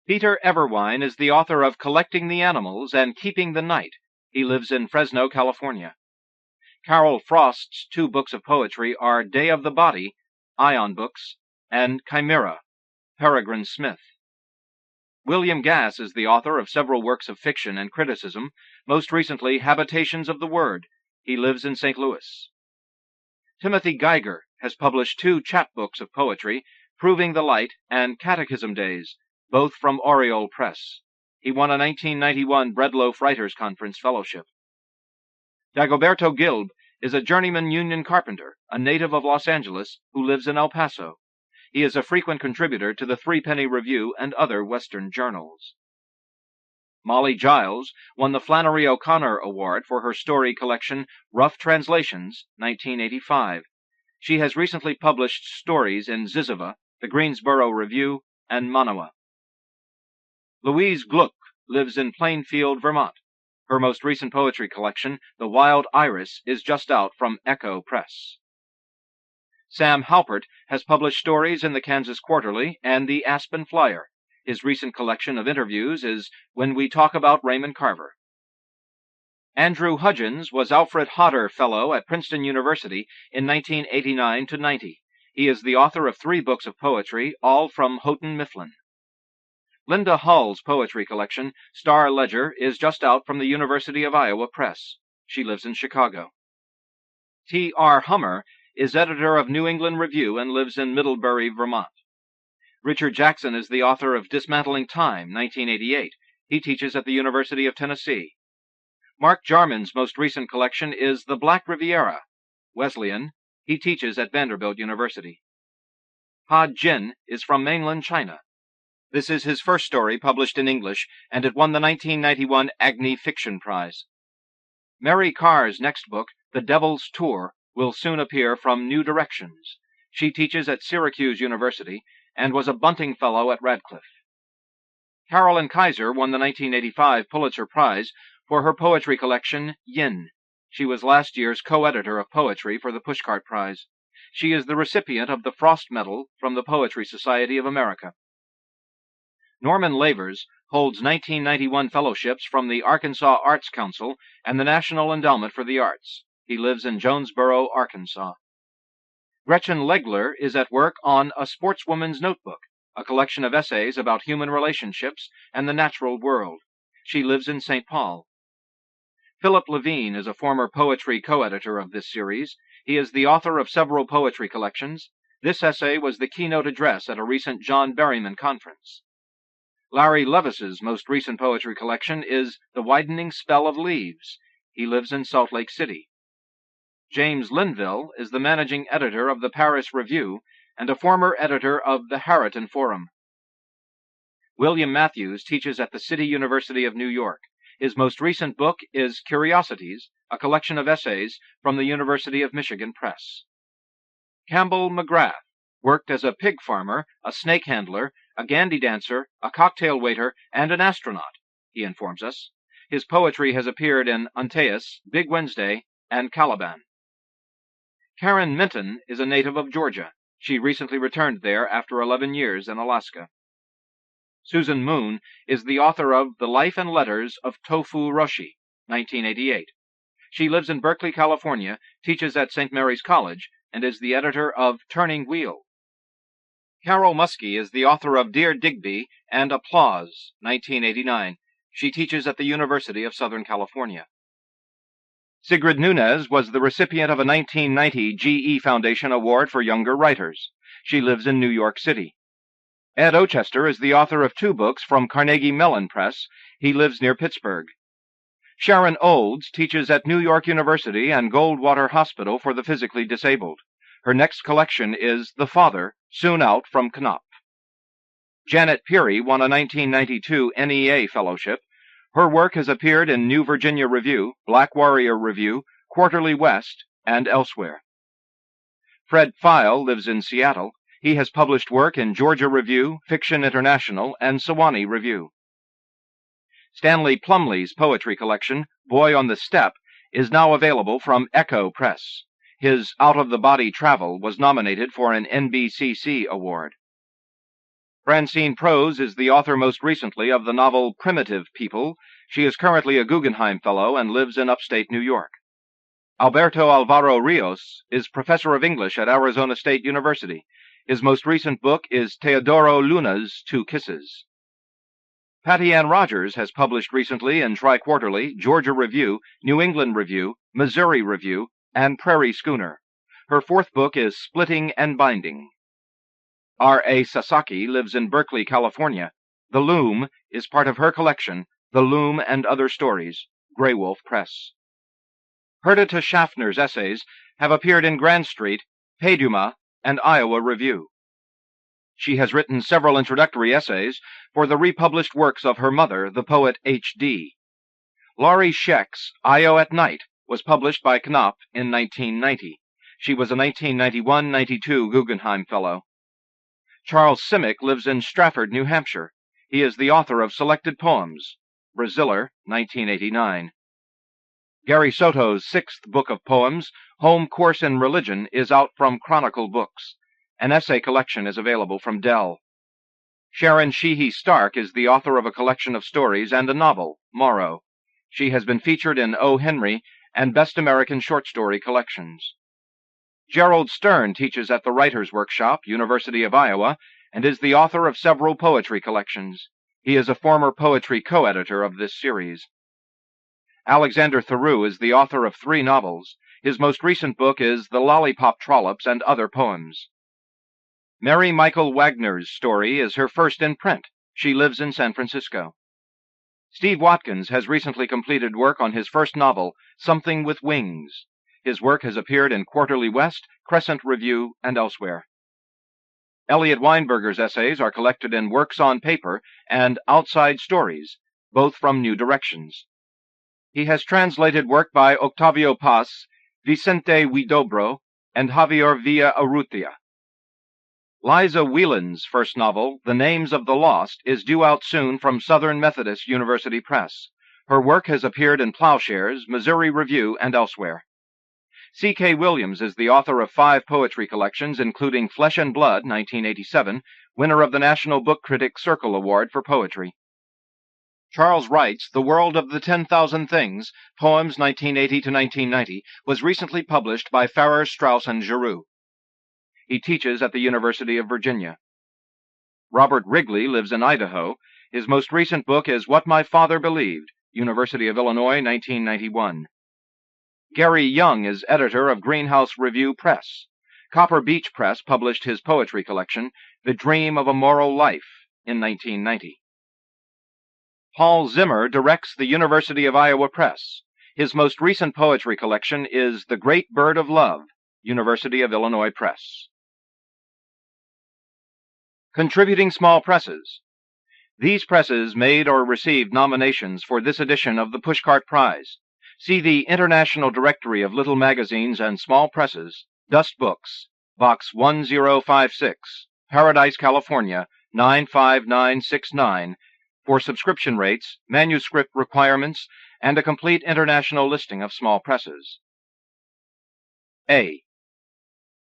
Peter Everwine is the author of Collecting the Animals and Keeping the Night. He lives in Fresno, California. Carol Frost's 2 books of poetry are Day of the Body, Ion Books, and Chimera, Peregrine Smith. William Gass is the author of several works of fiction and criticism, most recently Habitations of the Word. He lives in St. Louis. Timothy Geiger has published 2 chapbooks of poetry, Proving the Light and Catechism Days, both from Oriole Press. He won a 1991 Breadloaf Writers Conference Fellowship. Dagoberto Gilb is a journeyman union carpenter, a native of Los Angeles, who lives in El Paso. He is a frequent contributor to the Threepenny Review and other Western journals. Molly Giles won the Flannery O'Connor Award for her story collection Rough Translations, 1985. She has recently published stories in Ziziva, the Greensboro Review, and Manawa. Louise Gluck lives in Plainfield, Vermont. Her most recent poetry collection, The Wild Iris, is just out from Echo Press. Sam Halpert has published stories in the Kansas Quarterly and the Aspen Flyer. His recent collection of interviews is When We Talk About Raymond Carver. Andrew Hudgins was Alfred Hodder Fellow at Princeton University in 1989 to 90. He is the author of 3 books of poetry, all from Houghton Mifflin. Lynda Hull's poetry collection, Star Ledger, is just out from the University of Iowa Press. She lives in Chicago. T.R. Hummer is editor of New England Review and lives in Middlebury, Vermont. Richard Jackson is the author of Dismantling Time, 1988. He teaches at the University of Tennessee. Mark Jarman's most recent collection is The Black Riviera, Wesleyan. He teaches at Vanderbilt University. Ha Jin is from mainland China. This is his first story published in English, and it won the 1991 Agni Fiction Prize. Mary Carr's next book, The Devil's Tour, will soon appear from New Directions. She teaches at Syracuse University and was a Bunting Fellow at Radcliffe. Carolyn Kaiser won the 1985 Pulitzer Prize for her poetry collection, Yin. She was last year's co-editor of poetry for the Pushcart Prize. She is the recipient of the Frost Medal from the Poetry Society of America. Norman Lavers holds 1991 fellowships from the Arkansas Arts Council and the National Endowment for the Arts. He lives in Jonesboro, Arkansas. Gretchen Legler is at work on A Sportswoman's Notebook, a collection of essays about human relationships and the natural world. She lives in St. Paul. Philip Levine is a former poetry co-editor of this series. He is the author of several poetry collections. This essay was the keynote address at a recent John Berryman conference. Larry Levis's most recent poetry collection is The Widening Spell of Leaves. He lives in Salt Lake City. James Linville is the managing editor of the Paris Review and a former editor of the Harriton Forum. William Matthews teaches at the City University of New York. His most recent book is Curiosities, a collection of essays from the University of Michigan Press. Campbell McGrath worked as a pig farmer, a snake handler, a gandy dancer, a cocktail waiter, and an astronaut, he informs us. His poetry has appeared in Antaeus, Big Wednesday, and Caliban. Karen Minton is a native of Georgia. She recently returned there after 11 years in Alaska. Susan Moon is the author of The Life and Letters of Tofu Roshi, 1988. She lives in Berkeley, California, teaches at St. Mary's College, and is the editor of Turning Wheel. Carol Muske is the author of Dear Digby and Applause, 1989. She teaches at the University of Southern California. Sigrid Nunez was the recipient of a 1990 GE Foundation Award for Younger Writers. She lives in New York City. Ed Ochester is the author of 2 books from Carnegie Mellon Press. He lives near Pittsburgh. Sharon Olds teaches at New York University and Goldwater Hospital for the Physically Disabled. Her next collection is The Father, soon out from Knopf. Janet Peary won a 1992 NEA Fellowship. Her work has appeared in New Virginia Review, Black Warrior Review, Quarterly West, and elsewhere. Fred Feil lives in Seattle. He has published work in Georgia Review, Fiction International, and Sewanee Review. Stanley Plumley's poetry collection, Boy on the Step, is now available from Echo Press. His Out-of-the-Body Travel was nominated for an NBCC award. Francine Prose is the author most recently of the novel Primitive People. She is currently a Guggenheim Fellow and lives in upstate New York. Alberto Alvaro Rios is professor of English at Arizona State University. His most recent book is Teodoro Luna's 2 Kisses. Pattiann Rogers has published recently in Tri-Quarterly, Georgia Review, New England Review, Missouri Review, and Prairie Schooner. Her 4th book is Splitting and Binding. R.A. Sasaki lives in Berkeley, California. The Loom is part of her collection, The Loom and Other Stories, Grey Wolf Press. Perdita Schaffner's essays have appeared in Grand Street, Payduma, and Iowa Review. She has written several introductory essays for the republished works of her mother, the poet H.D. Laurie Scheck's Io at Night was published by Knopf in 1990. She was a 1991-92 Guggenheim Fellow. Charles Simic lives in Stratford, New Hampshire. He is the author of Selected Poems, Braziller, 1989. Gary Soto's 6th book of poems, Home Course in Religion, is out from Chronicle Books. An essay collection is available from Dell. Sharon Sheehy Stark is the author of a collection of stories and a novel, Morrow. She has been featured in O. Henry and Best American Short Story collections. Gerald Stern teaches at the Writers' Workshop, University of Iowa, and is the author of several poetry collections. He is a former poetry co-editor of this series. Alexander Theroux is the author of 3 novels. His most recent book is The Lollipop Trollops and Other Poems. Mary Michael Wagner's story is her first in print. She lives in San Francisco. Steve Watkins has recently completed work on his first novel, Something with Wings. His work has appeared in Quarterly West, Crescent Review, and elsewhere. Eliot Weinberger's essays are collected in Works on Paper and Outside Stories, both from New Directions. He has translated work by Octavio Paz, Vicente Huidobro, and Javier Villarrutia. Liza Whelan's first novel, The Names of the Lost, is due out soon from Southern Methodist University Press. Her work has appeared in Plowshares, Missouri Review, and elsewhere. C.K. Williams is the author of 5 poetry collections, including Flesh and Blood, 1987, winner of the National Book Critics Circle Award for Poetry. Charles Wright's The World of the 10,000 Things, Poems 1980 to 1990, was recently published by Farrar, Straus and Giroux. He teaches at the University of Virginia. Robert Wrigley lives in Idaho. His most recent book is What My Father Believed, University of Illinois, 1991. Gary Young is editor of Greenhouse Review Press. Copper Beech Press published his poetry collection, The Dream of a Moral Life, in 1990. Paul Zimmer directs the University of Iowa Press. His most recent poetry collection is The Great Bird of Love, University of Illinois Press. Contributing small presses. These presses made or received nominations for this edition of the Pushcart Prize. See the International Directory of Little Magazines and Small Presses, Dust Books, Box 1056, Paradise, California, 95969, for subscription rates, manuscript requirements, and a complete international listing of small presses. A.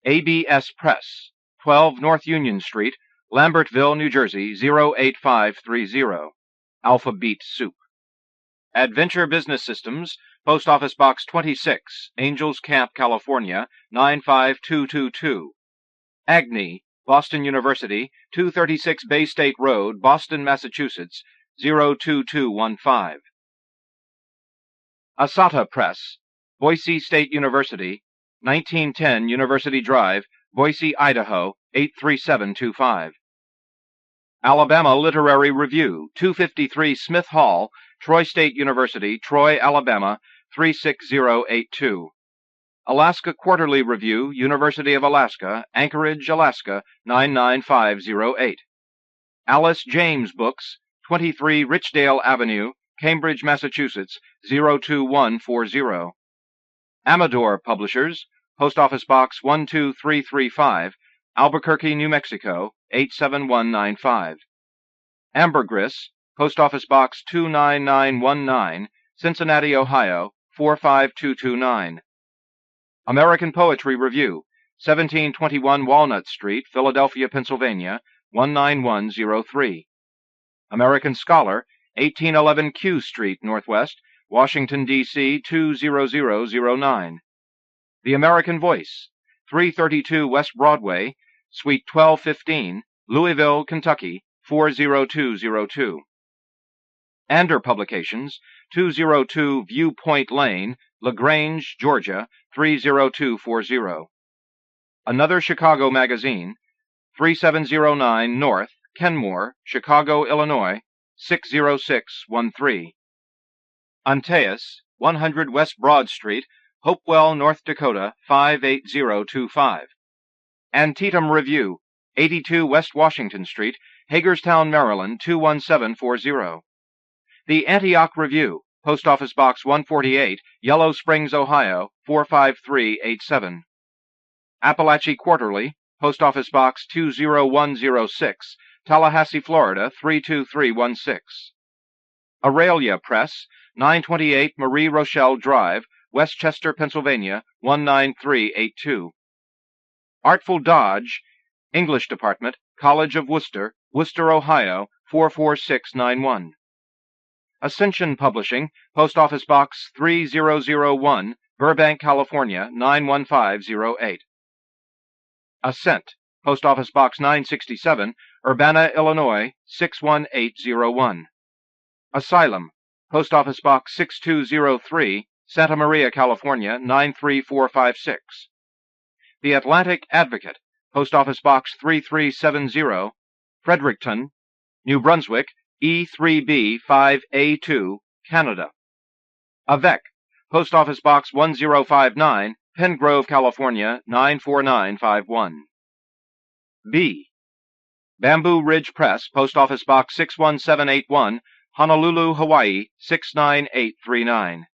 ABS Press, 12 North Union Street, Lambertville, New Jersey, 08530. Alpha Beat Soup. Adventure Business Systems, Post Office Box 26, Angels Camp, California, 95222. Agni, Boston University, 236 Bay State Road, Boston, Massachusetts, 02215. Asata Press, Boise State University, 1910 University Drive, Boise, Idaho, 83725. Alabama Literary Review, 253 Smith Hall, Troy State University, Troy, Alabama, 36082. Alaska Quarterly Review, University of Alaska, Anchorage, Alaska, 99508. Alice James Books, 23 Richdale Avenue, Cambridge, Massachusetts, 02140. Amador Publishers, Post Office Box 12335, Albuquerque, New Mexico, 87195. Ambergris, Post Office Box 29919, Cincinnati, Ohio, 45229. American Poetry Review, 1721 Walnut Street, Philadelphia, Pennsylvania, 19103. American Scholar, 1811 Q Street, Northwest, Washington, D.C., 20009. The American Voice, 332 West Broadway, Suite 1215, Louisville, Kentucky, 40202. Ander Publications, 202 Viewpoint Lane, LaGrange, Georgia, 30240. Another Chicago Magazine, 3709 North, Kenmore, Chicago, Illinois, 60613. Antaeus, 100 West Broad Street, Hopewell, North Dakota, 58025. Antietam Review, 82 West Washington Street, Hagerstown, Maryland, 21740. The Antioch Review, Post Office Box 148, Yellow Springs, Ohio, 45387. Appalachie Quarterly, Post Office Box 20106, Tallahassee, Florida, 32316. Aurelia Press, 928 Marie Rochelle Drive, Westchester, Pennsylvania, 19382. Artful Dodge, English Department, College of Worcester, Worcester, Ohio, 44691. Ascension Publishing, Post Office Box 3001, Burbank, California, 91508. Ascent, Post Office Box 967, Urbana, Illinois, 61801. Asylum, Post Office Box 6203, Santa Maria, California, 93456. The Atlantic Advocate, Post Office Box 3370, Fredericton, New Brunswick, E3B 5A2, Canada. Avec, Post Office Box 1059, Pengrove, California, 94951. B. Bamboo Ridge Press, Post Office Box 61781, Honolulu, Hawaii, 69839.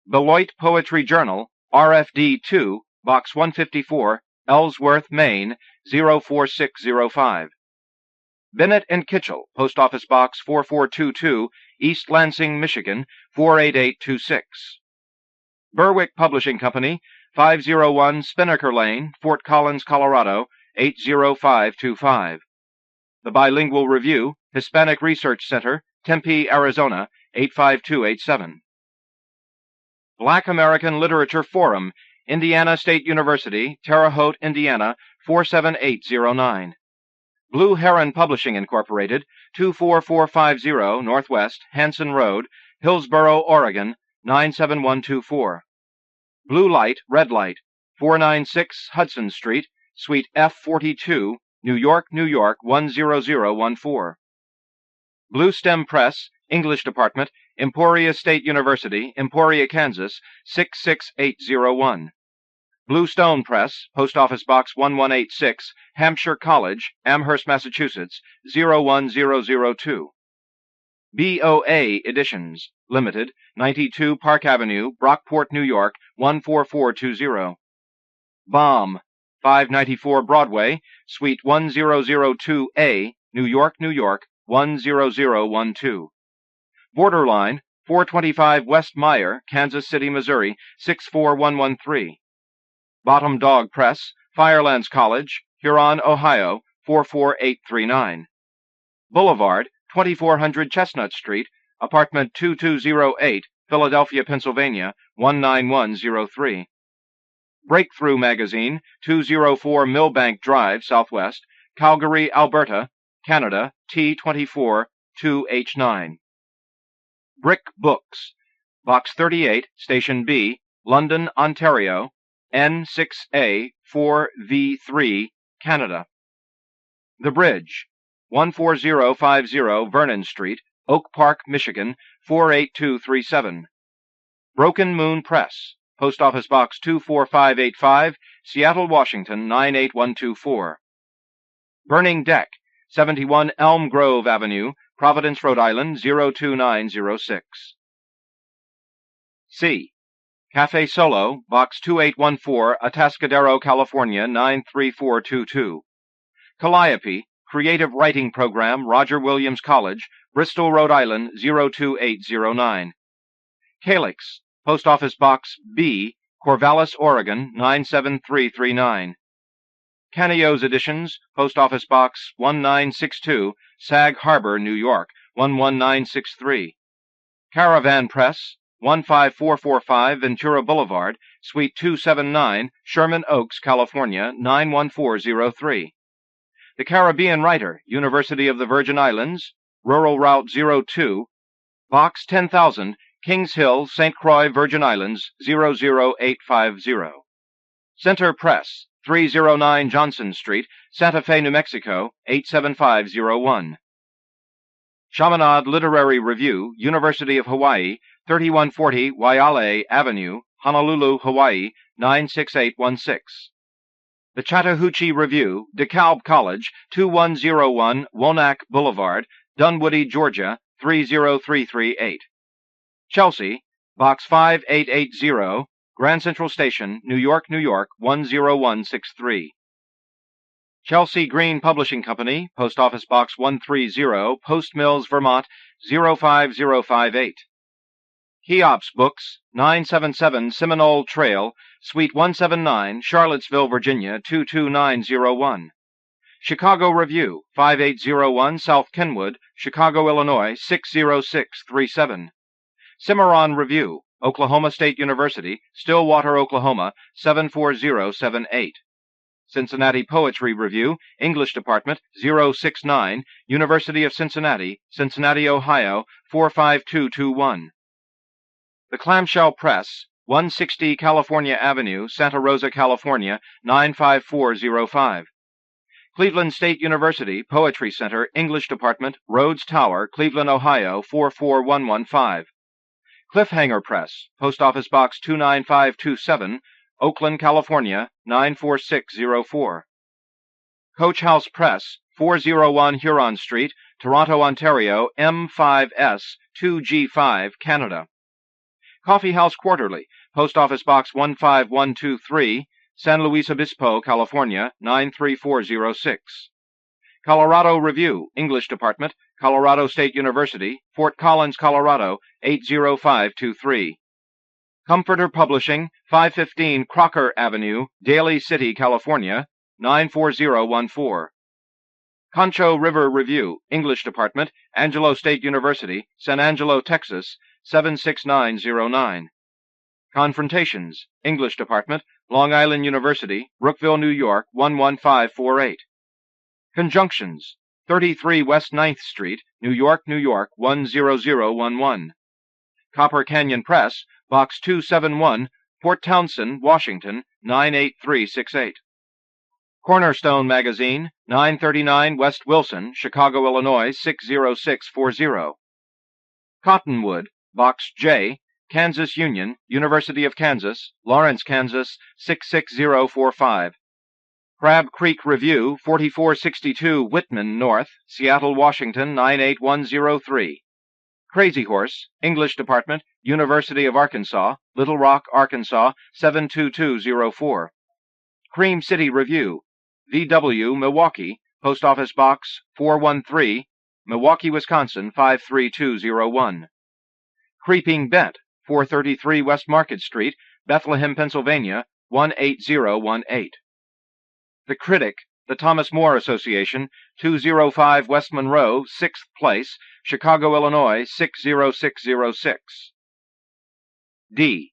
Beloit Poetry Journal, RFD 2, Box 154, Ellsworth, Maine, 04605. Bennett and Kitchell, Post Office Box 4422, East Lansing, Michigan, 48826. Berwick Publishing Company, 501 Spinnaker Lane, Fort Collins, Colorado, 80525. The Bilingual Review, Hispanic Research Center, Tempe, Arizona, 85287. Black American Literature Forum, Indiana State University, Terre Haute, Indiana, 47809. Blue Heron Publishing Incorporated, 24450 Northwest, Hanson Road, Hillsboro, Oregon, 97124. Blue Light, Red Light, 496 Hudson Street, Suite F42, New York, New York, 10014. Blue Stem Press, English Department, Emporia State University, Emporia, Kansas, 66801. Blue Stone Press, Post Office Box 1186, Hampshire College, Amherst, Massachusetts, 01002. BOA Editions, Limited, 92 Park Avenue, Brockport, New York, 14420. Bomb, 594 Broadway, Suite 1002A, New York, New York, 10012. Borderline, 425 West Meyer, Kansas City, Missouri, 64113. Bottom Dog Press, Firelands College, Huron, Ohio, 44839. Boulevard, 2400 Chestnut Street, Apartment 2208, Philadelphia, Pennsylvania, 19103. Breakthrough Magazine, 204 Millbank Drive, Southwest, Calgary, Alberta, Canada, T24 2H9. Brick Books, Box 38, Station B, London, Ontario, N6A 4V3, Canada. The Bridge, 14050 Vernon Street, Oak Park, Michigan, 48237. Broken Moon Press, Post Office Box 24585, Seattle, Washington, 98124. Burning Deck, 71 Elm Grove Avenue, Providence, Rhode Island, 02906. C. Cafe Solo, Box 2814, Atascadero, California, 93422. Calliope, Creative Writing Program, Roger Williams College, Bristol, Rhode Island, 02809. Calyx, Post Office Box B, Corvallis, Oregon, 97339. Caneo's Editions, Post Office Box 1962, Sag Harbor, New York, 11963. Caravan Press, 15445 Ventura Boulevard, Suite 279, Sherman Oaks, California, 91403. The Caribbean Writer, University of the Virgin Islands, Rural Route 02, Box 10,000, Kings Hill, St. Croix, Virgin Islands, 00850. Center Press, 309 Johnson Street, Santa Fe, New Mexico, 87501. Chaminade Literary Review, University of Hawaii, 3140 Waiale Avenue, Honolulu, Hawaii, 96816. The Chattahoochee Review, DeKalb College, 2101 Wonak Boulevard, Dunwoody, Georgia, 30338. Chelsea, Box 5880, Grand Central Station, New York, New York, 10163. Chelsea Green Publishing Company, Post Office Box 130, Post Mills, Vermont, 05058. Cheops Books, 977 Seminole Trail, Suite 179, Charlottesville, Virginia, 22901. Chicago Review, 5801 South Kenwood, Chicago, Illinois, 60637. Cimarron Review, Oklahoma State University, Stillwater, Oklahoma, 74078. Cincinnati Poetry Review, English Department, 069, University of Cincinnati, Cincinnati, Ohio, 45221. The Clamshell Press, 160 California Avenue, Santa Rosa, California, 95405. Cleveland State University, Poetry Center, English Department, Rhodes Tower, Cleveland, Ohio, 44115. Cliffhanger Press, Post Office Box 29527, Oakland, California, 94604. Coach House Press, 401 Huron Street, Toronto, Ontario, M5S 2G5, Canada. Coffee House Quarterly, Post Office Box 15123, San Luis Obispo, California, 93406. Colorado Review, English Department, Colorado State University, Fort Collins, Colorado, 80523. Comforter Publishing, 515 Crocker Avenue, Daly City, California, 94014. Concho River Review, English Department, Angelo State University, San Angelo, Texas, 76909. Confrontations, English Department, Long Island University, Brookville, New York, 11548. Conjunctions, 33 West 9th Street, New York, New York, 10011. Copper Canyon Press, Box 271, Port Townsend, Washington, 98368. Cornerstone Magazine, 939 West Wilson, Chicago, Illinois, 60640. Cottonwood, Box J, Kansas Union, University of Kansas, Lawrence, Kansas, 66045. Crab Creek Review, 4462 Whitman North, Seattle, Washington, 98103. Crazy Horse, English Department, University of Arkansas, Little Rock, Arkansas, 72204. Cream City Review, VW, Milwaukee, Post Office Box 413, Milwaukee, Wisconsin, 53201. Creeping Bet, 433 West Market Street, Bethlehem, Pennsylvania, 18018. The Critic, the Thomas More Association, 205 West Monroe, 6th Place, Chicago, Illinois, 60606. D.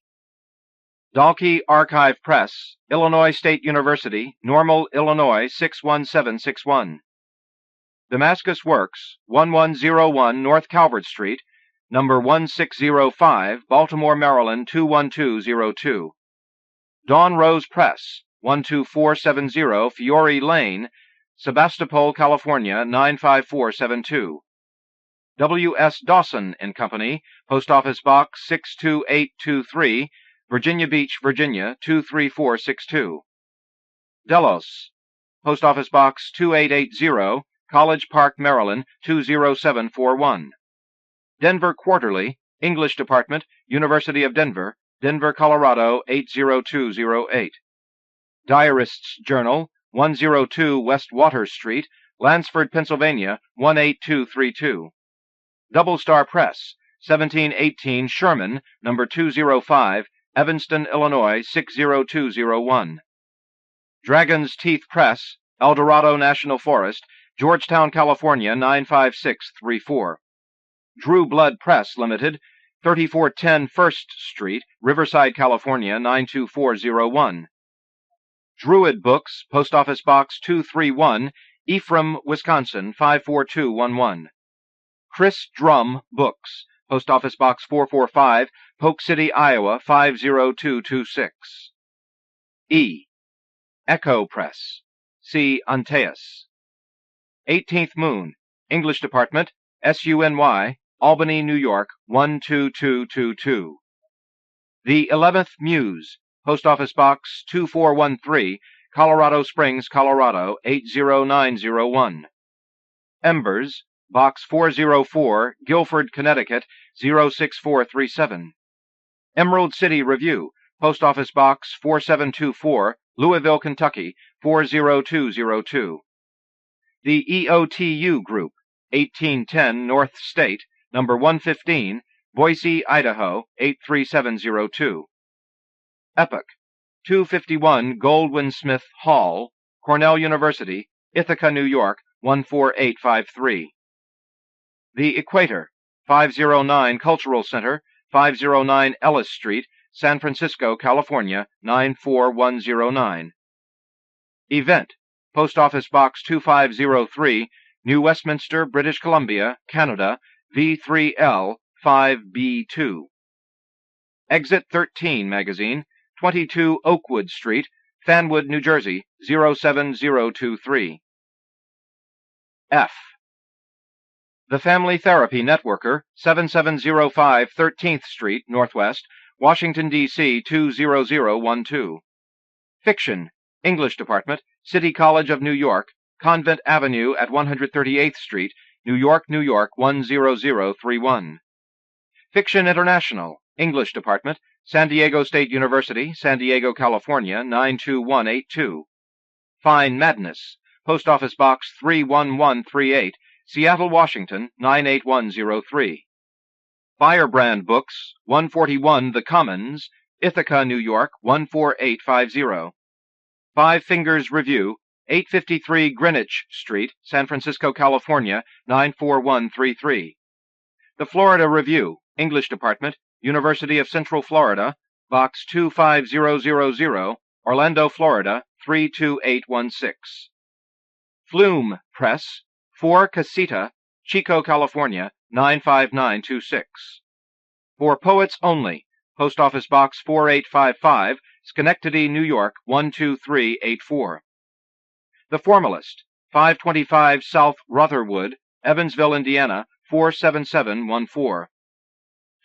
Dalkey Archive Press, Illinois State University, Normal, Illinois 61761. Damascus Works, 1101 North Calvert Street, number 1605, Baltimore, Maryland 21202. Dawn Rose Press, 12470 Fiore Lane, Sebastopol, California 95472. W. S. Dawson and Company, Post Office Box 62823, Virginia Beach, Virginia 23462. Delos, Post Office Box 2880, College Park, Maryland 20741. Denver Quarterly, English Department, University of Denver, Denver, Colorado 80208. Diarist's Journal, 102 West Water Street, Lansford, Pennsylvania 18232. Double Star Press, 1718 Sherman, number 205, Evanston, Illinois 60201. Dragon's Teeth Press, El Dorado National Forest, Georgetown, California 95634. Drew Blood Press Limited, 3410 First Street, Riverside, California 92401. Druid Books, Post Office Box 231, Ephraim, Wisconsin 54211. Chris Drum Books, Post Office Box 445, Polk City, Iowa 50226. E. Echo Press, C. Antaeus. 18th Moon, English Department, SUNY, Albany, New York 12222. The 11th Muse, Post Office Box 2413, Colorado Springs, Colorado 80901. Embers, Box 404, Guilford, Connecticut 06437. Emerald City Review, Post Office Box 4724, Louisville, Kentucky 40202. The EOTU Group, 1810 North State, number 115, Boise, Idaho 83702. Epoch, 251 Goldwin Smith Hall, Cornell University, Ithaca, New York 14853. The Equator, 509 Cultural Center, 509 Ellis Street, San Francisco, California 94109. Event, Post Office Box 2503, New Westminster, British Columbia, Canada, V3L 5B2. Exit 13 Magazine, 22 Oakwood Street, Fanwood, New Jersey 07023. F. The Family Therapy Networker, 7705 13th Street, Northwest, Washington, D.C. 20012. Fiction, English Department, City College of New York, Convent Avenue at 138th Street, New York, New York 10031. Fiction International, English Department, San Diego State University, San Diego, California 92182. Fine Madness, Post Office Box 31138, Seattle, Washington 98103. Firebrand Books, 141 The Commons, Ithaca, New York 14850. Five Fingers Review, 853 Greenwich Street, San Francisco, California 94133. The Florida Review, English Department, University of Central Florida, Box 25000, Orlando, Florida 32816. Flume Press, 4 Casita, Chico, California 95926. For Poets Only, Post Office Box 4855, Schenectady, New York 12384. The Formalist, 525 South Rutherwood, Evansville, Indiana 47714.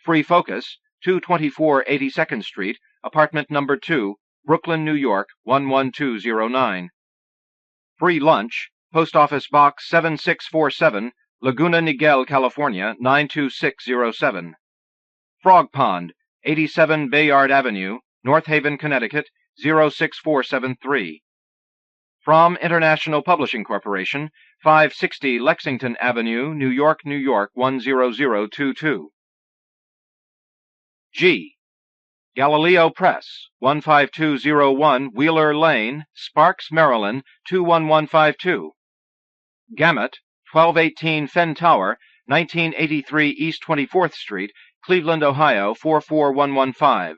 Free Focus, 224 82nd Street, apartment number 2, Brooklyn, New York 11209. Free Lunch, Post Office Box 7647, Laguna Niguel, California 92607. Frog Pond, 87 Bayard Avenue, North Haven, Connecticut 06473. From International Publishing Corporation, 560 Lexington Avenue, New York, New York 10022. G. Galileo Press, 15201 Wheeler Lane, Sparks, Maryland 21152. Gamut, 1218 Fenn Tower, 1983 East 24th Street, Cleveland, Ohio 44115.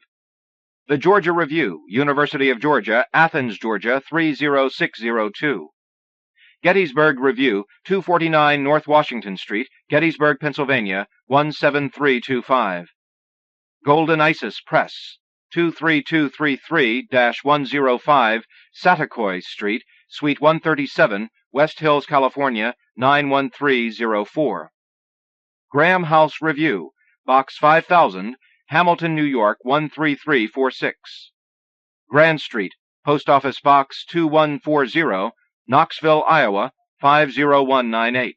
The Georgia Review, University of Georgia, Athens, Georgia, 30602. Gettysburg Review, 249 North Washington Street, Gettysburg, Pennsylvania, 17325. Golden Isis Press, 23233-105 Satakoy Street, Suite 137, West Hills, California, 91304. Graham House Review, Box 5000, Hamilton, New York, 13346. Grand Street, Post Office Box 2140, Knoxville, Iowa, 50198.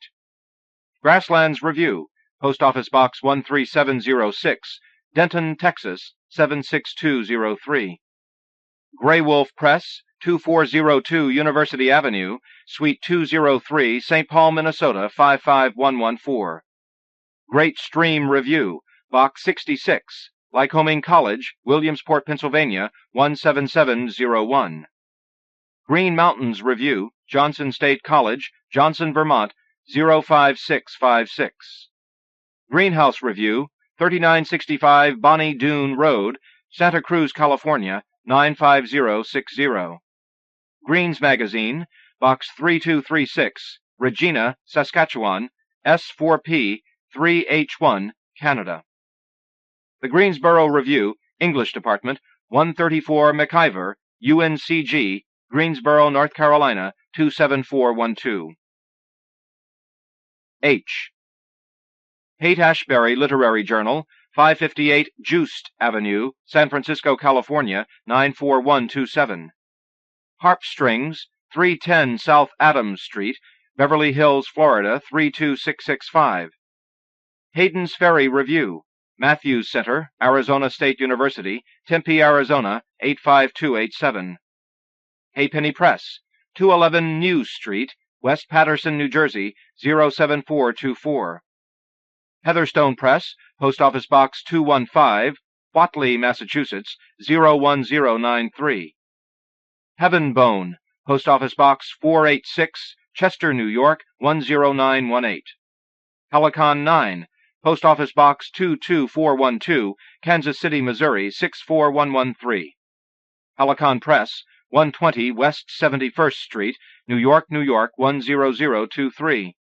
Grasslands Review, Post Office Box 13706, Denton, Texas, 76203. Grey Wolf Press, 2402 University Avenue, Suite 203, St. Paul, Minnesota, 55114. Great Stream Review, Box 66, Lycoming College, Williamsport, Pennsylvania, 17701. Green Mountains Review, Johnson State College, Johnson, Vermont, 05656. Greenhouse Review, 3965 Bonnie Doon Road, Santa Cruz, California, 95060. Greens Magazine, Box 3236, Regina, Saskatchewan, S4P 3H1, Canada. The Greensboro Review, English Department, 134 McIver, UNCG, Greensboro, North Carolina, 27412. H. Haight-Ashbury Literary Journal, 558 Juist Avenue, San Francisco, California, 94127. Harp Strings, 310 South Adams Street, Beverly Hills, Florida, 32665. Hayden's Ferry Review, Matthews Center, Arizona State University, Tempe, Arizona, 85287. Haypenny Press, 211 News Street, West Patterson, New Jersey, 07424. Heatherstone Press, Post Office Box 215, Whatley, Massachusetts, 01093. Heavenbone, Post Office Box 486, Chester, New York, 10918. Helicon 9, Post Office Box 22412, Kansas City, Missouri, 64113. Helicon Press, 120 West 71st Street, New York, New York, 10023.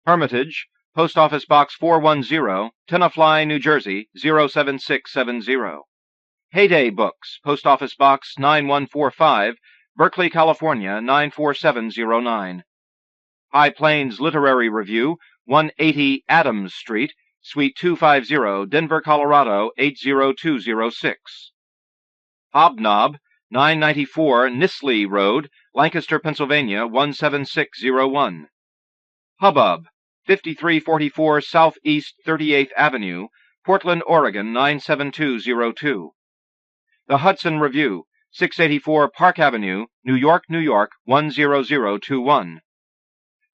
Hermitage, Post Office Box 410, Tenafly, New Jersey, 07670. Heyday Books, Post Office Box 9145, Berkeley, California, 94709. High Plains Literary Review, 180 Adams Street, Suite 250, Denver, Colorado, 80206. Hobnob, 994 Nisley Road, Lancaster, Pennsylvania, 17601. Hubbub, 5344 Southeast 38th Avenue, Portland, Oregon, 97202. The Hudson Review, 684 Park Avenue, New York, New York, 10021.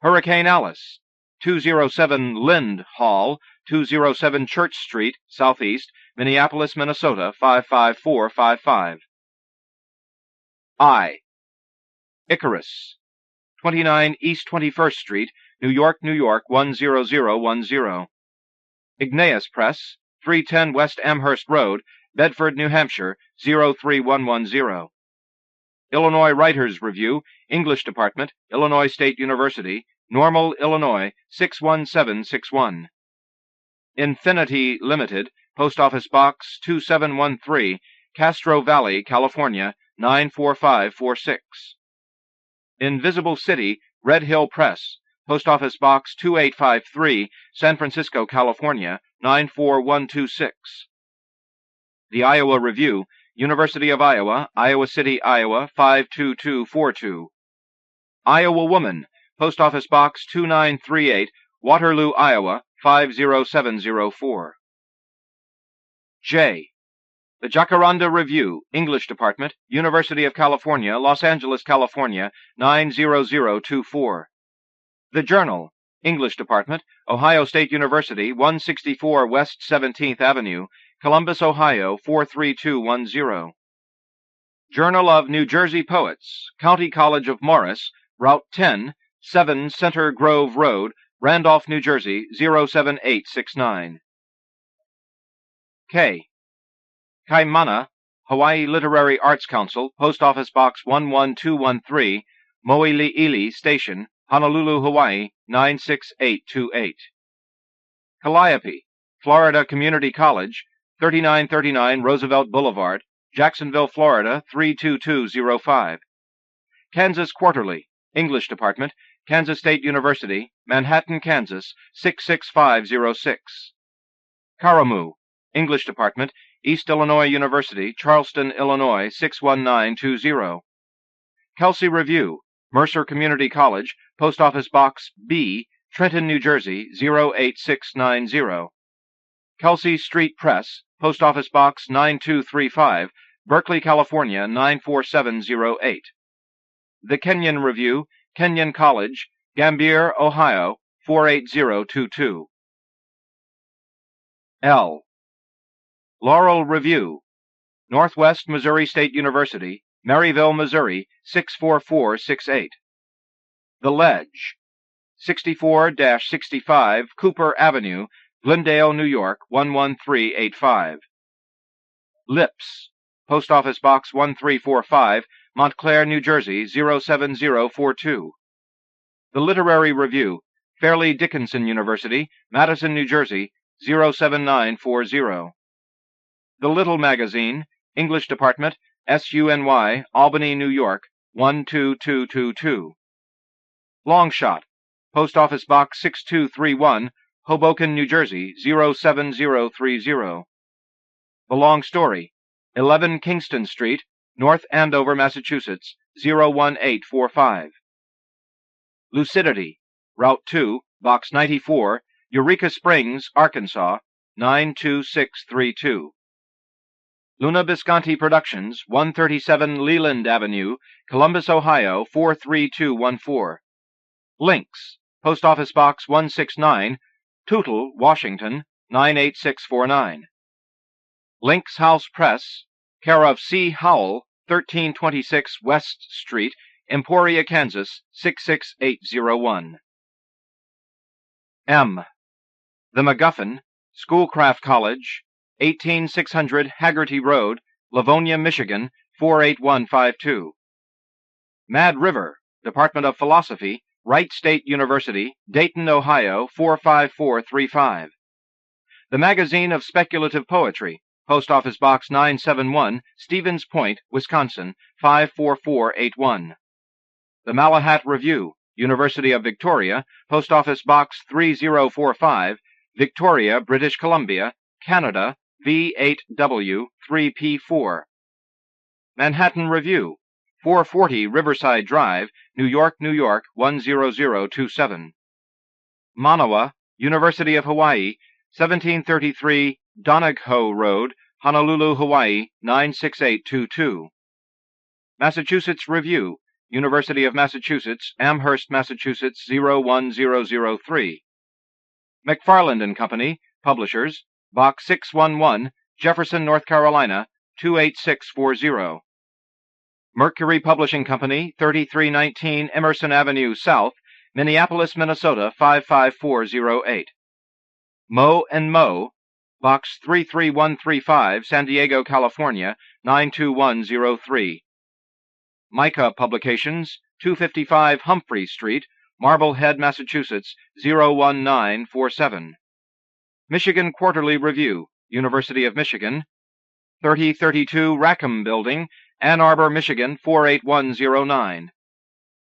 Hurricane Alice, 207 Lind Hall, 207 Church Street, Southeast, Minneapolis, Minnesota, 55455. I. Icarus, 29 East 21st Street, New York, New York, 10010. Igneous Press, 310 West Amherst Road, Bedford, New Hampshire, 03110. Illinois Writers Review, English Department, Illinois State University, Normal, Illinois, 61761. Infinity Limited, Post Office Box 2713, Castro Valley, California, 94546. Invisible City, Red Hill Press, Post Office Box 2853, San Francisco, California, 94126. The Iowa Review, University of Iowa, Iowa City, Iowa, 52242. Iowa Woman, Post Office Box 2938, Waterloo, Iowa, 50704. J. The Jacaranda Review, English Department, University of California, Los Angeles, California, 90024. The Journal, English Department, Ohio State University, 164 West 17th Avenue, Columbus, Ohio, 43210. Journal of New Jersey Poets, County College of Morris, Route 10, 7 Center Grove Road, Randolph, New Jersey, 07869. K. Kaimana, Hawaii Literary Arts Council, Post Office Box 11213, Mo'ili'ili Station, Honolulu, Hawaii, 96828. Calliope, Florida Community College, 3939 Roosevelt Boulevard, Jacksonville, Florida, 32205. Kansas Quarterly, English Department, Kansas State University, Manhattan, Kansas, 66506. Karamu, English Department, East Illinois University, Charleston, Illinois, 61920. Kelsey Review, Mercer Community College, Post Office Box B, Trenton, New Jersey, 08690. Kelsey Street Press, Post Office Box 9235, Berkeley, California, 94708. The Kenyon Review, Kenyon College, Gambier, Ohio, 48022. L. Laurel Review, Northwest Missouri State University, Maryville, Missouri, 64468. The Ledge, 64-65 Cooper Avenue, Glendale, New York, 11385. Lips, Post Office Box 1345, Montclair, New Jersey, 07042. The Literary Review, Fairleigh Dickinson University, Madison, New Jersey, 07940. The Little Magazine, English Department, SUNY, Albany, New York, 12222. Longshot, Post Office Box 6231, Hoboken, New Jersey, 07030. The Long Story, 11 Kingston Street, North Andover, Massachusetts, 01845. Lucidity, Route 2, Box 94, Eureka Springs, Arkansas, 92632. Luna Visconti Productions, 137 Leland Avenue, Columbus, Ohio, 43214. Links, Post Office Box 169, Tootle, Washington, 98649. Links House Press, care of C. Howell, 1326 West Street, Emporia, Kansas, 66801. M. The MacGuffin, Schoolcraft College, 18600 Haggerty Road, Livonia, Michigan, 48152. Mad River, Department of Philosophy, Wright State University, Dayton, Ohio, 45435. The Magazine of Speculative Poetry, Post Office Box 971, Stevens Point, Wisconsin, 54481. The Malahat Review, University of Victoria, Post Office Box 3045, Victoria, British Columbia, Canada, V8W 3P4. Manhattan Review, 440 Riverside Drive, New York, New York, 10027. Manawa, University of Hawaii, 1733 Donaghue Road, Honolulu, Hawaii, 96822. Massachusetts Review, University of Massachusetts, Amherst, Massachusetts, 01003. McFarland and Company, Publishers, Box 611, Jefferson, North Carolina, 28640. Mercury Publishing Company, 3319 Emerson Avenue South, Minneapolis, Minnesota, 55408. Moe and Moe, Box 33135, San Diego, California, 92103. Micah Publications, 255 Humphrey Street, Marblehead, Massachusetts, 01947. Michigan Quarterly Review, University of Michigan, 3032 Rackham Building, Ann Arbor, Michigan, 48109.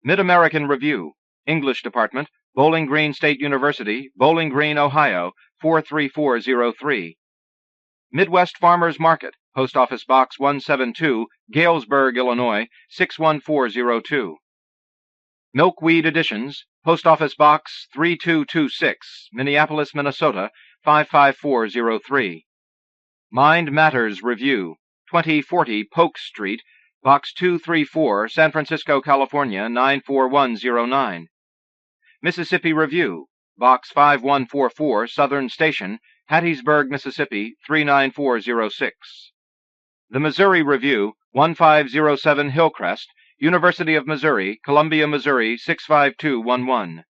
Mid-American Review, English Department, Bowling Green State University, Bowling Green, Ohio, 43403. Midwest Farmers Market, Post Office Box 172, Galesburg, Illinois, 61402. Milkweed Editions, Post Office Box 3226, Minneapolis, Minnesota, 55403. Mind Matters Review, 2040 Polk Street, Box 234, San Francisco, California, 94109. Mississippi Review, Box 5144, Southern Station, Hattiesburg, Mississippi, 39406. The Missouri Review, 1507 Hillcrest, University of Missouri, Columbia, Missouri, 65211.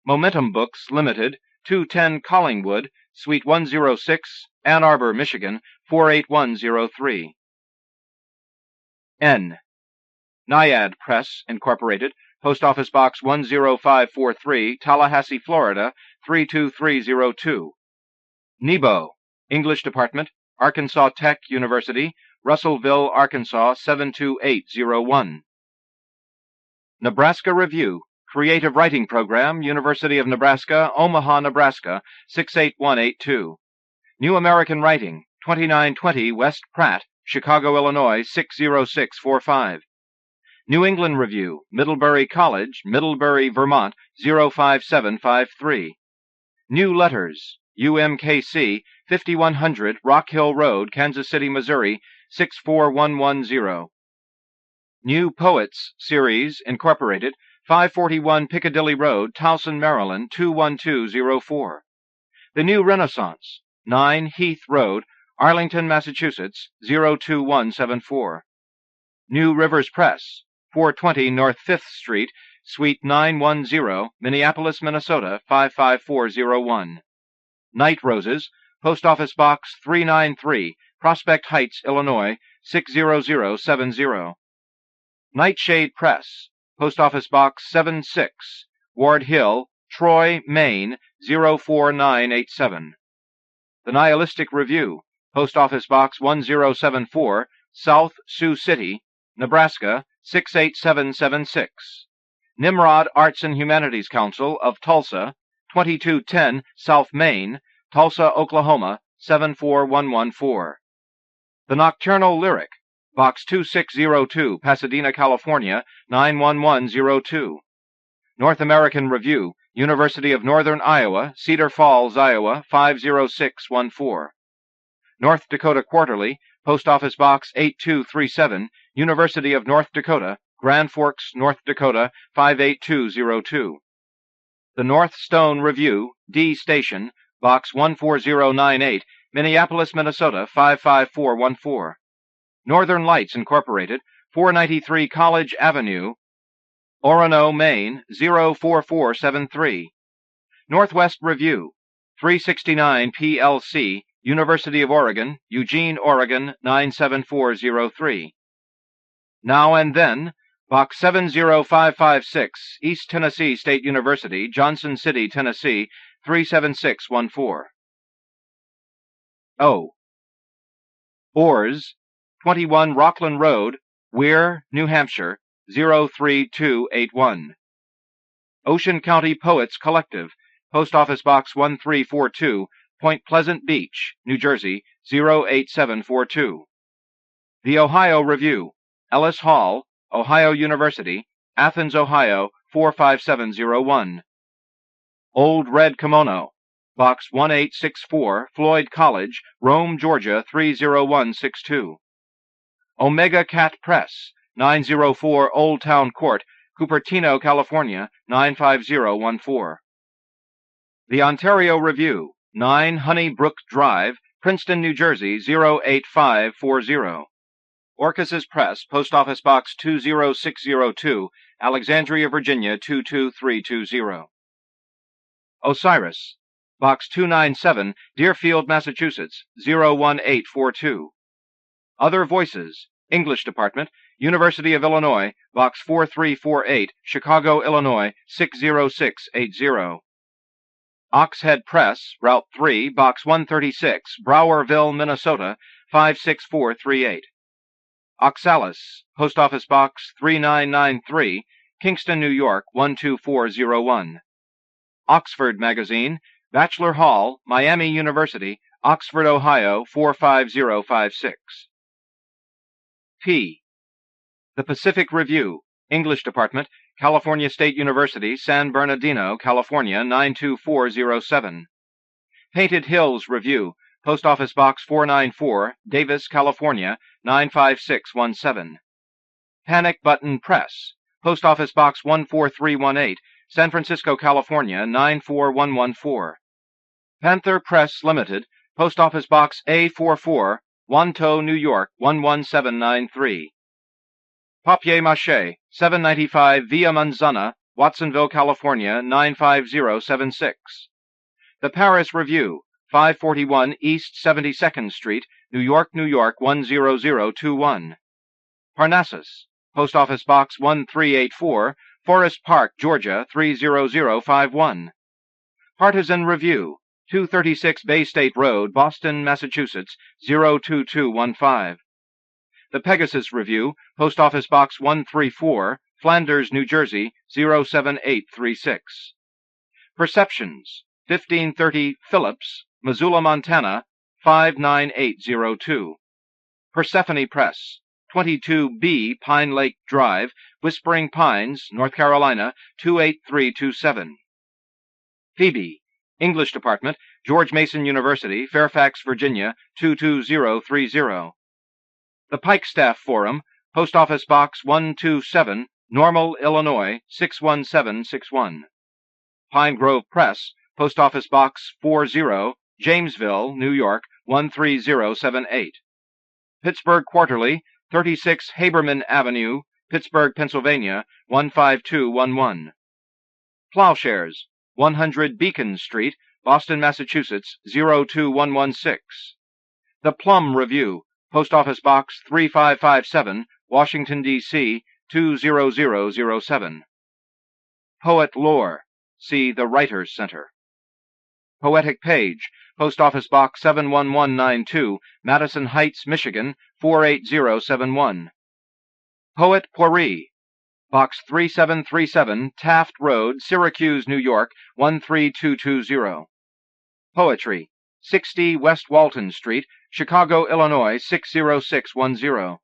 Momentum Books, Limited, 210 Collingwood, Suite 106, Ann Arbor, Michigan, 48103. N. Naiad Press, Incorporated, Post Office Box 10543, Tallahassee, Florida, 32302. Nebo, English Department, Arkansas Tech University, Russellville, Arkansas, 72801. Nebraska Review, Creative Writing Program, University of Nebraska, Omaha, Nebraska, 68182. New American Writing, 2920 West Pratt, Chicago, Illinois, 60645. New England Review, Middlebury College, Middlebury, Vermont, 05753. New Letters, UMKC, 5100 Rock Hill Road, Kansas City, Missouri, 64110. New Poets Series, Incorporated, 541 Piccadilly Road, Towson, Maryland, 21204. The New Renaissance, 9 Heath Road, Arlington, Massachusetts, 02174. New Rivers Press, 420 North 5th Street, Suite 910, Minneapolis, Minnesota, 55401. Night Roses, Post Office Box 393, Prospect Heights, Illinois, 60070. Nightshade Press, Post Office Box 76, Ward Hill, Troy, Maine, 04987. The Nihilistic Review, Post Office Box 1074, South Sioux City, Nebraska, 68776. Nimrod Arts and Humanities Council of Tulsa, 2210 South Main, Tulsa, Oklahoma, 74114. The Nocturnal Lyric, Box 2602, Pasadena, California, 91102. North American Review, University of Northern Iowa, Cedar Falls, Iowa, 50614. North Dakota Quarterly, Post Office Box 8237, University of North Dakota, Grand Forks, North Dakota, 58202. The North Stone Review, D Station, Box 14098, Minneapolis, Minnesota, 55414. Northern Lights, Incorporated, 493 College Avenue, Orono, Maine, 04473. Northwest Review, 369 PLC, University of Oregon, Eugene, Oregon, 97403. Now and Then, Box 70556, East Tennessee State University, Johnson City, Tennessee, 37614. O. Oars, 21 Rockland Road, Weir, New Hampshire, 03281. Ocean County Poets Collective, Post Office Box 1342, Point Pleasant Beach, New Jersey, 08742. The Ohio Review, Ellis Hall, Ohio University, Athens, Ohio, 45701. Old Red Kimono, Box 1864, Floyd College, Rome, Georgia, 30162. Omega Cat Press, 904 Old Town Court, Cupertino, California, 95014. The Ontario Review, 9 Honey Brook Drive, Princeton, New Jersey, 08540. Orcus's Press, Post Office Box 20602, Alexandria, Virginia, 22320. Osiris, Box 297, Deerfield, Massachusetts, 01842. Other Voices, English Department, University of Illinois, Box 4348, Chicago, Illinois, 60680. Oxhead Press, Route 3, Box 136, Browerville, Minnesota, 56438. Oxalis, Post Office Box 3993, Kingston, New York, 12401. Oxford Magazine, Bachelor Hall, Miami University, Oxford, Ohio, 45056. P. The Pacific Review, English Department, California State University, San Bernardino, California, 92407. Painted Hills Review, Post Office Box 494, Davis, California, 95617. Panic Button Press, Post Office Box 14318, San Francisco, California, 94114. Panther Press Limited, Post Office Box A44, Wanto, New York, 11793. Papier Mâché, 795 Via Manzana, Watsonville, California, 95076. The Paris Review, 541 East 72nd Street, New York, New York, 10021. Parnassus, Post Office Box 1384, Forest Park, Georgia 30051. Partisan Review, 236 Bay State Road, Boston, Massachusetts 02215. The Pegasus Review, Post Office Box 134, Flanders, New Jersey 07836. Perceptions, 1530 Phillips, Missoula, Montana 59802. Persephone Press, 22B Pine Lake Drive, Whispering Pines, North Carolina 28327. Phoebe, English Department, George Mason University, Fairfax, Virginia 22030. The Pikestaff Forum, Post Office Box 127, Normal, Illinois 61761. Pine Grove Press, Post Office Box 40, Jamesville, New York 13078. Pittsburgh Quarterly, 36 Haberman Avenue, Pittsburgh, Pennsylvania 15211. Plowshares, 100 Beacon Street, Boston, Massachusetts 02116. The Plum Review, Post Office Box 3557, Washington, D.C. 20007. Poet Lore, see the Writers' Center. Poetic Page, Post Office Box 71192, Madison Heights, Michigan 48071. Poet Pourri, Box 3737, Taft Road, Syracuse, New York 13220. Poetry, 60 West Walton Street, Chicago, Illinois 60610.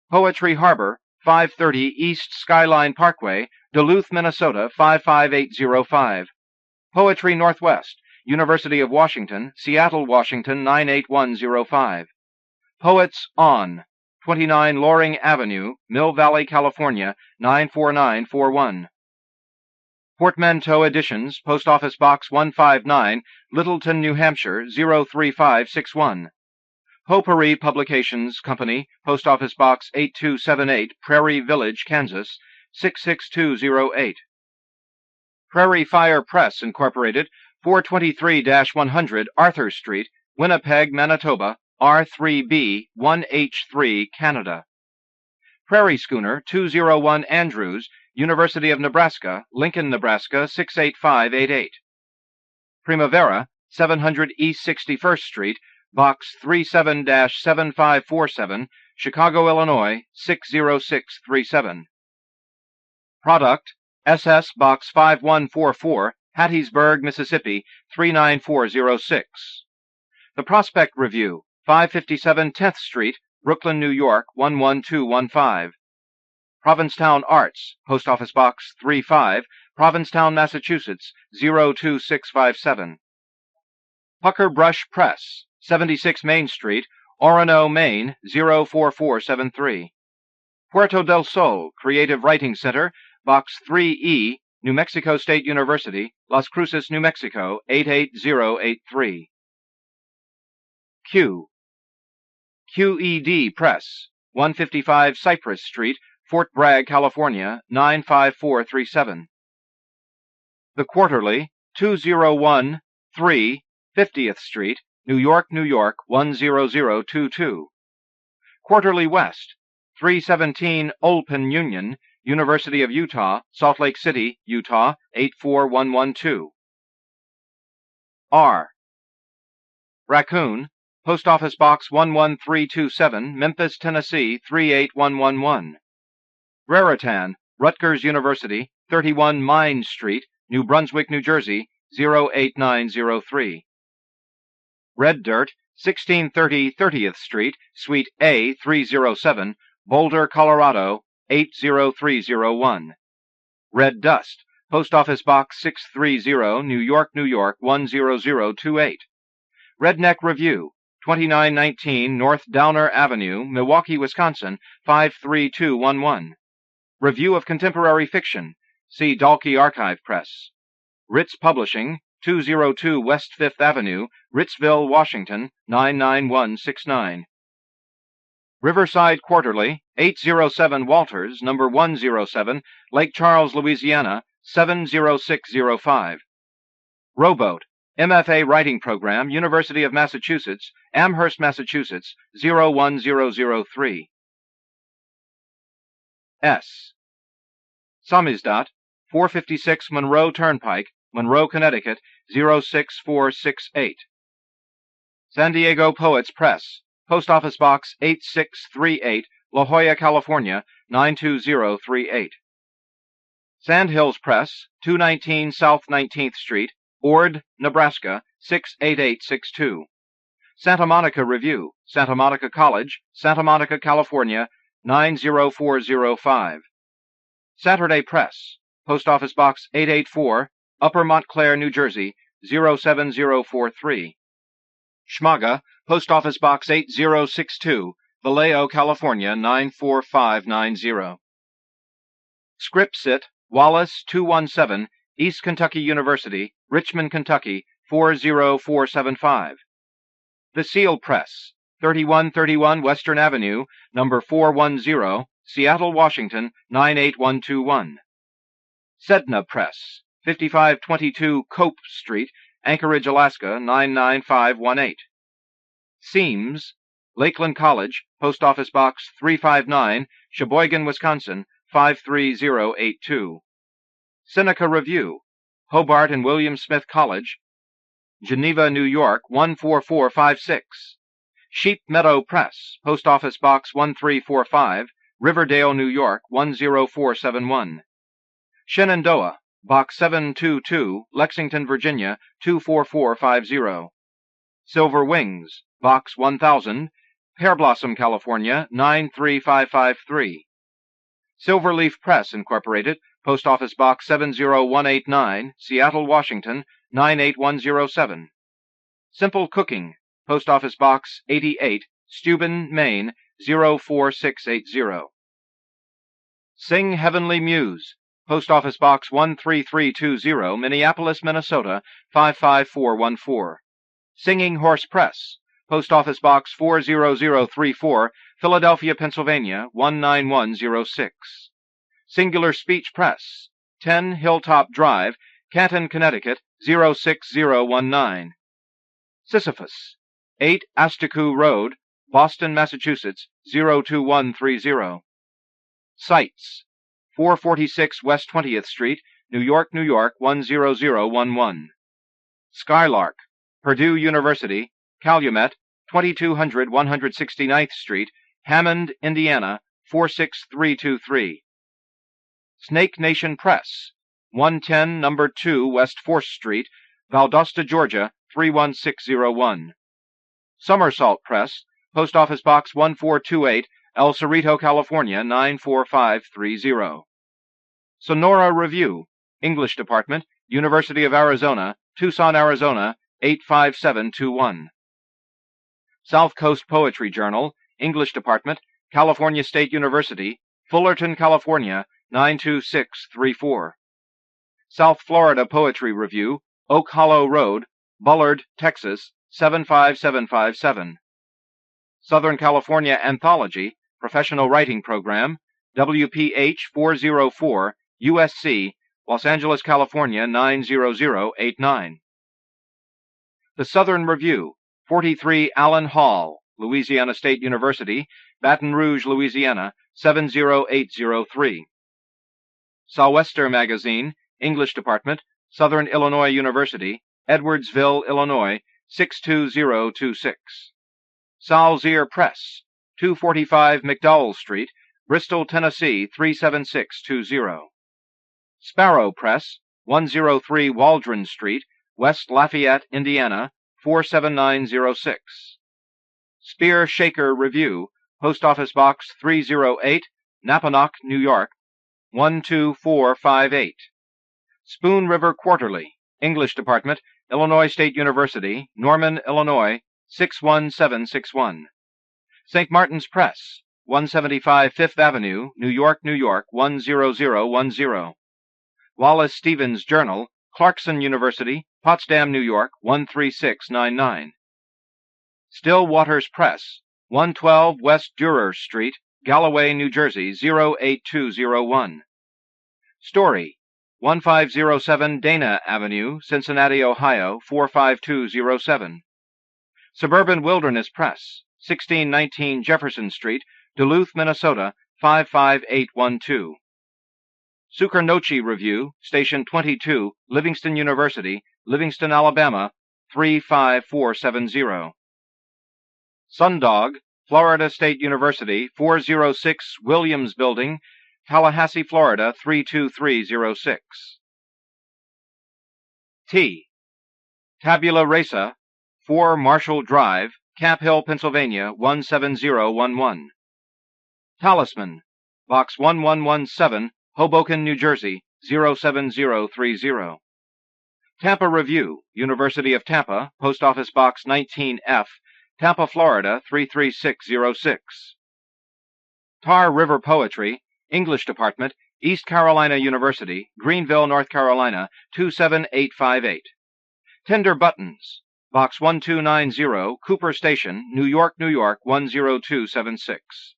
Poetry Harbor, 530 East Skyline Parkway, Duluth, Minnesota 55805. Poetry Northwest, University of Washington, Seattle, Washington 98105. Poets On, 29 Loring Avenue, Mill Valley, California 94941. Portmanteau Editions, Post Office Box 159, Littleton, New Hampshire 03561. Potpourri Publications Company, Post Office Box 8278, Prairie Village, Kansas 66208. Prairie Fire Press, Incorporated, 423-100 Arthur Street, Winnipeg, Manitoba, R3B 1H3, Canada. Prairie Schooner, 201 Andrews, University of Nebraska, Lincoln, Nebraska 68588. Primavera, 700 East 61st Street, Box 37-7547, Chicago, Illinois 60637. Product, SS Box 5144, Hattiesburg, Mississippi 39406. The Prospect Review, 557 10th Street, Brooklyn, New York 11215. Provincetown Arts, Post Office Box 35, Provincetown, Massachusetts 02657. Pucker Brush Press, 76 Main Street, Orono, Maine 04473. Puerto del Sol Creative Writing Center, Box 3E, New Mexico State University, Las Cruces, New Mexico 88083. QED Press, 155 Cypress Street, Fort Bragg, California 95437. The Quarterly, 2013 50th Street, New York, New York 10022. Quarterly West, 317 Olpen Union, University of Utah, Salt Lake City, Utah 84112. R. Raccoon, Post Office Box 11327, Memphis, Tennessee 38111. Raritan, Rutgers University, 31 Mine Street, New Brunswick, New Jersey 08903. Red Dirt, 1630 30th Street, Suite A 307, Boulder, Colorado 80301. Red Dust, Post Office Box 630, New York, New York 10028. Redneck Review, 2919 North Downer Avenue, Milwaukee, Wisconsin 53211. Review of Contemporary Fiction, see Dalkey Archive Press. Ritz Publishing, 202 West Fifth Avenue, Ritzville, Washington 99169. Riverside Quarterly, 807 Walters, number 107, Lake Charles, Louisiana 70605. Rowboat, MFA Writing Program, University of Massachusetts, Amherst, Massachusetts 01003. S. Samizdat, 456 Monroe Turnpike, Monroe, Connecticut, 06468. San Diego Poets Press, Post Office Box 8638, La Jolla, California, 92038. Sand Hills Press, 219 South 19th Street, Ord, Nebraska, 68862. Santa Monica Review, Santa Monica College, Santa Monica, California, 90405. Saturday Press, Post Office Box 884, Upper Montclair, New Jersey, 07043. Schmaga, Post Office Box 8062, Vallejo, California, 94590. Scripsit, Wallace 217, East Kentucky University, Richmond, Kentucky, 40475. The Seal Press, 3131 Western Avenue, number 410, Seattle, Washington, 98121. Sedna Press, 5522 Cope Street, Anchorage, Alaska, 99518. Seams, Lakeland College, Post Office Box 359, Sheboygan, Wisconsin, 53082. Seneca Review, Hobart and William Smith College, Geneva, New York, 14456. Sheep Meadow Press, Post Office Box 1345, Riverdale, New York, 10471. Shenandoah, Box 722, Lexington, Virginia, 24450. Silver Wings, Box 1000, Pear Blossom, California, 93553. Silverleaf Press, Incorporated, Post Office Box 70189, Seattle, Washington, 98107. Simple Cooking, Post Office Box 88, Steuben, Maine, 04680. Sing Heavenly Muse, Post Office Box 13320, Minneapolis, Minnesota, 55414. Singing Horse Press, Post Office Box 40034, Philadelphia, Pennsylvania, 19106. Singular Speech Press, 10 Hilltop Drive, Canton, Connecticut, 06019. Sisyphus, 8 Astiku Road, Boston, Massachusetts, 02130. Sites, 446 West 20th Street, New York, New York, 10011. Skylark, Purdue University, Calumet, 2200 169th Street, Hammond, Indiana, 46323. Snake Nation Press, 110 No. 2 West 4th Street, Valdosta, Georgia, 31601. Somersault Press, Post Office Box 1428, El Cerrito, California, 94530. Sonora Review, English Department, University of Arizona, Tucson, Arizona, 85721. South Coast Poetry Journal, English Department, California State University, Fullerton, California, 92634. South Florida Poetry Review, Oak Hollow Road, Bullard, Texas, 75757. Southern California Anthology, Professional Writing Program, WPH 404, USC, Los Angeles, California, 90089. The Southern Review, 43 Allen Hall, Louisiana State University, Baton Rouge, Louisiana, 70803. Sou'wester Magazine, English Department, Southern Illinois University, Edwardsville, Illinois, 62026. Salzier Press, 245 McDowell Street, Bristol, Tennessee, 37620. Sparrow Press, 103 Waldron Street, West Lafayette, Indiana, 47906. Spear Shaker Review, Post Office Box 308, Napanoch, New York, 12458. Spoon River Quarterly, English Department, Illinois State University, Norman, Illinois, 61761. St. Martin's Press, 175 Fifth Avenue, New York, New York, 10010. Wallace Stevens Journal, Clarkson University, Potsdam, New York, 13699. Still Waters Press, 112 West Durer Street, Galloway, New Jersey, 08201. Story, 1507 Dana Avenue, Cincinnati, Ohio, 45207. Suburban Wilderness Press, 1619 Jefferson Street, Duluth, Minnesota, 55812. Sukarnochi Review, Station 22, Livingston University, Livingston, Alabama, 35470. Sundog, Florida State University, 406 Williams Building, Tallahassee, Florida, 32306. T. Tabula Rasa, 4 Marshall Drive, Camp Hill, Pennsylvania, 17011. Talisman, Box 1117, Hoboken, New Jersey, 07030. Tampa Review, University of Tampa, Post Office Box 19F, Tampa, Florida, 33606. Tar River Poetry, English Department, East Carolina University, Greenville, North Carolina, 27858. Tender Buttons, Box 1290, Cooper Station, New York, New York, 10276.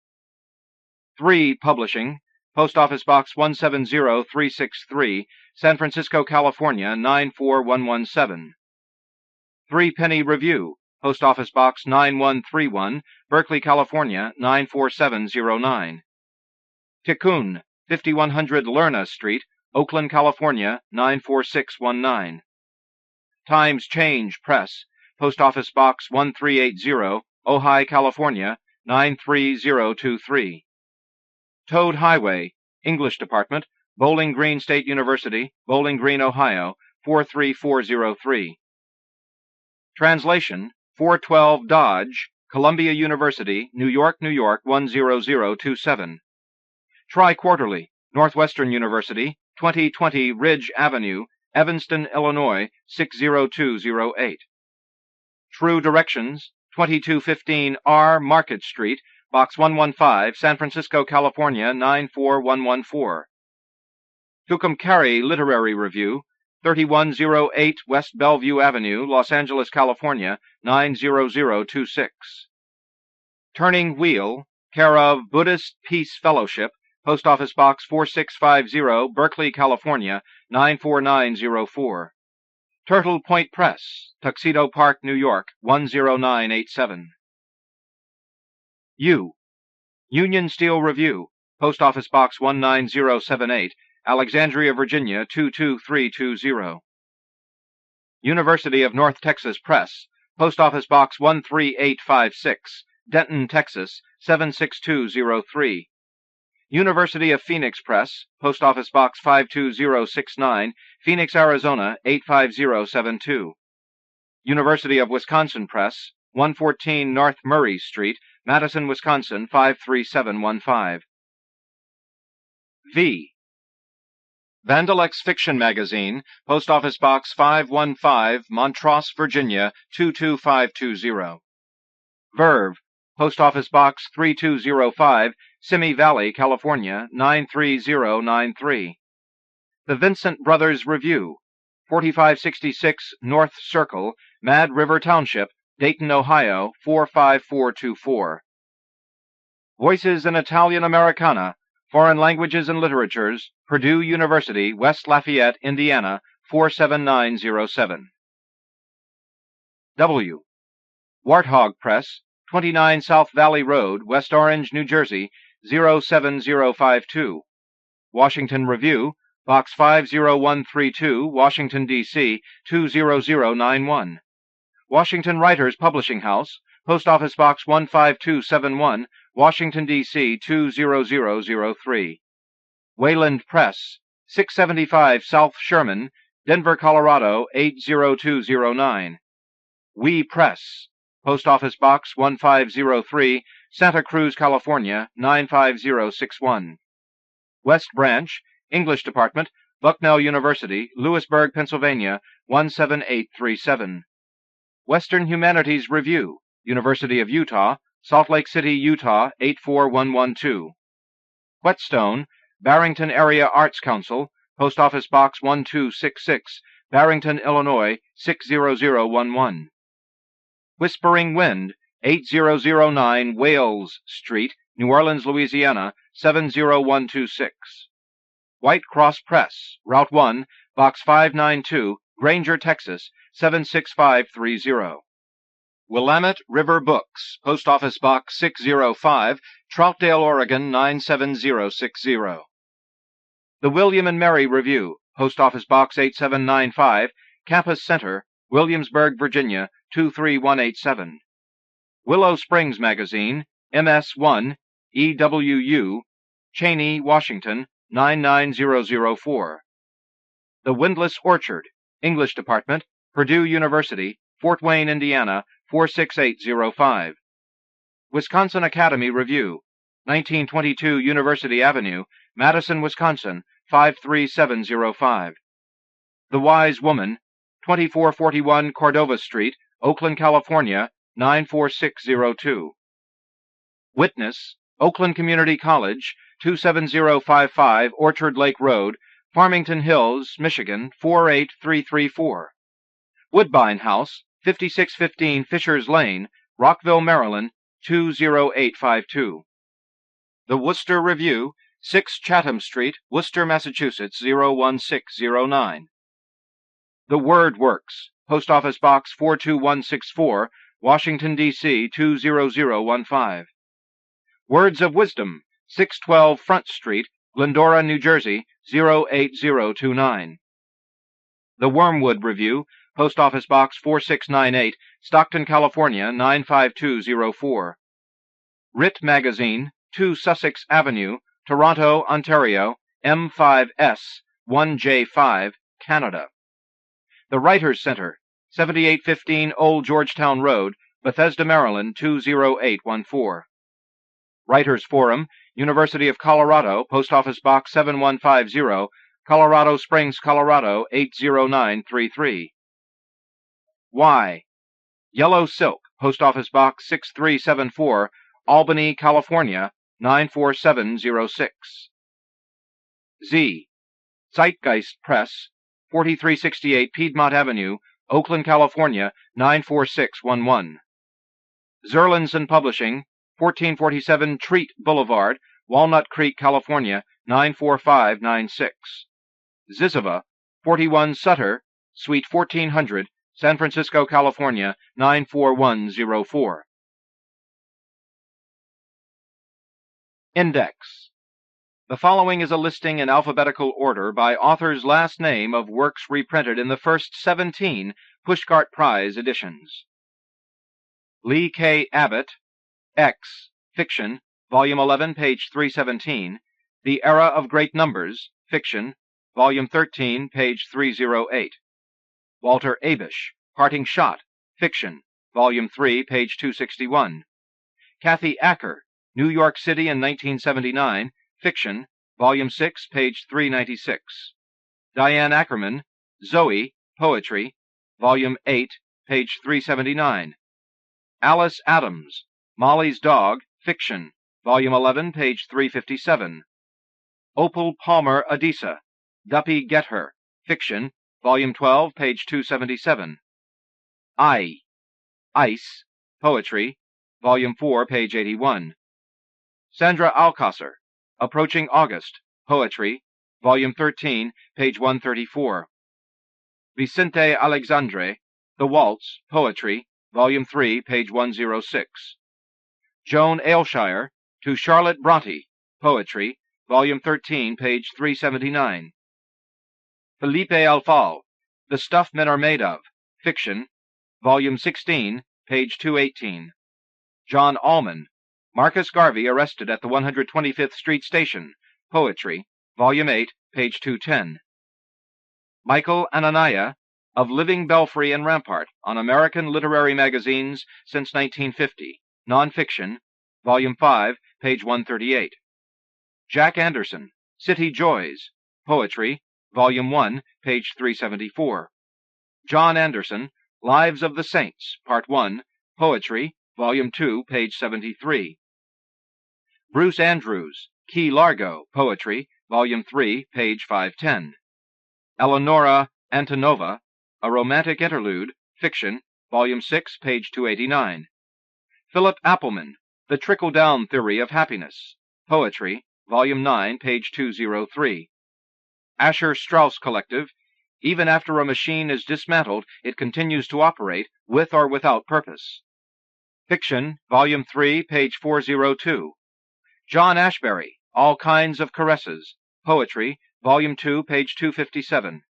3 Publishing, Post Office Box 170363, San Francisco, California, 94117. 3 Penny Review, Post Office Box 9131, Berkeley, California, 94709. Tikkun, 5100 Lerna Street, Oakland, California, 94619. Times Change Press, Post Office Box 1380, Ojai, California, 93023. Toad Highway, English Department, Bowling Green State University, Bowling Green, Ohio, 43403. Translation, 412 Dodge, Columbia University, New York, New York, 10027. Tri-Quarterly, Northwestern University, 2020 Ridge Avenue, Evanston, Illinois, 60208. True Directions, 2215 R Market Street, Box 115, San Francisco, California, 94114. Tucumcari Literary Review, 3108 West Bellevue Avenue, Los Angeles, California, 90026. Turning Wheel, care of Buddhist Peace Fellowship, Post Office Box 4650, Berkeley, California, 94904. Turtle Point Press, Tuxedo Park, New York, 10987. U. Union Steel Review, Post Office Box 19078, Alexandria, Virginia, 22320. University of North Texas Press, Post Office Box 13856, Denton, Texas, 76203. University of Phoenix Press, Post Office Box 52069, Phoenix, Arizona, 85072. University of Wisconsin Press, 114 North Murray Street, Madison, Wisconsin, 53715. V. Vandalex Fiction Magazine, Post Office Box 515, Montross, Virginia, 22520. Verve, Post Office Box 3205, Simi Valley, California, 93093. The Vincent Brothers Review, 4566 North Circle, Mad River Township, Dayton, Ohio, 45424. Voices in Italian Americana, Foreign Languages and Literatures, Purdue University, West Lafayette, Indiana, 47907. W. Warthog Press, 29 South Valley Road, West Orange, New Jersey, 07052. Washington Review, Box 50132, Washington, D.C., 20091. Washington Writers Publishing House, Post Office Box 15271, Washington, D.C., 20003. Wayland Press, 675 South Sherman, Denver, Colorado, 80209. We Press, Post Office Box 1503, Santa Cruz, California, 95061. West Branch, English Department, Bucknell University, Lewisburg, Pennsylvania, 17837. Western Humanities Review, University of Utah, Salt Lake City, Utah, 84112. Whetstone, Barrington Area Arts Council, Post Office Box 1266, Barrington, Illinois, 60011. Whispering Wind, 8009 Wales Street, New Orleans, Louisiana, 70126. White Cross Press, Route 1, Box 592, Granger, Texas, 76530. Willamette River Books, Post Office Box 605, Troutdale, Oregon 97060. The William and Mary Review, Post Office Box 8795, Campus Center, Williamsburg, Virginia 23187. Willow Springs Magazine, MS1, EWU, Cheney, Washington 99004. The Windlass Orchard, English Department, Purdue University, Fort Wayne, Indiana 46805. Wisconsin Academy Review, 1922 University Avenue, Madison, Wisconsin 53705. The Wise Woman, 2441 Cordova Street, Oakland, California 94602. Witness, Oakland Community College, 27055 Orchard Lake Road, Farmington Hills, Michigan 48334. Woodbine House, 5615 Fishers Lane, Rockville, Maryland 20852. The Worcester Review, 6 Chatham Street, Worcester, Massachusetts 01609. The Word Works, Post Office Box 42164, Washington, D.C. 20015. Words of Wisdom, 612 Front Street, Glendora, New Jersey 08029. The Wormwood Review, Post Office Box 4698, Stockton, California 95204. Writ Magazine, 2 Sussex Avenue, Toronto, Ontario M5S 1J5, Canada. The Writers' Center, 7815 Old Georgetown Road, Bethesda, Maryland 20814. Writers' Forum, University of Colorado, Post Office Box 7150, Colorado Springs, Colorado 80933. Y. Yellow Silk, Post Office Box 6374, Albany, California 94706. Z. Zeitgeist Press, 4368 Piedmont Avenue, Oakland, California 94611. Zerlinson Publishing, 1447 Treat Boulevard, Walnut Creek, California 94596. Zizova, 41 Sutter, Suite 1400, San Francisco, California 94104. Index. The following is a listing in alphabetical order by author's last name of works reprinted in the first 17 Pushcart Prize editions. Lee K. Abbott, X, Fiction, Volume 11, page 317, The Era of Great Numbers, Fiction, Volume 13, page 308. Walter Abish, Parting Shot, Fiction, Volume 3, page 261. Kathy Acker, New York City in 1979, Fiction, Volume 6, page 396. Diane Ackerman, Zoe, Poetry, Volume 8, page 379. Alice Adams, Molly's Dog, Fiction, Volume 11, page 357. Opal Palmer Adisa, Duppy Get Her, Fiction, Volume 12, page 277. Ice, Poetry, Volume 4, page 81. Sandra Alcosser, Approaching August, Poetry, Volume 13, page 134. Vicente Alexandre, The Waltz, Poetry, Volume 3, page 106. Joan Aylshire, To Charlotte Bronte, Poetry, Volume 13, page 379. Felipe Alfal, The Stuff Men Are Made Of, Fiction, Volume 16, page 218. John Allman, Marcus Garvey Arrested at the 125th Street Station, Poetry, Volume 8, page 210. Michael Anania, Of Living Belfry and Rampart, on American Literary Magazines since 1950, Nonfiction, Volume 5, page 138. Jack Anderson, City Joys, Poetry, Volume 1, page 374. John Anderson, Lives of the Saints, Part 1, Poetry, Volume 2, page 73. Bruce Andrews, Key Largo, Poetry, Volume 3, page 510. Eleonora Antonova, A Romantic Interlude, Fiction, Volume 6, page 289. Philip Appleman, The Trickle-Down Theory of Happiness, Poetry, Volume 9, page 203. Asher Strauss Collective, Even After a Machine is Dismantled, It Continues to Operate, with or without purpose, Fiction, Volume 3, page 402. John Ashbery, All Kinds of Caresses. Poetry, Volume 2, page 257.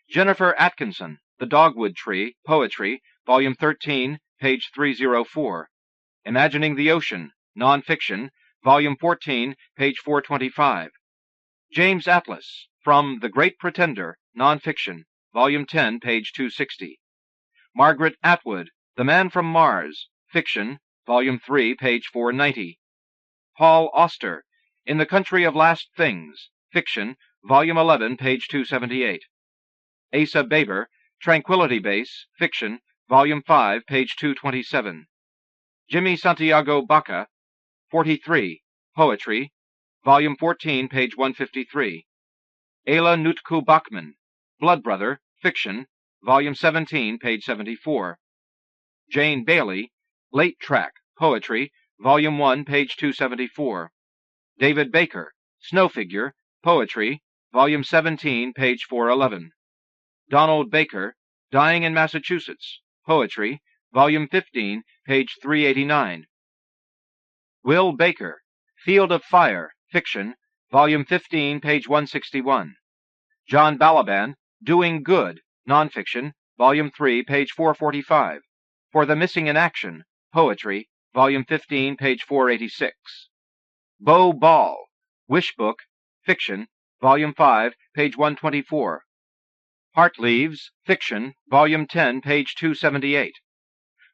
Jennifer Atkinson, The Dogwood Tree. Poetry, Volume 13, page 304. Imagining the Ocean. Non-fiction, Volume 14, page 425. James Atlas, From The Great Pretender. Non-fiction, Volume 10, page 260. Margaret Atwood, The Man from Mars. Fiction, Volume 3, page 490. Paul Auster, In the Country of Last Things. Fiction, Volume 11, page 278. Asa Baber, Tranquility Base. Fiction, Volume 5, page 227. Jimmy Santiago Baca, 43. Poetry, Volume 14, page 153. Ayla Nutku Bachman, Blood Brother. Fiction, Volume 17, page 74. Jane Bailey, Late Track. Poetry, Volume 1, page 274. David Baker, Snow Figure. Poetry, Volume 17, page 411. Donald Baker, Dying in Massachusetts. Poetry, Volume 15, page 389. Will Baker, Field of Fire. Fiction, Volume 15, page 161. John Balaban, Doing Good. Nonfiction, Volume 3, page 445. For the Missing in Action. Poetry, Volume 15, page 486. Beau Ball, Wish Book. Fiction, Volume 5, page 124. Heart Leaves. Fiction, Volume 10, page 278.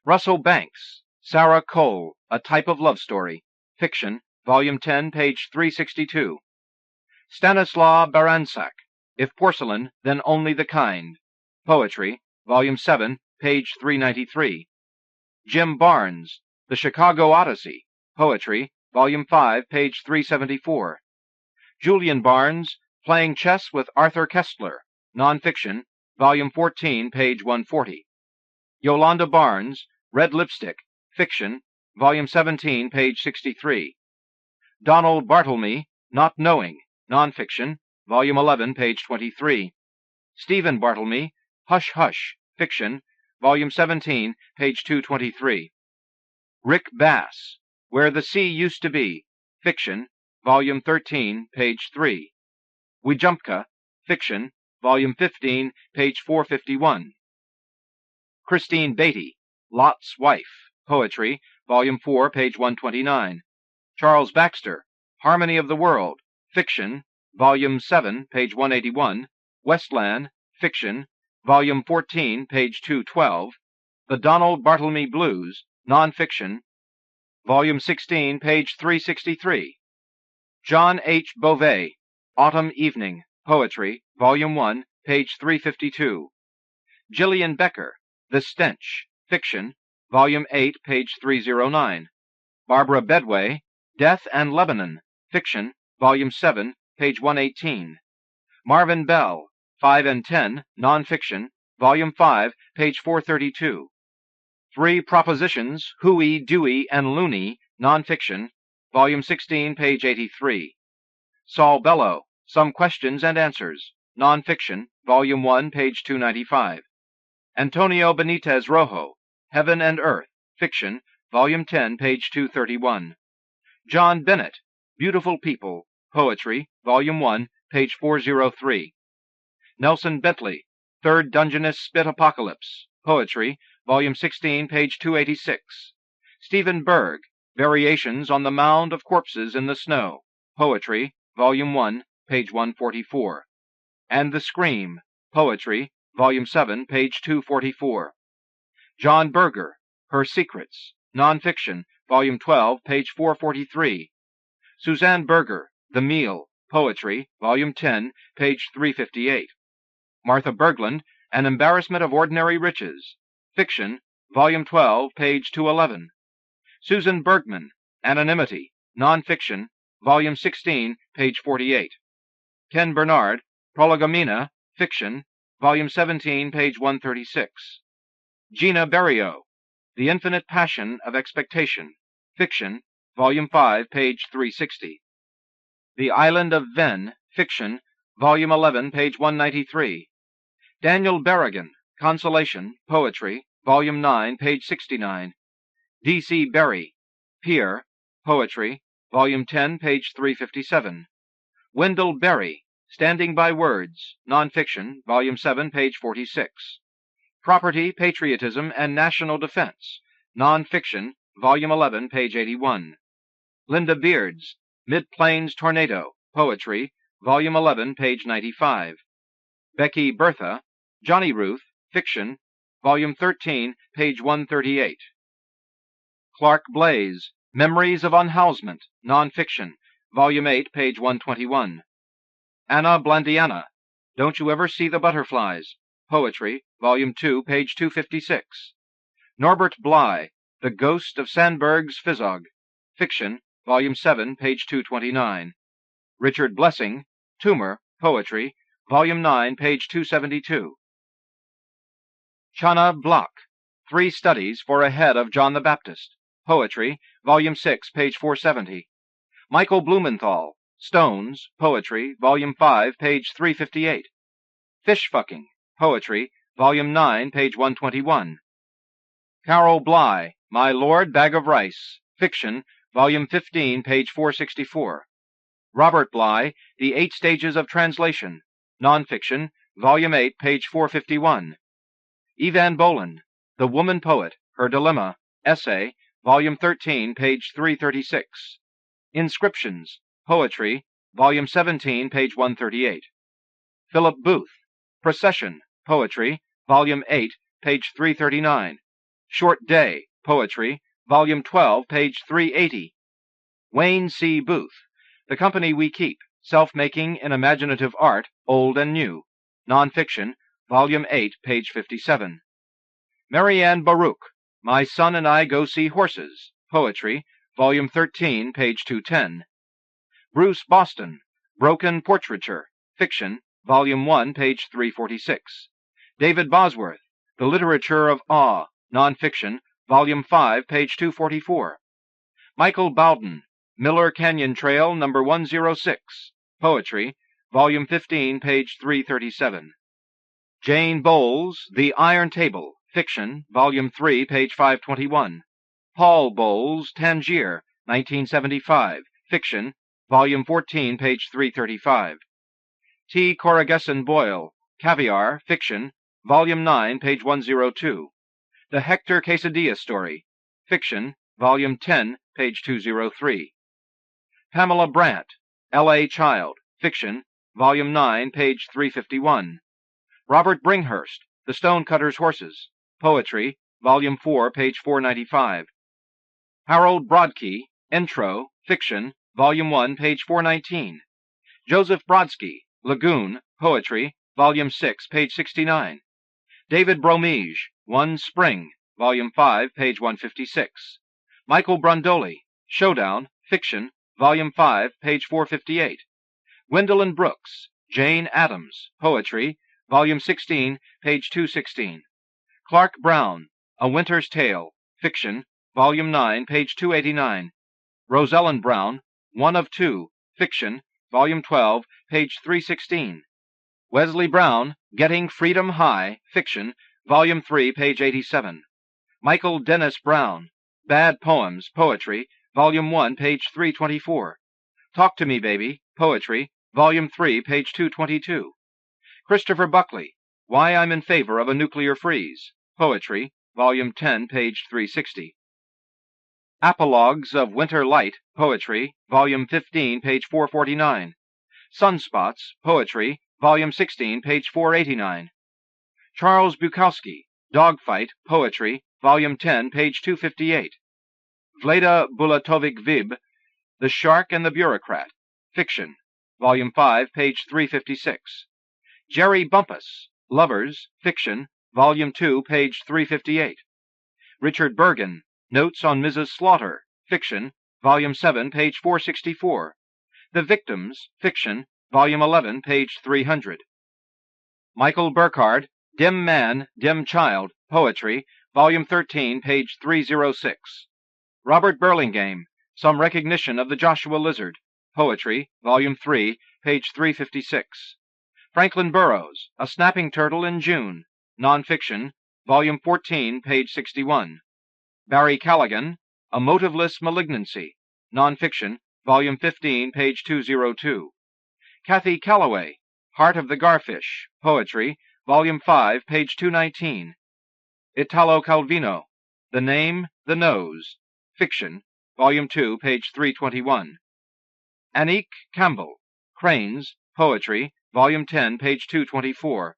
Russell Banks, Sarah Cole, A Type of Love Story. Fiction, Volume 10, page 362. Stanislaw Baransak, If Porcelain, Then Only the Kind. Poetry, Volume 7, page 393. Jim Barnes, The Chicago Odyssey. Poetry, Volume 5, page 374. Julian Barnes, Playing Chess with Arthur Kestler. Nonfiction, Volume 14, page 140. Yolanda Barnes, Red Lipstick. Fiction, Volume 17, page 63. Donald Bartlemy, Not Knowing. Nonfiction, Volume 11, page 23. Stephen Bartlemy, Hush Hush. Fiction, Volume 17, page 223. Rick Bass, Where the Sea Used to Be. Fiction, Volume 13, page 3. Wejumpka. Fiction, Volume 15, page 451. Christine Beatty, Lot's Wife. Poetry, Volume 4, page 129. Charles Baxter, Harmony of the World. Fiction, Volume 7, page 181. Westland. Fiction, Volume 14, page 212. The Donald Bartlemy Blues. Nonfiction, Volume 16, page 363. John H. Beauvais, Autumn Evening. Poetry, Volume 1, page 352. Gillian Becker, The Stench. Fiction, Volume 8, page 309. Barbara Bedway, Death and Lebanon. Fiction, Volume 7, page 118. Marvin Bell, 5 and 10, Nonfiction, Volume 5, page 432. Three Propositions, Hooey, Dewey, and Looney. Nonfiction, Volume 16, page 83. Saul Bellow, Some Questions and Answers. Nonfiction, Volume 1, page 295. Antonio Benitez Rojo, Heaven and Earth. Fiction, Volume 10, page 231. John Bennett, Beautiful People. Poetry, Volume 1, page 403. Nelson Bentley, Third Dungeness Spit Apocalypse. Poetry, Volume 16, page 286. Stephen Berg, Variations on the Mound of Corpses in the Snow. Poetry, Volume 1, page 144. And the Scream. Poetry, Volume 7, page 244. John Berger, Her Secrets. Nonfiction, Volume 12, page 443. Suzanne Berger, The Meal. Poetry, Volume 10, page 358. Martha Berglund, An Embarrassment of Ordinary Riches. Fiction, Volume 12, page 211. Susan Bergman, Anonymity. Nonfiction, Volume 16, page 48. Ken Bernard, Prolegomena. Fiction, Volume 17, page 136. Gina Berriot, The Infinite Passion of Expectation. Fiction, Volume 5, page 360. The Island of Ven. Fiction, Volume 11, page 193. Daniel Berrigan, Consolation. Poetry, Volume 9, page 69. D.C. Berry, Peer, Poetry, Volume 10, page 357. Wendell Berry, Standing by Words, Nonfiction, Volume 7, page 46. Property, Patriotism, and National Defense, Nonfiction, Volume 11, page 81. Lynda Beards, Mid-Plains Tornado, Poetry, Volume 11, page 95. Becky Bertha, Johnny Ruth, Fiction, Volume 13, page 138. Clark Blaze, Memories of Unhousement, Nonfiction, Volume 8, page 121. Anna Blandiana, Don't You Ever See the Butterflies, Poetry, Volume 2, page 256. Norbert Bly, The Ghost of Sandburg's Physog, Fiction, Volume 7, page 229. Richard Blessing, Tumor, Poetry, Volume 9, page 272. Chana Block, Three Studies for a Head of John the Baptist, Poetry, Volume 6, page 470. Michael Blumenthal, Stones, Poetry, Volume 5, page 358. Fishfucking, Poetry, Volume 9, page 121. Carol Bly, My Lord Bag of Rice, Fiction, Volume 15, page 464. Robert Bly, The 8 Stages of Translation, Nonfiction, Volume 8, page 451. Evan Boland, The Woman Poet, Her Dilemma, Essay, Volume 13, page 336. Inscriptions, Poetry, Volume 17, page 138. Philip Booth, Procession, Poetry, Volume 8, page 339. Short Day, Poetry, Volume 12, page 380. Wayne C. Booth, The Company We Keep, Self-Making in Imaginative Art, Old and New, Nonfiction, Volume 8, page 57. Marianne Baruch, My Son and I Go See Horses, Poetry, Volume 13, page 210. Bruce Boston, Broken Portraiture, Fiction, Volume 1, page 346. David Bosworth, The Literature of Awe, Nonfiction, Volume 5, page 244. Michael Bowden, Miller Canyon Trail, number 106, Poetry, Volume 15, page 337. Jane Bowles, The Iron Table, Fiction, Volume 3, page 521. Paul Bowles, Tangier, 1975, Fiction, Volume 14, page 335. T. Corrigeson Boyle, Caviar, Fiction, Volume 9, page 102. The Hector Quesadilla Story, Fiction, Volume 10, page 203. Pamela Brandt, L.A. Child, Fiction, Volume 9, page 351. Robert Bringhurst, The Stonecutter's Horses, Poetry, Volume 4, page 495. Harold Brodkey, Intro, Fiction, Volume 1, page 419. Joseph Brodsky, Lagoon, Poetry, Volume 6, page 69. David Bromige, One Spring, Volume 5, page 156. Michael Brondoli, Showdown, Fiction, Volume 5, page 458. Gwendolyn Brooks, Jane Addams, Poetry, Volume 16, page 216. Clark Brown, A Winter's Tale, Fiction, Volume 9, page 289. Rosellen Brown, One of Two, Fiction, Volume 12, page 316. Wesley Brown, Getting Freedom High, Fiction, Volume 3, page 87. Michael Dennis Brown, Bad Poems, Poetry, Volume 1, page 324. Talk to Me, Baby, Poetry, Volume 3, page 222. Christopher Buckley, Why I'm in Favor of a Nuclear Freeze, Poetry, Volume 10, page 360. Apologues of Winter Light, Poetry, Volume 15, page 449. Sunspots, Poetry, Volume 16, page 489. Charles Bukowski, Dogfight, Poetry, Volume 10, page 258. Vlada Bulatovic-Vib, The Shark and the Bureaucrat, Fiction, Volume 5, page 356. Jerry Bumpus, Lovers, Fiction, Volume 2, page 358. Richard Bergen, Notes on Mrs. Slaughter, Fiction, Volume 7, page 464. The Victims, Fiction, Volume 11, page 300. Michael Burkhardt, Dim Man, Dim Child, Poetry, Volume 13, page 306. Robert Burlingame, Some Recognition of the Joshua Lizard, Poetry, Volume 3, page 356. Franklin Burroughs, A Snapping Turtle in June, Nonfiction, Volume 14, page 61. Barry Callaghan, A Motiveless Malignancy, Nonfiction, Volume 15, page 202. Kathy Calloway, Heart of the Garfish, Poetry, Volume 5, page 219. Italo Calvino, The Name, the Nose, Fiction, Volume 2, page 321. Anique Campbell, Cranes, Poetry, Volume 10, page 224.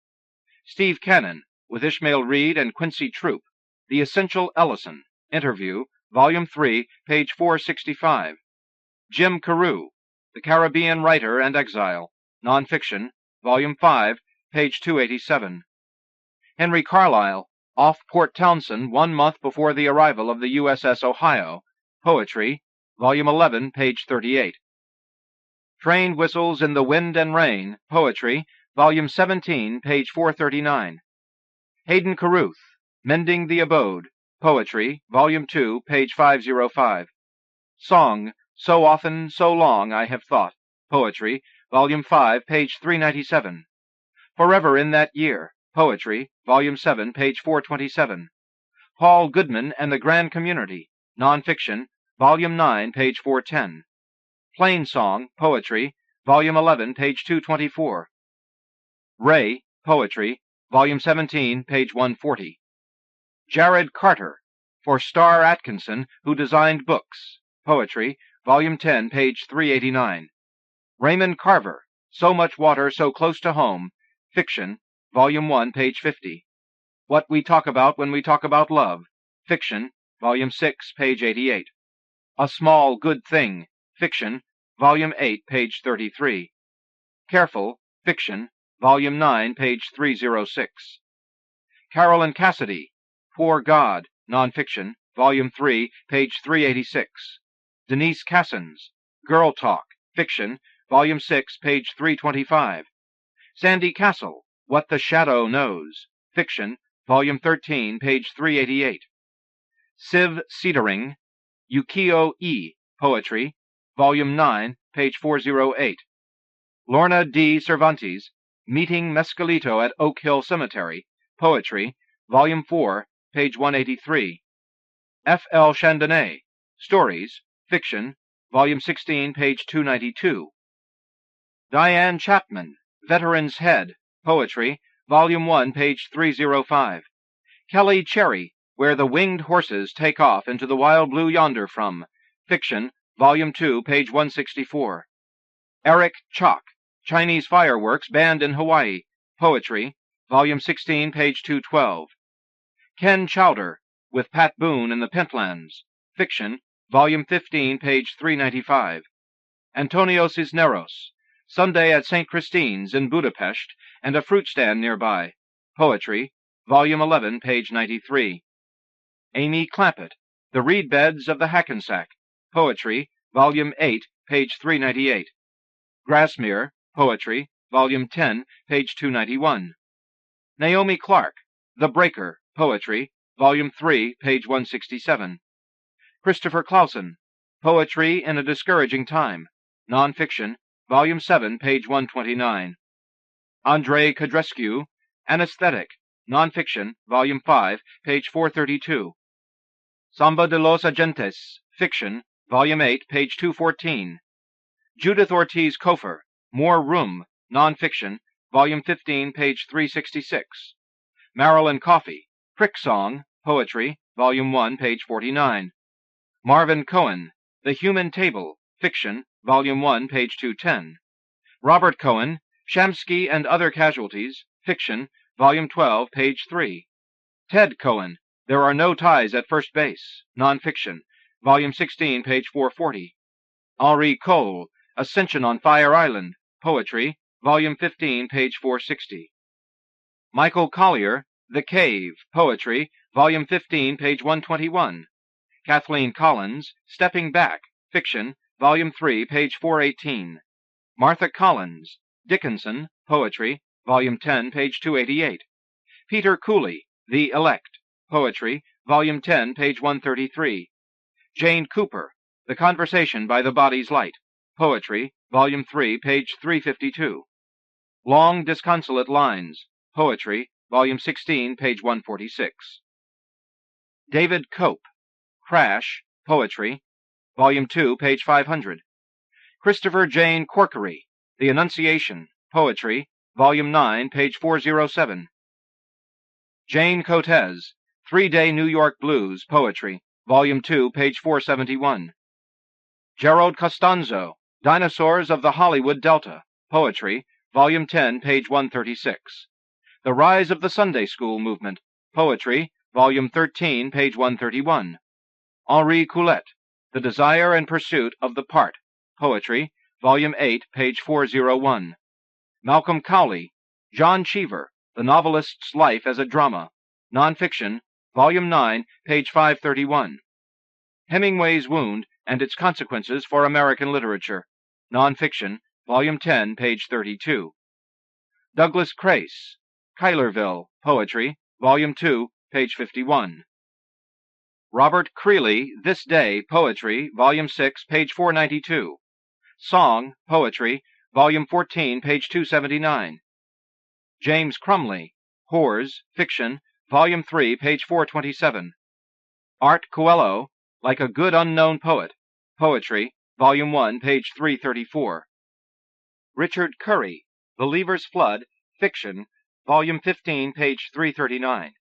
Steve Cannon, with Ishmael Reed and Quincy Troop, The Essential Ellison, Interview, Volume 3, page 465. Jim Carew, The Caribbean Writer and Exile, Nonfiction, Volume 5, page 287. Henry Carlisle, Off Port Townsend 1 month before the arrival of the USS Ohio, Poetry, Volume 11, page 38. Train Whistles in the Wind and Rain, Poetry, Volume 17, page 439. Hayden Carruth, Mending the Abode, Poetry, Volume 2, page 505. Song, So Often, So Long I Have Thought, Poetry, Volume 5, page 397. Forever in That Year, Poetry, Volume 7, page 427. Paul Goodman and the Grand Community, Nonfiction, Volume 9, page 410. Plain Song, Poetry, Volume 11, page 224. Ray, Poetry, Volume 17, page 140. Jared Carter, For Star Atkinson, Who Designed Books, Poetry, Volume 10, page 389. Raymond Carver, So Much Water So Close to Home, Fiction, Volume 1, page 50. What We Talk About When We Talk About Love, Fiction, Volume 6, page 88. A Small Good Thing, Fiction, Volume 8, page 33. Careful, Fiction, Volume 9, page 306. Carolyn Cassidy, Poor God, Nonfiction, Volume 3, page 386. Denise Cassens, Girl Talk, Fiction, Volume 6, page 325. Sandy Castle, What the Shadow Knows, Fiction, Volume 13, page 388. Siv Cedering, Yukio E., Poetry, Volume 9, page 408. Lorna D. Cervantes, Meeting Mescalito at Oak Hill Cemetery, Poetry, Volume 4, page 183. F. L. Chandonnet, Stories, Fiction, Volume 16, page 292. Diane Chapman, Veteran's Head, Poetry, Volume 1, page 305. Kelly Cherry, Where the Winged Horses Take Off into the Wild Blue Yonder From, Fiction, Volume 2, page 164. Eric Chalk, Chinese Fireworks Banned in Hawaii, Poetry, Volume 16, page 212. Ken Chowder, With Pat Boone in the Pentlands, Fiction, Volume 15, page 395. Antonio Cisneros, Sunday at St. Christine's in Budapest and a fruit stand nearby, Poetry, Volume 11, page 93. Amy Clampett, The Reed Beds of the Hackensack, Poetry, Volume 8, page 398. Grassmere, Poetry, Volume 10, page 291. Naomi Clark, The Breaker, Poetry, Volume 3, page 167. Christopher Clausen, Poetry in a Discouraging Time, Nonfiction, Volume 7, page 129. Andrei Codrescu, Anesthetic, Nonfiction, Volume 5, page 432. Samba de los Agentes, Fiction, Volume 8, page 214. Judith Ortiz Kofer, More Room, Nonfiction, Volume 15, page 366. Marilyn Coffey, Crick Song, Poetry, Volume 1, page 49. Marvin Cohen, The Human Table, Fiction, Volume 1, page 210. Robert Cohen, Shamsky and Other Casualties, Fiction, Volume 12, page 3. Ted Cohen, There Are No Ties at First Base, Nonfiction, Volume 16, page 440. Henri Cole, Ascension on Fire Island, Poetry, Volume 15, page 460. Michael Collier, The Cave, Poetry, Volume 15, page 121. Kathleen Collins, Stepping Back, Fiction, Volume 3, page 418. Martha Collins, Dickinson, Poetry, Volume 10, page 288. Peter Cooley, The Elect, Poetry, Volume 10, page 133. Jane Cooper, The Conversation by the Body's Light, Poetry, Volume 3, page 352. Long Disconsolate Lines, Poetry, Volume 16, page 146. David Cope, Crash, Poetry, Volume 2, page 500. Christopher Jane Corkery, The Annunciation, Poetry, Volume 9, page 407. Jane Cotes, 3-Day New York Blues, Poetry, Volume 2, page 471. Gerald Costanzo, Dinosaurs of the Hollywood Delta, Poetry, Volume 10, page 136. The Rise of the Sunday School Movement, Poetry, Volume 13, page 131. Henri Coulette, The Desire and Pursuit of the Part, Poetry, Volume 8, page 401. Malcolm Cowley, John Cheever, The Novelist's Life as a Drama, Nonfiction, Volume 9, page 531. Hemingway's Wound and Its Consequences for American Literature, Nonfiction, Volume 10, page 32. Douglas Crace, Cuylerville, Poetry, Volume 2, page 51. Robert Creeley, This Day, Poetry, Volume 6, page 492. Song, Poetry, Volume 14, page 279. James Crumley, Whores, Fiction, Volume 3, page 427. Art Coelho, Like a Good Unknown Poet, Poetry, Volume 1, page 334. Richard Curry, The Lever's Flood, Fiction, Volume 15, page 339.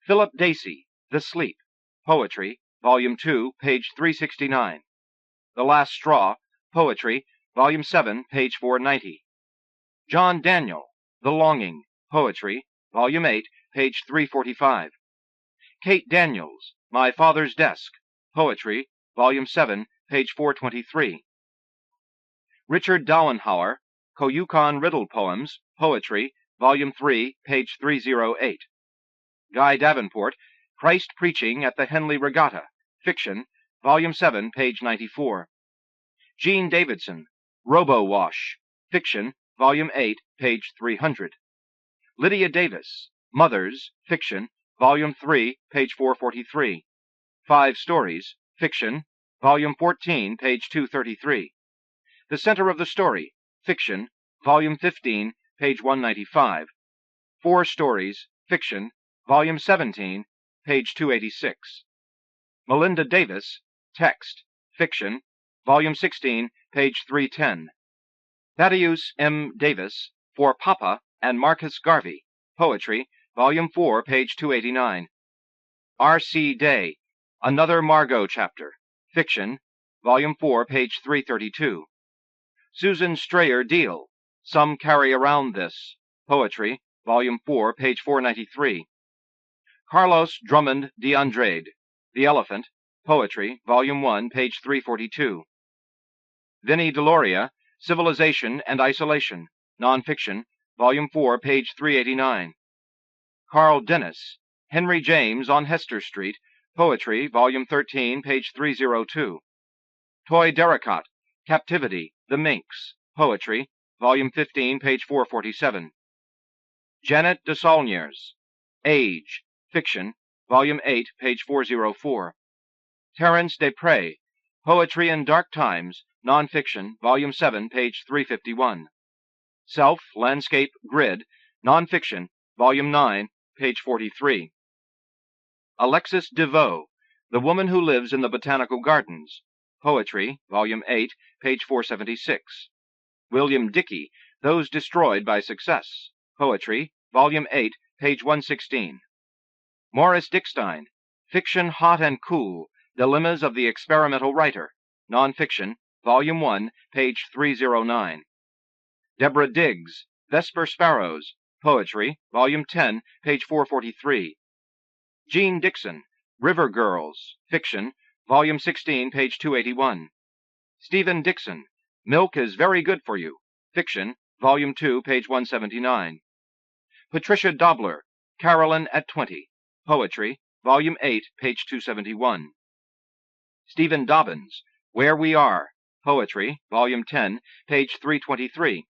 Philip Dacey, The Sleep, Poetry, Volume 2, page 369. The Last Straw, Poetry, Volume 7, page 490. John Daniel, The Longing, Poetry, Volume 8, page 345. Kate Daniels, My Father's Desk, Poetry, Volume 7, page 423. Richard Dauenhauer, Koyukon Riddle Poems, Poetry, Volume 3, page 308. Guy Davenport, Christ Preaching at the Henley Regatta, Fiction, Volume 7, page 94. Jean Davidson, Robo-Wash, Fiction, Volume 8, page 300. Lydia Davis, Mothers, Fiction, Volume 3, page 443. 5 Stories, Fiction, Volume 14, page 233. The Center of the Story, Fiction, Volume 15, page 195. 4 Stories, Fiction, Volume 17, page 286. Melinda Davis, Text, Fiction, Volume 16, page 310. Thaddeus M. Davis, For Papa and Marcus Garvey, Poetry, Volume 4, page 289. R.C. Day, Another Margot Chapter, Fiction, Volume 4, page 332. Susan Strayer Deal, Some Carry Around This, Poetry, Volume 4, page 493. Carlos Drummond de Andrade, The Elephant, Poetry, Volume 1, page 342. Vinnie Deloria, Civilization and Isolation, Nonfiction, Volume 4, page 389. Carl Dennis, Henry James on Hester Street, Poetry, Volume 13, page 302. Toy Derricott, Captivity, The Minx, Poetry, Volume 15, page 447. Janet de Saulniers, Age, Fiction, Volume 8, page 404. Terence Desprez, Poetry in Dark Times, Nonfiction, Volume 7, page 351. Self, Landscape, Grid, Nonfiction, Volume 9, page 43. Alexis DeVoe, The Woman Who Lives in the Botanical Gardens, Poetry, Volume 8, page 476. William Dickey, Those Destroyed by Success, Poetry, Volume 8, page 116. Morris Dickstein, Fiction Hot and Cool, Dilemmas of the Experimental Writer, Nonfiction, Volume 1, page 309. Deborah Diggs, Vesper Sparrows, Poetry, Volume 10, page 443. Jean Dixon, River Girls, Fiction, Volume 16, page 281. Stephen Dixon, Milk is Very Good for You, Fiction, Volume 2, page 179. Patricia Dobler, Carolyn at 20, Poetry, Volume 8, page 271. Stephen Dobbins, Where We Are, Poetry, Volume 10, page 323.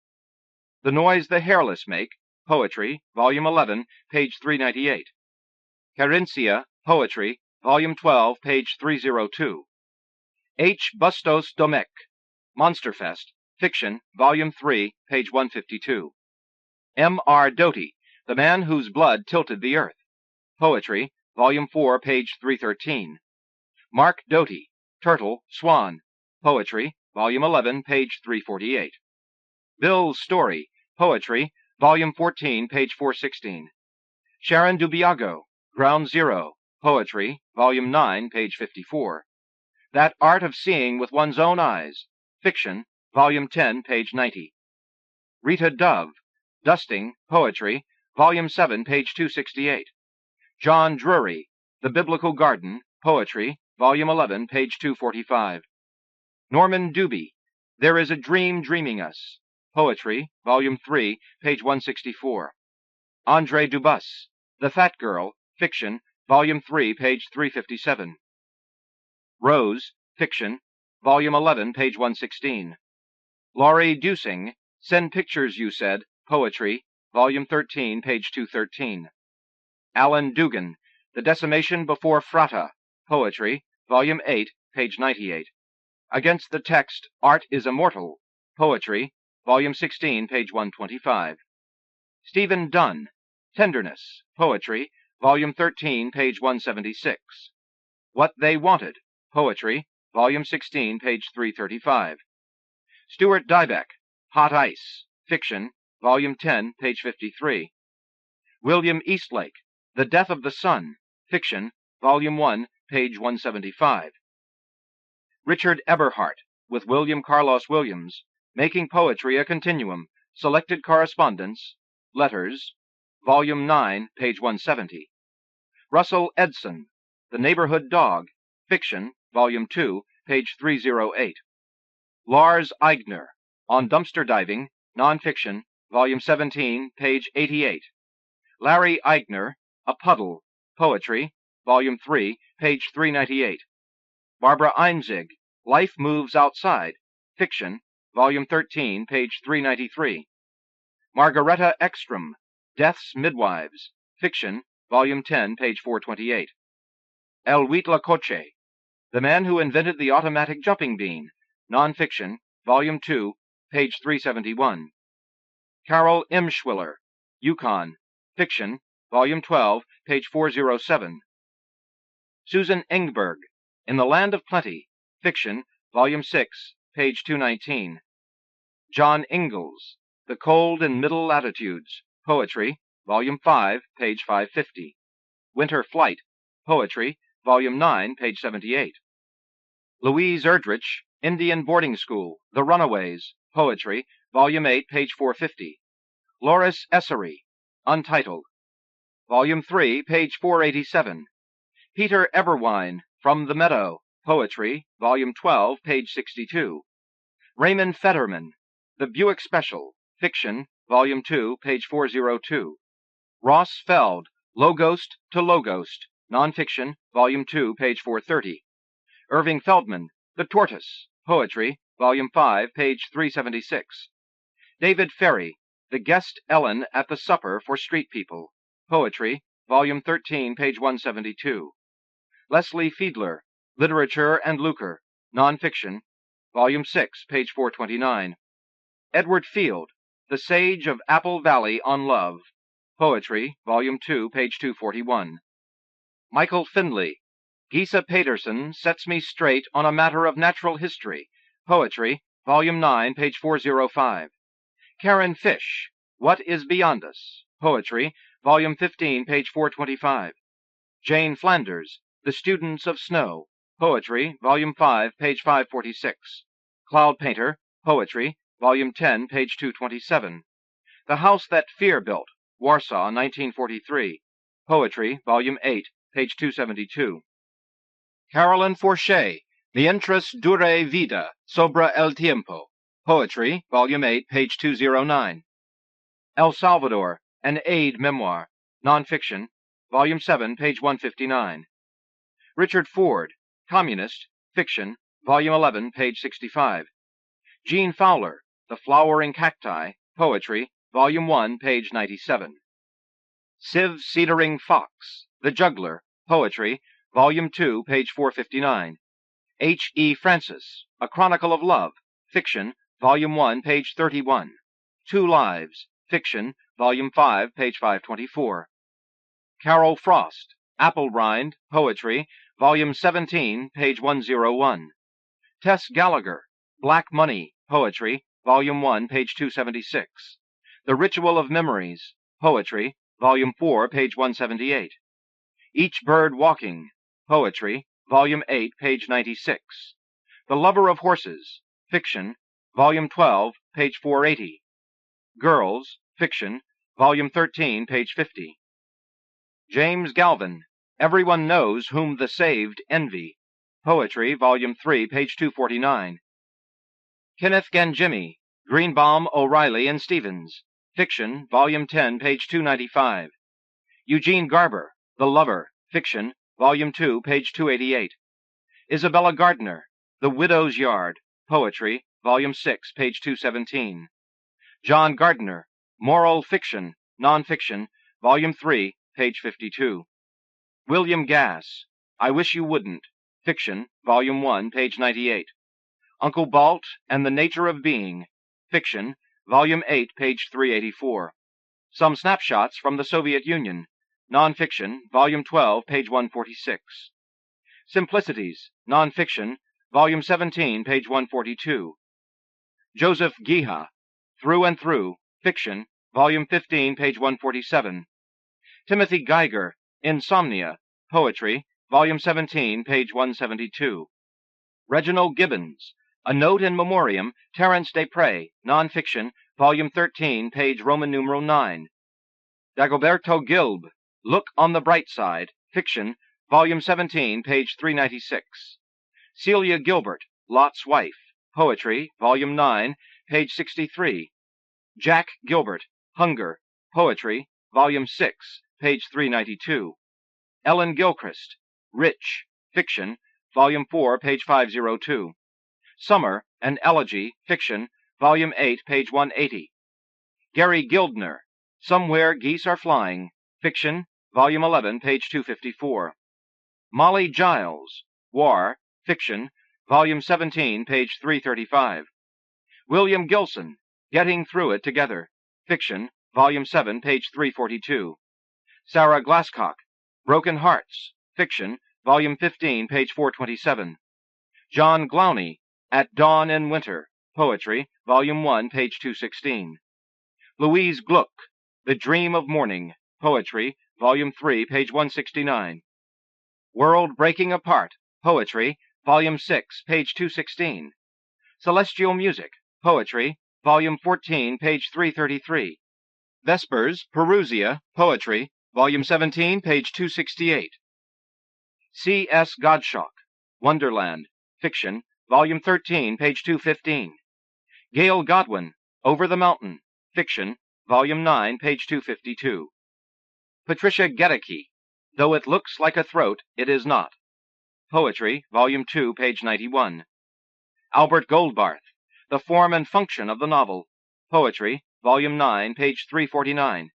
The Noise the Hairless Make, Poetry, Volume 11, page 398. Carinthia, Poetry, Volume 12, page 302. H. Bustos Domecq, Monsterfest, Fiction, Volume 3, page 152. M. R. Doty, The Man Whose Blood Tilted the Earth, Poetry, Volume 4, page 313. Mark Doty, Turtle, Swan, Poetry, Volume 11, page 348. Bill's Story, Poetry, Volume 14, page 416. Sharon Dubiago, Ground Zero, Poetry, Volume 9, page 54. That Art of Seeing with One's Own Eyes, Fiction, Volume 10, page 90. Rita Dove, Dusting, Poetry, Volume 7, page 268. John Drury, The Biblical Garden, Poetry, Volume 11, page 245. Norman Dubie, There is a Dream Dreaming Us, Poetry, Volume 3, page 164. Andre Dubus, The Fat Girl, Fiction, Volume 3, page 357. Rose, Fiction, Volume 11, page 116. Laurie Dusing, Send Pictures You Said, Poetry, Volume 13, page 213. Alan Dugan, The Decimation Before Frata, Poetry, Volume 8, page 98. Against the Text, Art is Immortal, Poetry, Volume 16, page 125. Stephen Dunn, Tenderness, Poetry, Volume 13, page 176. What They Wanted, Poetry, Volume 16, page 335. Stuart Diebeck, Hot Ice, Fiction, Volume 10, page 53. William Eastlake, The Death of the Sun, Fiction, Volume 1, page 175. Richard Eberhart, with William Carlos Williams, Making Poetry a Continuum, Selected Correspondence, Letters, Volume 9, page 170. Russell Edson, The Neighborhood Dog, Fiction, Volume 2, page 308. Lars Eigner, On Dumpster Diving, Nonfiction, Volume 17, page 88. Larry Eigner, A Puddle, Poetry, Volume 3, page 398. Barbara Einzig, Life Moves Outside, Fiction, Volume 13, page 393. Margareta Ekstrom, Death's Midwives, Fiction, Volume 10, page 428. El Huitlacoche, The Man Who Invented the Automatic Jumping Bean, Nonfiction, Volume 2, page 371. Carol Imschwiller, Yukon, Fiction, Volume 12, page 407. Susan Engberg, In the Land of Plenty, Fiction, Volume 6, page 219. John Ingalls, The Cold in Middle Latitudes, Poetry, Volume 5, page 550. Winter Flight, Poetry, Volume 9, page 78. Louise Erdrich, Indian Boarding School, The Runaways, Poetry, Volume 8, page 450. Loris Essery, Untitled, Volume 3, page 487. Peter Eberwein, From the Meadow, Poetry, Volume 12, page 62. Raymond Fetterman, The Buick Special, Fiction, Volume 2, page 402. Ross Feld, Logost to Logost, Nonfiction, Volume 2, page 430. Irving Feldman, The Tortoise, Poetry, Volume 5, page 376. David Ferry, The Guest Ellen at the Supper for Street People, Poetry, Volume 13, page 172. Leslie Fiedler, Literature and Lucre, Nonfiction, Volume 6, page 429. Edward Field, The Sage of Apple Valley on Love, Poetry, Volume 2, page 241. Michael Findley, Gisa Pedersen Sets Me Straight on a Matter of Natural History, Poetry, Volume 9, page 405. Karen Fish, What is Beyond Us, Poetry, Volume 15, page 425. Jane Flanders, The Students of Snow, Poetry, Volume 5, page 546. Cloud Painter, Poetry, Volume 10, page 227. The House That Fear Built, Warsaw, 1943, Poetry, Volume 8, page 272. Carolyn Foucheux, Mientras dure vida, sobre el tiempo, Poetry, Volume 8, page 209. El Salvador, An Aid Memoir, Nonfiction, Volume 7, page 159. Richard Ford, Communist, Fiction, Volume 11, page 65. Jean Fowler, The Flowering Cacti, Poetry, Volume 1, page 97. Civ Cedering Fox, The Juggler, Poetry, Volume 2, page 459. H. E. Francis, A Chronicle of Love, Fiction, Volume 1, page 31. Two Lives, Fiction, Volume 5, page 524. Carol Frost, Apple Rind, Poetry, Volume 17, page 101. Tess Gallagher, Black Money, Poetry, Volume 1, page 276. The Ritual of Memories, Poetry, Volume 4, page 178. Each Bird Walking, Poetry, Volume 8, page 96. The Lover of Horses, Fiction, Volume 12, page 480. Girls, Fiction, Volume 13, page 50. James Galvin, Everyone Knows Whom the Saved Envy, Poetry, Volume 3, page 249. Kenneth Ganjimmy, Greenbaum, O'Reilly, and Stevens, Fiction, Volume 10, page 295. Eugene Garber, The Lover, Fiction, Volume 2, page 288. Isabella Gardner, The Widow's Yard, Poetry, Volume 6, page 217. John Gardner, Moral Fiction, Nonfiction, Volume 3, page 52. William Gass, I Wish You Wouldn't, Fiction, Volume 1, page 98. Uncle Balt and the Nature of Being, Fiction, Volume 8, page 384. Some Snapshots from the Soviet Union, Nonfiction, Volume 12, page 146. Simplicities, Nonfiction, Volume 17, page 142. Joseph Geha, Through and Through, Fiction, Volume 15, page 147. Timothy Geiger, Insomnia, Poetry, Volume 17, page 172. Reginald Gibbons, A Note in Memoriam, Terence Desprez, Nonfiction, Volume 13, page Roman numeral 9. Dagoberto Gilb, Look on the Bright Side, Fiction, Volume 17, page 396. Celia Gilbert, Lot's Wife, Poetry, Volume 9, page 63. Jack Gilbert, Hunger, Poetry, Volume 6, page 392. Ellen Gilchrist, Rich, Fiction, Volume 4, page 502. Summer, An Elegy, Fiction, Volume 8, page 180. Gary Gildner, Somewhere Geese Are Flying, Fiction, Volume 11, page 254. Molly Giles, War, Fiction, Volume 17, page 335. William Gilson, Getting Through It Together, Fiction, Volume 7, page 342. Sarah Glasscock, Broken Hearts, Fiction, Volume 15, page 427. John Glowney, At Dawn in Winter, Poetry, Volume 1, page 216. Louise Gluck, The Dream of Morning, Poetry, Volume 3, page 169. World Breaking Apart, Poetry, Volume 6, page 216. Celestial Music, Poetry, Volume 14, page 333. Vespers, Perusia, Poetry, Volume 17, page 268. C. S. Gottschalk, Wonderland, Fiction, Volume 13, page 215. Gail Godwin, Over the Mountain, Fiction, Volume 9, page 252. Patricia Gedeke, Though It Looks Like a Throat, It Is Not, Poetry, Volume 2, page 91. Albert Goldbarth, The Form and Function of the Novel, Poetry, Volume 9, page 349.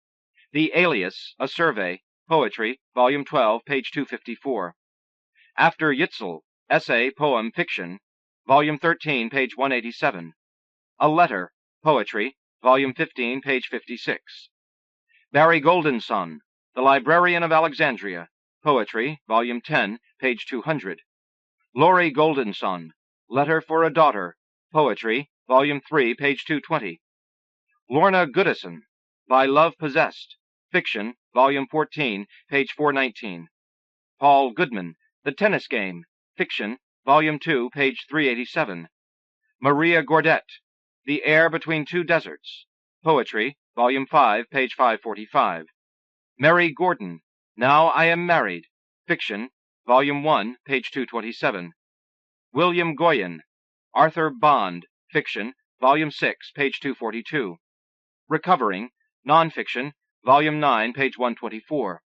The Alias, A Survey, Poetry, Volume 12, page 254. After Yitzel, Essay, Poem, Fiction, Volume 13, page 187. A Letter, Poetry, Volume 15, page 56. Barry Goldenson, The Librarian of Alexandria, Poetry, Volume 10, page 200. Laurie Goldenson, Letter for a Daughter, Poetry, Volume 3, page 220. Lorna Goodison, By Love Possessed, Fiction, Volume 14, page 419. Paul Goodman, The Tennis Game, Fiction, Volume 2, page 387. Maria Gordet, The Air Between Two Deserts, Poetry, Volume 5, page 545. Mary Gordon, Now I Am Married, Fiction, Volume 1, page 227. William Goyen, Arthur Bond, Fiction, Volume 6, page 242. Recovering, Nonfiction, Volume 9, page 124.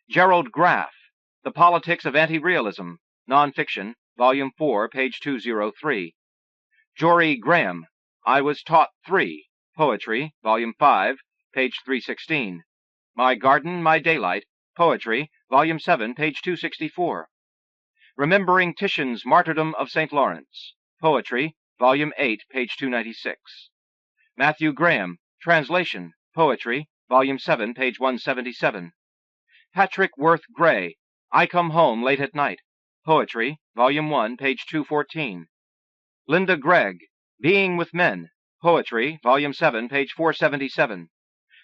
Gerald Graff, The Politics of Anti-Realism, Nonfiction, Volume 4, page 203. Jory Graham, I Was Taught 3, Poetry, Volume 5, page 316. My Garden, My Daylight, Poetry, Volume 7, page 264. Remembering Titian's Martyrdom of St. Lawrence, Poetry, Volume 8, page 296. Matthew Graham, Translation, Poetry, Volume 7, page 177. Patrick Worth Gray, I Come Home Late at Night, Poetry, Volume 1, page 214. Lynda Gregg, Being with Men, Poetry, Volume 7, page 477.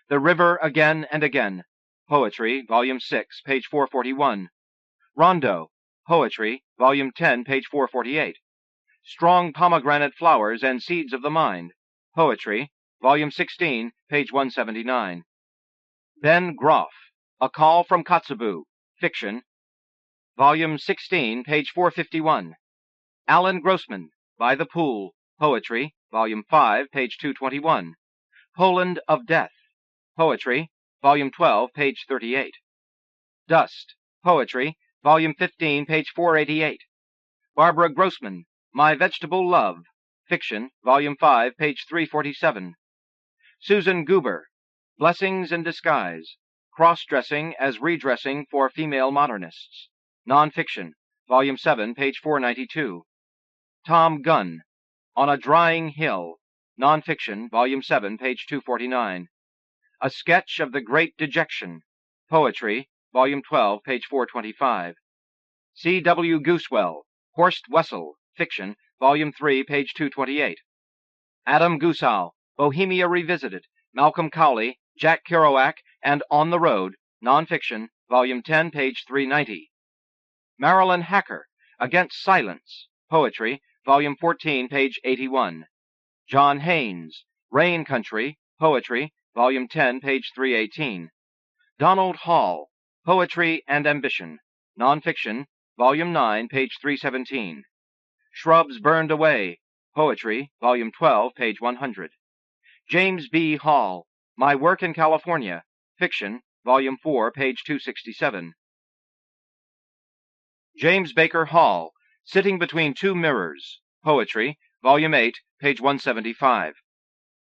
The River Again and Again, Poetry, Volume 6, page 441. Rondo, Poetry, Volume 10, page 448. Strong Pomegranate Flowers and Seeds of the Mind, Poetry, Volume 16, page 179. Ben Groff, A Call from Kotzebue, Fiction, Volume 16, page 451. Alan Grossman, By the Pool, Poetry, Volume 5, page 221. Poland of Death, Poetry, Volume 12, page 38. Dust, Poetry, Volume 15, page 488. Barbara Grossman, My Vegetable Love, Fiction, Volume 5, page 347. Susan Goober, Blessings in Disguise, Cross-Dressing as Redressing for Female Modernists, Nonfiction, Volume 7, page 492. Tom Gunn, On a Drying Hill, Nonfiction, Volume 7, page 249. A Sketch of the Great Dejection, Poetry, Volume 12, page 425. C. W. Goosewell, Horst Wessel, Fiction, Volume 3, page 228. Adam Goosow, Bohemia Revisited, Malcolm Cowley, Jack Kerouac, and On the Road, Nonfiction, Volume 10, page 390. Marilyn Hacker, Against Silence, Poetry, Volume 14, page 81. John Haynes, Rain Country, Poetry, Volume 10, page 318. Donald Hall, Poetry and Ambition, Nonfiction, Volume 9, page 317. Shrubs Burned Away, Poetry, Volume 12, page 100. James B. Hall, My Work in California, Fiction, Volume 4, page 267. James Baker Hall, Sitting Between Two Mirrors, Poetry, Volume 8, page 175.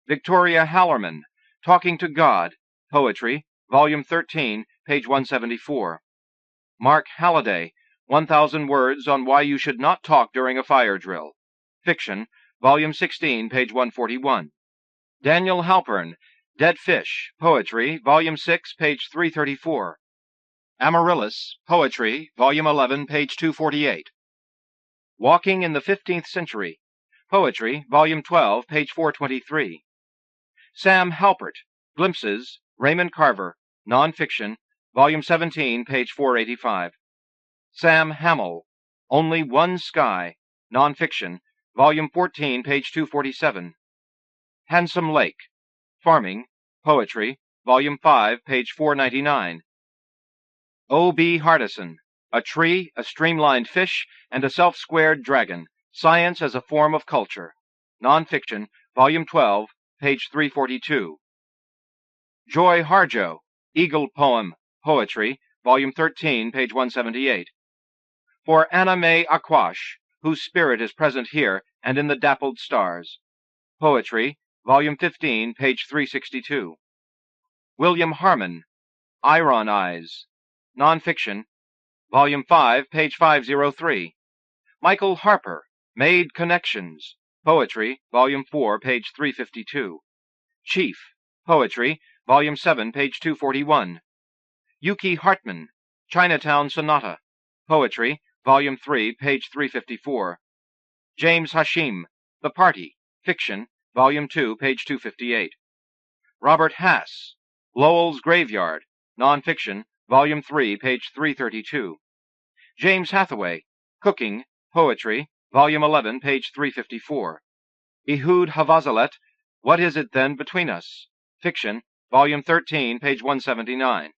Victoria Hallerman, Talking to God, Poetry, Volume 13, page 174. Mark Halliday, 1,000 Words on Why You Should Not Talk During a Fire Drill, Fiction, Volume 16, page 141. Daniel Halpern, Dead Fish, Poetry, Volume 6, page 334. Amaryllis, Poetry, Volume 11, page 248. Walking in the 15th Century, Poetry, Volume 12, page 423. Sam Halpert, Glimpses, Raymond Carver, Nonfiction, Volume 17, page 485. Sam Hamill, Only One Sky, Nonfiction, Volume 14, page 247. Handsome Lake, Farming, Poetry, Volume 5, page 499. O. B. Hardison, A Tree, a Streamlined Fish, and a Self-Squared Dragon, Science as a Form of Culture, Nonfiction, Volume 12, page 342. Joy Harjo, Eagle Poem, Poetry, Volume 13, page 178. For Anna May Aquash, Whose Spirit is Present Here and in the Dappled Stars, Poetry, Volume 15, page 362. William Harmon, Iron Eyes, Nonfiction, Volume 5, page 503. Michael Harper, Made Connections, Poetry, Volume 4, page 352. Chief, Poetry, Volume 7, page 241. Yuki Hartman, Chinatown Sonata, Poetry, Volume 3, page 354. James Hashim, The Party, Fiction, Volume 2, page 258. Robert Hass, Lowell's Graveyard, Nonfiction, Volume 3, page 332. James Hathaway, Cooking, Poetry, Volume 11, page 354. Ehud Havazalet, What Is It Then Between Us? Fiction, Volume 13, page 179.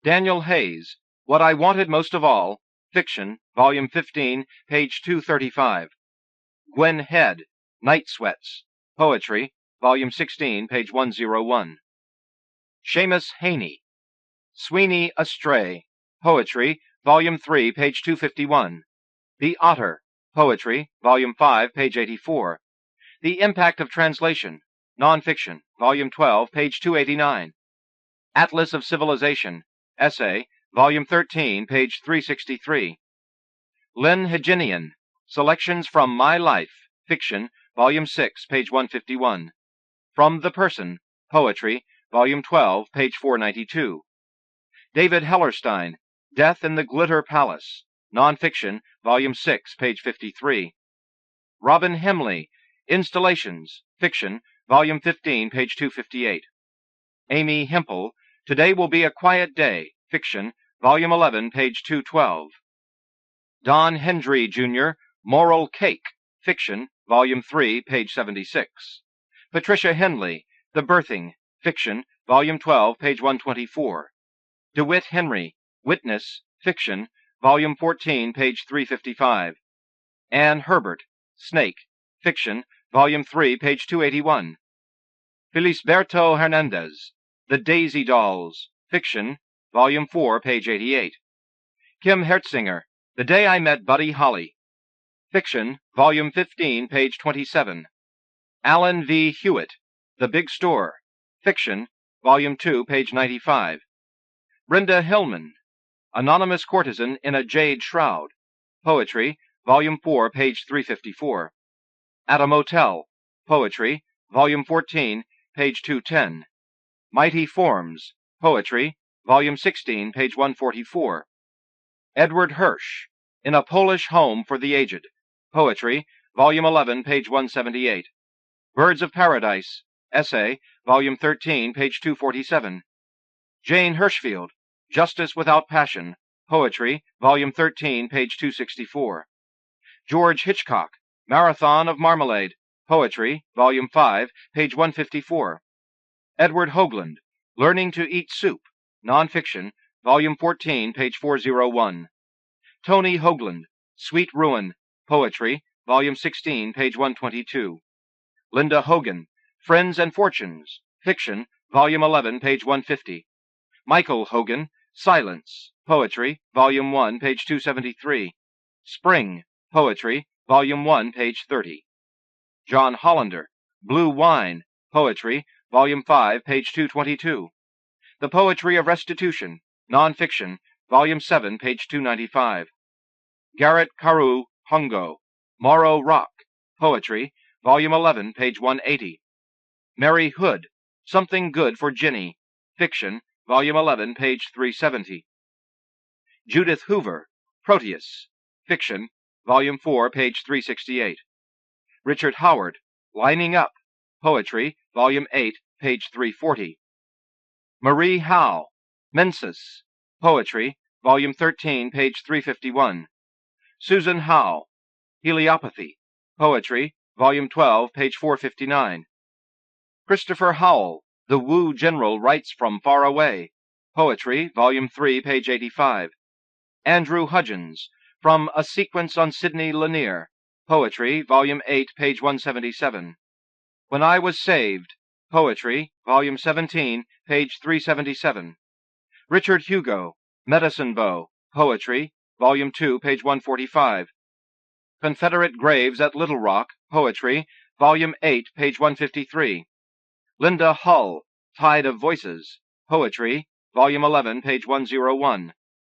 Daniel Hayes, What I Wanted Most of All, Fiction, Volume 15, page 235. Gwen Head, Night Sweats, Poetry, Volume 16, page 101. Seamus Haney, Sweeney Astray, Poetry, Volume 3, page 251. The Otter, Poetry, Volume 5, page 84. The Impact of Translation, Nonfiction, Volume 12, page 289. Atlas of Civilization, Essay, Volume 13, page 363. Len Heginian, Selections from My Life, Fiction, Volume 6, page 151. From the Person, Poetry, Volume 12, page 492. David Hellerstein, Death in the Glitter Palace, Nonfiction, Volume 6, page 53. Robin Hemley, Installations, Fiction, Volume 15, page 258. Amy Hempel, Today Will Be a Quiet Day, Fiction, Volume 11, page 212. Don Hendry, Jr., Moral Cake, Fiction, Volume 3, page 76. Patricia Henley, The Birthing, Fiction, Volume 12, page 124. DeWitt Henry, Witness, Fiction, Volume 14, page 355. Anne Herbert, Snake, Fiction, Volume 3, page 281. Felisberto Hernandez, The Daisy Dolls, Fiction, Volume 4, page 88. Kim Hertzinger, The Day I Met Buddy Holly, Fiction, Volume 15, page 27. Alan V. Hewitt, The Big Store, Fiction, Volume 2, page 95. Brenda Hillman, Anonymous Courtesan in a Jade Shroud, Poetry, Volume 4, page 354. At a Motel, Poetry, Volume 14, page 210. Mighty Forms, Poetry, Volume 16, page 144. Edward Hirsch, In a Polish Home for the Aged, Poetry, Volume 11, page 178. Birds of Paradise, Essay, Volume 13, page 247. Jane Hirschfield, Justice Without Passion, Poetry, Volume 13, page 264. George Hitchcock, Marathon of Marmalade, Poetry, Volume 5, page 154. Edward Hoagland, Learning to Eat Soup, Nonfiction, Volume 14, page 401. Tony Hoagland, Sweet Ruin, Poetry, Volume 16, page 122. Lynda Hogan, Friends and Fortunes, Fiction, Volume 11, page 150. Michael Hogan, Silence, Poetry, Volume 1, page 273. Spring, Poetry, Volume 1, page 30. John Hollander, Blue Wine, Poetry, Volume 5, page 222. The Poetry of Restitution, Nonfiction, Volume 7, page 295. Garrett Carew Hungo, Morrow Rock, Poetry, Volume 11, page 180. Mary Hood, Something Good for Ginny, Fiction, Volume 11, page 370. Judith Hoover, Proteus, Fiction, Volume 4, page 368. Richard Howard, Lining Up, Poetry, Volume 8, page 340. Marie Howe, Mensis, Poetry, Volume 13, page 351. Susan Howe, Heliopathy, Poetry, Volume 12, page 459. Christopher Howell, The Wu General Writes from Far Away, Poetry, Volume 3, page 85. Andrew Hudgins, From a Sequence on Sidney Lanier, Poetry, Volume 8, page 177. When I Was Saved, Poetry, Volume 17, page 377. Richard Hugo, Medicine Bow, Poetry, Volume 2, page 145. Confederate Graves at Little Rock, Poetry, Volume 8, page 153. Lynda Hull, Tide of Voices, Poetry, Volume 11, page 101.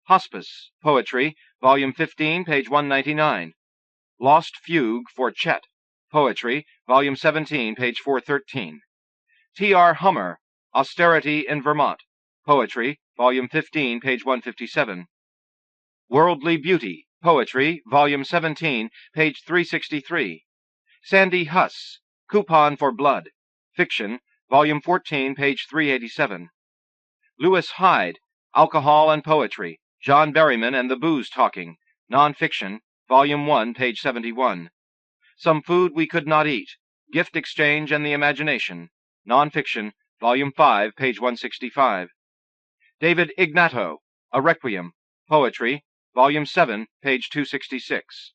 Hospice, Poetry, Volume 15, page 199. Lost Fugue for Chet, Poetry, Volume 17, page 413. T.R. Hummer, Austerity in Vermont, Poetry, Volume 15, page 157. Worldly Beauty, Poetry, Volume 17, page 363. Sandy Huss, Coupon for Blood, Fiction, Volume 14, page 387. Lewis Hyde, Alcohol and Poetry, John Berryman and the Booze Talking, Nonfiction, Volume 1, page 71. Some Food We Could Not Eat, Gift Exchange and the Imagination, Nonfiction, Volume 5, page 165. David Ignato, A Requiem, Poetry, Volume 7, page 266.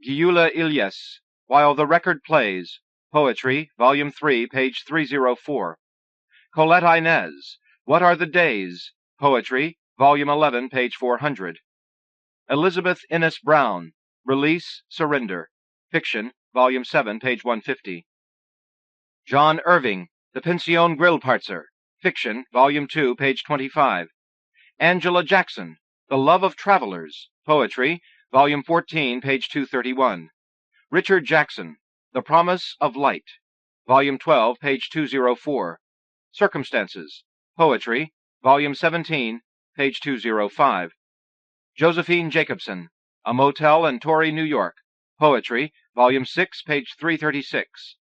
Gyula Ilyes, While the Record Plays, Poetry, Volume 3, page 304. Colette Inez, What Are the Days, Poetry, Volume 11, page 400. Elizabeth Innes Brown, Release, Surrender, Fiction, Volume 7, page 150. John Irving, The Pension Grillparzer, Fiction, Volume 2, page 25. Angela Jackson, The Love of Travelers, Poetry, Volume 14, page 231. Richard Jackson, The Promise of Light, Volume 12, page 204. Circumstances, Poetry, Volume 17, page 205. Josephine Jacobson, A Motel in Torrey, New York. Poetry, Volume 6, page 336.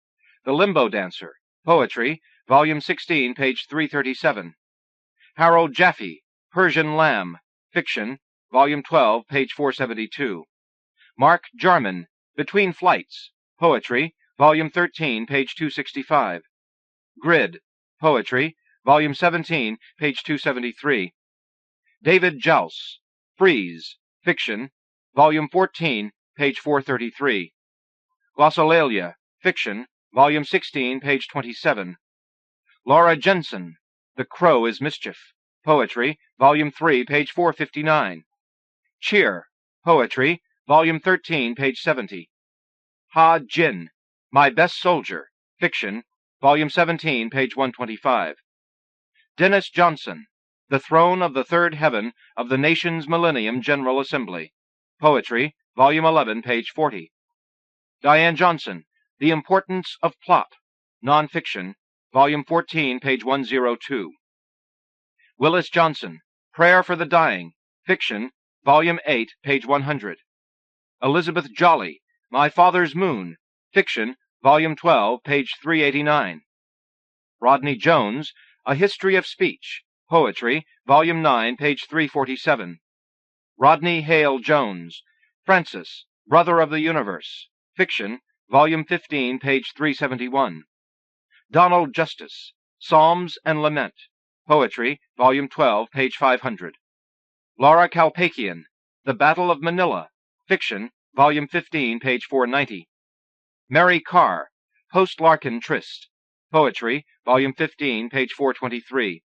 The Limbo Dancer. Poetry, Volume 16, page 337. Harold Jaffe, Persian Lamb. Fiction, Volume 12, page 472. Mark Jarman, Between Flights. Poetry, Volume 13, page 265. Grid. Poetry, Volume 17, page 273. David Jous, Freeze. Fiction, Volume 14, page 433. Glossolalia. Fiction, Volume 16, page 27. Laura Jensen, The Crow is Mischief. Poetry, Volume 3, page 459. Cheer. Poetry, Volume 13, page 70. Ha Jin, My Best Soldier. Fiction, Volume 17, page 125. Dennis Johnson, The Throne of the Third Heaven of the Nation's Millennium General Assembly. Poetry, Volume 11, page 40. Diane Johnson, The Importance of Plot. Nonfiction, Volume 14, page 102. Willis Johnson, Prayer for the Dying. Fiction, Volume 8, page 100. Elizabeth Jolly, My Father's Moon. Fiction, Volume 12, page 389. Rodney Jones, A History of Speech. Poetry, Volume 9, page 347. Rodney Hale Jones, Francis, Brother of the Universe. Fiction, Volume 15, page 371. Donald Justice, Psalms and Lament. Poetry, Volume 12, page 500. Laura Kalpakian, The Battle of Manila. Fiction, Volume 15, page 490. Mary Carr, Post-Larkin Tryst. Poetry, Volume 15, page 423.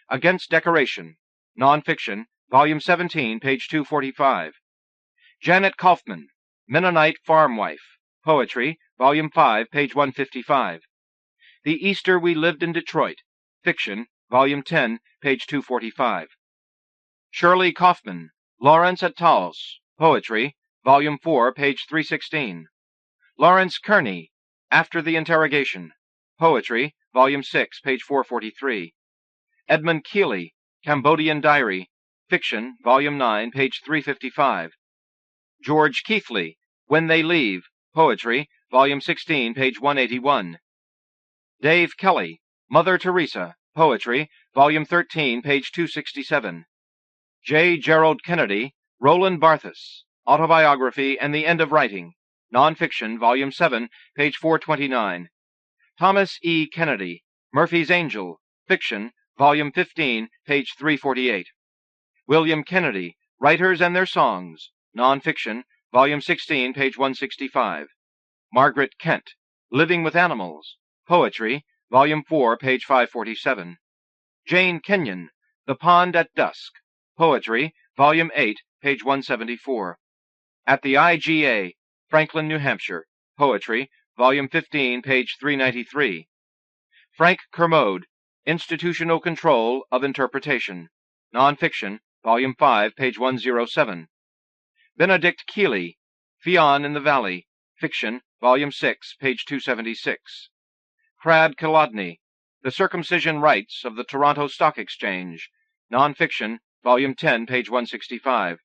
Against Decoration. Nonfiction, Volume 17, page 245. Janet Kaufman, Mennonite Farm Wife. Poetry, Volume 5, page 155. The Easter We Lived in Detroit. Fiction, Volume 10, page 245. Shirley Kaufman, Lawrence at Taos. Poetry, Volume 4, page 316. Lawrence Kearney, After the Interrogation. Poetry, Volume 6, page 443. Edmund Keeley, Cambodian Diary. Fiction, Volume 9, page 355. George Keithley, When They Leave. Poetry, Volume 16, page 181. Dave Kelly, Mother Teresa. Poetry, Volume 13, page 267. J. Gerald Kennedy, Roland Barthes, Autobiography and the End of Writing. Nonfiction, Volume 7, page 429. Thomas E. Kennedy, Murphy's Angel. Fiction, Volume 15, page 348. William Kennedy, Writers and Their Songs. Nonfiction, Volume 16, page 165. Margaret Kent, Living with Animals. Poetry, Volume 4, page 547. Jane Kenyon, The Pond at Dusk. Poetry, Volume 8, page 174. At the IGA, Franklin, New Hampshire. Poetry, Volume 15, page 393. Frank Kermode, Institutional Control of Interpretation. Nonfiction, Volume 5, page 107. Benedict Keeley, Fionn in the Valley. Fiction, Volume 6, page 276. Crad Kilodney, The Circumcision Rites of the Toronto Stock Exchange. Nonfiction, Volume 10, page 165.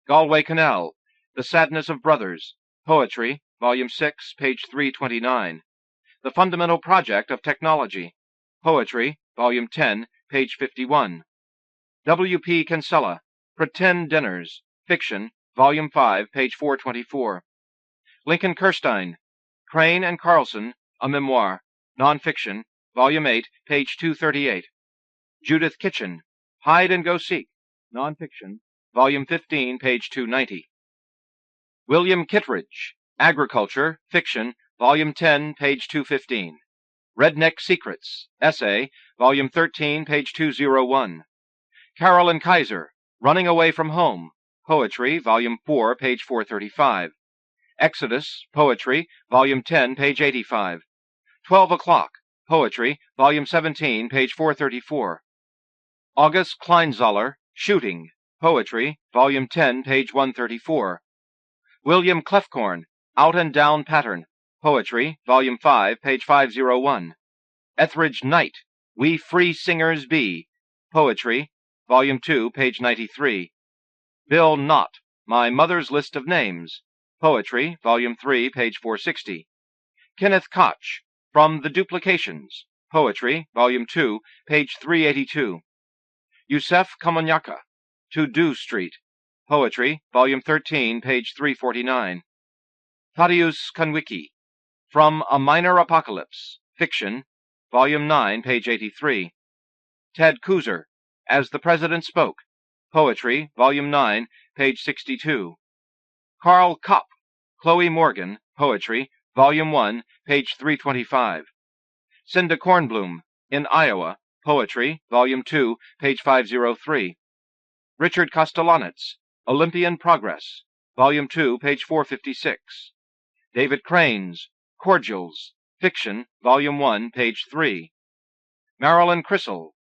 Galway Canal, The Sadness of Brothers. Poetry, Volume 6, page 329. The Fundamental Project of Technology. Poetry, Volume 10, page 51. W. P. Kinsella, Pretend Dinners. Fiction, Volume 5, page 424. Lincoln Kirstein, Crane and Carlson, A Memoir. Nonfiction, Volume 8, page 238. Judith Kitchen, Hide and Go Seek. Nonfiction, Volume 15, page 290. William Kittredge, Agriculture. Fiction, Volume 10, page 215. Redneck Secrets. Essay, Volume 13, page 201. Carolyn Kaiser, Running Away from Home. Poetry, Volume 4, page 435. Exodus. Poetry, Volume 10, page 85. 12 O'Clock. Poetry, Volume 17, page 434. August Kleinzoller, Shooting. Poetry, Volume 10, page 134. William Clefcorn, Out and Down Pattern. Poetry, Volume 5, page 501. Etheridge Knight, We Free Singers Be. Poetry, Volume 2, page 93. Bill Knott, My Mother's List of Names, Poetry, Volume 3, page 460. Kenneth Koch, From the Duplications, Poetry, Volume 2, page 382. Yusef Komonyaka, To Do Street, Poetry, Volume 13, page 349. Thaddeus Kanwicki, From a Minor Apocalypse, Fiction, Volume 9, page 83. Ted Kooser, As the President Spoke, Poetry, Volume 9, page 62. Carl Kopp, Chloe Morgan, Poetry, Volume 1, page 325. Cinda Kornblum, In Iowa, Poetry, Volume 2, page 503. Richard Kostelanetz, Olympian Progress, Volume 2, page 456. David Cranes, Cordials, Fiction, Volume 1, page 3. Marilyn Crissell,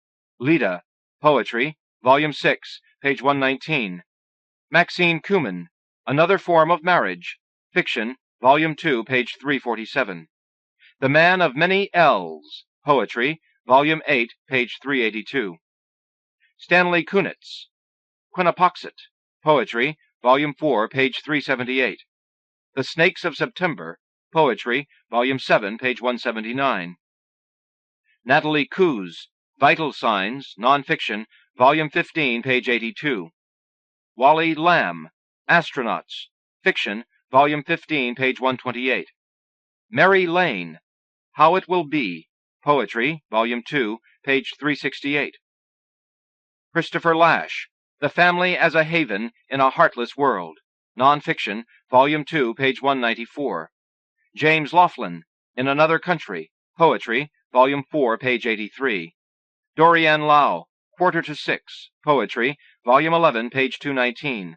Lynda, Poetry, Volume 6, page 119. Maxine Kumin, Another Form of Marriage, Fiction, Volume 2, page 347. The Man of Many L's, Poetry, Volume 8, page 382. Stanley Kunitz, Quinnipoxet, Poetry, Volume 4, page 378. The Snakes of September, Poetry, Volume 7, page 179. Natalie Coos, Vital Signs, Nonfiction, Volume 15, page 82. Wally Lamb, Astronauts, Fiction, Volume 15, page 128. Mary Lane, How It Will Be, Poetry, Volume 2, page 368. Christopher Lash, The Family as a Haven in a Heartless World, Nonfiction, Volume 2, page 194. James Laughlin, In Another Country, Poetry, Volume 4, page 83. Dorian Lau, Quarter to Six, Poetry, Volume 11, page 219.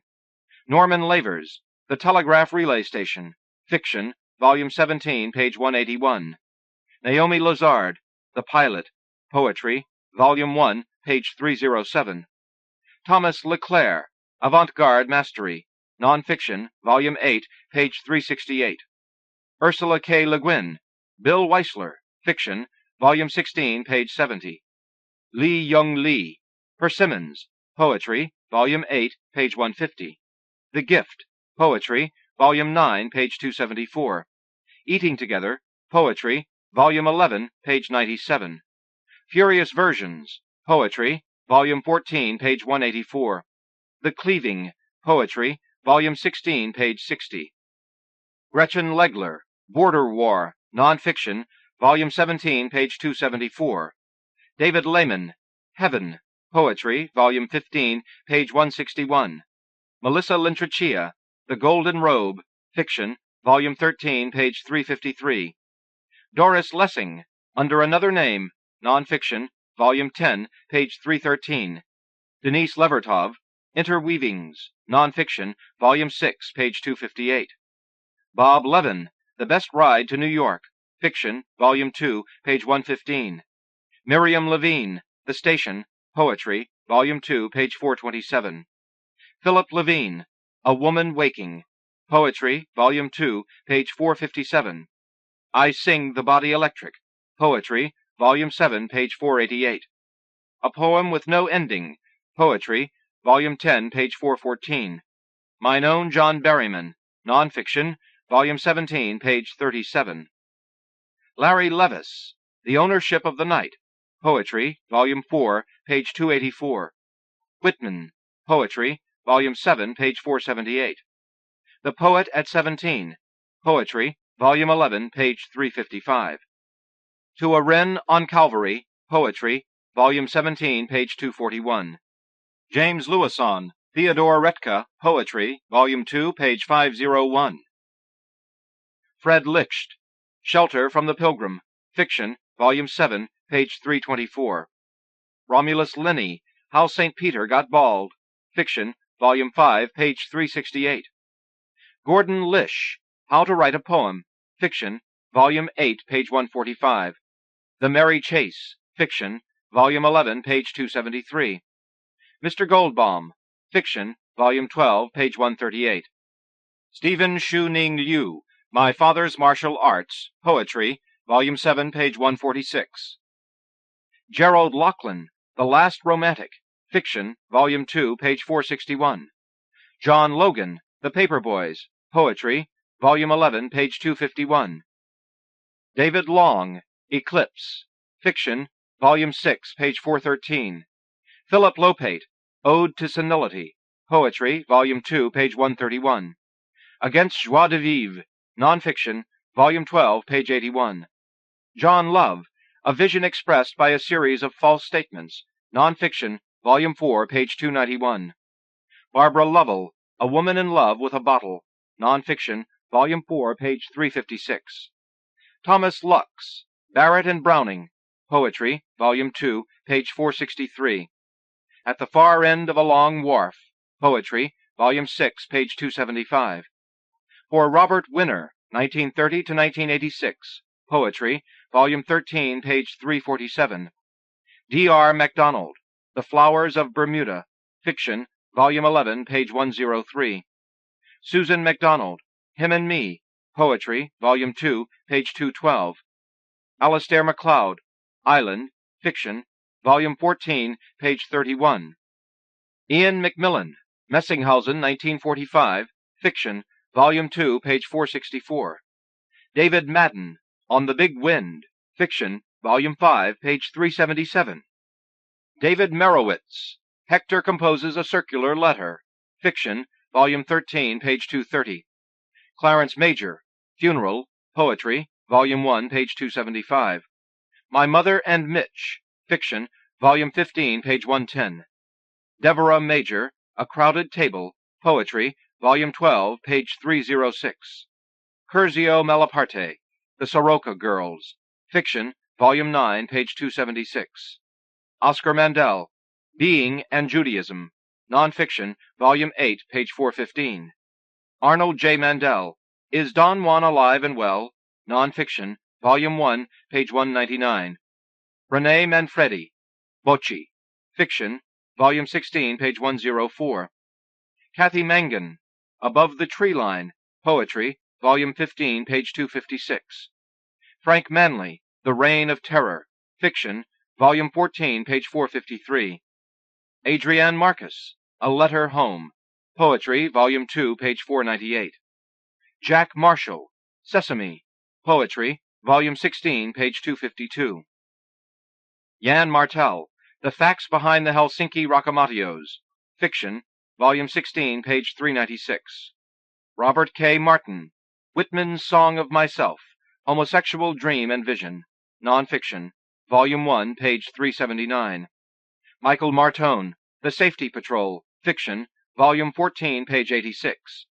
Norman Lavers, The Telegraph Relay Station, Fiction, Volume 17, page 181. Naomi Lazard, The Pilot, Poetry, Volume 1, page 307. Thomas Leclerc, Avant-Garde Mastery, Nonfiction, Volume 8, page 368. Ursula K. Le Guin, Bill Weisler, Fiction, Volume 16, page 70. Lee Young Lee, Persimmons, Poetry, Volume 8, page 150. The Gift, Poetry, Volume 9, page 274. Eating Together, Poetry, Volume 11, page 97. Furious Versions, Poetry, Volume 14, page 184. The Cleaving, Poetry, Volume 16, page 60. Gretchen Legler, Border War, Nonfiction, Volume 17, page 274. David Lehman, Heaven, Poetry, Volume 15, page 161. Melissa Lintrachia, The Golden Robe, Fiction, Volume 13, page 353. Doris Lessing, Under Another Name, Nonfiction, Volume 10, page 313. Denise Levertov, Interweavings, Nonfiction, Volume 6, page 258. Bob Levin, The Best Ride to New York, Fiction, Volume 2, page 115. Miriam Levine, The Station, Poetry, Volume 2, page 427. Philip Levine, A Woman Waking, Poetry, Volume 2, page 457. I Sing the Body Electric, Poetry, Volume 7, page 488. A Poem with No Ending, Poetry, Volume 10, page 414. Mine Own John Berryman, Nonfiction, Volume 17, page 37. Larry Levis, The Ownership of the Night, Poetry, Volume 4, page 284. Whitman, Poetry, Volume 7, page 478. The Poet at 17, Poetry, Volume 11, page 355. To a Wren on Calvary, Poetry, Volume 17, page 241. James Lewison, Theodore Retka, Poetry, Volume 2, page 501. Fred Licht, Shelter from the Pilgrim, Fiction, Volume 7, page 324. Romulus Linney, How St. Peter Got Bald, Fiction, Volume 5, page 368. Gordon Lish, How to Write a Poem, Fiction, Volume 8, page 145. The Merry Chase, Fiction, Volume 11, page 273. Mr. Goldbaum, Fiction, Volume 12, page 138. Stephen Shu-Ning Liu, My Father's Martial Arts, Poetry, Volume 7, page 146. Gerald Lachlan, The Last Romantic, Fiction, Volume 2, page 461. John Logan, The Paper Boys, Poetry, Volume 11, page 251. David Long, Eclipse, Fiction, Volume 6, page 413. Philip Lopate, Ode to Senility, Poetry, Volume 2, page 131. Against Joie de Vivre, Nonfiction, Volume 12, page 81. John Love, A Vision Expressed by a Series of False Statements, Nonfiction, Volume 4, page 291. Barbara Lovell, A Woman in Love with a Bottle, Nonfiction, Volume 4, page 356. Thomas Lux, Barrett and Browning, Poetry, Volume 2, page 463. At the Far End of a Long Wharf, Poetry, Volume 6, page 275. For Robert Winner, 1930 to 1986, Poetry, Volume 13, page 347. D.R. MacDonald, The Flowers of Bermuda, Fiction, Volume 11, page 103. Susan MacDonald, Him and Me, Poetry, Volume 2, page 212. Alistair MacLeod, Island, Fiction, Volume 14, page 31. Ian Macmillan, Messinghausen, 1945, Fiction, Volume 2, page 464. David Madden, On the Big Wind, Fiction, Volume 5, page 377. David Merowitz, Hector Composes a Circular Letter, Fiction, Volume 13, page 230. Clarence Major, Funeral, Poetry, Volume 1, page 275. My Mother and Mitch, Fiction, Volume 15, page 110. Deborah Major, A Crowded Table, Poetry, Volume 12, page 306. Curzio Malaparte, The Soroka Girls, Fiction, Volume 9, page 276. Oscar Mandel, Being and Judaism, Nonfiction, Volume 8, page 415. Arnold J. Mandel, Is Don Juan Alive and Well? Nonfiction, Volume 1, page 199. Rene Manfredi, Bocci, Fiction, Volume 16, page 104. Kathy Mangan, Above the Tree Line, Poetry, Volume 15, page 256. Frank Manley, The Reign of Terror, Fiction, Volume 14, page 453. Adrienne Marcus, A Letter Home, Poetry, Volume 2, page 498. Jack Marshall, Sesame, Poetry, Volume 16, page 252. Jan Martel, The Facts Behind the Helsinki Rockamatios, Fiction, Volume 16, page 396. Robert K. Martin, Whitman's Song of Myself, Homosexual Dream and Vision, Nonfiction, Volume 1, page 379. Michael Martone, The Safety Patrol, Fiction, Volume 14, page 86.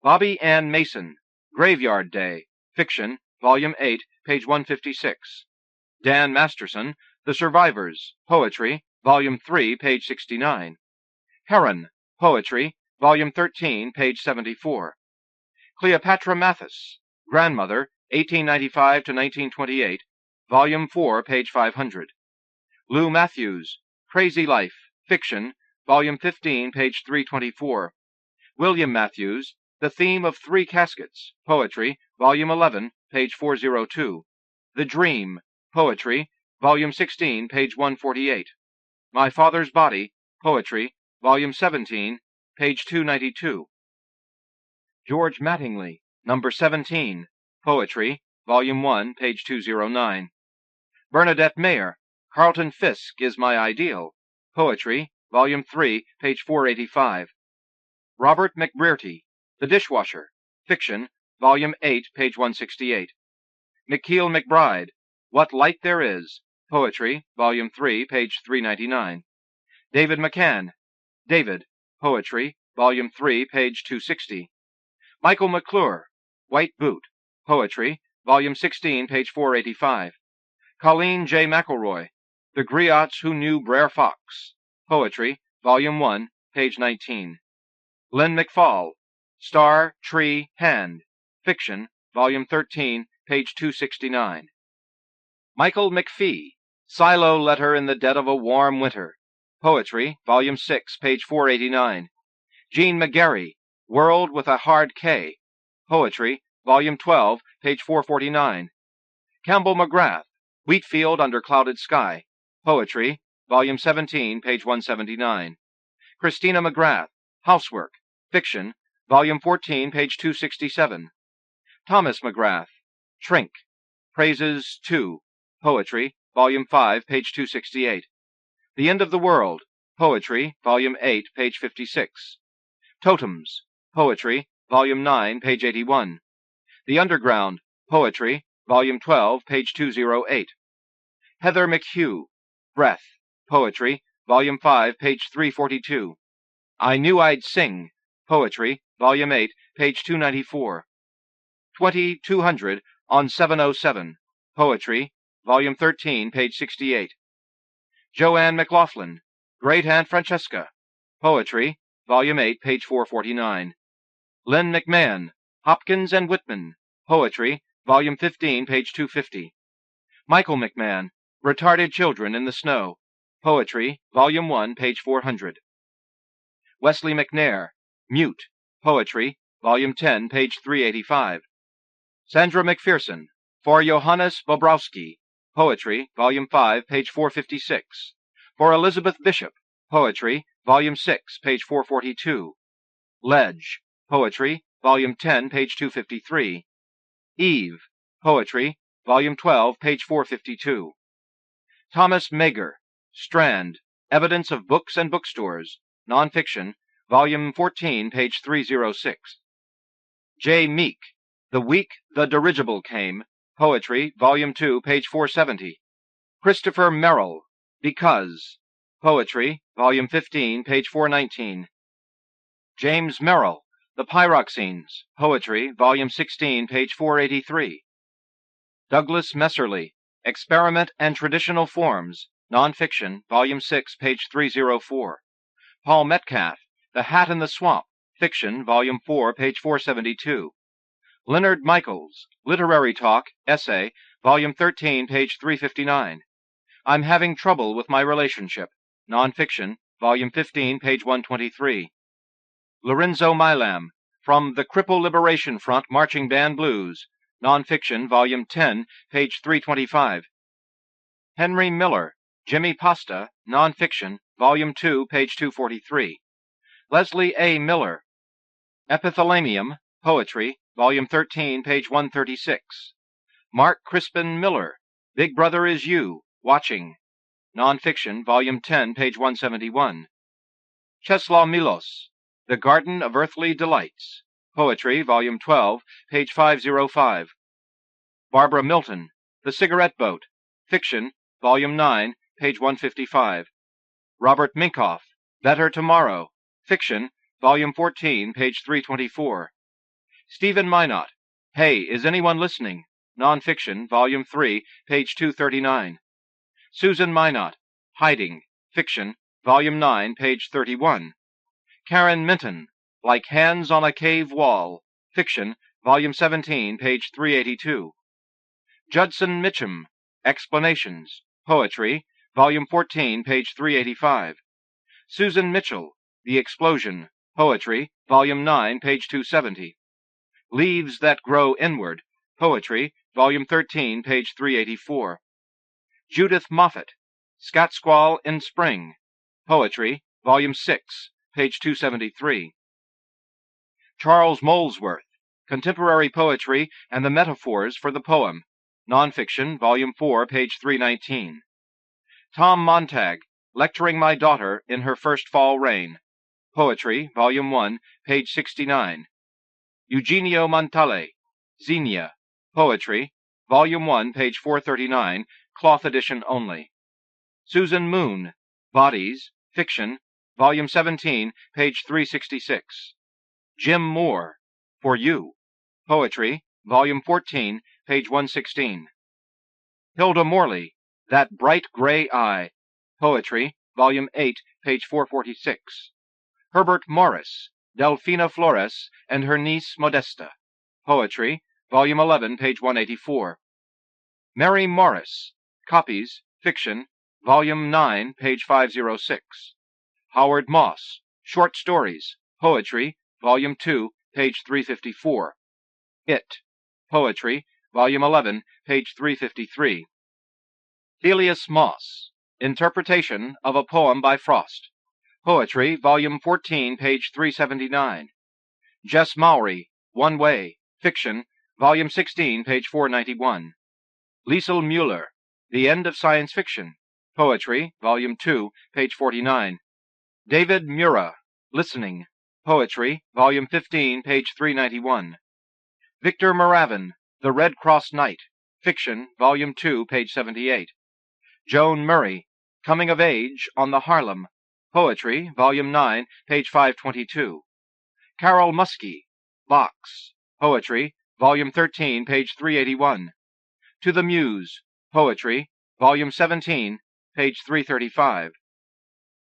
Bobby Ann Mason, Graveyard Day, Fiction, Volume 8, page 156. Dan Masterson, The Survivors, Poetry, Volume 3, page 69. Heron, Poetry, Volume 13, page 74. Cleopatra Mathis, Grandmother, 1895 to 1928, Volume 4, page 500. Lou Matthews, Crazy Life, Fiction, Volume 15, page 324. William Matthews, The Theme of Three Caskets, Poetry, Volume 11, page 402. The Dream, Poetry, Volume 16, page 148. My Father's Body, Poetry, Volume 17, page 292. George Mattingly, Number 17, Poetry, Volume 1, page 209. Bernadette Mayer, Carlton Fisk Is My Ideal, Poetry, Volume 3, page 485. Robert McBrearty, The Dishwasher, Fiction, Volume 8, page 168. McKeel McBride, What Light There Is, Poetry, Volume 3, page 399. David McCann, David, Poetry, Volume 3, page 260. Michael McClure, White Boot, Poetry, Volume 16, page 485. Colleen J. McElroy, The Griots Who Knew Brer Fox, Poetry, Volume 1, page 19. Lynn McFall, Star, Tree, Hand, Fiction, Volume 13, page 269. Michael McPhee, Silo Letter in the Dead of a Warm Winter, Poetry, Volume 6, page 489. Jean McGarry, World with a Hard K, Poetry, Volume 12, page 449. Campbell McGrath, Wheatfield Under Clouded Sky, Poetry, Volume 17, page 179. Christina McGrath, Housework, Fiction, Volume 14, page 267. Thomas McGrath, Trink, Praises 2, Poetry, Volume 5, page 268. The End of the World, Poetry, Volume 8, page 56. Totems, Poetry, Volume 9, page 81. The Underground, Poetry, Volume 12, page 208. Heather McHugh, Breath, Poetry, Volume 5, page 342. I Knew I'd Sing, Poetry, Volume 8, page 294. 2200 on 707, Poetry, Volume 13, page 68. Joanne McLaughlin, Great Aunt Francesca, Poetry, Volume 8, page 449. Lynn McMahon, Hopkins and Whitman, Poetry, Volume 15, page 250. Michael McMahon, Retarded Children in the Snow, Poetry, Volume 1, page 400. Wesley McNair, Mute, Poetry, Volume 10, page 385. Sandra McPherson, For Johannes Bobrowski, Poetry, Volume 5, page 456. For Elizabeth Bishop, Poetry, Volume 6, page 442. Ledge, Poetry, Volume 10, page 253. Eve, Poetry, Volume 12, page 452. Thomas Mager, Strand, Evidence of Books and Bookstores, Nonfiction, Volume 14, page 306. J. Meek, The Week the Dirigible Came, Poetry, Volume 2, page 470. Christopher Merrill, Because, Poetry, Volume 15, page 419. James Merrill, The Pyroxenes, Poetry, Volume 16, page 483. Douglas Messerly, Experiment and Traditional Forms, Nonfiction, Volume 6, page 304. Paul Metcalf, The Hat in the Swamp, Fiction, Volume 4, page 472. Leonard Michaels, Literary Talk, Essay, Volume 13, page 359. I'm Having Trouble with My Relationship, Nonfiction, Volume 15, page 123. Lorenzo Milam, From the Cripple Liberation Front Marching Band Blues, Nonfiction, Volume 10, page 325. Henry Miller, Jimmy Pasta, Nonfiction, Volume 2, page 243. Leslie A. Miller, Epithalamium, Poetry, Volume 13, page 136. Mark Crispin Miller, Big Brother Is You, Watching, Nonfiction, Volume 10, page 171. Czeslaw Milos, The Garden of Earthly Delights, Poetry, Volume 12, page 505. Barbara Milton, The Cigarette Boat, Fiction, Volume 9, page 155. Robert Minkoff, Better Tomorrow, Fiction, Volume 14, page 324. Stephen Minot, Hey, Is Anyone Listening? Nonfiction, Volume 3, page 239. Susan Minot, Hiding, Fiction, Volume 9, page 31. Karen Minton, Like Hands on a Cave Wall, Fiction, Volume 17, page 382. Judson Mitchum, Explanations, Poetry, Volume 14, page 385. Susan Mitchell, The Explosion, Poetry, Volume 9, page 270. Leaves That Grow Inward, Poetry, Volume 13, page 384. Judith Moffat, Scatsquall in Spring, Poetry, Volume 6, page 273. Charles Molesworth, Contemporary Poetry and the Metaphors for the Poem, Nonfiction, Volume 4, page 319. Tom Montag, Lecturing My Daughter in Her First Fall Rain, Poetry, Volume 1, page 69. Eugenio Montale, Xenia, Poetry, Volume 1, page 439, cloth edition only. Susan Moon, Bodies, Fiction, Volume 17, page 366. Jim Moore, For You, Poetry, Volume 14, page 116. Hilda Morley, That Bright Gray Eye, Poetry, Volume 8, page 446. Herbert Morris, Delphina Flores and Her Niece Modesta, Poetry, Volume 11, page 184. Mary Morris, Copies, Fiction, Volume 9, page 506. Howard Moss, Short Stories, Poetry, Volume 2, page 354. It, Poetry, Volume 11, page 353. Thelius Moss, Interpretation of a Poem by Frost, Poetry, Volume 14, page 379. Jess Mowry, One Way, Fiction, Volume 16, page 491. Liesl Mueller, The End of Science Fiction, Poetry, Volume 2, page 49. David Mura, Listening, Poetry, Volume 15, page 391. Victor Moravin, The Red Cross Knight, Fiction, Volume 2, page 78. Joan Murray, Coming of Age on the Harlem, Poetry, Volume 9, page 522. Carol Muske, Box, Poetry, Volume 13, page 381. To the Muse, Poetry, Volume 17, page 335.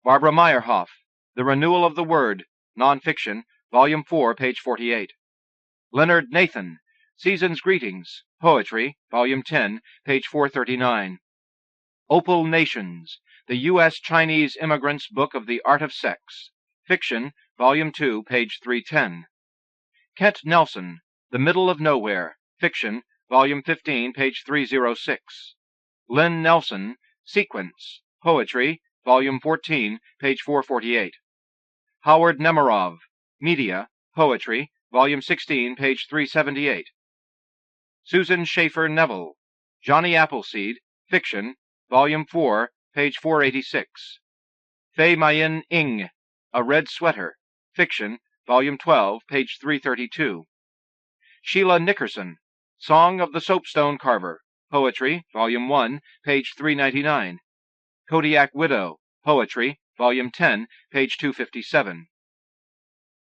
Barbara Meyerhoff, The Renewal of the Word, Nonfiction, Volume 4, page 48. Leonard Nathan, Season's Greetings, Poetry, Volume 10, page 439. Opal Nations, The U.S.-Chinese Immigrants' Book of the Art of Sex, Fiction, Volume 2, page 310. Kent Nelson, The Middle of Nowhere, Fiction, Volume 15, page 306. Lynn Nelson, Sequence, Poetry, Volume 14, page 448. Howard Nemerov, Media, Poetry, Volume 16, page 378. Susan Schaefer Neville, Johnny Appleseed, Fiction, Volume 4, page 486. Fei Mayin Ing, A Red Sweater, Fiction, Volume 12, page 332. Sheila Nickerson, Song of the Soapstone Carver, Poetry, Volume 1, page 399. Kodiak Widow, Poetry, Volume 10, page 257.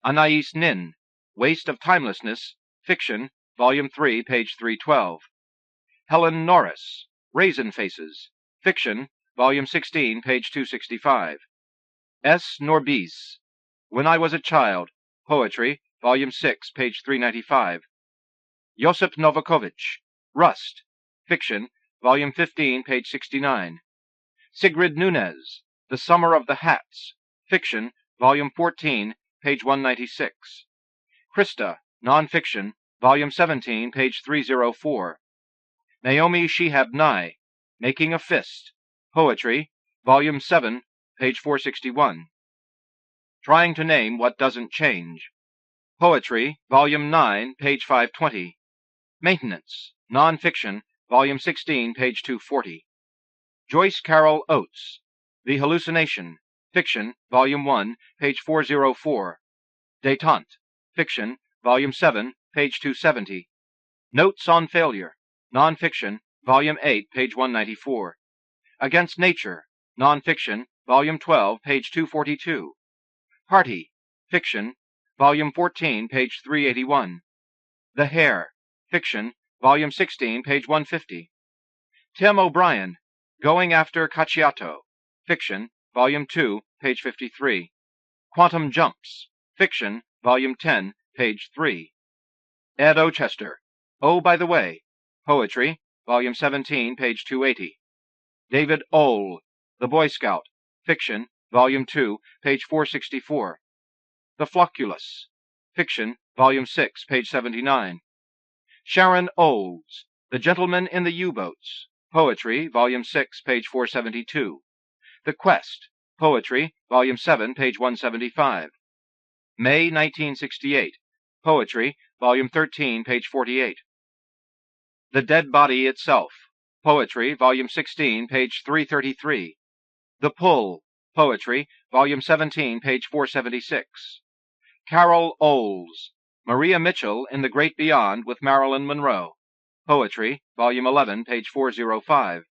Anais Nin, Waste of Timelessness, Fiction, Volume 3, page 312. Helen Norris, Raisin Faces, Fiction, Volume 16, page 265. S. Norbies, When I Was a Child, Poetry, Volume 6, page 395. Josip Novakovich, Rust, Fiction, Volume 15, page 69. Sigrid Nunez, The Summer of the Hats, Fiction, Volume 14, page 196. Christa, Nonfiction, Volume 17, page 304. Naomi Shihab Nye, Making a Fist, Poetry, Volume 7, page 461. Trying to Name What Doesn't Change, Poetry, Volume 9, page 520. Maintenance, Nonfiction, Volume 16, page 240. Joyce Carol Oates, The Hallucination, Fiction, Volume 1, page 404. Détente, Fiction, Volume 7, page 270. Notes on Failure, Nonfiction, Volume 8, page 194. Against Nature, Nonfiction, Volume 12, page 242. Party, Fiction, Volume 14, page 381. The Hare, Fiction, Volume 16, page 150. Tim O'Brien, Going After Cacciato, Fiction, Volume 2, page 53. Quantum Jumps, Fiction, Volume 10, page 3. Ed Ochester, Oh, by the Way, Poetry, Volume 17, page 280. David Ohl, The Boy Scout, Fiction, Volume 2, page 464. The Flocculus, Fiction, Volume 6, page 79. Sharon Olds, The Gentleman in the U-Boats, Poetry, Volume 6, page 472. The Quest, Poetry, Volume 7, page 175. May 1968, Poetry, Volume 13, page 48. The Dead Body Itself, Poetry, Volume 16, page 333. The Pull, Poetry, Volume 17, page 476. Carol Oles, Maria Mitchell in the Great Beyond with Marilyn Monroe, Poetry, Volume 11, page 405.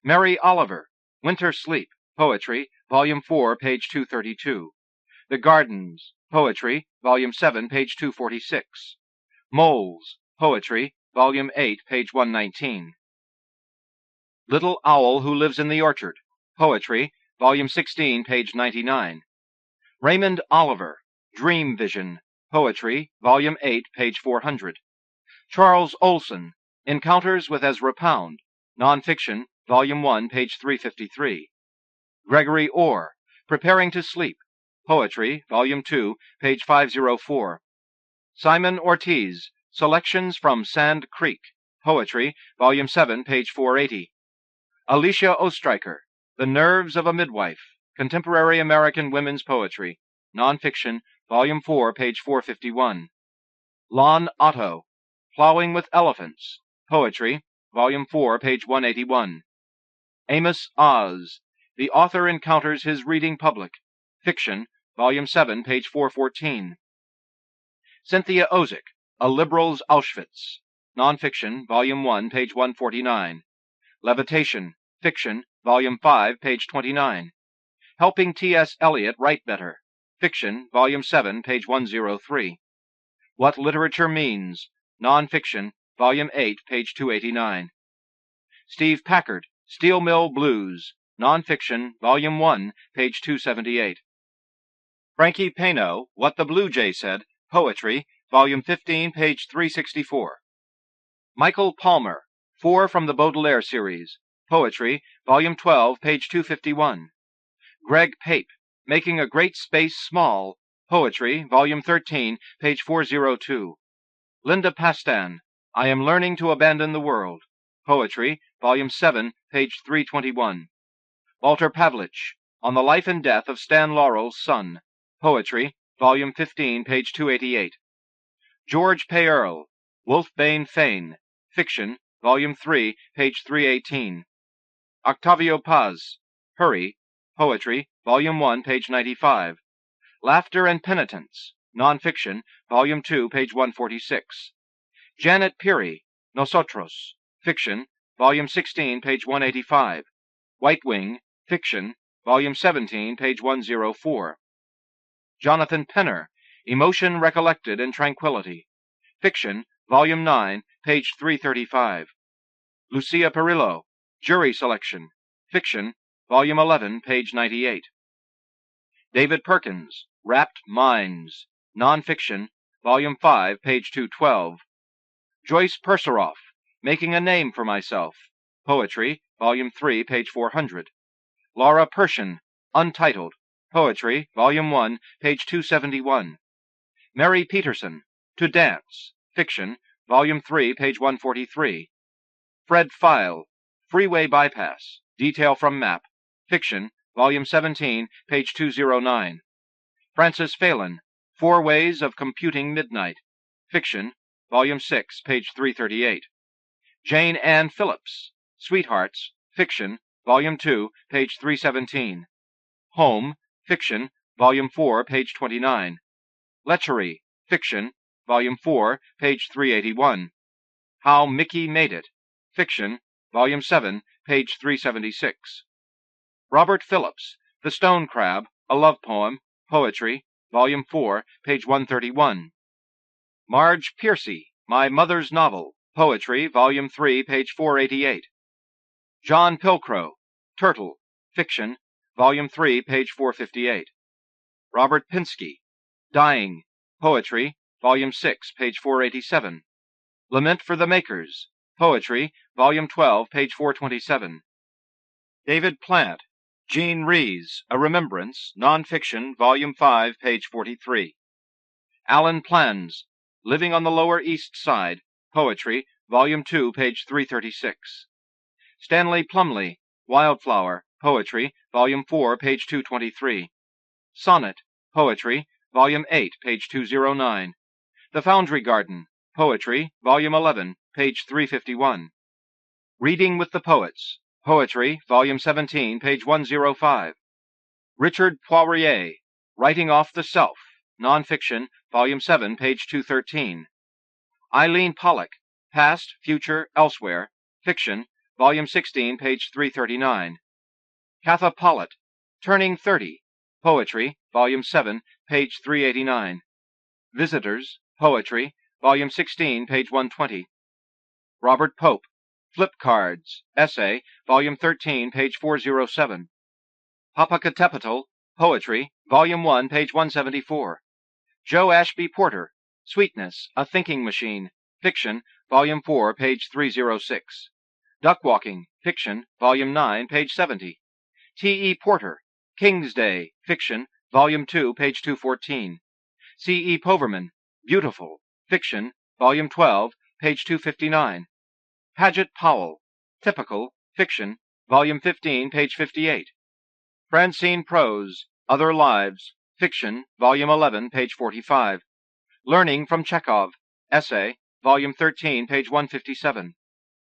Mary Oliver, Winter Sleep, Poetry, Volume 4, page 232. The Gardens, Poetry, Volume 7, page 246. Moles, Poetry, Volume 8, page 119. Little Owl Who Lives in the Orchard, Poetry, Volume 16, page 99. Raymond Oliver, Dream Vision, Poetry, Volume 8, page 400. Charles Olson, Encounters with Ezra Pound, Nonfiction, Volume 1, page 353. Gregory Orr, Preparing to Sleep, Poetry, Volume 2, page 504. Simon Ortiz, Selections from Sand Creek, Poetry, Volume 7, page 480. Alicia Ostreicher, The Nerves of a Midwife, Contemporary American Women's Poetry, Nonfiction, Volume 4, page 451. Lon Otto, Plowing with Elephants, Poetry, Volume 4, page 181. Amos Oz, The Author Encounters His Reading Public, Fiction, Volume 7, page 414. Cynthia Ozick, A Liberal's Auschwitz, Nonfiction, Volume 1, page 149. Levitation, Fiction, Volume 5, page 29. Helping T.S. Eliot Write Better, Fiction, Volume 7, page 103. What Literature Means, Nonfiction, Volume 8, page 289. Steve Packard, Steel Mill Blues, Nonfiction, Volume 1, page 278. Frankie Pano, What the Blue Jay Said, Poetry, Volume 15, page 364. Michael Palmer, Four from the Baudelaire Series, Poetry, Volume 12, page 251. Greg Pape, Making a Great Space Small, Poetry, Volume 13, page 402. Lynda Pattiann, I Am Learning to Abandon the World, Poetry, Volume 7, page 321. Walter Pavlich, On the Life and Death of Stan Laurel's Son, Poetry, Volume 15, page 288. George Pearl, Wolfbane Fane, Fiction, Volume 3, page 318. Octavio Paz, Hurry, Poetry, Volume 1, page 95. Laughter and Penitence, Nonfiction, Volume 2, page 146. Janet Peary, Nosotros, Fiction, Volume 16, page 185. White Wing, Fiction, Volume 17, page 104. Jonathan Penner, Emotion Recollected in Tranquility, Fiction, Volume 9, page 335. Lucia Perillo, Jury Selection, Fiction, Volume 11, page 98. David Perkins, Rapt Minds, Nonfiction, Volume 5, page 212. Joyce Perseroff, Making a Name for Myself, Poetry, Volume 3, page 400. Laura Pershin, Untitled, Poetry, Volume 1, page 271. Mary Peterson, To Dance, Fiction, Volume 3, page 143. Fred File, Freeway Bypass, Detail from Map, Fiction, Volume 17, page 209. Francis Phelan, Four Ways of Computing Midnight, Fiction, Volume 6, page 338. Jane Ann Phillips, Sweethearts, Fiction, Volume 2, page 317. Home, Fiction, Volume 4, page 29. Lechery, Fiction, Volume 4, page 381. How Mickey Made It, Fiction, Volume 7, page 376. Robert Phillips, The Stone Crab, A Love Poem, Poetry, Volume 4, page 131. Marge Piercy, My Mother's Novel, Poetry, Volume 3, page 488. John Pilcrow, Turtle, Fiction, Volume 3, page 458. Robert Pinsky, Dying, Poetry, Volume 6, page 487. Lament for the Makers, Poetry, Volume 12, page 427. David Plant, Jean Rees, A Remembrance, Nonfiction, Volume 5, page 43. Alan Plans, Living on the Lower East Side, Poetry, Volume 2, page 336. Stanley Plumley, Wildflower, Poetry, Volume 4, page 223. Sonnet, Poetry, Volume 8, page 209. The Foundry Garden, Poetry, Volume 11, page 351. Reading with the Poets, Poetry, Volume 17, page 105. Richard Poirier, Writing Off the Self, Nonfiction, Volume 7, page 213. Eileen Pollock, Past, Future, Elsewhere, Fiction, Volume 16, page 339. Katha Pollitt, Turning 30, Poetry, Volume 7, page 389. Visitors, Poetry, Volume 16, page 120. Robert Pope, Flip Cards, Essay, Volume 13, page 407. Popocatépetl, Poetry, Volume 1, page 174. Joe Ashby Porter, Sweetness, A Thinking Machine, Fiction, Volume 4, page 306. Duckwalking, Fiction, Volume 9, page 70. T. E. Porter, King's Day, Fiction, Volume 2, page 214. C. E. Poverman, Beautiful, Fiction, Volume 12, page 259. Paget Powell, Typical, Fiction, Volume 15, page 58. Francine Prose, Other Lives, Fiction, Volume 11, page 45. Learning from Chekhov, Essay, Volume 13, page 157.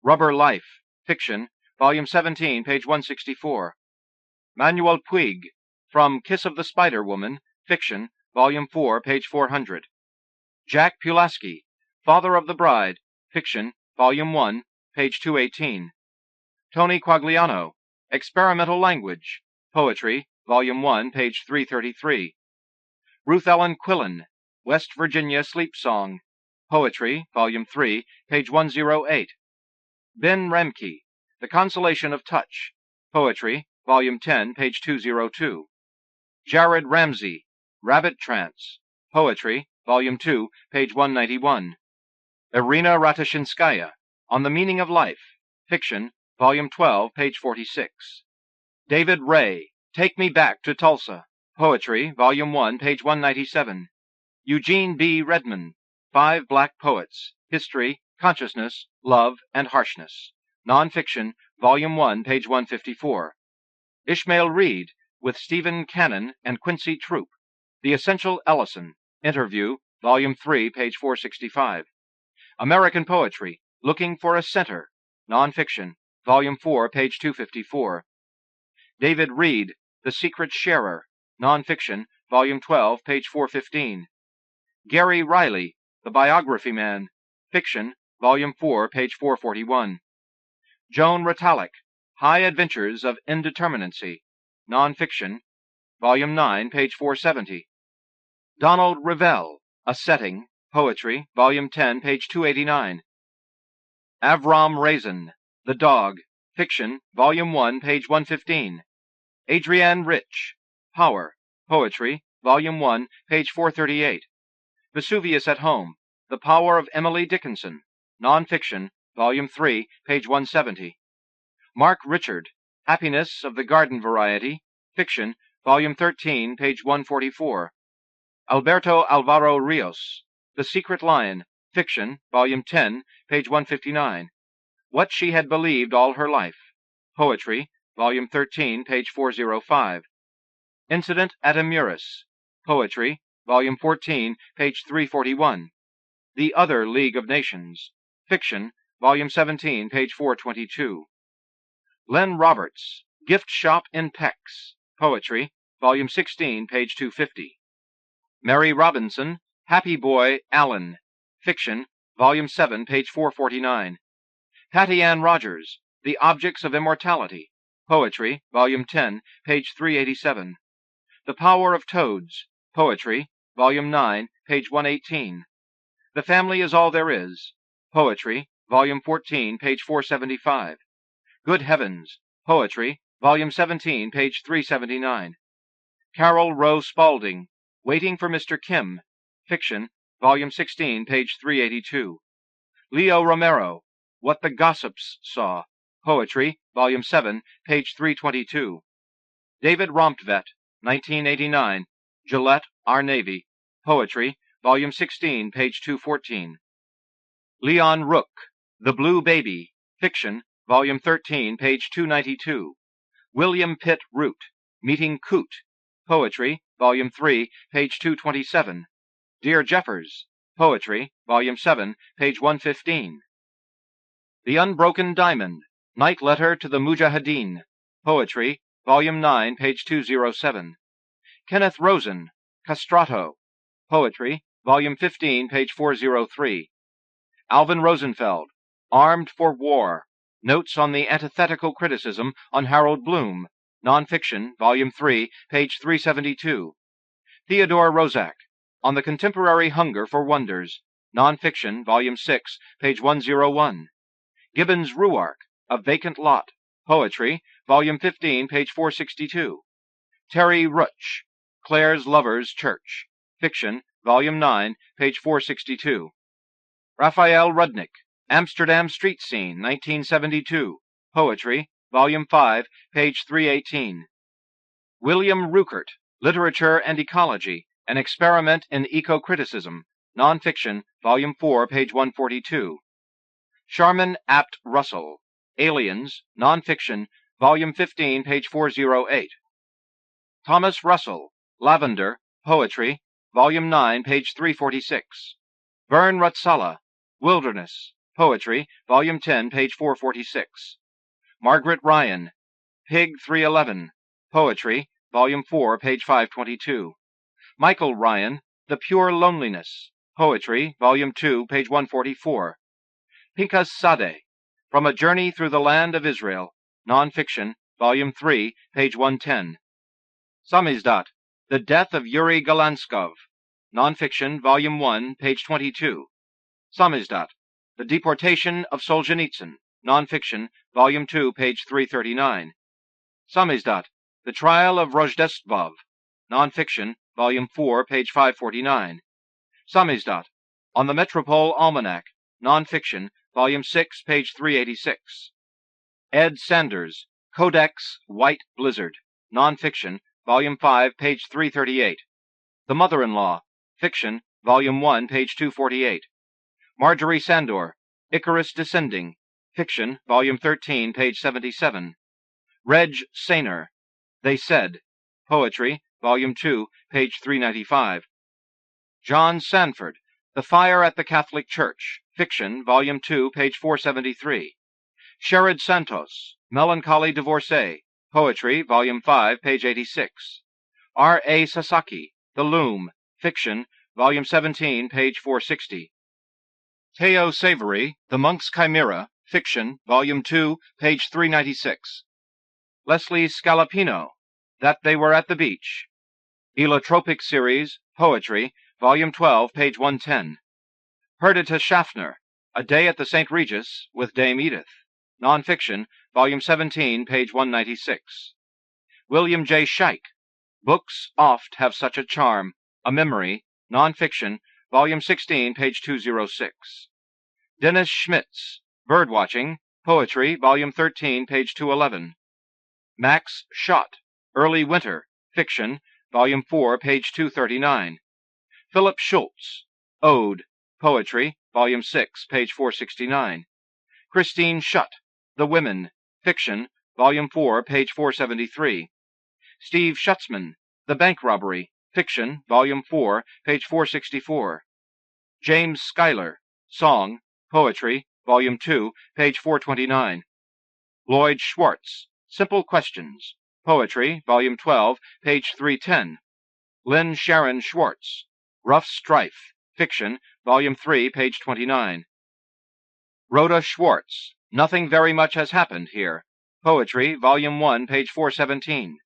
Rubber Life, Fiction, Volume 17, page 164. Manuel Puig, From Kiss of the Spider-Woman, Fiction, Volume 4, page 400. Jack Pulaski, Father of the Bride, Fiction, Volume 1, page 218. Tony Quagliano, Experimental Language, Poetry, Volume 1, page 333. Ruth Ellen Quillen, West Virginia Sleep Song, Poetry, Volume 3, page 108. Ben Remke, The Consolation of Touch, Poetry, Volume 10, page 202. Jared Ramsey, Rabbit Trance, Poetry, Volume 2, page 191. Irina Ratashinskaya, On the Meaning of Life, Fiction, Volume 12, page 46. David Ray, Take Me Back to Tulsa, Poetry, Volume 1, page 197. Eugene B. Redmond, Five Black Poets, History, Consciousness, Love, and Harshness, Nonfiction, Volume 1, page 154. Ishmael Reed, with Stephen Cannon and Quincy Troop, The Essential Ellison, Interview, Volume 3, page 465. American Poetry, Looking for a Center, Nonfiction, Volume 4, page 254. David Reed, The Secret Sharer, Nonfiction, Volume 12, page 415. Gary Riley, The Biography Man, Fiction, Volume 4, page 441. Joan Retallack, High Adventures of Indeterminacy, Nonfiction, Volume 9, page 470. Donald Revell, A Setting, Poetry, Volume 10, page 289. Avram Raisin, The Dog, Fiction, Volume 1, page 115. Adrienne Rich, Power, Poetry, Volume 1, page 438. Vesuvius at Home, The Power of Emily Dickinson, Nonfiction, Volume 3, page 170. Mark Richard, Happiness of the Garden Variety, Fiction, Volume 13, page 144. Alberto Alvaro Rios, The Secret Lion, Fiction, Volume 10, page 159. What She Had Believed All Her Life, Poetry, Volume 13, page 405. Incident at Amuris, Poetry, Volume 14, page 341. The Other League of Nations, Fiction, Volume 17, page 422. Len Roberts, Gift Shop in Pex, Poetry, Volume 16, page 250. Mary Robinson, Happy Boy Allen, Fiction, Volume 7, page 449. Pattiann Rogers, The Objects of Immortality, Poetry, Volume 10, page 387. The Power of Toads, Poetry, Volume 9, page 118. The Family Is All There Is, Poetry, Volume 14, page 475. Good Heavens, Poetry, Volume 17, page 379. Carol Rowe Spaulding, Waiting for Mr. Kim, Fiction, Volume 16, page 382. Leo Romero, What the Gossips Saw, Poetry, Volume 7, page 322. David Romptvet, 1989, Gillette, Our Navy, Poetry, Volume 16, page 214. Leon Rook, The Blue Baby, Fiction, Volume 13, page 292. William Pitt Root, Meeting Coot, Poetry, Volume 3, page 227. Dear Jeffers, Poetry, Volume 7, page 115. The Unbroken Diamond, Night Letter to the Mujahideen, Poetry, Volume 9, page 207. Kenneth Rosen, Castrato, Poetry, Volume 15, page 403. Alvin Rosenfeld, Armed for War, Notes on the Antithetical Criticism on Harold Bloom, Nonfiction, Volume 3, page 372. Theodore Roszak, On the Contemporary Hunger for Wonders, Nonfiction, Volume 6, page 101. Gibbons Ruark, A Vacant Lot, Poetry, Volume 15, page 462. Terry Rutsch, Claire's Lovers' Church, Fiction, Volume 9, page 462. Raphael Rudnick, Amsterdam Street Scene, 1972, Poetry, Volume 5, page 318. William Ruckert, Literature and Ecology, An Experiment in Eco-Criticism, Nonfiction, Volume 4, page 142. Sharman Apt Russell, Aliens, Nonfiction, Volume 15, page 408. Thomas Russell, Lavender, Poetry, Volume 9, page 346. Vern Rutsala, Wilderness, Poetry, Volume 10, page 446. Margaret Ryan, Pig 311, Poetry, Volume 4, page 522. Michael Ryan, The Pure Loneliness, Poetry, Volume 2, page 144. Pinchas Sade, From a Journey Through the Land of Israel, Nonfiction, Volume 3, page 110. Samizdat, The Death of Yuri Galanskov, Nonfiction, Volume 1, page 22. Samizdat, The Deportation of Solzhenitsyn, Nonfiction, Volume 2, page 339. Samizdat, The Trial of Rojdestvov, Nonfiction, Volume 4, page 549. Samizdat, On the Metropole Almanac, Nonfiction, Volume 6, page 386. Ed Sanders, Codex White Blizzard, Nonfiction, Volume 5, page 338. The Mother-in-Law, Fiction, Volume 1, page 248. Marjorie Sandor, Icarus Descending, Fiction, Volume 13, page 77. Reg Sainer, They Said, Poetry, Volume 2, page 395. John Sanford, The Fire at the Catholic Church, Fiction, Volume 2, page 473. Sherrod Santos, Melancholy Divorcee, Poetry, Volume 5, page 86. R. A. Sasaki, The Loom, Fiction, Volume 17, page 460. Teo Savory, The Monk's Chimera, Fiction, Volume 2, page 396. Leslie Scalapino, That They Were at the Beach. Elotropic Series, Poetry, Volume 12, page 110. Perdita Schaffner, A Day at the St. Regis with Dame Edith, Nonfiction, Volume 17, page 196. William J. Scheik, Books Oft Have Such a Charm, A Memory, Nonfiction, Volume 16, page 206. Dennis Schmitz, Birdwatching, Poetry, Volume 13, page 211. Max Schott, Early Winter, Fiction, Volume 4, page 239. Philip Schultz, Ode, Poetry, Volume 6, page 469. Christine Schutt, The Women, Fiction, Volume 4, page 473. Steve Schutzman, The Bank Robbery, Fiction, Volume 4, page 464. James Schuyler, Song, Poetry, Volume 2, page 429. Lloyd Schwartz, Simple Questions, Poetry, Volume 12, page 310. Lynn Sharon Schwartz, Rough Strife, Fiction, Volume 3, page 29. Rhoda Schwartz, Nothing Very Much Has Happened Here, Poetry, Volume 1, page 417.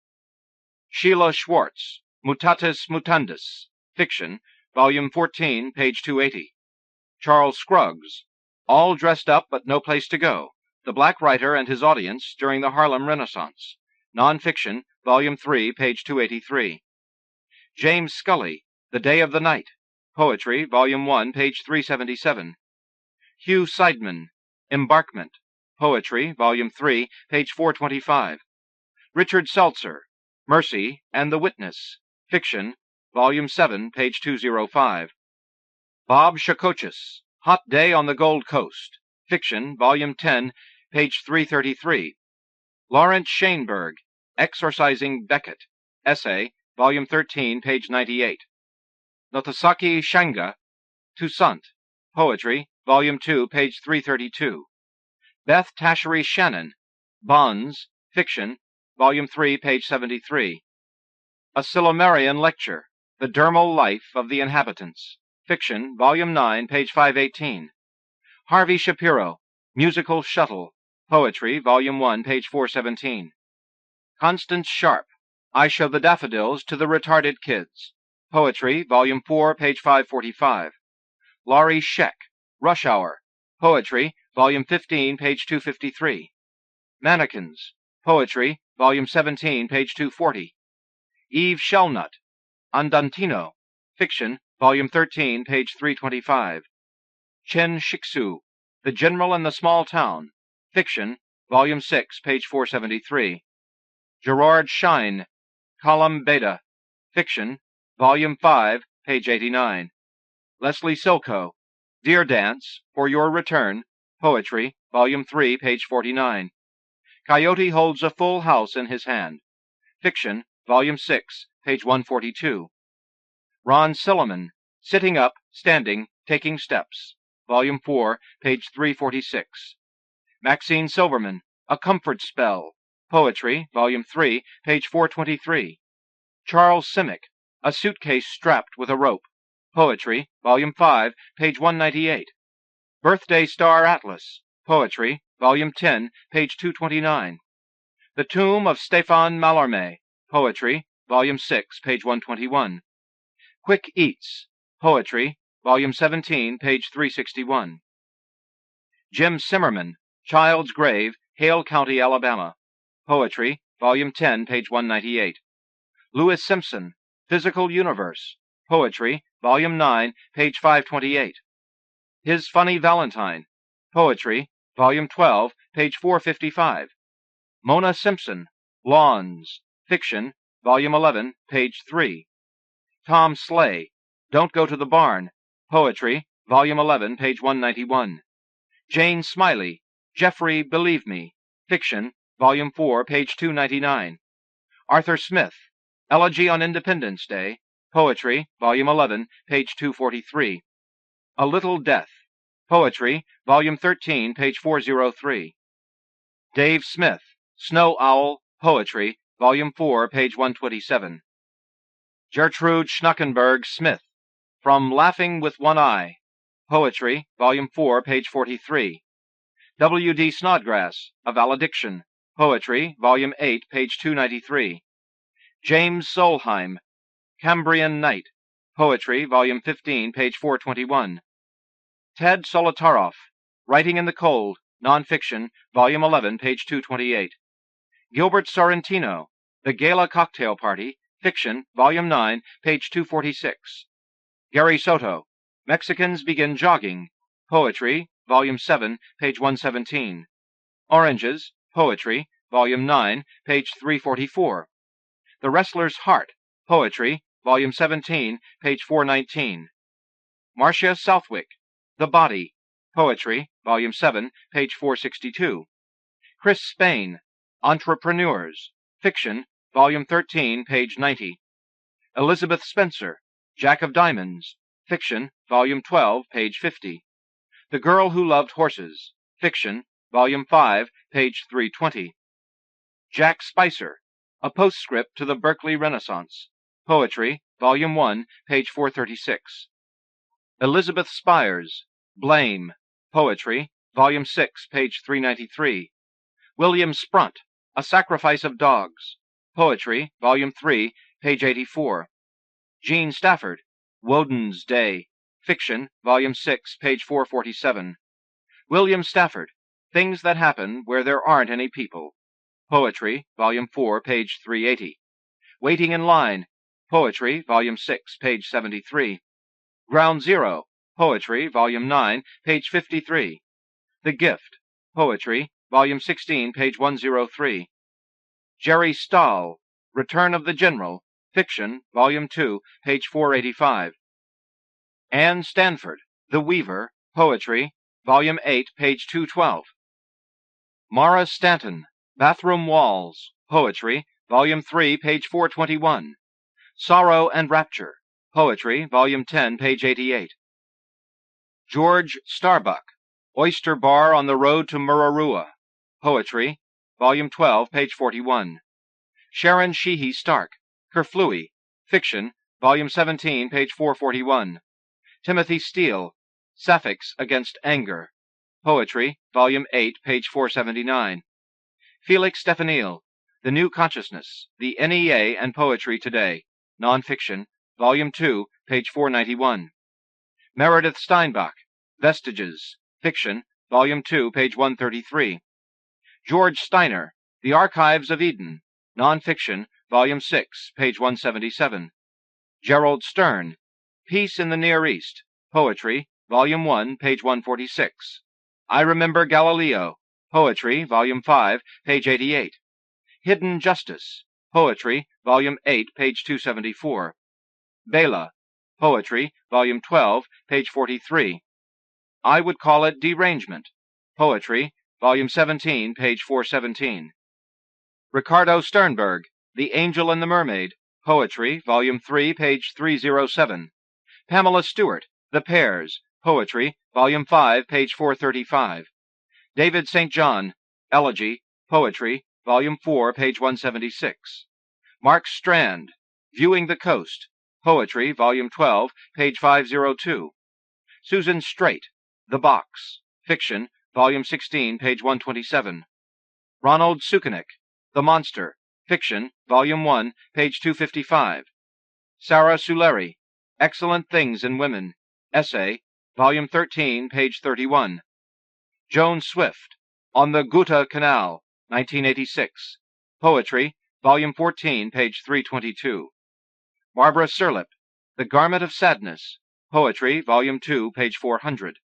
Sheila Schwartz, Mutatis Mutandis, Fiction, Volume 14, page 280. Charles Scruggs, All Dressed Up But No Place to Go, The Black Writer and His Audience During the Harlem Renaissance, Nonfiction, Volume 3, page 283. James Scully, The Day of the Night, Poetry, Volume 1, page 377. Hugh Seidman, Embarkment, Poetry, Volume 3, page 425. Richard Seltzer, Mercy and the Witness, Fiction, Volume 7, page 205. Bob Shakochis, Hot Day on the Gold Coast, Fiction, Volume 10, page 333. Lawrence Shainberg, Exorcising Beckett, Essay, Volume 13, page 98. Notasaki Shanga, Toussaint, Poetry, Volume 2, page 332. Beth Tashery Shannon, Bonds, Fiction, Volume 3, page 73. A Silomarian Lecture, The Dermal Life of the Inhabitants, Fiction, Volume 9, page 518. Harvey Shapiro, Musical Shuttle, Poetry, Volume 1, page 417. Constance Sharp, I Show the Daffodils to the Retarded Kids, Poetry, Volume 4, page 545. Laurie Scheck, Rush Hour, Poetry, Volume 15, page 253. Mannequins, Poetry, Volume 17, page 240. Eve Shellnut, Andantino, Fiction, Volume 13, page 325. Chen Shiksu, The General in the Small Town, Fiction, Volume 6, page 473. Gerard Schein, Column Beta, Fiction, Volume 5, page 89. Leslie Silko, Deer Dance, For Your Return, Poetry, Volume 3, page 49. Coyote Holds a Full House in His Hand, Fiction, Volume 6, page 142. Ron Silliman, Sitting Up, Standing, Taking Steps, Volume 4, page 346. Maxine Silverman, A Comfort Spell, Poetry, Volume 3, page 423. Charles Simic, A Suitcase Strapped with a Rope, Poetry, Volume 5, page 198. Birthday Star Atlas, Poetry, Volume 10, page 229. The Tomb of Stéphane Mallarmé, Poetry, Volume 6, page 121. Quick Eats, Poetry, Volume 17, page 361. Jim Simmerman, Child's Grave, Hale County, Alabama, Poetry, Volume 10, page 198. Lewis Simpson, Physical Universe, Poetry, Volume 9, page 528. His Funny Valentine, Poetry, Volume 12, page 455. Mona Simpson, Lawns, Fiction, Volume 11, page 3. Tom Slay, Don't Go to the Barn, Poetry, Volume 11, page 191. Jane Smiley, Jeffrey, Believe Me, Fiction, Volume 4, page 299. Arthur Smith, Elegy on Independence Day, Poetry, Volume 11, page 243. A Little Death, Poetry, Volume 13, page 403. Dave Smith, Snow Owl, Poetry, Volume 4, page 127. Gertrude Schnuckenberg Smith, From Laughing with One Eye, Poetry, Volume 4, page 43. W. D. Snodgrass, A Valediction, Poetry, Volume 8, page 293. James Solheim, Cambrian Night, Poetry, Volume 15, page 421. Ted Solotaroff, Writing in the Cold, Nonfiction, Volume 11, page 228. Gilbert Sorrentino, The Gala Cocktail Party, Fiction, Volume 9, page 246. Gary Soto, Mexicans Begin Jogging, Poetry, Volume 7, page 117. Oranges, Poetry, Volume 9, page 344. The Wrestler's Heart, Poetry, Volume 17, page 419. Marcia Southwick, The Body, Poetry, Volume 7, page 462. Chris Spain, Entrepreneurs, Fiction, Volume 13, page 90. Elizabeth Spencer, Jack of Diamonds, Fiction, Volume 12, page 50. The Girl Who Loved Horses, Fiction, Volume 5, page 320. Jack Spicer, A Postscript to the Berkeley Renaissance, Poetry, Volume 1, page 436. Elizabeth Spires, Blame, Poetry, Volume 6, page 393. William Sprunt, A Sacrifice of Dogs, Poetry, Volume 3, page 84. Jean Stafford, Woden's Day, Fiction, Volume 6, page 447. William Stafford, Things That Happen Where There Aren't Any People, Poetry, Volume 4, page 380. Waiting in Line, Poetry, Volume 6, page 73. Ground Zero, Poetry, Volume 9, page 53. The Gift, Poetry, Volume 16, page 103. Jerry Stahl, Return of the General, Fiction, Volume 2, page 485. Anne Stanford, The Weaver, Poetry, Volume 8, page 212. Mara Stanton, Bathroom Walls, Poetry, Volume 3, page 421. Sorrow and Rapture, Poetry, Volume 10, page 88. George Starbuck, Oyster Bar on the Road to Murarua, Poetry, Volume 12, page 41. Sharon Sheehy Stark, Kerflooey, Fiction, Volume 17, page 441. Timothy Steele, Sapphics Against Anger, Poetry, Volume 8, page 479. Felix Stefanil, The New Consciousness, The NEA and Poetry Today, Nonfiction, Volume 2, page 491. Meredith Steinbach, Vestiges, Fiction, Volume 2, page 133. George Steiner, The Archives of Eden, Nonfiction, Volume 6, page 177. Gerald Stern, Peace in the Near East, Poetry, Volume 1, page 146. I Remember Galileo, Poetry, Volume 5, page 88. Hidden Justice, Poetry, Volume 8, page 274. Bela, Poetry, Volume 12, page 43. I Would Call It Derangement, Poetry, Volume 17, page 417. Ricardo Sternberg, The Angel and the Mermaid, Poetry, Volume 3, page 307. Pamela Stewart, The Pairs, Poetry, Volume 5, page 435. David St. John, Elegy, Poetry, Volume 4, page 176. Mark Strand, Viewing the Coast, Poetry, Volume 12, page 502. Susan Straight, The Box, Fiction, Volume 16, page 127. Ronald Sukenik, The Monster, Fiction, Volume 1, page 255. Sarah Suleri, Excellent Things in Women, Essay, Volume 13, page 31. Joan Swift, On the Gutta Canal, 1986. Poetry, Volume 14, page 322. Barbara Sirlip, The Garment of Sadness, Poetry, Volume 2, page 400.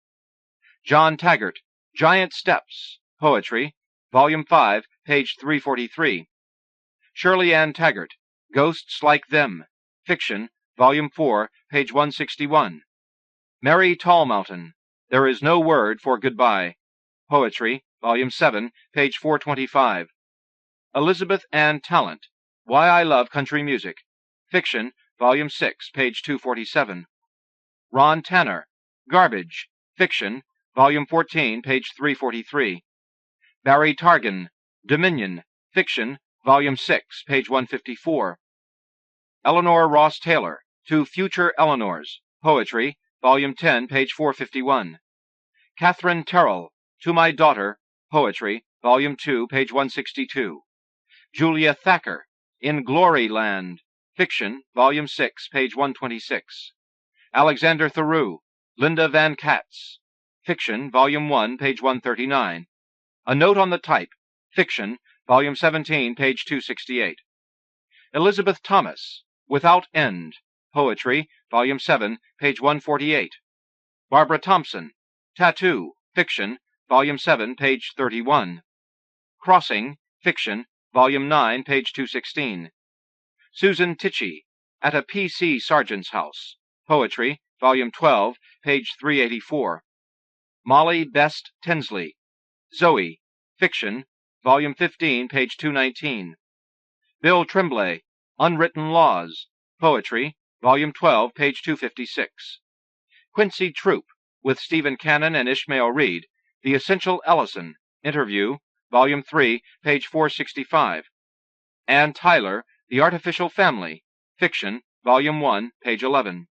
John Taggart, Giant Steps, Poetry, Volume 5, page 343. Shirley Ann Taggart, Ghosts Like Them, Fiction, Volume 4, page 161. Mary Tallmountain, There Is No Word for Goodbye, Poetry, Volume 7, page 425. Elizabeth Ann Talent, Why I Love Country Music, Fiction, Volume 6, page 247. Ron Tanner, Garbage, Fiction, Volume 14, page 343. Barry Targan, Dominion, Fiction, Volume 6, page 154. Eleanor Ross Taylor, To Future Eleanors, Poetry, Volume 10, page 451. Catherine Terrell, To My Daughter, Poetry, Volume 2, page 162. Julia Thacker, In Glory Land, Fiction, Volume 6, page 126. Alexander Theroux, Lynda Van Katz, Fiction, Volume 1, page 139. A Note on the Type, Fiction, Volume 17, page 268. Elizabeth Thomas, Without End, Poetry, Volume 7, page 148. Barbara Thompson, Tattoo, Fiction, Volume 7, page 31. Crossing, Fiction, Volume 9, page 216. Susan Tichy, At a P.C. Sergeant's House, Poetry, Volume 12, page 384. Molly Best Tinsley, Zoe, Fiction, Volume 15, page 219. Bill Tremblay, Unwritten Laws, Poetry, Volume 12, page 256. Quincy Troop, with Stephen Cannon and Ishmael Reed, The Essential Ellison, Interview, Volume 3, page 465. Ann Tyler, The Artificial Family, Fiction, Volume 1, page 11.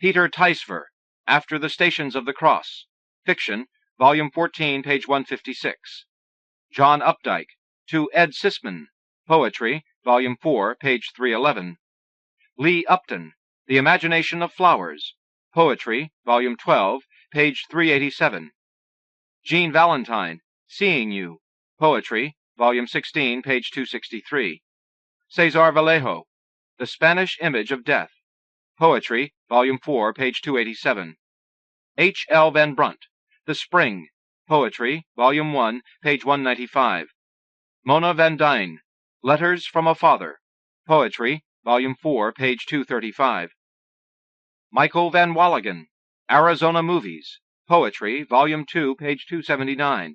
Peter Teisver, After the Stations of the Cross, Fiction, Volume 14, page 156. John Updike, To Ed Sisman, Poetry, Volume 4, page 311. Lee Upton, The Imagination of Flowers, Poetry, Volume 12, page 387. Jean Valentine, Seeing You, Poetry, Volume 16, page 263. Cesar Vallejo, The Spanish Image of Death, Poetry, Volume 4, page 287. H. L. Van Brunt, The Spring, Poetry, Volume 1, page 195. Mona Van Dyne, Letters from a Father, Poetry, Volume 4, page 235. Michael Van Walligen, Arizona Movies, Poetry, Volume 2, page 279.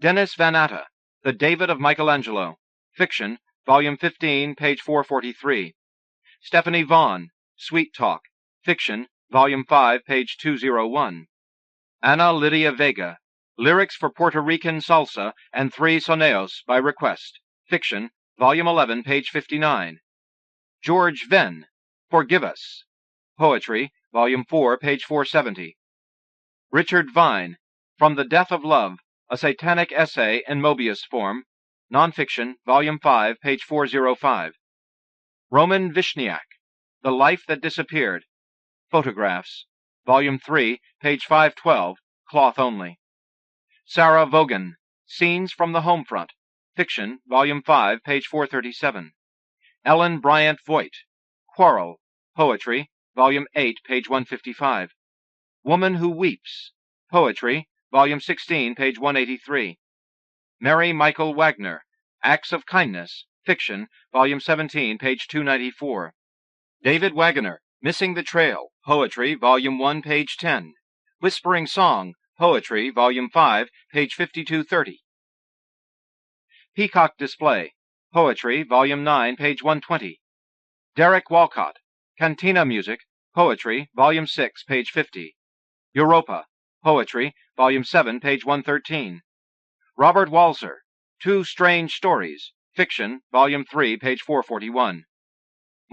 Dennis Van Atta, The David of Michelangelo, Fiction, Volume 15, page 443. Stephanie Vaughn, Sweet Talk, Fiction, Volume 5, page 201. Ana Lydia Vega, Lyrics for Puerto Rican Salsa and Three Soneos by Request, Fiction, Volume 11, page 59. George Venn, Forgive Us, Poetry, Volume 4, page 470. Richard Vine, From the Death of Love, A Satanic Essay in Mobius Form, Nonfiction, Volume 5, page 405. Roman Vishniak, The Life That Disappeared, Photographs, Volume 3, page 512, cloth only. Sarah Vaughan, Scenes from the Homefront, Fiction, Volume 5, page 437. Ellen Bryant Voigt, Quarrel, Poetry, Volume 8, page 155. Woman Who Weeps, Poetry, Volume 16, page 183. Mary Michael Wagner, Acts of Kindness, Fiction, Volume 17, page 294. David Wagoner, Missing the Trail, Poetry, Volume 1, page 10. Whispering Song, Poetry, Volume 5, page 5230. Peacock Display, Poetry, Volume 9, page 120. Derek Walcott, Cantina Music, Poetry, Volume 6, page 50. Europa, Poetry, Volume 7, page 113. Robert Walser, Two Strange Stories, Fiction, Volume 3, page 441.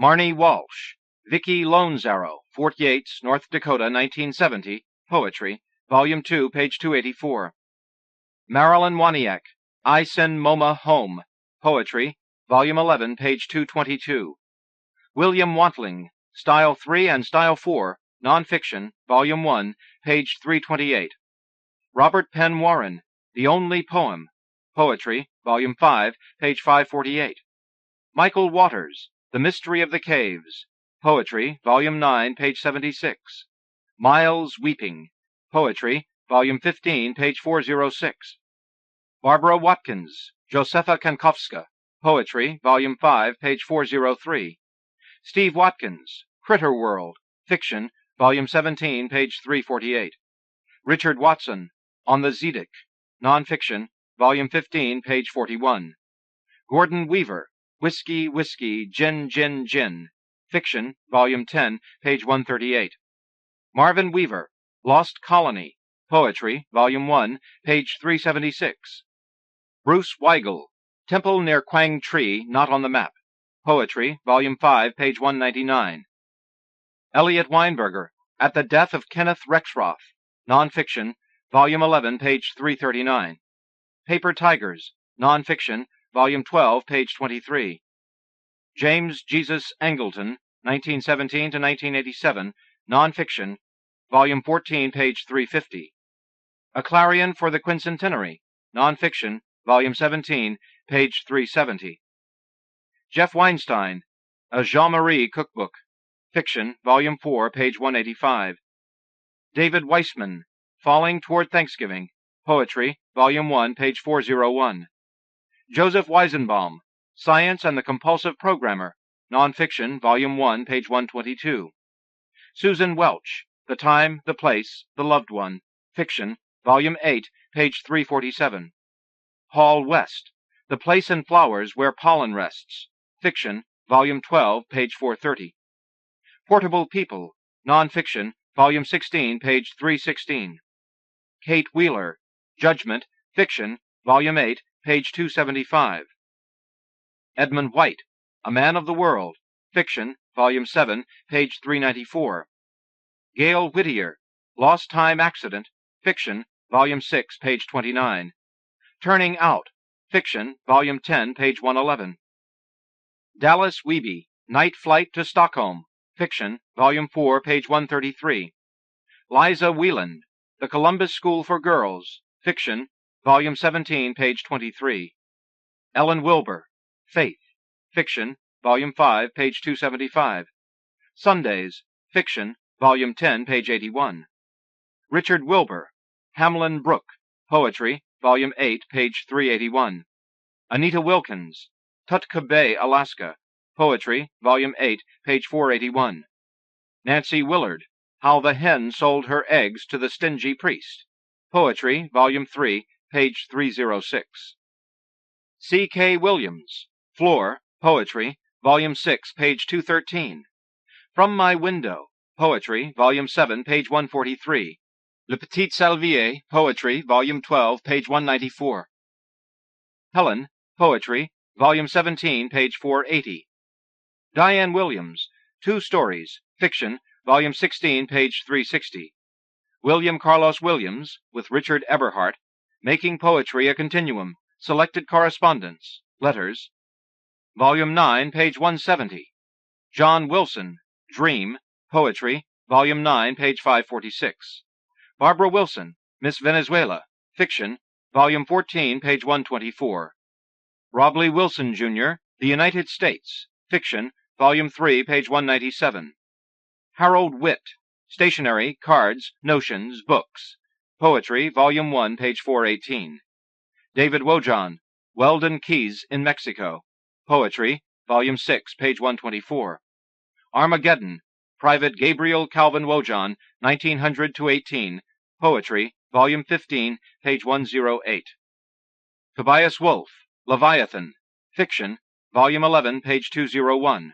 Marnie Walsh, Vicky Lone's Arrow, Fort Yates, North Dakota, 1970, Poetry, Volume 2, page 284. Marilyn Waniak, I Send Moma Home, Poetry, Volume 11, page 222. William Wantling, Style 3 and Style 4, Nonfiction, Volume 1, page 328. Robert Penn Warren, The Only Poem, Poetry, Volume 5, page 548. Michael Waters, The Mystery of the Caves, Poetry, Volume 9, page 76. Miles Weeping, Poetry, Volume 15, page 406. Barbara Watkins, Josepha Kankowska, Poetry, Volume 5, page 403. Steve Watkins, Critterworld, Fiction, Volume 17, page 348. Richard Watson, On the Zedic, Nonfiction, Volume 15, page 41. Gordon Weaver, Whiskey, Whiskey, Gin, Gin, Gin, Fiction, Volume 10, page 138. Marvin Weaver, Lost Colony, Poetry, Volume 1, page 376. Bruce Weigel, Temple near Quang Tree, Not on the Map, Poetry, Volume 5, page 199. Eliot Weinberger, At the Death of Kenneth Rexroth, Nonfiction, Volume 11, page 339. Paper Tigers, Nonfiction, Volume 12, page 23. James Jesus Angleton, 1917 to 1987, Nonfiction, Volume 14, page 350. A Clarion for the Quincentenary, Nonfiction, Volume 17, page 370. Jeff Weinstein, A Jean-Marie Cookbook, Fiction, Volume 4, page 185. David Weissman, Falling Toward Thanksgiving, Poetry, Volume 1, page 401. Joseph Weizenbaum, Science and the Compulsive Programmer, Nonfiction, Volume 1, page 122. Susan Welch, The Time, the Place, the Loved One, Fiction, Volume 8, page 347. Paul West, The Place and Flowers Where Pollen Rests, Fiction, Volume 12, page 430. Portable People, Nonfiction, Volume 16, page 316. Kate Wheeler, Judgment, Fiction, Volume 8, page 275. Edmund White, A Man of the World, Fiction, Volume 7, page 394. Gail Whittier, Lost Time Accident, Fiction, Volume 6, page 29. Turning Out, Fiction, Volume 10, page 111. Dallas Wiebe, Night Flight to Stockholm, Fiction, Volume 4, page 133. Liza Wieland, The Columbus School for Girls, Fiction, Volume 17, page 23. Ellen Wilbur, Faith, Fiction, Volume 5, page 275. Sundays, Fiction, Volume 10, page 81. Richard Wilbur, Hamlin Brook, Poetry, Volume 8, page 381. Anita Wilkins, Tutka Bay, Alaska, Poetry, Volume 8, page 481. Nancy Willard, How the Hen Sold Her Eggs to the Stingy Priest, Poetry, Volume 3, page 306. C. K. Williams, Floor, Poetry, Volume 6, page 213. From My Window, Poetry, Volume 7, page 143. Le Petit Salvier, Poetry, Volume 12, page 194. Helen, Poetry, Volume 17, page 480. Diane Williams, Two Stories, Fiction, Volume 16, page 360. William Carlos Williams, with Richard Eberhardt, Making Poetry a Continuum, Selected Correspondence, Letters, Volume 9, page 170. John Wilson, Dream, Poetry, Volume 9, page 546. Barbara Wilson, Miss Venezuela, Fiction, Volume 14, page 124. Robley Wilson, Jr., The United States, Fiction, Volume 3, page 197. Harold Witt, Stationery, Cards, Notions, Books, Poetry, Volume 1, page 418. David Wojan, Weldon Keys in Mexico, Poetry, Volume 6, page 124. Armageddon, Private Gabriel Calvin Wojan, 1900-18, Poetry, Volume 15, page 108. Tobias Wolff, Leviathan, Fiction, Volume 11, page 201.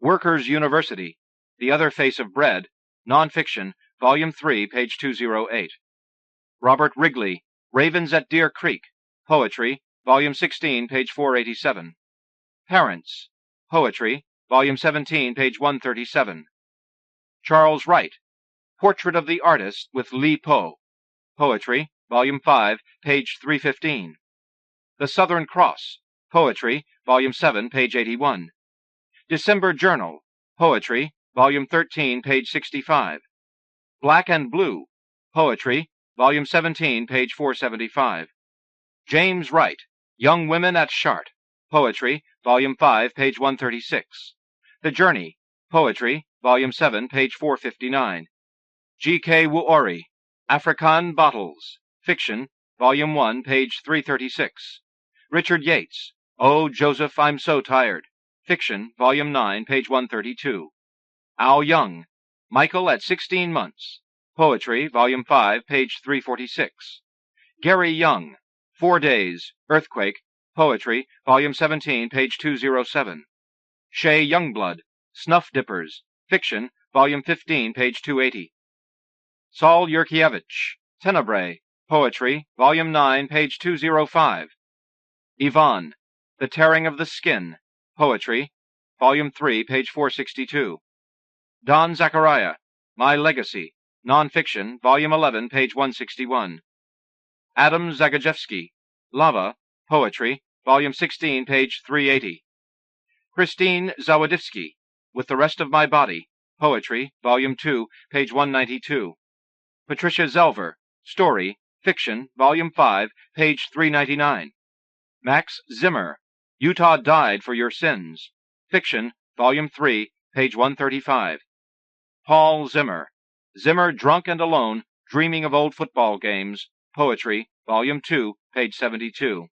Workers' University, The Other Face of Bread, Nonfiction, Volume 3, page 208. Robert Wrigley, Ravens at Deer Creek, Poetry, Volume 16, page 487. Parents, Poetry, Volume 17, page 137. Charles Wright, Portrait of the Artist with Li Po, Poetry, Volume 5, page 315. The Southern Cross, Poetry, Volume 7, page 81. December Journal, Poetry, Volume 13, page 65. Black and Blue, Poetry, Volume 17, page 475. James Wright, Young Women at Chartres, Poetry, Volume 5, page 136. The Journey, Poetry, Volume 7, page 459. G.K. Wuori, African Bottles, Fiction, Volume 1, page 336. Richard Yates, Oh, Joseph, I'm So Tired, Fiction, Volume 9, page 132. Al Young, Michael at 16 Months, Poetry, Volume 5, page 346. Gary Young, 4 Days, Earthquake, Poetry, Volume 17, page 207. Shea Youngblood, Snuff Dippers, Fiction, Volume 15, page 280. Saul Yurkiewicz, Tenebrae, Poetry, Volume 9, page 205. Yvonne, The Tearing of the Skin, Poetry, Volume 3, page 462. Don Zachariah, My Legacy, Nonfiction, Volume 11, page 161. Adam Zagajewski, Lava, Poetry, Volume 16, page 380. Christine Zawodowski, With the Rest of My Body, Poetry, Volume 2, page 192. Patricia Zelver, Story, Fiction, Volume 5, page 399. Max Zimmer, Utah Died for Your Sins, Fiction, Volume 3, page 135. Paul Zimmer, Zimmer Drunk and Alone, Dreaming of Old Football Games, Poetry, Volume 2, page 72.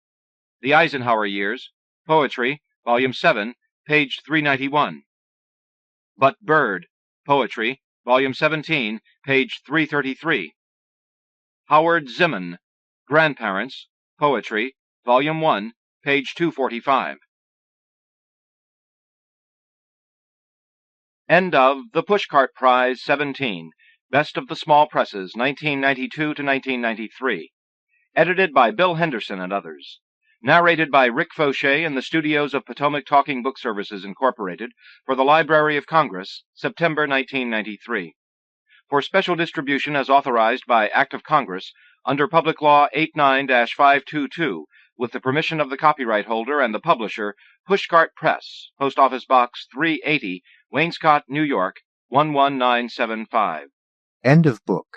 The Eisenhower Years, Poetry, Volume 7, page 391. But Bird, Poetry, Volume 17, page 333. Howard Zimmern, Grandparents, Poetry, Volume 1, page 245. End of the Pushcart Prize 17, Best of the Small Presses, 1992 to 1993. Edited by Bill Henderson and others. Narrated by Rick Foucheux in the studios of Potomac Talking Book Services, Incorporated, for the Library of Congress, September 1993. For special distribution as authorized by Act of Congress, under Public Law 89-522, with the permission of the copyright holder and the publisher, Pushcart Press, Post Office Box 380, Wainscott, New York, 11975. End of book.